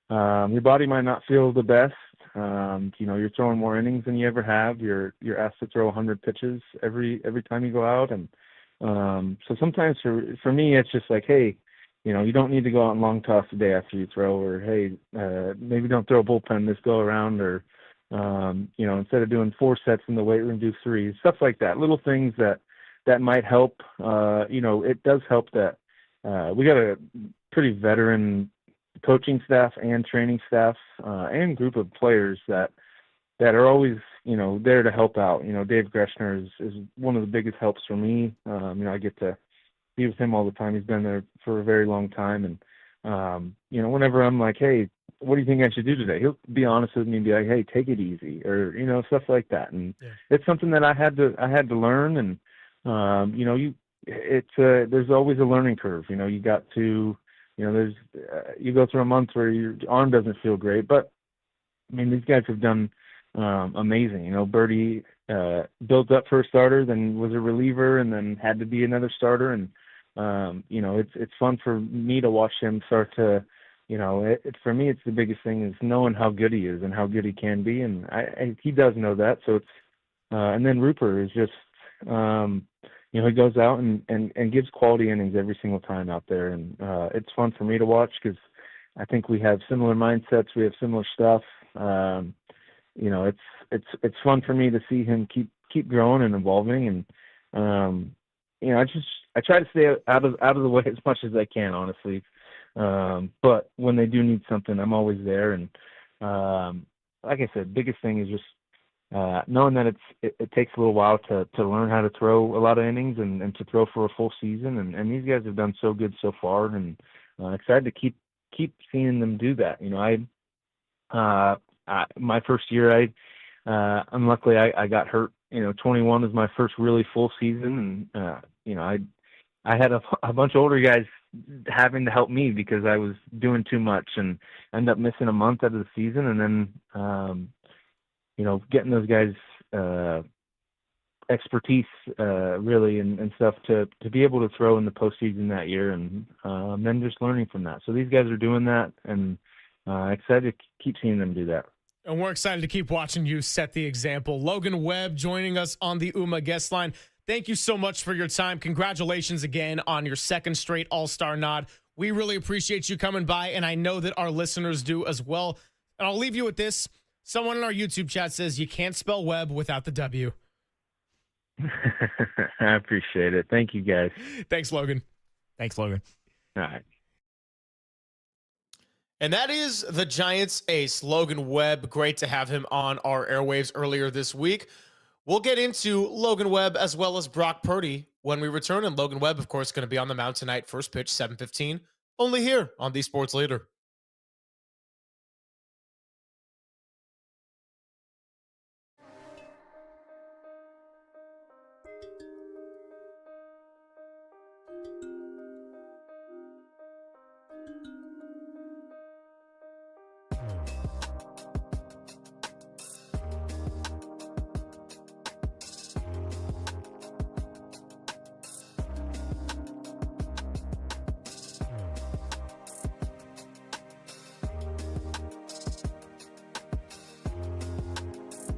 your body might not feel the best. You're throwing more innings than you ever have. You're asked to throw 100 pitches every time you go out, and so sometimes for me it's just like, hey, you don't need to go out and long toss the day after you throw, or hey, maybe don't throw a bullpen this go around, or instead of doing 4 sets in the weight room, do 3, stuff like that. Little things that might help. It does help that we got a pretty veteran coaching staff and training staff and group of players that are always there to help out. Dave Greshner is one of the biggest helps for me. I get to be with him all the time. He's been there for a very long time, and whenever I'm like, hey, what do you think I should do today, he'll be honest with me and be like, hey, take it easy, or stuff like that. And it's something that I had to learn, and there's always a learning curve. You got to you go through a month where your arm doesn't feel great, but I mean, these guys have done amazing. Birdie built up for a starter, then was a reliever, and then had to be another starter. And it's fun for me to watch him start to, for me, it's the biggest thing is knowing how good he is and how good he can be, and he does know that. So it's and then Rupert is just. He goes out and gives quality innings every single time out there. And it's fun for me to watch because I think we have similar mindsets. We have similar stuff. It's fun for me to see him keep growing and evolving. And, I try to stay out of the way as much as I can, honestly. But when they do need something, I'm always there. And like I said, biggest thing is just, knowing that it takes a little while to learn how to throw a lot of innings and to throw for a full season, and these guys have done so good so far, and excited to keep seeing them do that. My first year, unluckily I got hurt. 21 was my first really full season, and I had a bunch of older guys having to help me because I was doing too much, and ended up missing a month out of the season, and then getting those guys expertise really and stuff to be able to throw in the postseason that year, and then just learning from that. So these guys are doing that, and excited to keep seeing them do that. And we're excited to keep watching you set the example. Logan Webb joining us on the UMA guest line. Thank you so much for your time. Congratulations again on your second straight All-Star nod. We really appreciate you coming by, and I know that our listeners do as well. And I'll leave you with this. Someone in our YouTube chat says you can't spell web without the W. I appreciate it. Thank you, guys. Thanks, Logan. Thanks, Logan. All right. And that is the Giants ace, Logan Webb. Great to have him on our airwaves earlier this week. We'll get into Logan Webb as well as Brock Purdy when we return. And Logan Webb, of course, going to be on the mound tonight. First pitch, 7:15, only here on the Sports Leader.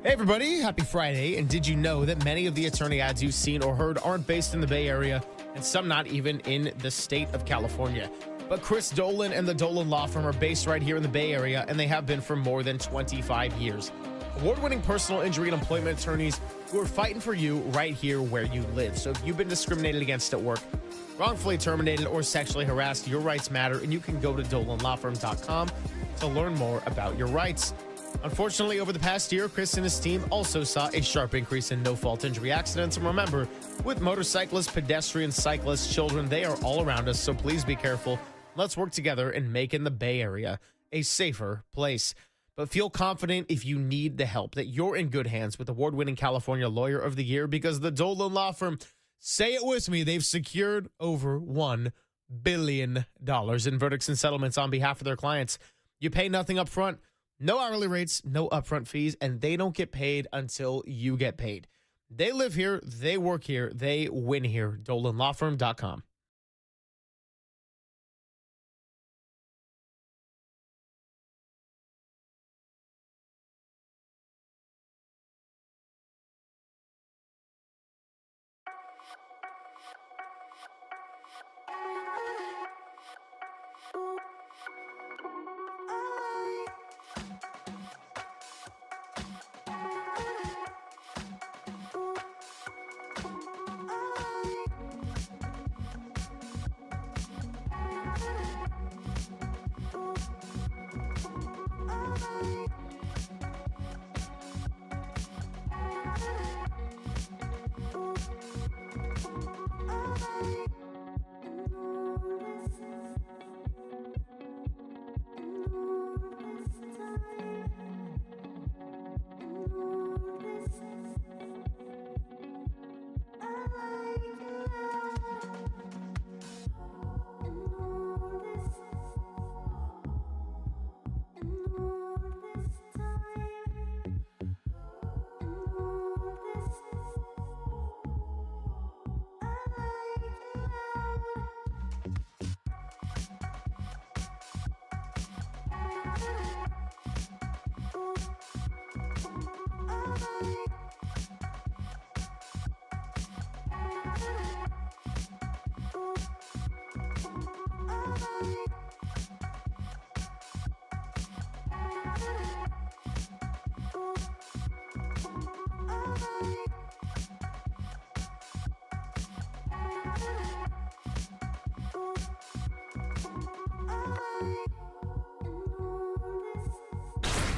Hey everybody, happy Friday. And did you know that many of the attorney ads you've seen or heard aren't based in the Bay Area, and some not even in the state of California? But Chris Dolan and the Dolan Law Firm are based right here in the Bay Area, and they have been for more than 25 years. Award-winning personal injury and employment attorneys who are fighting for you right here where you live. So if you've been discriminated against at work, wrongfully terminated, or sexually harassed, your rights matter, and you can go to dolanlawfirm.com to learn more about your rights. Unfortunately, over the past year, Chris and his team also saw a sharp increase in no-fault injury accidents. And remember, with motorcyclists, pedestrians, cyclists, children, they are all around us, so please be careful. Let's work together in making the Bay Area a safer place. But feel confident if you need the help that you're in good hands with award-winning California Lawyer of the Year, because the Dolan Law Firm, say it with me, they've secured over $1 billion in verdicts and settlements on behalf of their clients. You pay nothing up front. No hourly rates, no upfront fees, and they don't get paid until you get paid. They live here, they work here, they win here. DolanLawFirm.com.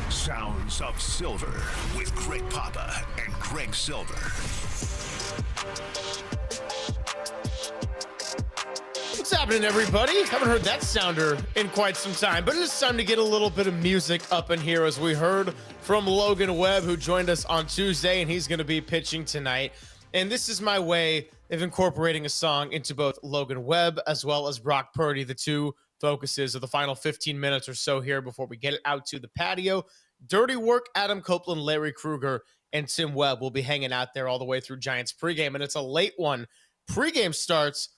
Sounds of Silver with Greg Papa and Greg Silver. What's happening, everybody? Haven't heard that sounder in quite some time, but it's time to get a little bit of music up in here, as we heard from Logan Webb, who joined us on Tuesday, and he's going to be pitching tonight. And this is my way of incorporating a song into both Logan Webb as well as Brock Purdy, the two focuses of the final 15 minutes or so here before we get it out to the patio. Dirty Work, Adam Copeland, Larry Krueger, and Tim Webb will be hanging out there all the way through Giants pregame, and it's a late one. Pregame starts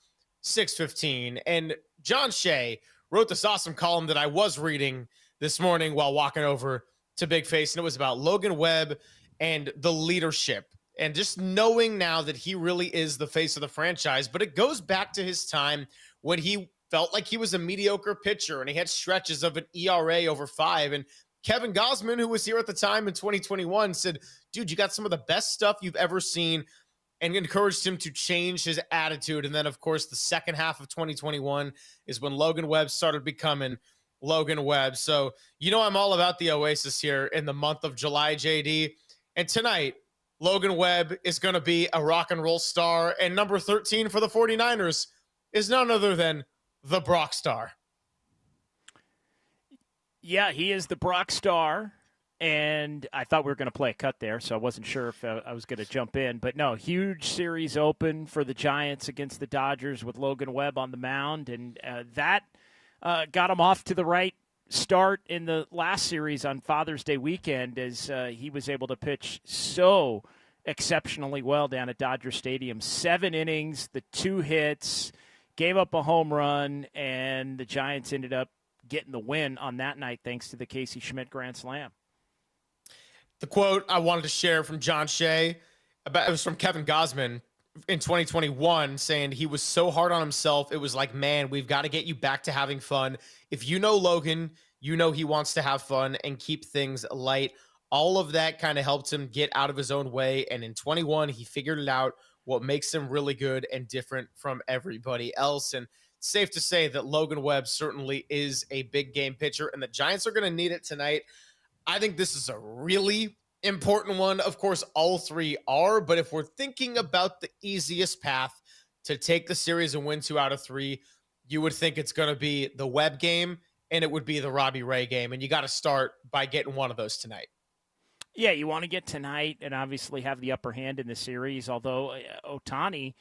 6:15, and John Shea wrote this awesome column that I was reading this morning while walking over to Big Face, and it was about Logan Webb and the leadership, and just knowing now that he really is the face of the franchise. But it goes back to his time when he felt like he was a mediocre pitcher, and he had stretches of an ERA over 5, and Kevin Gosman, who was here at the time in 2021, said, dude, you got some of the best stuff you've ever seen, and encouraged him to change his attitude. And then, of course, the second half of 2021 is when Logan Webb started becoming Logan Webb. So, you know, I'm all about the Oasis here in the month of July, JD. And tonight, Logan Webb is going to be a rock and roll star, and number 13 for the 49ers is none other than the Brock Star. Yeah, he is the Brock Star, and I thought we were going to play a cut there, so I wasn't sure if I was going to jump in. But no, huge series open for the Giants against the Dodgers with Logan Webb on the mound, and that got him off to the right start in the last series on Father's Day weekend, as he was able to pitch so exceptionally well down at Dodger Stadium. 7 innings, the 2 hits, gave up a home run, and the Giants ended up getting the win on that night thanks to the Casey Schmidt grand slam. The quote I wanted to share from John Shea, it was from Kevin Gosman in 2021, saying he was so hard on himself. It was like, man, we've got to get you back to having fun. If you know Logan, you know he wants to have fun and keep things light. All of that kind of helped him get out of his own way. And in 21, he figured it out, what makes him really good and different from everybody else. And it's safe to say that Logan Webb certainly is a big game pitcher, and the Giants are going to need it tonight. I think this is a really important one. Of course, all 3 are, but if we're thinking about the easiest path to take the series and win 2 out of 3, you would think it's going to be the Webb game and it would be the Robbie Ray game. And you got to start by getting one of those tonight. Yeah, you want to get tonight and obviously have the upper hand in the series, although Atani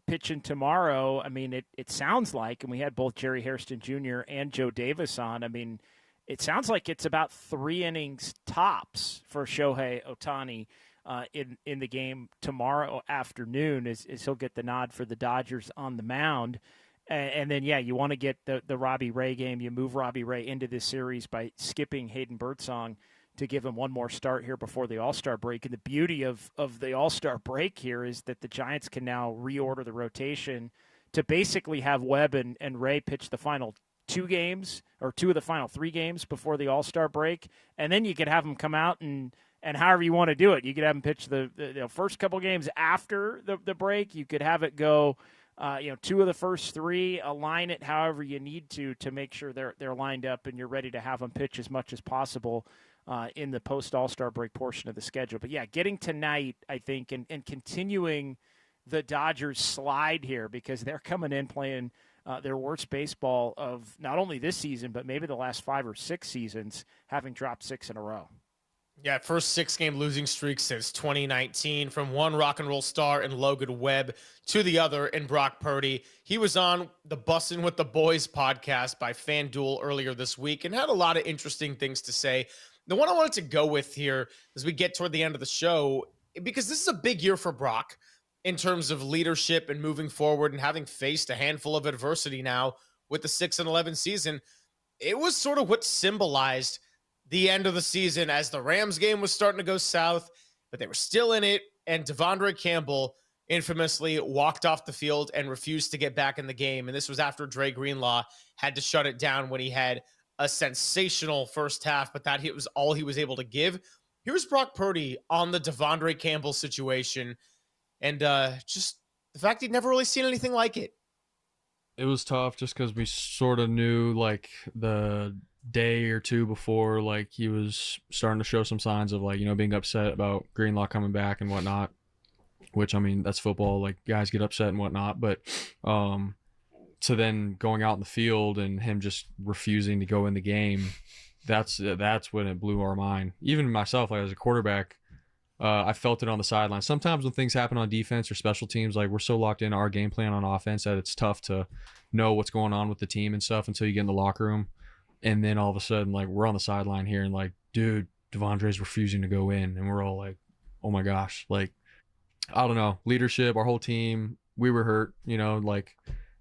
pitching tomorrow, I mean, it sounds like, and we had both Jerry Hairston Jr. and Joe Davis on, I mean, it sounds like it's about 3 innings tops for Shohei Atani in the game tomorrow afternoon as he'll get the nod for the Dodgers on the mound. And then, yeah, you want to get the Robbie Ray game. You move Robbie Ray into this series by skipping Hayden Birdsong to give him one more start here before the All-Star break. And the beauty of the All-Star break here is that the Giants can now reorder the rotation to basically have Webb and Ray pitch the final 2 games or 2 of the final 3 games before the All-Star break. And then you could have them come out and however you want to do it. You could have them pitch the first couple games after the break. You could have it go 2 of the first 3, align it however you need to make sure they're lined up and you're ready to have them pitch as much as possible in the post-All-Star break portion of the schedule. But, yeah, getting tonight, I think, and continuing the Dodgers slide here because they're coming in playing their worst baseball of not only this season but maybe the last 5 or 6 seasons, having dropped 6 in a row. Yeah, first 6-game losing streak since 2019, from one rock and roll star in Logan Webb to the other in Brock Purdy. He was on the Bussin' with the Boys podcast by FanDuel earlier this week and had a lot of interesting things to say. The one I wanted to go with here as we get toward the end of the show, because this is a big year for Brock in terms of leadership and moving forward and having faced a handful of adversity now with the 6-11 season. It was sort of what symbolized the end of the season as the Rams game was starting to go south, but they were still in it, and Devondre Campbell infamously walked off the field and refused to get back in the game, and this was after Dre Greenlaw had to shut it down when he had a sensational first half, but that was all he was able to give. Here's Brock Purdy on the Devondre Campbell situation, and just the fact he'd never really seen anything like it. It was tough just because we sort of knew, like, the day or 2 before, like, he was starting to show some signs of, like, being upset about Greenlaw coming back and whatnot, which, I mean, that's football. Like, guys get upset and whatnot, but to then going out in the field and him just refusing to go in the game, that's when it blew our mind. Even myself, like, as a quarterback, I felt it on the sideline. Sometimes when things happen on defense or special teams, like, we're so locked into our game plan on offense that it's tough to know what's going on with the team and stuff until you get in the locker room. And then all of a sudden, like, we're on the sideline here and, like, dude, Devondre's refusing to go in. And we're all like, oh my gosh. Like, I don't know. Leadership, our whole team, we were hurt, like,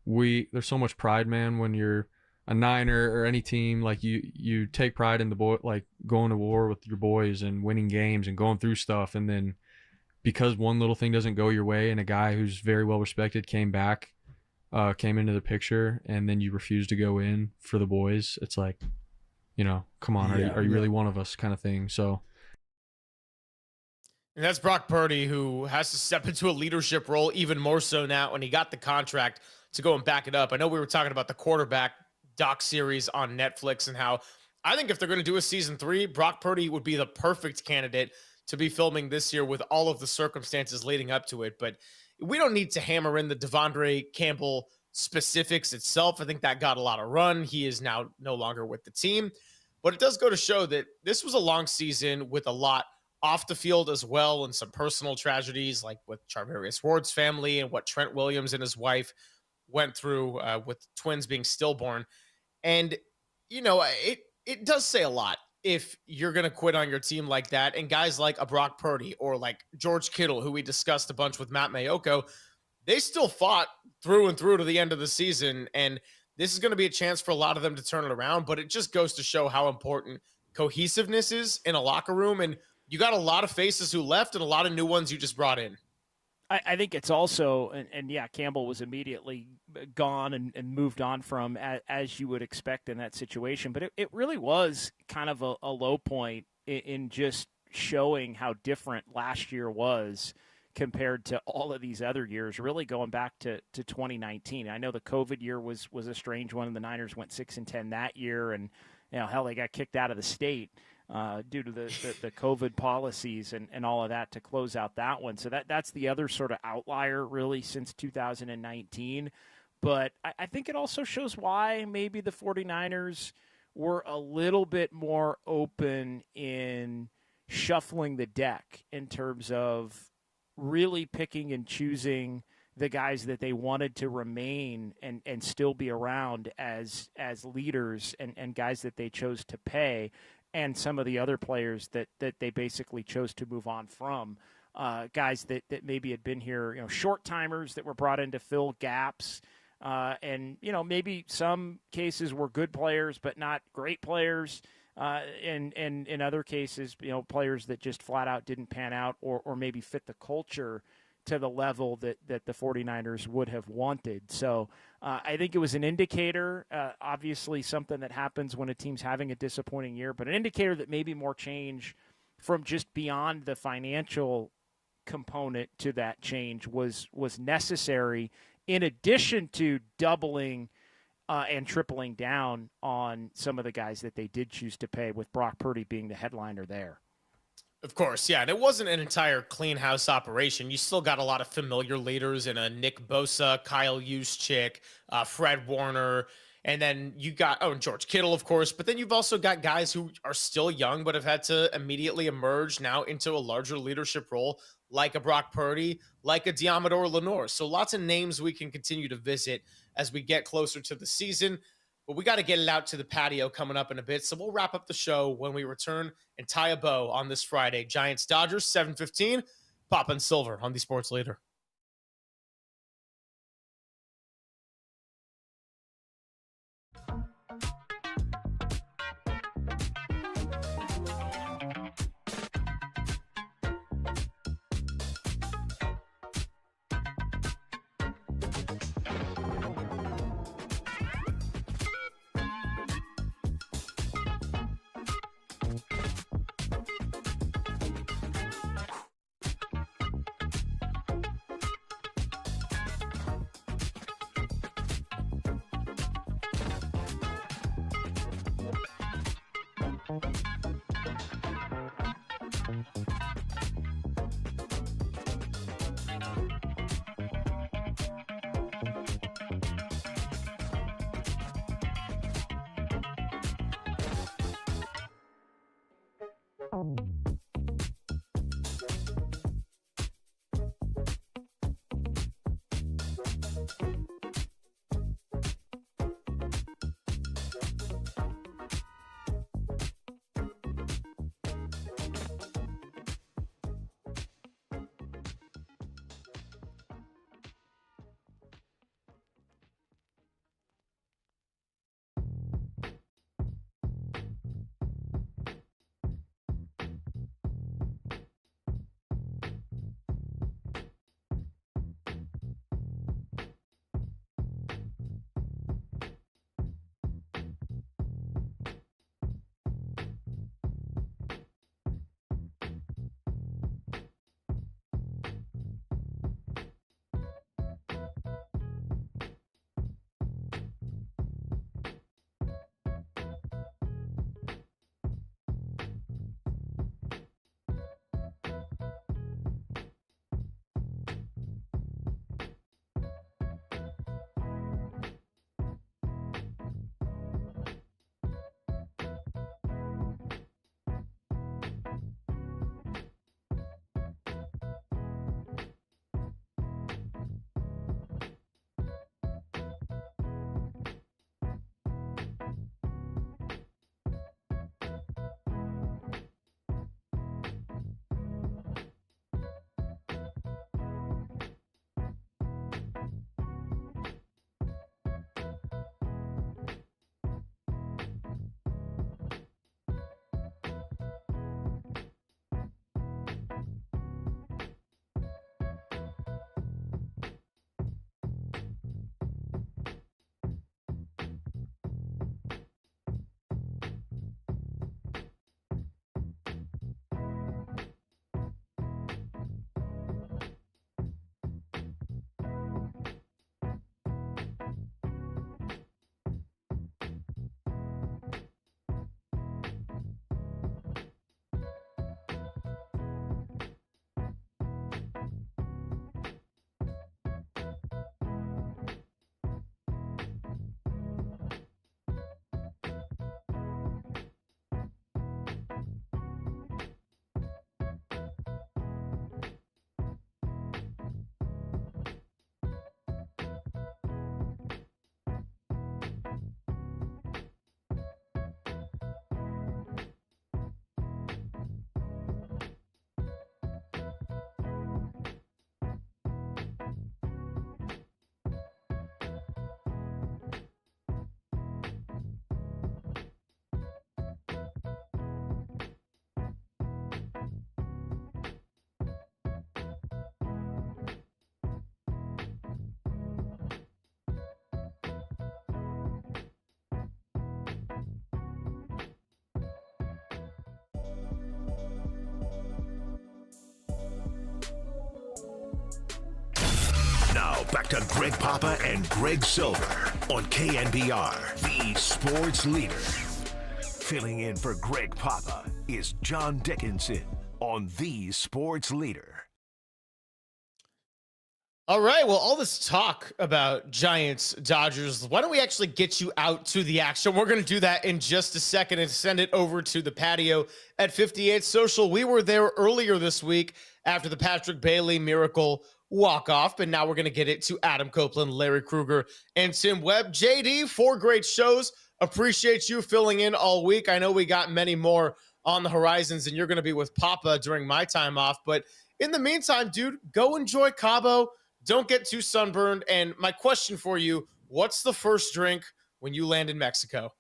there's so much pride, man, when you're a Niner or any team. Like, you take pride in like, going to war with your boys and winning games and going through stuff. And then because one little thing doesn't go your way and a guy who's very well respected came into the picture, and then you refuse to go in for the boys, it's like, come on, are you really one of us, kind of thing. So, and that's Brock Purdy, who has to step into a leadership role even more so now when he got the contract to go and back it up. I know we were talking about the quarterback doc series on Netflix and how I think if they're going to do a season 3, Brock Purdy would be the perfect candidate to be filming this year with all of the circumstances leading up to it. But we don't need to hammer in the Devondre Campbell specifics itself. I think that got a lot of run. He is now no longer with the team. But it does go to show that this was a long season with a lot off the field as well, and some personal tragedies like with Charvarius Ward's family and what Trent Williams and his wife went through with twins being stillborn. And, it does say a lot if you're going to quit on your team like that. And guys like a Brock Purdy or like George Kittle, who we discussed a bunch with Matt Mayoko, they still fought through and through to the end of the season. And this is going to be a chance for a lot of them to turn it around. But it just goes to show how important cohesiveness is in a locker room. And you got a lot of faces who left and a lot of new ones you just brought in. I think it's also, and Campbell was immediately gone and moved on from, as you would expect in that situation. But it really was kind of a low point in just showing how different last year was compared to all of these other years, really going back to 2019. I know the COVID year was a strange one, and the Niners went 6-10 that year, and hell, they got kicked out of the state due to the COVID policies and all of that to close out that one. So that's the other sort of outlier really since 2019. But I think it also shows why maybe the 49ers were a little bit more open in shuffling the deck in terms of really picking and choosing the guys that they wanted to remain and still be around as leaders and guys that they chose to pay, and some of the other players that they basically chose to move on from. Guys that maybe had been here, short timers that were brought in to fill gaps. And maybe some cases were good players, but not great players. And in other cases, players that just flat out didn't pan out or maybe fit the culture to the level that the 49ers would have wanted. So I think it was an indicator, obviously something that happens when a team's having a disappointing year, but an indicator that maybe more change from just beyond the financial component to that change was necessary, in addition to doubling and tripling down on some of the guys that they did choose to pay, with Brock Purdy being the headliner there. Of course, yeah. And it wasn't an entire clean house operation. You still got a lot of familiar leaders in a Nick Bosa, Kyle Juszczyk, Fred Warner, and then you got, George Kittle, of course. But then you've also got guys who are still young but have had to immediately emerge now into a larger leadership role, like a Brock Purdy, like a Diamador Lenore. So lots of names we can continue to visit as we get closer to the season. But we got to get it out to the patio coming up in a bit. So we'll wrap up the show when we return and tie a bow on this Friday. Giants-Dodgers, 7:15. Pop and Silver on the Sports Leader. back to Greg Papa and Greg Silver on KNBR, the sports leader. Filling in for Greg Papa is John Dickinson on the sports leader. All right, well, all this talk about Giants, Dodgers, why don't we actually get you out to the action? We're going to do that in just a second and send it over to the patio at 58 Social. We were there earlier this week after the Patrick Bailey Miracle walk-off, but now we're going to get it to Adam Copeland, Larry Kruger, and Tim Webb. JD, 4 great shows. Appreciate you filling in all week. I know we got many more on the horizons, and you're going to be with Papa during my time off. But in the meantime, dude, go enjoy Cabo. Don't get too sunburned. And my question for you, what's the first drink when you land in Mexico?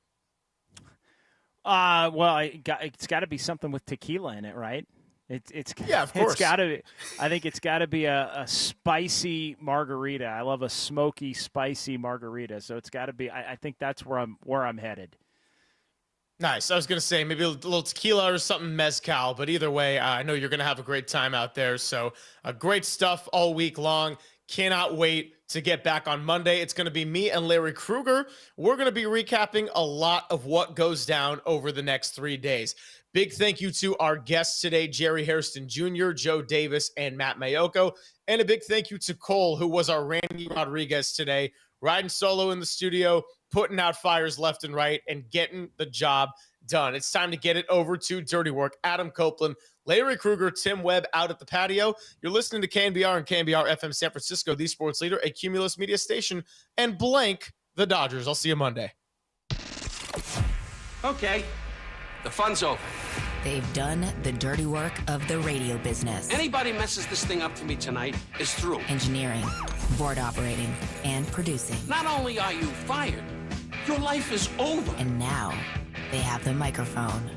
Well, it's got to be something with tequila in it, right? It's yeah, of course. It's got to. I think it's got to be a spicy margarita. I love a smoky, spicy margarita. So it's got to be. I think that's where I'm headed. Nice. I was going to say maybe a little tequila or something mezcal, but either way, I know you're going to have a great time out there. So great stuff all week long. Cannot wait to get back on Monday. It's going to be me and Larry Kruger. We're going to be recapping a lot of what goes down over the next 3 days. Big thank you to our guests today, Jerry Hairston Jr., Joe Davis, and Matt Mayoko. And a big thank you to Cole, who was our Randy Rodriguez today, riding solo in the studio, putting out fires left and right, and getting the job done. It's time to get it over to Dirty Work. Adam Copeland, Larry Kruger, Tim Webb out at the patio. You're listening to KNBR and KNBR FM San Francisco, the sports leader, a Cumulus media station, and blank the Dodgers. I'll see you Monday. Okay, the fun's over. They've done the dirty work of the radio business. Anybody messes this thing up for me tonight is through. Engineering, board operating, and producing. Not only are you fired, your life is over. And now they have the microphone.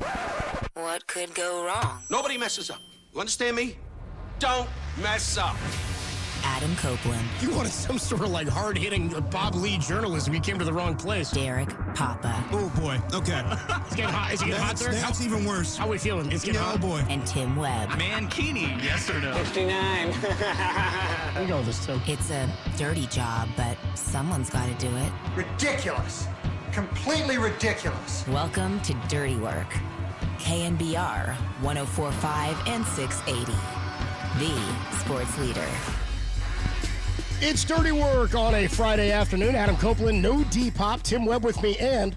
What could go wrong? Nobody messes up. You understand me? Don't mess up. Adam Copeland. You wanted some sort of like hard-hitting Bob Lee journalism. You came to the wrong place. Derek Papa. Oh, boy. Okay. It's getting hot. Is it getting hot there? That's even worse. How are we feeling? It's getting hot. Oh, boy. And Tim Webb. Mankini, yes or no? 59. We go with this, Tim. It's a dirty job, but someone's got to do it. Ridiculous. Completely ridiculous. Welcome to Dirty Work. KNBR 104.5 and 680. The sports leader. It's Dirty Work on a Friday afternoon. Adam Copeland, no D-Pop, Tim Webb with me, and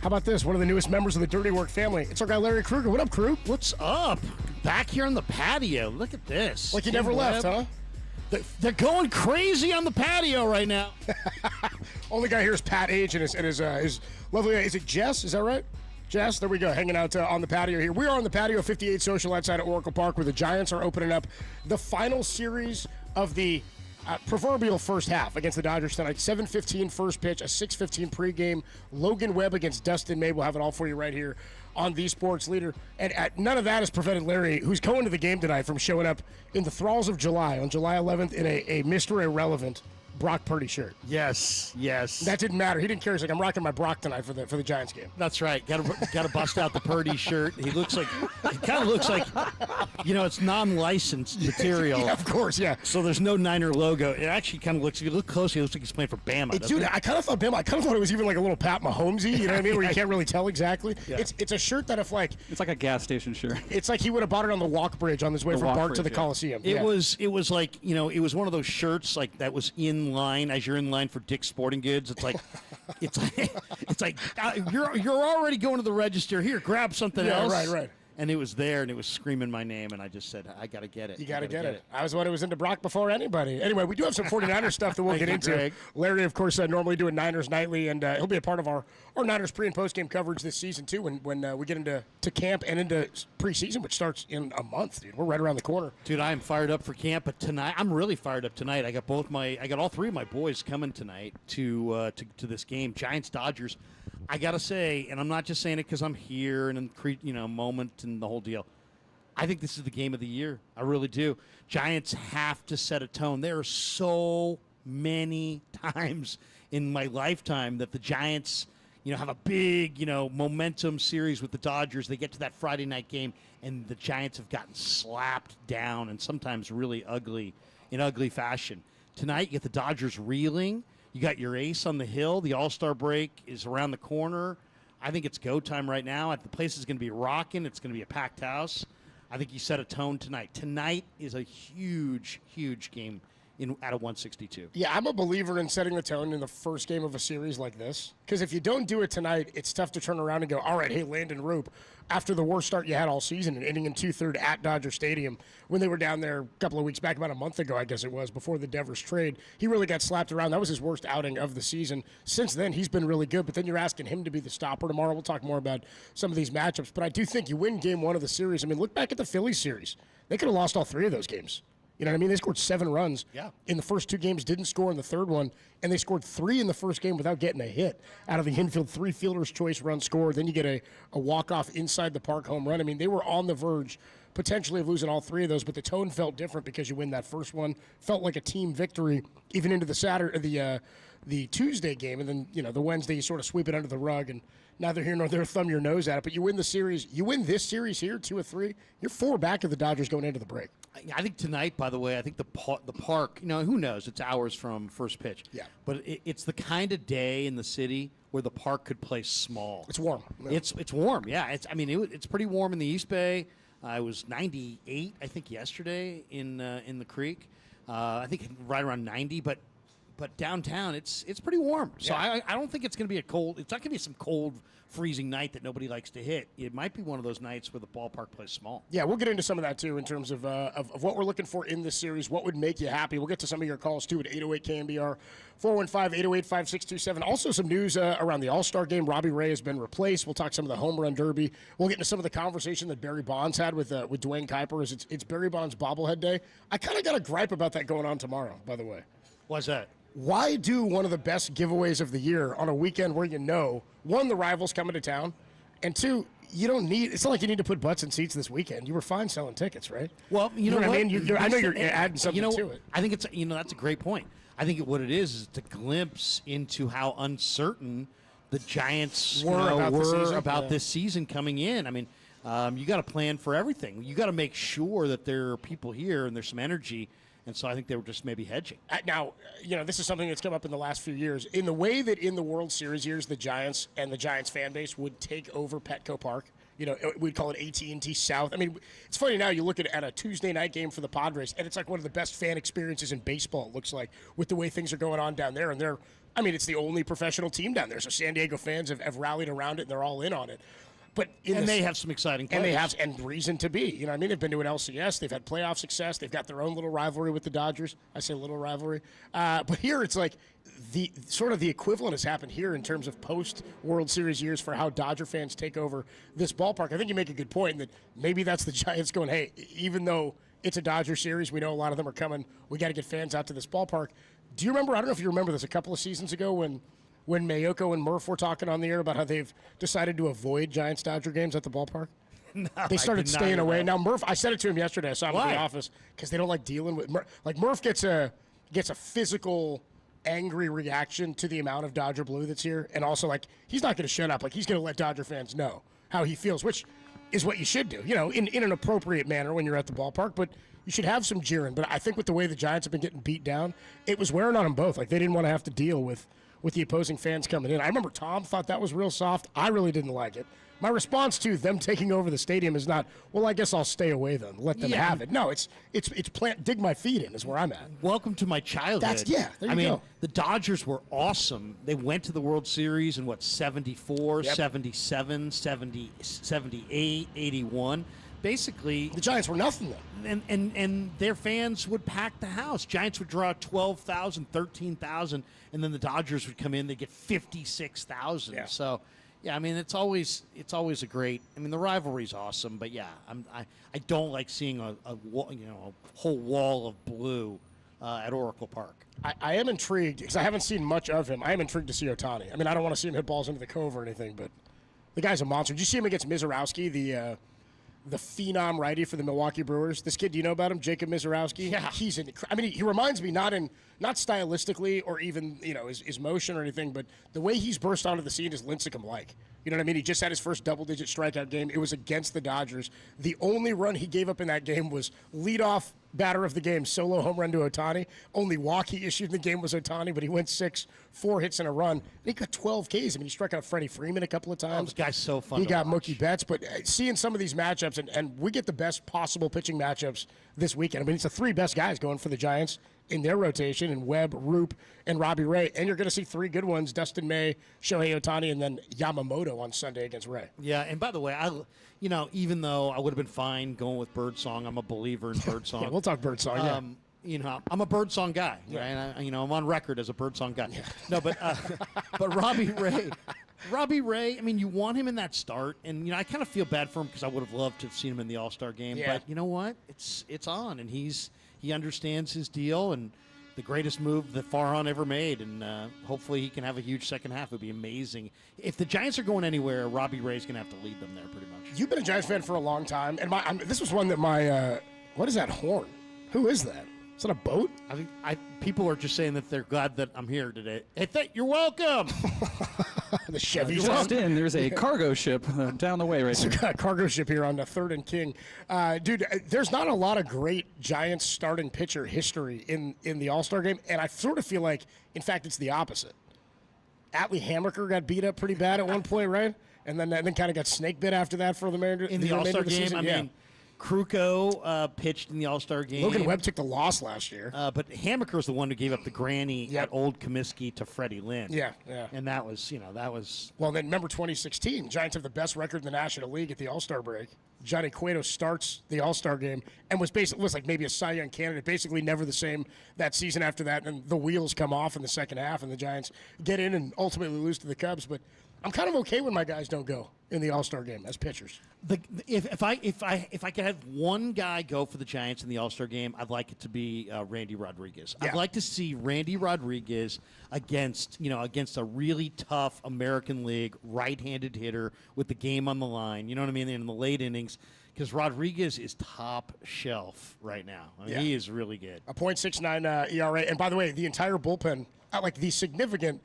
how about this? One of the newest members of the Dirty Work family. It's our guy, Larry Kruger. What up, Crew? What's up? Back here on the patio. Look at this. Like you never left, huh? They're going crazy on the patio right now. Only guy here is Pat Age and his lovely, is it Jess? Is that right? Jess, there we go, hanging out on the patio here. We are on the patio 58 Social outside of Oracle Park where the Giants are opening up the final series of the proverbial first half against the Dodgers tonight. 7:15 first pitch, a 6:15 pregame. Logan Webb against Dustin May. We'll have it all for you right here on the Sports Leader. And none of that has prevented Larry, who's going to the game tonight, from showing up in the thralls of July on July 11th in a Mr. Irrelevant Brock Purdy shirt. Yes. That didn't matter. He didn't care. He's like, I'm rocking my Brock tonight for the Giants game. That's right. Got to bust out the Purdy shirt. He kind of looks like, it's non-licensed material. Yeah, of course, yeah. So there's no Niner logo. It actually kind of looks, if you look closely, it looks like he's playing for Bama. Dude, I kind of thought Bama. I kind of thought it was even like a little Pat Mahomesy. You know what I mean? Where you can't really tell exactly. Yeah. It's a shirt that if like it's like a gas station shirt. It's like he would have bought it on the walk bridge on his way from Bart to the Coliseum. It was like it was one of those shirts like that was in line as you're in line for Dick's Sporting Goods. It's like you're already going to the register. Here, grab something else. Right. And it was there, and it was screaming my name, and I just said, I got to get it. You got to get it. I was into Brock before anybody. Anyway, we do have some 49ers stuff that we'll get into. Greg. Larry, of course, normally doing Niners Nightly, and he'll be a part of our Niners pre- and post-game coverage this season, too, when we get into camp and into preseason, which starts in a month, dude. We're right around the corner. Dude, I am fired up for camp, but tonight, I'm really fired up tonight. I got all three of my boys coming tonight to this game, Giants-Dodgers. I got to say, and I'm not just saying it because I'm here and in moment and the whole deal. I think this is the game of the year. I really do. Giants have to set a tone. There are so many times in my lifetime that the Giants, have a big, momentum series with the Dodgers. They get to that Friday night game, and the Giants have gotten slapped down and sometimes really ugly, in ugly fashion. tonight you get the Dodgers reeling. You got your ace on the hill. The All-Star break is around the corner. I think it's go time right now. The place is going to be rocking. It's going to be a packed house. I think you set a tone tonight. Tonight is a huge, huge game out of 162. Yeah, I'm a believer in setting the tone in the first game of a series like this. Because if you don't do it tonight, it's tough to turn around and go, all right, hey, Landon Roop, after the worst start you had all season and ending in 2/3 at Dodger Stadium when they were down there a couple of weeks back, about a month ago, I guess it was, before the Devers trade, he really got slapped around. That was his worst outing of the season. Since then, he's been really good, but then you're asking him to be the stopper tomorrow. We'll talk more about some of these matchups, but I do think you win game one of the series. I mean, look back at the Phillies series. They could have lost all three of those games. You know what I mean? They scored 7 runs in the first 2 games, didn't score in the third one, and they scored 3 in the first game without getting a hit out of the infield. 3 fielder's choice runs scored. Then you get a walk-off inside the park home run. I mean, they were on the verge potentially of losing all 3 of those, but the tone felt different because you win that first one. Felt like a team victory even into the Tuesday game, and then the Wednesday you sort of sweep it under the rug, and neither here nor there, thumb your nose at it. But you win the series. You win this series here, 2 of 3. You're 4 back of the Dodgers going into the break. I think tonight, by the way, I think the park, who knows? It's hours from first pitch. Yeah. But it's the kind of day in the city where the park could play small. It's warm. Yeah. It's warm, yeah. It's pretty warm in the East Bay. It was 98, I think, yesterday in the Creek. I think right around 90, but downtown it's pretty warm. So I don't think it's going to be it's not going to be some cold, freezing night that nobody likes to hit. It might be one of those nights where the ballpark plays small. Yeah, we'll get into some of that too in terms of what we're looking for in this series, what would make you happy. We'll get to some of your calls too at 808 KNBR 415-808-5627. Also some news around the All-Star game. Robbie Ray has been replaced. We'll talk some of the home run derby. We'll get into some of the conversation that Barry Bonds had with Dwayne Kuiper. It's Barry Bonds bobblehead day. I kind of got a gripe about that going on tomorrow, by the way. Why's that? Why do one of the best giveaways of the year on a weekend where one, the rival's coming to town, and 2, it's not like you need to put butts in seats this weekend. You were fine selling tickets, right? Well, you know what I mean? I know you're adding something to it. I think it's, that's a great point. I think what it is to glimpse into how uncertain the Giants were about this season coming in. I mean, you got to plan for everything. You got to make sure that there are people here and there's some energy. And so I think they were just maybe hedging. Now, this is something that's come up in the last few years. In the way that in the World Series years, the Giants and the Giants fan base would take over Petco Park. We'd call it AT&T South. I mean, it's funny now. You look at a Tuesday night game for the Padres, and it's like one of the best fan experiences in baseball, it looks like, with the way things are going on down there. And it's the only professional team down there. So San Diego fans have rallied around it, and they're all in on it. But they have some exciting players. And reason to be. They've been to an LCS. They've had playoff success. They've got their own little rivalry with the Dodgers. I say little rivalry. But here it's like the equivalent has happened here in terms of post-World Series years for how Dodger fans take over this ballpark. I think you make a good point that maybe that's the Giants going, hey, even though it's a Dodger series, we know a lot of them are coming. We got to get fans out to this ballpark. Do you remember, I don't know if you remember this, a couple of seasons ago when Mayoko and Murph were talking on the air about how they've decided to avoid Giants-Dodger games at the ballpark? No, they started staying away. Now, Murph, I said it to him yesterday. I saw him in the office because they don't like dealing with Murph. Like, Murph gets a physical, angry reaction to the amount of Dodger blue that's here. And also, like, he's not going to shut up. Like, he's going to let Dodger fans know how he feels, which is what you should do, in an appropriate manner when you're at the ballpark. But you should have some jeering. But I think with the way the Giants have been getting beat down, it was wearing on them both. Like, they didn't want to have to deal with the opposing fans coming in. I remember Tom thought that was real soft. I really didn't like it. My response to them taking over the stadium is not, well, I guess I'll stay away then. Let them have it. No, it's dig my feet in is where I'm at. Welcome to my childhood. There you go. The Dodgers were awesome. They went to the World Series in 74, 77, 70, 78, 81. Basically, the Giants were nothing then. And their fans would pack the house. Giants would draw 12,000, 13,000, and then the Dodgers would come in. They'd get 56,000. Yeah. So, it's always a great. The rivalry's awesome, but I don't like seeing a whole wall of blue at Oracle Park. I am intrigued because I haven't seen much of him. I am intrigued to see Atani. I don't want to see him hit balls into the cove or anything, but the guy's a monster. Did you see him against Mizorowski, the phenom righty for the Milwaukee Brewers? This kid, do you know about him? Jacob Mizorowski? Yeah. He reminds me not stylistically or even, his motion or anything, but the way he's burst onto the scene is Lincecum-like. You know what I mean? He just had his first double-digit strikeout game. It was against the Dodgers. The only run he gave up in that game was leadoff batter of the game, solo home run to Atani. Only walk he issued in the game was Atani, but he went 4 hits and a run. And he got 12 Ks. I mean, he struck out Freddie Freeman a couple of times. This guy's so fun. He to got watch. Mookie Betts, but seeing some of these matchups, and we get the best possible pitching matchups this weekend. I mean, it's the 3 best guys going for the Giants in their rotation, and Webb, Roop, and Robbie Ray. And you're going to see 3 good ones, Dustin May, Shohei Otani, and then Yamamoto on Sunday against Ray. Yeah, and by the way, even though I would have been fine going with Birdsong, I'm a believer in Birdsong. Yeah, we'll talk Birdsong, I'm a Birdsong guy, right? I'm on record as a Birdsong guy. Yeah. No, but Robbie Ray, I mean, you want him in that start, and I kind of feel bad for him because I would have loved to have seen him in the All-Star game. Yeah. But you know what? It's on, and he understands his deal, and the greatest move that Farhan ever made, and hopefully he can have a huge second half. It would be amazing. If the Giants are going anywhere, Robbie Ray's going to have to lead them there pretty much. You've been a Giants fan for a long time, and this was one that what is that horn? Who is that? Is that a boat? I think people are just saying that they're glad that I'm here today. Hey, you're welcome. The Chevy. Just in, there's a cargo ship down the way right there. there. A cargo ship here on the 3rd and King. Dude, there's not a lot of great Giants starting pitcher history in the All-Star game, and I sort of feel like, in fact, it's the opposite. Atlee Hammaker got beat up pretty bad at one point, right? And then kind of got snake bit after that for the remainder in the All-Star game. Season. I mean, Krukow pitched in the All-Star game. Logan Webb took the loss last year. But Hammaker was the one who gave up the granny at Old Comiskey to Freddie Lynn. Yeah. And that was. Well, then remember 2016, Giants have the best record in the National League at the All-Star break. Johnny Cueto starts the All-Star game and was like maybe a Cy Young candidate, basically never the same that season after that, and the wheels come off in the second half, and the Giants get in and ultimately lose to the Cubs. But I'm kind of okay when my guys don't go in the All-Star game as pitchers. If I could have one guy go for the Giants in the All-Star game, I'd like it to be Randy Rodriguez. Yeah. I'd like to see Randy Rodriguez against a really tough American League right-handed hitter with the game on the line. You know what I mean? In the late innings, because Rodriguez is top shelf right now. I mean, he is really good. A .69 ERA, and by the way, the entire bullpen, like the significant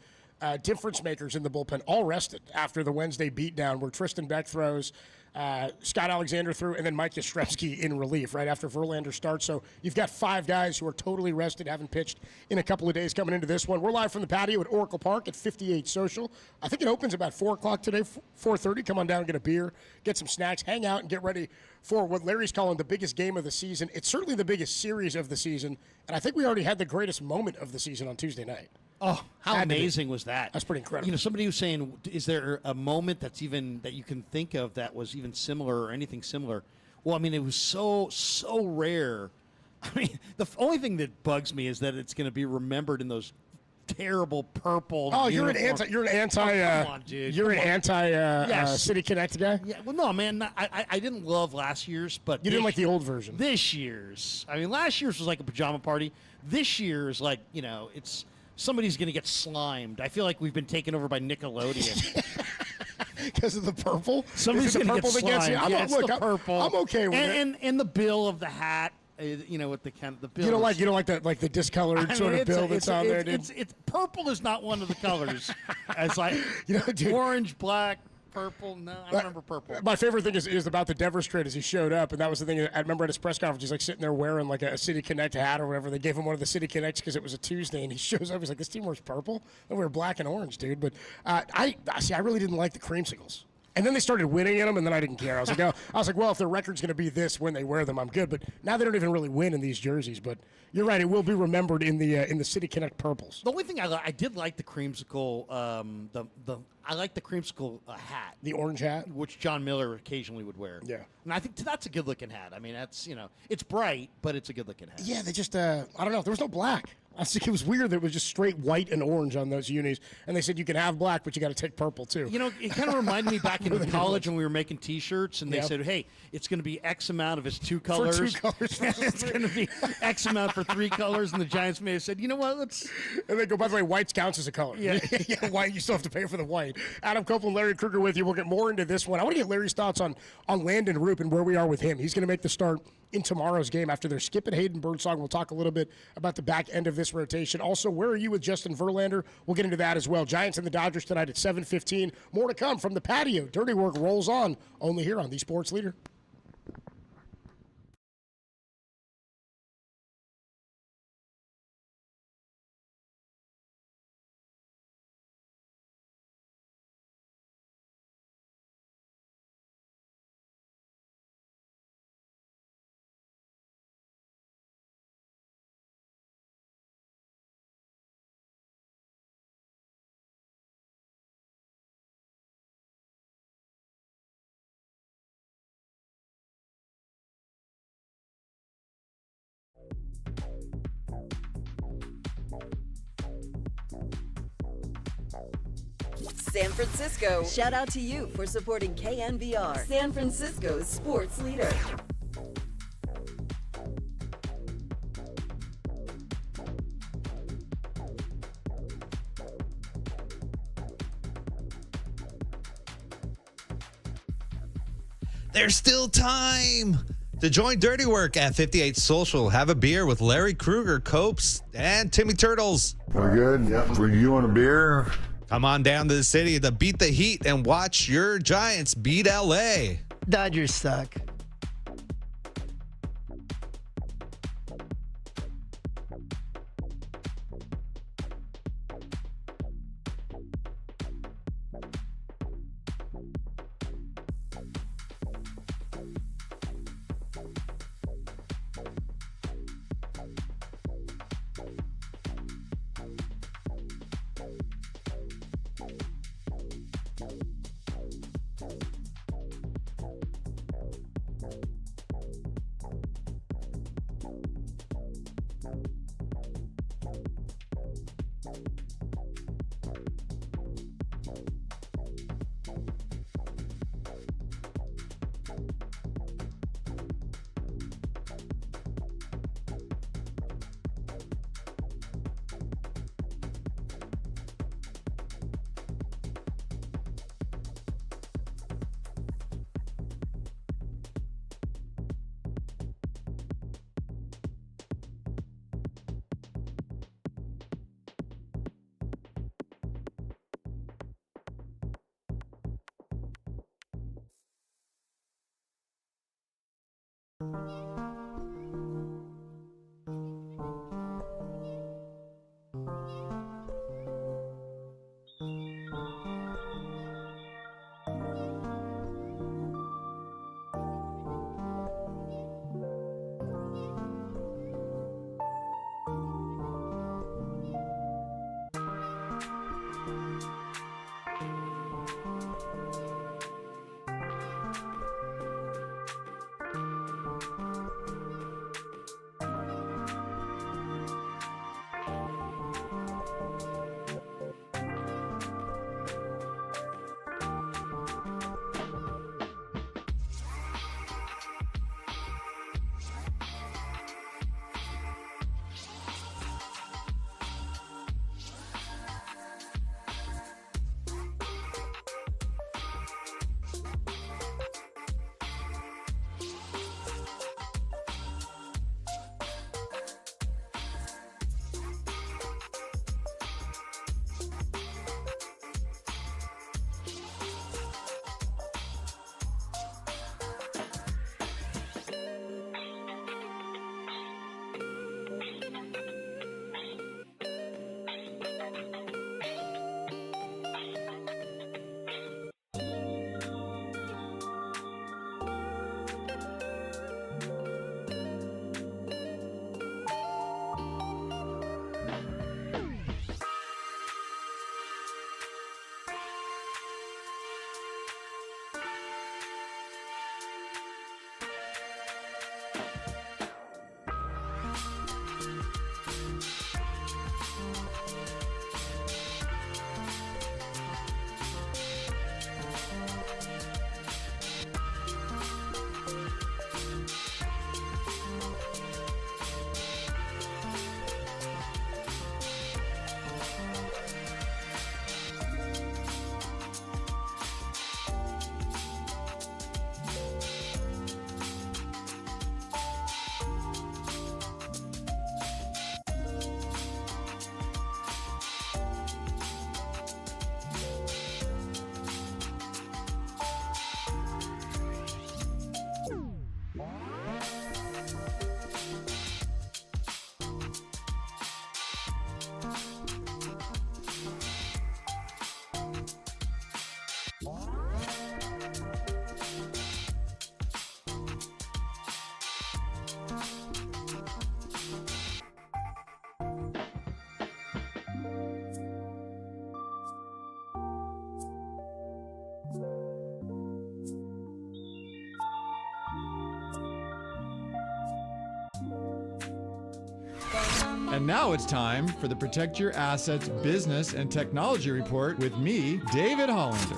difference makers in the bullpen, all rested after the Wednesday beatdown where Tristan Beck throws, Scott Alexander threw, and then Mike Yastrzemski in relief right after Verlander starts. So you've got 5 guys who are totally rested, haven't pitched in a couple of days coming into this one. We're live from the patio at Oracle Park at 58 Social. I think it opens about 4 o'clock today, 4:30. Come on down, get a beer, get some snacks, hang out, and get ready for what Larry's calling the biggest game of the season. It's certainly the biggest series of the season, and I think we already had the greatest moment of the season on Tuesday night. Oh, how amazing was that? That's pretty incredible. Somebody was saying, is there a moment that you can think of that was even similar or anything similar? Well, I mean, it was so rare. I mean, the only thing that bugs me is that it's going to be remembered in those terrible purple. Oh, uniforms. you're an anti. Come on, dude. You're an anti Yes. City Connect guy. Yeah, well, no, man, I didn't love last year's, but You didn't like the old version. This year's, I mean, last year's was like a pajama party. This year's like, it's. Somebody's going to get slimed. I feel like we've been taken over by Nickelodeon. Because of the purple? Somebody's going to get slimed. I'm the purple. I'm okay with it. And the bill of the hat, with the bill. You don't like the discolored sort of bill that's on there, dude? It's purple is not one of the colors. It's like dude, orange, black, purple. No, I remember purple. My favorite thing is about the Devers trade as he showed up, and that was the thing. I remember at his press conference, he's like sitting there wearing like a City Connect hat or whatever. They gave him one of the City Connects because it was a Tuesday, and he shows up. He's like, "This team wears purple, and we were black and orange, dude." But I really didn't like the creamsicles. And then they started winning in them, and then I didn't care. I was like, well, if their record's going to be this when they wear them, I'm good. But now they don't even really win in these jerseys. But you're right; it will be remembered in the City Connect purples. The only thing I did like the creamsicle, I like the creamsicle hat, the orange hat, which John Miller occasionally would wear. Yeah, and I think that's a good looking hat. I mean, that's it's bright, but it's a good looking hat. Yeah, they just I don't know. There was no black. I think it was weird that it was just straight white and orange on those unis. And they said you can have black, but you got to take purple too. It kind of reminded me back in college when we were making T-shirts, and they said, "Hey, it's going to be X amount if it's 2 colors. For 2 colors, it's going to be X amount for 3 colors." And the Giants may have said, "You know what? Let's." And they go, by the way, white counts as a color. Yeah, yeah. White, you still have to pay for the white. Adam Copeland, Larry Kruger with you. We'll get more into this one. I want to get Larry's thoughts on Landon Roop and where we are with him. He's going to make the start in tomorrow's game after their skip and Hayden Birdsong. We'll talk a little bit about the back end of this rotation. Also, where are you with Justin Verlander? We'll get into that as well. Giants and the Dodgers tonight at 7:15. More to come from the patio. Dirty Work rolls on, only here on the Sports Leader. San Francisco, shout out to you for supporting KNBR, San Francisco's sports leader. There's still time to join Dirty Work at 58 Social. Have a beer with Larry Kruger, Copes, and Timmy Turtles. We're good. Yep. For you want a beer? Come on down to the city to beat the heat and watch your Giants beat LA. Dodgers suck. And now it's time for the Protect Your Assets Business and Technology Report with me, David Hollander.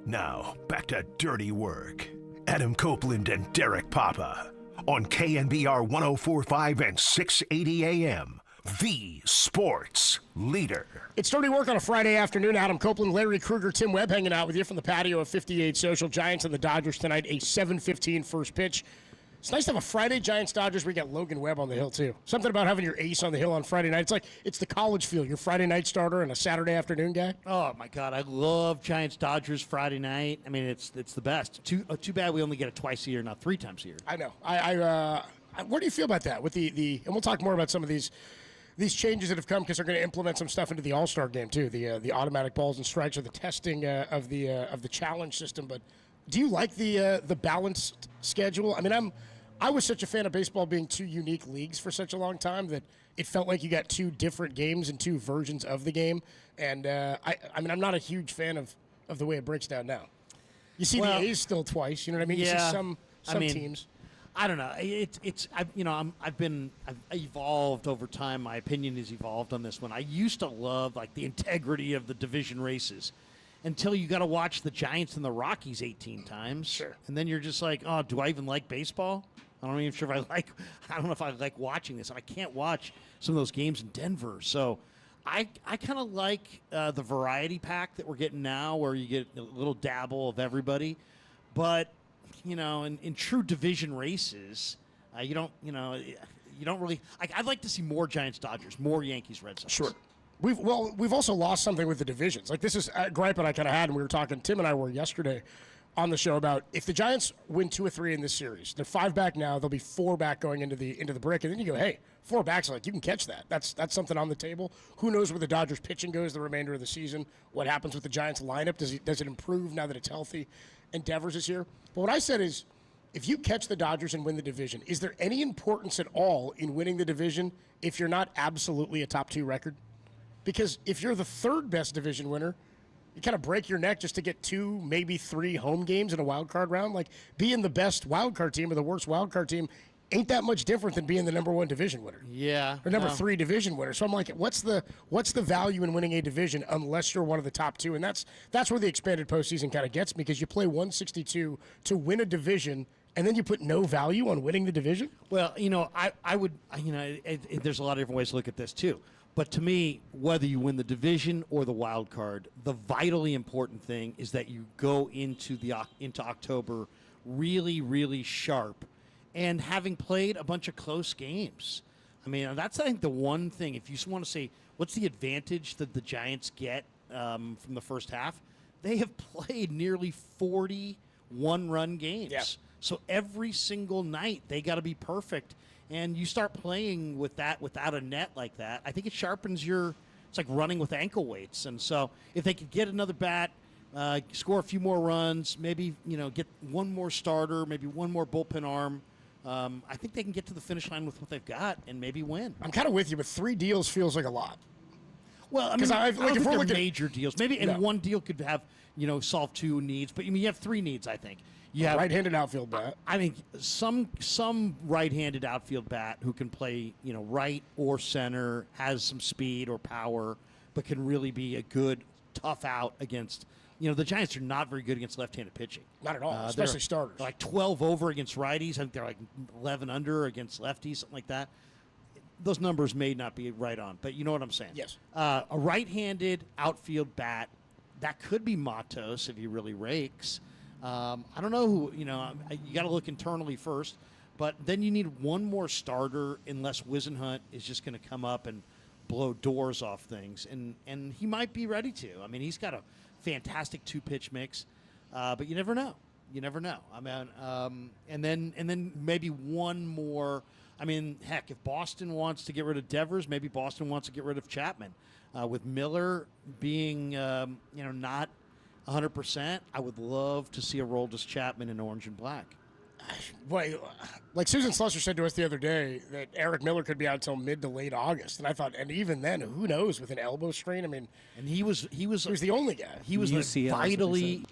Now, back to Dirty Work. Adam Copeland and Derek Papa on KNBR 104.5 and 680 AM, the sports leader. It's Dirty Work on a Friday afternoon. Adam Copeland, Larry Kruger, Tim Webb hanging out with you from the patio of 58 Social. Giants and the Dodgers tonight, a 7:15 first pitch. It's nice to have a Friday Giants-Dodgers where you got Logan Webb on the hill, too. Something about having your ace on the hill on Friday night. It's the college feel. Your Friday night starter and a Saturday afternoon guy. Oh, my God. I love Giants-Dodgers Friday night. I mean, it's the best. Too bad we only get it twice a year, not 3 times a year. I know. What do you feel about that? With the and we'll talk more about some of these changes that have come because they're going to implement some stuff into the All-Star game, too. The automatic balls and strikes or the testing of the challenge system. But do you like the balanced schedule? I mean, I was such a fan of baseball being 2 unique leagues for such a long time that it felt like you got 2 different games and 2 versions of the game. And I mean, I'm not a huge fan of the way it breaks down now. You see the A's still twice. You know what I mean? Yeah, you see some teams. I don't know. I've evolved over time. My opinion has evolved on this one. I used to love like the integrity of the division races. Until you got to watch the Giants and the Rockies 18 times. Sure. And then you're just like, oh, do I even like baseball? I don't even sure if I don't know if I like watching this. And I can't watch some of those games in Denver. So I kind of like the variety pack that we're getting now where you get a little dabble of everybody. But, in true division races, you don't really – I'd like to see more Giants-Dodgers, more Yankees-Red Sox. Sure. We've also lost something with the divisions. Like this is a gripe that I kind of had, and we were talking. Tim and I were yesterday on the show about if the Giants win 2 or 3 in this series, they're 5 back now. They'll be 4 back going into the break, and then you go, hey, 4 backs, like you can catch that. That's something on the table. Who knows where the Dodgers pitching goes the remainder of the season? What happens with the Giants lineup? Does it improve now that it's healthy and Devers is here? But what I said is, if you catch the Dodgers and win the division, is there any importance at all in winning the division if you're not absolutely a top 2 record? Because if you're the 3rd best division winner, you kind of break your neck just to get 2, maybe 3 home games in a wild card round. Like being the best wild card team or the worst wild card team ain't that much different than being the number 1 division winner. Yeah. Or number 3 division winner. So I'm like, what's the value in winning a division unless you're one of the top 2? And that's where the expanded postseason kind of gets me because you play 162 to win a division. And then you put no value on winning the division? Well, I would, there's a lot of different ways to look at this too. But to me, whether you win the division or the wild card, the vitally important thing is that you go into October really, really sharp and having played a bunch of close games. I mean, that's, I think, the one thing. If you just want to say, what's the advantage that the Giants get from the first half? They have played nearly 40 one-run games. Yeah. So every single night, they got to be perfect. And you start playing with that without a net like that, I think it sharpens it's like running with ankle weights. And so if they could get another bat, score a few more runs, maybe, get one more starter, maybe one more bullpen arm, I think they can get to the finish line with what they've got and maybe win. I'm kind of with you, but 3 deals feels like a lot. Well, I mean, I don't think they're looking major deals. Maybe one deal could have, solve 2 needs, but you have 3 needs, I think. You have right-handed outfield bat. I think some right-handed outfield bat who can play, right or center, has some speed or power, but can really be a good tough out against the Giants are not very good against left-handed pitching. Not at all, especially starters. They're like 12 over against righties. I think they're like 11 under against lefties, something like that. Those numbers may not be right on, but you know what I'm saying. Yes. A right-handed outfield bat, that could be Matos if he really rakes. I don't know who, you got to look internally first, but then you need one more starter unless Wisenhunt is just going to come up and blow doors off things, and he might be ready to. I mean, he's got a fantastic 2-pitch mix, but you never know. You never know. I mean, and then maybe one more. I mean, heck, if Boston wants to get rid of Devers, maybe Boston wants to get rid of Chapman. With Miller being, not 100%, I would love to see a Aroldis Chapman in orange and black. Boy, like Susan Slusser said to us the other day that Eric Miller could be out until mid to late August, and I thought, and even then, who knows with an elbow strain? I mean, and he was the only guy. He was vitally.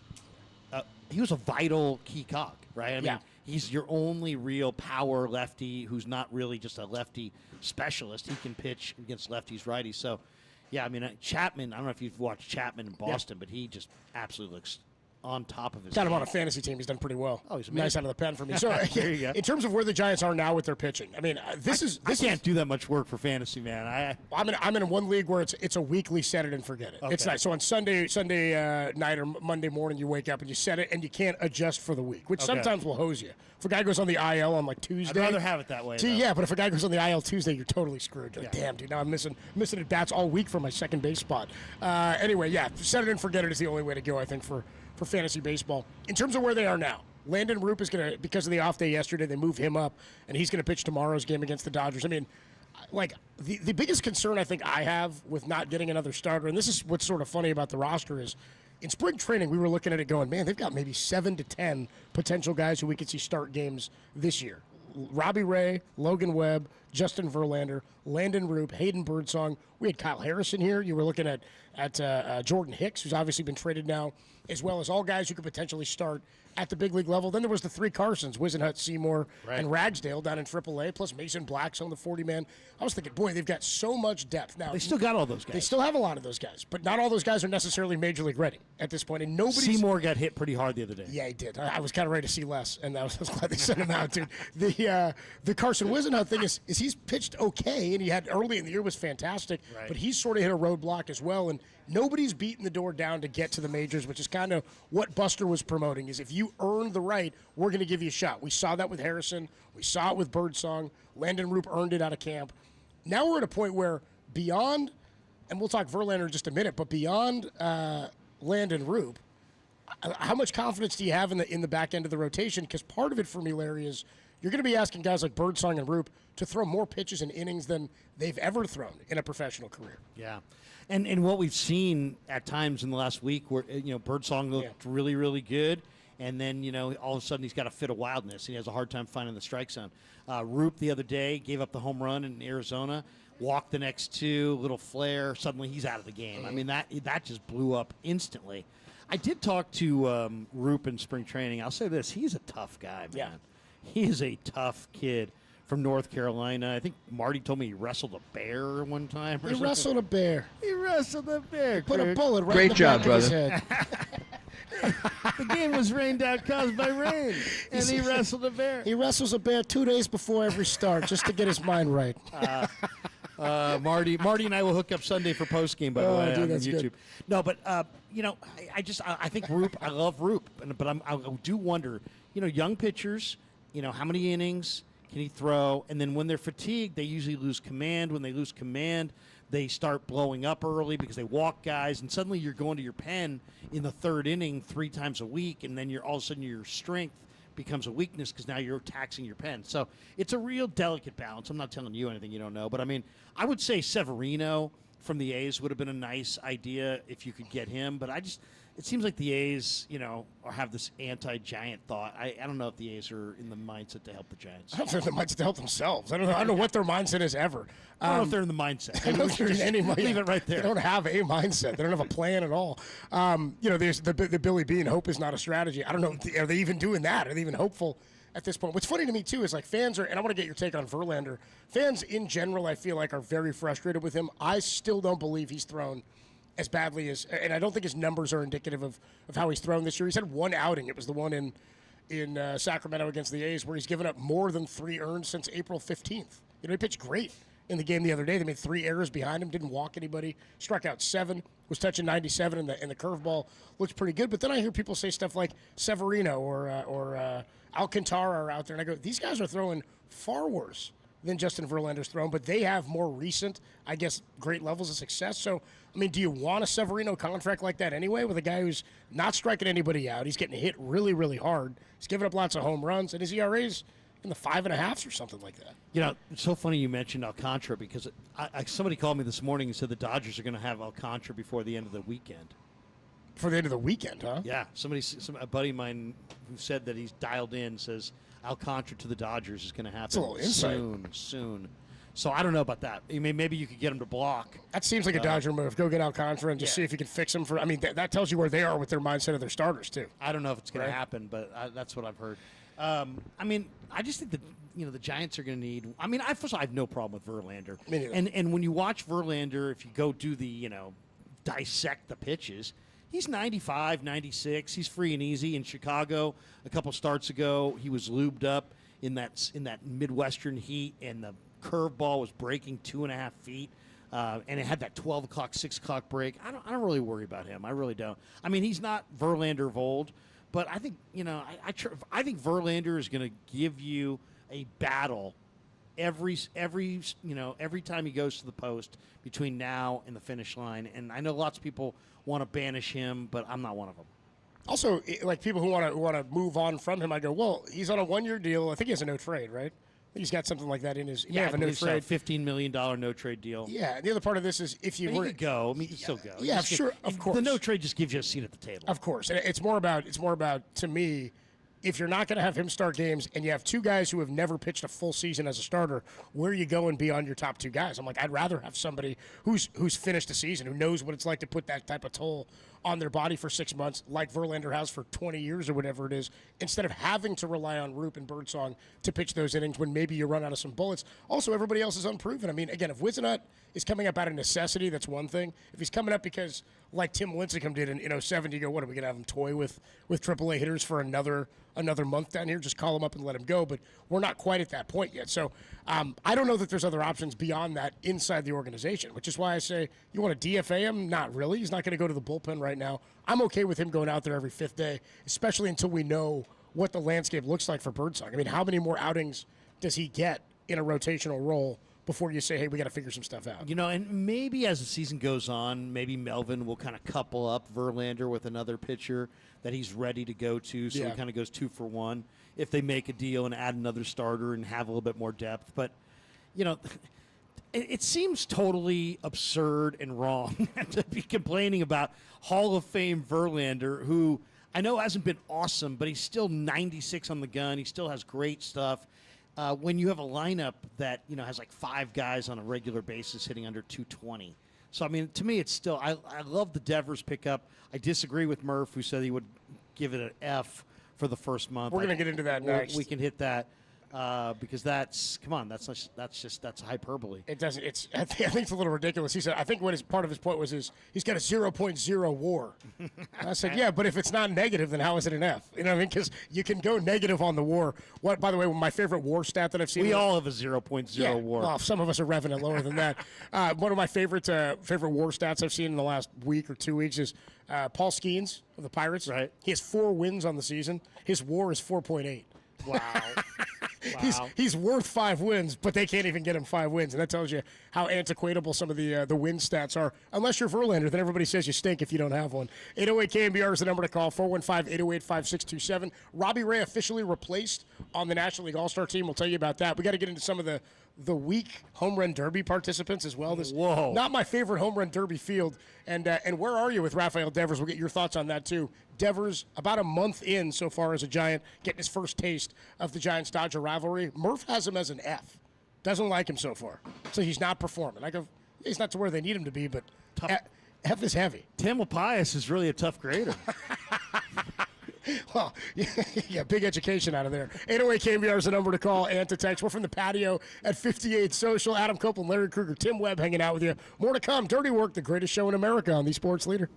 He was a vital key cog, right? I mean, he's your only real power lefty who's not really just a lefty specialist. He can pitch against lefties, righties. So, yeah, I mean, Chapman, I don't know if you've watched Chapman in Boston, but he just absolutely looks on top of his Got him game. on a fantasy team. He's done pretty well. Oh, he's amazing. Nice out of the pen for me. So, there you go. In terms of where the Giants are now with their pitching, I mean, I can't do that much work for fantasy, man. I'm in one league where it's a weekly set it and forget it. Okay. It's nice. So on Sunday night or Monday morning, you wake up and you set it, and you can't adjust for the week, which sometimes will hose you. If a guy goes on the IL on like Tuesday, I'd rather have it that way. Yeah, but if a guy goes on the IL Tuesday, you're totally screwed. You're like, damn, dude, now I'm missing at bats all week for my second base spot. Anyway, set it and forget it is the only way to go, I think, for fantasy baseball. In terms of where they are now, Landon Roop is going to, because of the off day yesterday, they move him up, and he's going to pitch tomorrow's game against the Dodgers. I mean, like, the biggest concern I think I have with not getting another starter, and this is what's sort of funny about the roster, is in spring training, we were looking at it going, man, they've got maybe 7 to 10 potential guys who we could see start games this year. Robbie Ray, Logan Webb, Justin Verlander, Landon Roop, Hayden Birdsong. We had Kyle Harrison here. You were looking at Jordan Hicks, who's obviously been traded now, as well as all guys who could potentially start at the big league level. Then there was the 3 Carsons, Wisenhunt, Seymour, and Ragsdale down in AAA, plus Mason Black's on the 40-man. I was thinking, boy, they've got so much depth. Now They still got all those guys. They still have a lot of those guys, but not all those guys are necessarily major league ready at this point. And Seymour got hit pretty hard the other day. Yeah, he did. I was kind of ready to see less, and I was glad they sent him out, dude. The Carson Wisenhunt thing is he's pitched okay, and he had early in the year was fantastic, but he's sort of hit a roadblock as well, and nobody's beaten the door down to get to the majors, which is kind of what Buster was promoting, is if you earn the right, we're going to give you a shot. We saw that with Harrison. We saw it with Birdsong. Landon Roop earned it out of camp. Now we're at a point where beyond, and we'll talk Verlander in just a minute, but beyond Landon Roop, how much confidence do you have in the back end of the rotation? Because part of it for me, Larry, is you're going to be asking guys like Birdsong and Roop to throw more pitches and innings than they've ever thrown in a professional career. Yeah. And what we've seen at times in the last week where, Birdsong looked really, really good. And then, all of a sudden he's got a fit of wildness. He has a hard time finding the strike zone. Roop the other day gave up the home run in Arizona, walked the next 2, little flare. Suddenly he's out of the game. I mean, that just blew up instantly. I did talk to Roop in spring training. I'll say this. He's a tough guy, man. Yeah. He is a tough kid from North Carolina. I think Marty told me he wrestled a bear one time. He wrestled a bear. He wrestled a bear. Put a bullet right Great in the job, back of his brother. head. The game was rained out caused by rain, and he wrestled a bear. He wrestles a bear 2 days before every start just to get his mind right. Marty and I will hook up Sunday for post game, by the way, dude, on that's YouTube. good. No, but I think Roop. I love Roop, but I do wonder. Young pitchers. How many innings can he throw? And then when they're fatigued, they usually lose command. When they lose command, they start blowing up early because they walk guys, and suddenly you're going to your pen in the 3rd inning 3 times a week, and then all of a sudden your strength becomes a weakness because now you're taxing your pen. So it's a real delicate balance. I'm not telling you anything you don't know, but I would say Severino from the A's would have been a nice idea if you could get him, but it seems like the A's, have this anti-Giant thought. I don't know if the A's are in the mindset to help the Giants. I don't know if they're in the mindset to help themselves. I don't know what their mindset is ever. I don't know if they're in the mindset. I don't know if they're in any leave it right there. They don't have a mindset. They don't have a plan at all. There's the Billy Bean, hope is not a strategy. I don't know, are they even doing that? Are they even hopeful at this point? What's funny to me, too, is like fans are, and I want to get your take on Verlander. Fans in general, I feel like, are very frustrated with him. I still don't believe he's thrown as badly as, and I don't think his numbers are indicative of how he's thrown this year. He's had one outing. It was the one in Sacramento against the A's where he's given up more than 3 earned since April 15th. He pitched great in the game the other day. They made 3 errors behind him, didn't walk anybody, struck out 7, was touching 97, and the curveball looked pretty good. But then I hear people say stuff like Severino or Alcantara are out there, and I go, these guys are throwing far worse than Justin Verlander's thrown, but they have more recent, I guess, great levels of success. So, I mean, do you want a Severino contract like that anyway with a guy who's not striking anybody out? He's getting hit really, really hard. He's giving up lots of home runs, and his ERA's in the 5.5s or something like that. It's so funny you mentioned Alcantara because somebody called me this morning and said the Dodgers are going to have Alcantara before the end of the weekend. For the end of the weekend, huh? Yeah. A buddy of mine who said that he's dialed in says Alcantara to the Dodgers is going to happen That's a little insight. soon. So I don't know about that. I mean, maybe you could get him to block. That seems like a Dodger move. Go get Alcantara and just see if you can fix him for. I mean, that tells you where they are with their mindset of their starters too. I don't know if it's going to happen, but that's what I've heard. I mean, I just think that the Giants are going to need. I mean, first of all, I have no problem with Verlander. Me neither. And when you watch Verlander, if you go do the dissect the pitches, he's 95, 96. He's free and easy. In Chicago, a couple starts ago, he was lubed up in that Midwestern heat, and the curveball was breaking 2.5 feet. And it had that 12 o'clock, 6 o'clock break. I don't really worry about him. I really don't. I mean, he's not Verlander of old, but I think I think Verlander is going to give you a battle every time he goes to the post between now and the finish line. And I know lots of people want to banish him, but I'm not one of them. Also, like people who want to move on from him, I go, well, he's on a 1-year deal. I think he has a no trade, right? I think he's got something like that in his. Yeah, have a no trade, $15 million no trade deal. Yeah, and the other part of this is if you he were could go, I mean, he still go. Yeah, sure, of course. The no trade just gives you a seat at the table. Of course, and it's more about to me. If you're not going to have him start games and you have 2 guys who have never pitched a full season as a starter, where are you going beyond your top 2 guys? I'm like, I'd rather have somebody who's finished a season, who knows what it's like to put that type of toll on their body for 6 months, like Verlander has for 20 years or whatever it is, instead of having to rely on Roop and Birdsong to pitch those innings when maybe you run out of some bullets. Also, everybody else is unproven. I mean, again, if Wizenut is coming up out of necessity, that's one thing. If he's coming up because, like Tim Lincecum did in 07, you go, what, are we going to have him toy with AAA hitters for another month down here? Just call him up and let him go. But we're not quite at that point yet. So I don't know that there's other options beyond that inside the organization, which is why I say, you want to DFA him? Not really. He's not going to go to the bullpen right now. I'm okay with him going out there every 5th day, especially until we know what the landscape looks like for Birdsong. I mean, how many more outings does he get in a rotational role before you say, hey, we got to figure some stuff out? And maybe as the season goes on, maybe Melvin will kind of couple up Verlander with another pitcher that he's ready to go to, so he kind of goes 2 for 1 if they make a deal and add another starter and have a little bit more depth. But, it seems totally absurd and wrong to be complaining about Hall of Fame Verlander, who I know hasn't been awesome, but he's still 96 on the gun. He still has great stuff. When you have a lineup that has like 5 guys on a regular basis hitting under 220. So, I mean, to me, it's still, I love the Devers pickup. I disagree with Murph, who said he would give it an F for the first month. We're going to get into that next. We can hit that because that's hyperbole. It doesn't. I think it's a little ridiculous. He said, I think part of his point was he's got a 0.0 WAR. I said, yeah, but if it's not negative, then how is it an F? You know what I mean? Because you can go negative on the WAR. What, by the way, my favorite WAR stat that I've seen. We all have a 0.0 WAR. Well, some of us are revving it lower than that. One of my favorite WAR stats I've seen in the last week or 2 weeks is Paul Skeens of the Pirates. Right. He has 4 wins on the season. His WAR is 4.8. Wow. He's worth 5 wins, but they can't even get him 5 wins, and that tells you how antiquatable some of the win stats are. Unless you're Verlander, then everybody says you stink if you don't have one. 808 KNBR is the number to call. 415-808-5627. Robbie Ray officially replaced on the National League All-Star team. We'll tell you about that. We got to get into some of the weak home run derby participants as well. Whoa. Not my favorite home run derby field. And where are you with Raphael Devers? We'll get your thoughts on that too. Devers, about a month in so far as a Giant, getting his first taste of the Giants-Dodger rivalry. Murph has him as an F. Doesn't like him so far. So he's not performing. I go, he's not to where they need him to be, but F is heavy. Tim Pius is really a tough grader. Well, yeah, big education out of there. 808 KNBR is the number to call and to text. We're from the patio at 58 Social. Adam Copeland, Larry Kruger, Tim Webb hanging out with you. More to come. Dirty Work, the greatest show in America on the Sports Leader.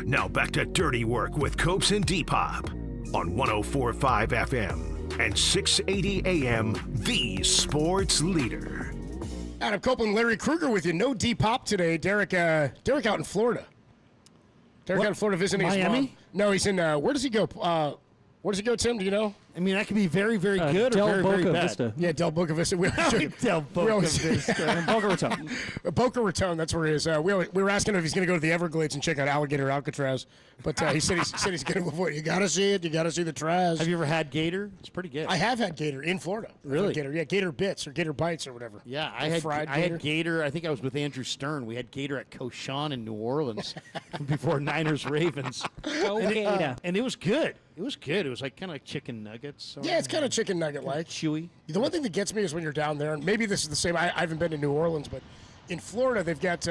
Now back to Dirty Work with Copes and Depop on 104.5 FM and 680 AM, the Sports Leader. Adam Copeland, Larry Kruger with you. No Depop today. Derek out in Florida. Derek out in Florida visiting his Miami? mom. No, he's in, where does he go? Where does he go, Tim? Do you know? I mean, that could be very, very good or very, very bad. Vista. Yeah, Del Boca Vista. Del Boca Vista. And Boca Raton. Boca Raton, that's where he is. We were asking him if he's going to go to the Everglades and check out Alligator Alcatraz. But he said he's going to avoid it. You got to see it. You got to see the Traz. Have you ever had gator? It's pretty good. I have had gator in Florida. Really? Gator, yeah, gator bits or gator bites or whatever. Yeah, I had gator. I think I was with Andrew Stern. We had gator at Cochon in New Orleans before Niners Ravens. And it was good. It was good. It was like kind of like chicken nuggets. Yeah, it's kind of chicken nugget-like. Chewy. The one thing that gets me is when you're down there, and maybe this is the same. I haven't been to New Orleans, but in Florida, they've got,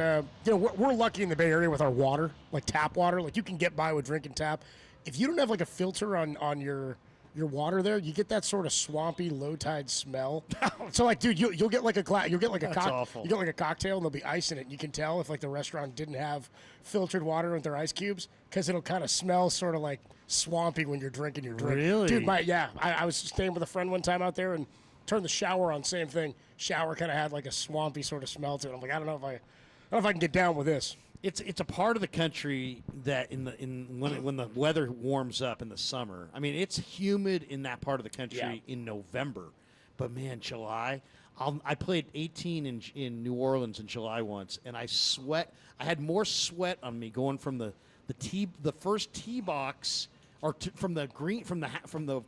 we're lucky in the Bay Area with our water, like tap water. Like you can get by with drinking tap. If you don't have like a filter on your water there, you get that sort of swampy, low tide smell. So like, dude, you'll get like a glass, you'll get like a awful. You get like a cocktail and there'll be ice in it. And you can tell if like the restaurant didn't have filtered water with their ice cubes because it'll kind of smell sort of like swampy when you're drinking your drink. Really? Dude, I was staying with a friend one time out there and turned the shower on, same thing. Shower kind of had like a swampy sort of smell to it. I'm like, I don't know if I can get down with this. It's a part of the country that when the weather warms up in the summer. I mean, it's humid in that part of the country in November, but man, July. I played 18 in New Orleans in July once, and I sweat. I had more sweat on me going from the first tee box or from the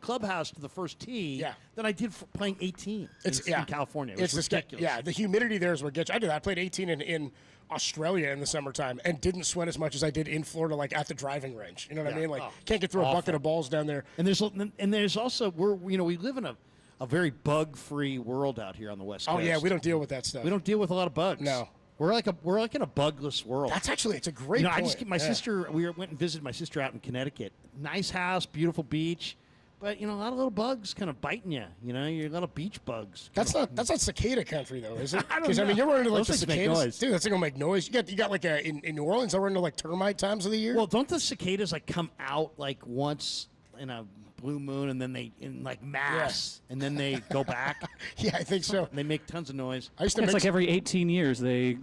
clubhouse to the first tee than I did playing 18 in California. It was ridiculous. Yeah, the humidity there is what gets you. I did that. I played 18 in Australia in the summertime and didn't sweat as much as I did in Florida, like at the driving range. You know what I mean? Like, can't get through a bucket of balls down there. And there's also we live in a very bug-free world out here on the West Coast. Oh yeah, we don't deal with that stuff. We don't deal with a lot of bugs. No. We're like in a bugless world. That's actually, it's a great point. I just my sister. We went and visited my sister out in Connecticut. Nice house, beautiful beach, but a lot of little bugs kind of biting you. You're a lot of beach bugs. That's not cicada country though, is it? I don't know. I mean, you're running into like Those the things make cicadas. noise. Dude, that's gonna make noise. You got like in New Orleans, they're running into like termite times of the year. Well, don't the cicadas like come out like once in a blue moon and then they in like mass and then they go back? Yeah, I think so. And they make tons of noise. It's like every 18 years they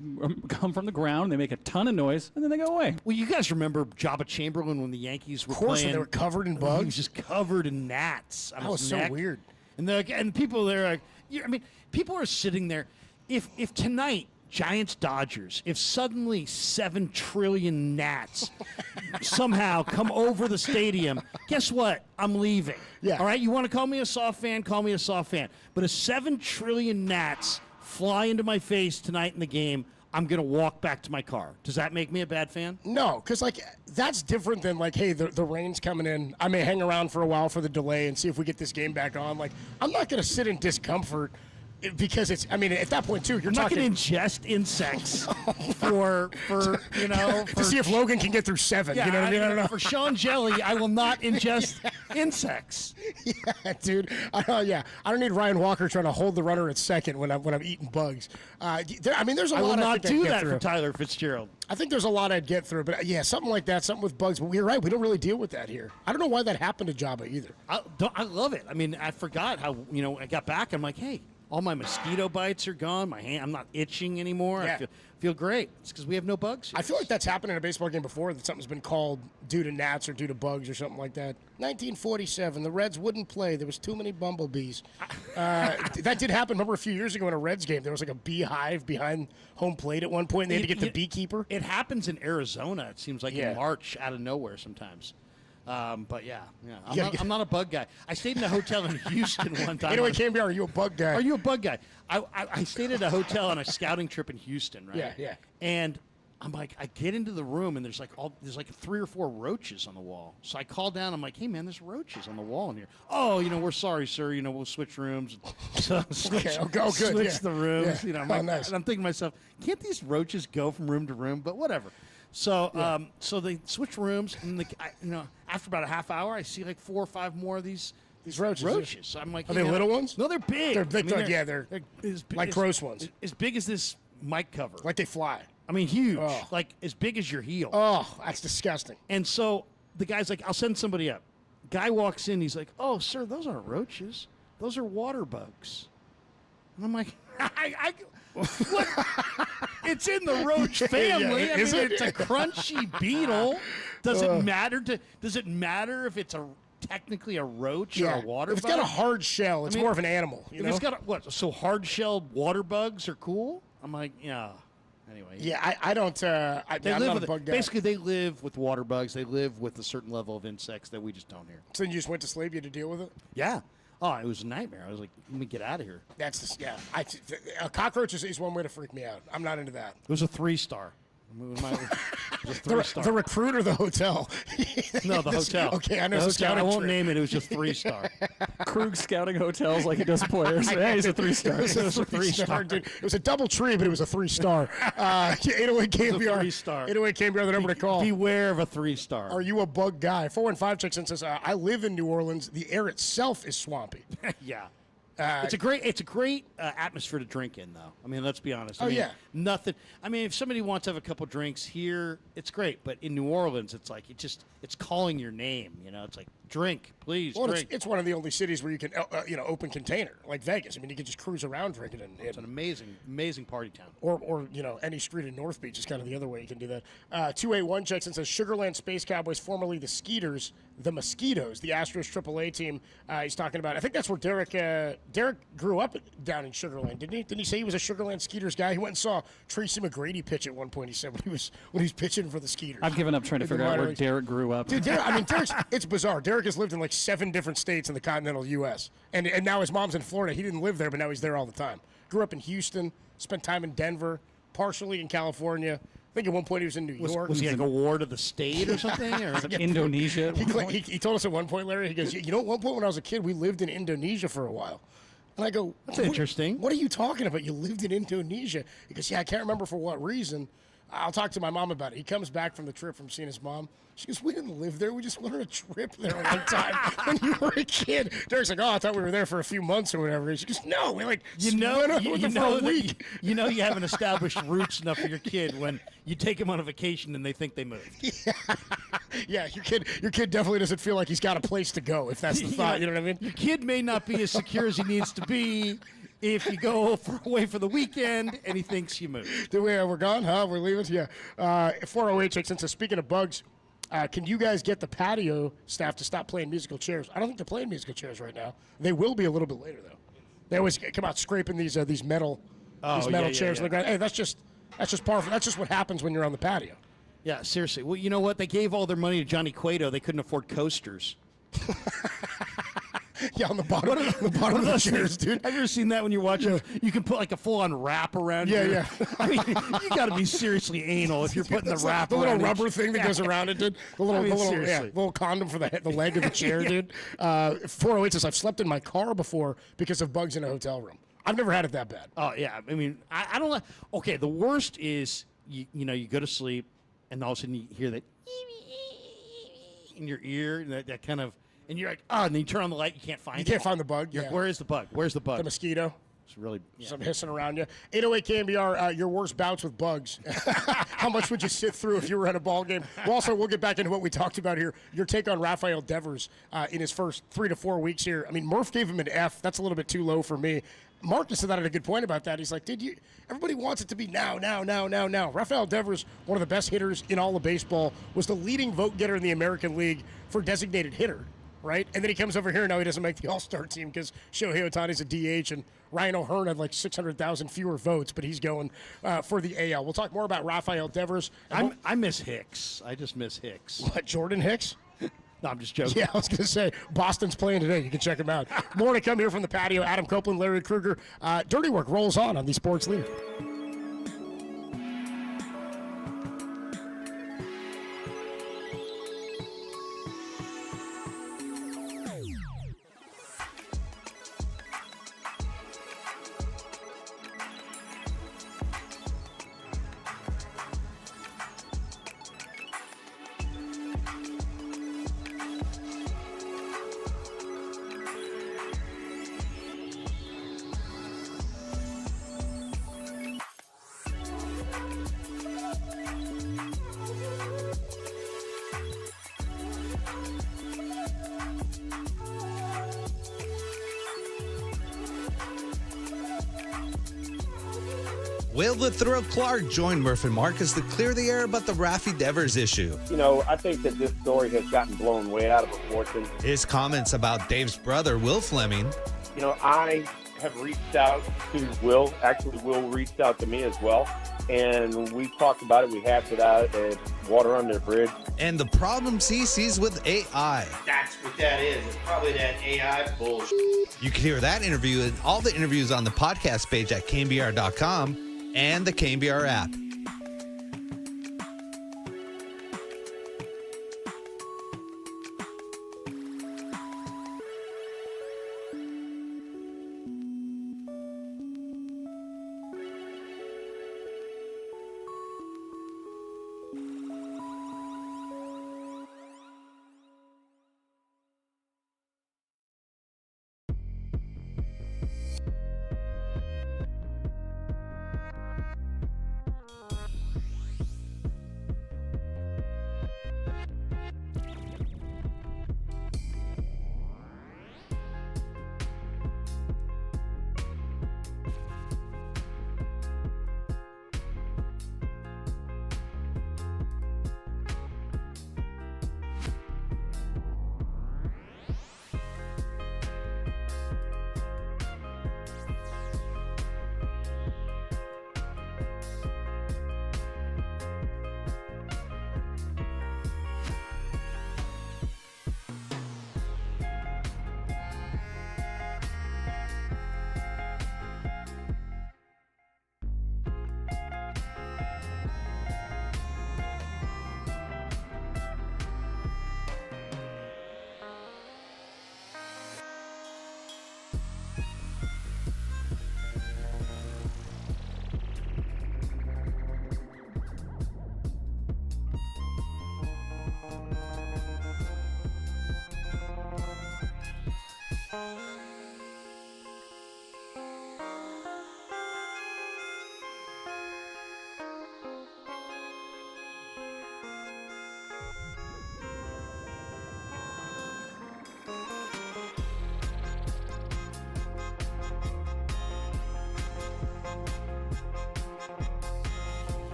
come from the ground, they make a ton of noise, and then they go away. Well, you guys remember Jabba Chamberlain when the Yankees were of course, playing? when they were covered in bugs. He was just covered in gnats. That was so weird. And people there, like, people are sitting there. If tonight, Giants-Dodgers, if suddenly 7 trillion gnats somehow come over the stadium, guess what? I'm leaving. Yeah. All right? You want to call me a soft fan? Call me a soft fan. But if 7 trillion gnats fly into my face tonight in the game, I'm going to walk back to my car. Does that make me a bad fan? No, because, like, that's different than, like, hey, the rain's coming in. I may hang around for a while for the delay and see if we get this game back on. Like, I'm not going to sit in discomfort because it's, at that point, too, you're not talking. going to ingest insects to see if Logan can get through 7. Yeah, you know what I mean? I don't know. For Sean Jelly, I will not ingest insects. Yeah, dude. I don't need Ryan Walker trying to hold the runner at second when I'm eating bugs. There's a lot. I will not do that through. for Tyler Fitzgerald. I think there's a lot I'd get through, but yeah, something like that, something with bugs. But you're right, we don't really deal with that here. I don't know why that happened to Jabba either. I love it. I forgot how I got back. I'm like, hey, all my mosquito bites are gone. My hand, I'm not itching anymore. Yeah. I feel great. It's because we have no bugs here. I feel like that's happened in a baseball game before, that something's been called due to gnats or due to bugs or something like that. 1947, the Reds wouldn't play. There was too many bumblebees. That did happen. Remember a few years ago in a Reds game, there was like a beehive behind home plate at one point, and they had to get the beekeeper. It happens in Arizona, it seems like, in March out of nowhere sometimes. But yeah. I'm not a bug guy. I stayed in a hotel in Houston one time. Anyway, KNBR, are you a bug guy? Are you a bug guy? I stayed at a hotel on a scouting trip in Houston, right? Yeah. And I'm like, I get into the room and there's like 3 or 4 roaches on the wall. So I call down. I'm like, hey man, there's roaches on the wall in here. Oh, we're sorry, sir. We'll switch rooms. So switch the rooms. Yeah. Nice. And I'm thinking to myself, can't these roaches go from room to room? But whatever. So so they switch rooms, and after about a half hour, I see like 4 or 5 more of these roaches. So I'm like, are they little ones? No, they're big. They're big. They're like gross ones. As big as this mic cover. Like they fly. Huge. Oh. Like as big as your heel. Oh, that's disgusting. And so the guy's like, I'll send somebody up. Guy walks in. He's like, oh, sir, those aren't roaches. Those are water bugs. And I'm like, what? It's in the roach family. Yeah, it's a crunchy beetle. Does it matter if it's technically a roach or a water bug? If it's got a hard shell, it's more of an animal. It's got so hard-shelled water bugs are cool? I'm like, yeah. Anyway. Yeah, I don't. I'm not a bug guy. Basically, they live with water bugs. They live with a certain level of insects that we just don't hear. So you just went to sleep? You had to deal with it? Yeah. Oh, it was a nightmare. I was like, let me get out of here. A cockroach is one way to freak me out. I'm not into that. It was a 3-star. The recruit or the hotel? No, the hotel. Okay, I know. I won't name it. It was just 3-star. Krug scouting hotels like he does players. Yeah, he's a 3-star. It was a 3-star, dude. It was a double tree, but it was a 3-star. 808 KNBR. 3-star. 808 KNBR, the number to call. Beware of a 3-star. Are you a bug guy? 415 checks in says, I live in New Orleans. The air itself is swampy. Yeah. It's a great atmosphere to drink in, though. Let's be honest. Nothing. If somebody wants to have a couple drinks here, it's great. But in New Orleans, it's like it's calling your name. It's like Drink, please. Well, drink. it's one of the only cities where you can, open container, like Vegas. I mean, you can just cruise around drinking. It's an amazing party town. Or any street in North Beach is kind of the other way you can do that. 281 checks and says Sugarland Space Cowboys, formerly the Skeeters, the Mosquitoes, the Astros AAA team. He's talking about. I think that's where Derek grew up down in Sugarland, didn't he? Didn't he say he was a Sugarland Skeeters guy? He went and saw Tracy McGrady pitch at one point. He said when he was pitching for the Skeeters. I've given up trying to figure out where Derek grew up. Dude, Derek's it's bizarre. Derek has lived in like 7 different states in the continental U.S. And now his mom's in Florida. He didn't live there, but now he's there all the time. Grew up in Houston, spent time in Denver, partially in California. I think at one point he was in New York. Was he like a ward of the state or something? Or Indonesia? He told us at one point, Larry, he goes, at one point when I was a kid, we lived in Indonesia for a while. And I go, that's interesting. What are you talking about? You lived in Indonesia? He goes, yeah, I can't remember for what reason. I'll talk to my mom about it. He comes back from the trip from seeing his mom. She goes, we didn't live there. We just went on a trip there one time when you were a kid. Derek's like, I thought we were there for a few months or whatever. She goes, no, we went for a week. You haven't established roots enough for your kid when you take him on a vacation and they think they moved. Yeah, your kid definitely doesn't feel like he's got a place to go, if that's the thought. You know what I mean? Your kid may not be as secure as he needs to be if you go away for the weekend and he thinks you moved. We're gone, huh? We're leaving? Yeah. 408 checks in. So speaking of bugs, can you guys get the patio staff to stop playing musical chairs? I don't think they're playing musical chairs right now. They will be a little bit later, though. They always come out scraping these metal chairs on the ground. Hey, that's just part of it. That's just what happens when you're on the patio. Yeah, seriously. Well, you know what? They gave all their money to Johnny Cueto. They couldn't afford coasters. Yeah, on the bottom of the chairs, dude. Have you ever seen that when you're watching? You can put like a full-on wrap around. Yeah. I mean, you got to be seriously anal if you're putting the wrap. The little rubber thing that goes around it, dude. The little condom for the leg of the chair, dude. 408 says I've slept in my car before because of bugs in a hotel room. I've never had it that bad. Oh yeah, I mean, I don't like. Okay, the worst is you go to sleep and all of a sudden you hear that in your ear, that kind of. And you're like, and then you turn on the light, you can't find it. You can't find the bug. Yeah. Where is the bug? Where's the bug? The mosquito. It's really some hissing around you. 808 KNBR, your worst bouts with bugs. How much would you sit through if you were at a ball game? We'll get back into what we talked about here. Your take on Raphael Devers in his first 3 to 4 weeks here. I mean, Murph gave him an F. That's a little bit too low for me. Marcus said that had a good point about that. He's like, everybody wants it to be now. Raphael Devers, one of the best hitters in all of baseball, was the leading vote getter in the American League for designated hitter. Right? And then he comes over here, and now he doesn't make the All-Star team because Shohei Ohtani's a DH, and Ryan O'Hearn had like 600,000 fewer votes, but he's going for the AL. We'll talk more about Raphael Devers. I miss Hicks. I just miss Hicks. What, Jordan Hicks? No, I'm just joking. Yeah, I was going to say, Boston's playing today. You can check him out. More to come here from the patio. Adam Copeland, Larry Kruger. Dirty Work rolls on the Sports Lead. Will the Thrill Clark join Murph and Marcus to clear the air about the Raffy Devers issue? I think that this story has gotten blown way out of proportion. His comments about Dave's brother, Will Fleming. I have reached out to Will. Actually, Will reached out to me as well. And we talked about it. We hashed it out at Water Under the Bridge. And the problems he sees with AI. That's what that is. It's probably that AI bullshit. You can hear that interview and all the interviews on the podcast page at KNBR.com and the KNBR app.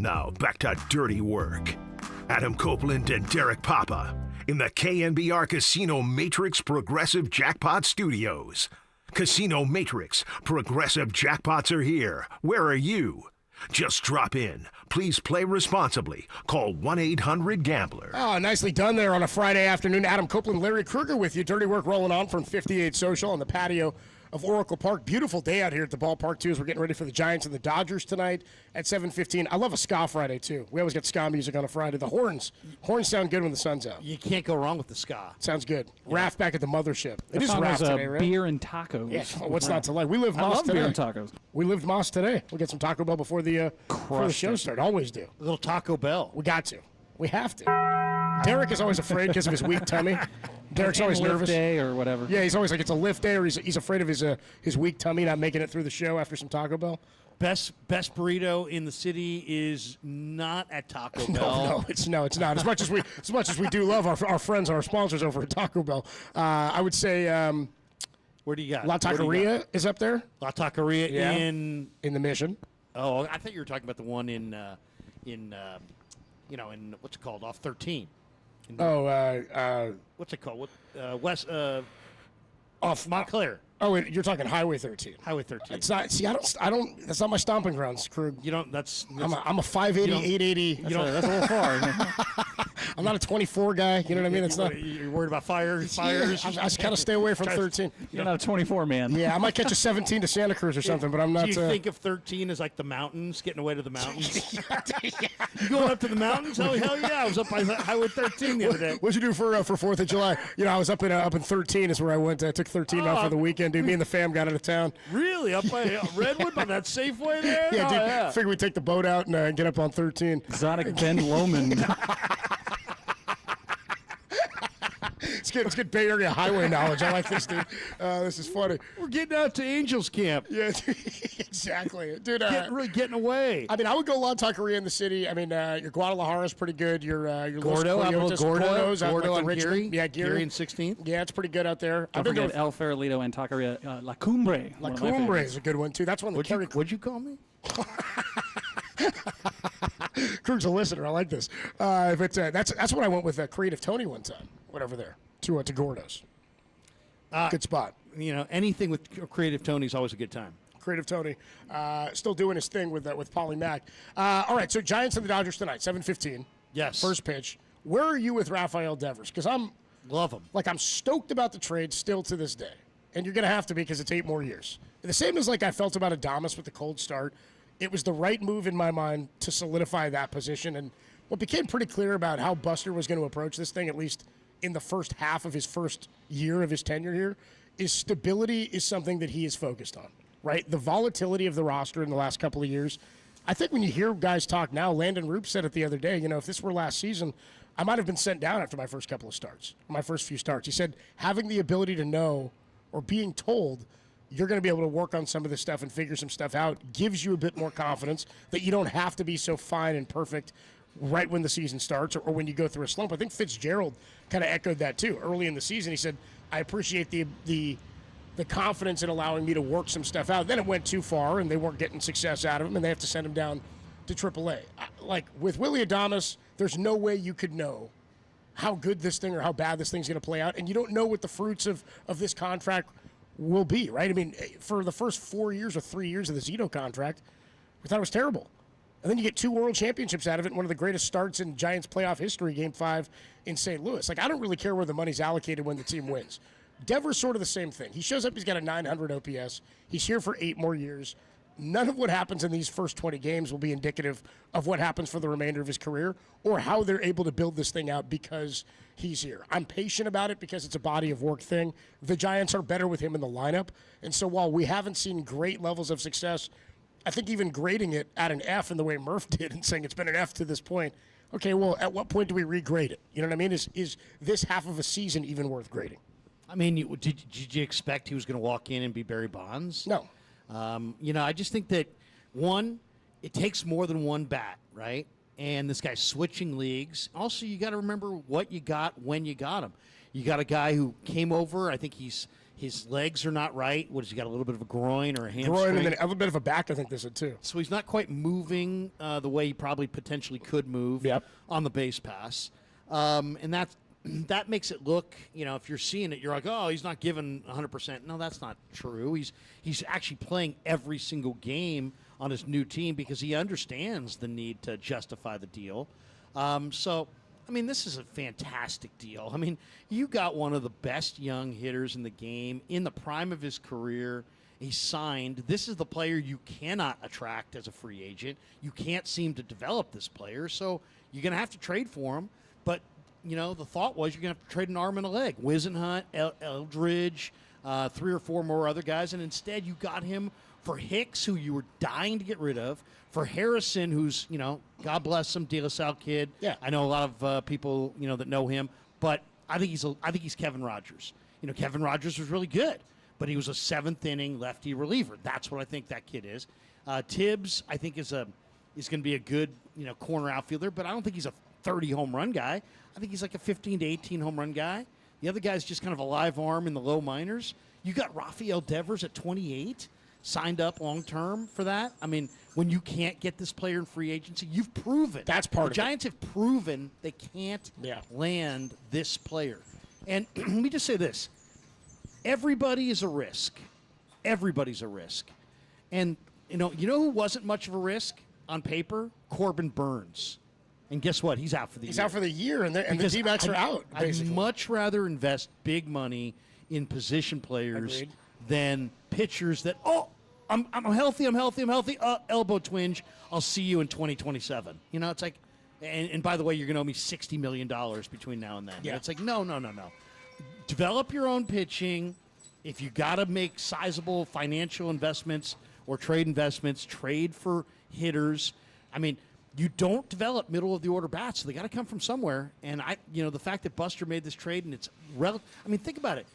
Now, back to dirty work. Adam Copeland and Derek Papa in the KNBR Casino Matrix Progressive Jackpot Studios. Casino Matrix Progressive Jackpots are here. Where are you? Just drop in. Please play responsibly. Call 1-800-GAMBLER. Oh, nicely done there on a Friday afternoon. Adam Copeland, Larry Kruger with you. Dirty work rolling on from 58 Social on the patio of Oracle Park. Beautiful day out here at the ballpark, too, as we're getting ready for the Giants and the Dodgers tonight at 7:15. I love a ska Friday, too. We always get ska music on a Friday. The horns sound good when the sun's out. You can't go wrong with the ska. Sounds good. Yeah. Raph back at the mothership. The It is song Raph was, today, right? Beer and tacos. Yeah, what's not to like? We lived I Moss love today. beer and tacos. We lived Moss today. We'll get some Taco Bell before the show started. Always do. A little Taco Bell. We got to. We have to. Derek is always afraid because of his weak tummy. Derek's always lift nervous. day or whatever. Yeah, he's always like, it's a lift day, or he's afraid of his weak tummy not making it through the show after some Taco Bell. Best burrito in the city is not at Taco Bell. No, it's not. As much as we do love our friends, our sponsors over at Taco Bell, I would say. Where do you got? La Taqueria is up there. La Taqueria in the Mission. Oh, I thought you were talking about the one in what's it called, off 13. What's it called? West off Montclair. Oh, you're talking Highway 13. Highway 13. It's not. See, I don't. That's not my stomping grounds, Krug. You don't. I'm a 580, 880. That's a little far. I'm not a 24 guy. You know what I mean? It's not. You're worried about fires. I just kind of stay away from 13. You're not a 24 man. Yeah, I might catch a 17 to Santa Cruz or something, but I'm not. Do you think of 13 as like the mountains, getting away to the mountains? You going up to the mountains? Hell yeah! I was up by Highway 13 the other day. What'd you do for 4th of July? I was up in 13 is where I went. I took 13 off for the weekend. Dude, me and the fam got out of town. Really? Up by Redwood, by that Safeway there? Yeah, dude. Figure we'd take the boat out and get up on 13. Exotic Ben Lomond. It's good Bay Area highway knowledge. I like this, dude. This is funny. We're getting out to Angels Camp. Yeah, exactly. Dude, really getting away. I mean, I would go La Taqueria in the city. I mean, your Guadalajara is pretty good. Your Gordo, Gordo's Gordo like on Richmond. Geary. Yeah, Geary in 16th. Yeah, it's pretty good out there. Don't forget El Farolito and Taqueria La Cumbre. La Cumbre is a good one, too. That's one that What'd you call me? Krug's a listener. I like this. But that's what I went with Creative Tony one time. Whatever there. To Gordo's. Good spot. Anything with Creative Tony is always a good time. Creative Tony, still doing his thing with Paulie Mack. All right, so Giants and the Dodgers tonight, 7:15. Yes. First pitch. Where are you with Raphael Devers? Because love him. I'm stoked about the trade still to this day, and you're gonna have to be because it's 8 more years. The same as I felt about Adames with the cold start. It was the right move in my mind to solidify that position, and what became pretty clear about how Buster was going to approach this thing, at least in the first half of his first year of his tenure here, is stability is something that he is focused on, right? The volatility of the roster in the last couple of years. I think when you hear guys talk now, Landon Roop said it the other day, if this were last season, I might have been sent down after my first couple of starts, my first few starts. He said having the ability to know or being told you're going to be able to work on some of this stuff and figure some stuff out gives you a bit more confidence that you don't have to be so fine and perfect right when the season starts or when you go through a slump. I think Fitzgerald kind of echoed that too. Early in the season, he said, I appreciate the confidence in allowing me to work some stuff out. Then it went too far, and they weren't getting success out of him, and they have to send him down to AAA. Like, with Willie Adames, there's no way you could know how good this thing or how bad this thing's going to play out, and you don't know what the fruits of this contract will be, right? I mean, for the first 4 years or 3 years of the Zito contract, we thought it was terrible. And then you get 2 world championships out of it, one of the greatest starts in Giants playoff history, Game 5 in St. Louis. I don't really care where the money's allocated when the team wins. Devers sort of the same thing. He shows up, he's got a 900 OPS. He's here for 8 more years. None of what happens in these first 20 games will be indicative of what happens for the remainder of his career or how they're able to build this thing out because he's here. I'm patient about it because it's a body of work thing. The Giants are better with him in the lineup. And so while we haven't seen great levels of success, I think even grading it at an F in the way Murph did and saying it's been an F to this point, okay, well, at what point do we regrade it? You know what I mean? Is this half of a season even worth grading? I mean, did you expect he was going to walk in and be Barry Bonds? No. I just think that, one, it takes more than one bat, right? And this guy's switching leagues. Also, you got to remember what you got when you got him. You got a guy who came over. I think he's His legs are not right. What has he got? A little bit of a groin or a hamstring? Groin and then a little bit of a back, I think this is too. So he's not quite moving the way he probably potentially could move on the base pass. And that makes it look, if you're seeing it, you're like, oh, he's not giving 100%. No, that's not true. He's actually playing every single game on his new team because he understands the need to justify the deal. This is a fantastic deal. You got one of the best young hitters in the game in the prime of his career. He signed. This is the player you cannot attract as a free agent. You can't seem to develop this player, so you're going to have to trade for him. But, the thought was you're going to have to trade an arm and a leg. Wisenhunt, Eldridge, 3 or 4 more other guys, and instead you got him for Hicks, who you were dying to get rid of, for Harrison, who's, God bless him, De La Salle kid. Yeah. I know a lot of people, that know him, but I think he's Kevin Rogers. Kevin Rogers was really good, but he was a 7th inning lefty reliever. That's what I think that kid is. Tibbs, I think, is going to be a good, corner outfielder, but I don't think he's a 30 home run guy. I think he's like a 15 to 18 home run guy. The other guy's just kind of a live arm in the low minors. You got Raphael Devers at 28. Signed up long term for that. When you can't get this player in free agency, you've proven that's part of it. The Giants have proven they can't land this player. And let me just say this: everybody is a risk. Everybody's a risk. And you know who wasn't much of a risk on paper? Corbin Burns. And guess what? He's out for the year. He's out for the year, and the D-backs are out. Basically. I'd much rather invest big money in position players than pitchers that, I'm healthy, elbow twinge, I'll see you in 2027. It's like, and by the way, you're going to owe me $60 million between now and then. Yeah. And it's like, no. Develop your own pitching. If you got to make sizable financial investments or trade investments, trade for hitters. You don't develop middle of the order bats, so they got to come from somewhere. And the fact that Buster made this trade and it's think about it.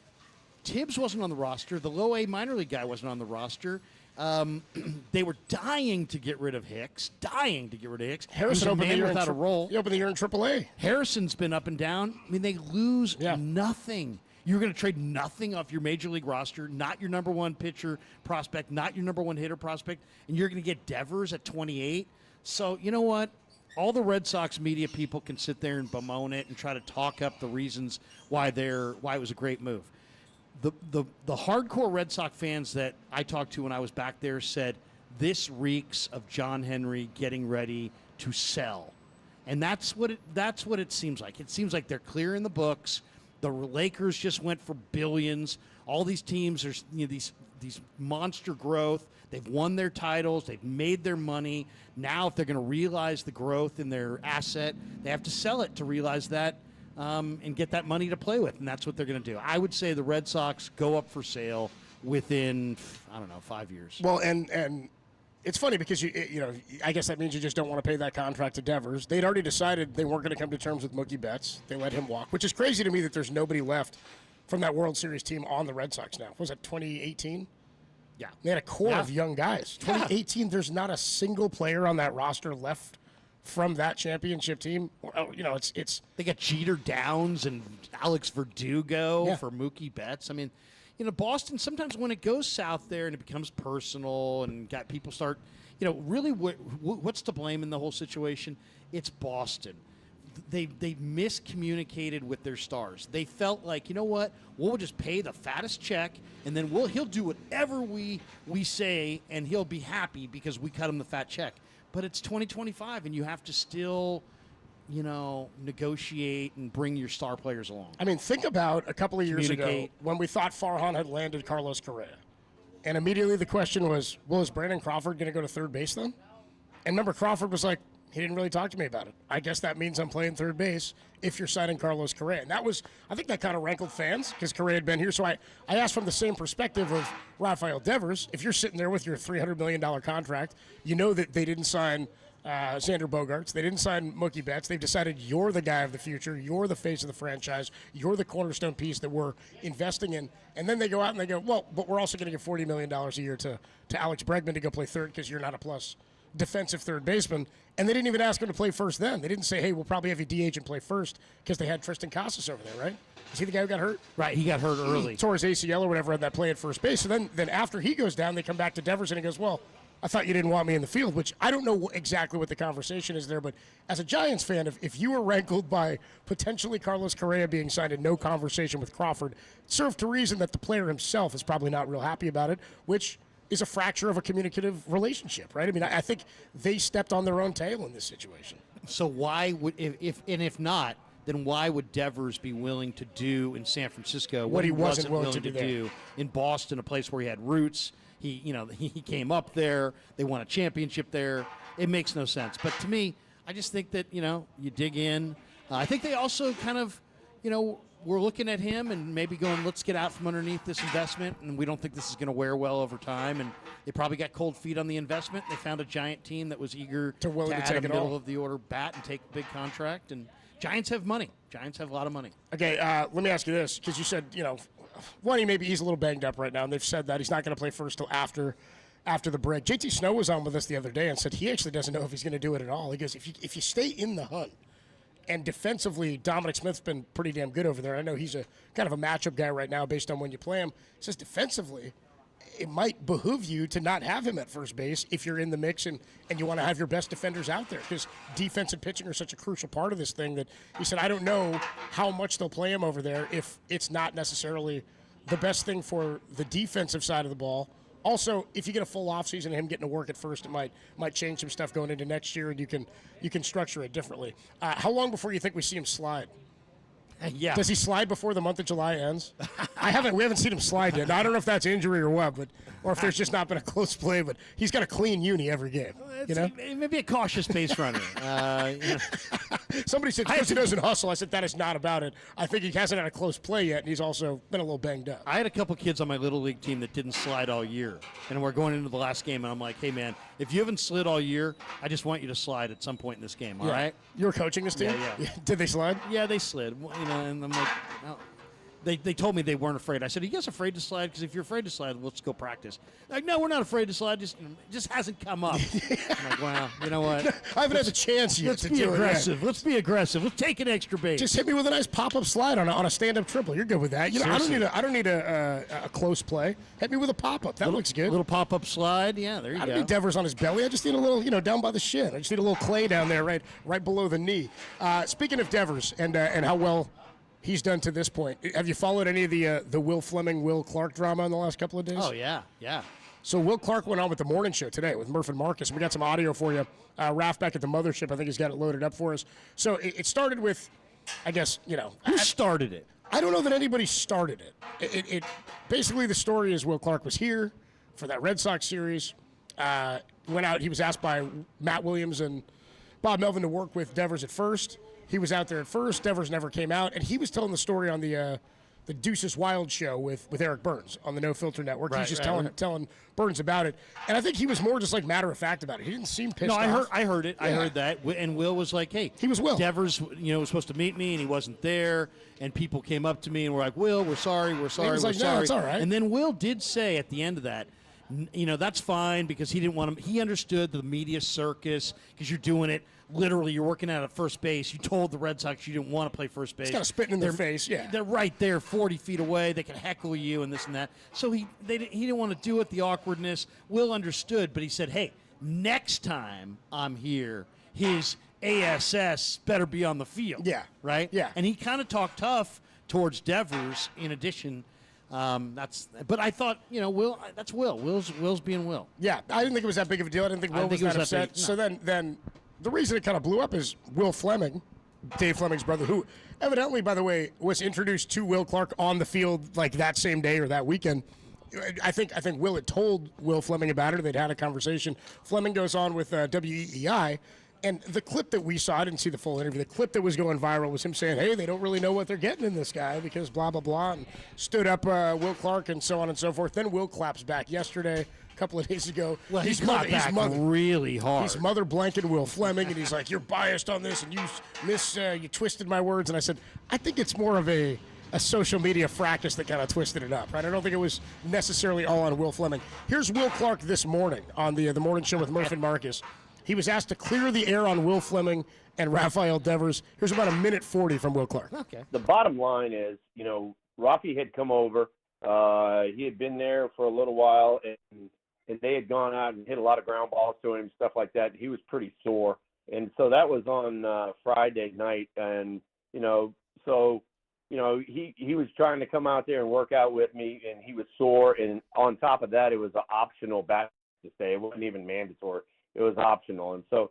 Tibbs wasn't on the roster. The low A minor league guy wasn't on the roster. They were dying to get rid of Hicks. Harrison opened the year without a role. He opened the year in AAA. Harrison's been up and down. They lose nothing. You're going to trade nothing off your major league roster, not your number 1 pitcher prospect, not your number 1 hitter prospect, and you're going to get Devers at 28. So, you know what? All the Red Sox media people can sit there and bemoan it and try to talk up the reasons why it was a great move. The hardcore Red Sox fans that I talked to when I was back there said this reeks of John Henry getting ready to sell. And that's what it seems like. It seems like they're clearing the books. The Lakers just went for billions. All these teams are these monster growth. They've won their titles. They've made their money. Now, if they're going to realize the growth in their asset, they have to sell it to realize that and get that money to play with. And that's what they're going to do. I would say the Red Sox go up for sale within, 5 years. Well, and it's funny because I guess that means you just don't want to pay that contract to Devers. They'd already decided they weren't going to come to terms with Mookie Betts. They let him walk, which is crazy to me that there's nobody left from that World Series team on the Red Sox now. Was it 2018? Yeah. They had a core of young guys. 2018, there's not a single player on that roster left from that championship team. It's they got Jeter Downs and Alex Verdugo for Mookie Betts. Boston, sometimes when it goes south there and it becomes personal and got people start, really what's to blame in the whole situation? It's Boston. They miscommunicated with their stars. They felt like, we'll just pay the fattest check and then he'll do whatever we say and he'll be happy because we cut him the fat check. But it's 2025 and you have to still negotiate and bring your star players along. Think about a couple of years ago when we thought Farhan had landed Carlos Correa. And immediately the question was, is Brandon Crawford going to go to third base then? And remember, Crawford was like, he didn't really talk to me about it. I guess that means I'm playing third base if you're signing Carlos Correa. And I think that kind of rankled fans because Correa had been here. So I asked from the same perspective of Raphael Devers. If you're sitting there with your $300 million contract, that they didn't sign Xander Bogaerts. They didn't sign Mookie Betts. They've decided you're the guy of the future. You're the face of the franchise. You're the cornerstone piece that we're investing in. And then they go out and they go, well, but we're also going to give $40 million a year to Alex Bregman to go play third because you're not a plus defensive third baseman, and they didn't even ask him to play first then. They didn't say, hey, we'll probably have you DH and play first because they had Tristan Casas over there, right? Is he the guy who got hurt? Right, he got hurt early. Tore his ACL or whatever on that play at first base. So then after he goes down, they come back to Devers, and he goes, well, I thought you didn't want me in the field, which I don't know exactly what the conversation is there. But as a Giants fan, if you were rankled by potentially Carlos Correa being signed and no conversation with Crawford, it served to reason that the player himself is probably not real happy about it, which is a fracture of a communicative relationship, right? I mean, I think they stepped on their own tail in this situation. So why would, if not, then why would Devers be willing to do in San Francisco what he wasn't willing to do in Boston, a place where he had roots? He came up there. They won a championship there. It makes no sense. But to me, I just think that, you dig in. I think they also kind of, we're looking at him and maybe going, let's get out from underneath this investment, and we don't think this is going to wear well over time. And they probably got cold feet on the investment. They found a Giant team that was eager to add take a it middle all. of the order bat and take a big contract. And Giants have money. Giants have a lot of money. Okay, let me ask you this, because you said, one, he's a little banged up right now, and they've said that he's not going to play first till after the break. JT Snow was on with us the other day and said he actually doesn't know if he's going to do it at all. He goes, if you stay in the hunt, and defensively, Dominic Smith's been pretty damn good over there. I know he's a kind of a matchup guy right now based on when you play him. He says defensively, it might behoove you to not have him at first base if you're in the mix and you want to have your best defenders out there, because defense and pitching are such a crucial part of this thing that he said, I don't know how much they'll play him over there if it's not necessarily the best thing for the defensive side of the ball. Also, if you get a full offseason and him getting to work at first, it might change some stuff going into next year, and you can structure it differently. How long before you think we see him slide? Yeah. Does he slide before the month of July ends? We haven't seen him slide yet. Now, I don't know if that's injury or what, or if there's just not been a close play, but he's got a clean uni every game. Maybe a cautious base runner. Somebody said because he doesn't hustle. I said that is not about it. I think he hasn't had a close play yet, and he's also been a little banged up. I had a couple kids on my Little League team that didn't slide all year, and we're going into the last game, and I'm like, hey, man, if you haven't slid all year, I just want you to slide at some point in this game, all right? You were coaching this team? Yeah. Did they slide? Yeah, they slid. And I'm like, no. They told me they weren't afraid. I said, are you guys afraid to slide? Because if you're afraid to slide, let's go practice. Like, no, we're not afraid to slide. It just hasn't come up. I'm like, wow, you know what? I haven't had the chance yet Let's to be do aggressive. it. Let's be aggressive. Let's take an extra base. Just hit me with a nice pop-up slide on a stand-up triple. You're good with that. I don't need a close play. Hit me with a pop-up. That looks good. A little pop-up slide. Yeah, there you go. I don't need Devers on his belly. I just need a little, down by the shin. I just need a little clay down there, right below the knee. Speaking of Devers and how well he's done to this point, have you followed any of the Will Fleming, Will Clark drama in the last couple of days? Oh, yeah. So Will Clark went on with the morning show today with Murph and Marcus. We got some audio for you. Raph back at the mothership, I think he's got it loaded up for us. So it started with, I guess, Who started it? I don't know that anybody started it. It basically, the story is Will Clark was here for that Red Sox series. Went out. He was asked by Matt Williams and Bob Melvin to work with Devers at first. He was out there at first. Devers never came out, and he was telling the story on the Deuces Wild show with Eric Burns on the No Filter Network. He's just telling Burns about it, and I think he was more just like matter of fact about it. He didn't seem pissed off. No, I heard it. Yeah. I heard that, and Will was like, "Hey, he was Will. Devers, was supposed to meet me, and he wasn't there." And people came up to me and were like, "Will, we're sorry, we're sorry, was we're like, sorry." No, it's all right. And then Will did say at the end of that, that's fine because he didn't want him. He understood the media circus because you're doing it. Literally, you're working out at first base. You told the Red Sox you didn't want to play first base. It's kind of spitting in their face, yeah. They're right there, 40 feet away. They can heckle you and this and that. So he didn't want to do it, the awkwardness. Will understood, but he said, hey, next time I'm here, his ASS better be on the field. Yeah. Right? Yeah. And he kind of talked tough towards Devers in addition. But I thought, Will. That's Will. Will's being Will. Yeah, I didn't think it was that big of a deal. I didn't think Will was that upset. So then the reason it kind of blew up is Will Fleming, Dave Fleming's brother, who evidently, by the way, was introduced to Will Clark on the field like that same day or that weekend. I think Will had told Will Fleming about it. They'd had a conversation. Fleming goes on with WEEI. And the clip that we saw, I didn't see the full interview, the clip that was going viral was him saying, hey, they don't really know what they're getting in this guy because blah, blah, blah, and stood up Will Clark and so on and so forth. Then Will claps back yesterday, a couple of days ago. Well, he's back really hard. He's mother blanking Will Fleming, and he's like, you're biased on this, and you twisted my words. And I said, I think it's more of a social media fracas that kind of twisted it up, right? I don't think it was necessarily all on Will Fleming. Here's Will Clark this morning on the morning show with Murph and Marcus. He was asked to clear the air on Will Fleming and Raphael Devers. Here's about a minute 40 from Will Clark. Okay. The bottom line is, Rafi had come over. He had been there for a little while, and they had gone out and hit a lot of ground balls to him, stuff like that. He was pretty sore. And so that was on Friday night. And, he was trying to come out there and work out with me, and he was sore. And on top of that, it was an optional bat to stay. It wasn't even mandatory. It was optional. And so,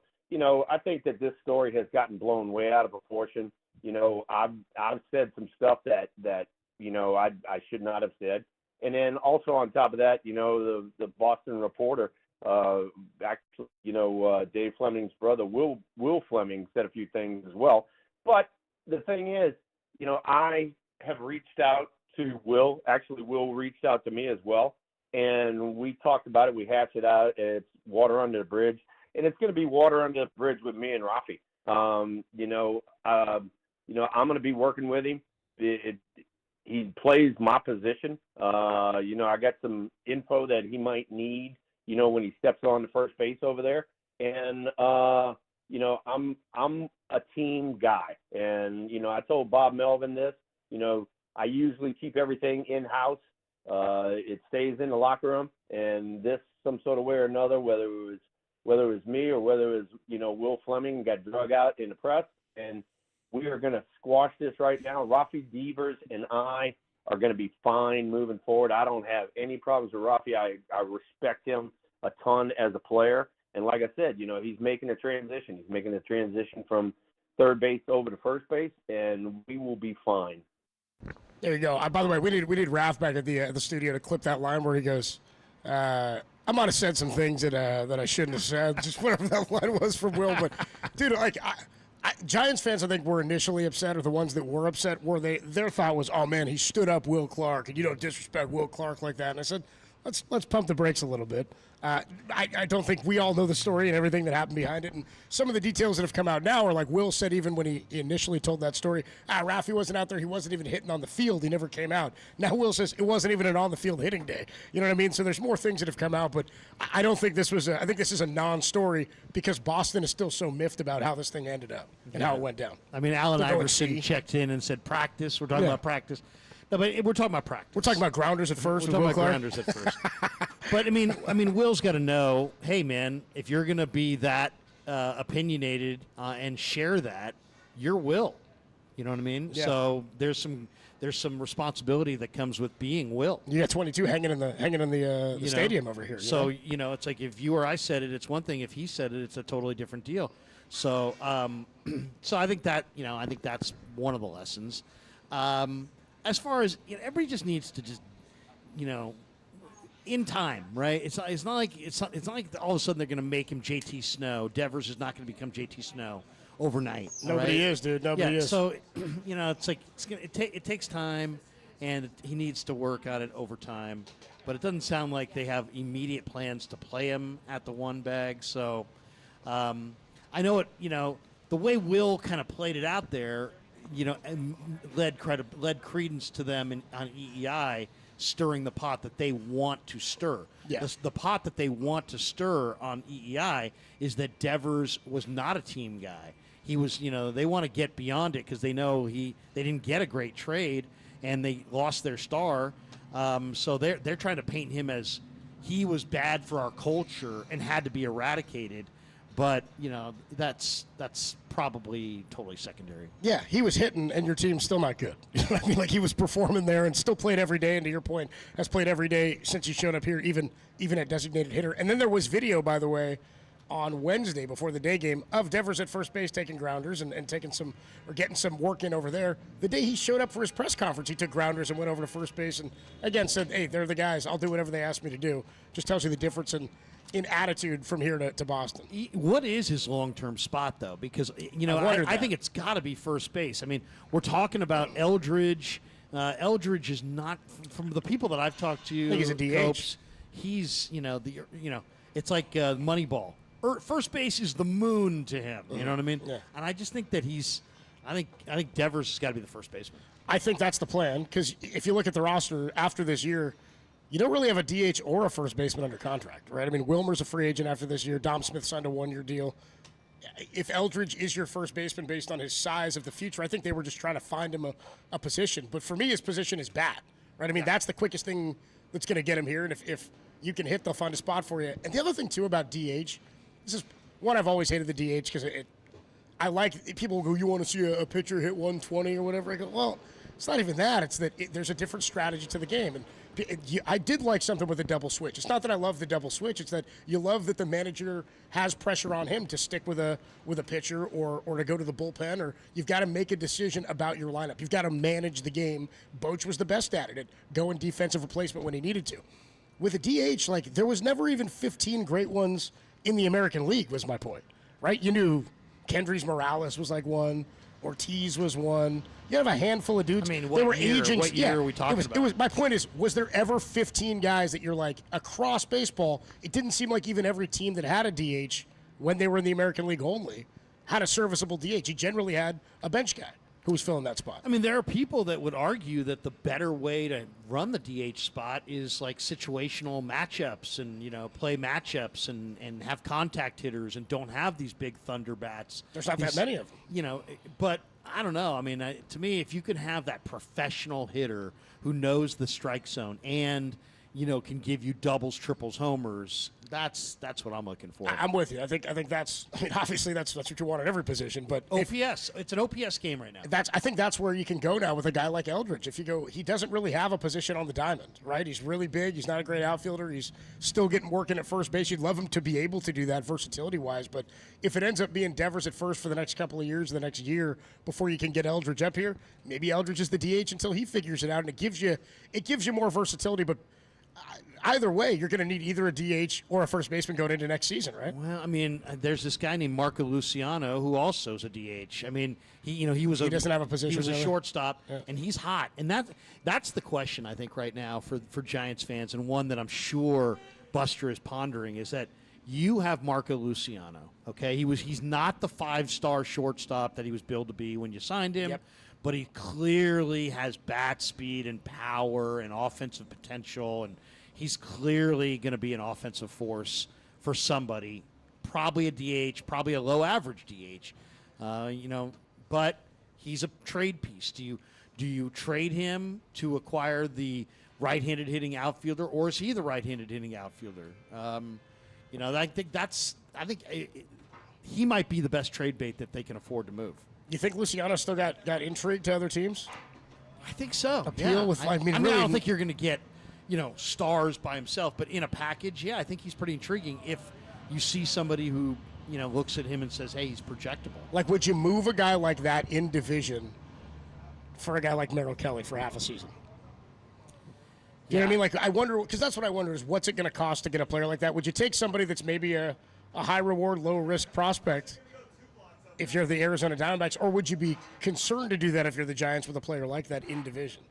I think that this story has gotten blown way out of proportion. I've said some stuff that I should not have said. And then also on top of that, the Boston Reporter, actually, Dave Fleming's brother, Will Fleming, said a few things as well. But the thing is, I have reached out to Will. Actually, Will reached out to me as well. And we talked about it. We hashed it out. It's water under the bridge. And it's going to be water under the bridge with me and Rafi. I'm going to be working with him. He plays my position. I got some info that he might need, when he steps on the first base over there. And, I'm a team guy. And, I told Bob Melvin this, I usually keep everything in-house. It stays in the locker room. And this, some sort of way or another, whether it was me or whether it was, Will Fleming got drug out in the press. And we are going to squash this right now. Raphael Devers and I are going to be fine moving forward. I don't have any problems with Rafi. I respect him a ton as a player. And like I said, he's making a transition. He's making a transition from third base over to first base, and we will be fine. There you go. By the way, we need Raph back at the studio to clip that line where he goes, I might have said some things that I shouldn't have said, just whatever that line was from Will. But, dude, Giants fans, I think, were initially upset, or the ones that were upset, their thought was, oh, man, he stood up Will Clark, and you don't disrespect Will Clark like that. And I said, let's pump the brakes a little bit. I don't think we all know the story and everything that happened behind it. And some of the details that have come out now are like Will said even when he initially told that story, Rafi wasn't out there. He wasn't even hitting on the field. He never came out. Now Will says it wasn't even an on-the-field hitting day. You know what I mean? So there's more things that have come out, but I don't think this was I think this is a non-story because Boston is still so miffed about how this thing ended up and how it went down. I mean, Allen Iverson checked in and said practice. We're talking about practice. No, but we're talking about practice. We're talking about grounders at first. We're talking about grounders at first. But I mean, Will's got to know. Hey, man, if you're going to be that opinionated and share that, you're Will. You know what I mean? Yeah. So there's some responsibility that comes with being Will. You got 22 hanging in the stadium over here. So it's like if you or I said it, it's one thing. If he said it, it's a totally different deal. So so I think that I think that's one of the lessons. As far as everybody just needs to just in time, right? It's not like all of a sudden they're going to make him JT Snow. Devers is not going to become JT Snow overnight. Nobody is, dude. Nobody is. So it's like it takes time, and he needs to work on it over time. But it doesn't sound like they have immediate plans to play him at the one bag. So I know it. The way Will kind of played it out there. And led credence to them on EEI, stirring the pot that they want to stir. Yeah. The pot that they want to stir on EEI is that Devers was not a team guy. He was, they want to get beyond it because they know they didn't get a great trade and they lost their star. So they're trying to paint him as he was bad for our culture and had to be eradicated. But, that's probably totally secondary. Yeah, he was hitting, and your team's still not good. You know what I mean? Like, he was performing there and still played every day, and to your point, has played every day since he showed up here, even at designated hitter. And then there was video, by the way, on Wednesday before the day game of Devers at first base taking grounders and taking some or getting some work in over there. The day he showed up for his press conference, he took grounders and went over to first base and, again, said, hey, they're the guys. I'll do whatever they ask me to do. Just tells you the difference in attitude from here to Boston. What is his long-term spot, though? Because, I think it's got to be first base. I mean, we're talking about Eldridge. Eldridge is not, from the people that I've talked to, I think he's a DH. Copes, he's, it's like Moneyball. First base is the moon to him. You know what I mean? Yeah. And I just think that I think Devers has got to be the first baseman. I think that's the plan because if you look at the roster after this year, you don't really have a DH or a first baseman under contract, right? I mean, Wilmer's a free agent after this year. Dom Smith signed a 1-year deal. If Eldridge is your first baseman based on his size of the future, I think they were just trying to find him a position. But for me, his position is bat, right? I mean, that's the quickest thing that's going to get him here. And if you can hit, they'll find a spot for you. And the other thing, too, about DH, this is one I've always hated the DH because I like people go, you want to see a pitcher hit 120 or whatever. I go, well, it's not even that. It's that there's a different strategy to the game. And I did like something with the double switch. It's not that I love the double switch. It's that you love that the manager has pressure on him to stick with a pitcher or to go to the bullpen, or you've got to make a decision about your lineup. You've got to manage the game. Boch was the best at it, going defensive replacement when he needed to. With a DH, like, there was never even 15 great ones in the American League, was my point, right? You knew Kendrys Morales was like one. Ortiz was one. You have a handful of dudes. I mean, they were year, aging. what year are we talking about? My point is, was there ever 15 guys that you're like, across baseball, it didn't seem like even every team that had a DH when they were in the American League only had a serviceable DH. You generally had a bench guy who was filling that spot. I mean, there are people that would argue that the better way to run the DH spot is like situational matchups and, play matchups and have contact hitters and don't have these big thunder bats. There's not that many of them. But I don't know. I mean, to me, if you can have that professional hitter who knows the strike zone and, can give you doubles, triples, homers, that's what I'm looking for. I'm with you. I think that's. I mean, obviously that's what you want at every position. But OPS, it's an OPS game right now. I think that's where you can go now with a guy like Eldridge. If you go, he doesn't really have a position on the diamond, right? He's really big. He's not a great outfielder. He's still getting working at first base. You'd love him to be able to do that versatility wise. But if it ends up being Devers at first for the next couple of years, the next year before you can get Eldridge up here, maybe Eldridge is the DH until he figures it out, and it gives you more versatility. But either way, you're going to need either a DH or a first baseman going into next season, right? Well, I mean, there's this guy named Marco Luciano who also is a DH. I mean, he doesn't have a position. He was a really. shortstop, and he's hot. And that's the question I think right now for Giants fans, and one that I'm sure Buster is pondering is that you have Marco Luciano. Okay, he's not the 5-star shortstop that he was billed to be when you signed him. Yep. But he clearly has bat speed and power and offensive potential, and he's clearly going to be an offensive force for somebody, probably a DH, probably a low-average DH. But he's a trade piece. Do you trade him to acquire the right-handed hitting outfielder, or is he the right-handed hitting outfielder? I think he might be the best trade bait that they can afford to move. You think Luciano still got intrigue to other teams? I think so. Appeal with, I mean, really, I don't think you're going to get, stars by himself, but in a package, I think he's pretty intriguing if you see somebody who, looks at him and says, hey, he's projectable. Like, would you move a guy like that in division for a guy like Merrill Kelly for half a season? You know what I mean? Like, I wonder, because that's what I wonder is what's it going to cost to get a player like that? Would you take somebody that's maybe a high reward, low risk prospect if you're the Arizona Diamondbacks, or would you be concerned to do that if you're the Giants with a player like that in division?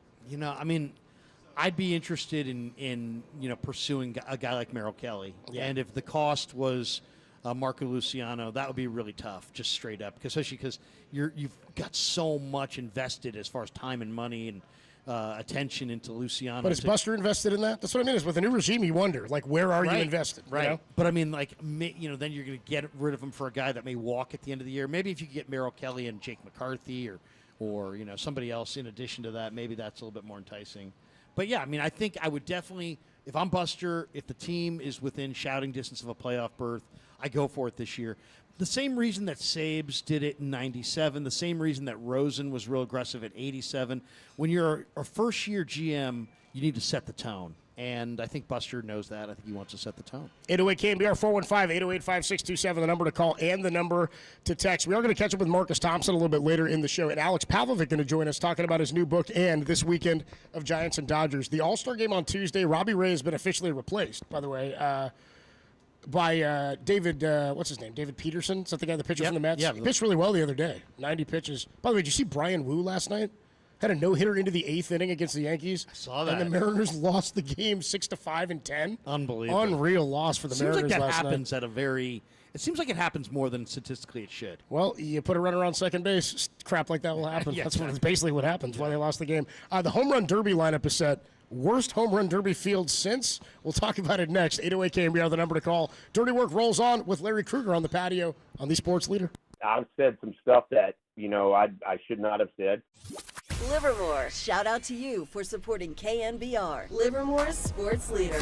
I'd be interested in pursuing a guy like Merrill Kelly. Yeah. And if the cost was Marco Luciano, that would be really tough, just straight up, especially because you've got so much invested as far as time and money and attention into Luciano. But is Buster invested in that? That's what I mean. Is with a new regime, you wonder, like, where are you invested? Right. But I mean, like, then you're going to get rid of him for a guy that may walk at the end of the year. Maybe if you could get Merrill Kelly and Jake McCarthy or somebody else in addition to that, maybe that's a little bit more enticing. But yeah, I mean, I think I would definitely, if I'm Buster, if the team is within shouting distance of a playoff berth, I go for it this year. The same reason that Sabes did it in 97, the same reason that Rosen was real aggressive at 87. When you're a first-year GM, you need to set the tone. And I think Buster knows that. I think he wants to set the tone. 808 KNBR 415-808-5627, the number to call and the number to text. We are going to catch up with Marcus Thompson a little bit later in the show. And Alex Pavlovic going to join us talking about his new book and this weekend of Giants and Dodgers. The All-Star game on Tuesday, Robbie Ray has been officially replaced, by the way, by David, what's his name? David Peterson? Is that the guy, the pitcher from the Mets? Yeah. He pitched really well the other day. 90 pitches. By the way, did you see Brian Wu last night? Had a no-hitter into the 8th inning against the Yankees. I saw that. And the Mariners lost the game 6-5 and 10. Unbelievable. Unreal loss for the Mariners last night. last night. It seems like it happens more than statistically it should. Well, you put a runner on second base, crap like that will happen. Yeah, That's basically what happens, why they lost the game. The home run derby lineup is set. worst home run derby field since? We'll talk about it next. 808 KNBR, the number to call. Dirty Work rolls on with Larry Kruger on the patio on the Sports Leader. I've said some stuff that, I should not have said. Livermore, shout out to you for supporting KNBR, Livermore's sports leader.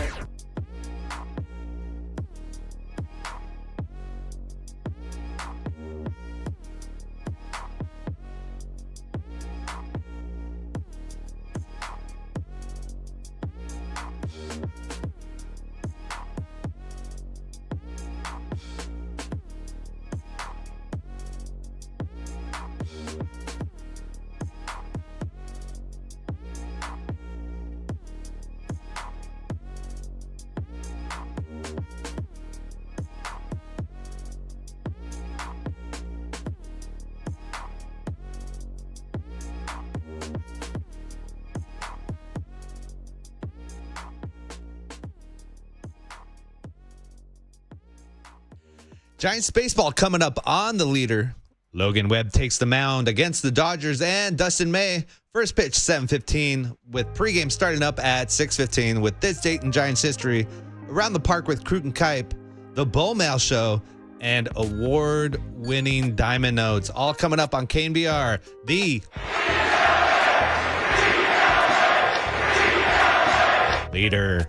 Giants baseball coming up on the leader. Logan Webb takes the mound against the Dodgers and Dustin May. First pitch 7:15 with pregame starting up at 6:15 with this date in Giants history. Around the Park with Krukow, the Bull Mail Show, and award-winning Diamond Notes. All coming up on KNBR, the leader.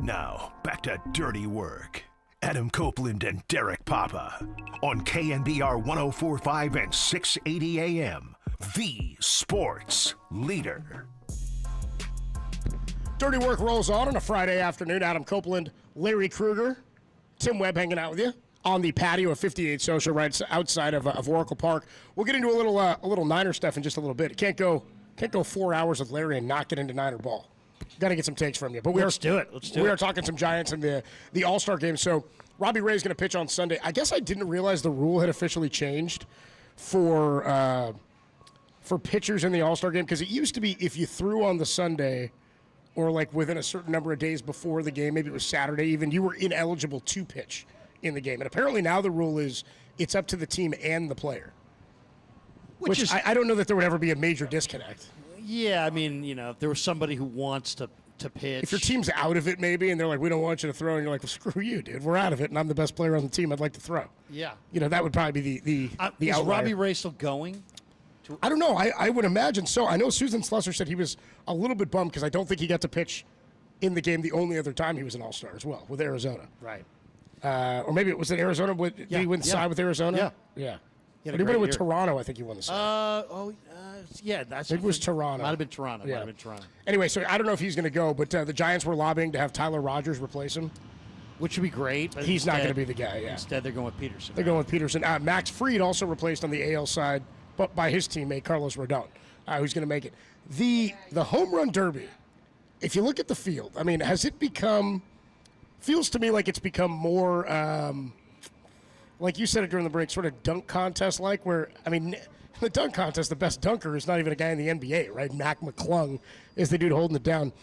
Now, back to dirty work. Adam Copeland and Derek Papa on KNBR 104.5 and 680 AM, the sports leader. Dirty Work rolls on a Friday afternoon. Adam Copeland, Larry Kruger, Tim Webb hanging out with you on the patio of 58 Social right outside of Oracle Park. We'll get into a little Niner stuff in just a little bit. It can't go 4 hours with Larry and not get into Niner ball. Got to get some takes from you. But Let's do it. We are talking some Giants in the All-Star game. So Robbie Ray's going to pitch on Sunday. I guess I didn't realize the rule had officially changed for pitchers in the All-Star game, because it used to be if you threw on the Sunday or like within a certain number of days before the game, maybe it was Saturday even, you were ineligible to pitch in the game. And apparently now the rule is it's up to the team and the player. Which is, I don't know that there would ever be a major disconnect. Yeah, I mean, if there was somebody who wants to pitch. If your team's out of it maybe and they're like, we don't want you to throw, and you're like, well, screw you, dude. We're out of it, and I'm the best player on the team. I'd like to throw. Yeah. That would probably be the Is outlier. Robbie Ray still going? I don't know. I would imagine so. I know Susan Slusser said he was a little bit bummed because I don't think he got to pitch in the game the only other time he was an All-Star as well with Arizona. Right. Or maybe it was at Arizona. Did he win the side with Arizona? Yeah. But he won it with Toronto. I think he won the side. Yeah. That's. It was Toronto. Might have been Toronto. Yeah. Might have been Toronto. Anyway, so I don't know if he's going to go, but the Giants were lobbying to have Tyler Rogers replace him. Which would be great. But he's not going to be the guy, yeah. Instead, they're going with Peterson. They're going with Peterson. Max Fried also replaced on the AL side, but by his teammate, Carlos Rodon, who's going to make it. The home run derby, if you look at the field, I mean, has it become, feels to me like it's become more, like you said it during the break, sort of dunk contest-like, where, I mean, the dunk contest, the best dunker is not even a guy in the NBA, right? Mcclung is the dude holding it down.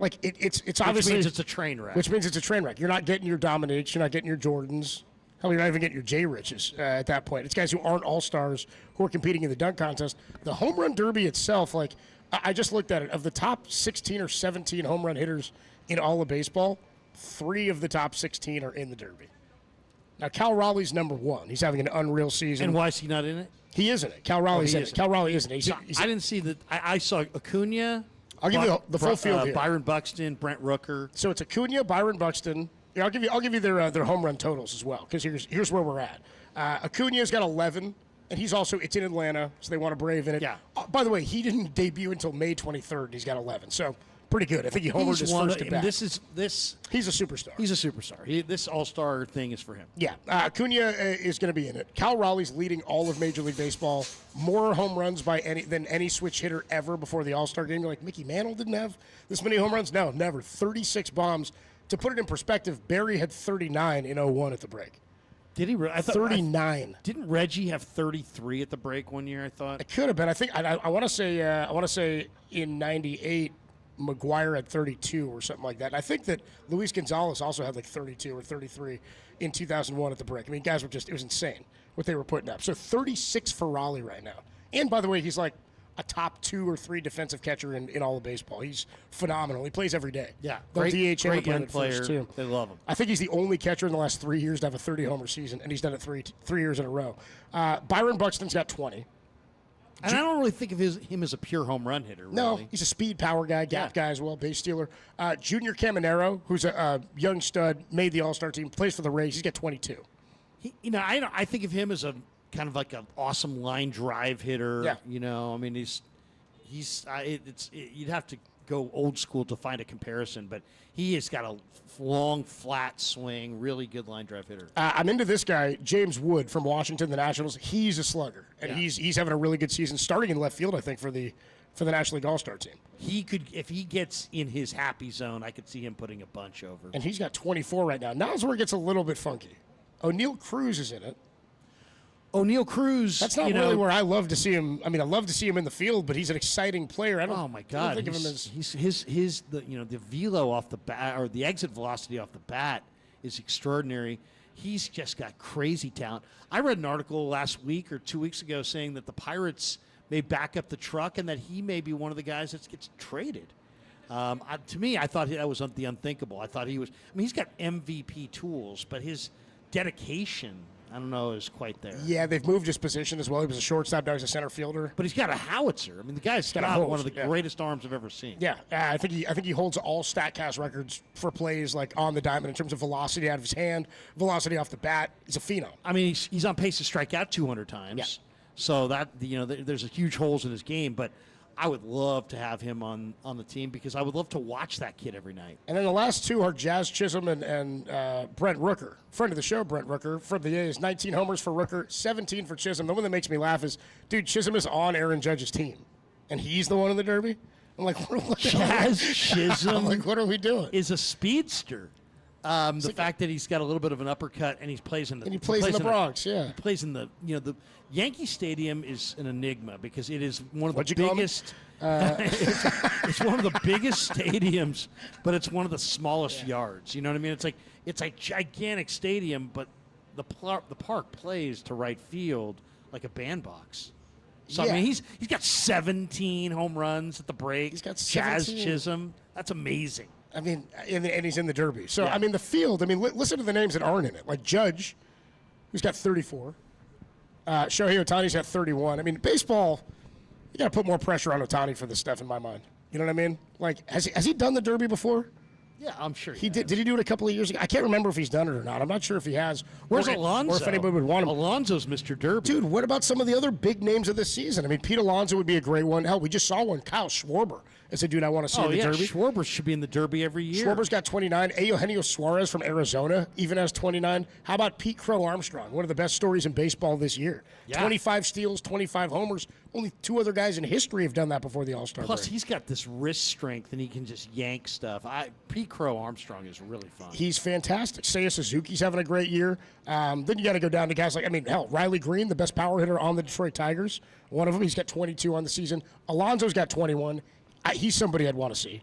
It's obviously... Which means it's a train wreck. Which means it's a train wreck. You're not getting your Dominics. You're not getting your Jordans. Hell, you're not even getting your Jay Riches at that point. It's guys who aren't all-stars who are competing in the dunk contest. The home run derby itself, like, I just looked at it. Of the top 16 or 17 home run hitters in all of baseball, 3 of the top 16 are in the derby. Now, Cal Raleigh's number 1. He's having an unreal season. And why is he not in it? He isn't it. Cal Raleigh's in it. Cal Raleigh isn't it. I didn't see that. I saw Acuna. I'll give you the full field here. Byron Buxton, Brent Rooker. So it's Acuna, Byron Buxton. Yeah, I'll give you their home run totals as well, because here's where we're at. Acuna's got 11, and it's in Atlanta, so they want to brave in it. Yeah. By the way, he didn't debut until May 23rd, and he's got 11. So pretty good. I think he homered his first at bat. He's a superstar. He's a superstar. This all-star thing is for him. Yeah. Acuna is going to be in it. Cal Raleigh's leading all of Major League Baseball. More home runs than any switch hitter ever before the All-Star game. You're like, Mickey Mantle didn't have this many home runs? No, never. 36 bombs. To put it in perspective, Barry had 39 in 01 at the break. Did he? I thought 39. Didn't Reggie have 33 at the break one year? I thought it could have been. I think I want to say in '98, McGuire had 32 or something like that. And I think that Luis Gonzalez also had like 32 or 33 in 2001 at the break. I mean, guys it was insane what they were putting up. So 36 for Raleigh right now. And by the way, he's like a top 2 or 3 defensive catcher in all of baseball. He's phenomenal. He plays every day. Yeah, great young player. Too. They love him. I think he's the only catcher in the last 3 years to have a 30-homer season, and he's done it three years in a row. Byron Buxton's got 20. And I don't really think of him as a pure home run hitter. Really. No, he's a speed power guy, gap guy as well, base stealer. Junior Caminero, who's a young stud, made the All-Star team, plays for the Rays. He's got 22. I think of him as a kind of like an awesome line drive hitter. Yeah. I mean, you'd have to go old school to find a comparison, but he has got a long, flat swing, really good line drive hitter. I'm into this guy, James Wood from Washington, the Nationals. He's a slugger, and he's having a really good season, starting in left field, I think, for the National League All-Star team. He could, if he gets in his happy zone, I could see him putting a bunch over. And he's got 24 right now. Now's where it gets a little bit funky. O'Neal Cruz is in it. O'Neal Cruz. That's not really where I love to see him. I mean, I love to see him in the field, but he's an exciting player. Oh my God! I don't think of him as the velo off the bat, or the exit velocity off the bat is extraordinary. He's just got crazy talent. I read an article last week or 2 weeks ago saying that the Pirates may back up the truck and that he may be one of the guys that gets traded. To me, I thought that was the unthinkable. I thought he was. I mean, he's got MVP tools, but his dedication I don't know is quite there. Yeah, they've moved his position as well. He was a shortstop, now he's a center fielder. But he's got a howitzer. I mean, the guy's got one of the greatest arms I've ever seen. Yeah, I think he holds all StatCast records for plays like on the diamond in terms of velocity out of his hand, velocity off the bat. He's a phenom. I mean, he's on pace to strike out 200 times. Yeah. So that there's a huge holes in his game, but I would love to have him on the team because I would love to watch that kid every night. And then the last two are Jazz Chisholm and Brent Rooker. Friend of the show, Brent Rooker. From the A's, 19 homers for Rooker, 17 for Chisholm. The one that makes me laugh is, dude, Chisholm is on Aaron Judge's team, and he's the one in the Derby? I'm like, what Jazz Chisholm I'm like, what are we doing? Is a speedster. The fact that he's got a little bit of an uppercut and he plays in the in the Bronx, he plays in the the Yankee Stadium is an enigma because it is one of the biggest. It's one of the biggest stadiums, but it's one of the smallest yards. You know what I mean? It's a gigantic stadium, but the park plays to right field like a bandbox. So I mean, he's got 17 home runs at the break. He's got Jazz Chisholm. That's amazing. I mean, and he's in the Derby. So, I mean, the field, listen to the names that aren't in it. Like Judge, who's got 34. Shohei Ohtani's got 31. I mean, baseball, you got to put more pressure on Ohtani for this stuff in my mind. You know what I mean? Like, has he done the Derby before? Yeah, I'm sure he did. Did he do it a couple of years ago? I can't remember if he's done it or not. I'm not sure if he has. Where's Alonso? Or if anybody would want him. Alonso's Mr. Derby. Dude, what about some of the other big names of this season? I mean, Pete Alonso would be a great one. Hell, we just saw one. Kyle Schwarber is a dude I want to see in the Derby. Schwarber should be in the Derby every year. Schwarber's got 29. Eugenio Suarez from Arizona even has 29. How about Pete Crow Armstrong, one of the best stories in baseball this year? Yeah. 25 steals, 25 homers. Only two other guys in history have done that before the All-Star Plus, break. he's got this wrist strength, and he can just yank stuff. Pete Crow Armstrong is really fun. He's fantastic. Seiya Suzuki's having a great year. Then you got to go down to guys like, Riley Green, the best power hitter on the Detroit Tigers. One of them, he's got 22 on the season. Alonso's got 21. He's somebody I'd want to see.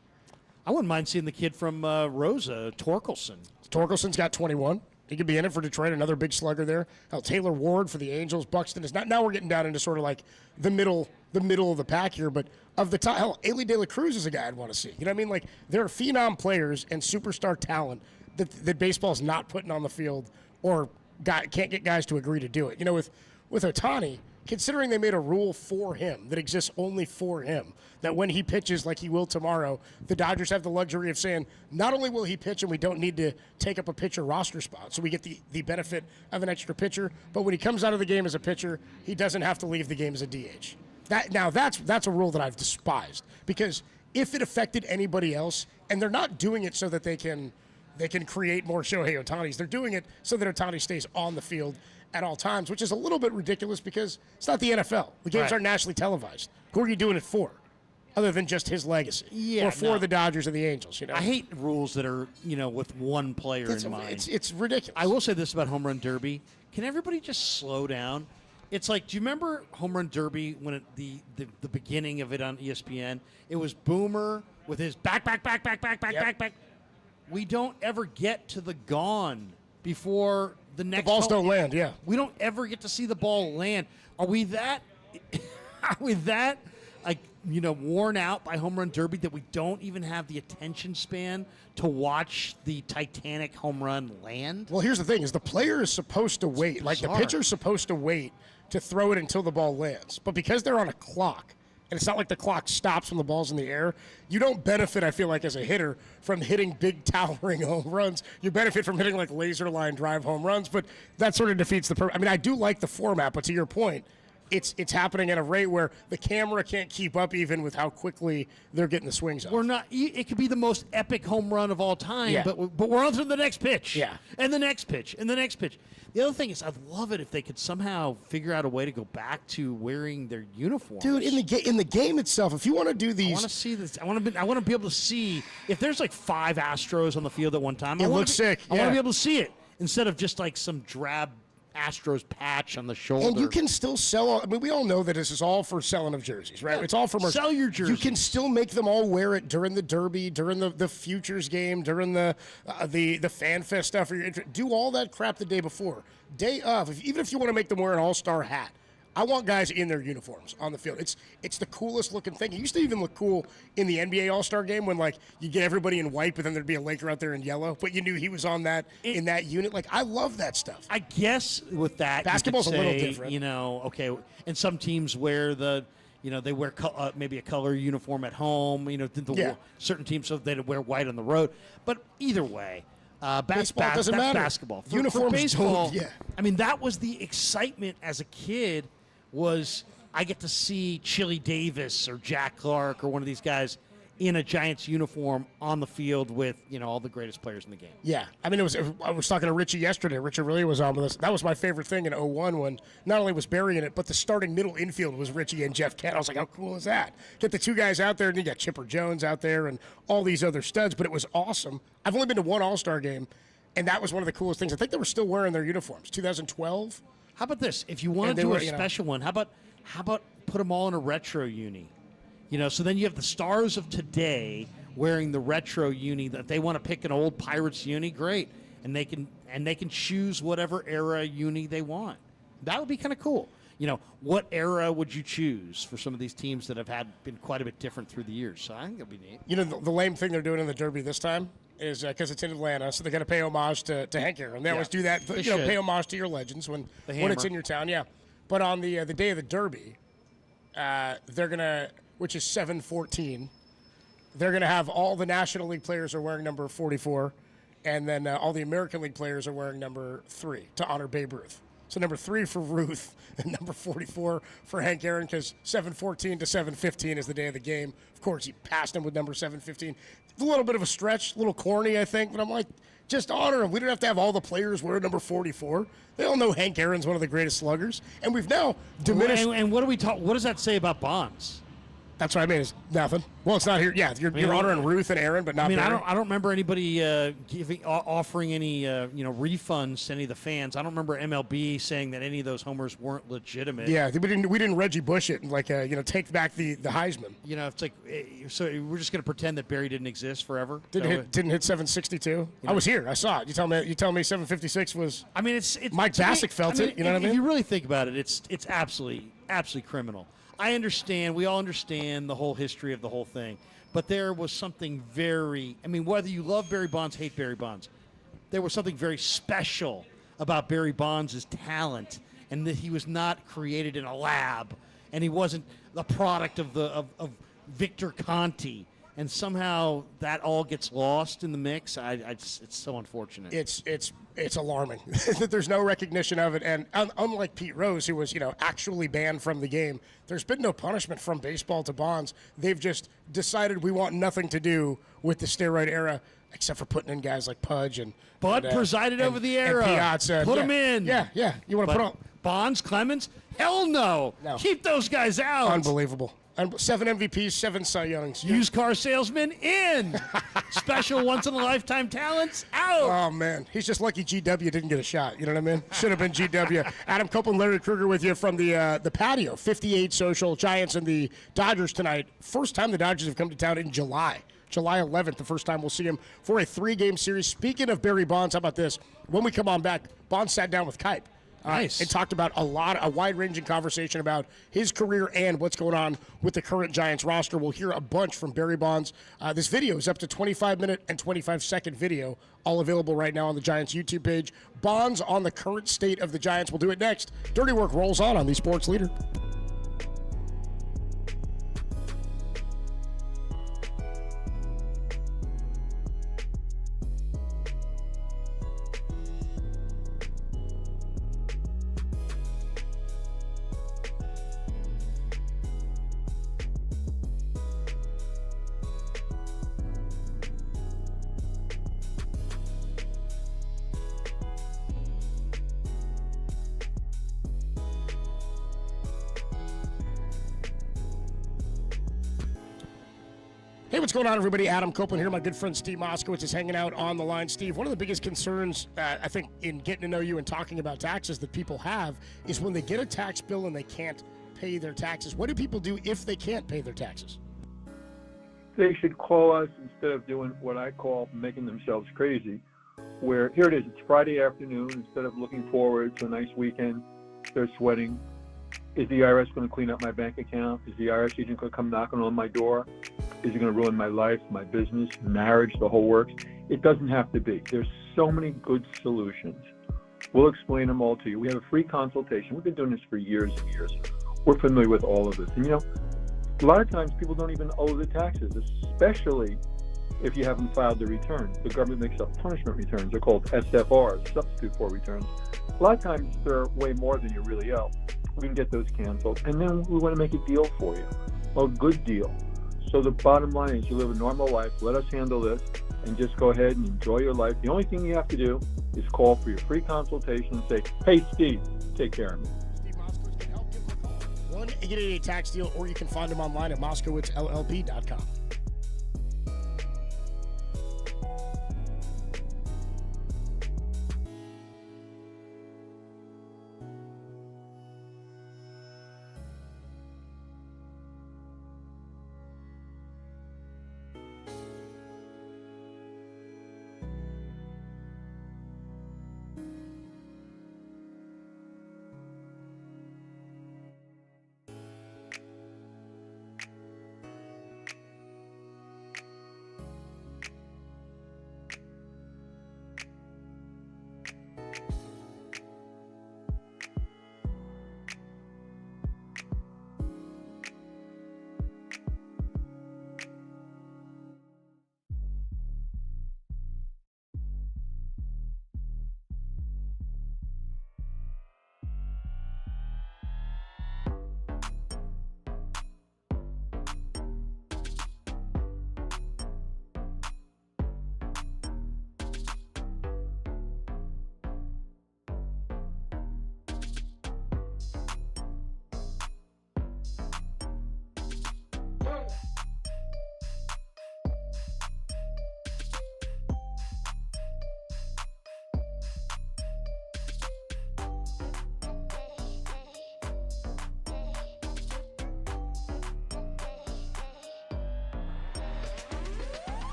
I wouldn't mind seeing the kid from Rosa, Torkelson. Torkelson's got 21. He could be in it for Detroit, another big slugger there. Hell, Taylor Ward for the Angels. Buxton is not. Now we're getting down into sort of like the middle of the pack here. But of the top, hell, Ailey De La Cruz is a guy I'd want to see. You know what I mean? Like, there are phenom players and superstar talent that baseball's not putting on the field or can't get guys to agree to do it. You know, with Atani, considering they made a rule for him that exists only for him, that when he pitches like he will tomorrow, the Dodgers have the luxury of saying, not only will he pitch and we don't need to take up a pitcher roster spot, so we get the benefit of an extra pitcher, but when he comes out of the game as a pitcher, he doesn't have to leave the game as a DH. That's a rule that I've despised, because if it affected anybody else, and they're not doing it so that they can create more Shohei Ohtanis, they're doing it so that Ohtani stays on the field at all times, which is a little bit ridiculous because it's not the NFL. The games aren't nationally televised. Who are you doing it for, other than just his legacy? Or for the Dodgers and the Angels? You know, I hate rules that are with one player in mind. It's ridiculous. I will say this about Home Run Derby: can everybody just slow down? It's like, do you remember Home Run Derby when the beginning of it on ESPN? It was Boomer with his back. We don't ever get to the gone before the next. The balls don't land. Yeah, we don't ever get to see the ball land. Are we that? Worn out by Home Run Derby that we don't even have the attention span to watch the Titanic home run land? Well, here's the thing: is the player is supposed to wait. Like, the pitcher's supposed to wait to throw it until the ball lands, but because they're on a clock. And it's not like the clock stops when the ball's in the air. You don't benefit, I feel like, as a hitter from hitting big towering home runs. You benefit from hitting like laser line drive home runs, but that sort of defeats the purpose. I mean, I do like the format, but to your point, it's happening at a rate where the camera can't keep up even with how quickly they're getting the swings off. We're not. It could be the most epic home run of all time, but we're on to the next pitch. Yeah, and the next pitch, and the next pitch. The other thing is, I'd love it if they could somehow figure out a way to go back to wearing their uniforms. Dude, in the game itself, if you want to do these, I want to see this. I want to be able to see if there's like 5 Astros on the field at one time. It looks sick. I want to be able to see it instead of just like some drab Astros patch on the shoulder. And you can still sell. I mean, we all know that this is all for selling of jerseys, right? It's all for merch. Sell your jersey. You can still make them all wear it during the Derby, during the Futures game, during the Fan Fest stuff. Do all that crap the day before. Day of, even if you want to make them wear an All-Star hat, I want guys in their uniforms on the field. It's the coolest looking thing. It used to even look cool in the NBA All-Star game when like you get everybody in white, but then there'd be a Laker out there in yellow, but you knew he was on that in that unit. Like I love that stuff. I guess with that, basketball's you could a little say, different. Okay, and some teams wear they wear maybe a color uniform at home. Certain teams so they wear white on the road. But either way. Baseball doesn't matter. Basketball. Uniforms for baseball, don't. Yeah. I mean, that was the excitement as a kid. Was I get to see Chili Davis or Jack Clark or one of these guys in a Giants uniform on the field with all the greatest players in the game. Yeah, I mean, I was talking to Richie yesterday. Richard really was on with us. That was my favorite thing in 01 when not only was Barry in it, but the starting middle infield was Richie and Jeff Kent. I was like, how cool is that? Get the two guys out there, and you got Chipper Jones out there and all these other studs, but it was awesome. I've only been to one All-Star game, and that was one of the coolest things. I think they were still wearing their uniforms. 2012. How about this? If you want to do a special one, how about put them all in a retro uni? So then you have the stars of today wearing the retro uni. That they want to pick an old Pirates uni, great, and they can choose whatever era uni they want. That would be kind of cool. What era would you choose for some of these teams that have been quite a bit different through the years? So I think it'll be neat. The lame thing they're doing in the Derby this time is because it's in Atlanta, so they got to pay homage to Hank Aaron. They always do that. Pay homage to your legends when it's in your town. Yeah, but on the day of the Derby, they're gonna. Which is 7/14. They're going to have all the National League players are wearing number 44, and then all the American League players are wearing number 3 to honor Babe Ruth. So number 3 for Ruth and number 44 for Hank Aaron because 7/14 to 7/15 is the day of the game. Of course, he passed him with number 7/15. It's a little bit of a stretch, a little corny, I think, but I'm like, just honor him. We don't have to have all the players wear number 44. They all know Hank Aaron's one of the greatest sluggers, and we've now diminished. And what do we talk? What does that say about Bonds? That's what I mean. Is nothing. Well, it's not here. Yeah, you're honoring Ruth and Aaron, but not. I Barry. don't remember anybody offering any refunds to any of the fans. I don't remember MLB saying that any of those homers weren't legitimate. Yeah, we didn't Reggie Bush it and take back the Heisman. It's like so we're just going to pretend that Barry didn't exist forever. Didn't hit 762. I was here. I saw it. You tell me 756 was. I mean, it's Mike Bassick felt it. You know what I mean? If you really think about it, it's absolutely criminal. I understand. We all understand the whole history of the whole thing. But there was something whether you love Barry Bonds, hate Barry Bonds, there was something very special about Barry Bonds' talent and that he was not created in a lab and he wasn't the product of Victor Conti. And somehow that all gets lost in the mix. It's so unfortunate. It's alarming that there's no recognition of it. And unlike Pete Rose, who was actually banned from the game, there's been no punishment from baseball to Bonds. They've just decided we want nothing to do with the steroid era, except for putting in guys like Pudge and Bud presided over the era. And Piazza. Put them in. Yeah. You want to put on Bonds, Clemens? Hell no. Keep those guys out. Unbelievable. 7 MVPs, 7 Cy Youngs. Used car salesman in. Special once-in-a-lifetime talents out. Oh, man. He's just lucky GW didn't get a shot. You know what I mean? Should have been GW. Adam Copeland, Larry Kruger with you from the patio. 58 Social, Giants and the Dodgers tonight. First time the Dodgers have come to town in July. July 11th, the first time we'll see him for a 3-game series. Speaking of Barry Bonds, how about this? When we come on back, Bonds sat down with Kipe. Nice. And talked about a wide-ranging conversation about his career and what's going on with the current Giants roster. We'll hear a bunch from Barry Bonds. This video is up to 25-minute and 25-second video, all available right now on the Giants YouTube page. Bonds on the current state of the Giants. We'll do it next. Dirty Work rolls on the Sports Leader. Hey, what's going on, everybody? Adam Copeland here. My good friend Steve Moskowitz is hanging out on the line. Steve, one of the biggest concerns, I think, in getting to know you and talking about taxes that people have is when they get a tax bill and they can't pay their taxes. What do people do if they can't pay their taxes? They should call us instead of doing what I call making themselves crazy, where here it is, it's Friday afternoon. Instead of looking forward to a nice weekend, they're sweating Is the IRS going to clean up my bank account? Is the IRS agent going to come knocking on my door? Is it going to ruin my life, my business, marriage, the whole works? It doesn't have to be. There's so many good solutions. We'll explain them all to you. We have a free consultation. We've been doing this for years and years. We're familiar with all of this. And, a lot of times people don't even owe the taxes, especially if you haven't filed the returns. The government makes up punishment returns. They're called SFRs, substitute for returns. A lot of times they're way more than you really owe. We can get those canceled. And then we want to make a deal for you, a good deal. So the bottom line is you live a normal life. Let us handle this and just go ahead and enjoy your life. The only thing you have to do is call for your free consultation and say, hey, Steve, take care of me. Steve Moskowitz can help. Give him a call. 1-888-TAX-DEAL, or you can find him online at moskowitzllp.com.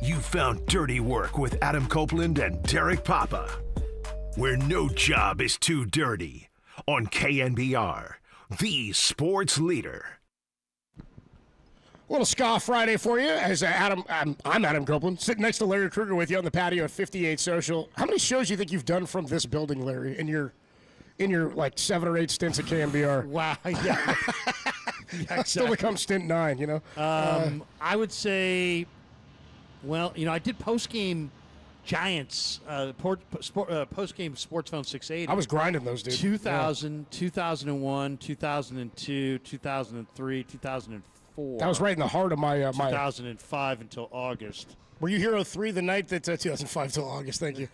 You found Dirty Work with Adam Copeland and Derek Papa, where no job is too dirty, on KNBR, the sports leader. A little Ska Friday for you. As I'm Adam Copeland, sitting next to Larry Kruger with you on the patio at 58 Social. How many shows do you think you've done from this building, Larry, in your like 7 or 8 stints at KNBR? Wow, yeah. Still to come stint 9, I would say, well, I did post-game Giants, post-game Sports Phone 680. I was grinding those, dude. 2000, 2001, 2002, 2003, 2004. That was right in the heart of my 2005 until August. Were you Hero 3 the night that 2005 till August? Thank you.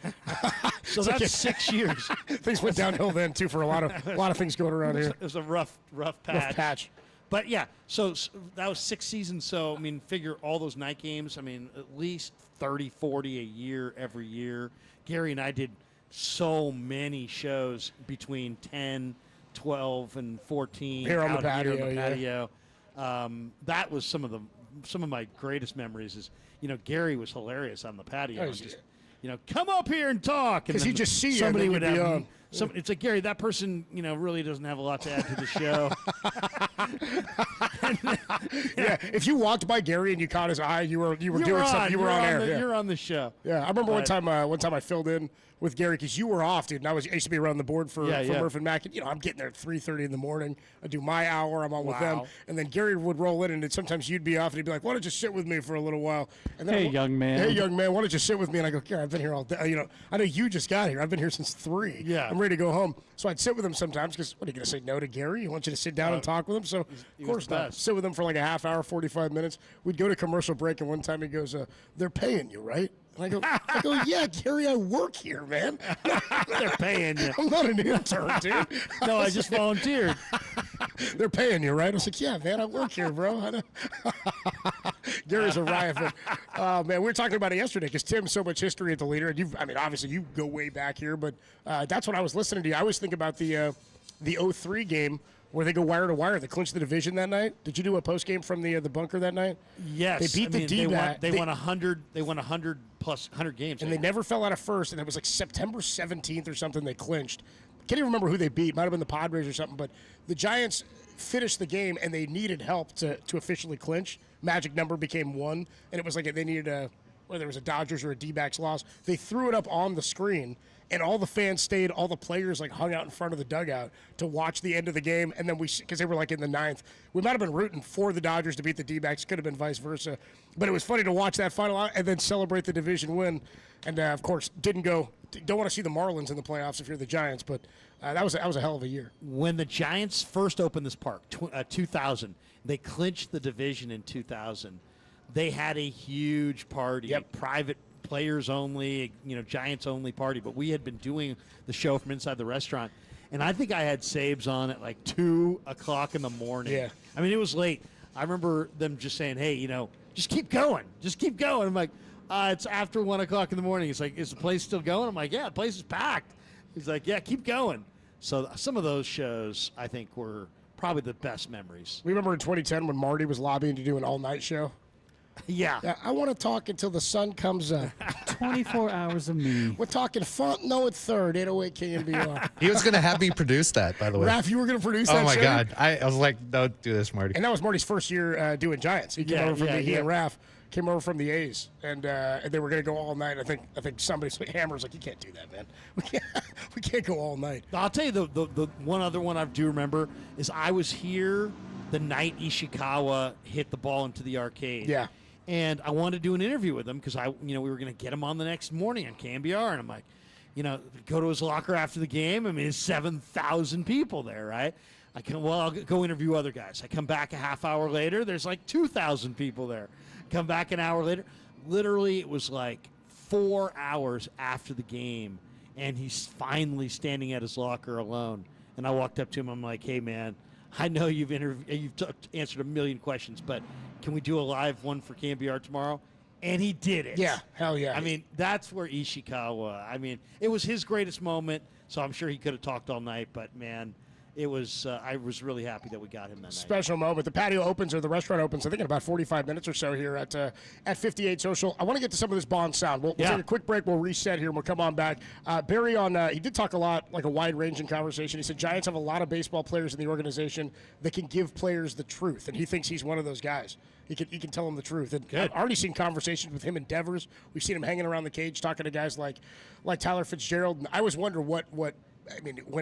So that's 6 years. Things went downhill then too for a lot of things going around here. It was a rough patch. But yeah, so that was 6 seasons. So figure all those night games. At least 30, 40 a year every year. Gary and I did so many shows between 10, 12, and 14 here on the patio. Yeah. That was some of my greatest memories. Is Gary was hilarious on the patio. Oh, just come up here and talk. Because he'd just see you. Somebody and would be have. on. It's like, Gary, that person, really doesn't have a lot to add to the show. Yeah, if you walked by Gary and you caught his eye, you were doing something. You were on air. You're on the show. Yeah, I remember one time I filled in with Gary because you were off, dude. And I used to be around the board for Murph and Mac. And, I'm getting there at 3:30 in the morning. I do my hour. I'm on with them, and then Gary would roll in, and then sometimes you'd be off, and he'd be like, "Why don't you sit with me for a little while?" And then Hey, young man, why don't you sit with me? And I go, Gary, I've been here all day. I know you just got here. I've been here since 3. Yeah, I'm ready to go home. So I'd sit with him sometimes because what are you going to say no to Gary? You want you to sit down and talk with him? So of course not. Sit with him for like a half hour, 45 minutes. We'd go to commercial break, and one time he goes, "They're paying you, right?" And I go, yeah, Gary, I work here, man. They're paying you. I'm not an intern, dude. No, I just volunteered. They're paying you, right? I was like, yeah, man, I work here, bro. Gary's a riot. Man, we were talking about it yesterday because Tim's so much history at the leader. And obviously you go way back here, but that's when I was listening to you. I always think about the 03 game where they go wire to wire. They clinched the division that night. Did you do a post game from the bunker that night? Yes, they beat the D-backs. They won 100. They won 100 plus 100 games, and they never fell out of first. And it was like September 17th or something. They clinched. Can't even remember who they beat. Might have been the Padres or something. But the Giants finished the game, and they needed help to officially clinch. Magic number became 1, and it was like they needed whether it was a Dodgers or a D-backs loss. They threw it up on the screen, and all the fans stayed. All the players like hung out in front of the dugout to watch the end of the game. And then because they were like in the 9th, we might have been rooting for the Dodgers to beat the D-backs. Could have been vice versa, but it was funny to watch that final out and then celebrate the division win. And of course, don't want to see the Marlins in the playoffs if you're the Giants, but that was a hell of a year. When the Giants first opened this park, 2000, they clinched the division in 2000. They had a huge party, private players only, Giants only party. But we had been doing the show from inside the restaurant, and I think I had Sabes on at like 2 o'clock in the morning. Yeah, I mean it was late. I remember them just saying, "Hey, just keep going, just keep going." I'm like, "It's after 1 o'clock in the morning." He's like, "Is the place still going?" I'm like, "Yeah, the place is packed." He's like, "Yeah, keep going." So some of those shows I think were probably the best memories. We remember in 2010 when Marty was lobbying to do an all-night show. Yeah, I want to talk until the sun comes up. 24 hours of me. We're talking Fontenot at 3rd, 808 KNBR. He was going to have me produce that, by the way. Raph, you were going to produce that Oh, my show? God. I was like, don't do this, Marty. And that was Marty's first year doing Giants. He came over from he and Raph came over from the A's, and they were going to go all night. I think somebody, Hammer's like, you can't do that, man. We can't go all night. I'll tell you the one other one I do remember is I was here the night Ishikawa hit the ball into the arcade. Yeah. And I wanted to do an interview with him because we were going to get him on the next morning on KNBR, and I'm like, go to his locker after the game. I mean, there's 7,000 people there, right? I'll go interview other guys. I come back a half hour later, there's like 2,000 people there. Come back an hour later. Literally, it was like 4 hours after the game, and he's finally standing at his locker alone. And I walked up to him. I'm like, "Hey, man, I know you've answered a million questions, but can we do a live one for KNBR tomorrow?" And he did it. Yeah, hell yeah. I mean, that's where Ishikawa, it was his greatest moment, so I'm sure he could have talked all night, but man, it was. I was really happy that we got him that night. Special moment. The patio opens, or the restaurant opens, I think in about 45 minutes or so here at 58 Social. I want to get to some of this Bond sound. We'll take a quick break. We'll reset here, and we'll come on back. Barry he did talk a lot, like a wide-ranging conversation. He said Giants have a lot of baseball players in the organization that can give players the truth, and he thinks he's one of those guys. He can tell them the truth. And I've already seen conversations with him and Devers. We've seen him hanging around the cage talking to guys like Tyler Fitzgerald. And I always wonder what when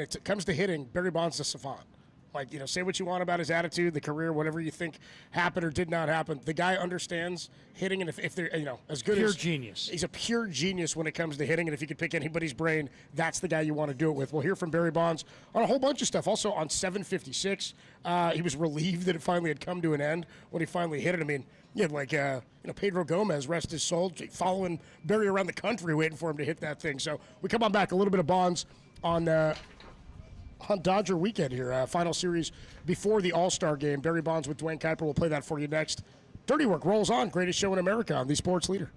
it comes to hitting, Barry Bonds is a savant. Like, say what you want about his attitude, the career, whatever you think happened or did not happen. The guy understands hitting, and if they're, as good pure as genius. He's a pure genius when it comes to hitting, and if you could pick anybody's brain, that's the guy you want to do it with. We'll hear from Barry Bonds on a whole bunch of stuff. Also on 756, he was relieved that it finally had come to an end when he finally hit it. I mean, you had Pedro Gomez, rest his soul, following Barry around the country waiting for him to hit that thing. So we come on back, a little bit of Bonds on Dodger weekend here. Final series before the All-Star game. Barry Bonds with Dwayne Kuiper. We'll play that for you next. Dirty Work rolls on. Greatest show in America on the Sports Leader.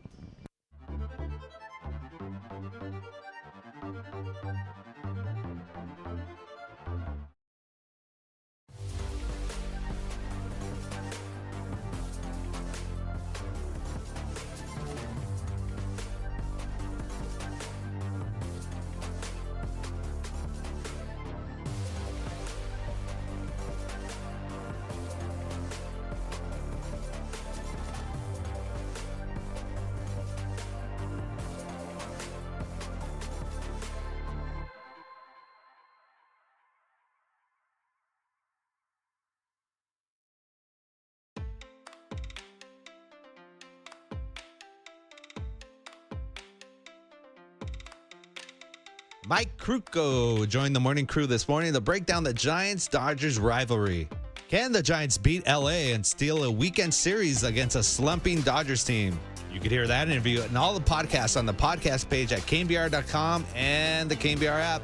Mike Krukow joined the morning crew this morning to break down the Giants-Dodgers rivalry. Can the Giants beat LA and steal a weekend series against a slumping Dodgers team? You can hear that interview and all the podcasts on the podcast page at KNBR.com and the KNBR app.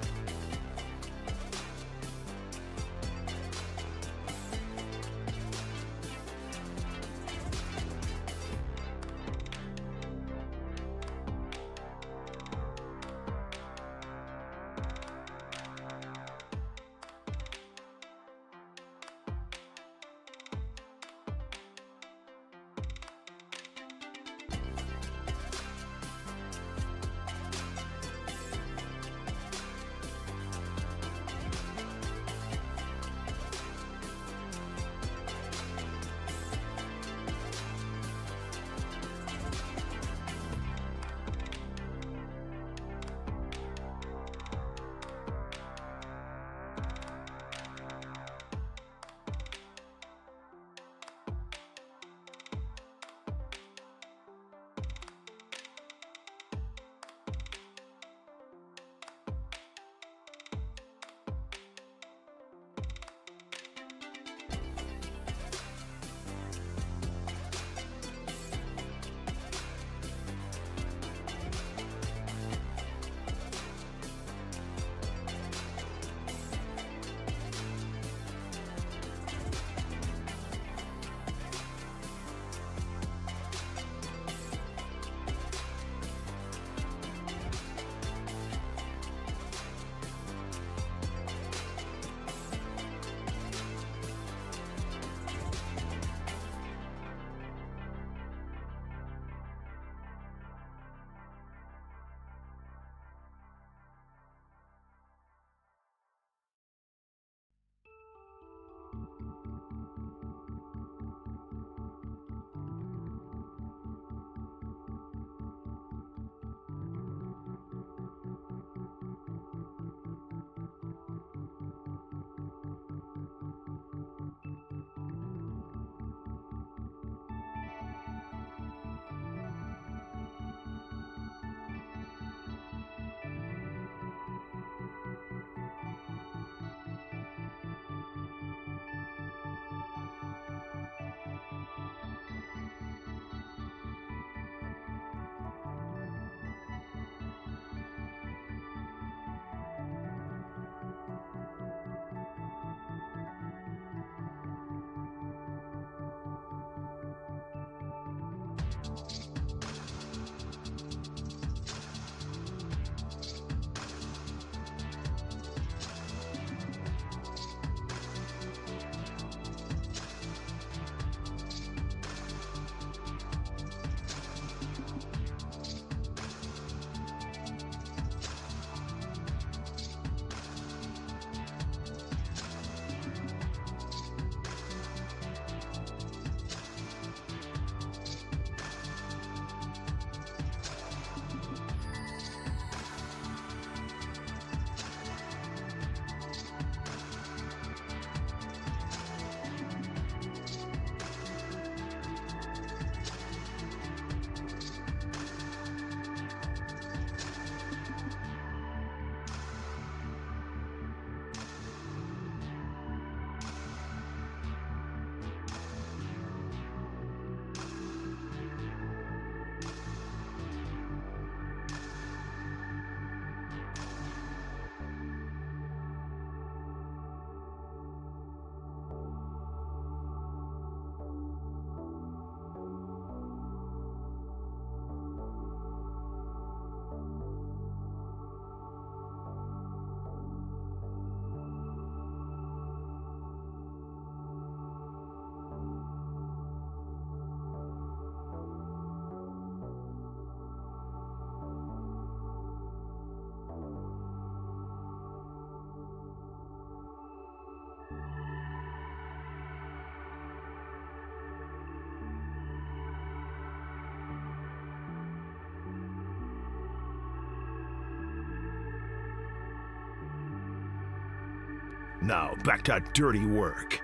Now back to dirty work.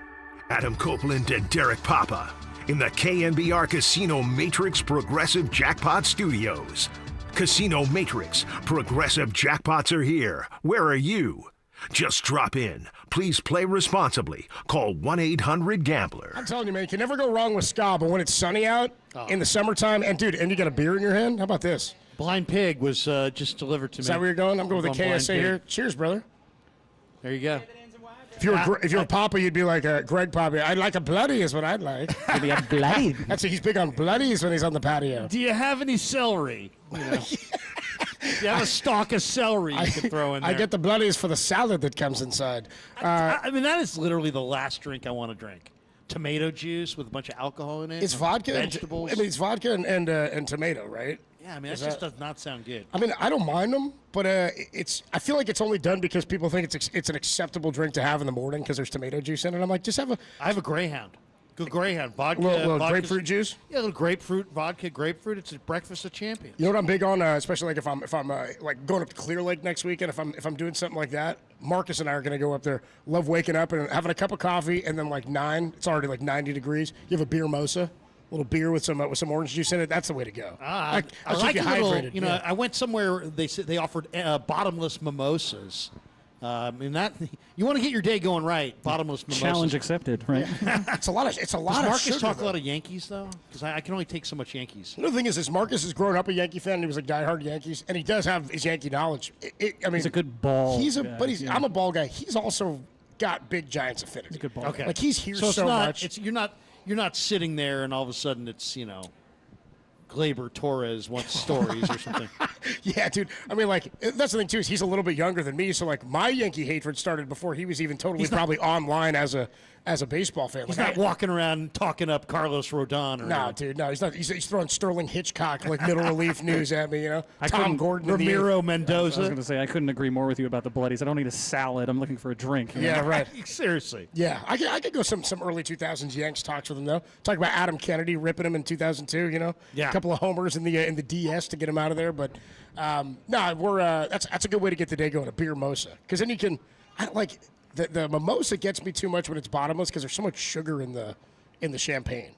Adam Copeland and Derek Papa in the KNBR Casino Matrix Progressive Jackpot Studios. Casino Matrix Progressive Jackpots are here. Where are you? Just drop in. Please play responsibly. Call 1-800-GAMBLER. I'm telling you, man, you can never go wrong with ska, but when it's sunny out in the summertime, and dude, and you got a beer in your hand, how about this? Blind Pig was just delivered to me. Is that where you're going? I'm going with the KSA here. Cheers, brother. There you go. If you're a Papa, you'd be like Greg Papa. I'd like a bloody is what I'd like. Give me a bloody. That's he's big on bloodies when he's on the patio. Do you have any celery? You know. You have a stalk of celery you can throw in there. I get the bloodies for the salad that comes inside. I mean, that is literally the last drink I want to drink. Tomato juice with a bunch of alcohol in it. It's vodka. Vegetables. I mean, it's vodka and tomato, right? Yeah, I mean, that just does not sound good. I mean, I don't mind them, but I feel like it's only done because people think it's an acceptable drink to have in the morning because there's tomato juice in it. I'm like, just have a. I have a Greyhound. Good Greyhound vodka. Little grapefruit juice. Yeah, a little grapefruit vodka, grapefruit. It's a breakfast of champions. You know what I'm big on, especially like if I'm like going up to Clear Lake next week, and if I'm doing something like that, Marcus and I are gonna go up there. Love waking up and having a cup of coffee, and then like 9, it's already like 90 degrees. You have a beer mosa. Little beer with some orange juice in it. That's the way to go. I I'll like keep you little, hydrated. you know, I went somewhere. They said they offered bottomless mimosas. And that you want to get your day going right. Bottomless mimosas. Challenge accepted, right? It's a lot of Does of Marcus sugar, talk though. a lot of Yankees though? Because I can only take so much Yankees. Another thing is Marcus has grown up a Yankee fan. And he was a diehard Yankees, and he does have his Yankee knowledge. I mean, he's a good ball. I'm a ball guy. He's also got big Giants affinity. He's a good ball. Okay, like he's here so it's so not, much. You're not sitting there and all of a sudden it's Glaber Torres wants stories or something. Yeah, dude. I mean, like, that's the thing, too, is he's a little bit younger than me, so, like, my Yankee hatred started before he was even probably online as a baseball fan. He's like, not walking around talking up Carlos Rodon. No, dude, no. He's not. He's throwing Sterling Hitchcock, like, middle relief news at me, you know? Tom Gordon. Ramiro I Mendoza. was going to say, I couldn't agree more with you about the bloodies. I don't need a salad. I'm looking for a drink. Yeah, right. Seriously. Yeah, I could go some early 2000s Yanks talks with him, though. Talk about Adam Kennedy ripping him in 2002, you know? Yeah. A couple of homers in the DS to get him out of there, but that's a good way to get the day going, a beer mosa. Because then you can, the mimosa gets me too much when it's bottomless because there's so much sugar in the champagne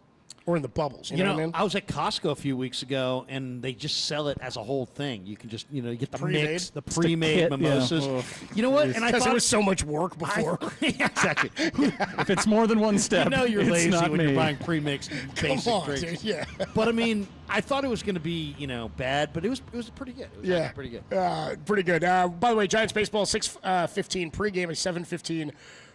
or in the bubbles. You know what I mean? I was at Costco a few weeks ago, and they just sell it as a whole thing. You can just, you get the Pre-made? mix, the pre-made mimosas. Yeah. You know what? And I Because thought it was so much work before. exactly. If it's more than one step, you're it's lazy not when me. you're buying pre-mixed basic Come on, drinks. dude, yeah. But I mean, I thought it was going to be, bad, but it was pretty good. It was Yeah, actually pretty good. pretty good. By the way, Giants baseball 6:15 pregame, a 7:15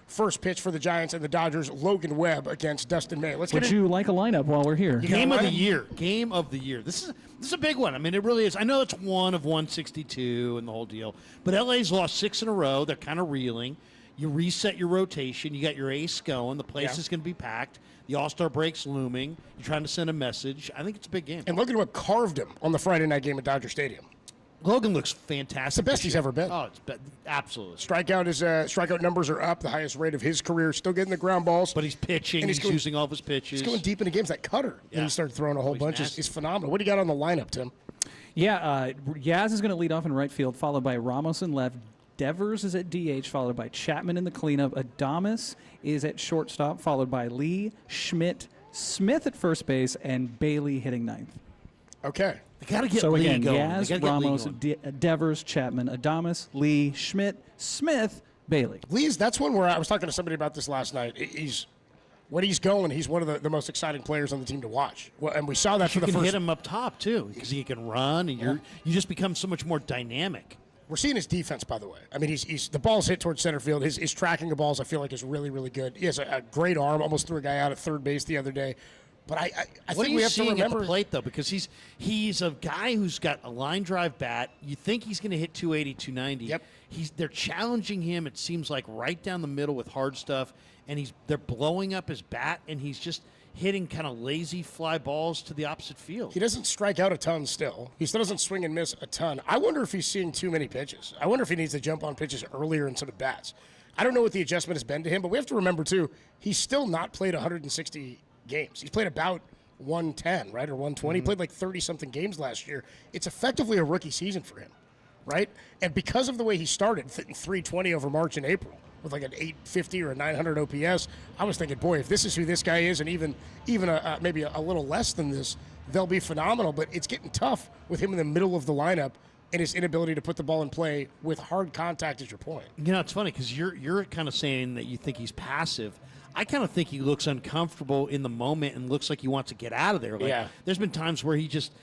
first pitch for the Giants and the Dodgers. Logan Webb against Dustin May. Would you like a lineup while we're here? Game of the year. Game of the year. This is a big one. I mean, it really is. I know it's one of 162 and the whole deal, but LA's lost 6 in a row. They're kind of reeling. You reset your rotation. You got your ace going. The place is going to be packed. The All-Star break's looming. You're trying to send a message. I think it's a big game. And Logan Webb carved him on the Friday night game at Dodger Stadium. Logan looks fantastic. It's the best he's ever been. Oh, absolutely. Strikeout numbers are up, the highest rate of his career. Still getting the ground balls. But he's pitching. And He's using all of his pitches. He's going deep into games. That cutter that he started throwing a whole bunch is phenomenal. What do you got on the lineup, Tim? Yeah, Yaz is going to lead off in right field, followed by Ramos in left. Devers is at DH, followed by Chapman in the cleanup. Adames is at shortstop, followed by Lee, Schmidt, Smith at first base, and Bailey hitting ninth. Okay. They got to get so Lee again, going. Yaz, Ramos, Devers, Chapman, Adames, Lee, Schmidt, Smith, Bailey. That's one where I was talking to somebody about this last night. When he's going, he's one of the most exciting players on the team to watch. Well, and we saw that for the You first. can hit him up top too, because he can run, and you just become so much more dynamic. We're seeing his defense, by the way. I mean, he's the ball's hit towards center field. His tracking of balls, I feel like, is really, really good. He has a great arm. Almost threw a guy out at third base the other day. But I what think are we you have to seeing remember at the plate though? Because he's a guy who's got a line drive bat. You think he's going to hit 280, 290. Yep. They're challenging him. It seems like right down the middle with hard stuff, and they're blowing up his bat, and he's just hitting kind of lazy fly balls to the opposite field. He doesn't strike out a ton still. He still doesn't swing and miss a ton. I wonder if he's seeing too many pitches. I wonder if he needs to jump on pitches earlier in some at bats. I don't know what the adjustment has been to him, but we have to remember too, he's still not played 160 games. He's played about 110, right, or 120. He played like 30-something games last year. It's effectively a rookie season for him, right? And because of the way he started, 320 over March and April, with like an 850 or a 900 OPS. I was thinking, boy, if this is who this guy is, and even maybe a little less than this, they'll be phenomenal. But it's getting tough with him in the middle of the lineup and his inability to put the ball in play with hard contact, is your point. You know, it's funny because you're kind of saying that you think he's passive. I kind of think he looks uncomfortable in the moment and looks like he wants to get out of there. Like, there's been times where he just,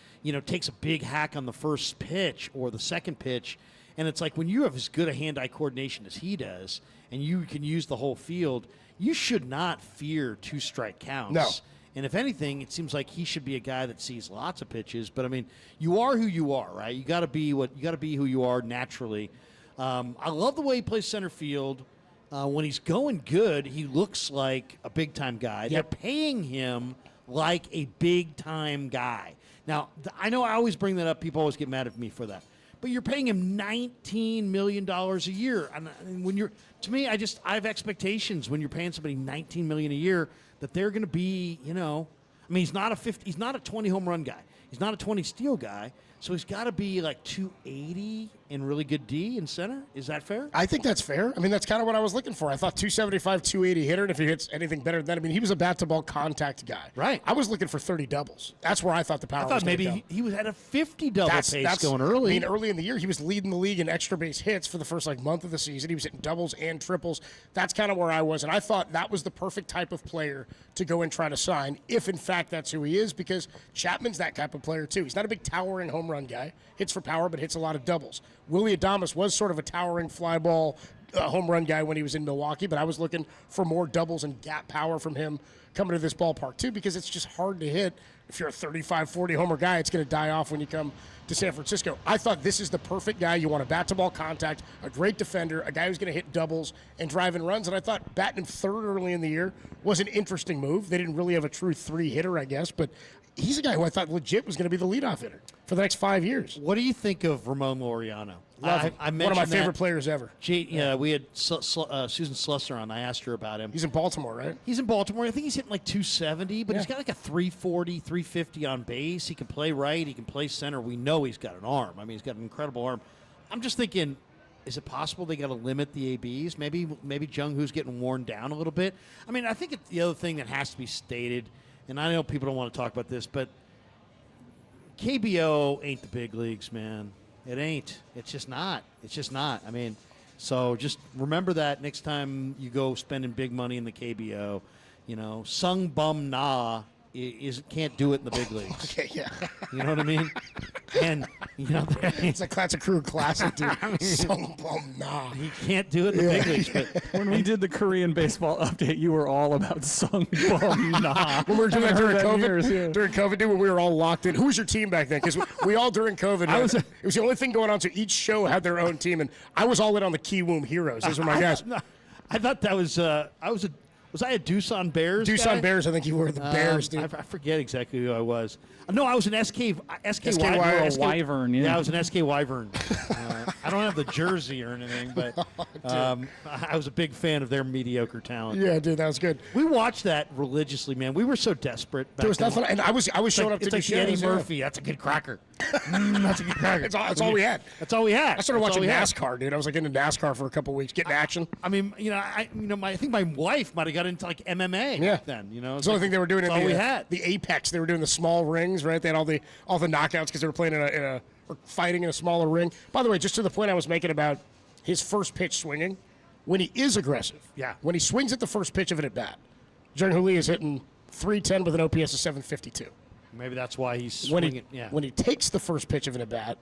takes a big hack on the first pitch or the second pitch, and it's like when you have as good a hand-eye coordination as he does and you can use the whole field, you should not fear two-strike counts. No. And if anything, it seems like he should be a guy that sees lots of pitches. But I mean, you are who you are, right? You got to be who you are naturally. I love the way he plays center field. When he's going good, he looks like a big-time guy. They're paying him like a big-time guy. Now, I know I always bring that up. People always get mad at me for that. But you're paying him $19 million a year. And when you're, to me, I have expectations when you're paying somebody $19 million a year that they're going to be, I mean, he's not a 20 home run guy. He's not a 20 steal guy. So he's got to be like 280 and really good D in center. Is that fair? I think that's fair. I mean, that's kind of what I was looking for. I thought 275, 280 hitter, and if he hits anything better than that, I mean, he was a bat-to-ball contact guy. Right. I was looking for 30 doubles. That's where I thought the power was. I thought maybe he was at a 50 double pace going early. I mean, early in the year, he was leading the league in extra base hits for the first month of the season. He was hitting doubles and triples. That's kind of where I was, and I thought that was the perfect type of player to go and try to sign, if in fact that's who he is, because Chapman's that type of player too. He's not a big towering home run guy. Hits for power, but hits a lot of doubles. Willie Adames was sort of a towering fly ball home run guy when he was in Milwaukee, but I was looking for more doubles and gap power from him coming to this ballpark too, because it's just hard to hit. If you're a 35, 40 homer guy, it's going to die off when you come to San Francisco. I thought this is the perfect guy. You want a bat-to-ball contact, a great defender, a guy who's going to hit doubles and drive in runs, and I thought batting him third early in the year was an interesting move. They didn't really have a true three hitter, I guess, but he's a guy who I thought legit was going to be the leadoff hitter for the next 5 years. What do you think of Ramon Laureano? Love him. One of my favorite players ever. We had Susan Slusser on. I asked her about him. He's in Baltimore, right? He's in Baltimore. I think he's hitting like 270, but he's got like a 340, 350 on base. He can play right. He can play center. We know he's got an arm. I mean, he's got an incredible arm. I'm just thinking, is it possible they got to limit the ABs? Maybe Jung Hoo's getting worn down a little bit. I mean, I think the other thing that has to be stated, and I know people don't want to talk about this, but KBO ain't the big leagues, man. It ain't. It's just not. It's just not. I mean, so just remember that next time you go spending big money in the KBO. Sung Bum Na can't do it in the big leagues. Okay, yeah. You know what I mean? And it's a classic crew classic, dude. Sung Bum Na. He can't do it in the big leagues. But when we did the Korean baseball update, you were all about Sung Bum Na. When we were doing that during COVID, during COVID, dude, when we were all locked in. Who was your team back then? Because we all during COVID, it was the only thing going on. So each show had their own team, and I was all in on the Kiwoom Heroes. Those were my guys. I thought that was Was I a Doosan Bears Doosan Bears, I think you were the Bears, dude. I forget exactly who I was. No, I was an SK Wyvern. Yeah, I was an SK Wyvern. I don't have the jersey or anything, but I was a big fan of their mediocre talent. Yeah, dude, that was good. We watched that religiously, man. We were so desperate. There was nothing, and I was showing up to do shows. Eddie Murphy. That's a good cracker. That's a good cracker. That's all we had. That's all we had. I started watching NASCAR, dude. I was like into NASCAR for a couple weeks, getting action. I mean, I think my wife might have got into like MMA back then. It's the only thing they were doing in the Apex. They were doing the small rings, right? They had all the knockouts because they were playing or fighting in a smaller ring. By the way, just to the point I was making about his first pitch swinging, when he is aggressive, when he swings at the first pitch of an at bat, Jung Hoo Lee is hitting 310 with an OPS of 752. Maybe that's why he's swinging. When he takes the first pitch of an at bat,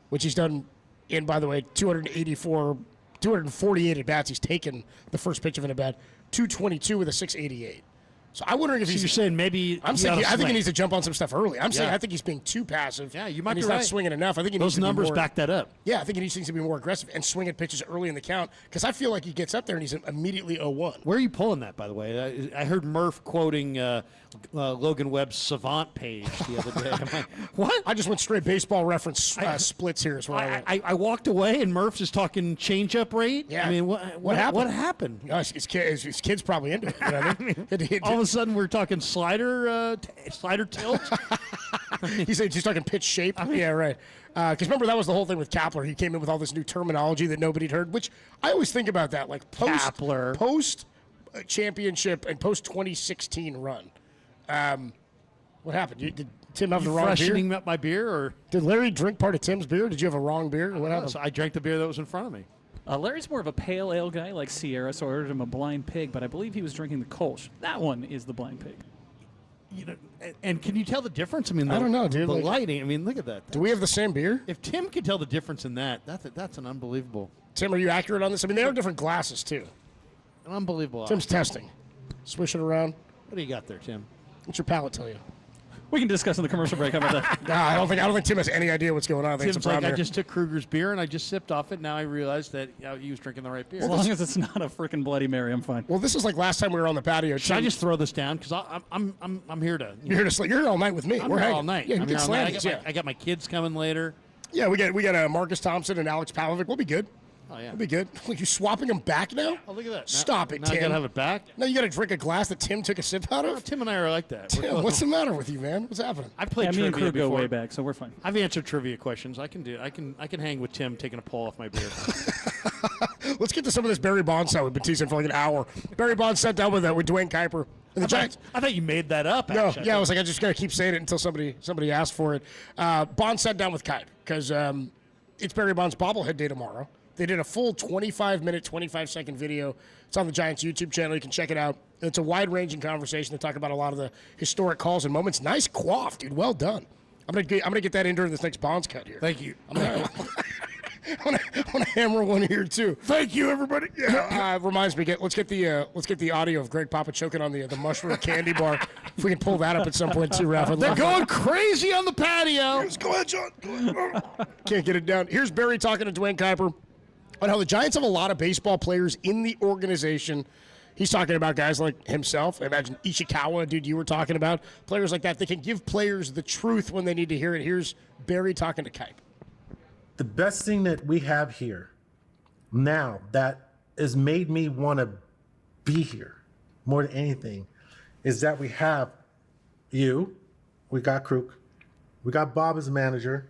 which he's done in, by the way, 248 at bats, he's taken the first pitch of an at bat, 222 with a 688. So I'm wondering if you're saying maybe I think he needs to jump on some stuff early. I'm saying I think he's being too passive. Yeah, you might and be he's right. not swinging enough. I think he those needs numbers to be more, back that up. Yeah, I think he needs to be more aggressive and swing at pitches early in the count because I feel like he gets up there and he's immediately 0-1. Where are you pulling that, by the way? I heard Murph quoting Logan Webb's Savant page the other day. I'm like, what? I just went straight Baseball Reference splits here. Is where I walked away and Murph's is talking change-up rate. Yeah. I mean, what happened? What happened? His kid's probably into it. You know what I mean? All of a sudden, we're talking slider tilt. He's talking pitch shape. Yeah, right. Because remember, that was the whole thing with Kapler. He came in with all this new terminology that nobody'd heard, which I always think about that, like post championship and post 2016 run. What happened? Did Tim have the wrong beer? Freshening up my beer, or did Larry drink part of Tim's beer? Did you have a wrong beer? What happened? So I drank the beer that was in front of me. Larry's more of a pale ale guy like Sierra, so I ordered him a blind pig, but I believe he was drinking the Kolsch. That one is the blind pig. You know, and can you tell the difference? I mean, I don't know, dude. The Like, lighting. I mean, look at that. Do we have the same beer? If Tim could tell the difference in that's an unbelievable. Tim, are you accurate on this? I mean, they are different glasses too. An unbelievable. Tim's testing, swishing around. What do you got there, Tim? What's your palate tell you? We can discuss in the commercial break. How about that? Nah, I don't think Tim has any idea what's going on. I think Tim's it's a like, problem I here. just took Kruger's beer and I just sipped off it. Now I realized that he was drinking the right beer. As long as it's not a freaking Bloody Mary, I'm fine. Well, this is like last time we were on the patio. Should I just throw this down? Because I'm here to. You're here to sleep. You're here all night with me. I'm We're here hanging all night. Yeah, I'm you here can all night. slam I got my kids coming later. Yeah, we got Marcus Thompson and Alex Pavlovic. We'll be good. Oh yeah, we'll be good. Look, you swapping them back now? Oh, look at that. Stop it, now Tim. I gotta have it back. Now you got to drink a glass that Tim took a sip out of. Tim and I are like that. Tim, what's the matter with you, man? What's happening? I've played me and trivia Crew go before. way back, so we're fine. I've answered trivia questions. I can hang with Tim taking a pull off my beer. Let's get to some of this Barry Bonds that we've been teasing for like an hour. Barry Bonds sat down with Dwayne Kuiper and the Giants. I thought you made that up. No, Actually. yeah, I was like, I just gotta keep saying it until somebody asked for it. Bonds sat down with Kuiper because it's Barry Bonds' bobblehead day tomorrow. They did a full 25-minute, 25-second video. It's on the Giants YouTube channel. You can check it out. It's a wide-ranging conversation. They talk about a lot of the historic calls and moments. Nice quaff, dude. Well done. I'm gonna get that in during this next Bonds cut here. Thank you. I'm gonna hammer one here too. Thank you, everybody. Yeah. Reminds me, let's get the audio of Greg Papa choking on the mushroom candy bar. If we can pull that up at some point too, Raph. They're going crazy on the patio. Go ahead, John. Can't get it down. Here's Barry talking to Dwayne Kuiper on how the Giants have a lot of baseball players in the organization. He's talking about guys like himself. I imagine Ishikawa, dude, you were talking about. Players like that. They can give players the truth when they need to hear it. Here's Barry talking to Kuiper. The best thing that we have here now that has made me want to be here more than anything is that we have you, we got Kruk, we got Bob as a manager,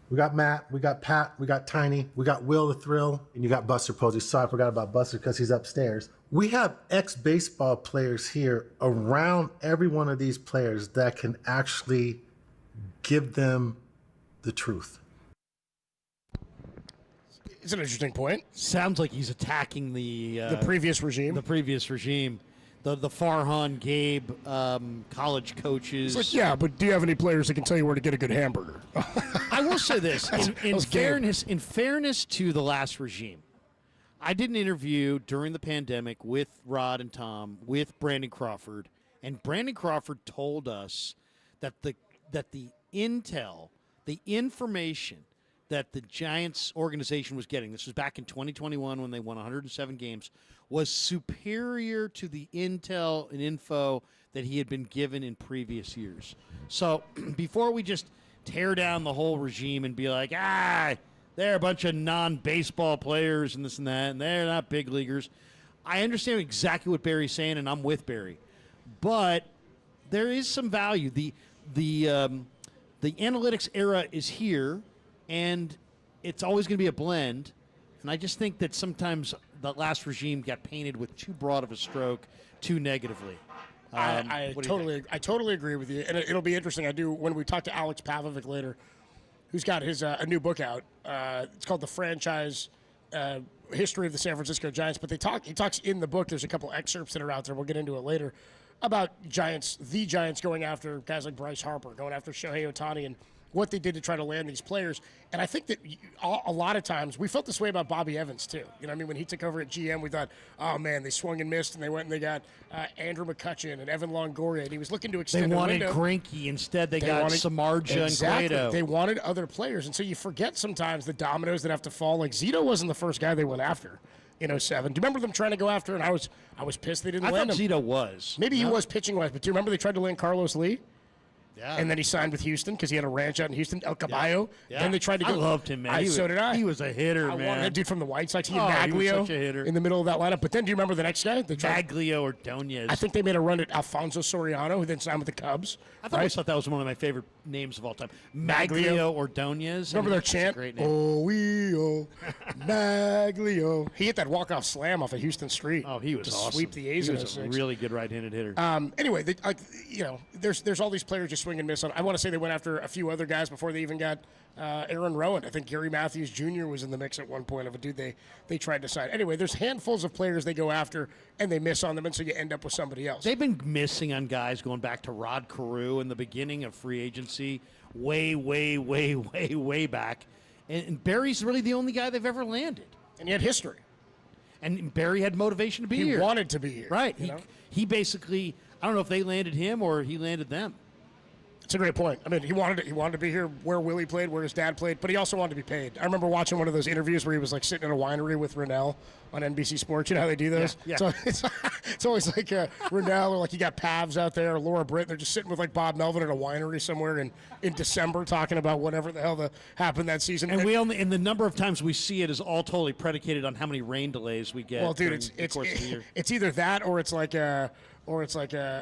we got Matt, we got Pat, we got Tiny, we got Will the Thrill, and you got Buster Posey. Sorry, I forgot about Buster because he's upstairs. We have ex-baseball players here around every one of these players that can actually give them the truth. It's an interesting point. Sounds like he's attacking the previous regime. The previous regime. The Farhan, Gabe, college coaches. It's like, yeah, but do you have any players that can tell you where to get a good hamburger? I will say this: in fairness to the last regime, I did an interview during the pandemic with Rod and Tom with Brandon Crawford, and Brandon Crawford told us that the intel, the information that the Giants organization was getting, this was back in 2021 when they won 107 games, was superior to the intel and info that he had been given in previous years. So before we just tear down the whole regime and be like, they're a bunch of non-baseball players and this and that, and they're not big leaguers, I understand exactly what Barry's saying, and I'm with Barry. But there is some value. The analytics era is here, and it's always going to be a blend. And I just think that sometimes the last regime got painted with too broad of a stroke, too negatively. I totally agree with you, and it'll be interesting. I do when we talk to Alex Pavlovic later, who's got his a new book out. It's called The Franchise History of the San Francisco Giants. But he talks in the book. There's a couple excerpts that are out there. We'll get into it later about the Giants going after guys like Bryce Harper, going after Shohei Atani, and what they did to try to land these players. And I think that a lot of times we felt this way about Bobby Evans too. You know what I mean? When he took over at GM, we thought, oh man, they swung and missed, and they went and they got Andrew McCutchen and Evan Longoria, and he was looking to extend They wanted window. Greinke. Instead, they got Samardzija and Cueto. They wanted other players, and so you forget sometimes the dominoes that have to fall. Like Zito wasn't the first guy they went after in 2007. Do you remember them trying to go after? And I was pissed they didn't land him. I thought Zito was. Maybe he was pitching wise, but do you remember they tried to land Carlos Lee? Yeah. And then he signed with Houston because he had a ranch out in Houston, El Caballo. Yeah. Then they tried to go. I loved him, man. So did I. He was a hitter, I man. wanted that dude from the White Sox. He and He was Maglio such a hitter. in the middle of that lineup. But then do you remember the next guy? They tried, Maglio or Donez. I think they made a run at Alfonso Soriano, who then signed with the Cubs. I always thought that was one of my favorite names of all time. Maglio or Donez. Remember their chant? Great name. Oh, Maglio. He hit that walk-off slam off of Houston Street. Oh, he was to awesome. sweep the A's He in was a 06. really good right-handed hitter. Anyway, there's all these players just swing and miss on. I want to say they went after a few other guys before they even got Aaron Rowan. I think Gary Matthews Jr. was in the mix at one point of a dude they tried to sign. Anyway, there's handfuls of players they go after and they miss on them, and so you end up with somebody else. They've been missing on guys going back to Rod Carew in the beginning of free agency, way back. And Barry's really the only guy they've ever landed. And he had history. And Barry had motivation to be here. He wanted to be here. Right. He basically, I don't know if they landed him or he landed them. It's a great point. I mean, he wanted to be here where Willie played, where his dad played, but he also wanted to be paid. I remember watching one of those interviews where he was like sitting in a winery with Rennell on NBC Sports. You know how they do those? Yeah. So it's always like Rennell, or like you got Pavs out there, or Laura Britt. They're just sitting with like Bob Melvin at a winery somewhere in December talking about whatever the hell happened that season. And the number of times we see it is all totally predicated on how many rain delays we get. Well, dude, during the course of the year. it's either that or it's like a. If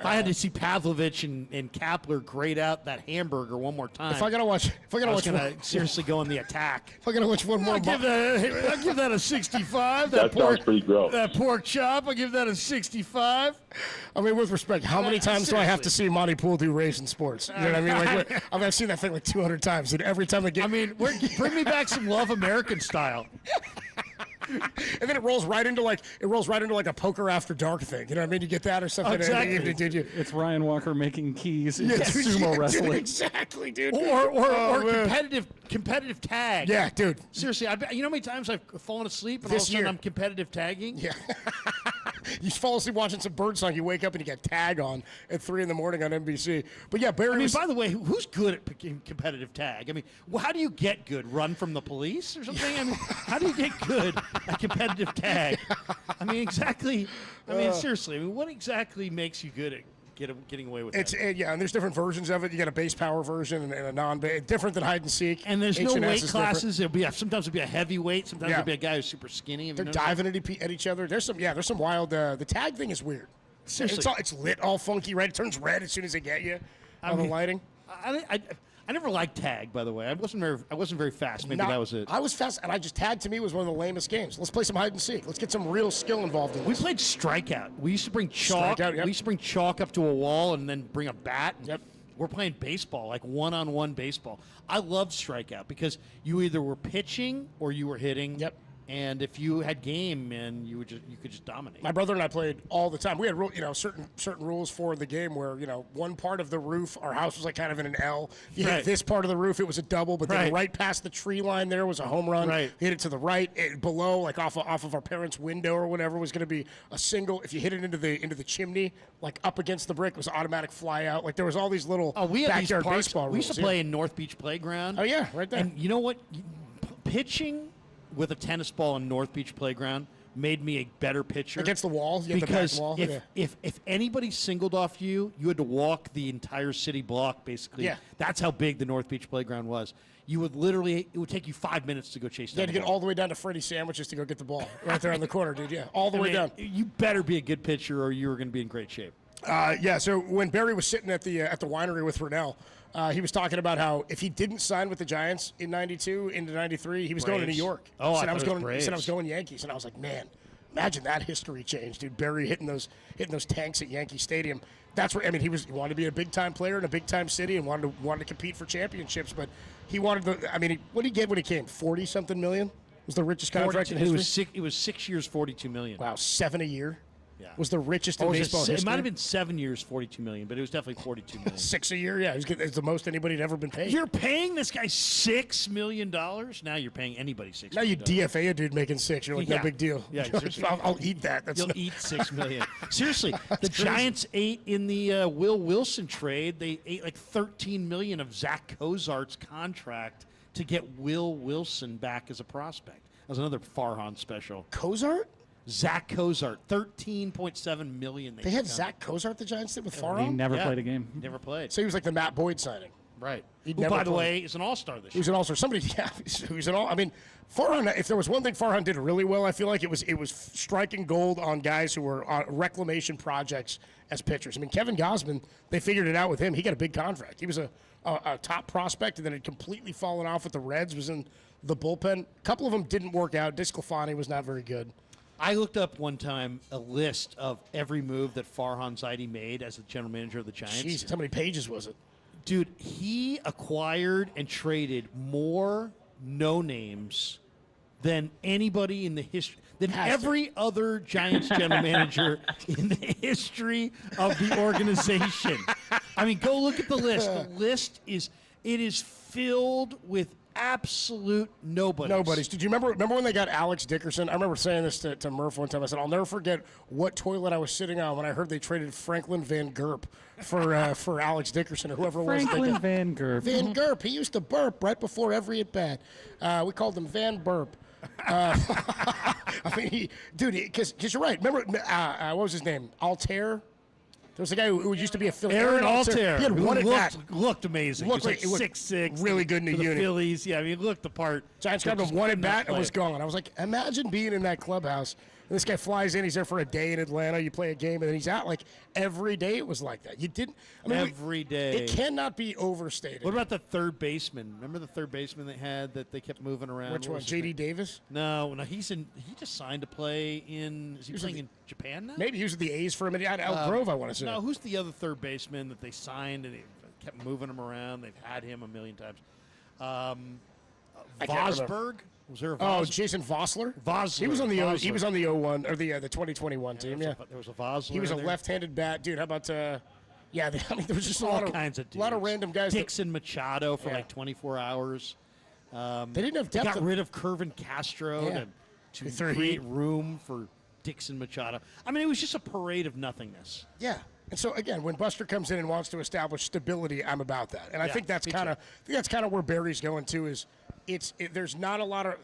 I had to see Pavlovich and Kapler grade out that hamburger one more time, I was gonna seriously go on the attack. If I gotta watch one more, I'll give that a 65. That sounds pretty gross. That pork chop, I give that a 65. I mean, with respect, how many times do I have to see Monty Poole do Raisin Sports? You know what I mean? Like, I've seen that thing like 200 times, and every time I get. I mean, bring me back some Love American style. And then it rolls right into like a poker after dark thing. You know what I mean? You get that or something Exactly. in the evening, did you? It's Ryan Walker making keys in Yeah, sumo dude, wrestling. exactly, dude. Or Man. competitive tag. Yeah, dude. Seriously, you know how many times I've fallen asleep and This all of a sudden year. I'm competitive tagging? Yeah. You fall asleep watching some birdsong, you wake up and you get tag on at 3 a.m. on NBC. But yeah, Barry. I mean, by the way, who's good at competitive tag? I mean, how do you get good? Run from the police or something? I mean, how do you get good at competitive tag? I mean, exactly. I mean, seriously. I mean, what exactly makes you good at getting away with that? And there's different versions of it. You got a base power version and a non-base, different than hide and seek. And there's no H&S weight is classes. Sometimes it'll be a heavyweight. Sometimes it'll be a guy who's super skinny. They're diving at each other. There's some wild. The tag thing is weird. Seriously. It's lit all funky, right? It turns red as soon as they get you on the lighting. I never liked tag, by the way. I wasn't very fast. Maybe that was it. I was fast, and tag to me was one of the lamest games. Let's play some hide and seek. Let's get some real skill involved in We this. played strikeout. We used to bring chalk. Strikeout, yep. We used to bring chalk up to a wall and then bring a bat. Yep. We're playing baseball, like one-on-one baseball. I loved strikeout because you either were pitching or you were hitting. Yep. And if you had game, man, you could just dominate. My brother and I played all the time. We had certain rules for the game where one part of the roof, our house was like kind of in an L. You hit this part of the roof, it was a double, but then right past the tree line there was a home run. Right. Hit it to the right, below, like off of our parents' window or whatever, was going to be a single. If you hit it into the chimney, like up against the brick, it was automatic fly out. Like there was all these little we had these backyard parks. baseball rules. We used to play in North Beach Playground. Oh yeah, right there. And you know what? Pitching with a tennis ball in North Beach Playground made me a better pitcher. Against the wall? You had the back Because wall? if anybody singled off you, you had to walk the entire city block, basically. Yeah. That's how big the North Beach Playground was. You would literally, it would take you 5 minutes to go chase down You had to the get ball. all the way down to Freddy's Sandwiches to go get the ball. Right there on the corner, dude. Yeah, all the way down. You better be a good pitcher or you were going to be in great shape. So when Barry was sitting at the winery with Rennell, he was talking about how if he didn't sign with the Giants in '92 into '93, he was going to New Braves. York. Oh, he I thought it was He said I Braves. was going Yankees, and I was like, man, imagine that history change, dude. Barry hitting those tanks at Yankee Stadium. That's where he wanted to be a big time player in a big time city and wanted to compete for championships. But he wanted what did he get when he came? 40-something million was the richest contract in history. It was 6 years, $42 million. Wow, 7 a year. Yeah. Was the richest in Or was baseball it history. might have been 7 years, $42 million, but it was definitely $42 million. 6 a year, yeah. It's the most anybody had ever been paid. You're paying this guy $6 million? Now you're paying anybody $6 Now you million. DFA a dude making 6. You're like, no big deal. Yeah, I'll eat that. You'll eat $6 million. Seriously, the Giants ate in the Will Wilson trade. They ate like $13 million of Zach Cozart's contract to get Will Wilson back as a prospect. That was another Farhan special. Cozart? Zach Cozart, $13.7 million. They had Zach Cozart, the Giants did, with Farhan? He never played a game. Never played. So he was like the Matt Boyd signing. Right. He'd Who, never by the played. way, is an all-star this year. He was an all-star. Somebody, yeah, he was an all. I mean, Farhan. If there was one thing Farhan did really well, I feel like it was striking gold on guys who were on reclamation projects as pitchers. I mean, Kevin Gausman, they figured it out with him. He got a big contract. He was a top prospect, and then had completely fallen off with the Reds. Was in the bullpen. A couple of them didn't work out. Disclafani was not very good. I looked up one time a list of every move that Farhan Zaidi made as the general manager of the Giants. Jesus, how many pages was it? Dude, he acquired and traded more no-names than anybody in the history, than every other Giants general manager in the history of the organization. I mean, go look at the list. The list is filled with absolute nobodies. Did you remember when they got Alex Dickerson? I remember saying this to Murph one time. I said, I'll never forget what toilet I was sitting on when I heard they traded Franklin Van Gerp for Alex Dickerson or whoever it was. Franklin Van Gerp. Van Gerp. He used to burp right before every at-bat. We called him Van Burp. I mean, because you're right. Remember, what was his name? Altair? There was a guy who used to be a Philly. Aaron Altair. He had who one looked amazing. Looked he was like- like 6'6". really good in the for unit. Phillies. Yeah, I mean, he looked the part. Giants grabbed him one at bat and was gone. I was like, imagine being in that clubhouse. And this guy flies in. He's there for a day in Atlanta. You play a game, and then he's out. Like every day, it was like that. You didn't. I mean, Every day. It cannot be overstated. What about the third baseman? Remember the third baseman they had that they kept moving around? Which What one? was his J.D. name? Davis? No, he just signed to play in. Is he playing in Japan now? Maybe he was with the A's for a minute. At Elk Grove, I want to say. No, who's the other third baseman that they signed and they kept moving him around? They've had him a million times. I can't Vosberg. Was there a Oh, Vos? Jason Vossler. Vosler. He was on the Vosler. he was on the 01 or the 2021 team. Yeah, There was a Vosler. he was a in there. left-handed bat, dude. How about I mean, there was just all a lot of kinds of a lot of dudes. random guys. Dixon Machado for Yeah. like 24 hours. They didn't have They depth. got rid of Curvin Castro Yeah. to Third create heat. room for Dixon Machado. I mean, it was just a parade of nothingness. Yeah. And so again, when Buster comes in and wants to establish stability, I'm about that. And I Yeah, think that's me kind of where Barry's going to is there's not a lot of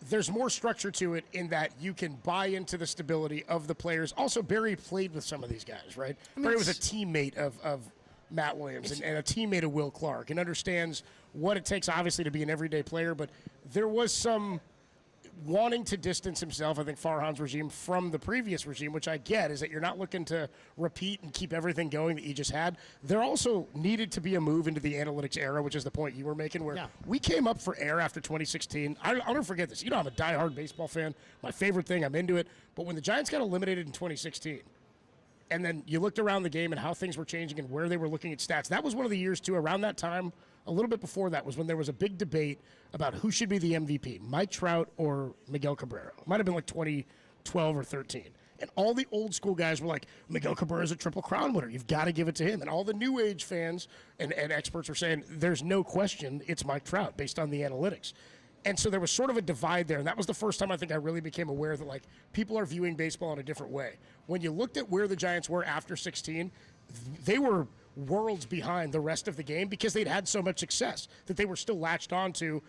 there's more structure to it in that you can buy into the stability of the players. Also, Barry played with some of these guys, right? I mean, Barry was a teammate of Matt Williams and a teammate of Will Clark and understands what it takes, obviously, to be an everyday player. But there was some wanting to distance himself, I think, Farhan's regime from the previous regime, which I get, is that you're not looking to repeat and keep everything going that you just had. There also needed to be a move into the analytics era, which is the point you were making, where we came up for air after 2016. I'll never forget this. You know, I'm a diehard baseball fan. My favorite thing, I'm into it. But when the Giants got eliminated in 2016, and then you looked around the game and how things were changing and where they were looking at stats, that was one of the years, too, around that time, a little bit before that, was when there was a big debate about who should be the MVP, Mike Trout or Miguel Cabrera. It might have been like 2012 or 13. And all the old school guys were like, Miguel Cabrera is a Triple Crown winner. You've got to give it to him. And all the new age fans and experts were saying, there's no question it's Mike Trout based on the analytics. And so there was sort of a divide there. And that was the first time I think I really became aware that, like, people are viewing baseball in a different way. When you looked at where the Giants were after 16, they were worlds behind the rest of the game because they'd had so much success that they were still latched on to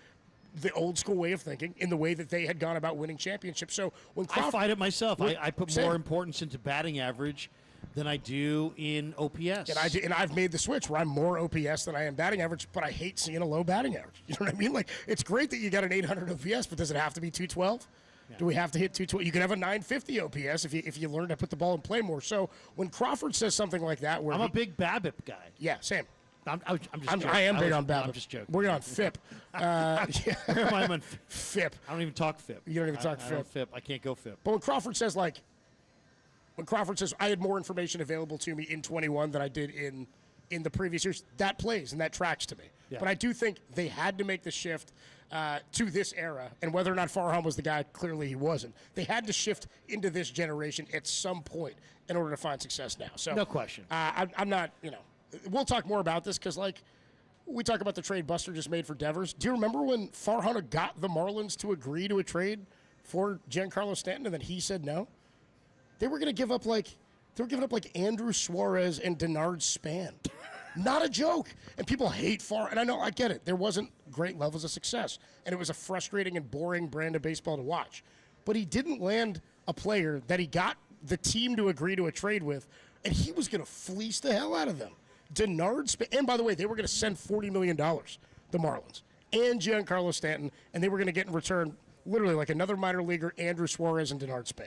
the old school way of thinking in the way that they had gone about winning championships. So when I fight it myself. I put Same. more importance into batting average than I do in OPS. And I've made the switch where I'm more OPS than I am batting average, but I hate seeing a low batting average. You know what I mean? Like, it's great that you got an 800 OPS, but does it have to be 212? Yeah. Do we have to hit 212? You can have a 950 OPS if you learn to put the ball in play more. So when Crawford says something like that, where I'm a big BABIP guy. Yeah, same. I'm just joking. I am big on BABIP. I'm just joking. We're on FIP. I'm on FIP. I don't even talk FIP. You don't even talk I don't FIP. I can't go FIP. But when Crawford says, I had more information available to me in 21 than I did in the previous years, that plays and that tracks to me. Yeah. But I do think they had to make the shift to this era, and whether or not Farhan was the guy, clearly he wasn't. They had to shift into this generation at some point in order to find success now. So no question. I'm not, we'll talk more about this because, we talk about the trade Buster just made for Devers. Do you remember when Farhan got the Marlins to agree to a trade for Giancarlo Stanton and then he said no? They were going to give up Andrew Suarez and Denard Span. Not a joke. And people hate Farhan. And I get it. There wasn't great levels of success. And it was a frustrating and boring brand of baseball to watch. but he didn't land a player that he got the team to agree to a trade with, and he was going to fleece the hell out of them. And by the way, they were going to send $40 million, the Marlins, and Giancarlo Stanton, and they were going to get in return literally like another minor leaguer, Andrew Suarez and Denard Span.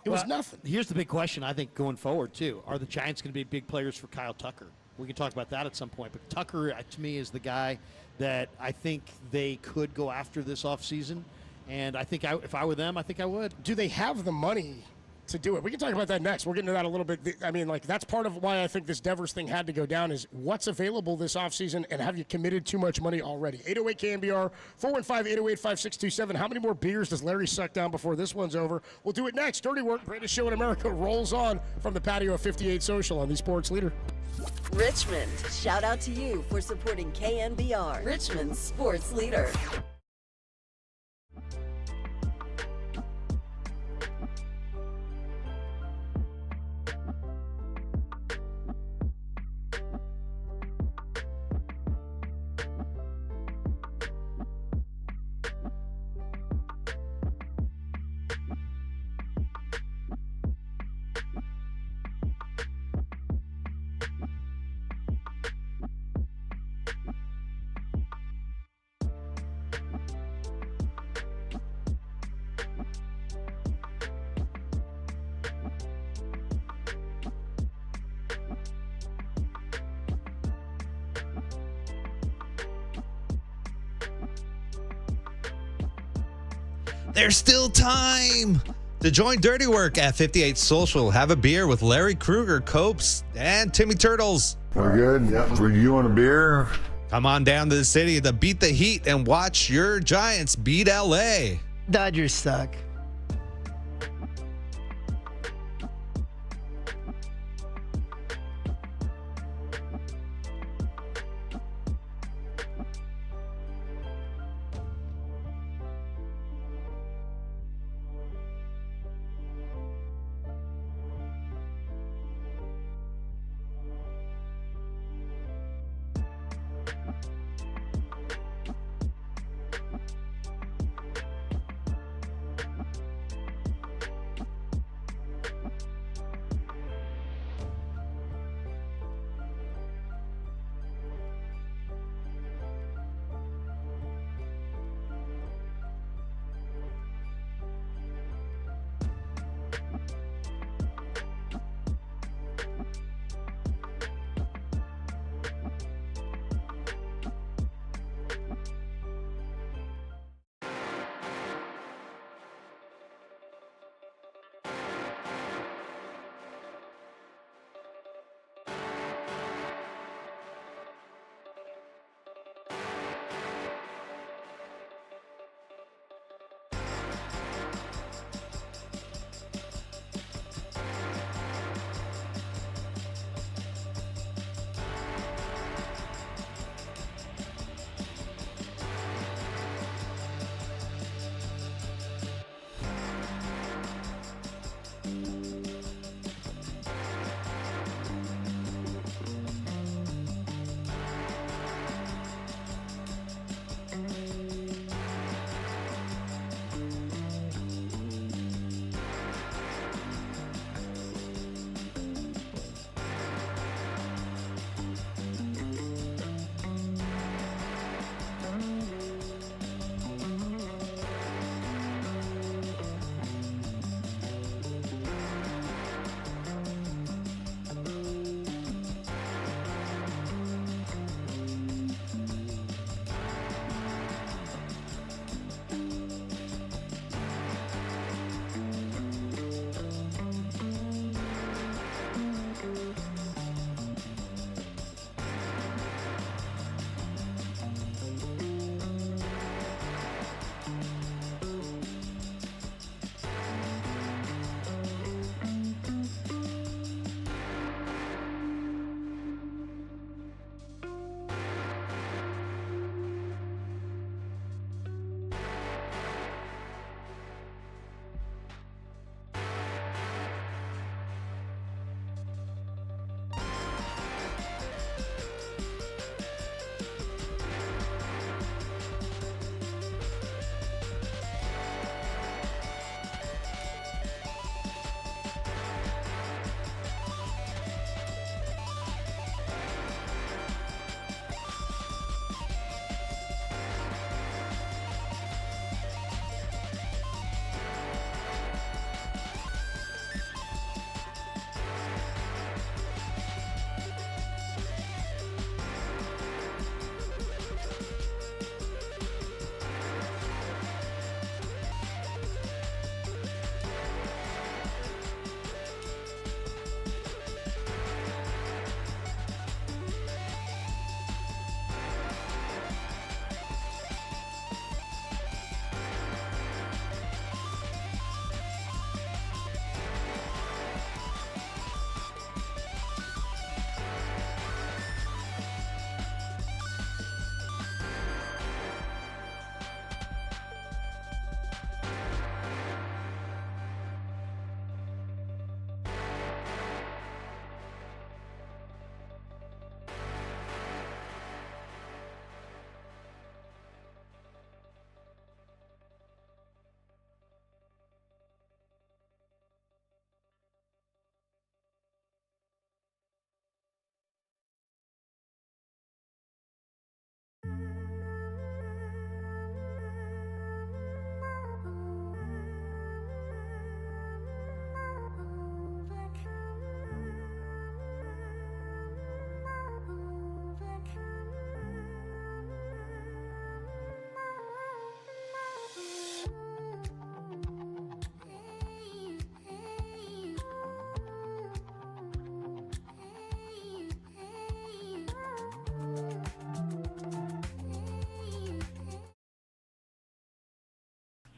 It was nothing. Here's the big question, I think, going forward, too. Are the Giants going to be big players for Kyle Tucker? We can talk about that at some point. But Tucker, to me, is the guy that I think they could go after this offseason. And I think if I were them, I think I would. Do they have the money to do it? We can talk about that next. We'll get into that a little bit. I mean, like, that's part of why I think this Devers thing had to go down is what's available this offseason, and have you committed too much money already? 808 KNBR, 415-808-5627. How many more beers does Larry suck down before this one's over? We'll do it next. Dirty Work, greatest show in America, rolls on from the patio of 58 Social on the Sports Leader. Richmond, shout out to you for supporting KNBR, Richmond's sports leader. There's still time to join Dirty Work at 58 Social. Have a beer with Larry Kruger, Copes, and Timmy Turtles. We're good? Yep. For you want a beer? Come on down to the city to beat the heat and watch your Giants beat LA. Dodgers suck.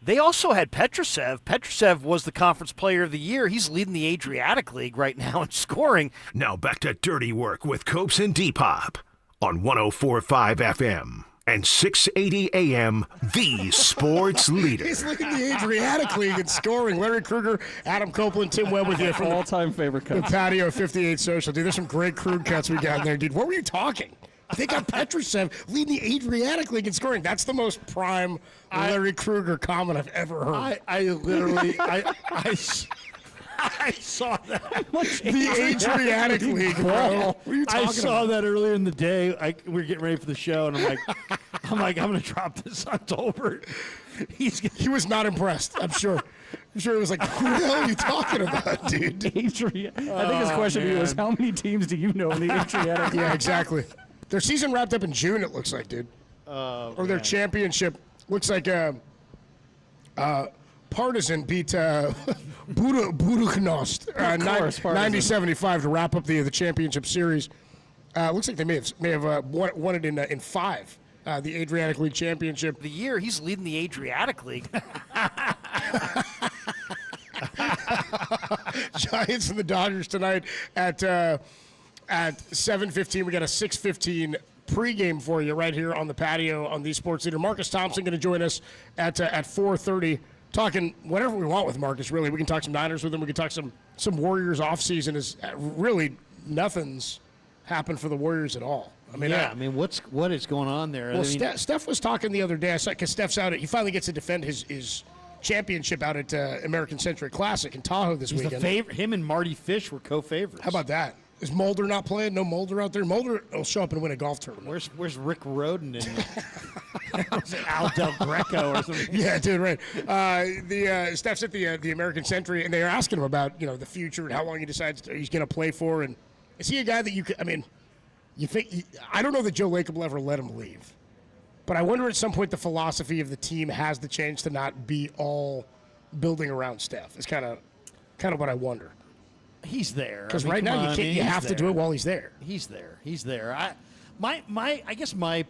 They also had Petrusev. Petrusev was the conference player of the year. He's leading the Adriatic League right now in scoring. Now back to Dirty Work with Copes and Depop on 104.5 FM and 680 AM, the sports leader. He's leading the Adriatic League in scoring. Larry Kruger, Adam Copeland, Tim Webb with you from all-time favorite the cuts. Patio 58 Social. Dude, there's some great Krug cuts we got in there, dude. What were you talking? They got Petrusev leading the Adriatic League in scoring. That's the most prime Larry Kruger comment I've ever heard. I literally I saw that. The Adriatic League, bro. What are you talking I saw about? that earlier in the day. We were getting ready for the show, and I'm going to drop this on Tolbert. He was not impressed, I'm sure. I'm sure it was like, who the hell are you talking about, dude? I think his question to you is, how many teams do you know in the Adriatic League? Yeah, exactly. Their season wrapped up in June, it looks like, dude. Or their championship. Looks like Partizan beat Budućnost 90-75 to wrap up the championship series. Looks like they may have won it in 5. The Adriatic League championship. The year he's leading the Adriatic League. Giants and the Dodgers tonight at 7:15. We got a 6:15 pregame for you right here on the patio on the Sports Leader. Marcus Thompson going to join us at 4:30. Talking whatever we want with Marcus. Really, we can talk some Niners with him. We can talk some Warriors offseason. Is really nothing's happened for the Warriors at all. I mean, what is going on there? Well, Steph was talking the other day. I saw because Steph's out. He finally gets to defend his championship out at American Century Classic in Tahoe this weekend. The favorite. Him and Marty Fish were co-favorites. How about that? Is Mulder not playing? No Mulder out there? Mulder will show up and win a golf tournament. Where's Rick Roden and Al Del Greco or something? Yeah, dude, right. Steph's at the American Century, and they are asking him about the future and how long he decides he's going to play for. And is he a guy that you could? I mean, you think? I don't know that Joe Lacob will ever let him leave, but I wonder at some point the philosophy of the team has the change to not be all building around Steph. It's kind of what I wonder. He's there because right now you have to do it while he's there. He's there. I guess my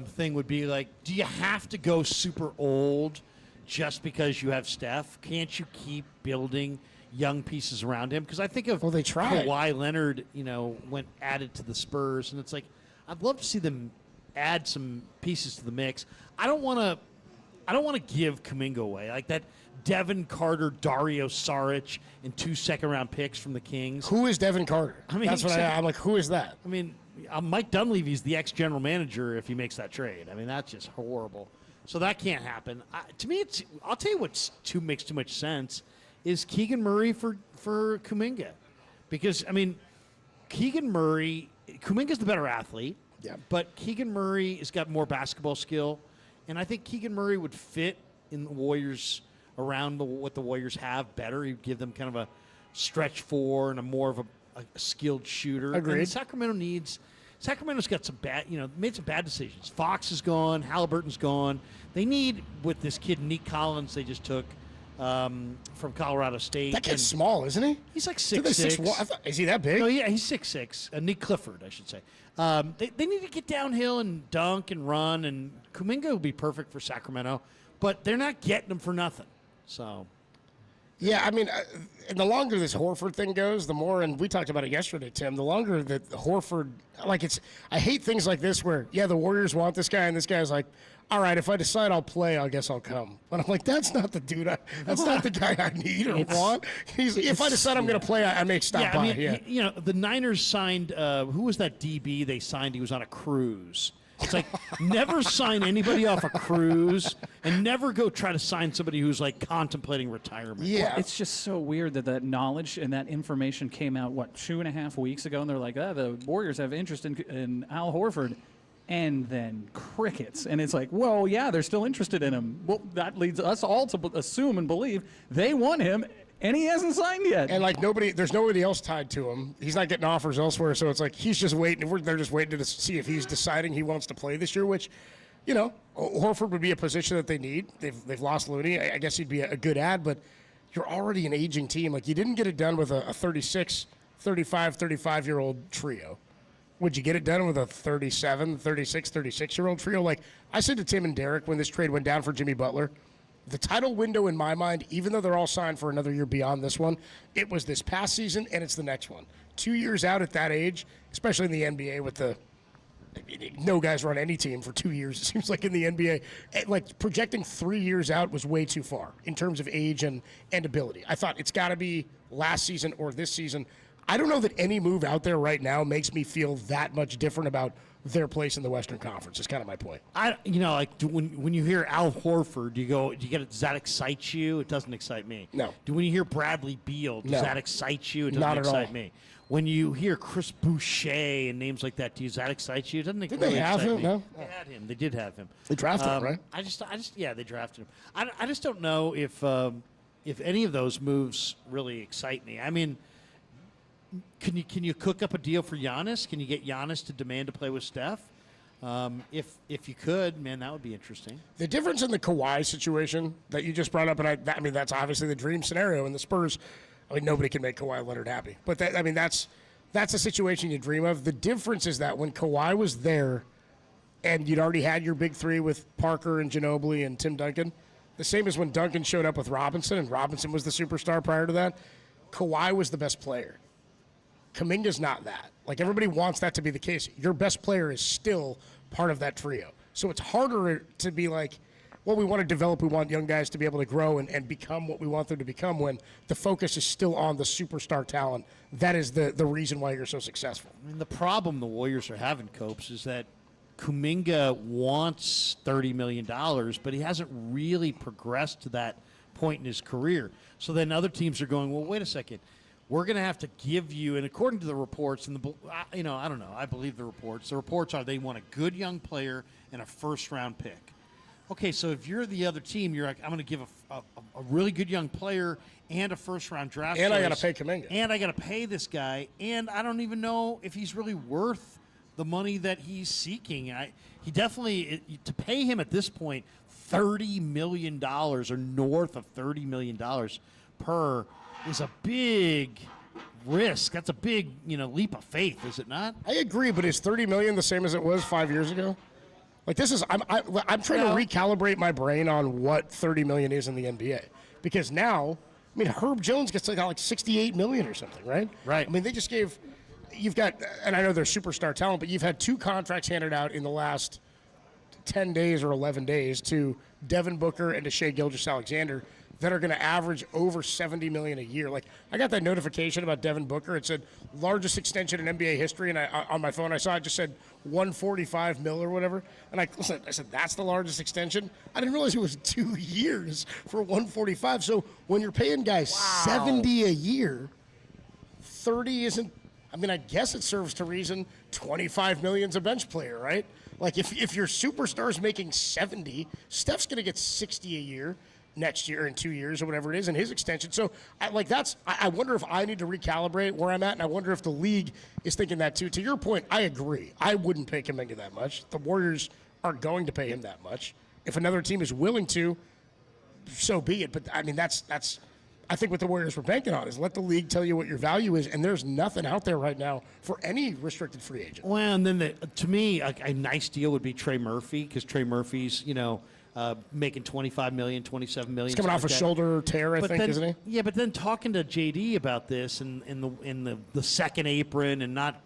thing would be like, do you have to go super old just because you have Steph? Can't you keep building young pieces around him? Because I think of they tried. Kawhi Leonard, went added to the Spurs, and it's like I'd love to see them add some pieces to the mix. I don't want to give Kuminga away like that. Devin Carter, Dario Saric, and 2 second-round picks from the Kings. Who is Devin Carter? I mean, that's what I'm like. Who is that? I mean, Mike Dunleavy's the ex-general manager if he makes that trade. I mean, that's just horrible. So that can't happen. To me, I'll tell you what makes too much sense is Keegan Murray for Kuminga, because I mean, Kuminga's the better athlete. Yeah. But Keegan Murray has got more basketball skill, and I think Keegan Murray would fit in the Warriors. Around what the Warriors have better. He'd give them kind of a stretch 4 and a more of a skilled shooter. Agreed. And Sacramento's got some made some bad decisions. Fox is gone. Halliburton's gone. They need, with this kid, Nick Collins, they just took from Colorado State. That kid's small, isn't he? He's like 6'6". Is he that big? No, yeah, he's 6'6". Nick Clifford, I should say. They need to get downhill and dunk and run, and Kuminga would be perfect for Sacramento, but they're not getting him for nothing. So, yeah, I mean, and the longer this Horford thing goes, the more, and we talked about it yesterday, Tim, the longer that Horford, I hate things like this where, the Warriors want this guy, and this guy's like, all right, if I decide I'll play, I guess I'll come. But I'm like, that's not the dude, that's not the guy I need or want. If I decide I'm going to play, I may stop by. The Niners signed, who was that DB they signed? He was on a cruise. It's like, never sign anybody off a cruise and never go try to sign somebody who's like contemplating retirement. Yeah. Well, it's just so weird that knowledge and that information came out, 2.5 weeks ago, and they're like, the Warriors have interest in Al Horford. And then crickets. And it's like, well, yeah, they're still interested in him. Well, that leads us all to assume and believe they want him, and he hasn't signed yet. And there's nobody else tied to him. He's not getting offers elsewhere, so it's like he's just waiting. They're just waiting to see if he's deciding he wants to play this year, which, Horford would be a position that they need. They've lost Looney. I guess he'd be a good ad, but you're already an aging team. Like, you didn't get it done with a 36, 35, 35-year-old trio. Would you get it done with a 37, 36, 36-year-old trio? Like I said to Tim and Derek when this trade went down for Jimmy Butler, The title window in my mind, even though they're all signed for another year beyond this one, it was this past season and it's the next one. 2 years out at that age, especially in the NBA with no guys run any team for 2 years, it seems like in the NBA. Like projecting 3 years out was way too far in terms of age and ability. I thought it's got to be last season or this season. I don't know that any move out there right now makes me feel that much different about their place in the Western Conference. Is kind of my point. When you hear Al Horford, does that excite you? It doesn't excite me. No. When you hear Bradley Beal, does that excite you? It doesn't Not at excite all. me. When you hear Chris Boucher and names like that, does that excite you? It doesn't Did really they have excite him? me. No. They had him. They did have him. They drafted him, right? They drafted him. I just don't know if any of those moves really excite me. I mean, can you cook up a deal for Giannis? Can you get Giannis to demand to play with Steph? If you could, man, that would be interesting. The difference in the Kawhi situation that you just brought up, and I mean that's obviously the dream scenario in the Spurs. I mean, nobody can make Kawhi Leonard happy, but that's a situation you dream of. The difference is that when Kawhi was there, and you'd already had your big three with Parker and Ginobili and Tim Duncan, the same as when Duncan showed up with Robinson, and Robinson was the superstar prior to that. Kawhi was the best player. Kuminga's not that. Like, everybody wants that to be the case. Your best player is still part of that trio. So it's harder to be like, well, we want to develop, we want young guys to be able to grow and become what we want them to become when the focus is still on the superstar talent. That is the reason why you're so successful. I mean, the problem the Warriors are having, Copes, is that Kuminga wants $30 million, but he hasn't really progressed to that point in his career. So then other teams are going, well, wait a second. We're going to have to give you, and according to the reports, and I don't know, I believe the reports. The reports are they want a good young player and a first-round pick. Okay, so if you're the other team, you're like, I'm going to give a really good young player and a first-round draft And choice, I got to pay Kuminga. and I got to pay this guy, and I don't even know if he's really worth the money that he's seeking. He definitely, to pay him at this point $30 million or north of $30 million per is a big risk. That's a big, leap of faith, is it not? I agree, but is $30 million the same as it was 5 years ago? Like, this is, I'm trying to recalibrate my brain on what $30 million is in the NBA. Because now, I mean, Herb Jones gets like $68 million or something, right? Right. I mean, they just gave, you've got, and I know they're superstar talent, but you've had 2 contracts handed out in the last 10 days or 11 days to Devin Booker and to Shai Gilgeous-Alexander that are going to average over $70 million a year. Like, I got that notification about Devin Booker. It said largest extension in NBA history, and on my phone I saw it just said $145 million or whatever. And I said, that's the largest extension? I didn't realize it was 2 years for $145. So when you're paying guys $70 a year, 30 isn't. I mean, I guess it serves to reason $25 million's a bench player, right? Like, if your superstar's making 70, Steph's going to get 60 a year next year in 2 years or whatever it is in his extension. So I wonder if I need to recalibrate where I'm at, and I wonder if the league is thinking that too. To your point, I agree. I wouldn't pay Kuminga that much. The Warriors aren't going to pay him that much. If another team is willing to, so be it. But I mean, that's I think what the Warriors were banking on is let the league tell you what your value is, and there's nothing out there right now for any restricted free agent. Well, and then to me, a nice deal would be Trey Murphy, because Trey Murphy's, making $25 million, $27 million. He's coming off a shoulder tear, I think, isn't he? Yeah, but then talking to JD about this and in the second apron and not,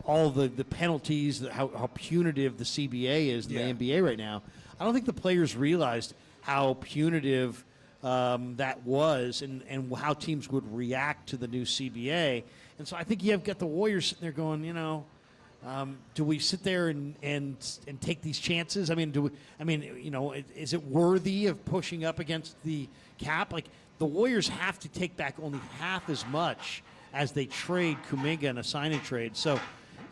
all the penalties, how punitive the CBA is in the NBA right now. I don't think the players realized how punitive that was and how teams would react to the new CBA. And so I think you have got the Warriors sitting there going, do we sit there and take these chances? I mean, is it worthy of pushing up against the cap? Like, the Warriors have to take back only half as much as they trade Kuminga in a sign-and trade. So,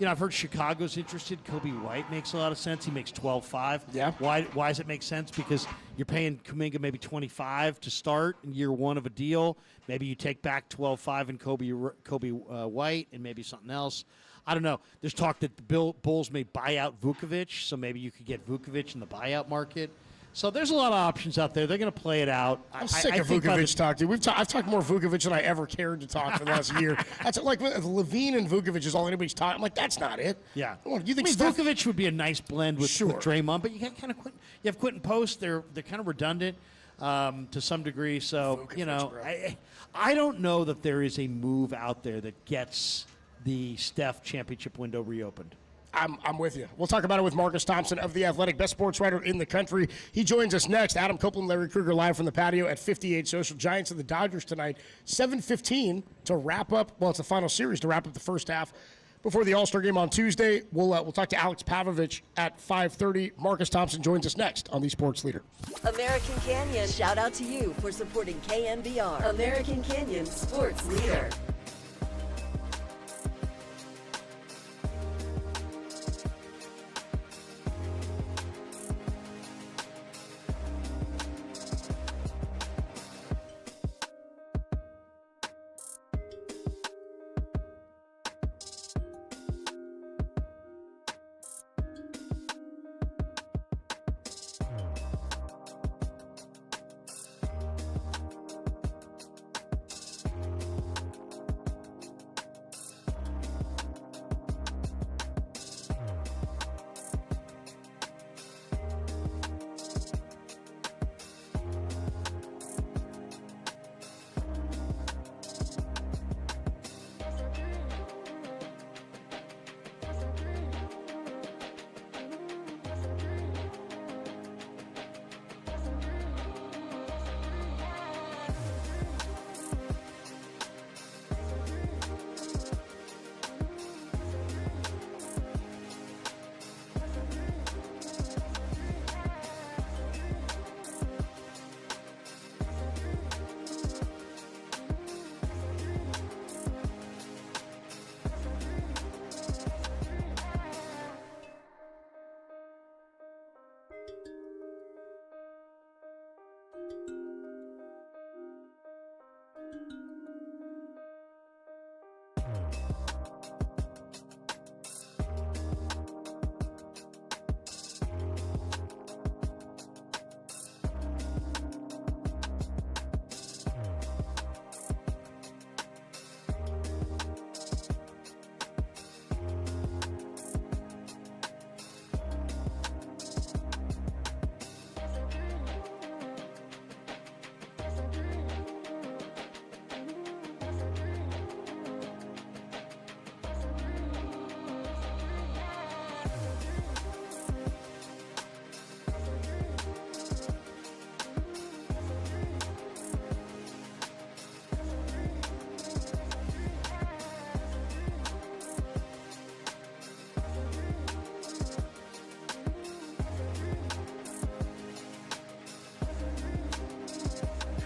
I've heard Chicago's interested. Kobe White makes a lot of sense. He makes $12.5. Yeah. Why does it make sense? Because you're paying Kuminga maybe $25 to start in year one of a deal. Maybe you take back $12.5 and Kobe White and maybe something else. I don't know. There's talk that the Bulls may buy out Vukovic, so maybe you could get Vukovic in the buyout market. So there's a lot of options out there. They're going to play it out. I'm sick of Vukovic talk, dude. I've talked more Vukovic than I ever cared to talk for the last year. That's like Levine and Vukovic is all anybody's talking. I'm like, that's not it. Yeah. You think Vukovic would be a nice blend with Draymond, but you got kind of you have Quentin Post. They're kind of redundant to some degree. So Vukovic, I don't know that there is a move out there that gets the Steph championship window reopened. I'm with you. We'll talk about it with Marcus Thompson of The Athletic, best sports writer in the country. He joins us next. Adam Copeland, Larry Kruger live from the patio at 58 Social. Giants and the Dodgers tonight, 7:15 to wrap up. Well, it's the final series to wrap up the first half before the All-Star game on Tuesday. We'll talk to Alex Pavlovich at 5:30. Marcus Thompson joins us next on the Sports Leader. American Canyon, shout out to you for supporting KNBR. American Canyon Sports Leader.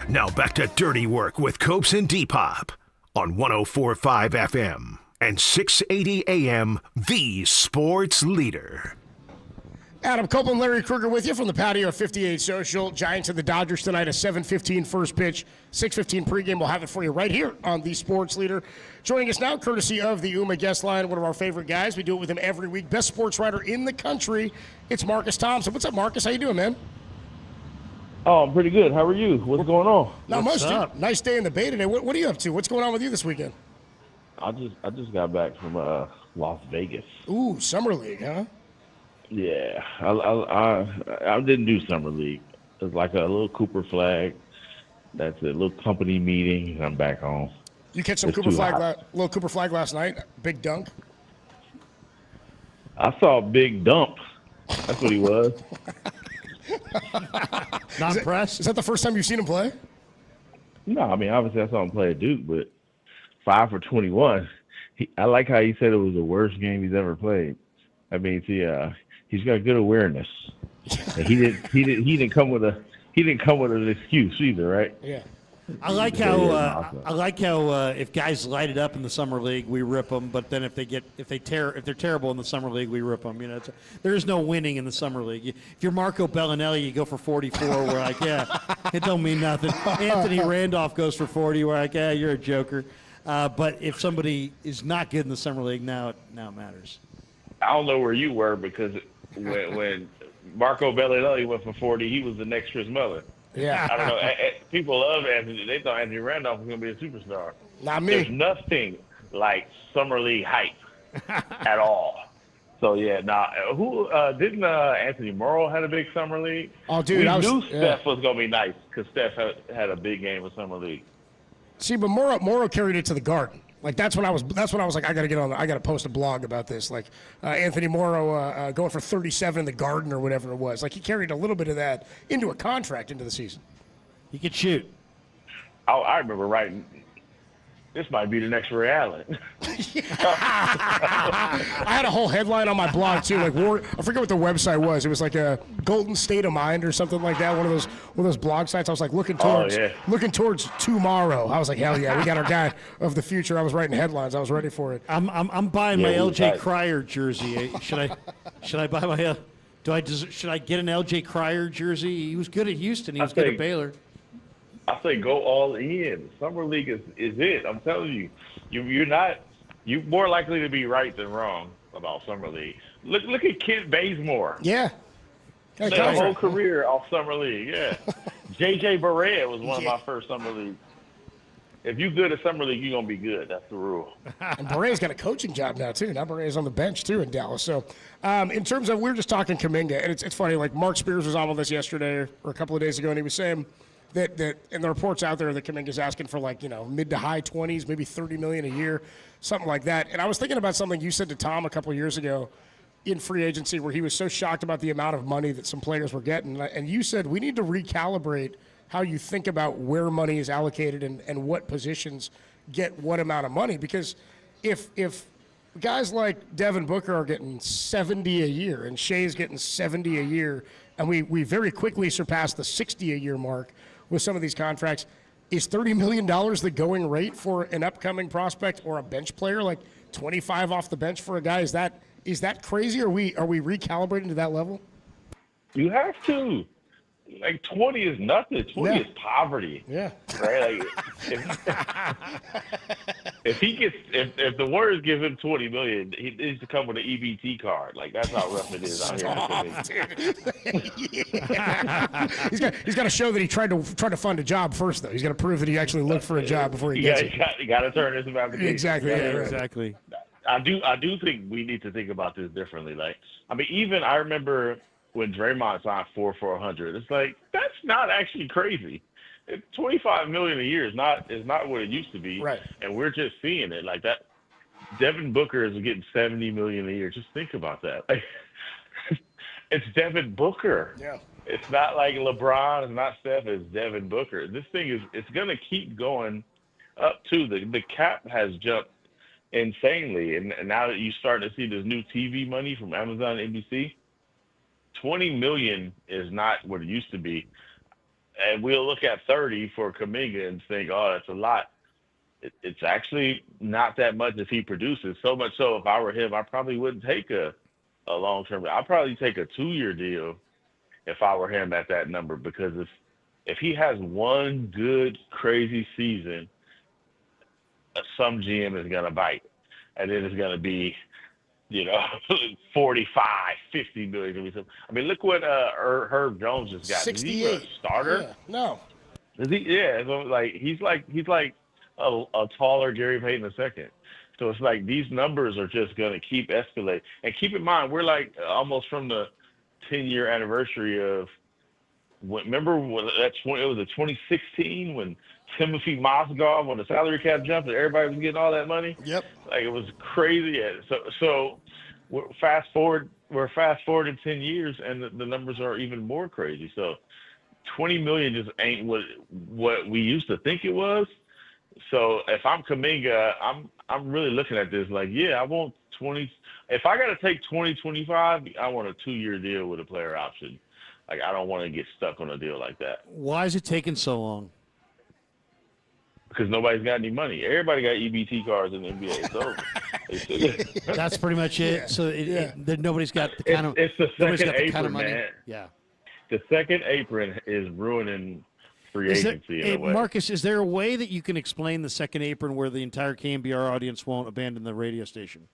Now back to Dirty Work with Copes and Depop on 104.5 FM and 680 AM, the Sports Leader. Adam Copeland, Larry Kruger with you from the patio of 58 Social. Giants and the Dodgers tonight, a 7:15 first pitch, 6:15 pregame. We'll have it for you right here on the Sports Leader. Joining us now, courtesy of the UMA guest line, one of our favorite guys. We do it with him every week. Best sports writer in the country. It's Marcus Thompson. What's up, Marcus? How you doing, man? Oh, I'm pretty good. How are you? What's going on? Not much, dude. Nice day in the Bay today. What are you up to? What's going on with you this weekend? I just got back from Las Vegas. Ooh, Summer League, huh? Yeah, I didn't do Summer League. It was like a little Cooper flag. That's a little company meeting, and I'm back home. You catch some little Cooper flag last night? Big dunk? I saw a big dump. That's what he was. Not impressed? Is that the first time you've seen him play? No, I mean, obviously I saw him play at Duke, but 5 for 21. I like how he said it was the worst game he's ever played. I mean, he's got good awareness. And he didn't come with an excuse either, right? Yeah. I like how if guys light it up in the summer league, we rip them. But then if they're terrible in the summer league, we rip them. You know, there is no winning in the summer league. If you're Marco Bellinelli, you go for 44. We're like, yeah, it don't mean nothing. Anthony Randolph goes for 40. We're like, yeah, you're a joker. But if somebody is not good in the summer league, now it matters. I don't know where you were because when Marco Bellinelli went for 40, he was the next Chris Mullin. Yeah. I don't know. People love Anthony. They thought Anthony Randolph was going to be a superstar. Not me. There's nothing like summer league hype at all. So yeah, who didn't Anthony Morrow had a big summer league? Oh, dude, we knew Steph was gonna be nice because Steph had a big game with summer league. See, but Morrow carried it to the Garden. Like that's when I was like, I gotta post a blog about this. Like Anthony Morrow going for 37 in the Garden or whatever it was. Like he carried a little bit of that into a contract into the season. He could shoot. I remember writing, this might be the next Ray Allen. I had a whole headline on my blog too. Like I forget what the website was. It was like a Golden State of Mind or something like that. One of those blog sites. I was like looking towards tomorrow. I was like, hell yeah, we got our guy of the future. I was writing headlines. I was ready for it. I'm buying my LJ Cryer jersey. Should I buy my? Should I get an LJ Cryer jersey? He was good at Houston. He was good at Baylor. I say go all in. Summer league is it. I'm telling you, you're more likely to be right than wrong about summer league. Look at Kent Bazemore. Yeah, their whole career off summer league. Yeah, JJ Barea was one of my first summer league. If you're good at summer league, you're gonna be good. That's the rule. And Barea's got a coaching job now too. Now Barea's on the bench too in Dallas. So, in terms of, we were just talking Kuminga, and it's funny. Like Mark Spears was on with us yesterday or a couple of days ago, and he was saying that and the reports out there that Kuminga's asking for mid to high 20s, maybe $30 million a year, something like that. And I was thinking about something you said to Tom a couple of years ago in free agency, where he was so shocked about the amount of money that some players were getting, and you said we need to recalibrate how you think about where money is allocated and what positions get what amount of money. Because if guys like Devin Booker are getting 70 a year and Shea's getting 70 a year, and we very quickly surpassed the 60 a year mark with some of these contracts, is $30 million the going rate for an upcoming prospect or a bench player? Like 25 off the bench for a guy, is that crazy? Are we recalibrating to that level? You have to. Like 20 is nothing. 20 is poverty. Yeah. Right? Like if the Warriors give him $20 million, he needs to come with an EBT card. Like that's how rough it is out here. He's got to show that he tried to find a job first, though. He's got to prove that he actually looked for a job before he gets it. You got to turn this about the Exactly. Exactly. I do think we need to think about this differently. Like, I mean, even I remember when Draymond signed 400, it's like that's not actually crazy. $25 million a year is not what it used to be, right? And we're just seeing it like that. Devin Booker is getting $70 million a year. Just think about that. Like, it's Devin Booker. Yeah. It's not like LeBron. It's not Steph. It's Devin Booker. This thing it's going to keep going up too. The cap has jumped insanely, and now that you start to see this new TV money from Amazon and NBC. $20 million is not what it used to be. And we'll look at 30 for Kuminga and think, oh, that's a lot. It's actually not that much if he produces. So much so, if I were him, I probably wouldn't take a long-term. I'd probably take a 2-year deal if I were him at that number, because if he has one good, crazy season, some GM is going to bite. And then it's going to be, 45, 50 million. I mean, look what Herb Jones just got. 68. Is he a starter? Yeah, no. Is he? Yeah. So he's like a taller Gary Payton II. So it's like these numbers are just going to keep escalating. And keep in mind, we're like almost from the 10-year anniversary of. Remember when it was 2016 when Timothy Mozgov when the salary cap jumped and everybody was getting all that money. Yep. Like it was crazy. So we're fast forward in 10 years and the numbers are even more crazy. So $20 million just ain't what we used to think it was. So if I'm Kuminga, I'm really looking at this like, yeah, I want 20. If I got to take 2025, I want a 2-year deal with a player option. Like, I don't want to get stuck on a deal like that. Why is it taking so long? Because nobody's got any money. Everybody got EBT cards in the NBA. It's over. That's pretty much it. Yeah. So nobody's got the kind of. It's the second apron, kind of money. man. Yeah. The second apron is ruining free agency in a way. Marcus, is there a way that you can explain the second apron where the entire KNBR audience won't abandon the radio station?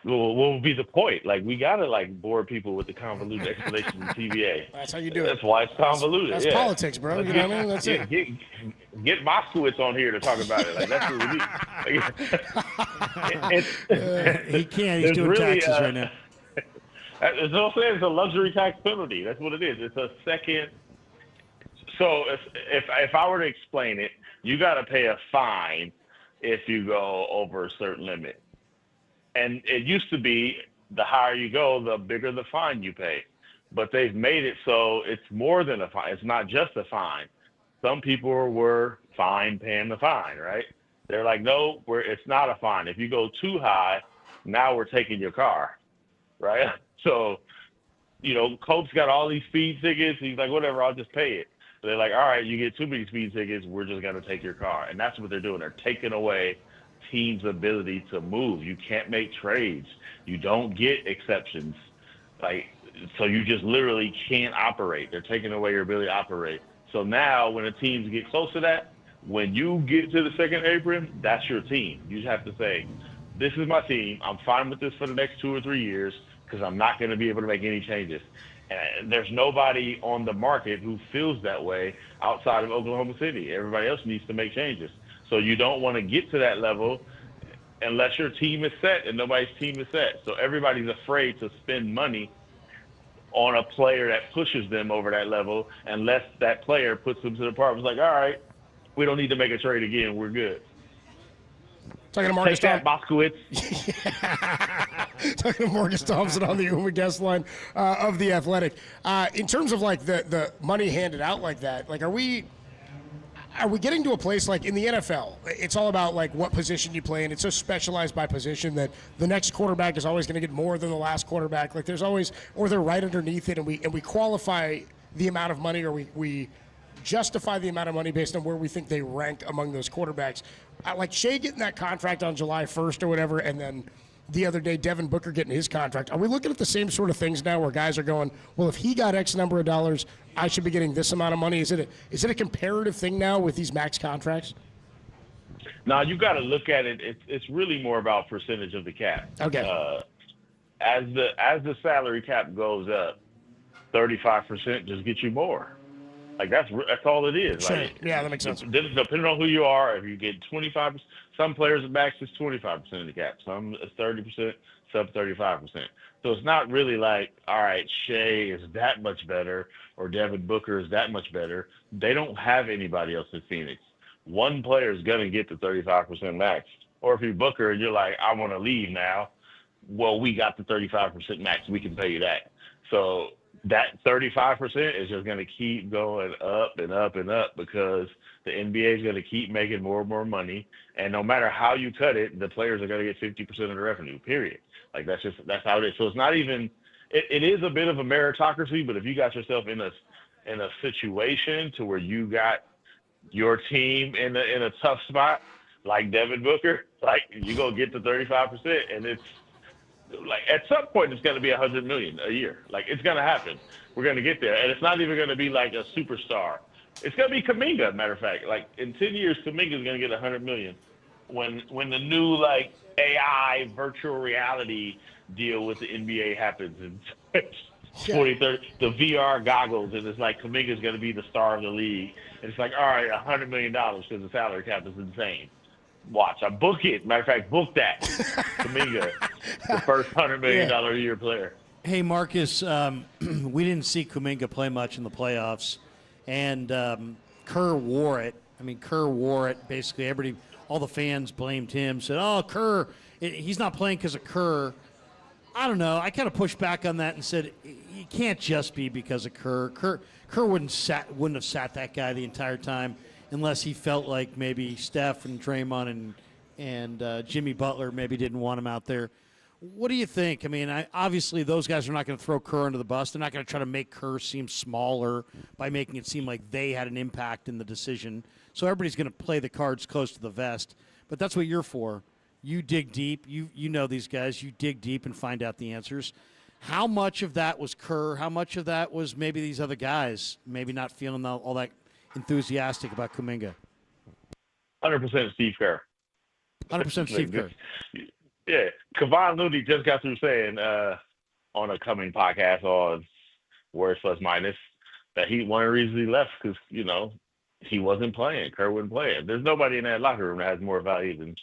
what would be the point? Like, we gotta bore people with the convoluted explanation of TVA. That's how you do it. That's why it's convoluted. That's yeah. politics, bro. You know what I mean? That's it. Get Moskowitz on here to talk about it. Like, that's what we need. He can't. He's doing really, taxes right now. As I said, it's a luxury tax penalty. That's what it is. It's a second. So if I were to explain it, you got to pay a fine if you go over a certain limit. And it used to be the higher you go, the bigger the fine you pay. But they've made it so it's more than a fine. It's not just a fine. Some people were fine paying the fine, right? They're like, no, it's not a fine. If you go too high, now we're taking your car, right? So, Cope's got all these speed tickets. He's like, whatever, I'll just pay it. So they're like, all right, you get too many speed tickets, we're just going to take your car. And that's what they're doing. They're taking away teams' ability to move. You can't make trades. You don't get exceptions. So you just literally can't operate. They're taking away your ability to operate. So now when the teams get close to that, when you get to the second apron, that's your team. You just have to say, this is my team. I'm fine with this for the next 2 or 3 years because I'm not going to be able to make any changes. And there's nobody on the market who feels that way outside of Oklahoma City. Everybody else needs to make changes. So you don't want to get to that level unless your team is set, and nobody's team is set. So everybody's afraid to spend money on a player that pushes them over that level unless that player puts them to the part. It's like, all right, we don't need to make a trade again. We're good. Talking to Marcus Take that, Moskowitz. Talking to Marcus Thompson on the Uma guest line of The Athletic. In terms of the money handed out like that, are we getting to a place like in the NFL? It's all about what position you play in. It's so specialized by position that the next quarterback is always going to get more than the last quarterback. There's always, or they're right underneath it, and we qualify the amount of money, or we justify the amount of money based on where we think they rank among those quarterbacks. Like Shea getting that contract on July 1st or whatever, and then the other day Devin Booker getting his contract. Are we looking at the same sort of things now where guys are going, well, if he got X number of dollars, I should be getting this amount of money? Is it a comparative thing now with these max contracts? No, you got to look at it. It's really more about percentage of the cap. Okay. As the salary cap goes up, 35% just gets you more. That's all it is. Sure. Yeah, that makes sense. Depending on who you are, if you get 25%, some players at max is 25% of the cap. Some is 30%, some 35%. So it's not really all right, Shea is that much better or Devin Booker is that much better. They don't have anybody else in Phoenix. One player is going to get the 35% max. Or if you're Booker and you're like, I want to leave now, well, we got the 35% max. We can pay you that. So that 35% is just going to keep going up and up and up because the NBA is going to keep making more and more money. And no matter how you cut it, the players are going to get 50% of the revenue, period. That's how it is. So it's not even, it is a bit of a meritocracy, but if you got yourself in a situation to where you got your team in a tough spot, like Devin Booker, you go get the 35%, and it's, at some point, it's going to be $100 million a year. It's going to happen. We're going to get there. And it's not even going to be a superstar. It's going to be Kuminga, matter of fact. In 10 years, Kuminga is going to get $100 million. When the new, AI virtual reality deal with the NBA happens in 2030, the VR goggles, and it's Kuminga is going to be the star of the league. And it's all right, $100 million because the salary cap is insane. Watch, I book it. Matter of fact, book that. Kuminga, the first $100 million a year player. Hey, Marcus, we didn't see Kuminga play much in the playoffs, and Kerr wore it. Kerr wore it. Basically, everybody, all the fans blamed him, said, oh, Kerr, he's not playing because of Kerr. I don't know. I kind of pushed back on that and said, it can't just be because of Kerr. Kerr wouldn't have sat that guy the entire time, unless he felt like maybe Steph and Draymond and Jimmy Butler maybe didn't want him out there. What do you think? Obviously those guys are not going to throw Kerr under the bus. They're not going to try to make Kerr seem smaller by making it seem like they had an impact in the decision. So everybody's going to play the cards close to the vest. But that's what you're for. You dig deep. You know these guys. You dig deep and find out the answers. How much of that was Kerr? How much of that was maybe these other guys maybe not feeling all that enthusiastic about Kuminga? 100% Steve Kerr. 100% Steve Kerr. Yeah, Kevon Looney just got through saying on a coming podcast on Words Plus Minus that one of the reasons he left because he wasn't playing. Kerr wasn't playing. There's nobody in that locker room that has more value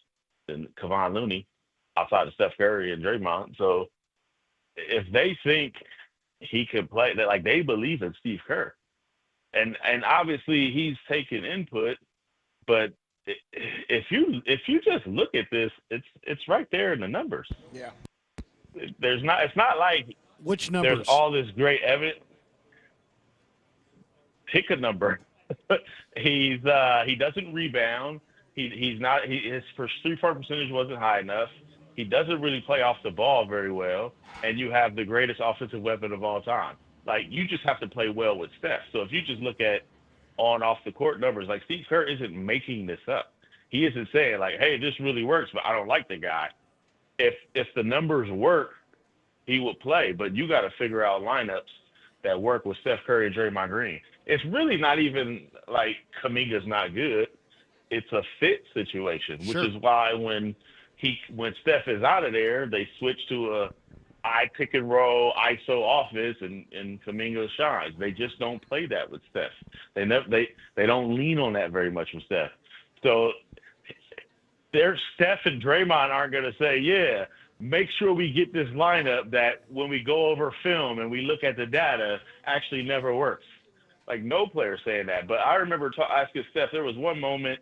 than Kevon Looney outside of Steph Curry and Draymond. So if they think he could play, that they believe in Steve Kerr, and obviously he's taking input, but if you just look at this, it's right there in the numbers. Yeah. It's not like which numbers? There's all this great evidence. Pick a number. He doesn't rebound. His 3-point percentage wasn't high enough. He doesn't really play off the ball very well, and you have the greatest offensive weapon of all time. You just have to play well with Steph. So if you just look at off the court numbers, Steve Kerr isn't making this up. He isn't saying hey, this really works, but I don't like the guy. If the numbers work, he would play, but you got to figure out lineups that work with Steph Curry and Draymond Green. It's really not even Kuminga's not good. It's a fit situation, which is why when Steph is out of there, they switch to a pick and roll ISO offense, and Kuminga shines. They just don't play that with Steph. They don't lean on that very much with Steph. So Steph and Draymond aren't going to say, yeah, make sure we get this lineup that when we go over film and we look at the data actually never works. No player's saying that. But I remember asking Steph, there was one moment,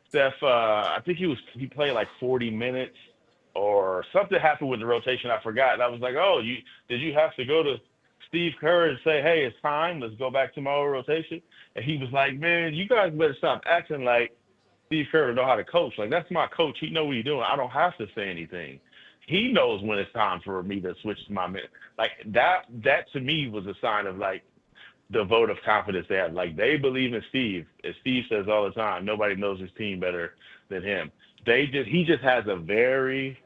Steph, I think he played 40 minutes or something happened with the rotation. I forgot. And I was like, oh, did you have to go to Steve Kerr and say, hey, it's time, let's go back to my old rotation? And he was like, man, you guys better stop acting like Steve Kerr know how to coach. That's my coach. He know what he's doing. I don't have to say anything. He knows when it's time for me to switch to my minute. That to me was a sign of the vote of confidence they have. They believe in Steve. As Steve says all the time, nobody knows his team better than him. He just has a very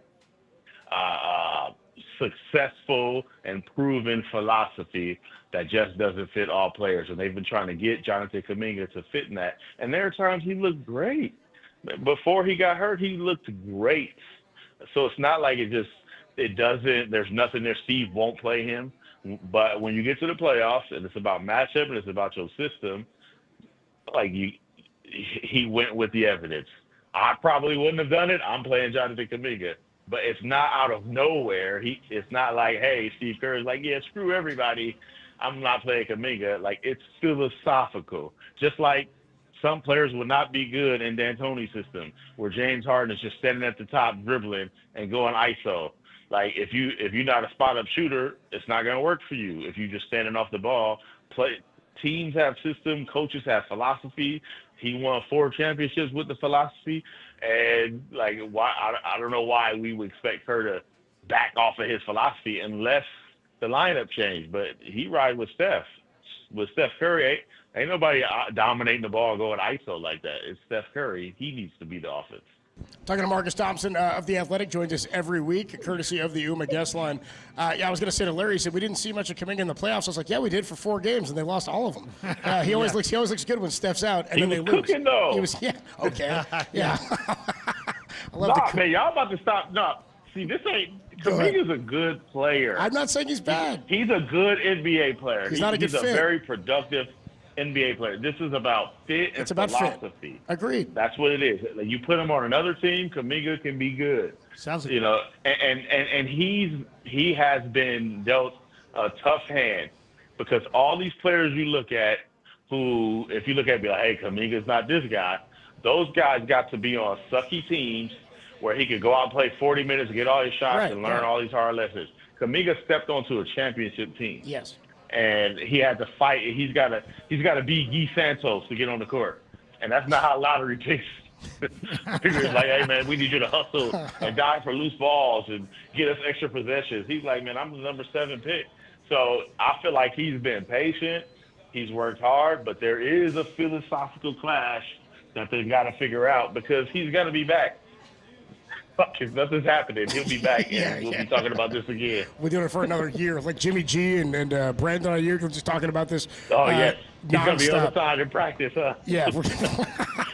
successful and proven philosophy that just doesn't fit all players. And they've been trying to get Jonathan Kuminga to fit in that. And there are times he looked great. Before he got hurt, he looked great. So it's not like there's nothing there. Steve won't play him. But when you get to the playoffs and it's about matchup and it's about your system, he went with the evidence. I probably wouldn't have done it. I'm playing Jonathan Kuminga. But it's not out of nowhere. It's not like, hey, Steve Kerr is yeah, screw everybody. I'm not playing Kuminga. It's philosophical. Just like some players would not be good in D'Antoni's system, where James Harden is just standing at the top dribbling and going ISO. If you're not a spot-up shooter, it's not going to work for you. If you're just standing off the ball, teams have system, coaches have philosophy. He won 4 championships with the philosophy, and why? I don't know why we would expect Kerr to back off of his philosophy unless the lineup changed. But he ride with Steph. With Steph Curry, ain't nobody dominating the ball going ISO like that. It's Steph Curry. He needs to be the offense. Talking to Marcus Thompson of The Athletic, joins us every week, courtesy of the UMA guest line. I was going to say to Larry, he said, we didn't see much of Kuminga in the playoffs. I was like, yeah, we did for 4 games, and they lost all of them. He always looks good when Steph's out, and then they lose. Cooking, though. He was, yeah, okay. Yeah. I love man, y'all about to stop. No, see, this ain't – Kuminga's a good player. I'm not saying he's bad. He's a good NBA player. He's not a good fit. He's a very productive NBA player. This is about fit and philosophy. Fit. Agreed. That's what it is. You put him on another team, Kuminga can be good. Sounds like and he has been dealt a tough hand because all these players you look at who, if you look at, be like, hey, Kuminga's not this guy. Those guys got to be on sucky teams where he could go out and play 40 minutes and get all his shots and learn all these hard lessons. Kuminga stepped onto a championship team. Yes. And he had to fight. He's got to be Guy Santos to get on the court, and that's not how lottery picks. It's like, hey man, we need you to hustle and die for loose balls and get us extra possessions. He's like, man, I'm the number 7 pick. So I feel like he's been patient. He's worked hard, but there is a philosophical clash that they've got to figure out because he's got to be back. If nothing's happening, he'll be back, and we'll be talking about this again. We're doing it for another year. Like Jimmy G and Brandon are just talking about this. Oh, yes. He's going to be on the side in practice, huh? Yeah.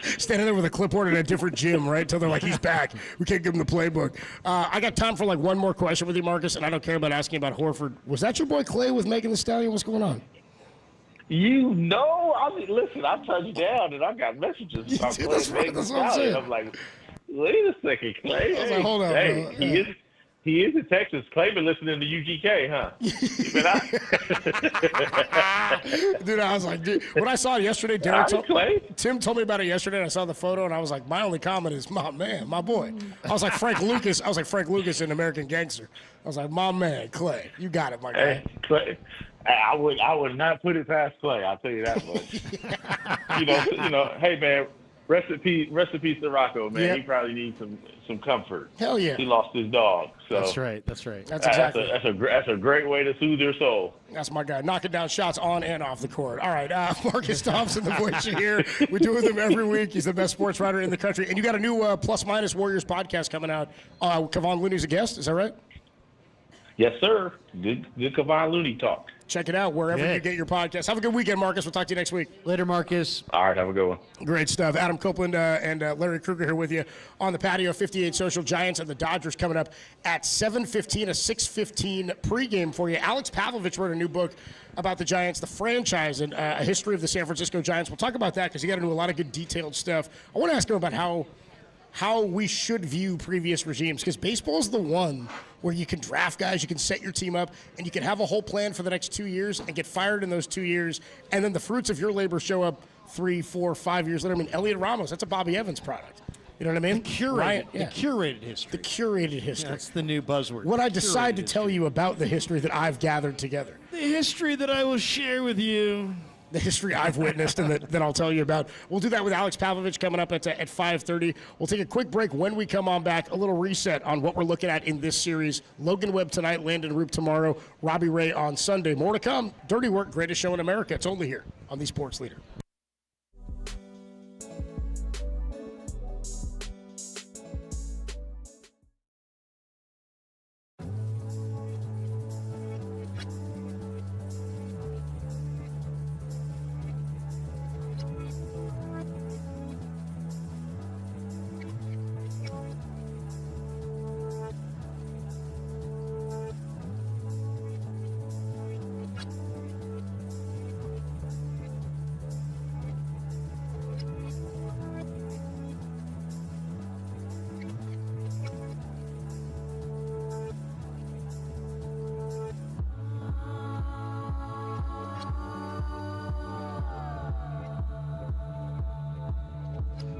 Standing there with a clipboard in a different gym, right? Until they're like, he's back. We can't give him the playbook. I got time for like one more question with you, Marcus, and I don't care about asking about Horford. Was that your boy Clay with Megan Thee Stallion? What's going on? You know, I mean, listen, I touched down and I got messages about Clay. That's what I'm saying. I'm like, wait a second, Clay. I was like, hold on. Hey, he is in Texas. Clay been listening to UGK, huh? You been out? Dude, I was like, dude, when I saw it yesterday, Tim told me about it yesterday, and I saw the photo, and I was like, my only comment is, my man, my boy. I was like Frank Lucas. I was like Frank Lucas in American Gangster. I was like, my man, Clay, you got it, my guy. Hey, Clay. I would not put it past Clay. I'll tell you that much. you know. Hey man, rest in peace to Rocco, man. Yep. He probably needs some comfort. Hell yeah. He lost his dog. So That's right. That's exactly. That's a great way to soothe your soul. That's my guy. Knocking down shots on and off the court. All right, Marcus Thompson, the voice you hear. We do with him every week. He's the best sports writer in the country. And you got a new Plus Minus Warriors podcast coming out. Kevon Looney's a guest. Is that right? Yes, sir. Good Kevon Looney talk. Check it out wherever you get your podcast. Have a good weekend, Marcus. We'll talk to you next week. Later, Marcus. All right, have a good one. Great stuff. Adam Copeland and Larry Kruger here with you on the patio. 58 Social. Giants and the Dodgers coming up at 7:15, a 6:15 pregame for you. Alex Pavlovich wrote a new book about the Giants, the franchise, and a history of the San Francisco Giants. We'll talk about that because he got into a lot of good detailed stuff. I want to ask him about how we should view previous regimes, because baseball is the one where you can draft guys, you can set your team up, and you can have a whole plan for the next 2 years and get fired in those 2 years, and then the fruits of your labor show up 3, 4, 5 years later. I mean, Elliot Ramos, that's a Bobby Evans product. You know what I mean? The curated history. The curated history. That's the new buzzword. What I decide to tell you about the history that I've gathered together. The history that I will share with you. The history I've witnessed and that I'll tell you about. We'll do that with Alex Pavlovich coming up at 5:30. We'll take a quick break. When we come on back, a little reset on what we're looking at in this series. Logan Webb tonight, Landon Roop tomorrow, Robbie Ray on Sunday. More to come. Dirty Work, greatest show in America. It's only here on the Sports Leader.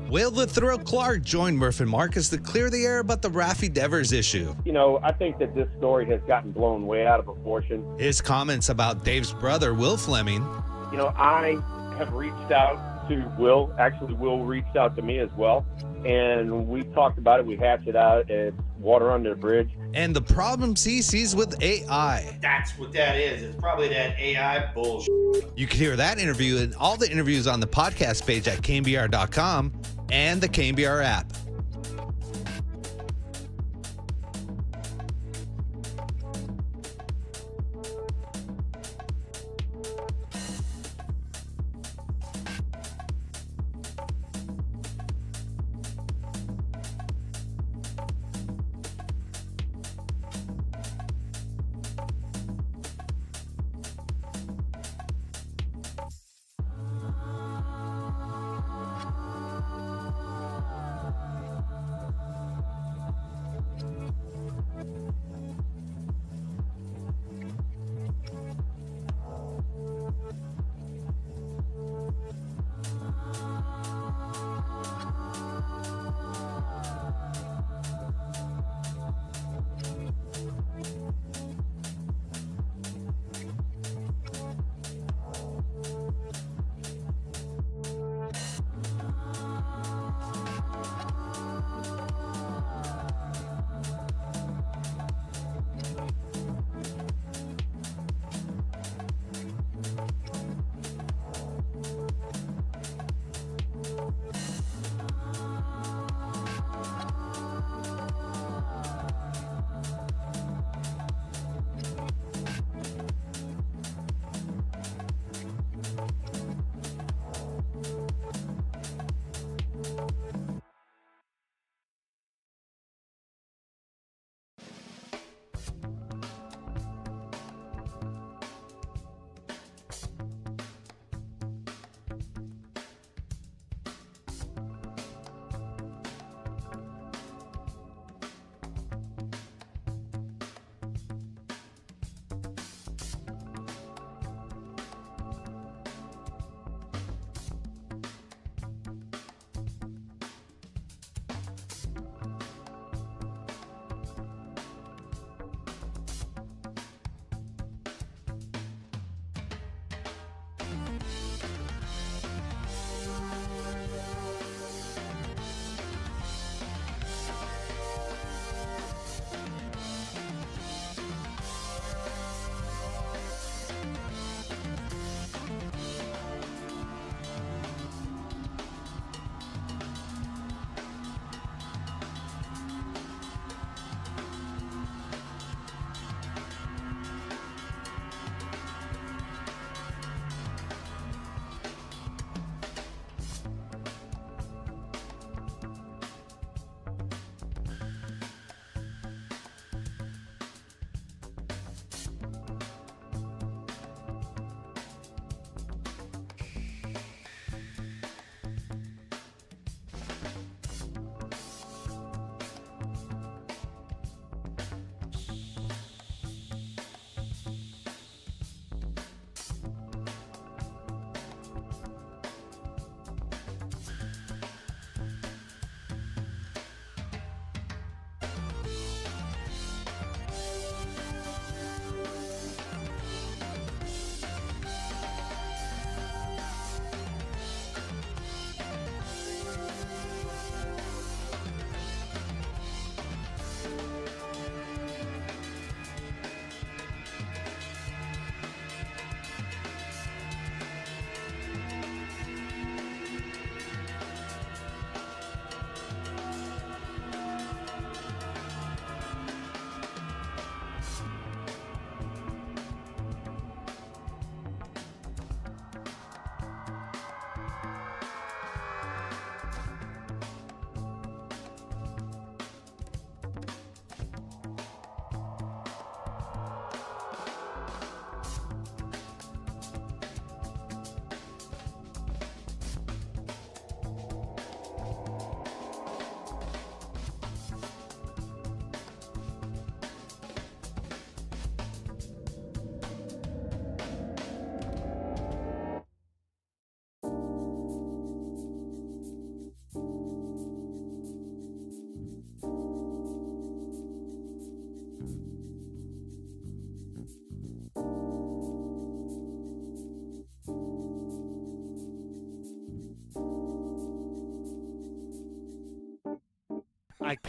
Will the Thrill Clark join Murph and Marcus to clear the air about the Raphael Devers issue? You know, I think that this story has gotten blown way out of proportion. His comments about Dave's brother, Will Fleming. You know, I have reached out to Will. Actually, Will reached out to me as well. And we talked about it. We hashed it out. It's water under the bridge. And the problems he sees with AI. That's what that is. It's probably that AI bullshit. You can hear that interview and all the interviews on the podcast page at KNBR.com and the KNBR app.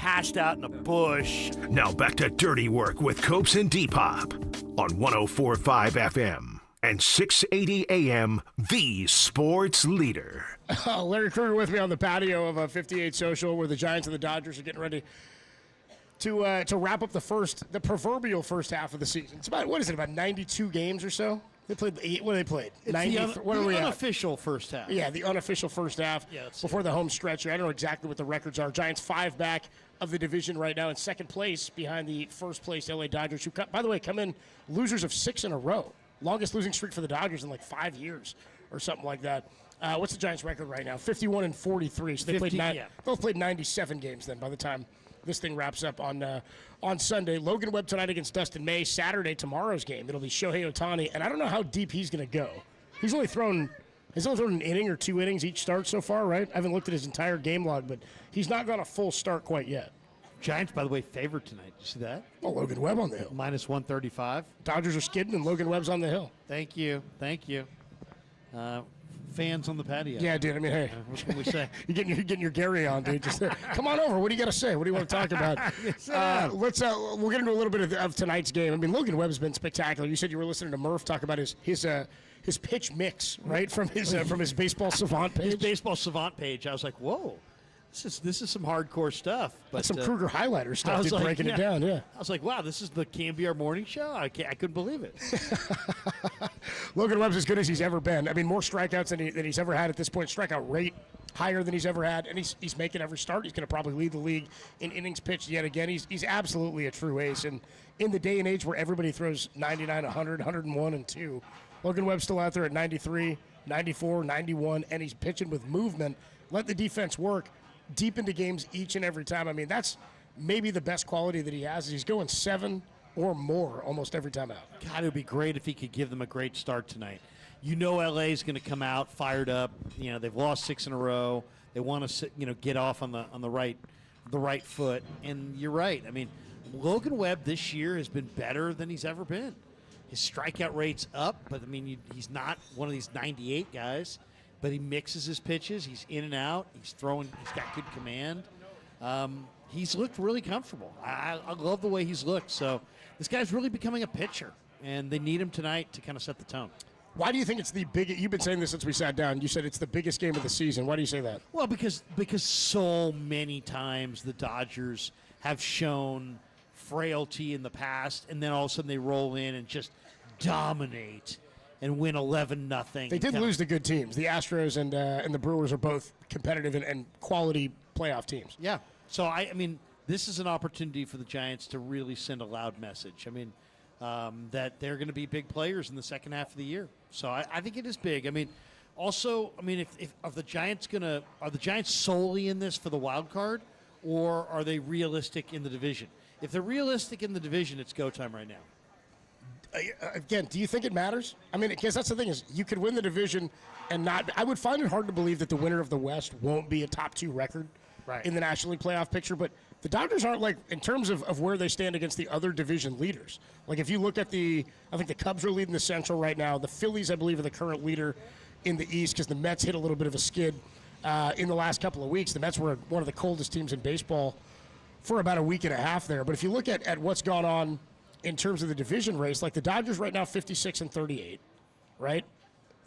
hashed out in a bush. Now back to Dirty Work with Copes and Depop on 104.5 FM and 680 AM, the sports leader. Larry Kruger with me on the patio of a 58 Social, where the Giants and the Dodgers are getting ready to wrap up the proverbial first half of the season. It's about, what is it, about 92 games or so? They played 8. What have they played? It's 90. What are we the at? unofficial first half. Yeah, the unofficial first half before the home stretch. I don't know exactly what the records are. Giants 5 back of the division right now in second place behind the first place LA Dodgers, who, by the way, come in losers of 6 in a row. Longest losing streak for the Dodgers in like 5 years or something like that. What's the Giants record right now? 51-43. So they 50, both played 97 games then by the time this thing wraps up on Sunday. Logan Webb tonight against Dustin May. Saturday, tomorrow's game, it'll be Shohei Atani, and I don't know how deep he's going to go. He's only thrown an inning or 2 innings each start so far, right? I haven't looked at his entire game log, but he's not got a full start quite yet. Giants, by the way, favored tonight. You see that? Oh, Logan Webb on the hill. Minus 135. Dodgers are skidding, and Logan Webb's on the hill. Thank you. Fans on the patio. Yeah, dude. I mean, hey, what can we say? You're getting your Gary on, dude. Just come on over. What do you got to say? What do you want to talk about? We'll get into a little bit of tonight's game. I mean, Logan Webb's been spectacular. You said you were listening to Murph talk about his pitch mix, right, from his baseball savant page. His baseball savant page. I was like, whoa. This is some hardcore stuff. But that's some Kruger highlighter stuff, dude, breaking it down, yeah. I was like, wow, this is the KNBR morning show? I couldn't believe it. Logan Webb's as good as he's ever been. I mean, more strikeouts than he's ever had at this point. Strikeout rate higher than he's ever had, and he's making every start. He's going to probably lead the league in innings pitched yet again. He's absolutely a true ace. And in the day and age where everybody throws 99, 100, 101, and 2, Logan Webb's still out there at 93, 94, 91, and he's pitching with movement. Let the defense work deep into games each and every time. I mean, that's maybe the best quality that he has. Is he's going 7 or more almost every time out. God, it would be great if he could give them a great start tonight. You know, LA is going to come out fired up. You know, they've lost 6 in a row. They want to, get off on the right foot. And you're right. I mean, Logan Webb this year has been better than he's ever been. His strikeout rate's up, but I mean, he's not one of these 98 guys. But he mixes his pitches. He's in and out. He's throwing. He's got good command. He's looked really comfortable. I love the way he's looked. So this guy's really becoming a pitcher, and they need him tonight to kind of set the tone. Why do you think it's the biggest? You've been saying this since we sat down. You said it's the biggest game of the season. Why do you say that? Well, because so many times the Dodgers have shown frailty in the past, and then all of a sudden they roll in and just dominate and win 11-0. They did lose to good teams. The Astros and the Brewers are both competitive and quality playoff teams. Yeah. So, I mean, this is an opportunity for the Giants to really send a loud message. I mean, that they're going to be big players in the second half of the year. So I think it is big. I mean, also, I mean, if are the Giants solely in this for the wild card, or are they realistic in the division? If they're realistic in the division, it's go time right now. Again, do you think it matters? I mean, because that's the thing is you could win the division and not. I would find it hard to believe that the winner of the West won't be a top 2 record in the National League playoff picture. But the Dodgers aren't like in terms of where they stand against the other division leaders. Like if you look at I think the Cubs are leading the Central right now. The Phillies, I believe, are the current leader in the East because the Mets hit a little bit of a skid in the last couple of weeks. The Mets were one of the coldest teams in baseball for about a week and a half there. But if you look at what's gone on in terms of the division race, like the Dodgers right now 56-38, right?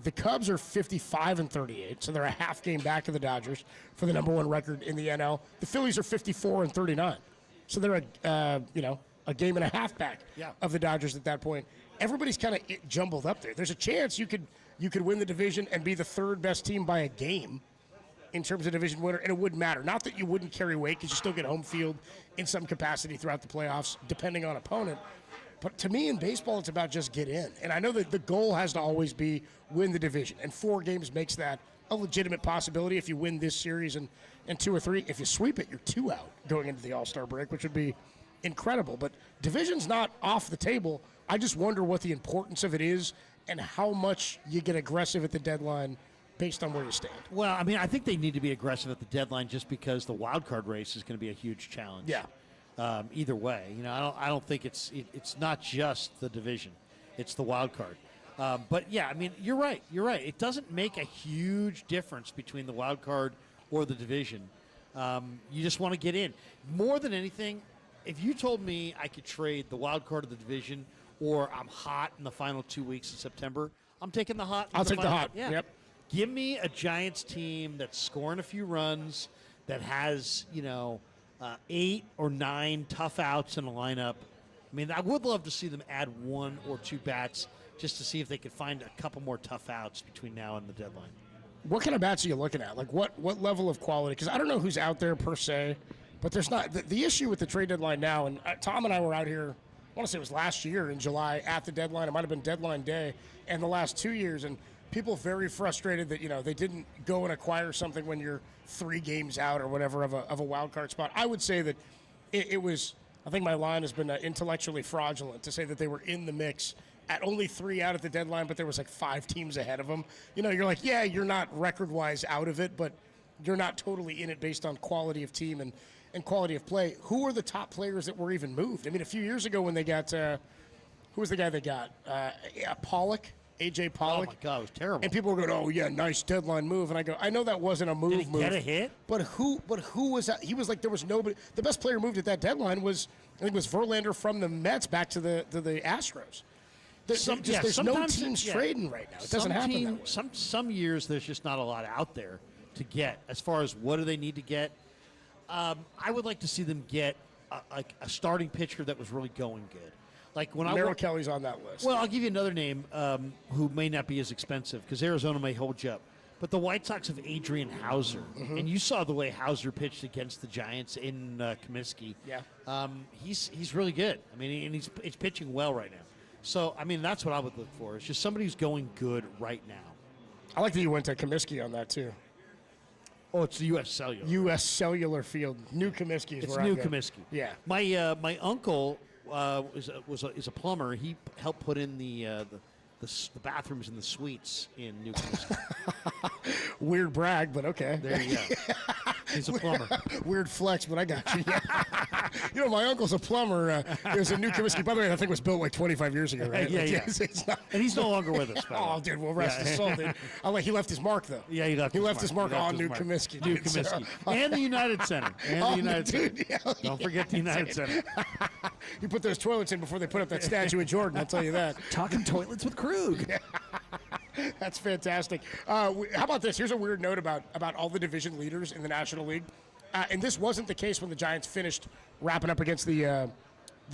The Cubs are 55-38, so they're a half game back of the Dodgers for the number 1 record in the NL. The Phillies are 54-39, so they're a game and a half back of the Dodgers at that point. Everybody's kind of jumbled up there. There's a chance you could win the division and be the 3rd best team by a game in terms of division winner, and it wouldn't matter. Not that you wouldn't carry weight because you still get home field in some capacity throughout the playoffs, depending on opponent. But to me, in baseball, it's about just get in. And I know that the goal has to always be win the division. And 4 games makes that a legitimate possibility if you win this series and 2 or 3. If you sweep it, you're 2 out going into the All-Star break, which would be incredible. But division's not off the table. I just wonder what the importance of it is and how much you get aggressive at the deadline based on where you stand. Well, I mean, I think they need to be aggressive at the deadline just because the wild card race is going to be a huge challenge. Yeah. Either way, I don't think it's not just the division, it's the wild card. But yeah, I mean, you're right. It doesn't make a huge difference between the wild card or the division. You just want to get in. More than anything, if you told me I could trade the wild card of the division or I'm hot in the final 2 weeks of September, I'm taking the hot. I'll take the hot. Yeah. Yep. Give me a Giants team that's scoring a few runs, that has 8 or 9 tough outs in a lineup. I mean, I would love to see them add 1 or 2 bats just to see if they could find a couple more tough outs between now and the deadline. What kind of bats are you looking at? Like what level of quality? Because I don't know who's out there per se, but there's not. The issue with the trade deadline now, and Tom and I were out here, I want to say it was last year in July at the deadline. It might have been deadline day, and the last 2 years, and people very frustrated that they didn't go and acquire something when you're 3 games out or whatever of a wild card spot. I would say that it was. I think my line has been intellectually fraudulent to say that they were in the mix at only 3 out at the deadline, but there was like 5 teams ahead of them. You're like, yeah, you're not record-wise out of it, but you're not totally in it based on quality of team and quality of play. Who are the top players that were even moved? I mean, a few years ago when they got who was the guy they got? Pollock, A.J. Pollock. Oh, my God, it was terrible. And people were going, oh, yeah, nice deadline move. And I go, I know that wasn't a move. Did he get a hit? But who was that? He was like, there was nobody. The best player moved at that deadline was, I think it was Verlander from the Mets back to the Astros. There's no teams trading right now. It doesn't happen that way. Some years there's just not a lot out there to get as far as what do they need to get. I would like to see them get a starting pitcher that was really going good. Like when Merrill Kelly's on that list. Well, I'll give you another name who may not be as expensive because Arizona may hold you up. But the White Sox have Adrian Hauser, and you saw the way Hauser pitched against the Giants in Comiskey. Yeah, he's really good. I mean, and he's pitching well right now. So, I mean, that's what I would look for. It's just somebody who's going good right now. I like that you went to Comiskey on that, too. Oh, it's the U.S. Cellular. U.S. Cellular Field. New Comiskey is it's where New I go. Comiskey. Yeah. My uncle is a plumber. He helped put in the bathrooms and the suites in New Comiskey. Weird brag, but okay. There you go. He's a plumber. Weird flex, but I got you. My uncle's a plumber. There's a New Comiskey. By the way, I think it was built like 25 years ago, right? Yeah, like, yeah. It's not, and he's no longer with us. Oh, dude, well, rest his soul, dude. He left his mark, though. Yeah, he left his mark on New Comiskey. New Comiskey. And the United Center. Don't forget the United Center. You put those toilets in before they put up that statue of Jordan, I'll tell you that. Talking toilets with Krug. That's fantastic. How about this? Here's a weird note about all the division leaders in the National League. And this wasn't the case when the Giants finished wrapping up against the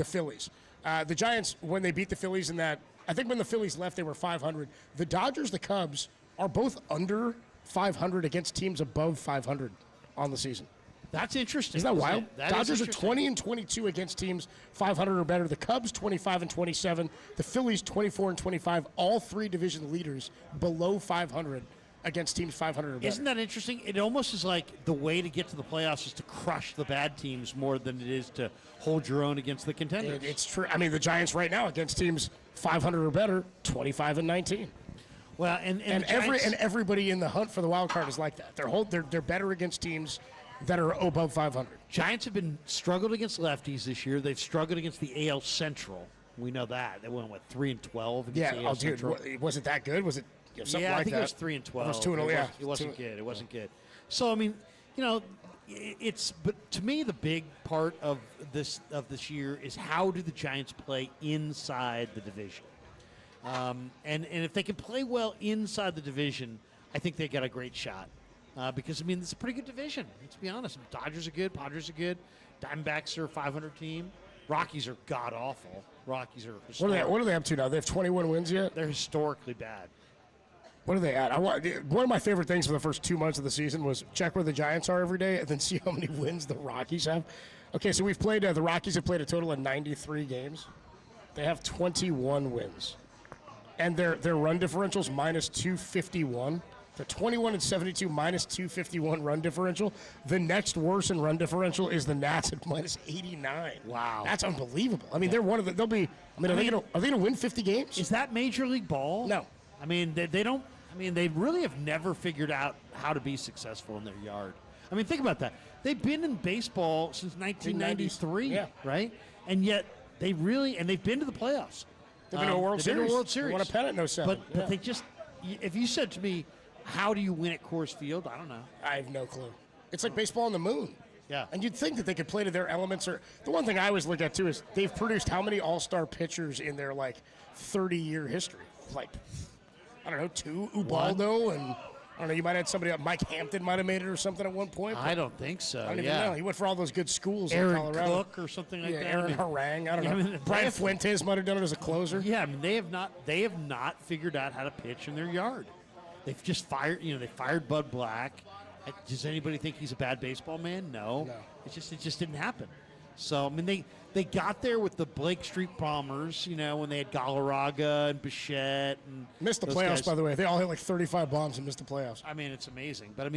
Phillies. The Giants, when they beat the Phillies in that, I think when the Phillies left, they were 500. The Dodgers, the Cubs, are both under 500 against teams above 500 on the season. That's interesting. Isn't that wild? That Dodgers are 20-22 against teams 500 or better. The Cubs 25-27. The Phillies 24-25. All 3 division leaders below 500 against teams 500 or better. Isn't that interesting? It almost is like the way to get to the playoffs is to crush the bad teams more than it is to hold your own against the contenders. It's true. I mean, the Giants right now against teams 500 or better, 25-19. Well, and everybody in the hunt for the wild card is like that. They're better against teams that are above 500. Giants have been struggled against lefties this year. They've struggled against the AL Central. We know that. They went 3-12 against the AL Central. Was it that good? Was it something like that? I think it was 3-12. It was 2-0. Yeah, it wasn't good. It wasn't good. So I mean, but to me the big part of this year is how do the Giants play inside the division, and if they can play well inside the division, I think they got a great shot. Because, I mean, it's a pretty good division. Let's be honest. Dodgers are good. Padres are good. Diamondbacks are a 500 team. Rockies are god-awful. Rockies are historic. What are they up to now? They have 21 wins yet? They're historically bad. What are they at? One of my favorite things for the first 2 months of the season was check where the Giants are every day and then see how many wins the Rockies have. Okay, so we've played the Rockies have played a total of 93 games. They have 21 wins. And their run differential's minus 251. The 21-72 minus 251 run differential. The next worst in run differential is the Nats at minus 89. Wow, that's unbelievable. I mean, they're one of the. They'll be. I mean, are they going to win 50 games? Is that Major League Ball? No. I mean, they don't. I mean, they really have never figured out how to be successful in their yard. I mean, think about that. They've been in baseball since 1993, right? And yet they've been to the playoffs. They've been to a World Series. They won a pennant in 07. But they just. If you said to me, how do you win at Coors Field? I don't know. I have no clue. It's like baseball on the moon. Yeah. And you'd think that they could play to their elements. Or the one thing I always look at, too, is they've produced how many all-star pitchers in their, 30-year history? I don't know, 2? Ubaldo and, I don't know, you might have had somebody, Mike Hampton might have made it or something at one point. I don't think so. I don't even know. He went for all those good schools Aaron in Colorado. Cook or something like that. Aaron Harang. I don't know. Brian Fuentes might have done it as a closer. Yeah, I mean, they have not figured out how to pitch in their yard. They've just fired, they fired Bud Black. Does anybody think he's a bad baseball man? No. It just didn't happen. So, I mean, they got there with the Blake Street Bombers, when they had Galarraga and Bichette. And missed the playoffs, by the way. They all hit 35 bombs and missed the playoffs. I mean, it's amazing. But,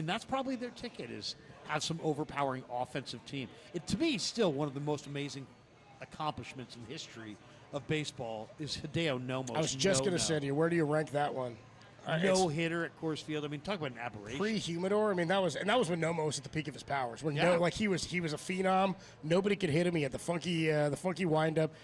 that's probably their ticket, is have some overpowering offensive team. To me, still one of the most amazing accomplishments in the history of baseball is Hideo Nomo's. I was just going to say to you, where do you rank that one? No hitter at Coors Field. I mean, talk about an aberration. Pre-Humidor. I mean, that was when Nomo was at the peak of his powers. When he was a phenom. Nobody could hit him. He had the funky windup.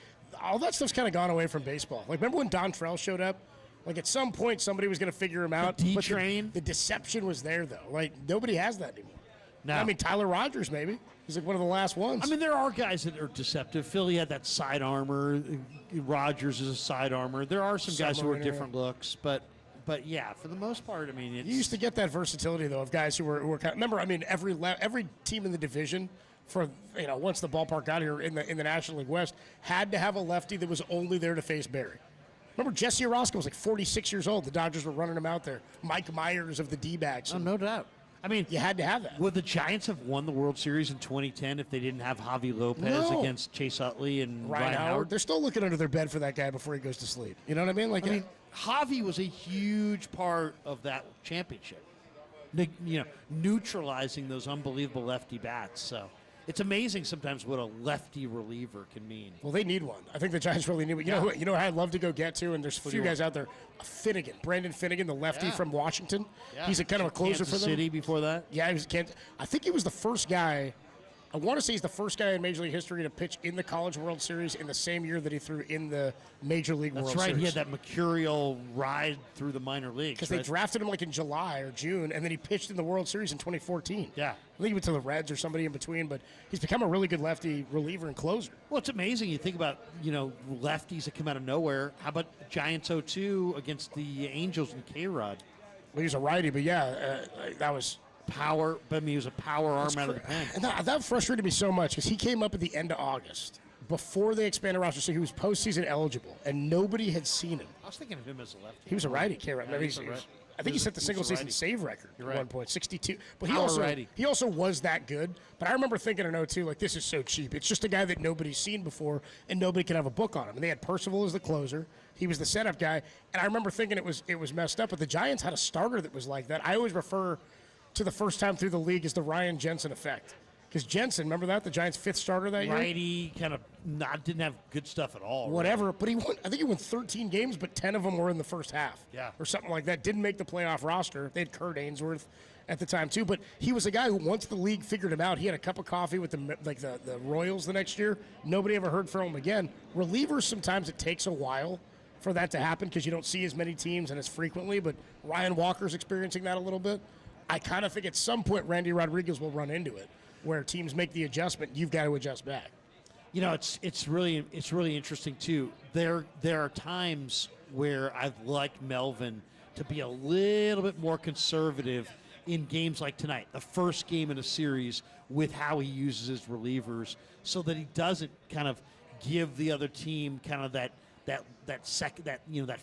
All that stuff's kind of gone away from baseball. Remember when Dontrell showed up? At some point, somebody was going to figure him out. The D-train. The deception was there, though. Nobody has that anymore. No. I mean, Tyler Rogers, maybe. He's one of the last ones. I mean, there are guys that are deceptive. Philly had that side armor. Rogers is a side armor. There are some guys who are different looks, but yeah, for the most part, I mean, you used to get that versatility though of guys who were kind of, remember, I mean, every team in the division for once the ballpark got here in the National League West had to have a lefty that was only there to face Barry. Remember, Jesse Orosco was 46 years old. The Dodgers were running him out there. Mike Myers of the D-backs. Oh, no doubt. I mean, you had to have that. Would the Giants have won the World Series in 2010 if they didn't have Javi Lopez against Chase Utley and Ryan Howard? They're still looking under their bed for that guy before he goes to sleep. You know what I mean? Javi was a huge part of that championship. Neutralizing those unbelievable lefty bats. So it's amazing sometimes what a lefty reliever can mean. Well, they need one. I think the Giants really need one. You know who I'd love to go get to, and there's a few guys out there. Finnegan, Brandon Finnegan, the lefty from Washington. Yeah. He's a kind of a closer Kansas for them. City before that. Yeah, he was Kansas. I think he was the first guy. I want to say he's the first guy in Major League history to pitch in the College World Series in the same year that he threw in the Major League World Series. That's right. He had that mercurial ride through the minor leagues. Because they drafted him in July or June, and then he pitched in the World Series in 2014. Yeah. I think he went to the Reds or somebody in between, but he's become a really good lefty reliever and closer. Well, it's amazing. You think about, lefties that come out of nowhere. How about Giants 0-2 against the Angels and K-Rod? Well, he's a righty, but that was... power, but he was a power arm out of the pen. And that frustrated me so much because he came up at the end of August before they expanded roster, so he was postseason eligible, and nobody had seen him. I was thinking of him as a lefty. He was a righty, K-Rod. I think he set the single season save record at one point, 62. But he also was that good. But I remember thinking in 02, this is so cheap. It's just a guy that nobody's seen before, and nobody can have a book on him. And they had Percival as the closer. He was the setup guy, and I remember thinking it was messed up. But the Giants had a starter that was like that. I always refer to the first time through the league is the Ryan Jensen effect. Because Jensen, remember that? The Giants' fifth starter that year? Righty, kind of didn't have good stuff at all. Whatever, really. But he won. I think he won 13 games, but 10 of them were in the first half. Yeah. Or something like that. Didn't make the playoff roster. They had Kurt Ainsworth at the time, too. But he was a guy who, once the league figured him out, he had a cup of coffee with the Royals the next year. Nobody ever heard from him again. Relievers, sometimes it takes a while for that to happen because you don't see as many teams and as frequently. But Ryan Walker's experiencing that a little bit. I kind of think at some point Randy Rodriguez will run into it, where teams make the adjustment, you've got to adjust back. It's really interesting too. There are times where I've liked Melvin to be a little bit more conservative in games like tonight, the first game in a series, with how he uses his relievers, so that he doesn't kind of give the other team kind of that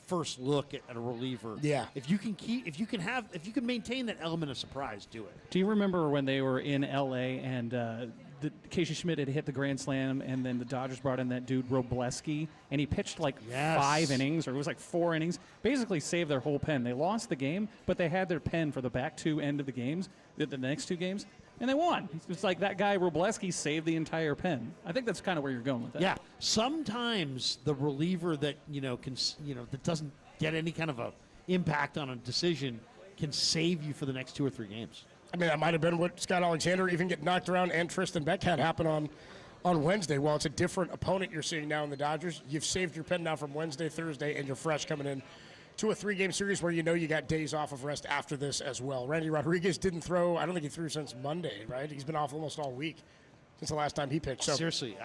first look at a reliever. Yeah. If you can maintain that element of surprise, do it. Do you remember when they were in LA and Casey Schmidt had hit the grand slam, and then the Dodgers brought in that dude Robleski, and he pitched 5 innings, or it was 4 innings, basically saved their whole pen. They lost the game, but they had their pen for the back 2 end of the games, the next 2 games, and they won. It's like that guy Robleski saved the entire pen. I think that's kind of where you're going with that. Yeah. Sometimes the reliever that that doesn't get any kind of a impact on a decision can save you for the next 2 or 3 games. I mean, that might have been what Scott Alexander even get knocked around and Tristan Beck had happen on Wednesday. While it's a different opponent you're seeing now in the Dodgers, you've saved your pen now from Wednesday, Thursday, and you're fresh coming in to a 3-game series where you know you got days off of rest after this as well. Randy Rodriguez didn't throw. I don't think he threw since Monday, right? He's been off almost all week since the last time he pitched. So Seriously,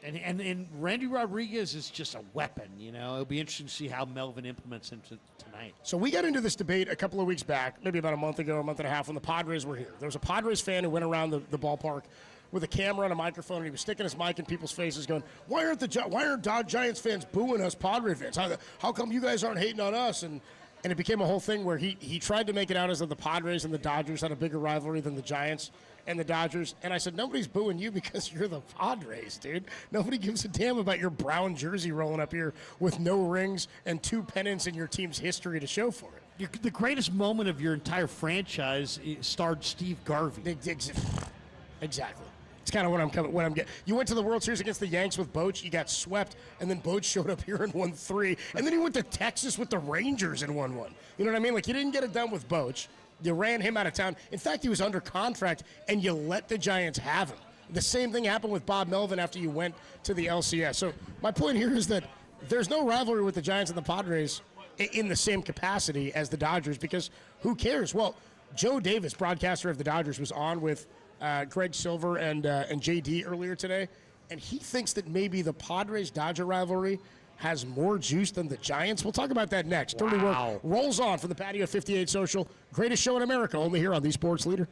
and Randy Rodriguez is just a weapon. It'll be interesting to see how Melvin implements him tonight. So we got into this debate a couple of weeks back, maybe about a month ago, a month and a half, when the Padres were here. There was a Padres fan who went around the ballpark with a camera and a microphone, and he was sticking his mic in people's faces going, why aren't Giants fans booing us Padres fans? How come you guys aren't hating on us? And it became a whole thing where he tried to make it out as though the Padres and the Dodgers had a bigger rivalry than the Giants and the Dodgers. And I said, nobody's booing you because you're the Padres, dude. Nobody gives a damn about your brown jersey rolling up here with no rings and 2 pennants in your team's history to show for it. The greatest moment of your entire franchise starred Steve Garvey. Exactly. It's kind of what I'm getting. You went to the World Series against the Yanks with Boch. You got swept, and then Boch showed up here and won 3. And then he went to Texas with the Rangers and won 1. You know what I mean? Like, you didn't get it done with Boch. You ran him out of town. In fact, he was under contract, and you let the Giants have him. The same thing happened with Bob Melvin after you went to the LCS. So my point here is that there's no rivalry with the Giants and the Padres in the same capacity as the Dodgers, because who cares? Well, Joe Davis, broadcaster of the Dodgers, was on with Greg Silver and JD earlier today, and he thinks that maybe the Padres-Dodger rivalry has more juice than the Giants. We'll talk about that next. Dirty Work rolls on from the patio 58 Social. Greatest show in America, only here on the Sports Leader.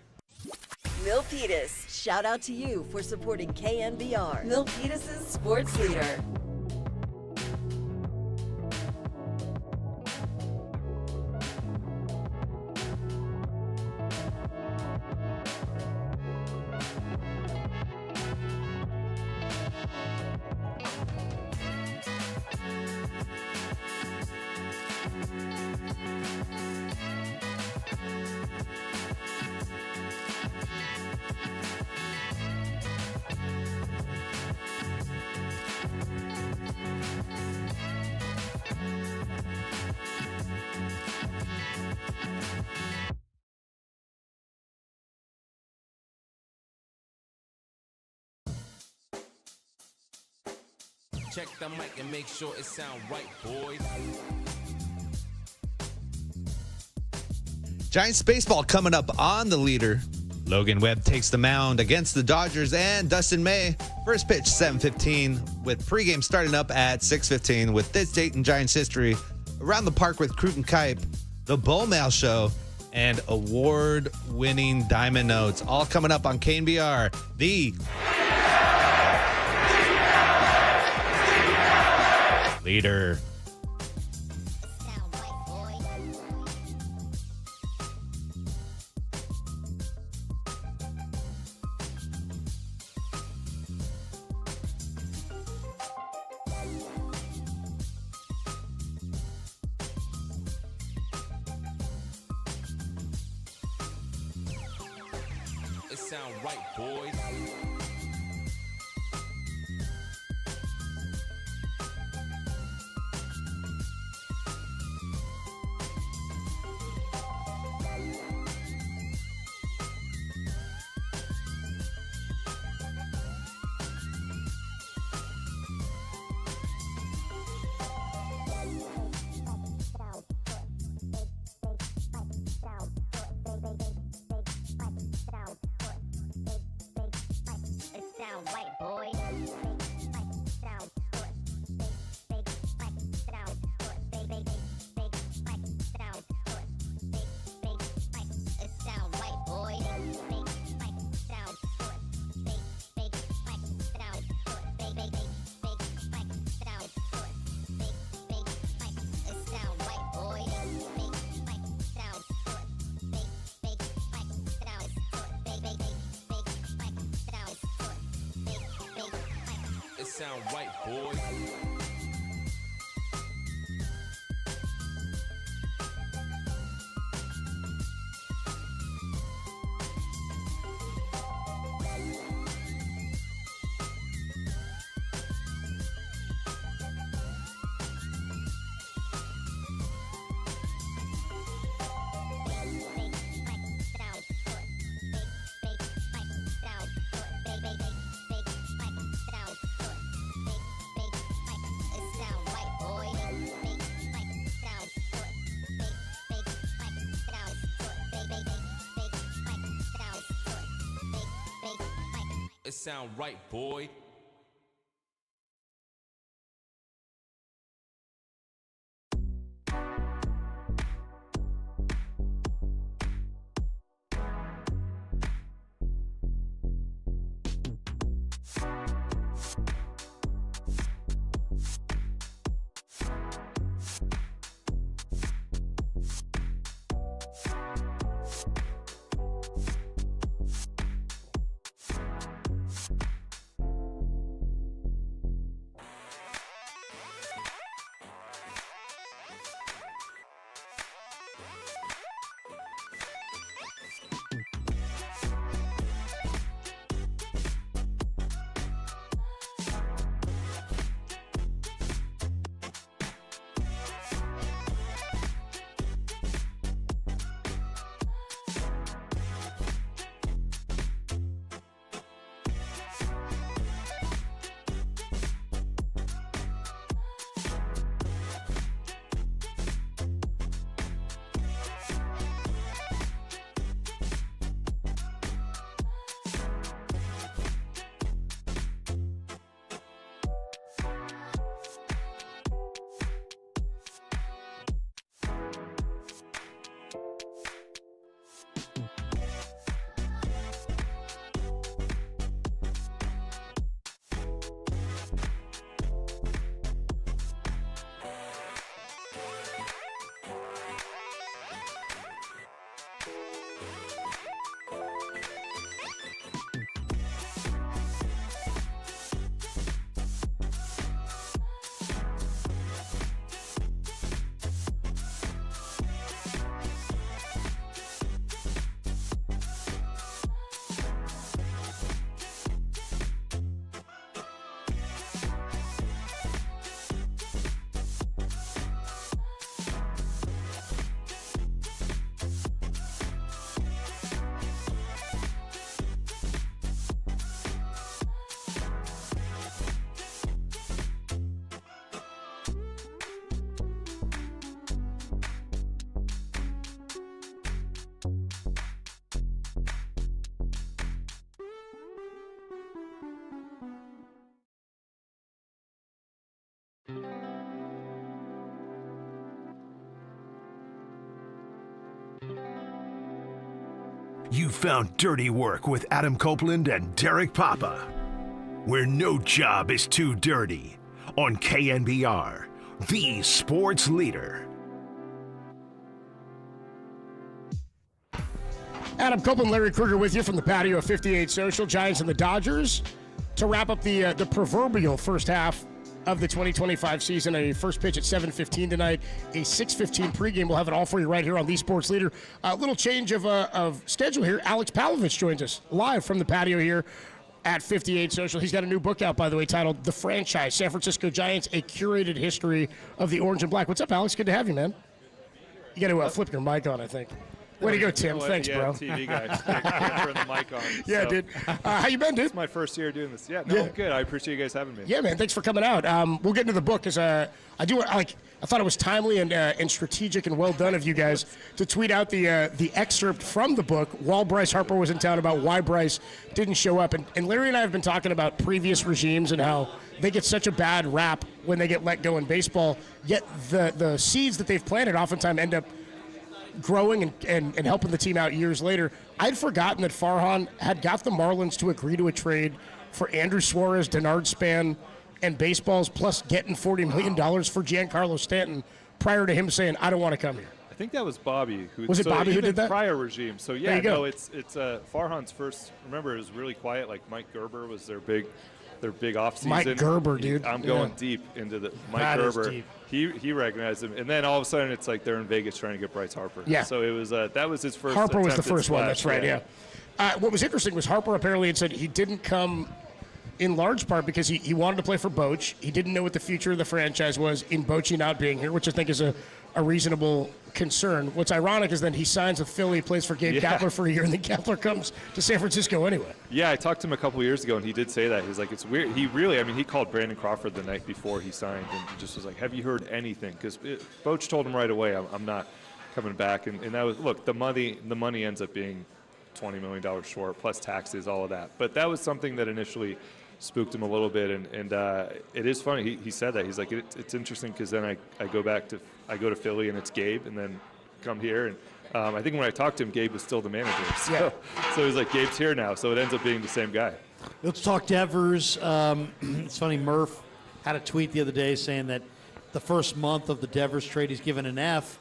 Milpitas, shout out to you for supporting KNBR. Milpitas' Sports Leader. Check the mic and make sure it sound right, boys. Giants baseball coming up on the leader. Logan Webb takes the mound against the Dodgers and Dustin May. First pitch 7:15 with pregame starting up at 6:15 with this date in Giants history. Around the park with Krukow, the Bull Mail Show, and award-winning Diamond Notes. All coming up on KNBR, the leader. It sound right, boys. Sound right, boys. sound right, boy. You found Dirty Work with Adam Copeland and Derek Papa, where no job is too dirty, on KNBR, the sports leader. Adam Copeland, Larry Kruger with you from the patio of 58 Social. Giants and the Dodgers to wrap up the proverbial first half of the 2025 season. A first pitch at 7:15 tonight, a 6:15 pregame. We'll have it all for you right here on the Sports Leader. A little change of schedule here. Alex Pavlovich joins us live from the patio here at 58 Social. He's got a new book out, by the way, titled The Franchise, San Francisco Giants, A Curated History of the Orange and Black. What's up, Alex? Good to have you, man. You got to flip your mic on, I think. Way to go, Tim. Thanks, bro. TV guys. Thanks for the mic on. Yeah, dude. How you been, dude? It's my first year doing this. Yeah, I'm good. I appreciate you guys having me. Yeah, man. Thanks for coming out. We'll get into the book because I thought it was timely and strategic and well done of you guys to tweet out the excerpt from the book while Bryce Harper was in town about why Bryce didn't show up. And Larry and I have been talking about previous regimes and how they get such a bad rap when they get let go in baseball, yet the seeds that they've planted oftentimes end up growing and helping the team out years later. I'd forgotten that Farhan had got the Marlins to agree to a trade for Andrew Suarez, Denard Span, and baseballs, plus getting $40 million for Giancarlo Stanton prior to him saying, I don't want to come here. I think that was Bobby. Was it Bobby who did that? Prior regime. So, yeah, there you go. No, it's Farhan's first. Remember, it was really quiet. Like Mike Gerber was their big offseason. Mike Gerber, dude. I'm going deep into the Mike That is Gerber. deep. He recognized him, and then all of a sudden it's like they're in Vegas trying to get Bryce Harper. Yeah. So it was that was his first. Harper was the attempt at first one. splash. That's right. Yeah. What was interesting was Harper apparently had said he didn't come in large part because he wanted to play for Boch. He didn't know what the future of the franchise was in Bochy not being here, which I think is a reasonable concern. What's ironic is then he signs with Philly, plays for Gabe Kapler for a year, and then Kapler comes to San Francisco anyway. Yeah, I talked to him a couple years ago, and he did say that. He's like, it's weird. He called Brandon Crawford the night before he signed and just was like, have you heard anything? Because Boch told him right away, I'm not coming back. And that was, look, the money ends up being $20 million short, plus taxes, all of that. But that was something that initially spooked him a little bit, and it is funny. He said that. He's like, it's interesting because then I go to Philly and it's Gabe, and then come here, and I think when I talked to him, Gabe was still the manager. So he's like, Gabe's here now, so it ends up being the same guy. Let's talk Devers. It's funny, Murph had a tweet the other day saying that the first month of the Devers trade he's given an F.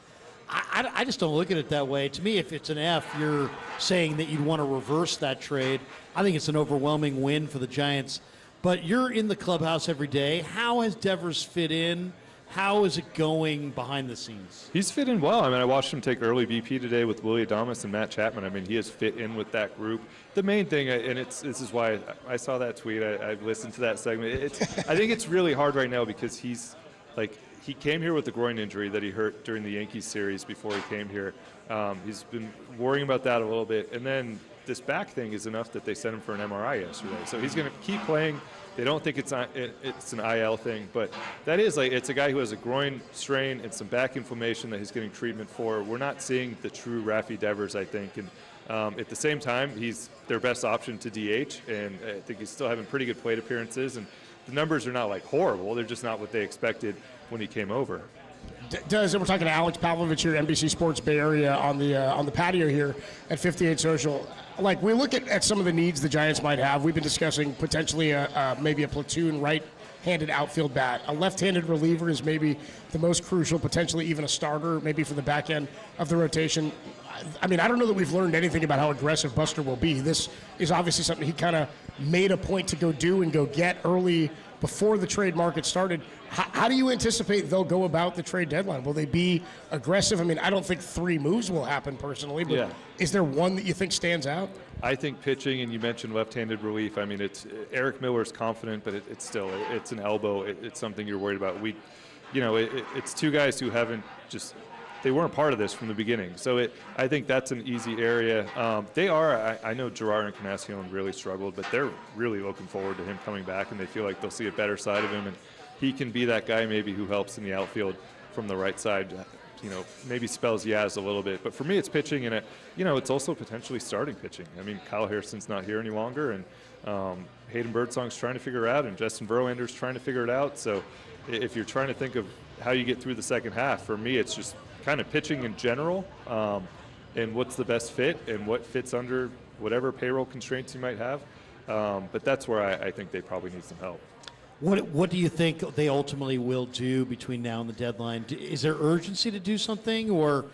I just don't look at it that way. To me, if it's an F, you're saying that you'd want to reverse that trade. I think it's an overwhelming win for the Giants. But you're in the clubhouse every day. How has Devers fit in? How is it going behind the scenes? He's fit in well. I mean, I watched him take early BP today with Willie Adames and Matt Chapman. I mean, he has fit in with that group. The main thing, and this is why I saw that tweet. I listened to that segment. I think it's really hard right now because he's like, he came here with a groin injury that he hurt during the Yankees series before he came here. He's been worrying about that a little bit. And then this back thing is enough that they sent him for an MRI yesterday. So he's going to keep playing. They don't think it's an IL thing, but that is like, it's a guy who has a groin strain and some back inflammation that he's getting treatment for. We're not seeing the true Raphael Devers, I think. And at the same time, he's their best option to DH, and I think he's still having pretty good plate appearances. And the numbers are not like horrible. They're just not what they expected when he came over. We're talking to Alex Pavlovich here, NBC Sports Bay Area, on the patio here at 58 Social. Like, we look at some of the needs the Giants might have. We've been discussing potentially maybe a platoon right-handed outfield bat. A left-handed reliever is maybe the most crucial, potentially even a starter, maybe for the back end of the rotation. I mean, I don't know that we've learned anything about how aggressive Buster will be. This is obviously something he kind of made a point to go do and go get early before the trade market started. How do you anticipate they'll go about the trade deadline? Will they be aggressive? I mean, I don't think 3 moves will happen personally, but is there one that you think stands out? I think pitching, and you mentioned left-handed relief. I mean, it's Eric Miller's confident, but it's still an elbow. It's something you're worried about. It's 2 guys who haven't they weren't part of this from the beginning. So I think that's an easy area. I know Gerard and Encarnacion really struggled, but they're really looking forward to him coming back, and they feel like they'll see a better side of him, and he can be that guy maybe who helps in the outfield from the right side, maybe spells Yaz a little bit. But for me, it's pitching, and it's also potentially starting pitching. I mean, Kyle Hairston's not here any longer, and Hayden Birdsong's trying to figure it out, and Justin Verlander's trying to figure it out. So if you're trying to think of how you get through the second half, for me, it's just kind of pitching in general, and what's the best fit and what fits under whatever payroll constraints you might have. But that's where I think they probably need some help. What do you think they ultimately will do between now and the deadline? Is there urgency to do something, or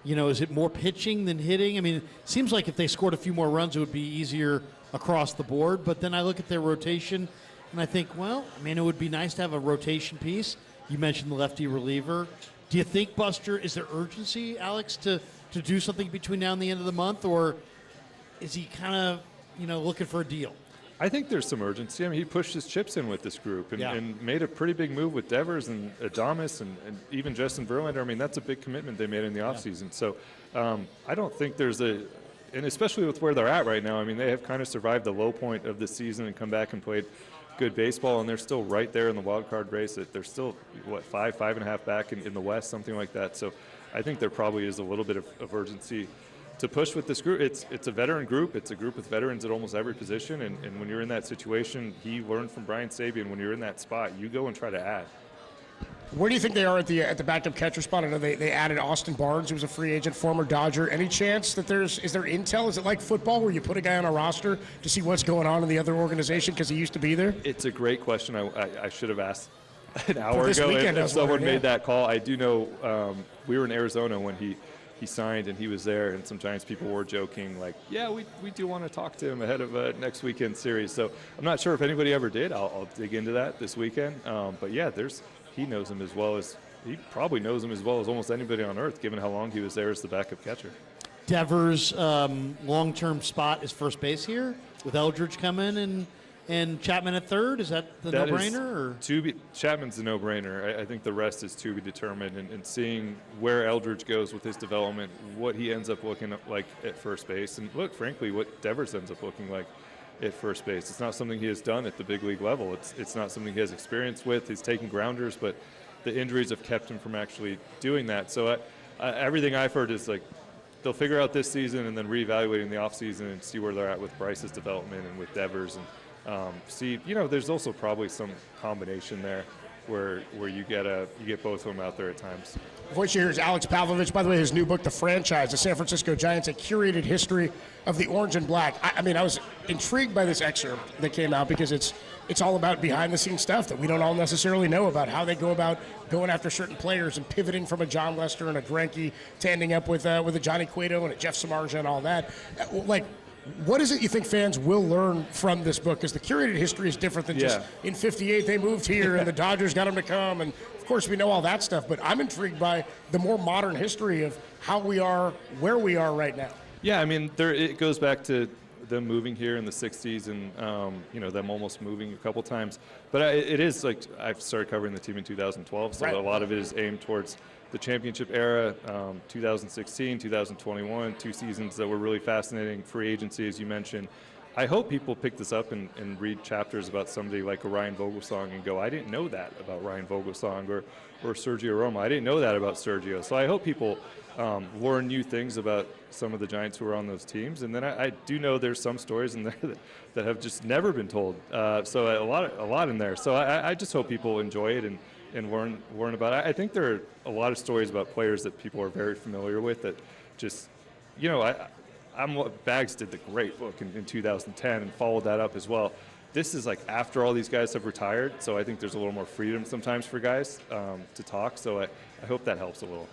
is it more pitching than hitting? I mean, it seems like if they scored a few more runs, it would be easier across the board. But then I look at their rotation, and I think, well, I mean, it would be nice to have a rotation piece. You mentioned the lefty reliever. Do you think, Buster, is there urgency, Alex, to do something between now and the end of the month, or is he kind of, looking for a deal? I think there's some urgency. I mean, he pushed his chips in with this group and made a pretty big move with Devers and Adames and even Justin Verlander. I mean, that's a big commitment they made in the offseason. So I don't think there's and especially with where they're at right now, I mean, they have kind of survived the low point of the season and come back and played good baseball, and they're still right there in the wild card race. They're still, 5.5 back in the West, something like that. So I think there probably is a little bit of urgency to push with this group. It's a veteran group. It's a group with veterans at almost every position, and when you're in that situation, he learned from Brian Sabian, when you're in that spot, you go and try to add. Where do you think they are at the backup catcher spot? I know they added Austin Barnes, who was a free agent, former Dodger. Any chance that is there intel? Is it like football where you put a guy on a roster to see what's going on in the other organization because he used to be there? It's a great question. I should have asked an hour ago if someone made that call. I do know we were in Arizona when he signed and he was there, and some Giants people were joking like, yeah, we do want to talk to him ahead of next weekend series. So I'm not sure if anybody ever did. I'll dig into that this weekend. But yeah, he knows him as well as he probably knows him as well as almost anybody on earth, given how long he was there as the backup catcher. Devers' long-term spot is first base here with Eldridge coming and Chapman at third. Is that the no-brainer? Chapman's a no-brainer. I think the rest is to be determined, and seeing where Eldridge goes with his development, what he ends up looking like at first base, and look, frankly, what Devers ends up looking like at first base. It's not something he has done at the big league level. It's not something he has experience with. He's taken grounders, but the injuries have kept him from actually doing that. So everything I've heard is like they'll figure out this season and then reevaluate in the offseason and see where they're at with Bryce's development and with Devers, and see, there's also probably some combination there where you get both of them out there at times. Voice you hear is Alex Pavlovich. By the way, his new book, The Franchise, The San Francisco Giants, A Curated History of the Orange and Black. I was intrigued by this excerpt that came out because it's all about behind-the-scenes stuff that we don't all necessarily know about, how they go about going after certain players and pivoting from a John Lester and a Greinke to ending up with a Johnny Cueto and a Jeff Samardzija and all that. What is it you think fans will learn from this book? Because the curated history is different than just in '58 they moved here and the Dodgers got them to come, and of course we know all that stuff. But I'm intrigued by the more modern history of how we are, where we are right now. Yeah, it goes back to them moving here in the '60s and them almost moving a couple times. But it is like I've started covering the team in 2012, so a lot of it is aimed towards the championship era, 2016, 2021, 2 seasons that were really fascinating. Free agency, as you mentioned. I hope people pick this up and read chapters about somebody like a Ryan Vogelsong and go, I didn't know that about Ryan Vogelsong, or Sergio Romo. I didn't know that about Sergio. So I hope people learn new things about some of the Giants who are on those teams. And then I do know there's some stories in there that have just never been told. So a lot in there. So I just hope people enjoy it and learn about it. I think there are a lot of stories about players that people are very familiar with that just, Bags did the great book in 2010 and followed that up as well. This is like after all these guys have retired, so I think there's a little more freedom sometimes for guys to talk, so I hope that helps a little.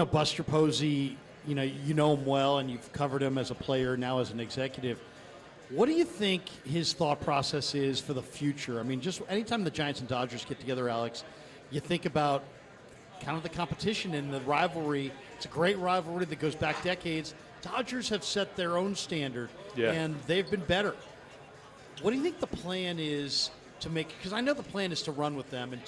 Buster Posey, you know him well, and you've covered him as a player, now as an executive. What do you think his thought process is for the future? Just anytime the Giants and Dodgers get together, Alex, you think about kind of the competition and the rivalry. It's a great rivalry that goes back decades. Dodgers have set their own standard, and they've been better. What do you think the plan is to make, because I know the plan is to run with them and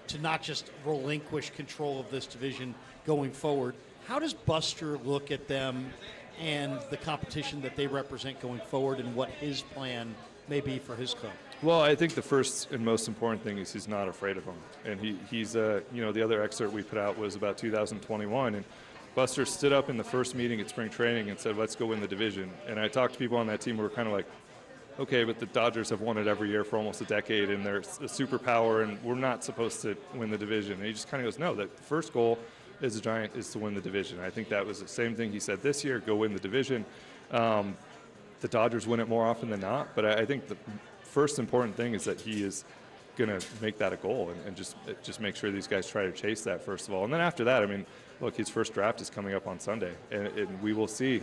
to not just relinquish control of this division going forward. How does Buster look at them and the competition that they represent going forward, and what his plan may be for his club? Well, I think the first and most important thing is he's not afraid of them. And he's the other excerpt we put out was about 2021, and Buster stood up in the first meeting at spring training and said, let's go win the division. And I talked to people on that team who were kind of like, okay, but the Dodgers have won it every year for almost a decade, and they're a superpower, and we're not supposed to win the division. And he just kind of goes, no, the first goal as a Giant is to win the division. I think that was the same thing he said this year, go win the division. The Dodgers win it more often than not, but I think the first important thing is that he is going to make that a goal and just make sure these guys try to chase that first of all. And then after that, look, his first draft is coming up on Sunday, and we will see.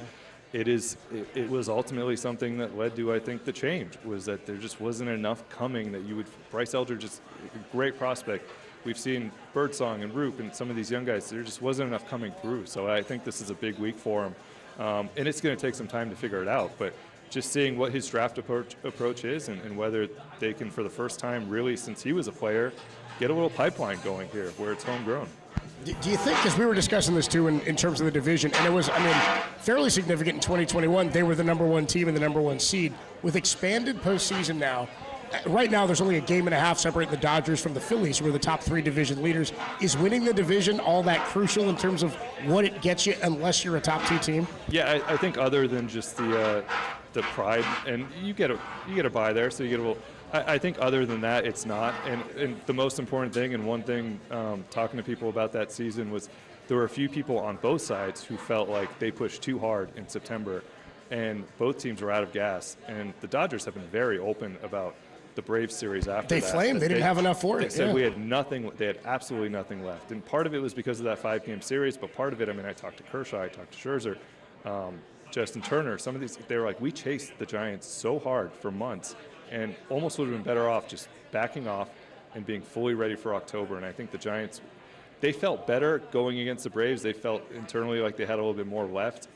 It was ultimately something that led to, I think, the change, was that there just wasn't enough coming that you would. Bryce Elder, just a great prospect. We've seen Birdsong and Roop and some of these young guys, there just wasn't enough coming through. So I think this is a big week for him. And it's going to take some time to figure it out. But just seeing what his draft approach is and whether they can, for the first time, really, since he was a player, get a little pipeline going here where it's homegrown. Do you think, because we were discussing this too in terms of the division, and it was, fairly significant in 2021, they were the number one team and the number one seed. With expanded postseason now, right now there's only a game and a half separating the Dodgers from the Phillies, who are the top 3 division leaders. Is winning the division all that crucial in terms of what it gets you unless you're a top 2 team? Yeah, I think other than just the pride, and you get a bye there, so you get a little. I think other than that, it's not. And the most important thing, and one thing talking to people about that season, was there were a few people on both sides who felt like they pushed too hard in September, and both teams were out of gas. And the Dodgers have been very open about the Braves series after that. They flamed. They didn't have enough for it. They said we had nothing. They had absolutely nothing left. And part of it was because of that 5-game series, but part of it, I talked to Kershaw, I talked to Scherzer, Justin Turner. Some of these, they were like, we chased the Giants so hard for months, and almost would have been better off just backing off and being fully ready for October. And I think the Giants, they felt better going against the Braves. They felt internally like they had a little bit more left.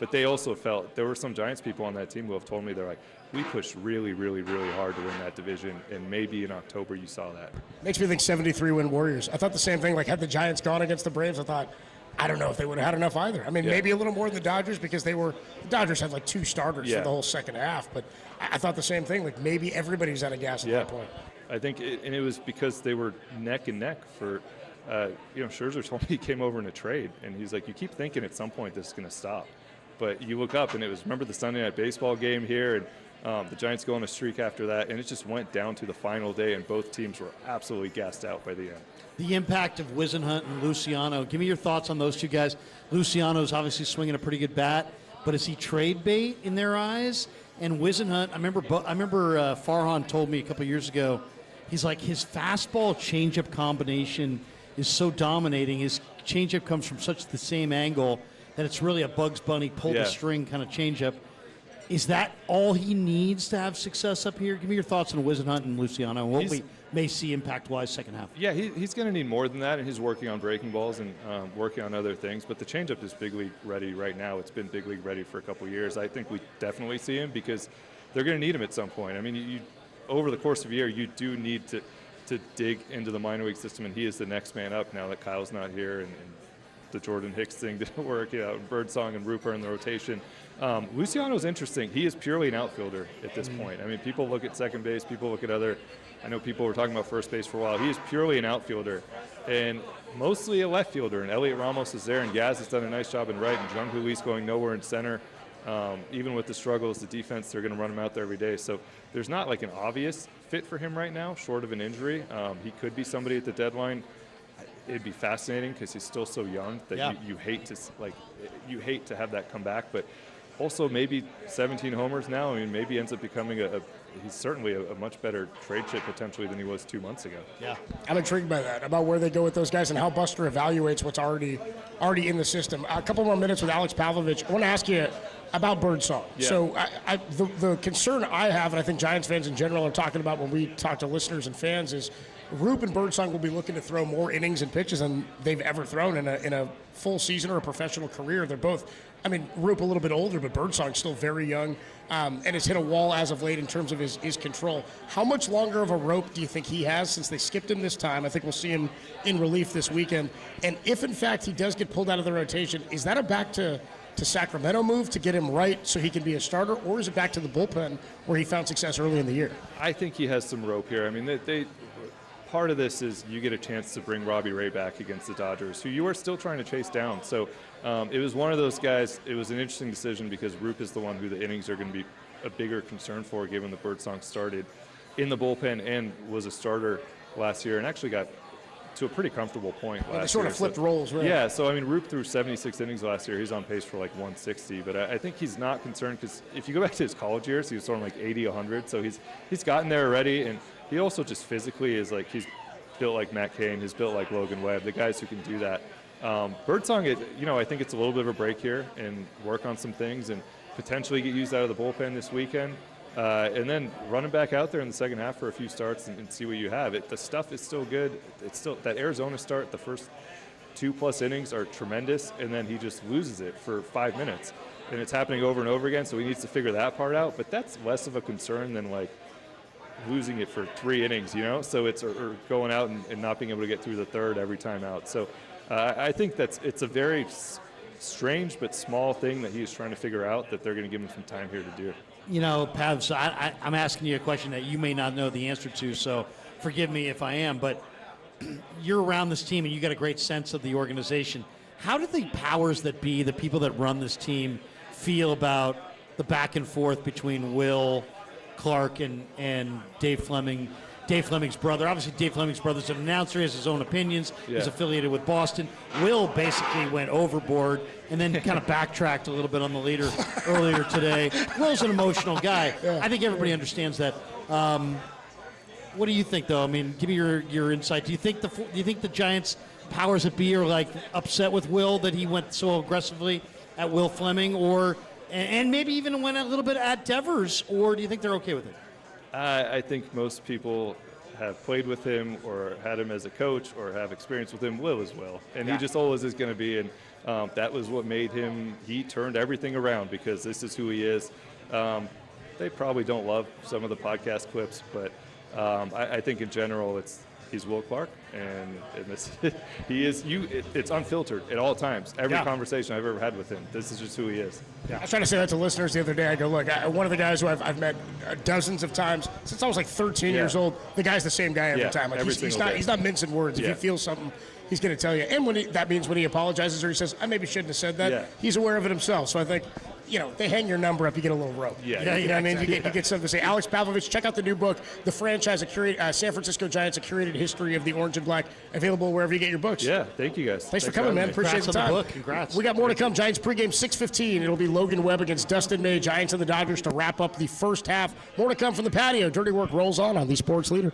But they also felt, there were some Giants people on that team who have told me, they're like, we pushed really, really, really hard to win that division, and maybe in October you saw that. Makes me think 73-win Warriors. I thought the same thing, like had the Giants gone against the Braves, I don't know if they would have had enough either. Maybe a little more than the Dodgers, because the Dodgers had like 2 starters for the whole second half. But I thought the same thing, like maybe everybody's out of gas at that point. I think, and it was because they were neck and neck for Scherzer told me he came over in a trade, and he's like, you keep thinking at some point this is going to stop. But you look up, and it was, remember the Sunday Night Baseball game here, and the Giants go on a streak after that, and it just went down to the final day, and both teams were absolutely gassed out by the end. The impact of Wisenhunt and Luciano. Give me your thoughts on those two guys. Luciano's obviously swinging a pretty good bat, but is he trade bait in their eyes? And Wisenhunt, I remember Farhan told me a couple years ago, he's like, his fastball changeup combination is so dominating. His changeup comes from such the same angle that it's really a Bugs Bunny pull the string kind of changeup. Is that all he needs to have success up here? Give me your thoughts on Wisenhunt and Luciano and what we may see impact-wise second half. Yeah, he's going to need more than that, and he's working on breaking balls and working on other things. But the changeup is big league ready right now. It's been big league ready for a couple years. I think we definitely see him because they're going to need him at some point. I mean, over the course of a year, you do need to dig into the minor league system, and he is the next man up now that Kyle's not here and the Jordan Hicks thing didn't work. Birdsong and Rupert in the rotation. Luciano's interesting. He is purely an outfielder at this point. I mean, people look at second base, people look at I know people were talking about first base for a while. He is purely an outfielder and mostly a left fielder. And Elliot Ramos is there, and Gaz has done a nice job in right, and Jung Hoo Lee's going nowhere in center. Even with the struggles, the defense, they're going to run him out there every day. So there's not like an obvious fit for him right now, short of an injury. He could be somebody at the deadline. It'd be fascinating because he's still so young that you hate to have that come back. But also maybe 17 homers now. I mean, maybe ends up becoming he's certainly a much better trade chip potentially than he was 2 months ago. Yeah, I'm intrigued by that, about where they go with those guys and how Buster evaluates what's already in the system. A couple more minutes with Alex Pavlovich. I want to ask you about Birdsong. Yeah. So the concern I have, and I think Giants fans in general are talking about when we talk to listeners and fans, is Roop and Birdsong will be looking to throw more innings and pitches than they've ever thrown in a full season or a professional career. They're both, I mean, Roop a little bit older, but Birdsong's still very young and has hit a wall as of late in terms of his control. How much longer of a rope do you think he has since they skipped him this time? I think we'll see him in relief this weekend. And if, in fact, he does get pulled out of the rotation, is that a back to Sacramento move to get him right so he can be a starter, or is it back to the bullpen where he found success early in the year? I think he has some rope here. I mean, part of this is you get a chance to bring Robbie Ray back against the Dodgers, who you are still trying to chase down. So it was one of those guys. It was an interesting decision because Roop is the one who the innings are going to be a bigger concern for, given the Birdsong started in the bullpen and was a starter last year and actually got to a pretty comfortable point last year. They sort of flipped roles, right? Yeah, so I mean, Roop threw 76 innings last year. He's on pace for like 160, but I think he's not concerned because if you go back to his college years, he was throwing like 80, 100. So he's gotten there already, and he also just physically is like, he's built like Matt Cain, he's built like Logan Webb, the guys who can do that. Birdsong, I think it's a little bit of a break here and work on some things and potentially get used out of the bullpen this weekend. And then run him back out there in the second half for a few starts and see what you have. The stuff is still good. It's still that Arizona start, the first 2+ innings are tremendous, and then he just loses it for 5 minutes. And it's happening over and over again, so he needs to figure that part out. But that's less of a concern than like losing it for 3 innings, So it's or going out and not being able to get through the third every time out. So I think it's a very strange but small thing that he's trying to figure out that they're going to give him some time here to do. Pavs, I'm asking you a question that you may not know the answer to, so forgive me if I am, but you're around this team and you got a great sense of the organization. How do the powers that be, the people that run this team, feel about the back and forth between Will Clark and Dave Fleming? Dave Fleming's brother. Obviously, Dave Fleming's brother's an announcer. He has his own opinions. Yeah. He's affiliated with Boston. Will basically went overboard and then kind of backtracked a little bit on the leader earlier today. Will's an emotional guy. Yeah. I think everybody understands that. What do you think, though? I mean, give me your insight. Do you think the Giants' powers that be are like upset with Will that he went so aggressively at Will Fleming, and maybe even went a little bit at Devers, or do you think they're okay with it? I think most people have played with him or had him as a coach or have experience with him. Will as well. And he just always is going to be. And that was what made him – he turned everything around because this is who he is. They probably don't love some of the podcast clips, but I think in general he's Will Clark, and it's unfiltered at all times. Every conversation I've ever had with him, this is just who he is. Yeah. I was trying to say that to listeners the other day. I go, look, one of the guys who I've met dozens of times since I was like 13 years old. The guy's the same guy every time. Like he's not mincing words. If he feels something, he's going to tell you. And that means when he apologizes or he says, I maybe shouldn't have said that, he's aware of it himself. So I think, they hang your number up, you get a little rope. You know what I mean? You get something to say. Alex Pavlovich, check out the new book, The Franchise, San Francisco Giants, A Curated History of the Orange and Black, available wherever you get your books. Yeah, thank you guys. Thanks for coming, man. Appreciate the time. Congrats. We got more to come. Giants pregame 6:15. It'll be Logan Webb against Dustin May. Giants and the Dodgers to wrap up the first half. More to come from the patio. Dirty Work rolls on the Sports Leader.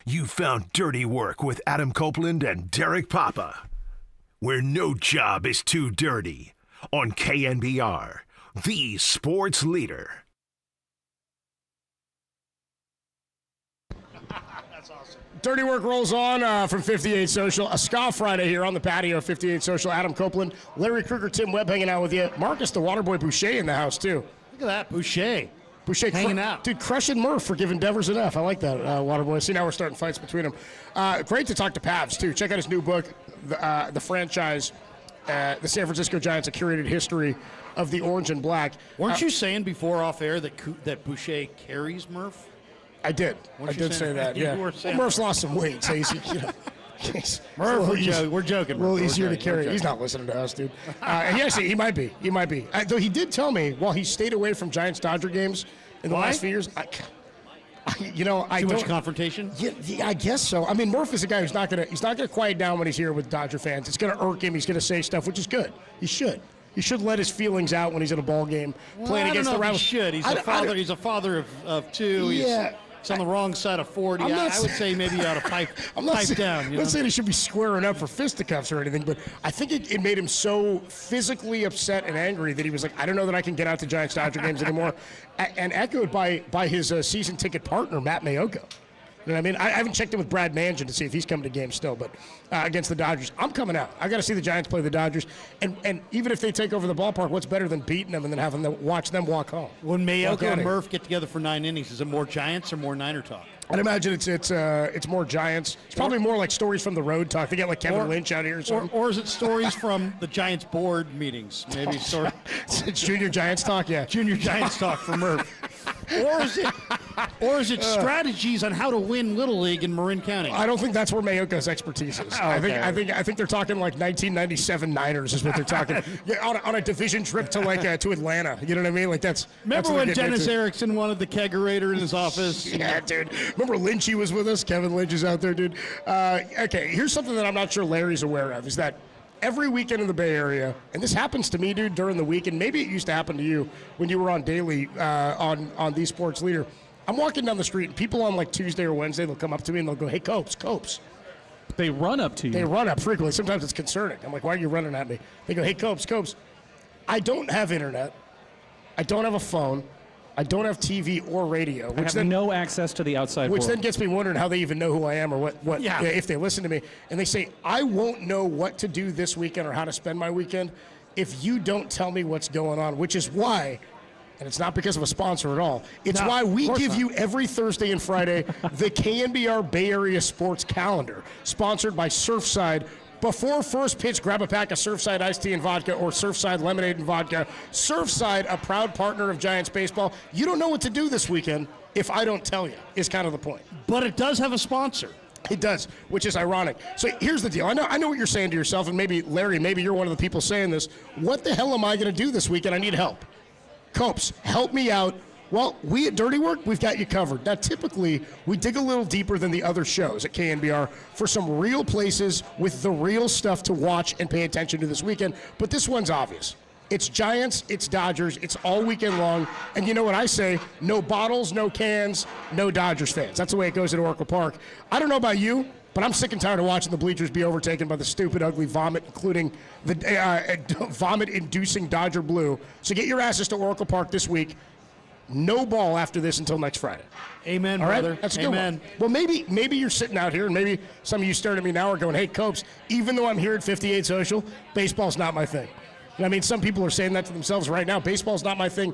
You found Dirty Work with Adam Copeland and Derek Papa, where no job is too dirty, on KNBR, the sports leader. Dirty Work rolls on from 58 Social. A Ska Friday here on the patio of 58 Social. Adam Copeland, Larry Kruger, Tim Webb hanging out with you. Marcus, the Waterboy Boucher in the house, too. Look at that, Boucher. Boucher hanging out. Dude, crushing Murph for giving Devers an F. I like that, Waterboy. See, now we're starting fights between them. Great to talk to Pavs, too. Check out his new book, The Franchise, the San Francisco Giants, A Curated History of the Orange and Black. Weren't you saying before off air that Boucher carries Murph? I did. I did say that, yeah. Well, Murph's lost some weight, so he's, Murph, we're joking. A little easier to carry. He's not listening to us, dude. He might be. He might be. Though he did tell me while he stayed away from Giants-Dodger games in the last few years, Too much confrontation? Yeah, I guess so. I mean, Murph is a guy who's not gonna quiet down when he's here with Dodger fans. It's gonna irk him. He's gonna say stuff, which is good. He should. He should let his feelings out when he's in a ball game playing against the rivals. He should. He's a father of two. Yeah. He's on the wrong side of 40. I would say maybe you ought to pipe down. I'm not saying he should be squaring up for fisticuffs or anything, but I think it made him so physically upset and angry that he was like, I don't know that I can get out to Giants-Dodger games anymore. And echoed by his season ticket partner, Matt Mayoka. You know what I mean? I haven't checked in with Brad Mansion to see if he's coming to games still, but against the Dodgers, I'm coming out. I got to see the Giants play the Dodgers, and even if they take over the ballpark, what's better than beating them and then having to watch them walk home? When Mayoka and Murph get together for 9 innings, is it more Giants or more Niner talk? I'd imagine it's more Giants. It's probably more like stories from the road talk. They get like Kevin Lynch out here or something. Or is it stories from the Giants board meetings? Maybe it's Junior Giants talk, yeah. Junior Giants talk for Murph. Or is it strategies on how to win Little League in Marin County? I don't think that's where Mayoka's expertise is. I think they're talking like 1997 Niners is what they're talking. on a division trip to to Atlanta. You know what I mean? Like that's. Remember when Dennis Erickson wanted the kegerator in his office? Yeah, dude. Remember Lynchy was with us? Kevin Lynch is out there, dude. Okay, here's something that I'm not sure Larry's aware of is that every weekend in the Bay Area, and this happens to me, dude, during the week, and maybe it used to happen to you when you were on daily on the Sports Leader. I'm walking down the street, and people on like Tuesday or Wednesday, they'll come up to me and they'll go, "Hey, Copes." They run up to you. They run up frequently. Sometimes it's concerning. I'm like, "Why are you running at me?" They go, "Hey, Copes." I don't have internet. I don't have a phone. I don't have TV or radio. I have no access to the outside Which world. then gets me wondering how they even know who I am or what if they listen to me. And they say, I won't know what to do this weekend or how to spend my weekend if you don't tell me what's going on, which is why, and it's not because of a sponsor at all, it's why we give you every Thursday and Friday the KNBR Bay Area Sports Calendar, sponsored by Surfside. Before first pitch, grab a pack of Surfside iced tea and vodka or Surfside lemonade and vodka. Surfside, a proud partner of Giants baseball. You don't know what to do this weekend if I don't tell you, is kind of the point. But it does have a sponsor. It does, which is ironic. So here's the deal. I know what you're saying to yourself, and maybe, Larry, maybe you're one of the people saying this. What the hell am I going to do this weekend? I need help. Copes, help me out. Well, we at Dirty Work, we've got you covered. Now, typically, we dig a little deeper than the other shows at KNBR for some real places with the real stuff to watch and pay attention to this weekend. But this one's obvious. It's Giants, it's Dodgers, it's all weekend long. And you know what I say? No bottles, no cans, no Dodgers fans. That's the way it goes at Oracle Park. I don't know about you, but I'm sick and tired of watching the bleachers be overtaken by the stupid, ugly vomit, including the vomit-inducing Dodger blue. So get your asses to Oracle Park this week. No ball after this until next Friday. Amen, all right? brother. That's a good Amen. one. Well, maybe you're sitting out here, and maybe some of you staring at me now are going, "Hey, Copes, even though I'm here at 58 Social, baseball's not my thing." And I mean, some people are saying that to themselves right now. Baseball's not my thing.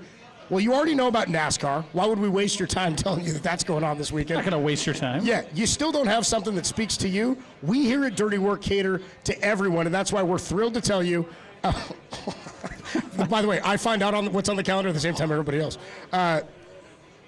Well, you already know about NASCAR. Why would we waste your time telling you that that's going on this weekend? Not going to waste your time. Yeah, you still don't have something that speaks to you. We here at Dirty Work cater to everyone, and that's why we're thrilled to tell you. By the way, I find out on what's on the calendar at the same time everybody else.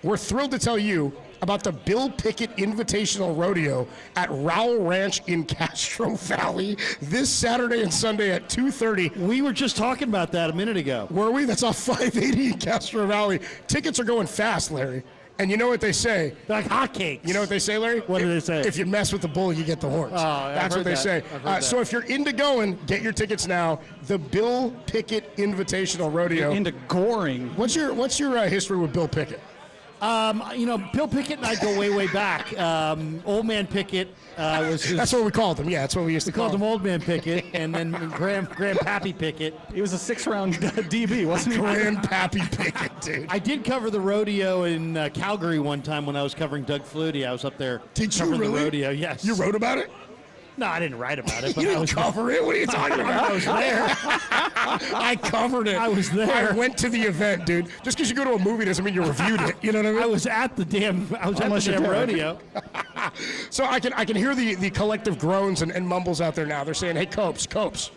We're thrilled to tell you about the Bill Pickett Invitational Rodeo at Rowell Ranch in Castro Valley this Saturday and Sunday at 2:30. We were just talking about that a minute ago. Were we? That's off 580 in Castro Valley. Tickets are going fast, Larry. And you know what they say? They're like hotcakes. You know what they say, Larry? What do they say? If you mess with the bull, you get the horns. Oh, that's what they say. So if you're into going, get your tickets now. The Bill Pickett Invitational Rodeo. You're into goring. What's your history with Bill Pickett? Bill Pickett and I go way, way back. Old Man Pickett was his... That's what we called him. Yeah, that's what we used to call him. We called him Old Man Pickett, and then Grandpappy Pickett. He was a 6-round DB, wasn't he? Grandpappy Pickett, dude. I did cover the rodeo in Calgary one time when I was covering Doug Flutie. I was up there covering the rodeo. Yes. You wrote about it? No, I didn't write about it. But You didn't cover it? What are you talking about? I was there. I covered it. I was there. I went to the event, dude. Just because you go to a movie doesn't mean you reviewed it. You know what I mean? I was at the damn rodeo. So I can hear the collective groans and mumbles out there now. They're saying, "Hey, Copes,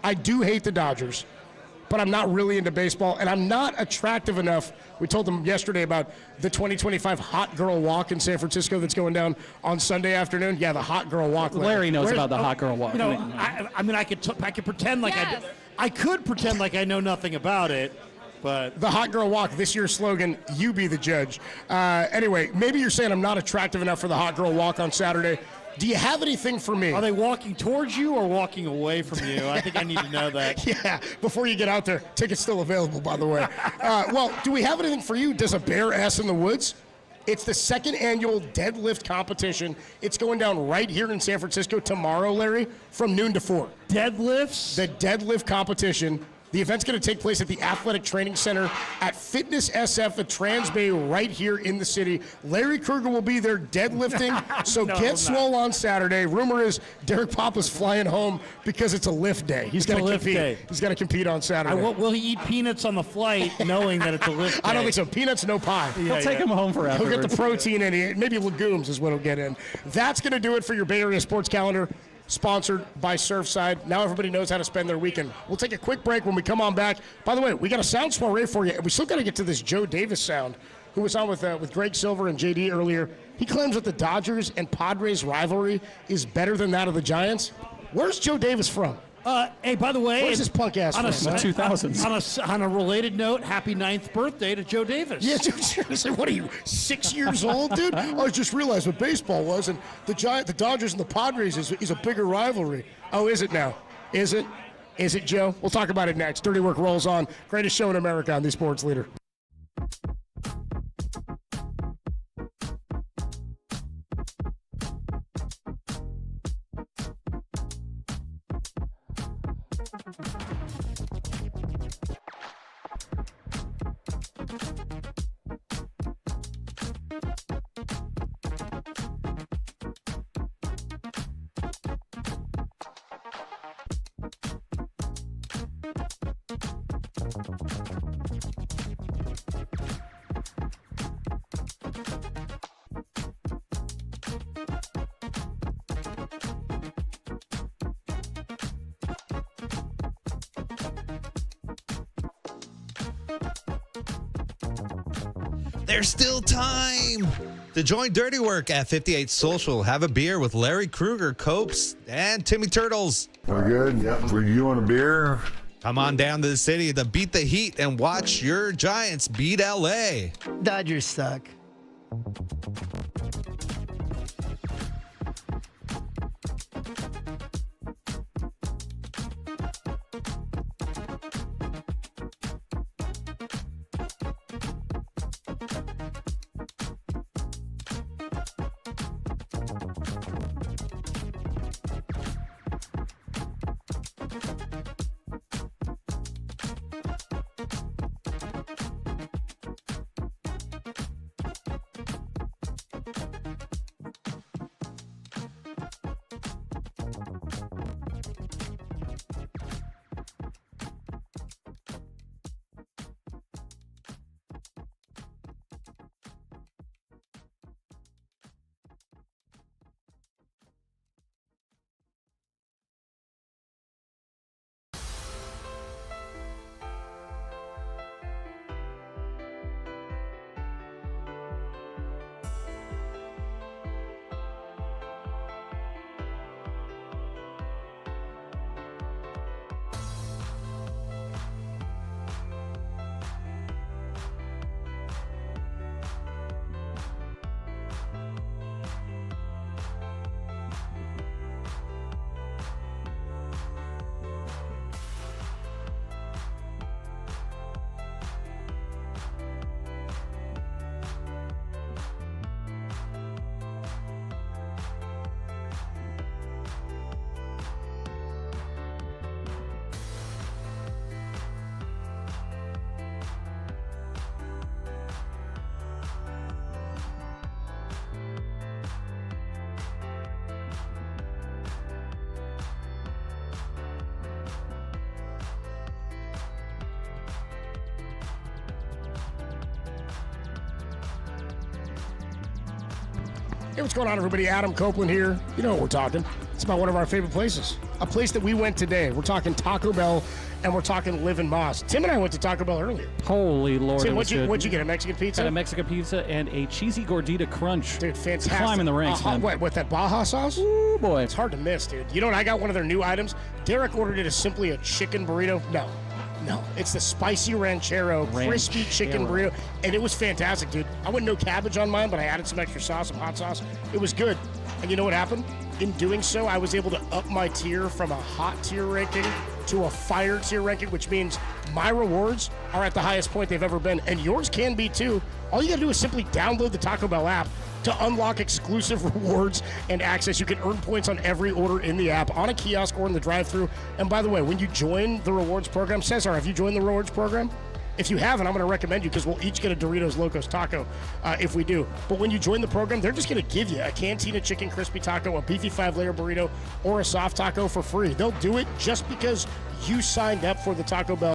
I do hate the Dodgers, but I'm not really into baseball, and I'm not attractive enough." We told them yesterday about the 2025 Hot Girl Walk in San Francisco that's going down on Sunday afternoon. Yeah, the Hot Girl Walk. Larry knows about the Hot Girl Walk. I could pretend like I could pretend like I know nothing about it. But the Hot Girl Walk, this year's slogan, "You be the judge." Anyway, maybe you're saying I'm not attractive enough for the Hot Girl Walk on Saturday. Do you have anything for me? Are they walking towards you or walking away from you? I think I need to know that. Yeah, before you get out there. Tickets still available, by the way. Well, do we have anything for you? Does a bear ass in the woods? It's the second annual deadlift competition. It's going down right here in San Francisco tomorrow, Larry, from noon to 4. Deadlifts? The deadlift competition. The event's going to take place at the Athletic Training Center at Fitness SF at Trans Bay right here in the city. Larry Kruger will be there deadlifting, so get swole on Saturday. Rumor is Derek Papa's flying home because it's a lift day. He's got to compete. He's got to compete on Saturday. Will he eat peanuts on the flight knowing that it's a lift day? I don't think so. Peanuts, no pie. He'll take him home for afterwards. He'll get the protein in. Maybe legumes is what he'll get in. That's going to do it for your Bay Area Sports Calendar. Sponsored by Surfside. Now everybody knows how to spend their weekend. We'll take a quick break when we come on back. By the way, we got a sound soiree for you. We still got to get to this Joe Davis sound, who was on with Greg Silver and JD earlier. He claims that the Dodgers and Padres rivalry is better than that of the Giants. Where's Joe Davis from? Hey, by the way, where's this punk ass from? The 2000s. On a related note, happy 9th birthday to Joe Davis. Yeah, dude, seriously, what are you, 6 years old, dude? I just realized what baseball was, and the Dodgers and the Padres is a bigger rivalry. Oh, is it now? Is it? Is it, Joe? We'll talk about it next. Dirty Work rolls on. Greatest show in America on the Sports Leader. There's still time to join Dirty Work at 58 Social. Have a beer with Larry Kruger, Copes, and Timmy Turtles. We're good. Yep. Were you on a beer? Come on down to the city to beat the heat and watch your Giants beat LA. Dodgers suck. Hey, what's going on, everybody? Adam Copeland here. You know what we're talking. It's about one of our favorite places. A place that we went today. We're talking Taco Bell, and we're talking Live in Moss. Tim and I went to Taco Bell earlier. Holy Lord. Tim, what'd you get, a Mexican pizza? Got a Mexican pizza and a cheesy gordita crunch. Dude, fantastic. Climbing the ranks, man. What, with that Baja sauce? Ooh, boy. It's hard to miss, dude. You know what? I got one of their new items. Derek ordered it as simply a chicken burrito. No, it's the spicy ranchero, crispy chicken burrito, and it was fantastic, dude. I went no cabbage on mine, but I added some extra sauce, some hot sauce. It was good. And you know what happened? In doing so, I was able to up my tier from a hot tier ranking to a fire tier ranking, which means my rewards are at the highest point they've ever been, and yours can be too. All you gotta do is simply download the Taco Bell app to unlock exclusive rewards and access. You can earn points on every order in the app, on a kiosk or in the drive-thru. And by the way, when you join the rewards program, Cesar, have you joined the rewards program? If you haven't, I'm going to recommend you because we'll each get a Doritos Locos taco if we do. But when you join the program, they're just going to give you a Cantina Chicken Crispy Taco, a beefy 5-layer burrito, or a soft taco for free. They'll do it just because you signed up for the Taco Bell